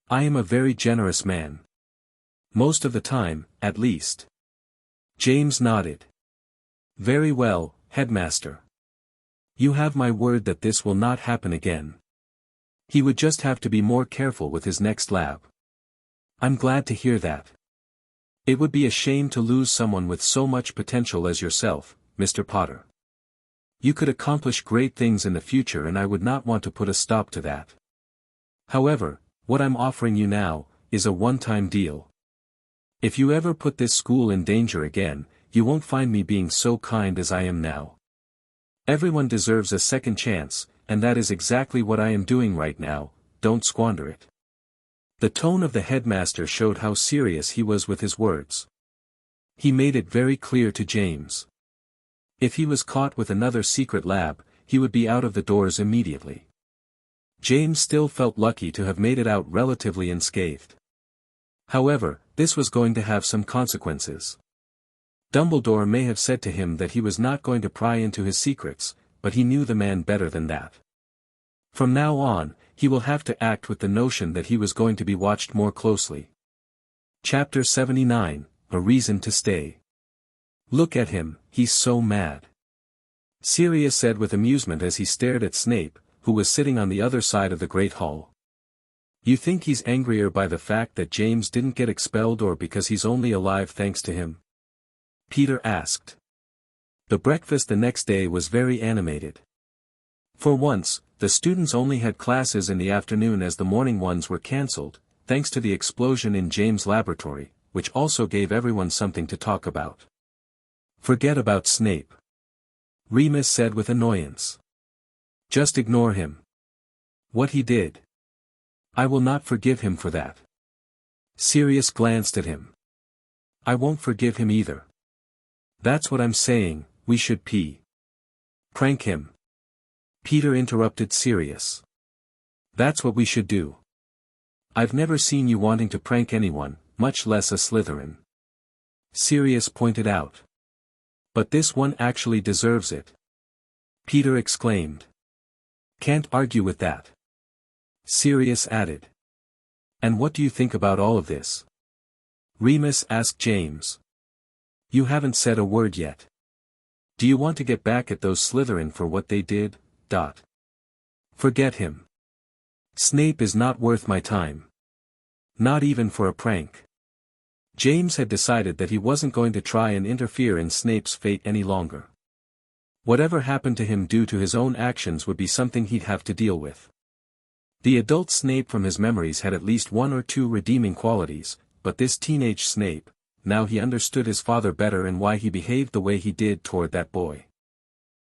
I am a very generous man. Most of the time, at least. James nodded. Very well, Headmaster. You have my word that this will not happen again. He would just have to be more careful with his next lab. I'm glad to hear that. It would be a shame to lose someone with so much potential as yourself, Mr. Potter. You could accomplish great things in the future and I would not want to put a stop to that. However, what I'm offering you now is a one-time deal. If you ever put this school in danger again, you won't find me being so kind as I am now. Everyone deserves a second chance, and that is exactly what I am doing right now, don't squander it. The tone of the headmaster showed how serious he was with his words. He made it very clear to James. If he was caught with another secret lab, he would be out of the doors immediately. James still felt lucky to have made it out relatively unscathed. However, this was going to have some consequences. Dumbledore may have said to him that he was not going to pry into his secrets, but he knew the man better than that. From now on, he will have to act with the notion that he was going to be watched more closely. Chapter 79, A Reason to Stay. Look at him, he's so mad. Sirius said with amusement as he stared at Snape, who was sitting on the other side of the Great Hall. You think he's angrier by the fact that James didn't get expelled or because he's only alive thanks to him? Peter asked. The breakfast the next day was very animated. For once, the students only had classes in the afternoon as the morning ones were cancelled, thanks to the explosion in James' laboratory, which also gave everyone something to talk about. Forget about Snape. Remus said with annoyance. Just ignore him. What he did. I will not forgive him for that. Sirius glanced at him. I won't forgive him either. That's what I'm saying, we should prank him. Peter interrupted Sirius. That's what we should do. I've never seen you wanting to prank anyone, much less a Slytherin. Sirius pointed out. But this one actually deserves it. Peter exclaimed. Can't argue with that. Sirius added. And what do you think about all of this? Remus asked James. You haven't said a word yet. Do you want to get back at those Slytherin for what they did? Forget him. Snape is not worth my time. Not even for a prank. James had decided that he wasn't going to try and interfere in Snape's fate any longer. Whatever happened to him due to his own actions would be something he'd have to deal with. The adult Snape from his memories had at least one or two redeeming qualities, but this teenage Snape, now he understood his father better and why he behaved the way he did toward that boy.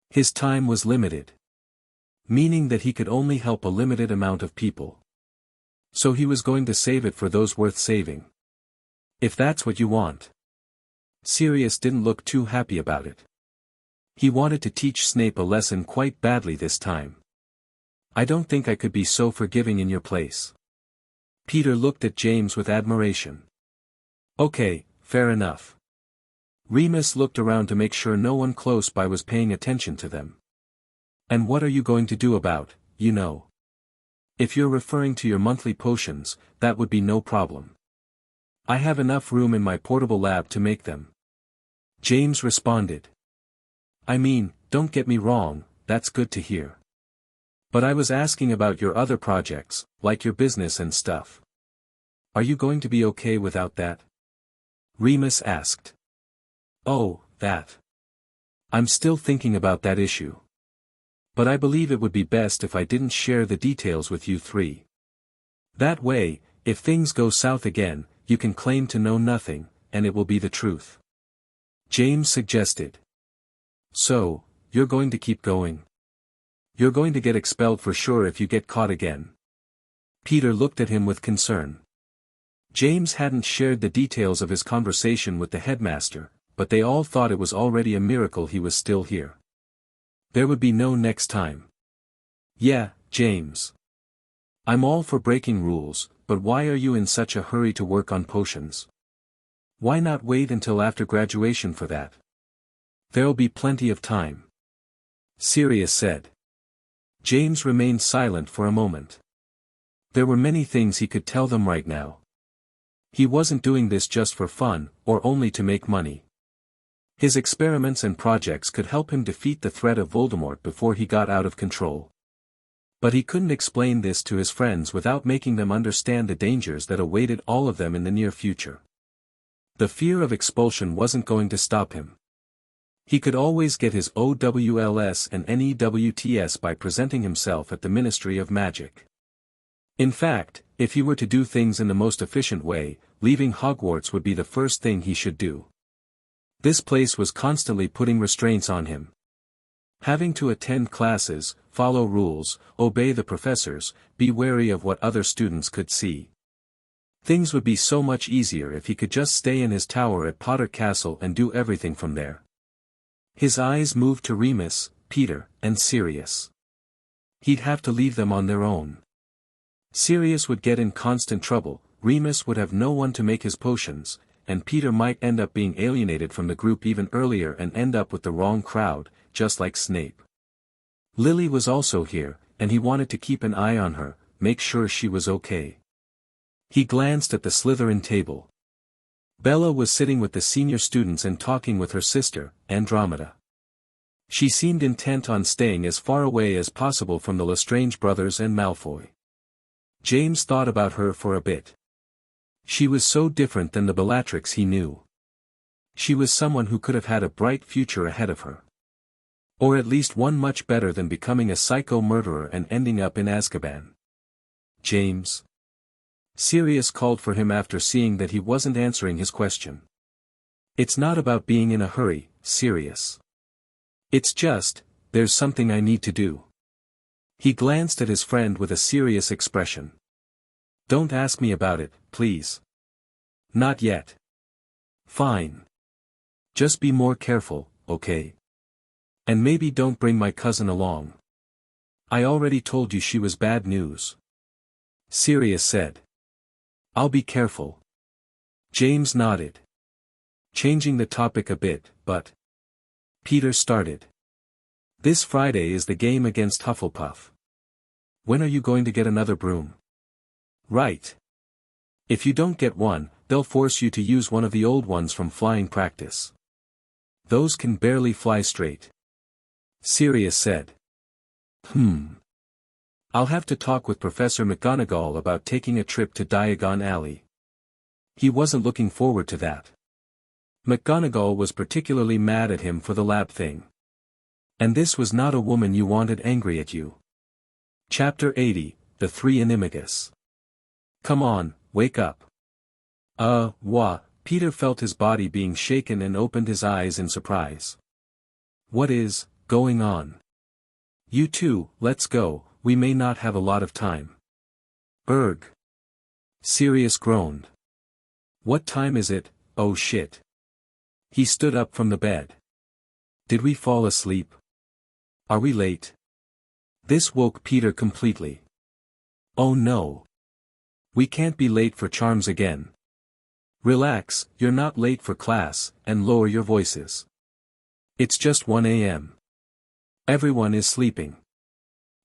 His time was limited. Meaning that he could only help a limited amount of people. So he was going to save it for those worth saving. If that's what you want. Sirius didn't look too happy about it. He wanted to teach Snape a lesson quite badly this time. I don't think I could be so forgiving in your place. Peter looked at James with admiration. Okay, fair enough. Remus looked around to make sure no one close by was paying attention to them. And what are you going to do about, If you're referring to your monthly potions, that would be no problem. I have enough room in my portable lab to make them. James responded. I mean, don't get me wrong, that's good to hear. But I was asking about your other projects, like your business and stuff. Are you going to be okay without that? Remus asked. Oh, that. I'm still thinking about that issue. But I believe it would be best if I didn't share the details with you three. That way, if things go south again, you can claim to know nothing, and it will be the truth. James suggested. So, you're going to keep going? You're going to get expelled for sure if you get caught again. Peter looked at him with concern. James hadn't shared the details of his conversation with the headmaster, but they all thought it was already a miracle he was still here. There would be no next time. Yeah, James. I'm all for breaking rules, but why are you in such a hurry to work on potions? Why not wait until after graduation for that? There'll be plenty of time. Sirius said. James remained silent for a moment. There were many things he could tell them right now. He wasn't doing this just for fun, or only to make money. His experiments and projects could help him defeat the threat of Voldemort before he got out of control. But he couldn't explain this to his friends without making them understand the dangers that awaited all of them in the near future. The fear of expulsion wasn't going to stop him. He could always get his OWLS and NEWTS by presenting himself at the Ministry of Magic. In fact, if he were to do things in the most efficient way, leaving Hogwarts would be the first thing he should do. This place was constantly putting restraints on him. Having to attend classes, follow rules, obey the professors, be wary of what other students could see. Things would be so much easier if he could just stay in his tower at Potter Castle and do everything from there. His eyes moved to Remus, Peter, and Sirius. He'd have to leave them on their own. Sirius would get in constant trouble, Remus would have no one to make his potions, and Peter might end up being alienated from the group even earlier and end up with the wrong crowd, just like Snape. Lily was also here, and he wanted to keep an eye on her, make sure she was okay. He glanced at the Slytherin table. Bella was sitting with the senior students and talking with her sister, Andromeda. She seemed intent on staying as far away as possible from the Lestrange brothers and Malfoy. James thought about her for a bit. She was so different than the Bellatrix he knew. She was someone who could have had a bright future ahead of her. Or at least one much better than becoming a psycho murderer and ending up in Azkaban. James. Sirius called for him after seeing that he wasn't answering his question. It's not about being in a hurry, Sirius. It's just, there's something I need to do. He glanced at his friend with a serious expression. Don't ask me about it, please. Not yet. Fine. Just be more careful, okay? And maybe don't bring my cousin along. I already told you she was bad news. Sirius said. I'll be careful. James nodded. Changing the topic a bit, but... Peter started. This Friday is the game against Hufflepuff. When are you going to get another broom? Right. If you don't get one, they'll force you to use one of the old ones from flying practice. Those can barely fly straight. Sirius said. I'll have to talk with Professor McGonagall about taking a trip to Diagon Alley. He wasn't looking forward to that. McGonagall was particularly mad at him for the lab thing. And this was not a woman you wanted angry at you. Chapter 80, The Three Animagus. Come on, wake up. Peter felt his body being shaken and opened his eyes in surprise. What is going on? You two, let's go, we may not have a lot of time. Berg. Sirius groaned. What time is it? Oh shit. He stood up from the bed. Did we fall asleep? Are we late? This woke Peter completely. Oh no. We can't be late for charms again. Relax, you're not late for class, and lower your voices. It's just 1 a.m. Everyone is sleeping.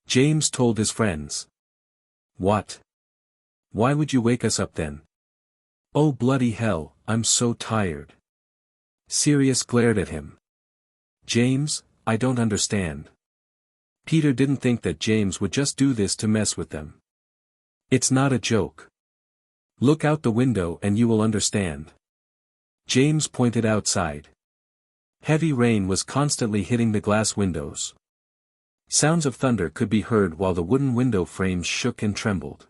James told his friends. What? Why would you wake us up then? Oh bloody hell, I'm so tired. Sirius glared at him. James, I don't understand. Peter didn't think that James would just do this to mess with them. It's not a joke. Look out the window and you will understand. James pointed outside. Heavy rain was constantly hitting the glass windows. Sounds of thunder could be heard while the wooden window frames shook and trembled.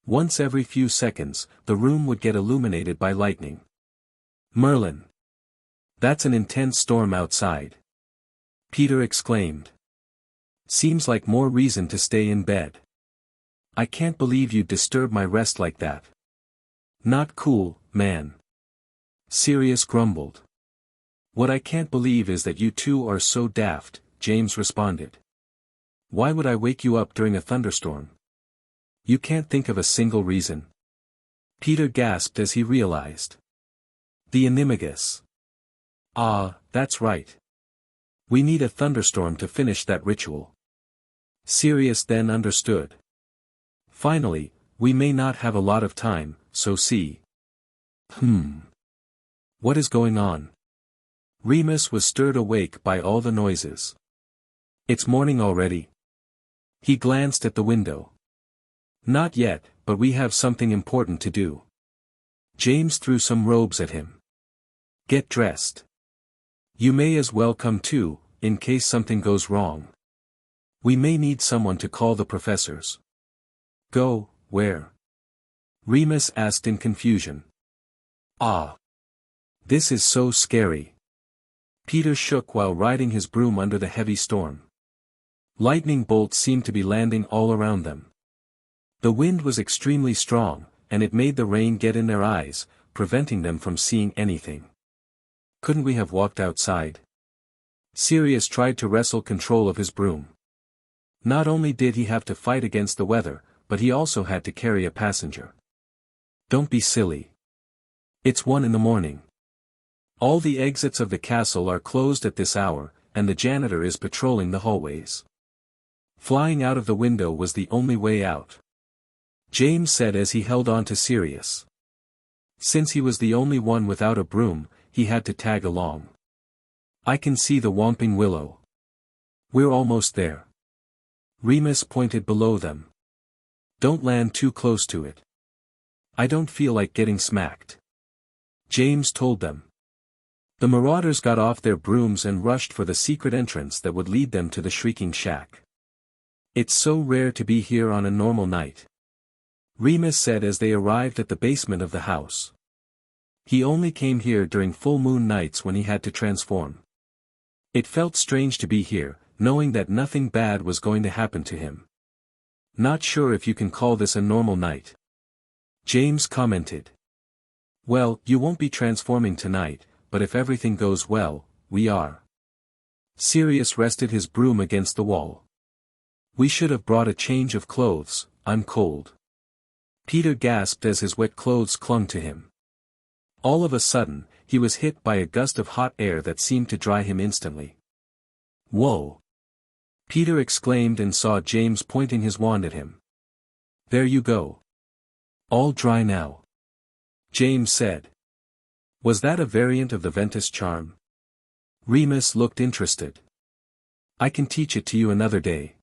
Once every few seconds, the room would get illuminated by lightning. Merlin. That's an intense storm outside. Peter exclaimed. Seems like more reason to stay in bed. I can't believe you'd disturb my rest like that. Not cool, man. Sirius grumbled. What I can't believe is that you two are so daft, James responded. Why would I wake you up during a thunderstorm? You can't think of a single reason. Peter gasped as he realized. The Animagus. Ah, that's right. We need a thunderstorm to finish that ritual. Sirius then understood. Finally, we may not have a lot of time, so see. What is going on? Remus was stirred awake by all the noises. It's morning already. He glanced at the window. Not yet, but we have something important to do. James threw some robes at him. Get dressed. You may as well come too, in case something goes wrong. We may need someone to call the professors. Go, where? Remus asked in confusion. Ah. This is so scary. Peter shook while riding his broom under the heavy storm. Lightning bolts seemed to be landing all around them. The wind was extremely strong, and it made the rain get in their eyes, preventing them from seeing anything. Couldn't we have walked outside? Sirius tried to wrestle control of his broom. Not only did he have to fight against the weather, but he also had to carry a passenger. Don't be silly. It's 1 a.m. All the exits of the castle are closed at this hour, and the janitor is patrolling the hallways. Flying out of the window was the only way out. James said as he held on to Sirius. Since he was the only one without a broom, he had to tag along. I can see the Whomping Willow. We're almost there. Remus pointed below them. Don't land too close to it. I don't feel like getting smacked. James told them. The marauders got off their brooms and rushed for the secret entrance that would lead them to the Shrieking Shack. It's so rare to be here on a normal night. Remus said as they arrived at the basement of the house. He only came here during full moon nights when he had to transform. It felt strange to be here, knowing that nothing bad was going to happen to him. Not sure if you can call this a normal night. James commented. Well, you won't be transforming tonight, but if everything goes well, we are. Sirius rested his broom against the wall. We should have brought a change of clothes, I'm cold. Peter gasped as his wet clothes clung to him. All of a sudden, he was hit by a gust of hot air that seemed to dry him instantly. "Whoa!" Peter exclaimed and saw James pointing his wand at him. "There you go. All dry now," James said. "Was that a variant of the Ventus charm?" Remus looked interested. "I can teach it to you another day.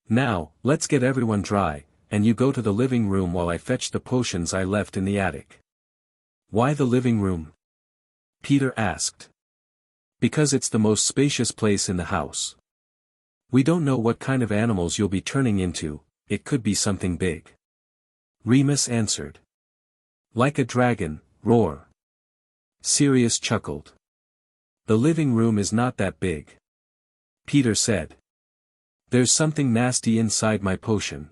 Now, let's get everyone dry, and you go to the living room while I fetch the potions I left in the attic." "Why the living room?" Peter asked. "Because it's the most spacious place in the house. We don't know what kind of animals you'll be turning into, it could be something big." Remus answered. "Like a dragon, roar." Sirius chuckled. "The living room is not that big," Peter said. "There's something nasty inside my potion."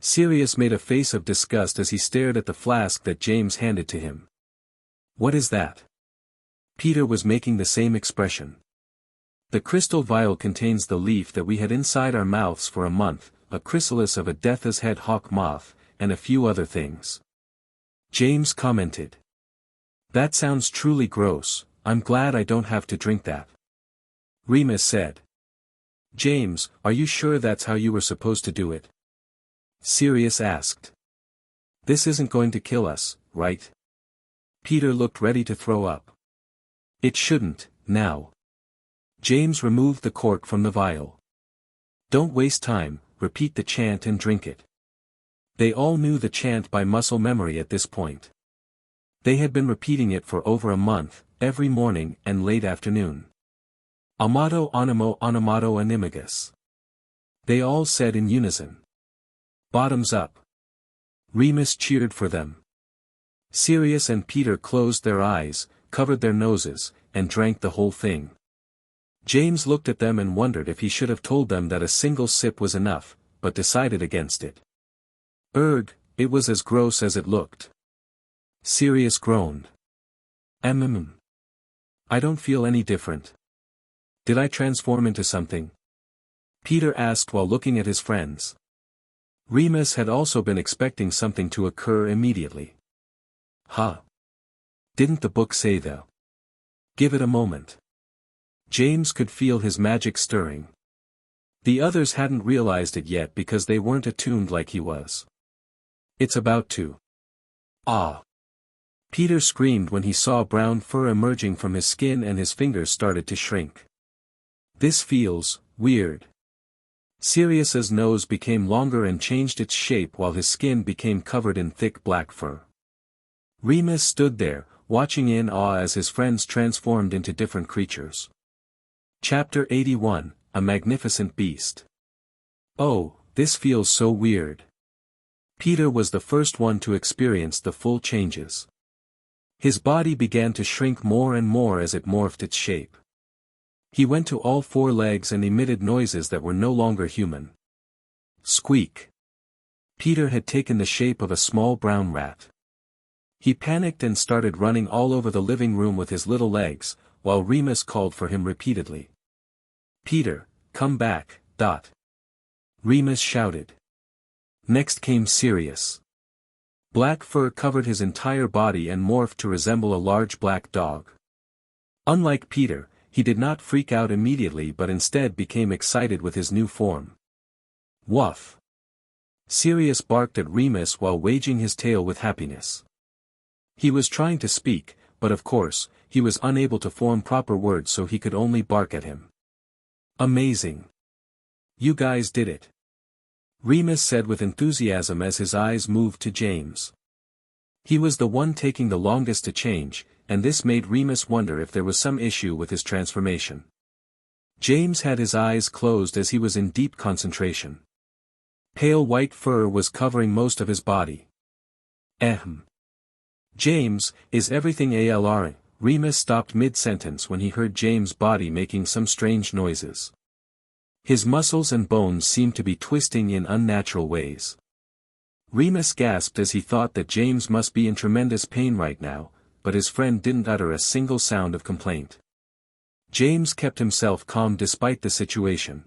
Sirius made a face of disgust as he stared at the flask that James handed to him. "What is that?" Peter was making the same expression. "The crystal vial contains the leaf that we had inside our mouths for a month, a chrysalis of a death's head hawk moth, and a few other things," James commented. "That sounds truly gross. I'm glad I don't have to drink that," Remus said. "James, are you sure that's how you were supposed to do it?" Sirius asked. "This isn't going to kill us, right?" Peter looked ready to throw up. "It shouldn't, now." James removed the cork from the vial. "Don't waste time, repeat the chant and drink it." They all knew the chant by muscle memory at this point. They had been repeating it for over a month, every morning and late afternoon. "Amato animo animato animagus." They all said in unison. "Bottoms up." Remus cheered for them. Sirius and Peter closed their eyes, covered their noses, and drank the whole thing. James looked at them and wondered if he should have told them that a single sip was enough, but decided against it. "Erg, it was as gross as it looked." Sirius groaned. I don't feel any different. Did I transform into something?" Peter asked while looking at his friends. Remus had also been expecting something to occur immediately. "Huh? Didn't the book say that? Give it a moment." James could feel his magic stirring. The others hadn't realized it yet because they weren't attuned like he was. "It's about to." "Ah!" Peter screamed when he saw brown fur emerging from his skin and his fingers started to shrink. "This feels weird." Sirius's nose became longer and changed its shape while his skin became covered in thick black fur. Remus stood there, watching in awe as his friends transformed into different creatures. Chapter 81, A Magnificent Beast. "Oh, this feels so weird." Peter was the first one to experience the full changes. His body began to shrink more and more as it morphed its shape. He went to all four legs and emitted noises that were no longer human. Squeak. Peter had taken the shape of a small brown rat. He panicked and started running all over the living room with his little legs, while Remus called for him repeatedly. "Peter, come back, Dot." Remus shouted. Next came Sirius. Black fur covered his entire body and morphed to resemble a large black dog. Unlike Peter, he did not freak out immediately but instead became excited with his new form. Woof! Sirius barked at Remus while waging his tail with happiness. He was trying to speak, but of course, he was unable to form proper words so he could only bark at him. "Amazing! You guys did it!" Remus said with enthusiasm as his eyes moved to James. He was the one taking the longest to change, and this made Remus wonder if there was some issue with his transformation. James had his eyes closed as he was in deep concentration. Pale white fur was covering most of his body. James, is everything alright? Remus stopped mid-sentence when he heard James' body making some strange noises. His muscles and bones seemed to be twisting in unnatural ways. Remus gasped as he thought that James must be in tremendous pain right now, but his friend didn't utter a single sound of complaint. James kept himself calm despite the situation.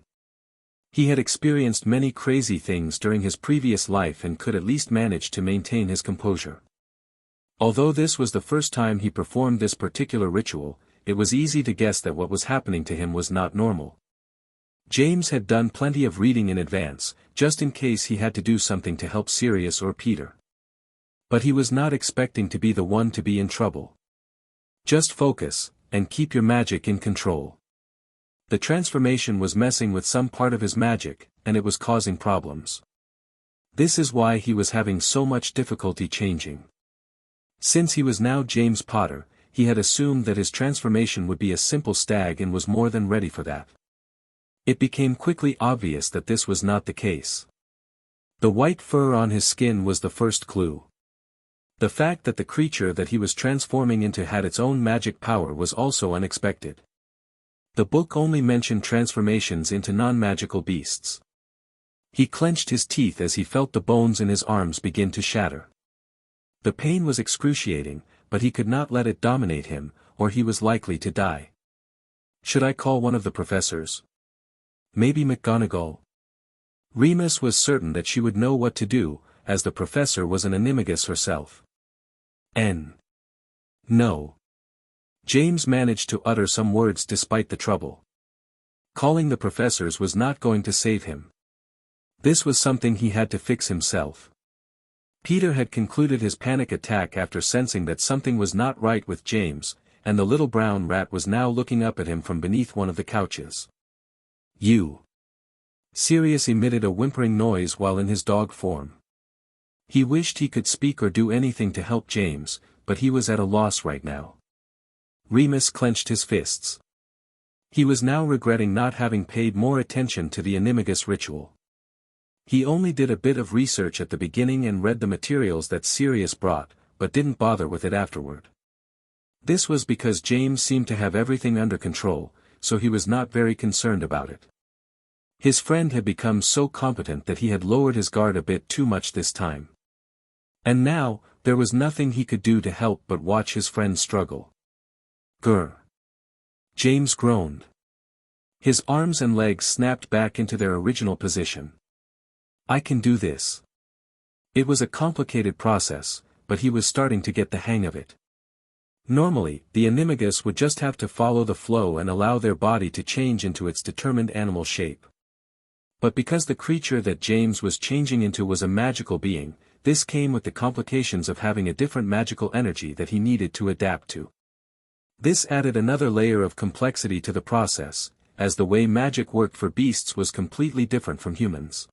He had experienced many crazy things during his previous life and could at least manage to maintain his composure. Although this was the first time he performed this particular ritual, it was easy to guess that what was happening to him was not normal. James had done plenty of reading in advance, just in case he had to do something to help Sirius or Peter. But he was not expecting to be the one to be in trouble. Just focus, and keep your magic in control. The transformation was messing with some part of his magic, and it was causing problems. This is why he was having so much difficulty changing. Since he was now James Potter, he had assumed that his transformation would be a simple stag and was more than ready for that. It became quickly obvious that this was not the case. The white fur on his skin was the first clue. The fact that the creature that he was transforming into had its own magic power was also unexpected. The book only mentioned transformations into non-magical beasts. He clenched his teeth as he felt the bones in his arms begin to shatter. The pain was excruciating, but he could not let it dominate him, or he was likely to die. Should I call one of the professors? Maybe McGonagall? Remus was certain that she would know what to do, as the professor was an animagus herself. No. James managed to utter some words despite the trouble. Calling the professors was not going to save him. This was something he had to fix himself. Peter had concluded his panic attack after sensing that something was not right with James, and the little brown rat was now looking up at him from beneath one of the couches. You. Sirius emitted a whimpering noise while in his dog form. He wished he could speak or do anything to help James, but he was at a loss right now. Remus clenched his fists. He was now regretting not having paid more attention to the animagus ritual. He only did a bit of research at the beginning and read the materials that Sirius brought, but didn't bother with it afterward. This was because James seemed to have everything under control, so he was not very concerned about it. His friend had become so competent that he had lowered his guard a bit too much this time. And now, there was nothing he could do to help but watch his friend struggle. Grr. James groaned. His arms and legs snapped back into their original position. I can do this. It was a complicated process, but he was starting to get the hang of it. Normally, the animagus would just have to follow the flow and allow their body to change into its determined animal shape. But because the creature that James was changing into was a magical being, this came with the complications of having a different magical energy that he needed to adapt to. This added another layer of complexity to the process, as the way magic worked for beasts was completely different from humans.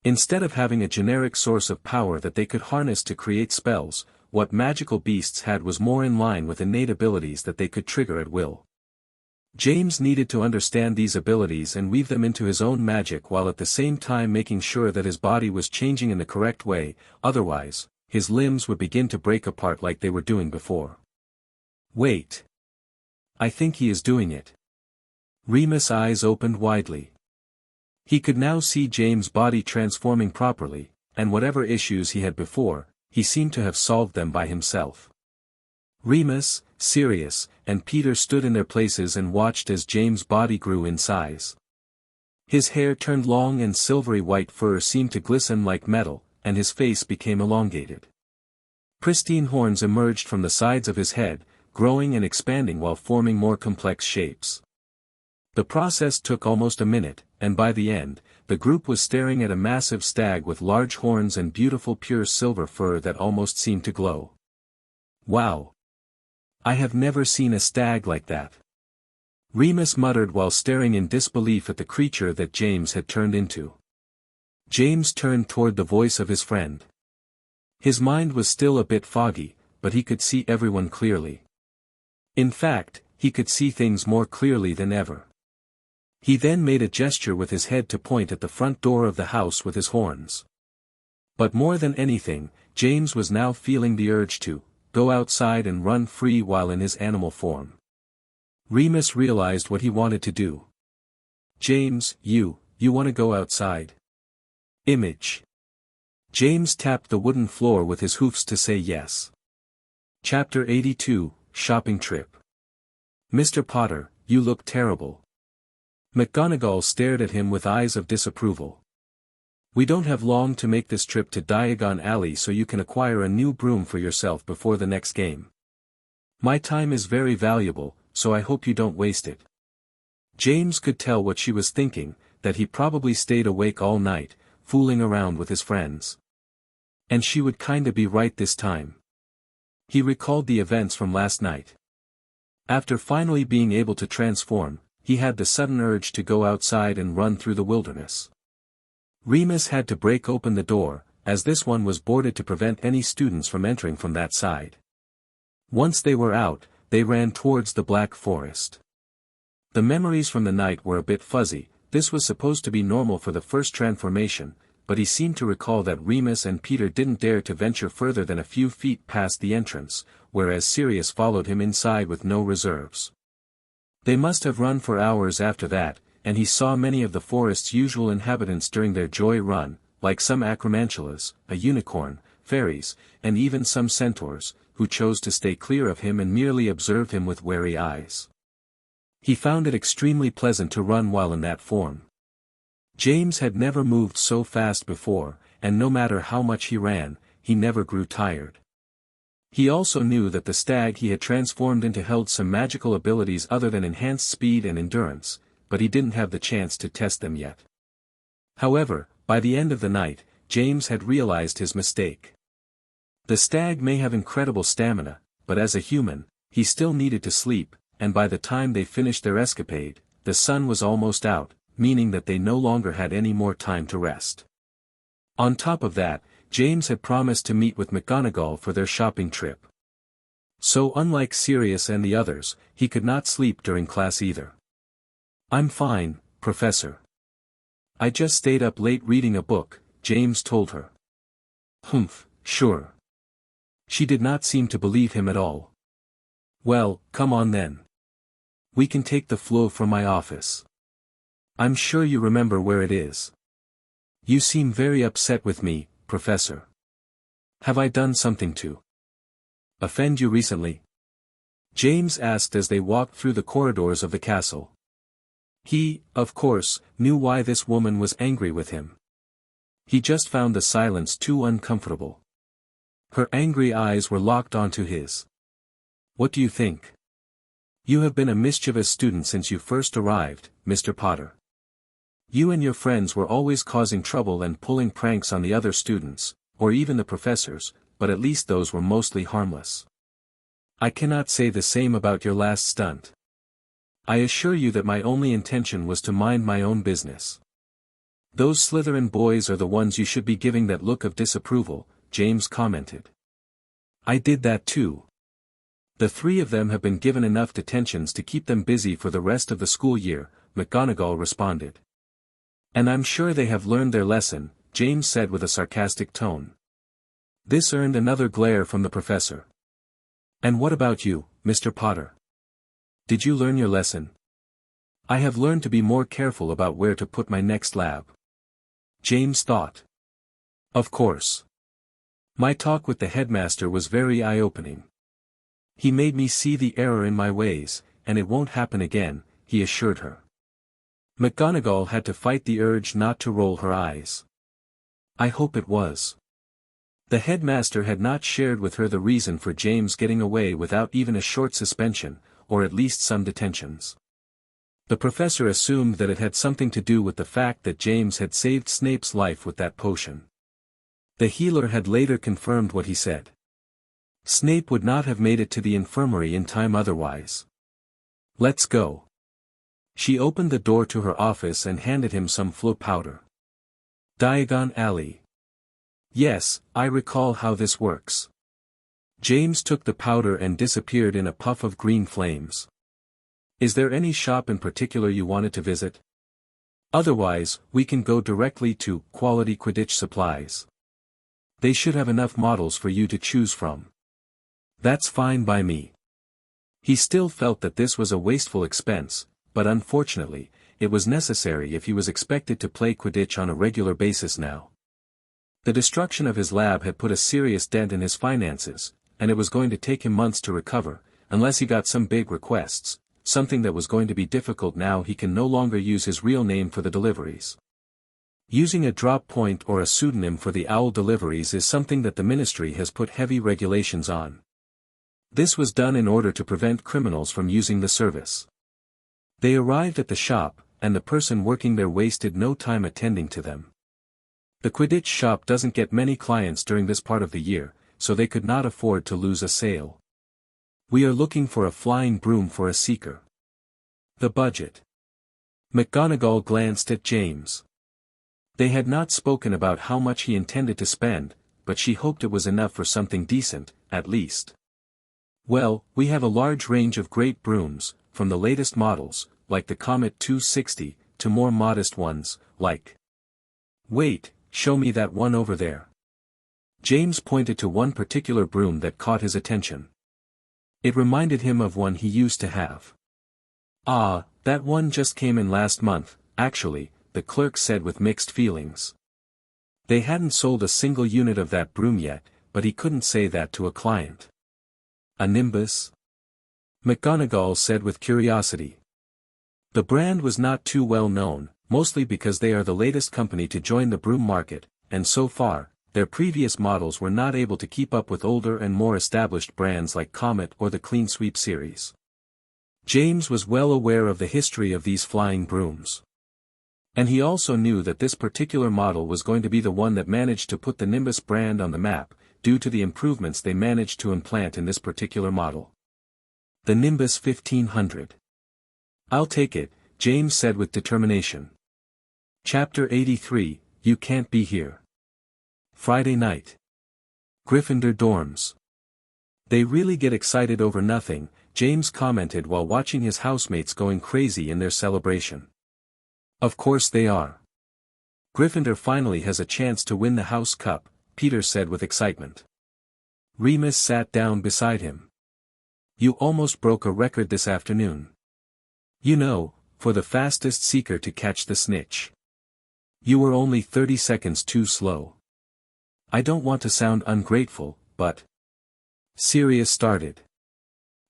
Instead of having a generic source of power that they could harness to create spells, what magical beasts had was more in line with innate abilities that they could trigger at will. James needed to understand these abilities and weave them into his own magic while at the same time making sure that his body was changing in the correct way, otherwise, his limbs would begin to break apart like they were doing before. Wait. I think he is doing it. Remus' eyes opened widely. He could now see James' body transforming properly, and whatever issues he had before, he seemed to have solved them by himself. Remus, Sirius, and Peter stood in their places and watched as James' body grew in size. His hair turned long and silvery white fur seemed to glisten like metal, and his face became elongated. Pristine horns emerged from the sides of his head, growing and expanding while forming more complex shapes. The process took almost a minute, and by the end, the group was staring at a massive stag with large horns and beautiful pure silver fur that almost seemed to glow. Wow! I have never seen a stag like that. Remus muttered while staring in disbelief at the creature that James had turned into. James turned toward the voice of his friend. His mind was still a bit foggy, but he could see everyone clearly. In fact, he could see things more clearly than ever. He then made a gesture with his head to point at the front door of the house with his horns. But more than anything, James was now feeling the urge to go outside and run free while in his animal form. Remus realized what he wanted to do. James, you want to go outside? Image. James tapped the wooden floor with his hoofs to say yes. Chapter 82, Shopping Trip. Mr. Potter, you look terrible. McGonagall stared at him with eyes of disapproval. We don't have long to make this trip to Diagon Alley so you can acquire a new broom for yourself before the next game. My time is very valuable, so I hope you don't waste it. James could tell what she was thinking, that he probably stayed awake all night, fooling around with his friends. And she would kinda be right this time. He recalled the events from last night. After finally being able to transform, he had the sudden urge to go outside and run through the wilderness. Remus had to break open the door, as this one was boarded to prevent any students from entering from that side. Once they were out, they ran towards the Black Forest. The memories from the night were a bit fuzzy. This was supposed to be normal for the first transformation, but he seemed to recall that Remus and Peter didn't dare to venture further than a few feet past the entrance, whereas Sirius followed him inside with no reserves. They must have run for hours after that, and he saw many of the forest's usual inhabitants during their joy run, like some acromantulas, a unicorn, fairies, and even some centaurs, who chose to stay clear of him and merely observe him with wary eyes. He found it extremely pleasant to run while in that form. James had never moved so fast before, and no matter how much he ran, he never grew tired. He also knew that the stag he had transformed into held some magical abilities other than enhanced speed and endurance, but he didn't have the chance to test them yet. However, by the end of the night, James had realized his mistake. The stag may have incredible stamina, but as a human, he still needed to sleep, and by the time they finished their escapade, the sun was almost out, meaning that they no longer had any more time to rest. On top of that, James had promised to meet with McGonagall for their shopping trip. So unlike Sirius and the others, he could not sleep during class either. I'm fine, Professor. I just stayed up late reading a book, James told her. Humph, sure. She did not seem to believe him at all. Well, come on then. We can take the floor from my office. I'm sure you remember where it is. You seem very upset with me, Professor. Have I done something to offend you recently? James asked as they walked through the corridors of the castle. He, of course, knew why this woman was angry with him. He just found the silence too uncomfortable. Her angry eyes were locked onto his. What do you think? You have been a mischievous student since you first arrived, Mr. Potter. You and your friends were always causing trouble and pulling pranks on the other students, or even the professors, but at least those were mostly harmless. I cannot say the same about your last stunt. I assure you that my only intention was to mind my own business. Those Slytherin boys are the ones you should be giving that look of disapproval, James commented. I did that too. The three of them have been given enough detentions to keep them busy for the rest of the school year, McGonagall responded. And I'm sure they have learned their lesson, James said with a sarcastic tone. This earned another glare from the professor. And what about you, Mr. Potter? Did you learn your lesson? I have learned to be more careful about where to put my next lab. James thought. Of course. My talk with the headmaster was very eye-opening. He made me see the error in my ways, and it won't happen again, he assured her. McGonagall had to fight the urge not to roll her eyes. I hope it was. The headmaster had not shared with her the reason for James getting away without even a short suspension, or at least some detentions. The professor assumed that it had something to do with the fact that James had saved Snape's life with that potion. The healer had later confirmed what he said. Snape would not have made it to the infirmary in time otherwise. Let's go. She opened the door to her office and handed him some flow powder. Diagon Alley. Yes, I recall how this works. James took the powder and disappeared in a puff of green flames. Is there any shop in particular you wanted to visit? Otherwise, we can go directly to Quality Quidditch Supplies. They should have enough models for you to choose from. That's fine by me. He still felt that this was a wasteful expense, but unfortunately, it was necessary if he was expected to play Quidditch on a regular basis now. The destruction of his lab had put a serious dent in his finances, and it was going to take him months to recover, unless he got some big requests, something that was going to be difficult now he can no longer use his real name for the deliveries. Using a drop point or a pseudonym for the owl deliveries is something that the ministry has put heavy regulations on. This was done in order to prevent criminals from using the service. They arrived at the shop, and the person working there wasted no time attending to them. The Quidditch shop doesn't get many clients during this part of the year, so they could not afford to lose a sale. We are looking for a flying broom for a seeker. The budget. McGonagall glanced at James. They had not spoken about how much he intended to spend, but she hoped it was enough for something decent, at least. Well, we have a large range of great brooms, from the latest models, like the Comet 260, to more modest ones, like... Wait, show me that one over there. James pointed to one particular broom that caught his attention. It reminded him of one he used to have. Ah, that one just came in last month, actually, the clerk said with mixed feelings. They hadn't sold a single unit of that broom yet, but he couldn't say that to a client. A Nimbus? McGonagall said with curiosity. The brand was not too well known, mostly because they are the latest company to join the broom market, and so far, their previous models were not able to keep up with older and more established brands like Comet or the Clean Sweep series. James was well aware of the history of these flying brooms. And he also knew that this particular model was going to be the one that managed to put the Nimbus brand on the map, due to the improvements they managed to implant in this particular model. The Nimbus 1500. I'll take it, James said with determination. Chapter 83, You Can't Be Here. Friday night. Gryffindor dorms. They really get excited over nothing, James commented while watching his housemates going crazy in their celebration. Of course they are. Gryffindor finally has a chance to win the House Cup, Peter said with excitement. Remus sat down beside him. You almost broke a record this afternoon. You know, for the fastest seeker to catch the snitch. You were only 30 seconds too slow. I don't want to sound ungrateful, but... Sirius started.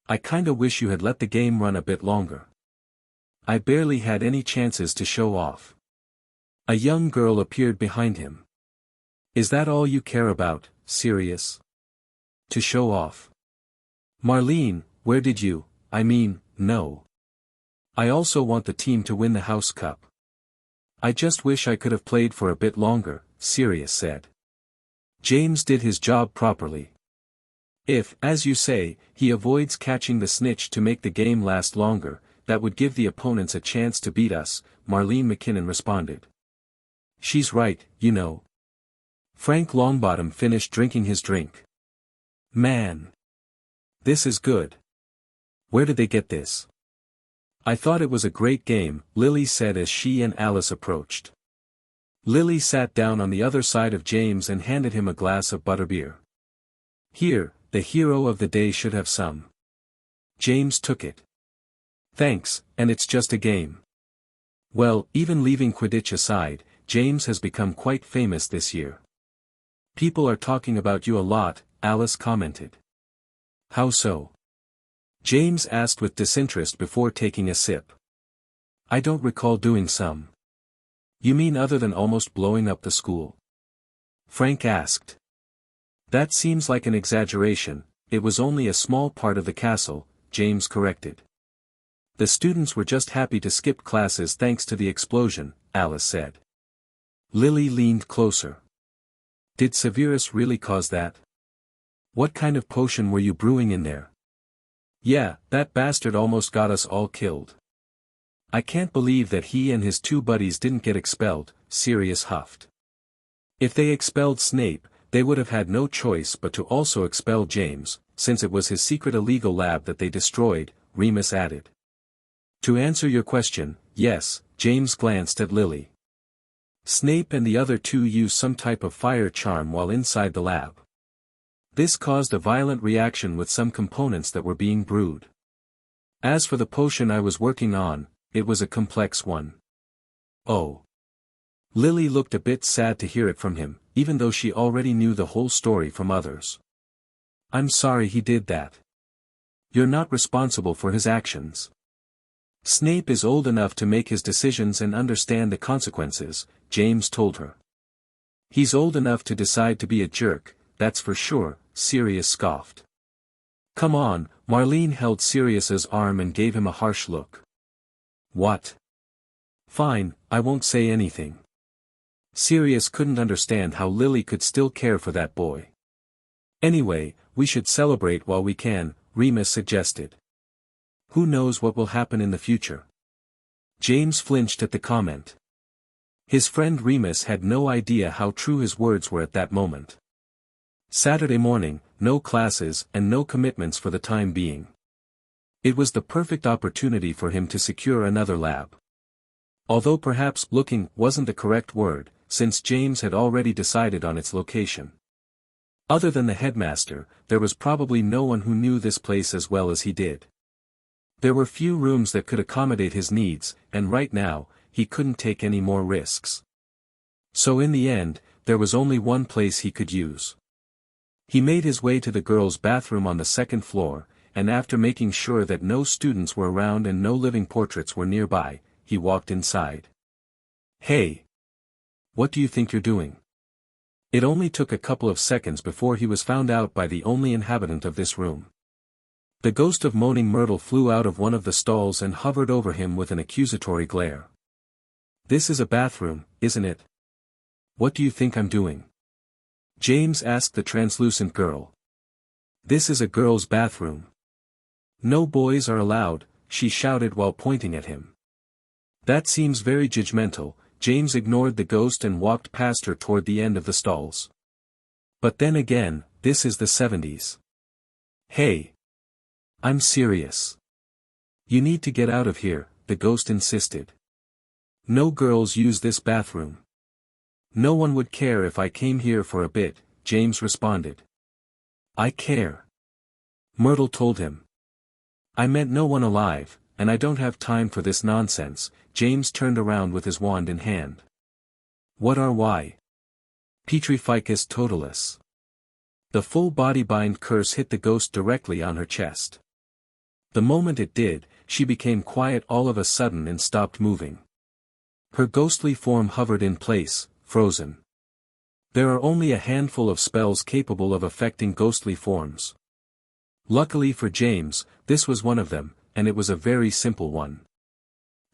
I kinda wish you had let the game run a bit longer. I barely had any chances to show off. A young girl appeared behind him. Is that all you care about, Sirius? To show off? Marlene, where did you, no. I also want the team to win the House Cup. I just wish I could have played for a bit longer, Sirius said. James did his job properly. If, as you say, he avoids catching the snitch to make the game last longer, that would give the opponents a chance to beat us, Marlene McKinnon responded. She's right, you know. Frank Longbottom finished drinking his drink. Man. This is good. Where did they get this? I thought it was a great game, Lily said as she and Alice approached. Lily sat down on the other side of James and handed him a glass of butterbeer. Here, the hero of the day should have some. James took it. Thanks, and it's just a game. Well, even leaving Quidditch aside, James has become quite famous this year. People are talking about you a lot, Alice commented. How so? James asked with disinterest before taking a sip. I don't recall doing some. You mean other than almost blowing up the school? Frank asked. That seems like an exaggeration, it was only a small part of the castle, James corrected. The students were just happy to skip classes thanks to the explosion, Alice said. Lily leaned closer. Did Severus really cause that? What kind of potion were you brewing in there? Yeah, that bastard almost got us all killed. I can't believe that he and his two buddies didn't get expelled, Sirius huffed. If they expelled Snape, they would have had no choice but to also expel James, since it was his secret illegal lab that they destroyed, Remus added. To answer your question, yes, James glanced at Lily. Snape and the other two used some type of fire charm while inside the lab. This caused a violent reaction with some components that were being brewed. As for the potion I was working on, it was a complex one. Oh. Lily looked a bit sad to hear it from him, even though she already knew the whole story from others. I'm sorry he did that. You're not responsible for his actions. Snape is old enough to make his decisions and understand the consequences, James told her. He's old enough to decide to be a jerk, that's for sure, Sirius scoffed. Come on, Marlene held Sirius's arm and gave him a harsh look. What? Fine, I won't say anything. Sirius couldn't understand how Lily could still care for that boy. Anyway, we should celebrate while we can, Remus suggested. Who knows what will happen in the future? James flinched at the comment. His friend Remus had no idea how true his words were at that moment. Saturday morning, no classes and no commitments for the time being. It was the perfect opportunity for him to secure another lab. Although perhaps looking wasn't the correct word, since James had already decided on its location. Other than the headmaster, there was probably no one who knew this place as well as he did. There were few rooms that could accommodate his needs, and right now, he couldn't take any more risks. So in the end, there was only one place he could use. He made his way to the girls' bathroom on the second floor, and after making sure that no students were around and no living portraits were nearby, he walked inside. Hey! What do you think you're doing? It only took a couple of seconds before he was found out by the only inhabitant of this room. The ghost of Moaning Myrtle flew out of one of the stalls and hovered over him with an accusatory glare. This is a bathroom, isn't it? What do you think I'm doing? James asked the translucent girl. This is a girl's bathroom. No boys are allowed, she shouted while pointing at him. That seems very judgmental. James ignored the ghost and walked past her toward the end of the stalls. But then again, this is the 70s. Hey! I'm serious. You need to get out of here, the ghost insisted. No girls use this bathroom. No one would care if I came here for a bit, James responded. I care. Myrtle told him. I meant no one alive, and I don't have time for this nonsense. James turned around with his wand in hand. What are why? Petrificus totalis. The full body bind curse hit the ghost directly on her chest. The moment it did, she became quiet all of a sudden and stopped moving. Her ghostly form hovered in place, frozen. There are only a handful of spells capable of affecting ghostly forms. Luckily for James, this was one of them, and it was a very simple one.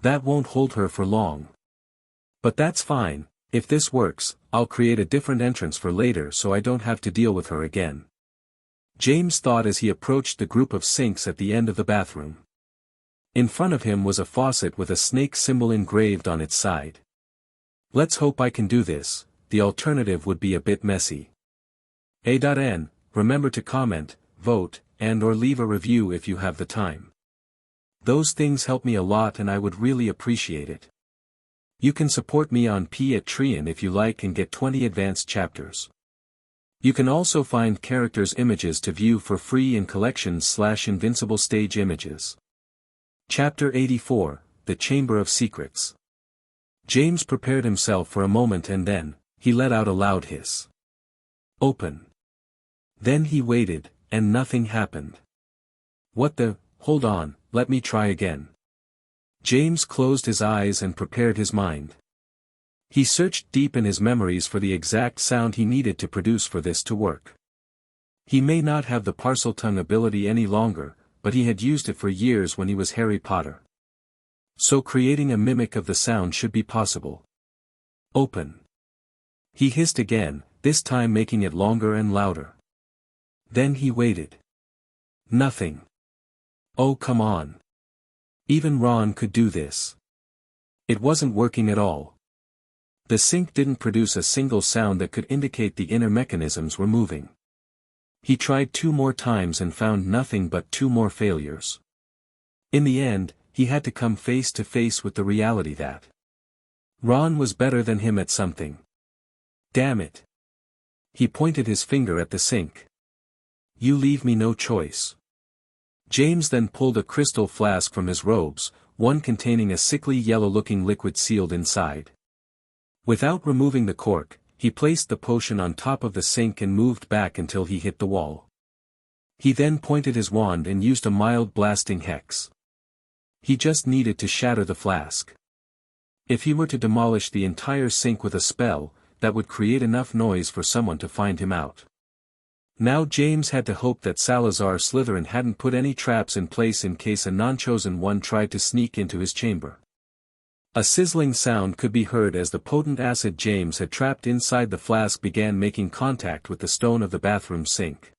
That won't hold her for long. But that's fine, if this works, I'll create a different entrance for later so I don't have to deal with her again. James thought as he approached the group of sinks at the end of the bathroom. In front of him was a faucet with a snake symbol engraved on its side. Let's hope I can do this, the alternative would be a bit messy. A.N. Remember to comment, vote, and/or leave a review if you have the time. Those things help me a lot and I would really appreciate it. You can support me on Patreon if you like and get 20 advanced chapters. You can also find characters' images to view for free in collections/Invincible stage images. Chapter 84, The Chamber of Secrets. James prepared himself for a moment and then, he let out a loud hiss. Open. Then he waited, and nothing happened. What the, hold on, let me try again. James closed his eyes and prepared his mind. He searched deep in his memories for the exact sound he needed to produce for this to work. He may not have the Parseltongue ability any longer, but he had used it for years when he was Harry Potter. So creating a mimic of the sound should be possible. Open. He hissed again, this time making it longer and louder. Then he waited. Nothing. Oh come on. Even Ron could do this. It wasn't working at all. The sink didn't produce a single sound that could indicate the inner mechanisms were moving. He tried 2 more times and found nothing but 2 more failures. In the end, he had to come face to face with the reality that Ron was better than him at something. Damn it. He pointed his finger at the sink. You leave me no choice. James then pulled a crystal flask from his robes, one containing a sickly yellow-looking liquid sealed inside. Without removing the cork, he placed the potion on top of the sink and moved back until he hit the wall. He then pointed his wand and used a mild blasting hex. He just needed to shatter the flask. If he were to demolish the entire sink with a spell, that would create enough noise for someone to find him out. Now James had to hope that Salazar Slytherin hadn't put any traps in place in case a non-chosen one tried to sneak into his chamber. A sizzling sound could be heard as the potent acid James had trapped inside the flask began making contact with the stone of the bathroom sink.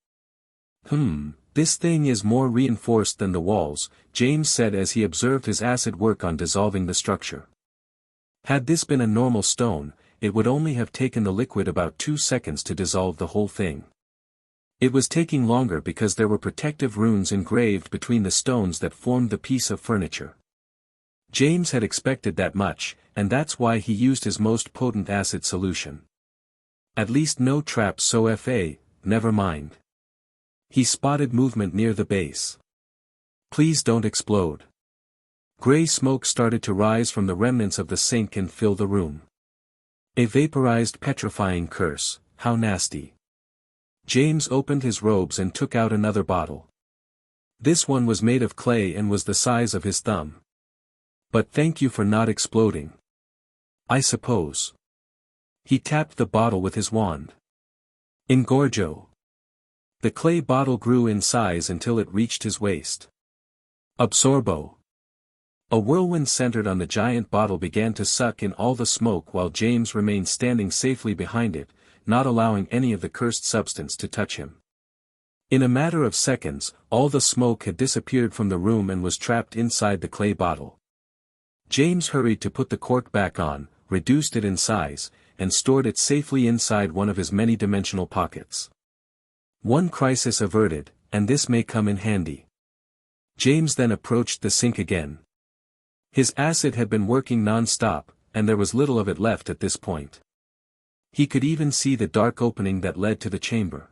This thing is more reinforced than the walls, James said as he observed his acid work on dissolving the structure. Had this been a normal stone, it would only have taken the liquid about 2 seconds to dissolve the whole thing. It was taking longer because there were protective runes engraved between the stones that formed the piece of furniture. James had expected that much, and that's why he used his most potent acid solution. At least no traps, so never mind. He spotted movement near the base. Please don't explode. Gray smoke started to rise from the remnants of the sink and fill the room. A vaporized petrifying curse, how nasty. James opened his robes and took out another bottle. This one was made of clay and was the size of his thumb. But thank you for not exploding. I suppose. He tapped the bottle with his wand. Engorgo. The clay bottle grew in size until it reached his waist. Absorbo. A whirlwind centered on the giant bottle began to suck in all the smoke while James remained standing safely behind it, not allowing any of the cursed substance to touch him. In a matter of seconds, all the smoke had disappeared from the room and was trapped inside the clay bottle. James hurried to put the cork back on, reduced it in size, and stored it safely inside one of his many-dimensional pockets. One crisis averted, and this may come in handy. James then approached the sink again. His acid had been working non-stop, and there was little of it left at this point. He could even see the dark opening that led to the chamber.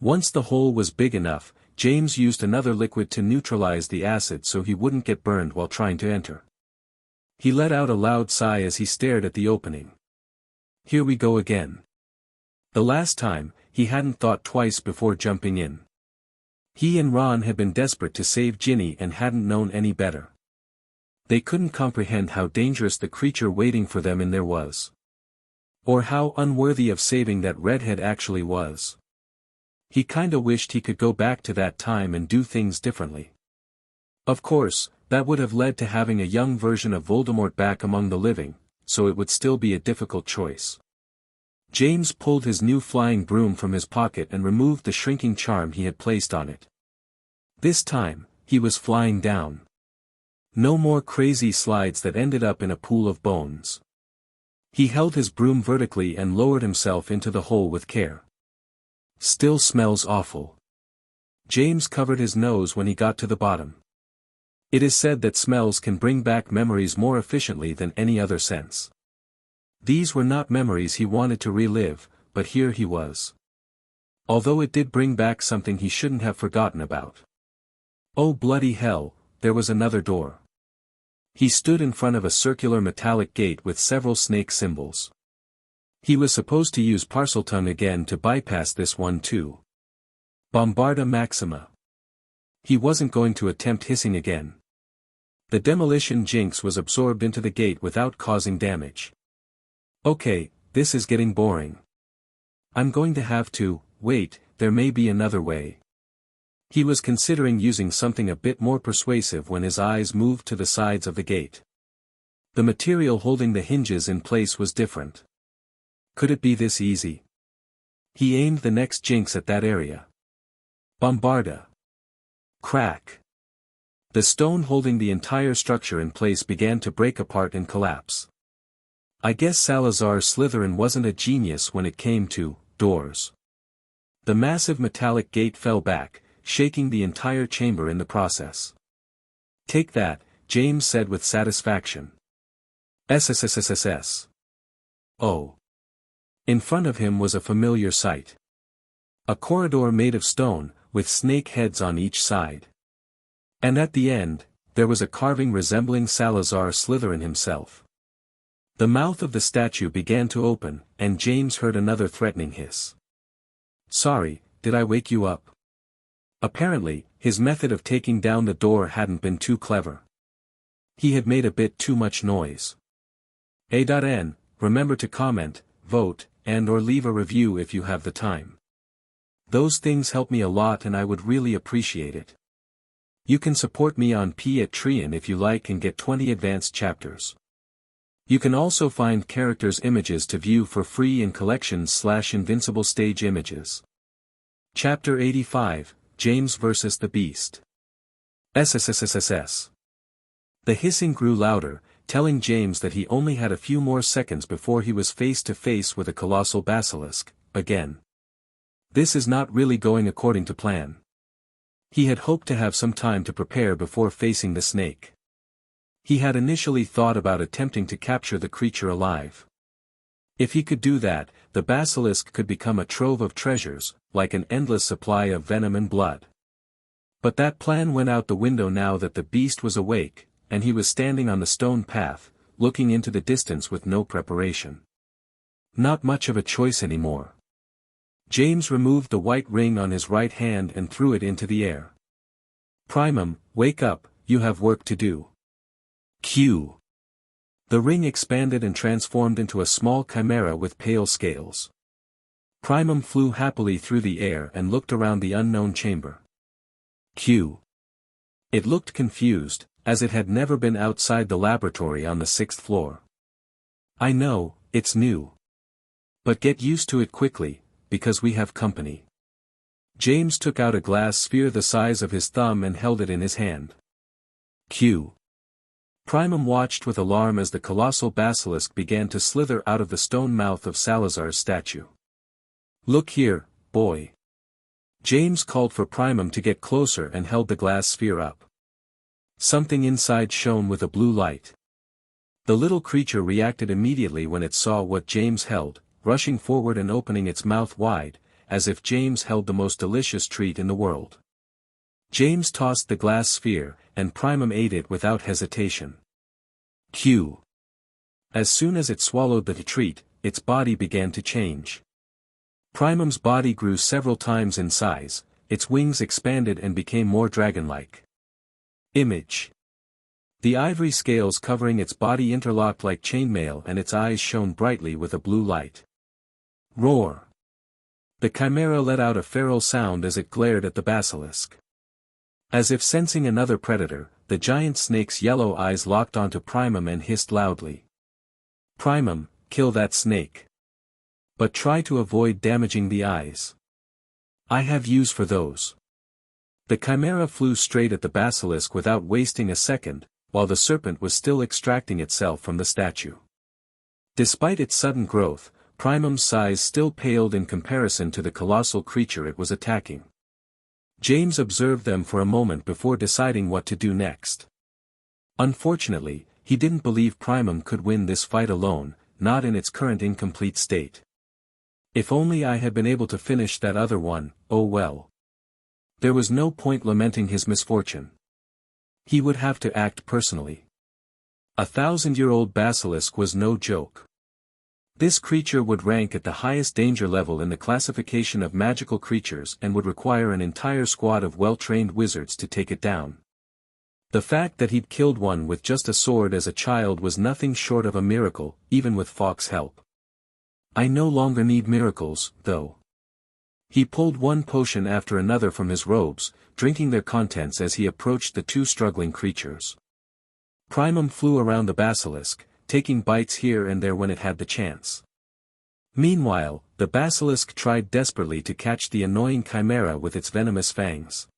Once the hole was big enough, James used another liquid to neutralize the acid so he wouldn't get burned while trying to enter. He let out a loud sigh as he stared at the opening. Here we go again. The last time, he hadn't thought twice before jumping in. He and Ron had been desperate to save Ginny and hadn't known any better. They couldn't comprehend how dangerous the creature waiting for them in there was. Or how unworthy of saving that redhead actually was. He kinda wished he could go back to that time and do things differently. Of course, that would have led to having a young version of Voldemort back among the living, so it would still be a difficult choice. James pulled his new flying broom from his pocket and removed the shrinking charm he had placed on it. This time, he was flying down. No more crazy slides that ended up in a pool of bones. He held his broom vertically and lowered himself into the hole with care. Still smells awful. James covered his nose when he got to the bottom. It is said that smells can bring back memories more efficiently than any other sense. These were not memories he wanted to relive, but here he was. Although it did bring back something he shouldn't have forgotten about. Oh bloody hell, there was another door. He stood in front of a circular metallic gate with several snake symbols. He was supposed to use Parseltongue again to bypass this one too. Bombarda Maxima. He wasn't going to attempt hissing again. The demolition jinx was absorbed into the gate without causing damage. Okay, this is getting boring. I'm going to have to, wait, there may be another way. He was considering using something a bit more persuasive when his eyes moved to the sides of the gate. The material holding the hinges in place was different. Could it be this easy? He aimed the next jinx at that area. Bombarda. Crack. The stone holding the entire structure in place began to break apart and collapse. I guess Salazar Slytherin wasn't a genius when it came to doors. The massive metallic gate fell back, shaking the entire chamber in the process. Take that, James said with satisfaction. SSSSSS. Oh. In front of him was a familiar sight. A corridor made of stone, with snake heads on each side. And at the end, there was a carving resembling Salazar Slytherin himself. The mouth of the statue began to open, and James heard another threatening hiss. Sorry, did I wake you up? Apparently, his method of taking down the door hadn't been too clever. He had made a bit too much noise. A.N. Remember to comment, vote, and/or leave a review if you have the time. Those things help me a lot and I would really appreciate it. You can support me on Patreon if you like and get 20 advanced chapters. You can also find characters' images to view for free in collections/Invincible stage images. Chapter 85, James vs. the Beast. SSSSSS. The hissing grew louder, telling James that he only had a few more seconds before he was face to face with a colossal basilisk, again. This is not really going according to plan. He had hoped to have some time to prepare before facing the snake. He had initially thought about attempting to capture the creature alive. If he could do that, the basilisk could become a trove of treasures, like an endless supply of venom and blood. But that plan went out the window now that the beast was awake, and he was standing on the stone path, looking into the distance with no preparation. Not much of a choice anymore. James removed the white ring on his right hand and threw it into the air. Primum, wake up, you have work to do. Q. The ring expanded and transformed into a small chimera with pale scales. Primum flew happily through the air and looked around the unknown chamber. Q. It looked confused, as it had never been outside the laboratory on the 6th floor. I know, it's new. But get used to it quickly, because we have company. James took out a glass sphere the size of his thumb and held it in his hand. Q. Primum watched with alarm as the colossal basilisk began to slither out of the stone mouth of Salazar's statue. Look here, boy. James called for Primum to get closer and held the glass sphere up. Something inside shone with a blue light. The little creature reacted immediately when it saw what James held, rushing forward and opening its mouth wide, as if James held the most delicious treat in the world. James tossed the glass sphere, and Primum ate it without hesitation. Q. As soon as it swallowed the treat, its body began to change. Primum's body grew several times in size, its wings expanded and became more dragon-like. Image. The ivory scales covering its body interlocked like chainmail and its eyes shone brightly with a blue light. Roar. The chimera let out a feral sound as it glared at the basilisk. As if sensing another predator, the giant snake's yellow eyes locked onto Primum and hissed loudly. Primum, kill that snake. But try to avoid damaging the eyes. I have use for those. The chimera flew straight at the basilisk without wasting a second, while the serpent was still extracting itself from the statue. Despite its sudden growth, Primum's size still paled in comparison to the colossal creature it was attacking. James observed them for a moment before deciding what to do next. Unfortunately, he didn't believe Primum could win this fight alone, not in its current incomplete state. If only I had been able to finish that other one, oh well. There was no point lamenting his misfortune. He would have to act personally. 1,000-year-old basilisk was no joke. This creature would rank at the highest danger level in the classification of magical creatures and would require an entire squad of well-trained wizards to take it down. The fact that he'd killed one with just a sword as a child was nothing short of a miracle, even with Fawkes' help. I no longer need miracles, though. He pulled one potion after another from his robes, drinking their contents as he approached the two struggling creatures. Primum flew around the basilisk, taking bites here and there when it had the chance. Meanwhile, the basilisk tried desperately to catch the annoying chimera with its venomous fangs.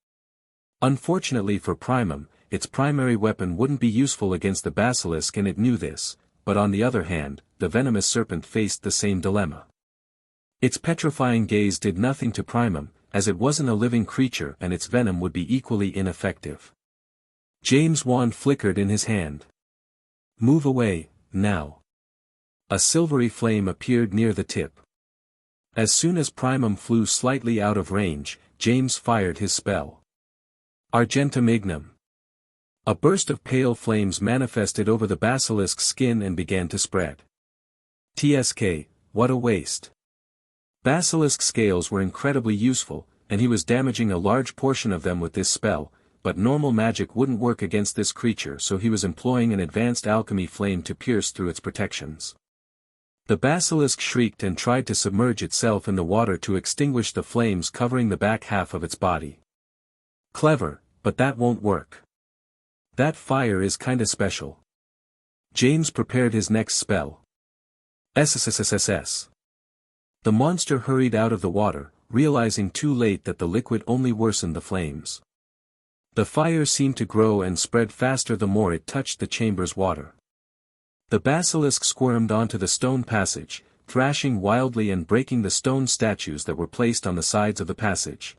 Unfortunately for Primum, its primary weapon wouldn't be useful against the basilisk and it knew this, but on the other hand, the venomous serpent faced the same dilemma. Its petrifying gaze did nothing to Primum, as it wasn't a living creature and its venom would be equally ineffective. James' wand flickered in his hand. Move away, now. A silvery flame appeared near the tip. As soon as Primum flew slightly out of range, James fired his spell. Argentum Ignum. A burst of pale flames manifested over the basilisk's skin and began to spread. TSK, what a waste. Basilisk scales were incredibly useful, and he was damaging a large portion of them with this spell, but normal magic wouldn't work against this creature, so he was employing an advanced alchemy flame to pierce through its protections. The basilisk shrieked and tried to submerge itself in the water to extinguish the flames covering the back half of its body. Clever, but that won't work. That fire is kinda special. James prepared his next spell. SSSSS. The monster hurried out of the water, realizing too late that the liquid only worsened the flames. The fire seemed to grow and spread faster the more it touched the chamber's water. The basilisk squirmed onto the stone passage, thrashing wildly and breaking the stone statues that were placed on the sides of the passage.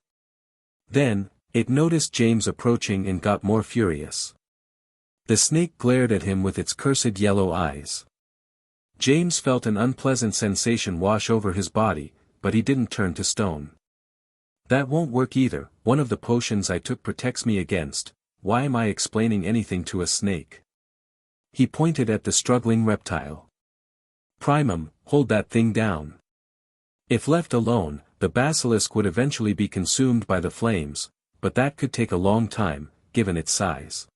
Then, it noticed James approaching and got more furious. The snake glared at him with its cursed yellow eyes. James felt an unpleasant sensation wash over his body, but he didn't turn to stone. That won't work either. One of the potions I took protects me against. Why am I explaining anything to a snake? He pointed at the struggling reptile. Primum, hold that thing down. If left alone, the basilisk would eventually be consumed by the flames, but that could take a long time, given its size.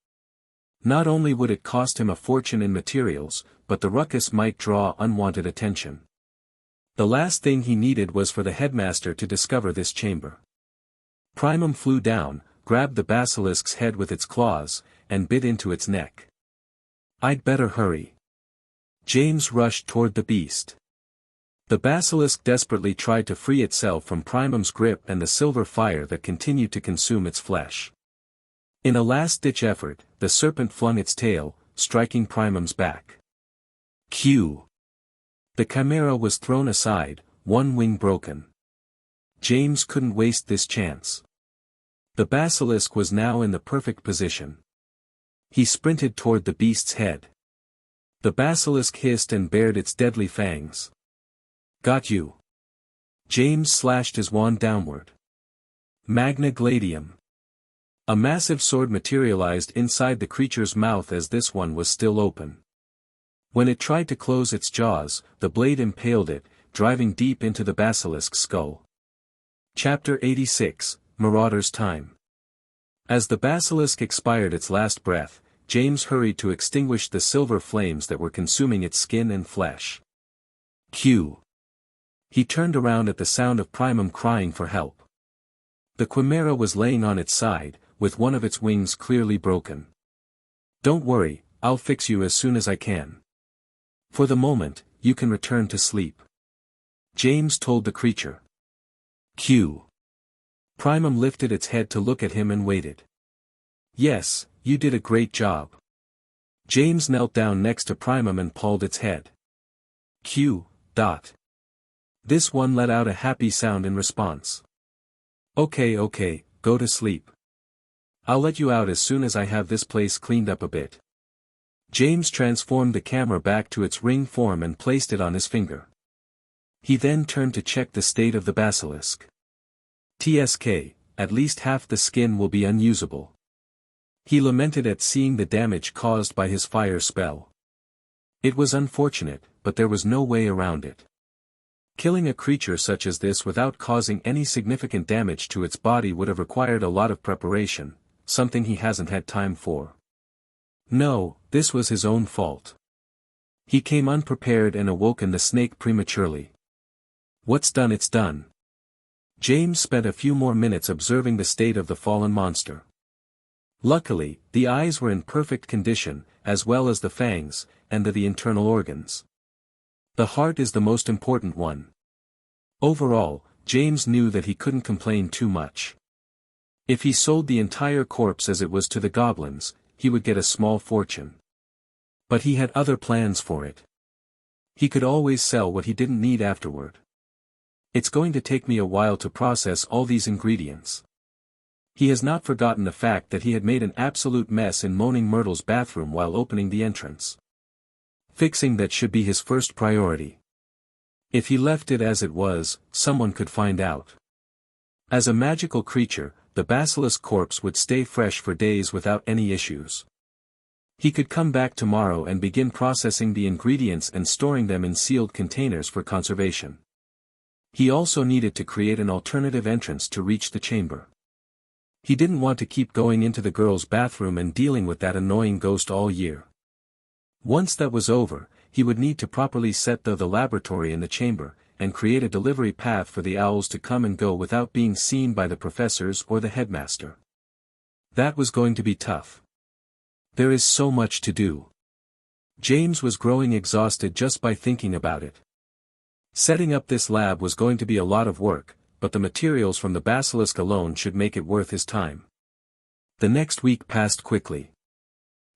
Not only would it cost him a fortune in materials, but the ruckus might draw unwanted attention. The last thing he needed was for the headmaster to discover this chamber. Primum flew down, grabbed the basilisk's head with its claws, and bit into its neck. I'd better hurry. James rushed toward the beast. The basilisk desperately tried to free itself from Primum's grip and the silver fire that continued to consume its flesh. In a last-ditch effort, the serpent flung its tail, striking Primum's back. Q. The chimera was thrown aside, one wing broken. James couldn't waste this chance. The basilisk was now in the perfect position. He sprinted toward the beast's head. The basilisk hissed and bared its deadly fangs. Got you. James slashed his wand downward. Magna Gladium. A massive sword materialized inside the creature's mouth as this one was still open. When it tried to close its jaws, the blade impaled it, driving deep into the basilisk's skull. Chapter 86, Marauder's Time. As the basilisk expired its last breath, James hurried to extinguish the silver flames that were consuming its skin and flesh. Q. He turned around at the sound of Primum crying for help. The chimera was laying on its side, with one of its wings clearly broken. Don't worry, I'll fix you as soon as I can. For the moment, you can return to sleep. James told the creature. Q. Primum lifted its head to look at him and waited. Yes, you did a great job. James knelt down next to Primum and pawed its head. Q. This one let out a happy sound in response. Okay, go to sleep. I'll let you out as soon as I have this place cleaned up a bit. James transformed the camera back to its ring form and placed it on his finger. He then turned to check the state of the basilisk. TSK, at least half the skin will be unusable. He lamented at seeing the damage caused by his fire spell. It was unfortunate, but there was no way around it. Killing a creature such as this without causing any significant damage to its body would have required a lot of preparation, something he hasn't had time for. No, this was his own fault. He came unprepared and awoken the snake prematurely. What's done, it's done. James spent a few more minutes observing the state of the fallen monster. Luckily, the eyes were in perfect condition, as well as the fangs, and the internal organs. The heart is the most important one. Overall, James knew that he couldn't complain too much. If he sold the entire corpse as it was to the goblins, he would get a small fortune. But he had other plans for it. He could always sell what he didn't need afterward. It's going to take me a while to process all these ingredients. He has not forgotten the fact that he had made an absolute mess in Moaning Myrtle's bathroom while opening the entrance. Fixing that should be his first priority. If he left it as it was, someone could find out. As a magical creature, the basilisk corpse would stay fresh for days without any issues. He could come back tomorrow and begin processing the ingredients and storing them in sealed containers for conservation. He also needed to create an alternative entrance to reach the chamber. He didn't want to keep going into the girls' bathroom and dealing with that annoying ghost all year. Once that was over, he would need to properly set the laboratory in the chamber, and create a delivery path for the owls to come and go without being seen by the professors or the headmaster. That was going to be tough. There is so much to do. James was growing exhausted just by thinking about it. Setting up this lab was going to be a lot of work, but the materials from the basilisk alone should make it worth his time. The next week passed quickly.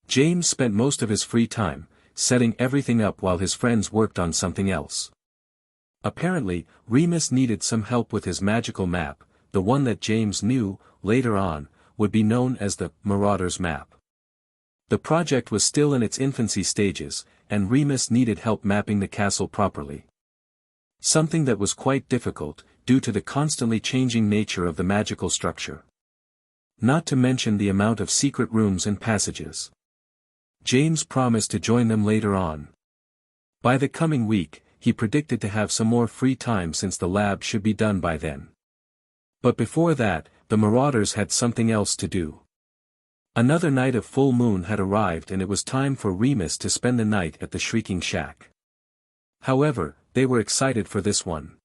James spent most of his free time, setting everything up while his friends worked on something else. Apparently, Remus needed some help with his magical map, the one that James knew, later on, would be known as the Marauder's Map. The project was still in its infancy stages, and Remus needed help mapping the castle properly. Something that was quite difficult, due to the constantly changing nature of the magical structure. Not to mention the amount of secret rooms and passages. James promised to join them later on. By the coming week, he predicted to have some more free time since the lab should be done by then. But before that, the Marauders had something else to do. Another night of full moon had arrived and it was time for Remus to spend the night at the Shrieking Shack. However, they were excited for this one.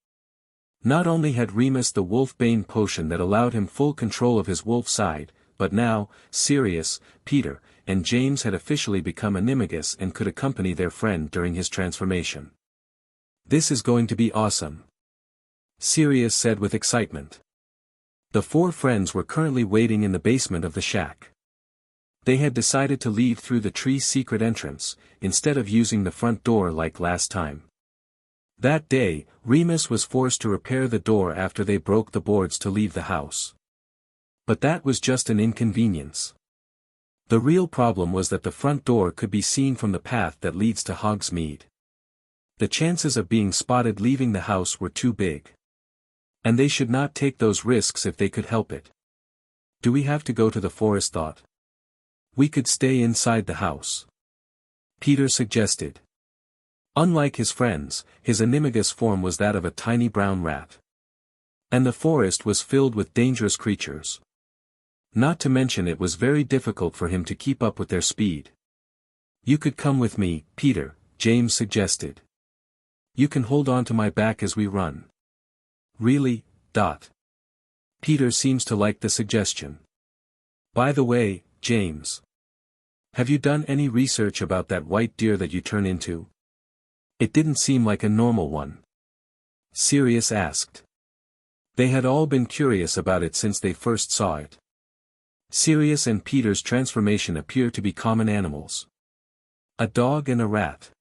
Not only had Remus the Wolfbane potion that allowed him full control of his wolf side, but now, Sirius, Peter, and James had officially become animagus and could accompany their friend during his transformation. "This is going to be awesome," Sirius said with excitement. The four friends were currently waiting in the basement of the shack. They had decided to leave through the tree's secret entrance, instead of using the front door like last time. That day, Remus was forced to repair the door after they broke the boards to leave the house. But that was just an inconvenience. The real problem was that the front door could be seen from the path that leads to Hogsmeade. The chances of being spotted leaving the house were too big. And they should not take those risks if they could help it. "Do we have to go to the forest?" thought. "We could stay inside the house," Peter suggested. Unlike his friends, his animagus form was that of a tiny brown rat. And the forest was filled with dangerous creatures. Not to mention it was very difficult for him to keep up with their speed. "You could come with me, Peter," James suggested. "You can hold on to my back as we run." "Really? Peter seems to like the suggestion. "By the way, James. Have you done any research about that white deer that you turn into? It didn't seem like a normal one," Sirius asked. They had all been curious about it since they first saw it. Sirius and Peter's transformation appear to be common animals. A dog and a rat.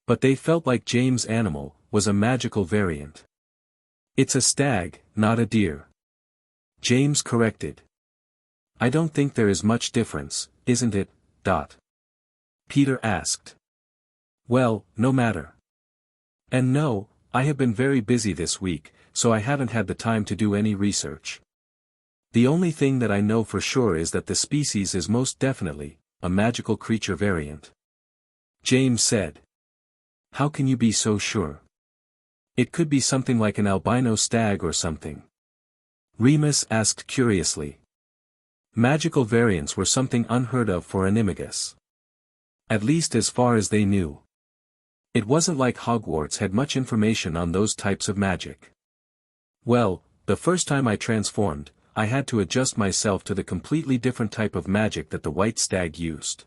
But they felt like James' animal was a magical variant. "It's a stag, not a deer," James corrected. "I don't think there is much difference, isn't it, Peter asked. "Well, no matter. And no, I have been very busy this week, so I haven't had the time to do any research. The only thing that I know for sure is that the species is most definitely a magical creature variant," James said. "How can you be so sure? It could be something like an albino stag or something," Remus asked curiously. Magical variants were something unheard of for animagus. At least as far as they knew. It wasn't like Hogwarts had much information on those types of magic. "Well, the first time I transformed, I had to adjust myself to the completely different type of magic that the white stag used.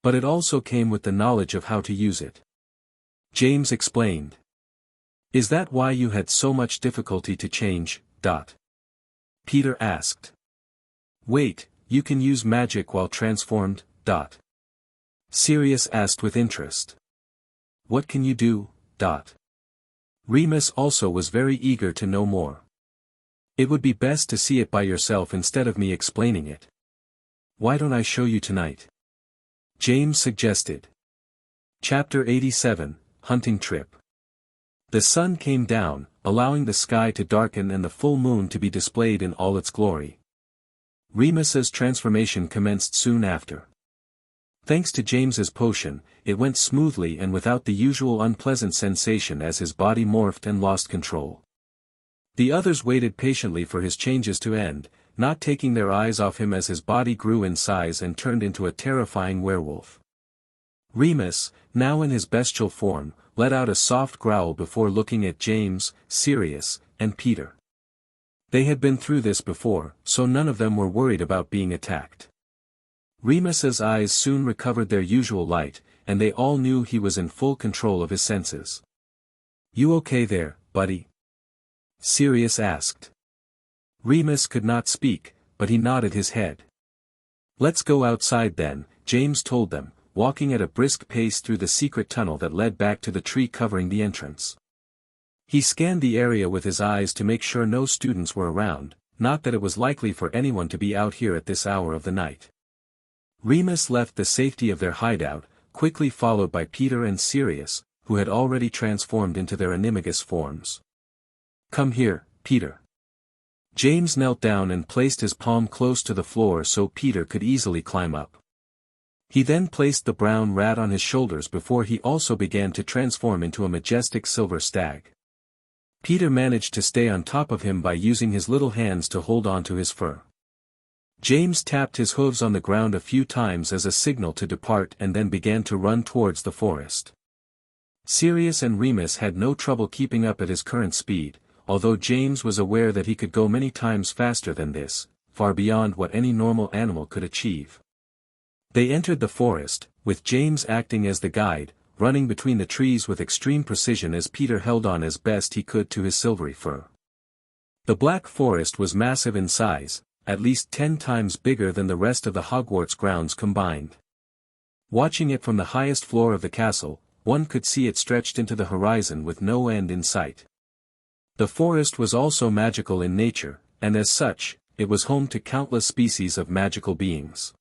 But it also came with the knowledge of how to use it," James explained. "Is that why you had so much difficulty to change, Peter asked. "Wait, you can use magic while transformed, Sirius asked with interest. "What can you do, Remus also was very eager to know more. "It would be best to see it by yourself instead of me explaining it. Why don't I show you tonight?" James suggested. Chapter 87, Hunting Trip. The sun came down, allowing the sky to darken and the full moon to be displayed in all its glory. Remus's transformation commenced soon after. Thanks to James's potion, it went smoothly and without the usual unpleasant sensation as his body morphed and lost control. The others waited patiently for his changes to end, not taking their eyes off him as his body grew in size and turned into a terrifying werewolf. Remus, now in his bestial form, let out a soft growl before looking at James, Sirius, and Peter. They had been through this before, so none of them were worried about being attacked. Remus's eyes soon recovered their usual light, and they all knew he was in full control of his senses. "You okay there, buddy?" Sirius asked. Remus could not speak, but he nodded his head. "Let's go outside then," James told them, walking at a brisk pace through the secret tunnel that led back to the tree covering the entrance. He scanned the area with his eyes to make sure no students were around, not that it was likely for anyone to be out here at this hour of the night. Remus left the safety of their hideout, quickly followed by Peter and Sirius, who had already transformed into their animagus forms. "Come here, Peter." James knelt down and placed his palm close to the floor so Peter could easily climb up. He then placed the brown rat on his shoulders before he also began to transform into a majestic silver stag. Peter managed to stay on top of him by using his little hands to hold on to his fur. James tapped his hooves on the ground a few times as a signal to depart and then began to run towards the forest. Sirius and Remus had no trouble keeping up at his current speed, although James was aware that he could go many times faster than this, far beyond what any normal animal could achieve. They entered the forest, with James acting as the guide, running between the trees with extreme precision as Peter held on as best he could to his silvery fur. The Black Forest was massive in size, at least 10 times bigger than the rest of the Hogwarts grounds combined. Watching it from the highest floor of the castle, one could see it stretched into the horizon with no end in sight. The forest was also magical in nature, and as such, it was home to countless species of magical beings.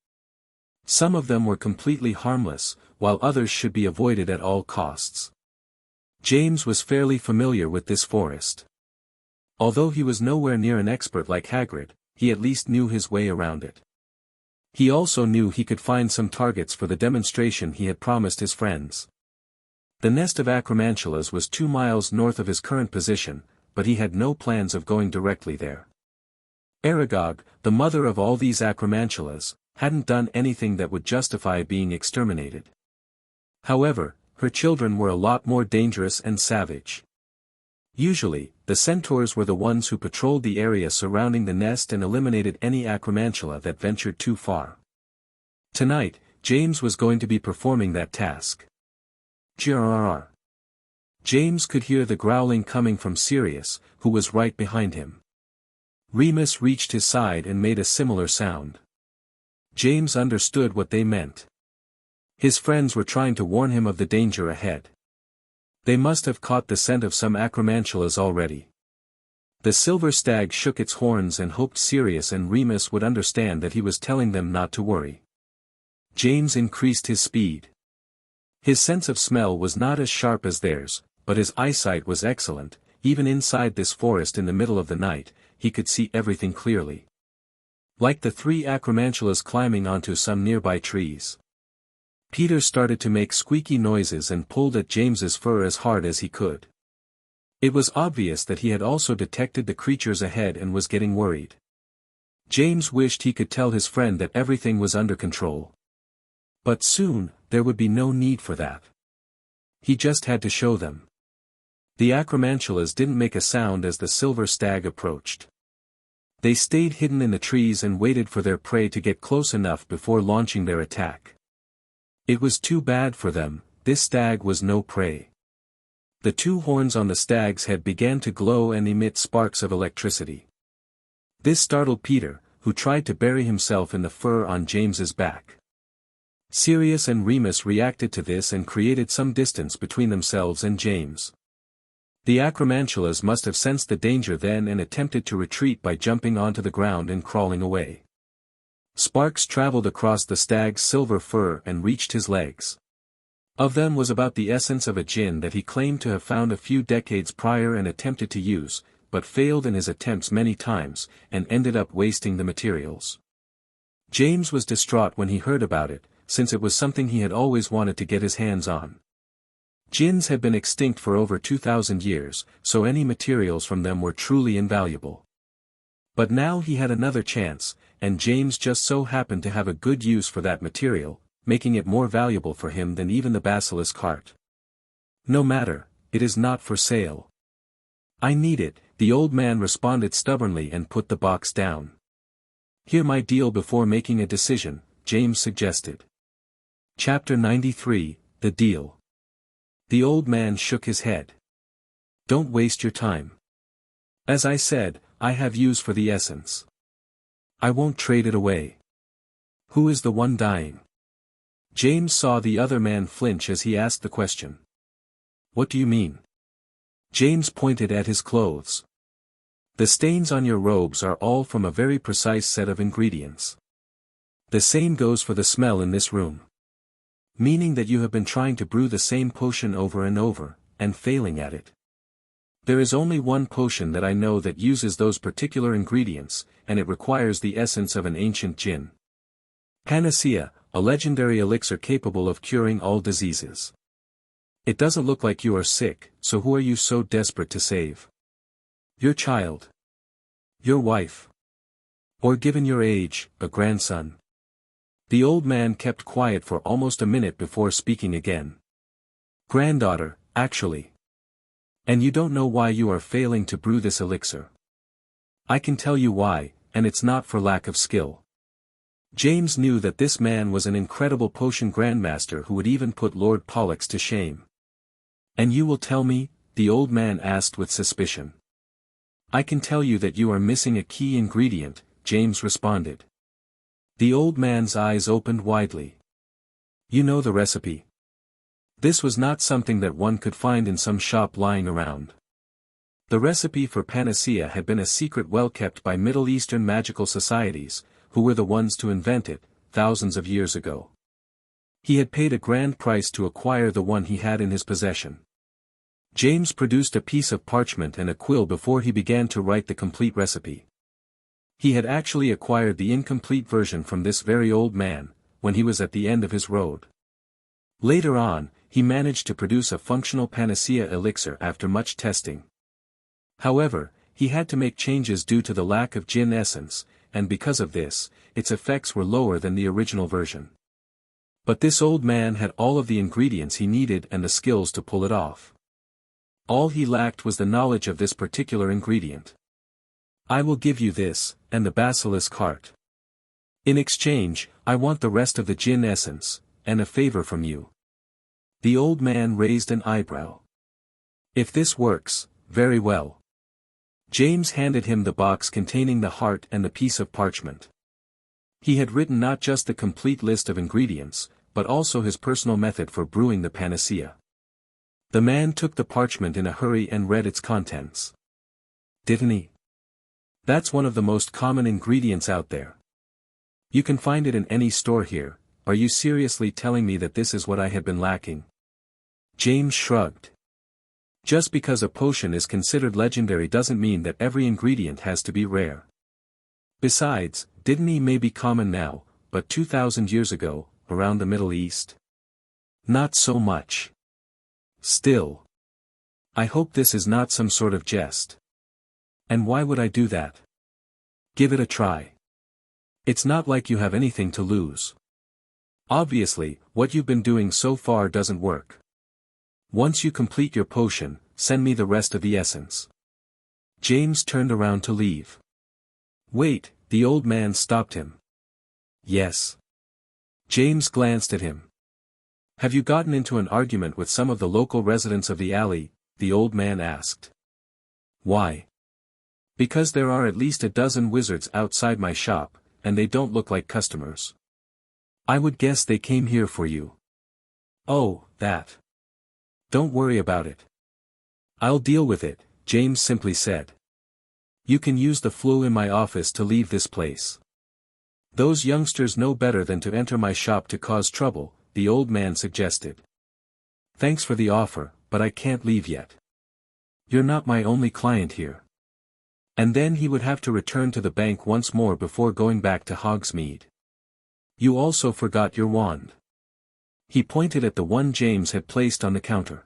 Some of them were completely harmless, while others should be avoided at all costs. James was fairly familiar with this forest. Although he was nowhere near an expert like Hagrid, he at least knew his way around it. He also knew he could find some targets for the demonstration he had promised his friends. The nest of acromantulas was 2 miles north of his current position, but he had no plans of going directly there. Aragog, the mother of all these acromantulas, hadn't done anything that would justify being exterminated. However, her children were a lot more dangerous and savage. Usually, the centaurs were the ones who patrolled the area surrounding the nest and eliminated any acromantula that ventured too far. Tonight, James was going to be performing that task. Grrrr. James could hear the growling coming from Sirius, who was right behind him. Remus reached his side and made a similar sound. James understood what they meant. His friends were trying to warn him of the danger ahead. They must have caught the scent of some acromantulas already. The silver stag shook its horns and hoped Sirius and Remus would understand that he was telling them not to worry. James increased his speed. His sense of smell was not as sharp as theirs, but his eyesight was excellent. Even inside this forest in the middle of the night, he could see everything clearly. Like the 3 acromantulas climbing onto some nearby trees. Peter started to make squeaky noises and pulled at James's fur as hard as he could. It was obvious that he had also detected the creatures ahead and was getting worried. James wished he could tell his friend that everything was under control. But soon, there would be no need for that. He just had to show them. The acromantulas didn't make a sound as the silver stag approached. They stayed hidden in the trees and waited for their prey to get close enough before launching their attack. It was too bad for them, this stag was no prey. The 2 horns on the stag's head began to glow and emit sparks of electricity. This startled Peter, who tried to bury himself in the fur on James's back. Sirius and Remus reacted to this and created some distance between themselves and James. The acromantulas must have sensed the danger then and attempted to retreat by jumping onto the ground and crawling away. Sparks traveled across the stag's silver fur and reached his legs. Of them was about the essence of a djinn that he claimed to have found a few decades prior and attempted to use, but failed in his attempts many times, and ended up wasting the materials. James was distraught when he heard about it, since it was something he had always wanted to get his hands on. Djinns had been extinct for over 2,000 years, so any materials from them were truly invaluable. But now he had another chance, and James just so happened to have a good use for that material, making it more valuable for him than even the basilisk heart. No matter, it is not for sale. I need it, the old man responded stubbornly and put the box down. Hear my deal before making a decision, James suggested. Chapter 93, The Deal. The old man shook his head. Don't waste your time. As I said, I have use for the essence. I won't trade it away. Who is the one dying? James saw the other man flinch as he asked the question. What do you mean? James pointed at his clothes. The stains on your robes are all from a very precise set of ingredients. The same goes for the smell in this room. Meaning that you have been trying to brew the same potion over and over, and failing at it. There is only one potion that I know that uses those particular ingredients, and it requires the essence of an ancient jinn. Panacea, a legendary elixir capable of curing all diseases. It doesn't look like you are sick, so who are you so desperate to save? Your child? Your wife? Or given your age, a grandson? The old man kept quiet for almost a minute before speaking again. Granddaughter, actually. And you don't know why you are failing to brew this elixir. I can tell you why, and it's not for lack of skill. James knew that this man was an incredible potion grandmaster who would even put Lord Pollux to shame. And you will tell me? The old man asked with suspicion. I can tell you that you are missing a key ingredient, James responded. The old man's eyes opened widely. You know the recipe. This was not something that one could find in some shop lying around. The recipe for panacea had been a secret well kept by Middle Eastern magical societies, who were the ones to invent it, thousands of years ago. He had paid a grand price to acquire the one he had in his possession. James produced a piece of parchment and a quill before he began to write the complete recipe. He had actually acquired the incomplete version from this very old man, when he was at the end of his road. Later on, he managed to produce a functional panacea elixir after much testing. However, he had to make changes due to the lack of jinn essence, and because of this, its effects were lower than the original version. But this old man had all of the ingredients he needed and the skills to pull it off. All he lacked was the knowledge of this particular ingredient. I will give you this, and the basilisk heart. In exchange, I want the rest of the jinn essence, and a favor from you. The old man raised an eyebrow. If this works, very well. James handed him the box containing the heart and the piece of parchment. He had written not just the complete list of ingredients, but also his personal method for brewing the panacea. The man took the parchment in a hurry and read its contents. Didn't he? That's one of the most common ingredients out there. You can find it in any store here. Are you seriously telling me that this is what I had been lacking? James shrugged. Just because a potion is considered legendary doesn't mean that every ingredient has to be rare. Besides, didn't he may be common now, but 2,000 years ago, around the Middle East? Not so much. Still. I hope this is not some sort of jest. And why would I do that? Give it a try. It's not like you have anything to lose. Obviously, what you've been doing so far doesn't work. Once you complete your potion, send me the rest of the essence. James turned around to leave. Wait, the old man stopped him. Yes. James glanced at him. Have you gotten into an argument with some of the local residents of the alley? The old man asked. Why? Because there are at least a dozen wizards outside my shop, and they don't look like customers. I would guess they came here for you. Oh, that. Don't worry about it. I'll deal with it, James simply said. You can use the flue in my office to leave this place. Those youngsters know better than to enter my shop to cause trouble, the old man suggested. Thanks for the offer, but I can't leave yet. You're not my only client here. And then he would have to return to the bank once more before going back to Hogsmeade. You also forgot your wand. He pointed at the one James had placed on the counter.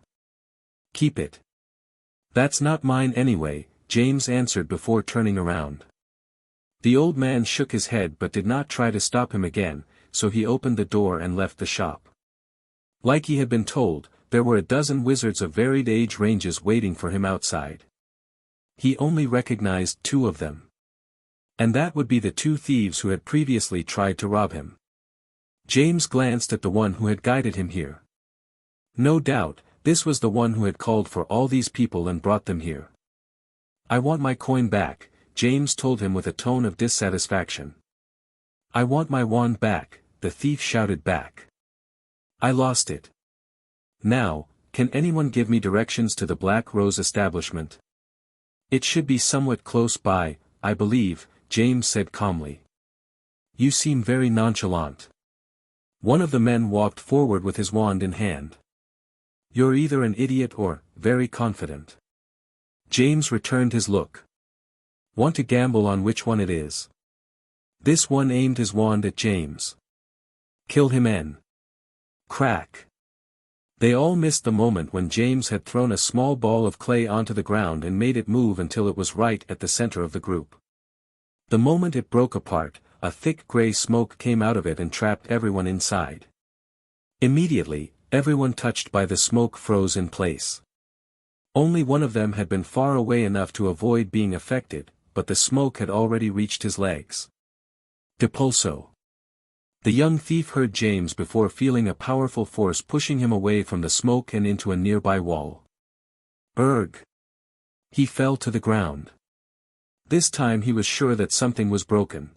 Keep it. That's not mine anyway, James answered before turning around. The old man shook his head but did not try to stop him again, so he opened the door and left the shop. Like he had been told, there were a dozen wizards of varied age ranges waiting for him outside. He only recognized 2 of them. And that would be the 2 thieves who had previously tried to rob him. James glanced at the one who had guided him here. No doubt, this was the one who had called for all these people and brought them here. "I want my coin back," James told him with a tone of dissatisfaction. "I want my wand back," the thief shouted back. "I lost it. Now, can anyone give me directions to the Black Rose establishment?" "It should be somewhat close by, I believe," James said calmly. "You seem very nonchalant." One of the men walked forward with his wand in hand. "You're either an idiot or very confident." James returned his look. "Want to gamble on which one it is?" This one aimed his wand at James. "Kill him N." Crack. They all missed the moment when James had thrown a small ball of clay onto the ground and made it move until it was right at the center of the group. The moment it broke apart, a thick gray smoke came out of it and trapped everyone inside. Immediately, everyone touched by the smoke froze in place. Only one of them had been far away enough to avoid being affected, but the smoke had already reached his legs. Depulso. The young thief heard James before feeling a powerful force pushing him away from the smoke and into a nearby wall. Erg. He fell to the ground. This time he was sure that something was broken.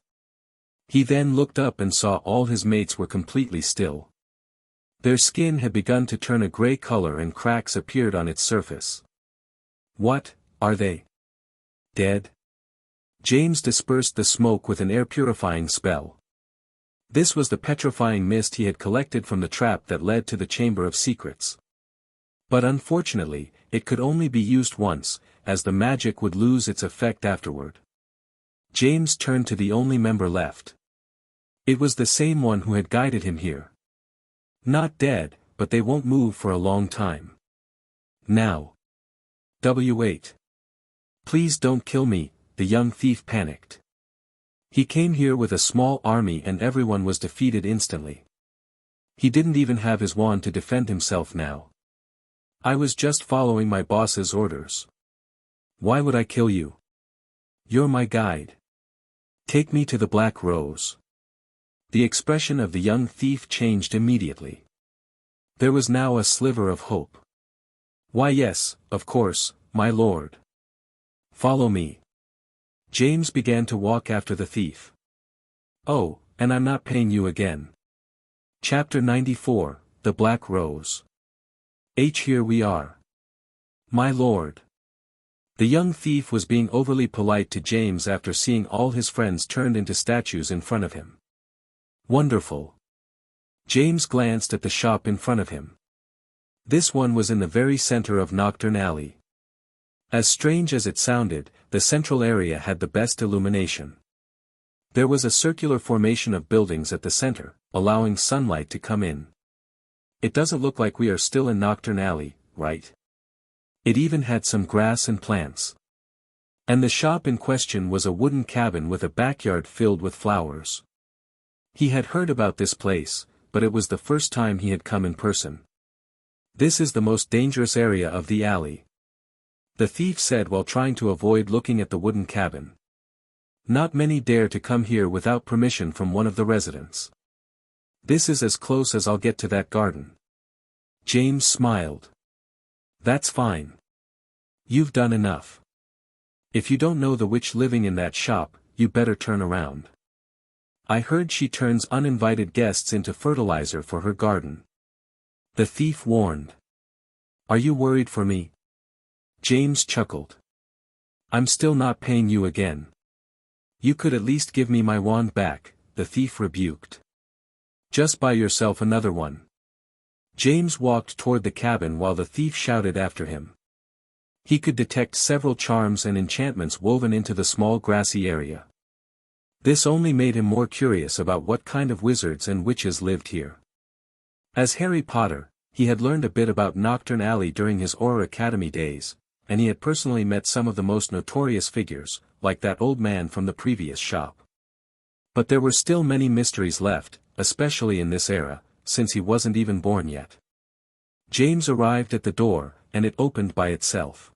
He then looked up and saw all his mates were completely still. Their skin had begun to turn a gray color and cracks appeared on its surface. What, are they? Dead? James dispersed the smoke with an air-purifying spell. This was the petrifying mist he had collected from the trap that led to the Chamber of Secrets. But unfortunately, it could only be used once, as the magic would lose its effect afterward. James turned to the only member left. It was the same one who had guided him here. Not dead, but they won't move for a long time. Now. W8. Please don't kill me, the young thief panicked. He came here with a small army and everyone was defeated instantly. He didn't even have his wand to defend himself now. I was just following my boss's orders. Why would I kill you? You're my guide. Take me to the Black Rose. The expression of the young thief changed immediately. There was now a sliver of hope. Why yes, of course, my lord. Follow me. James began to walk after the thief. Oh, and I'm not paying you again. Chapter 94, The Black Rose. Here we are. My lord. The young thief was being overly polite to James after seeing all his friends turned into statues in front of him. Wonderful. James glanced at the shop in front of him. This one was in the very center of Nocturne Alley. As strange as it sounded, the central area had the best illumination. There was a circular formation of buildings at the center, allowing sunlight to come in. It doesn't look like we are still in Nocturne Alley, right? It even had some grass and plants. And the shop in question was a wooden cabin with a backyard filled with flowers. He had heard about this place, but it was the first time he had come in person. This is the most dangerous area of the alley, the thief said while trying to avoid looking at the wooden cabin. Not many dare to come here without permission from one of the residents. This is as close as I'll get to that garden. James smiled. That's fine. You've done enough. If you don't know the witch living in that shop, you better turn around. I heard she turns uninvited guests into fertilizer for her garden. The thief warned. Are you worried for me? James chuckled. I'm still not paying you again. You could at least give me my wand back, the thief rebuked. Just buy yourself another one. James walked toward the cabin while the thief shouted after him. He could detect several charms and enchantments woven into the small grassy area. This only made him more curious about what kind of wizards and witches lived here. As Harry Potter, he had learned a bit about Nocturne Alley during his Auror Academy days, and he had personally met some of the most notorious figures, like that old man from the previous shop. But there were still many mysteries left, especially in this era, since he wasn't even born yet. James arrived at the door, and it opened by itself.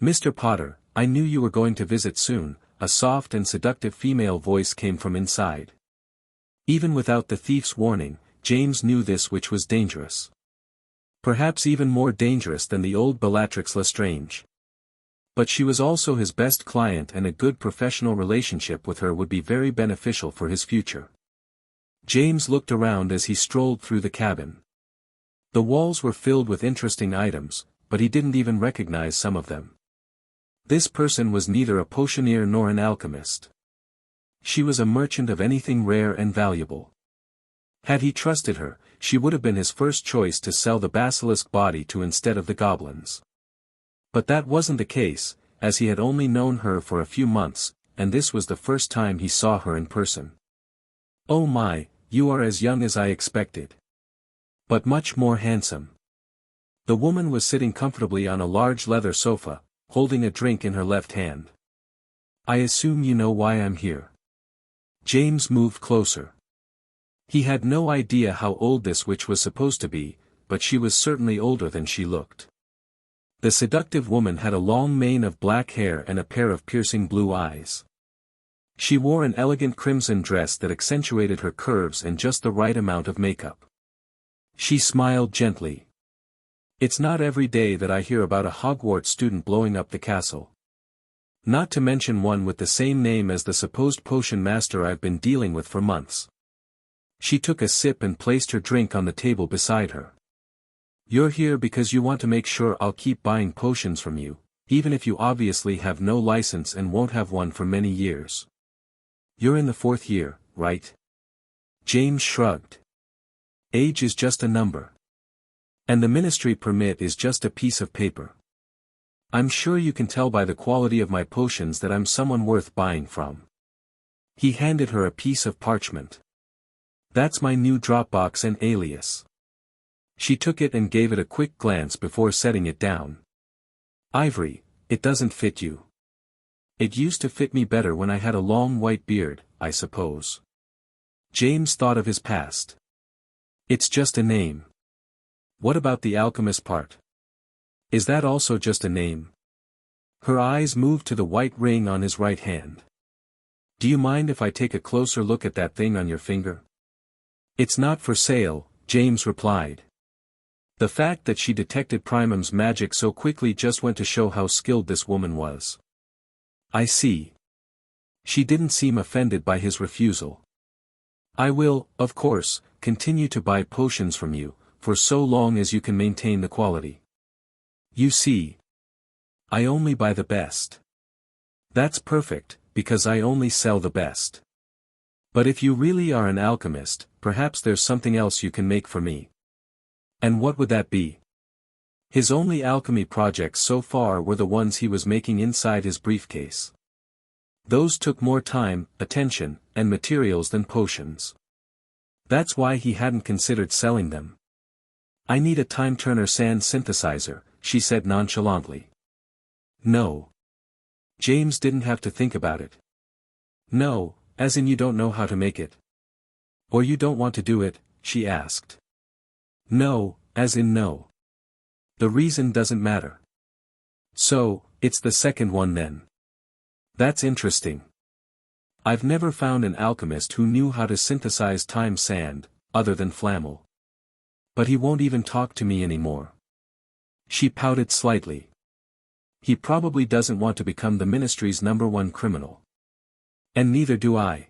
"Mr. Potter, I knew you were going to visit soon," a soft and seductive female voice came from inside. Even without the thief's warning, James knew this, which was dangerous. Perhaps even more dangerous than the old Bellatrix Lestrange. But she was also his best client, and a good professional relationship with her would be very beneficial for his future. James looked around as he strolled through the cabin. The walls were filled with interesting items, but he didn't even recognize some of them. This person was neither a potioneer nor an alchemist. She was a merchant of anything rare and valuable. Had he trusted her, she would have been his first choice to sell the basilisk body to instead of the goblins. But that wasn't the case, as he had only known her for a few months, and this was the first time he saw her in person. "Oh my, you are as young as I expected. But much more handsome." The woman was sitting comfortably on a large leather sofa, holding a drink in her left hand. "I assume you know why I'm here." James moved closer. He had no idea how old this witch was supposed to be, but she was certainly older than she looked. The seductive woman had a long mane of black hair and a pair of piercing blue eyes. She wore an elegant crimson dress that accentuated her curves and just the right amount of makeup. She smiled gently. "It's not every day that I hear about a Hogwarts student blowing up the castle. Not to mention one with the same name as the supposed potion master I've been dealing with for months." She took a sip and placed her drink on the table beside her. "You're here because you want to make sure I'll keep buying potions from you, even if you obviously have no license and won't have one for many years. You're in the 4th year, right?" James shrugged. "Age is just a number. And the ministry permit is just a piece of paper. I'm sure you can tell by the quality of my potions that I'm someone worth buying from." He handed her a piece of parchment. "That's my new Dropbox and alias." She took it and gave it a quick glance before setting it down. "Ivory, it doesn't fit you. It used to fit me better when I had a long white beard, I suppose." James thought of his past. "It's just a name." "What about the alchemist part? Is that also just a name?" Her eyes moved to the white ring on his right hand. "Do you mind if I take a closer look at that thing on your finger?" "It's not for sale," James replied. The fact that she detected Primum's magic so quickly just went to show how skilled this woman was. "I see." She didn't seem offended by his refusal. "I will, of course, continue to buy potions from you, for so long as you can maintain the quality. You see, I only buy the best." "That's perfect, because I only sell the best. But if you really are an alchemist, perhaps there's something else you can make for me." "And what would that be?" His only alchemy projects so far were the ones he was making inside his briefcase. Those took more time, attention, and materials than potions. That's why he hadn't considered selling them. "I need a time-turner sand synthesizer," she said nonchalantly. "No." James didn't have to think about it. "No, as in you don't know how to make it? Or you don't want to do it?" she asked. "No, as in no. The reason doesn't matter." "So, it's the second one then. That's interesting. I've never found an alchemist who knew how to synthesize time sand, other than Flammel. But he won't even talk to me anymore." She pouted slightly. "He probably doesn't want to become the ministry's #1 criminal. And neither do I.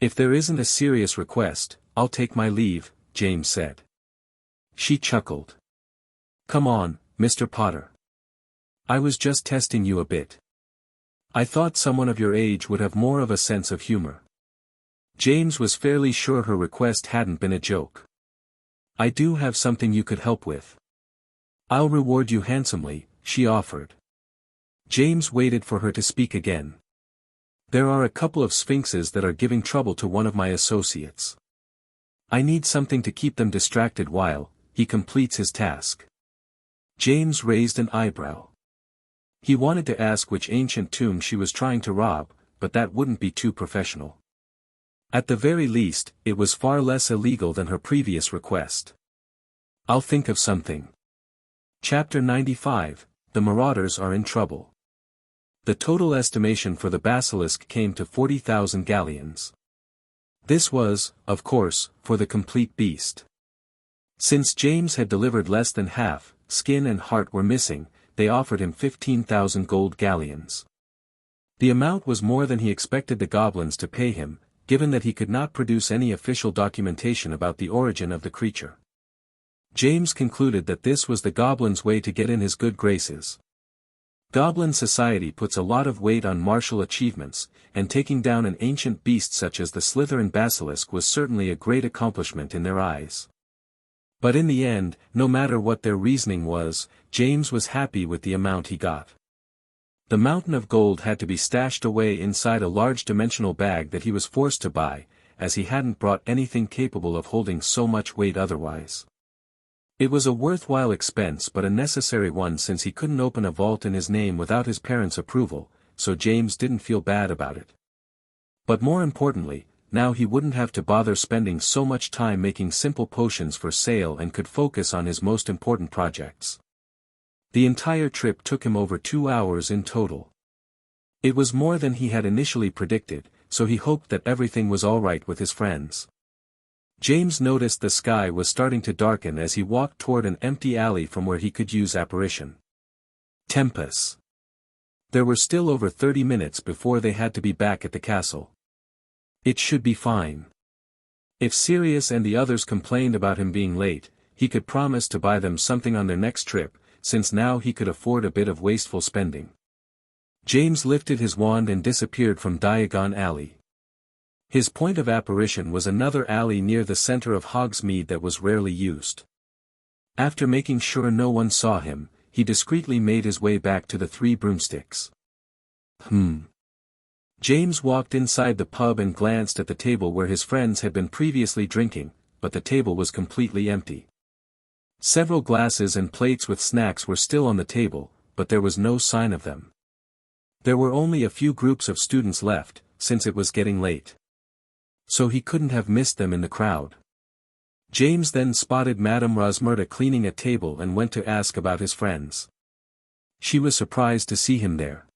If there isn't a serious request, I'll take my leave," James said. She chuckled. "Come on, Mr. Potter. I was just testing you a bit. I thought someone of your age would have more of a sense of humor." James was fairly sure her request hadn't been a joke. "I do have something you could help with. I'll reward you handsomely," she offered. James waited for her to speak again. "There are a couple of sphinxes that are giving trouble to one of my associates. I need something to keep them distracted while he completes his task." James raised an eyebrow. He wanted to ask which ancient tomb she was trying to rob, but that wouldn't be too professional. At the very least, it was far less illegal than her previous request. I'll think of something. Chapter 95, The Marauders are in trouble. The total estimation for the basilisk came to 40,000 galleons. This was, of course, for the complete beast. Since James had delivered less than half, skin and heart were missing, they offered him 15,000 gold galleons. The amount was more than he expected the goblins to pay him, given that he could not produce any official documentation about the origin of the creature. James concluded that this was the goblins' way to get in his good graces. Goblin society puts a lot of weight on martial achievements, and taking down an ancient beast such as the Slytherin basilisk was certainly a great accomplishment in their eyes. But in the end, no matter what their reasoning was, James was happy with the amount he got. The mountain of gold had to be stashed away inside a large dimensional bag that he was forced to buy, as he hadn't brought anything capable of holding so much weight otherwise. It was a worthwhile expense but a necessary one since he couldn't open a vault in his name without his parents' approval, so James didn't feel bad about it. But more importantly, now he wouldn't have to bother spending so much time making simple potions for sale and could focus on his most important projects. The entire trip took him over 2 hours in total. It was more than he had initially predicted, so he hoped that everything was all right with his friends. James noticed the sky was starting to darken as he walked toward an empty alley from where he could use apparition. Tempest. There were still over 30 minutes before they had to be back at the castle. It should be fine. If Sirius and the others complained about him being late, he could promise to buy them something on their next trip, since now he could afford a bit of wasteful spending. James lifted his wand and disappeared from Diagon Alley. His point of apparition was another alley near the center of Hogsmeade that was rarely used. After making sure no one saw him, he discreetly made his way back to the Three Broomsticks. James walked inside the pub and glanced at the table where his friends had been previously drinking, but the table was completely empty. Several glasses and plates with snacks were still on the table, but there was no sign of them. There were only a few groups of students left, since it was getting late. So he couldn't have missed them in the crowd. James then spotted Madame Rosmerta cleaning a table and went to ask about his friends. She was surprised to see him there.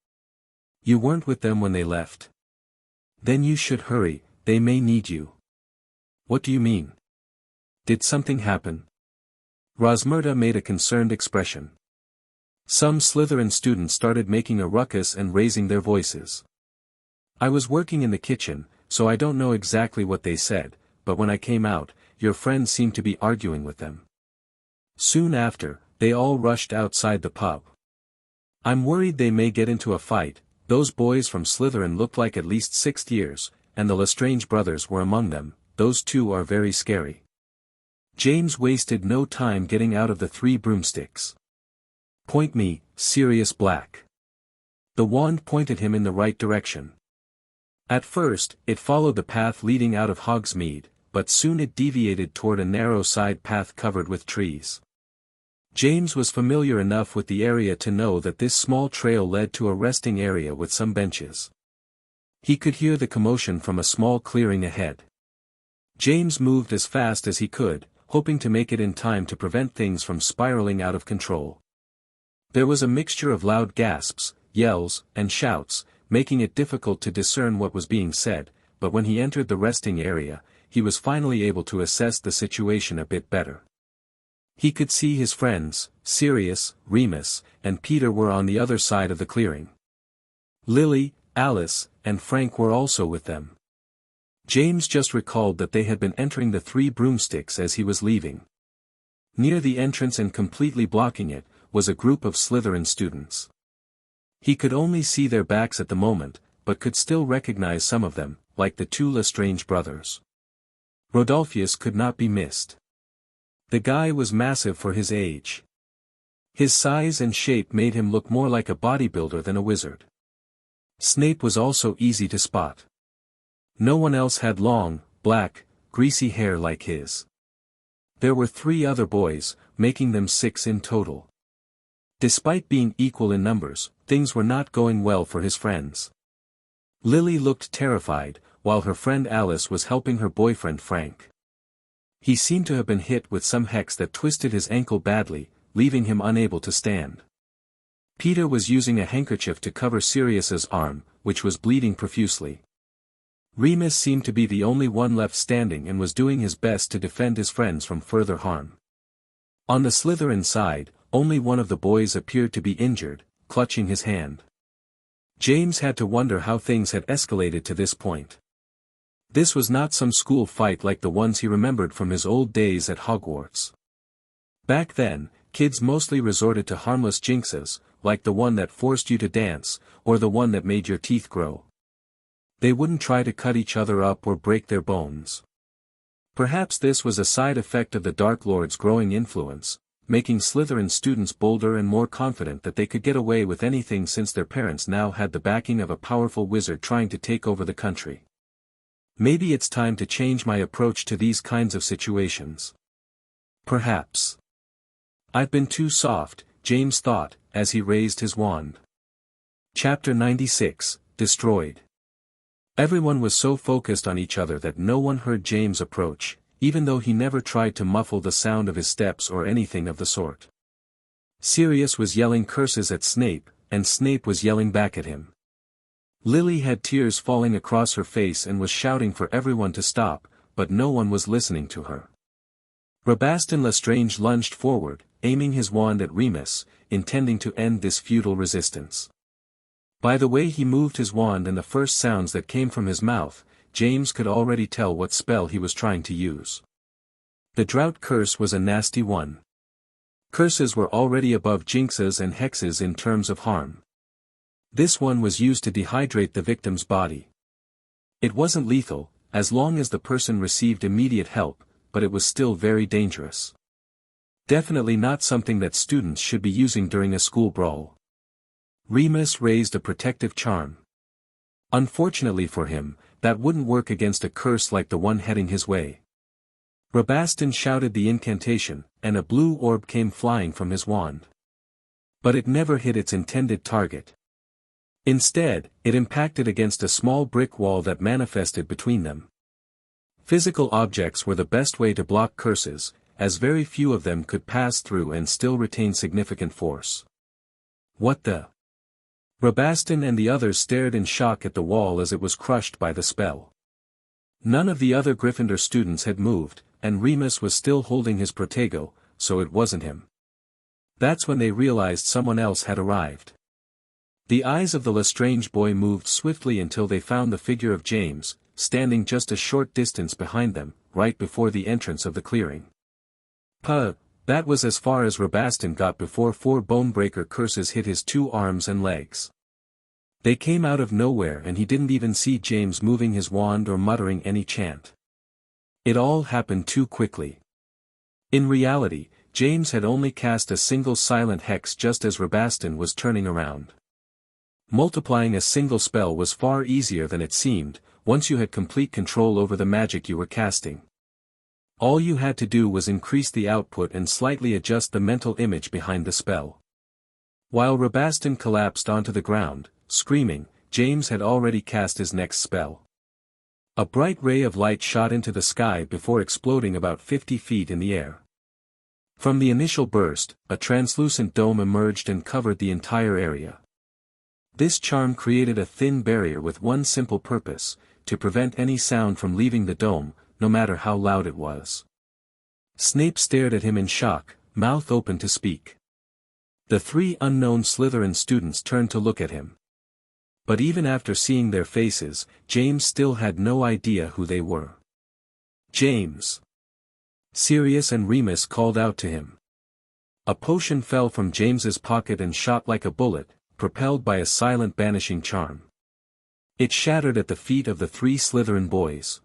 You weren't with them when they left. Then you should hurry, they may need you. What do you mean? Did something happen? Rosmerta made a concerned expression. Some Slytherin students started making a ruckus and raising their voices. I was working in the kitchen, so I don't know exactly what they said, but when I came out, your friends seemed to be arguing with them. Soon after, they all rushed outside the pub. I'm worried they may get into a fight. Those boys from Slytherin looked like at least 6 years, and the Lestrange brothers were among them. Those two are very scary. James wasted no time getting out of the Three Broomsticks. Point me, Sirius Black. The wand pointed him in the right direction. At first, it followed the path leading out of Hogsmeade, but soon it deviated toward a narrow side path covered with trees. James was familiar enough with the area to know that this small trail led to a resting area with some benches. He could hear the commotion from a small clearing ahead. James moved as fast as he could, hoping to make it in time to prevent things from spiraling out of control. There was a mixture of loud gasps, yells, and shouts, making it difficult to discern what was being said, but when he entered the resting area, he was finally able to assess the situation a bit better. He could see his friends, Sirius, Remus, and Peter were on the other side of the clearing. Lily, Alice, and Frank were also with them. James just recalled that they had been entering the Three Broomsticks as he was leaving. Near the entrance and completely blocking it, was a group of Slytherin students. He could only see their backs at the moment, but could still recognize some of them, like the two Lestrange brothers. Rodolphus could not be missed. The guy was massive for his age. His size and shape made him look more like a bodybuilder than a wizard. Snape was also easy to spot. No one else had long, black, greasy hair like his. There were 3 other boys, making them 6 in total. Despite being equal in numbers, things were not going well for his friends. Lily looked terrified, while her friend Alice was helping her boyfriend Frank. He seemed to have been hit with some hex that twisted his ankle badly, leaving him unable to stand. Peter was using a handkerchief to cover Sirius's arm, which was bleeding profusely. Remus seemed to be the only one left standing and was doing his best to defend his friends from further harm. On the Slytherin side, only one of the boys appeared to be injured, clutching his hand. James had to wonder how things had escalated to this point. This was not some school fight like the ones he remembered from his old days at Hogwarts. Back then, kids mostly resorted to harmless jinxes, like the one that forced you to dance, or the one that made your teeth grow. They wouldn't try to cut each other up or break their bones. Perhaps this was a side effect of the Dark Lord's growing influence, making Slytherin students bolder and more confident that they could get away with anything since their parents now had the backing of a powerful wizard trying to take over the country. Maybe it's time to change my approach to these kinds of situations. Perhaps. I've been too soft, James thought, as he raised his wand. Chapter 96, Destroyed. Everyone was so focused on each other that no one heard James approach, even though he never tried to muffle the sound of his steps or anything of the sort. Sirius was yelling curses at Snape, and Snape was yelling back at him. Lily had tears falling across her face and was shouting for everyone to stop, but no one was listening to her. Rabaston Lestrange lunged forward, aiming his wand at Remus, intending to end this futile resistance. By the way he moved his wand and the first sounds that came from his mouth, James could already tell what spell he was trying to use. The drought curse was a nasty one. Curses were already above jinxes and hexes in terms of harm. This one was used to dehydrate the victim's body. It wasn't lethal, as long as the person received immediate help, but it was still very dangerous. Definitely not something that students should be using during a school brawl. Remus raised a protective charm. Unfortunately for him, that wouldn't work against a curse like the one heading his way. Rabaston shouted the incantation, and a blue orb came flying from his wand. But it never hit its intended target. Instead, it impacted against a small brick wall that manifested between them. Physical objects were the best way to block curses, as very few of them could pass through and still retain significant force. What the? Rabaston and the others stared in shock at the wall as it was crushed by the spell. None of the other Gryffindor students had moved, and Remus was still holding his protego, so it wasn't him. That's when they realized someone else had arrived. The eyes of the Lestrange boy moved swiftly until they found the figure of James, standing just a short distance behind them, right before the entrance of the clearing. That was as far as Rabaston got before 4 Bonebreaker curses hit his 2 arms and legs. They came out of nowhere and he didn't even see James moving his wand or muttering any chant. It all happened too quickly. In reality, James had only cast a single silent hex just as Rabaston was turning around. Multiplying a single spell was far easier than it seemed, once you had complete control over the magic you were casting. All you had to do was increase the output and slightly adjust the mental image behind the spell. While Rabaston collapsed onto the ground, screaming, James had already cast his next spell. A bright ray of light shot into the sky before exploding about 50 feet in the air. From the initial burst, a translucent dome emerged and covered the entire area. This charm created a thin barrier with one simple purpose, to prevent any sound from leaving the dome, no matter how loud it was. Snape stared at him in shock, mouth open to speak. The 3 unknown Slytherin students turned to look at him. But even after seeing their faces, James still had no idea who they were. James! Sirius and Remus called out to him. A potion fell from James's pocket and shot like a bullet, propelled by a silent banishing charm. It shattered at the feet of the 3 Slytherin boys.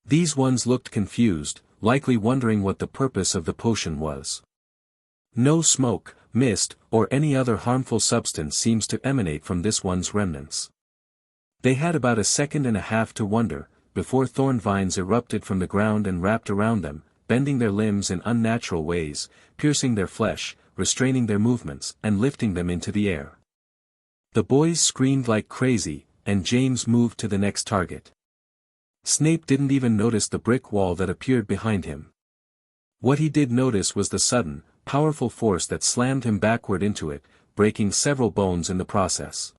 These ones looked confused, likely wondering what the purpose of the potion was. No smoke, mist, or any other harmful substance seems to emanate from this one's remnants. They had about a second and a half to wonder, before thorn vines erupted from the ground and wrapped around them, bending their limbs in unnatural ways, piercing their flesh, restraining their movements and lifting them into the air. The boys screamed like crazy, and James moved to the next target. Snape didn't even notice the brick wall that appeared behind him. What he did notice was the sudden, powerful force that slammed him backward into it, breaking several bones in the process.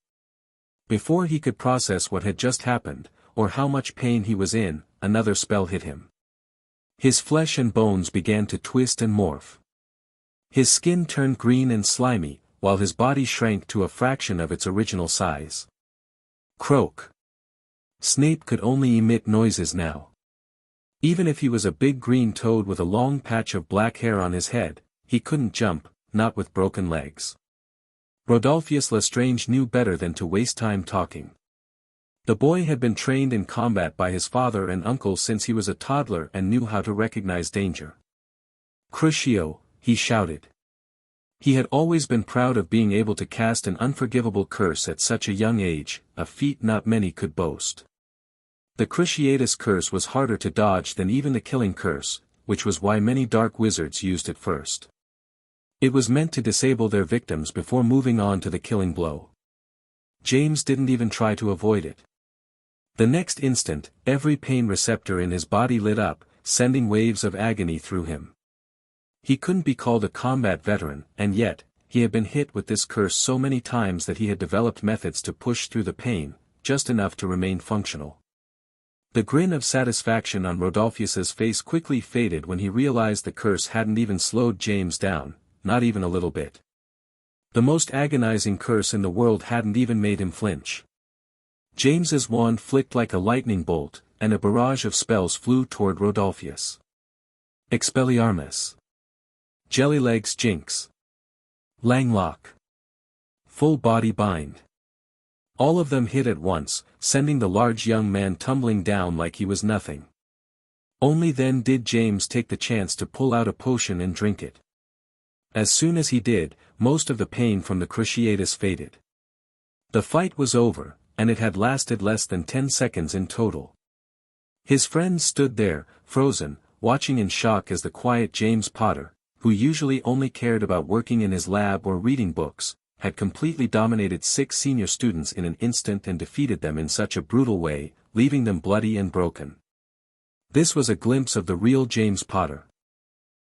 Before he could process what had just happened, or how much pain he was in, another spell hit him. His flesh and bones began to twist and morph. His skin turned green and slimy, while his body shrank to a fraction of its original size. Croak. Snape could only emit noises now. Even if he was a big green toad with a long patch of black hair on his head, he couldn't jump, not with broken legs. Rodolphus Lestrange knew better than to waste time talking. The boy had been trained in combat by his father and uncle since he was a toddler and knew how to recognize danger. Crucio, he shouted. He had always been proud of being able to cast an unforgivable curse at such a young age, a feat not many could boast. The Cruciatus curse was harder to dodge than even the killing curse, which was why many dark wizards used it first. It was meant to disable their victims before moving on to the killing blow. James didn't even try to avoid it. The next instant, every pain receptor in his body lit up, sending waves of agony through him. He couldn't be called a combat veteran, and yet, he had been hit with this curse so many times that he had developed methods to push through the pain, just enough to remain functional. The grin of satisfaction on Rodolphus's face quickly faded when he realized the curse hadn't even slowed James down, not even a little bit. The most agonizing curse in the world hadn't even made him flinch. James's wand flicked like a lightning bolt, and a barrage of spells flew toward Rodolphus. Expelliarmus. Jellylegs Jinx. Langlock. Full Body Bind. All of them hit at once, sending the large young man tumbling down like he was nothing. Only then did James take the chance to pull out a potion and drink it. As soon as he did, most of the pain from the Cruciatus faded. The fight was over, and it had lasted less than 10 seconds in total. His friends stood there, frozen, watching in shock as the quiet James Potter, who usually only cared about working in his lab or reading books, had completely dominated 6 senior students in an instant and defeated them in such a brutal way, leaving them bloody and broken. This was a glimpse of the real James Potter.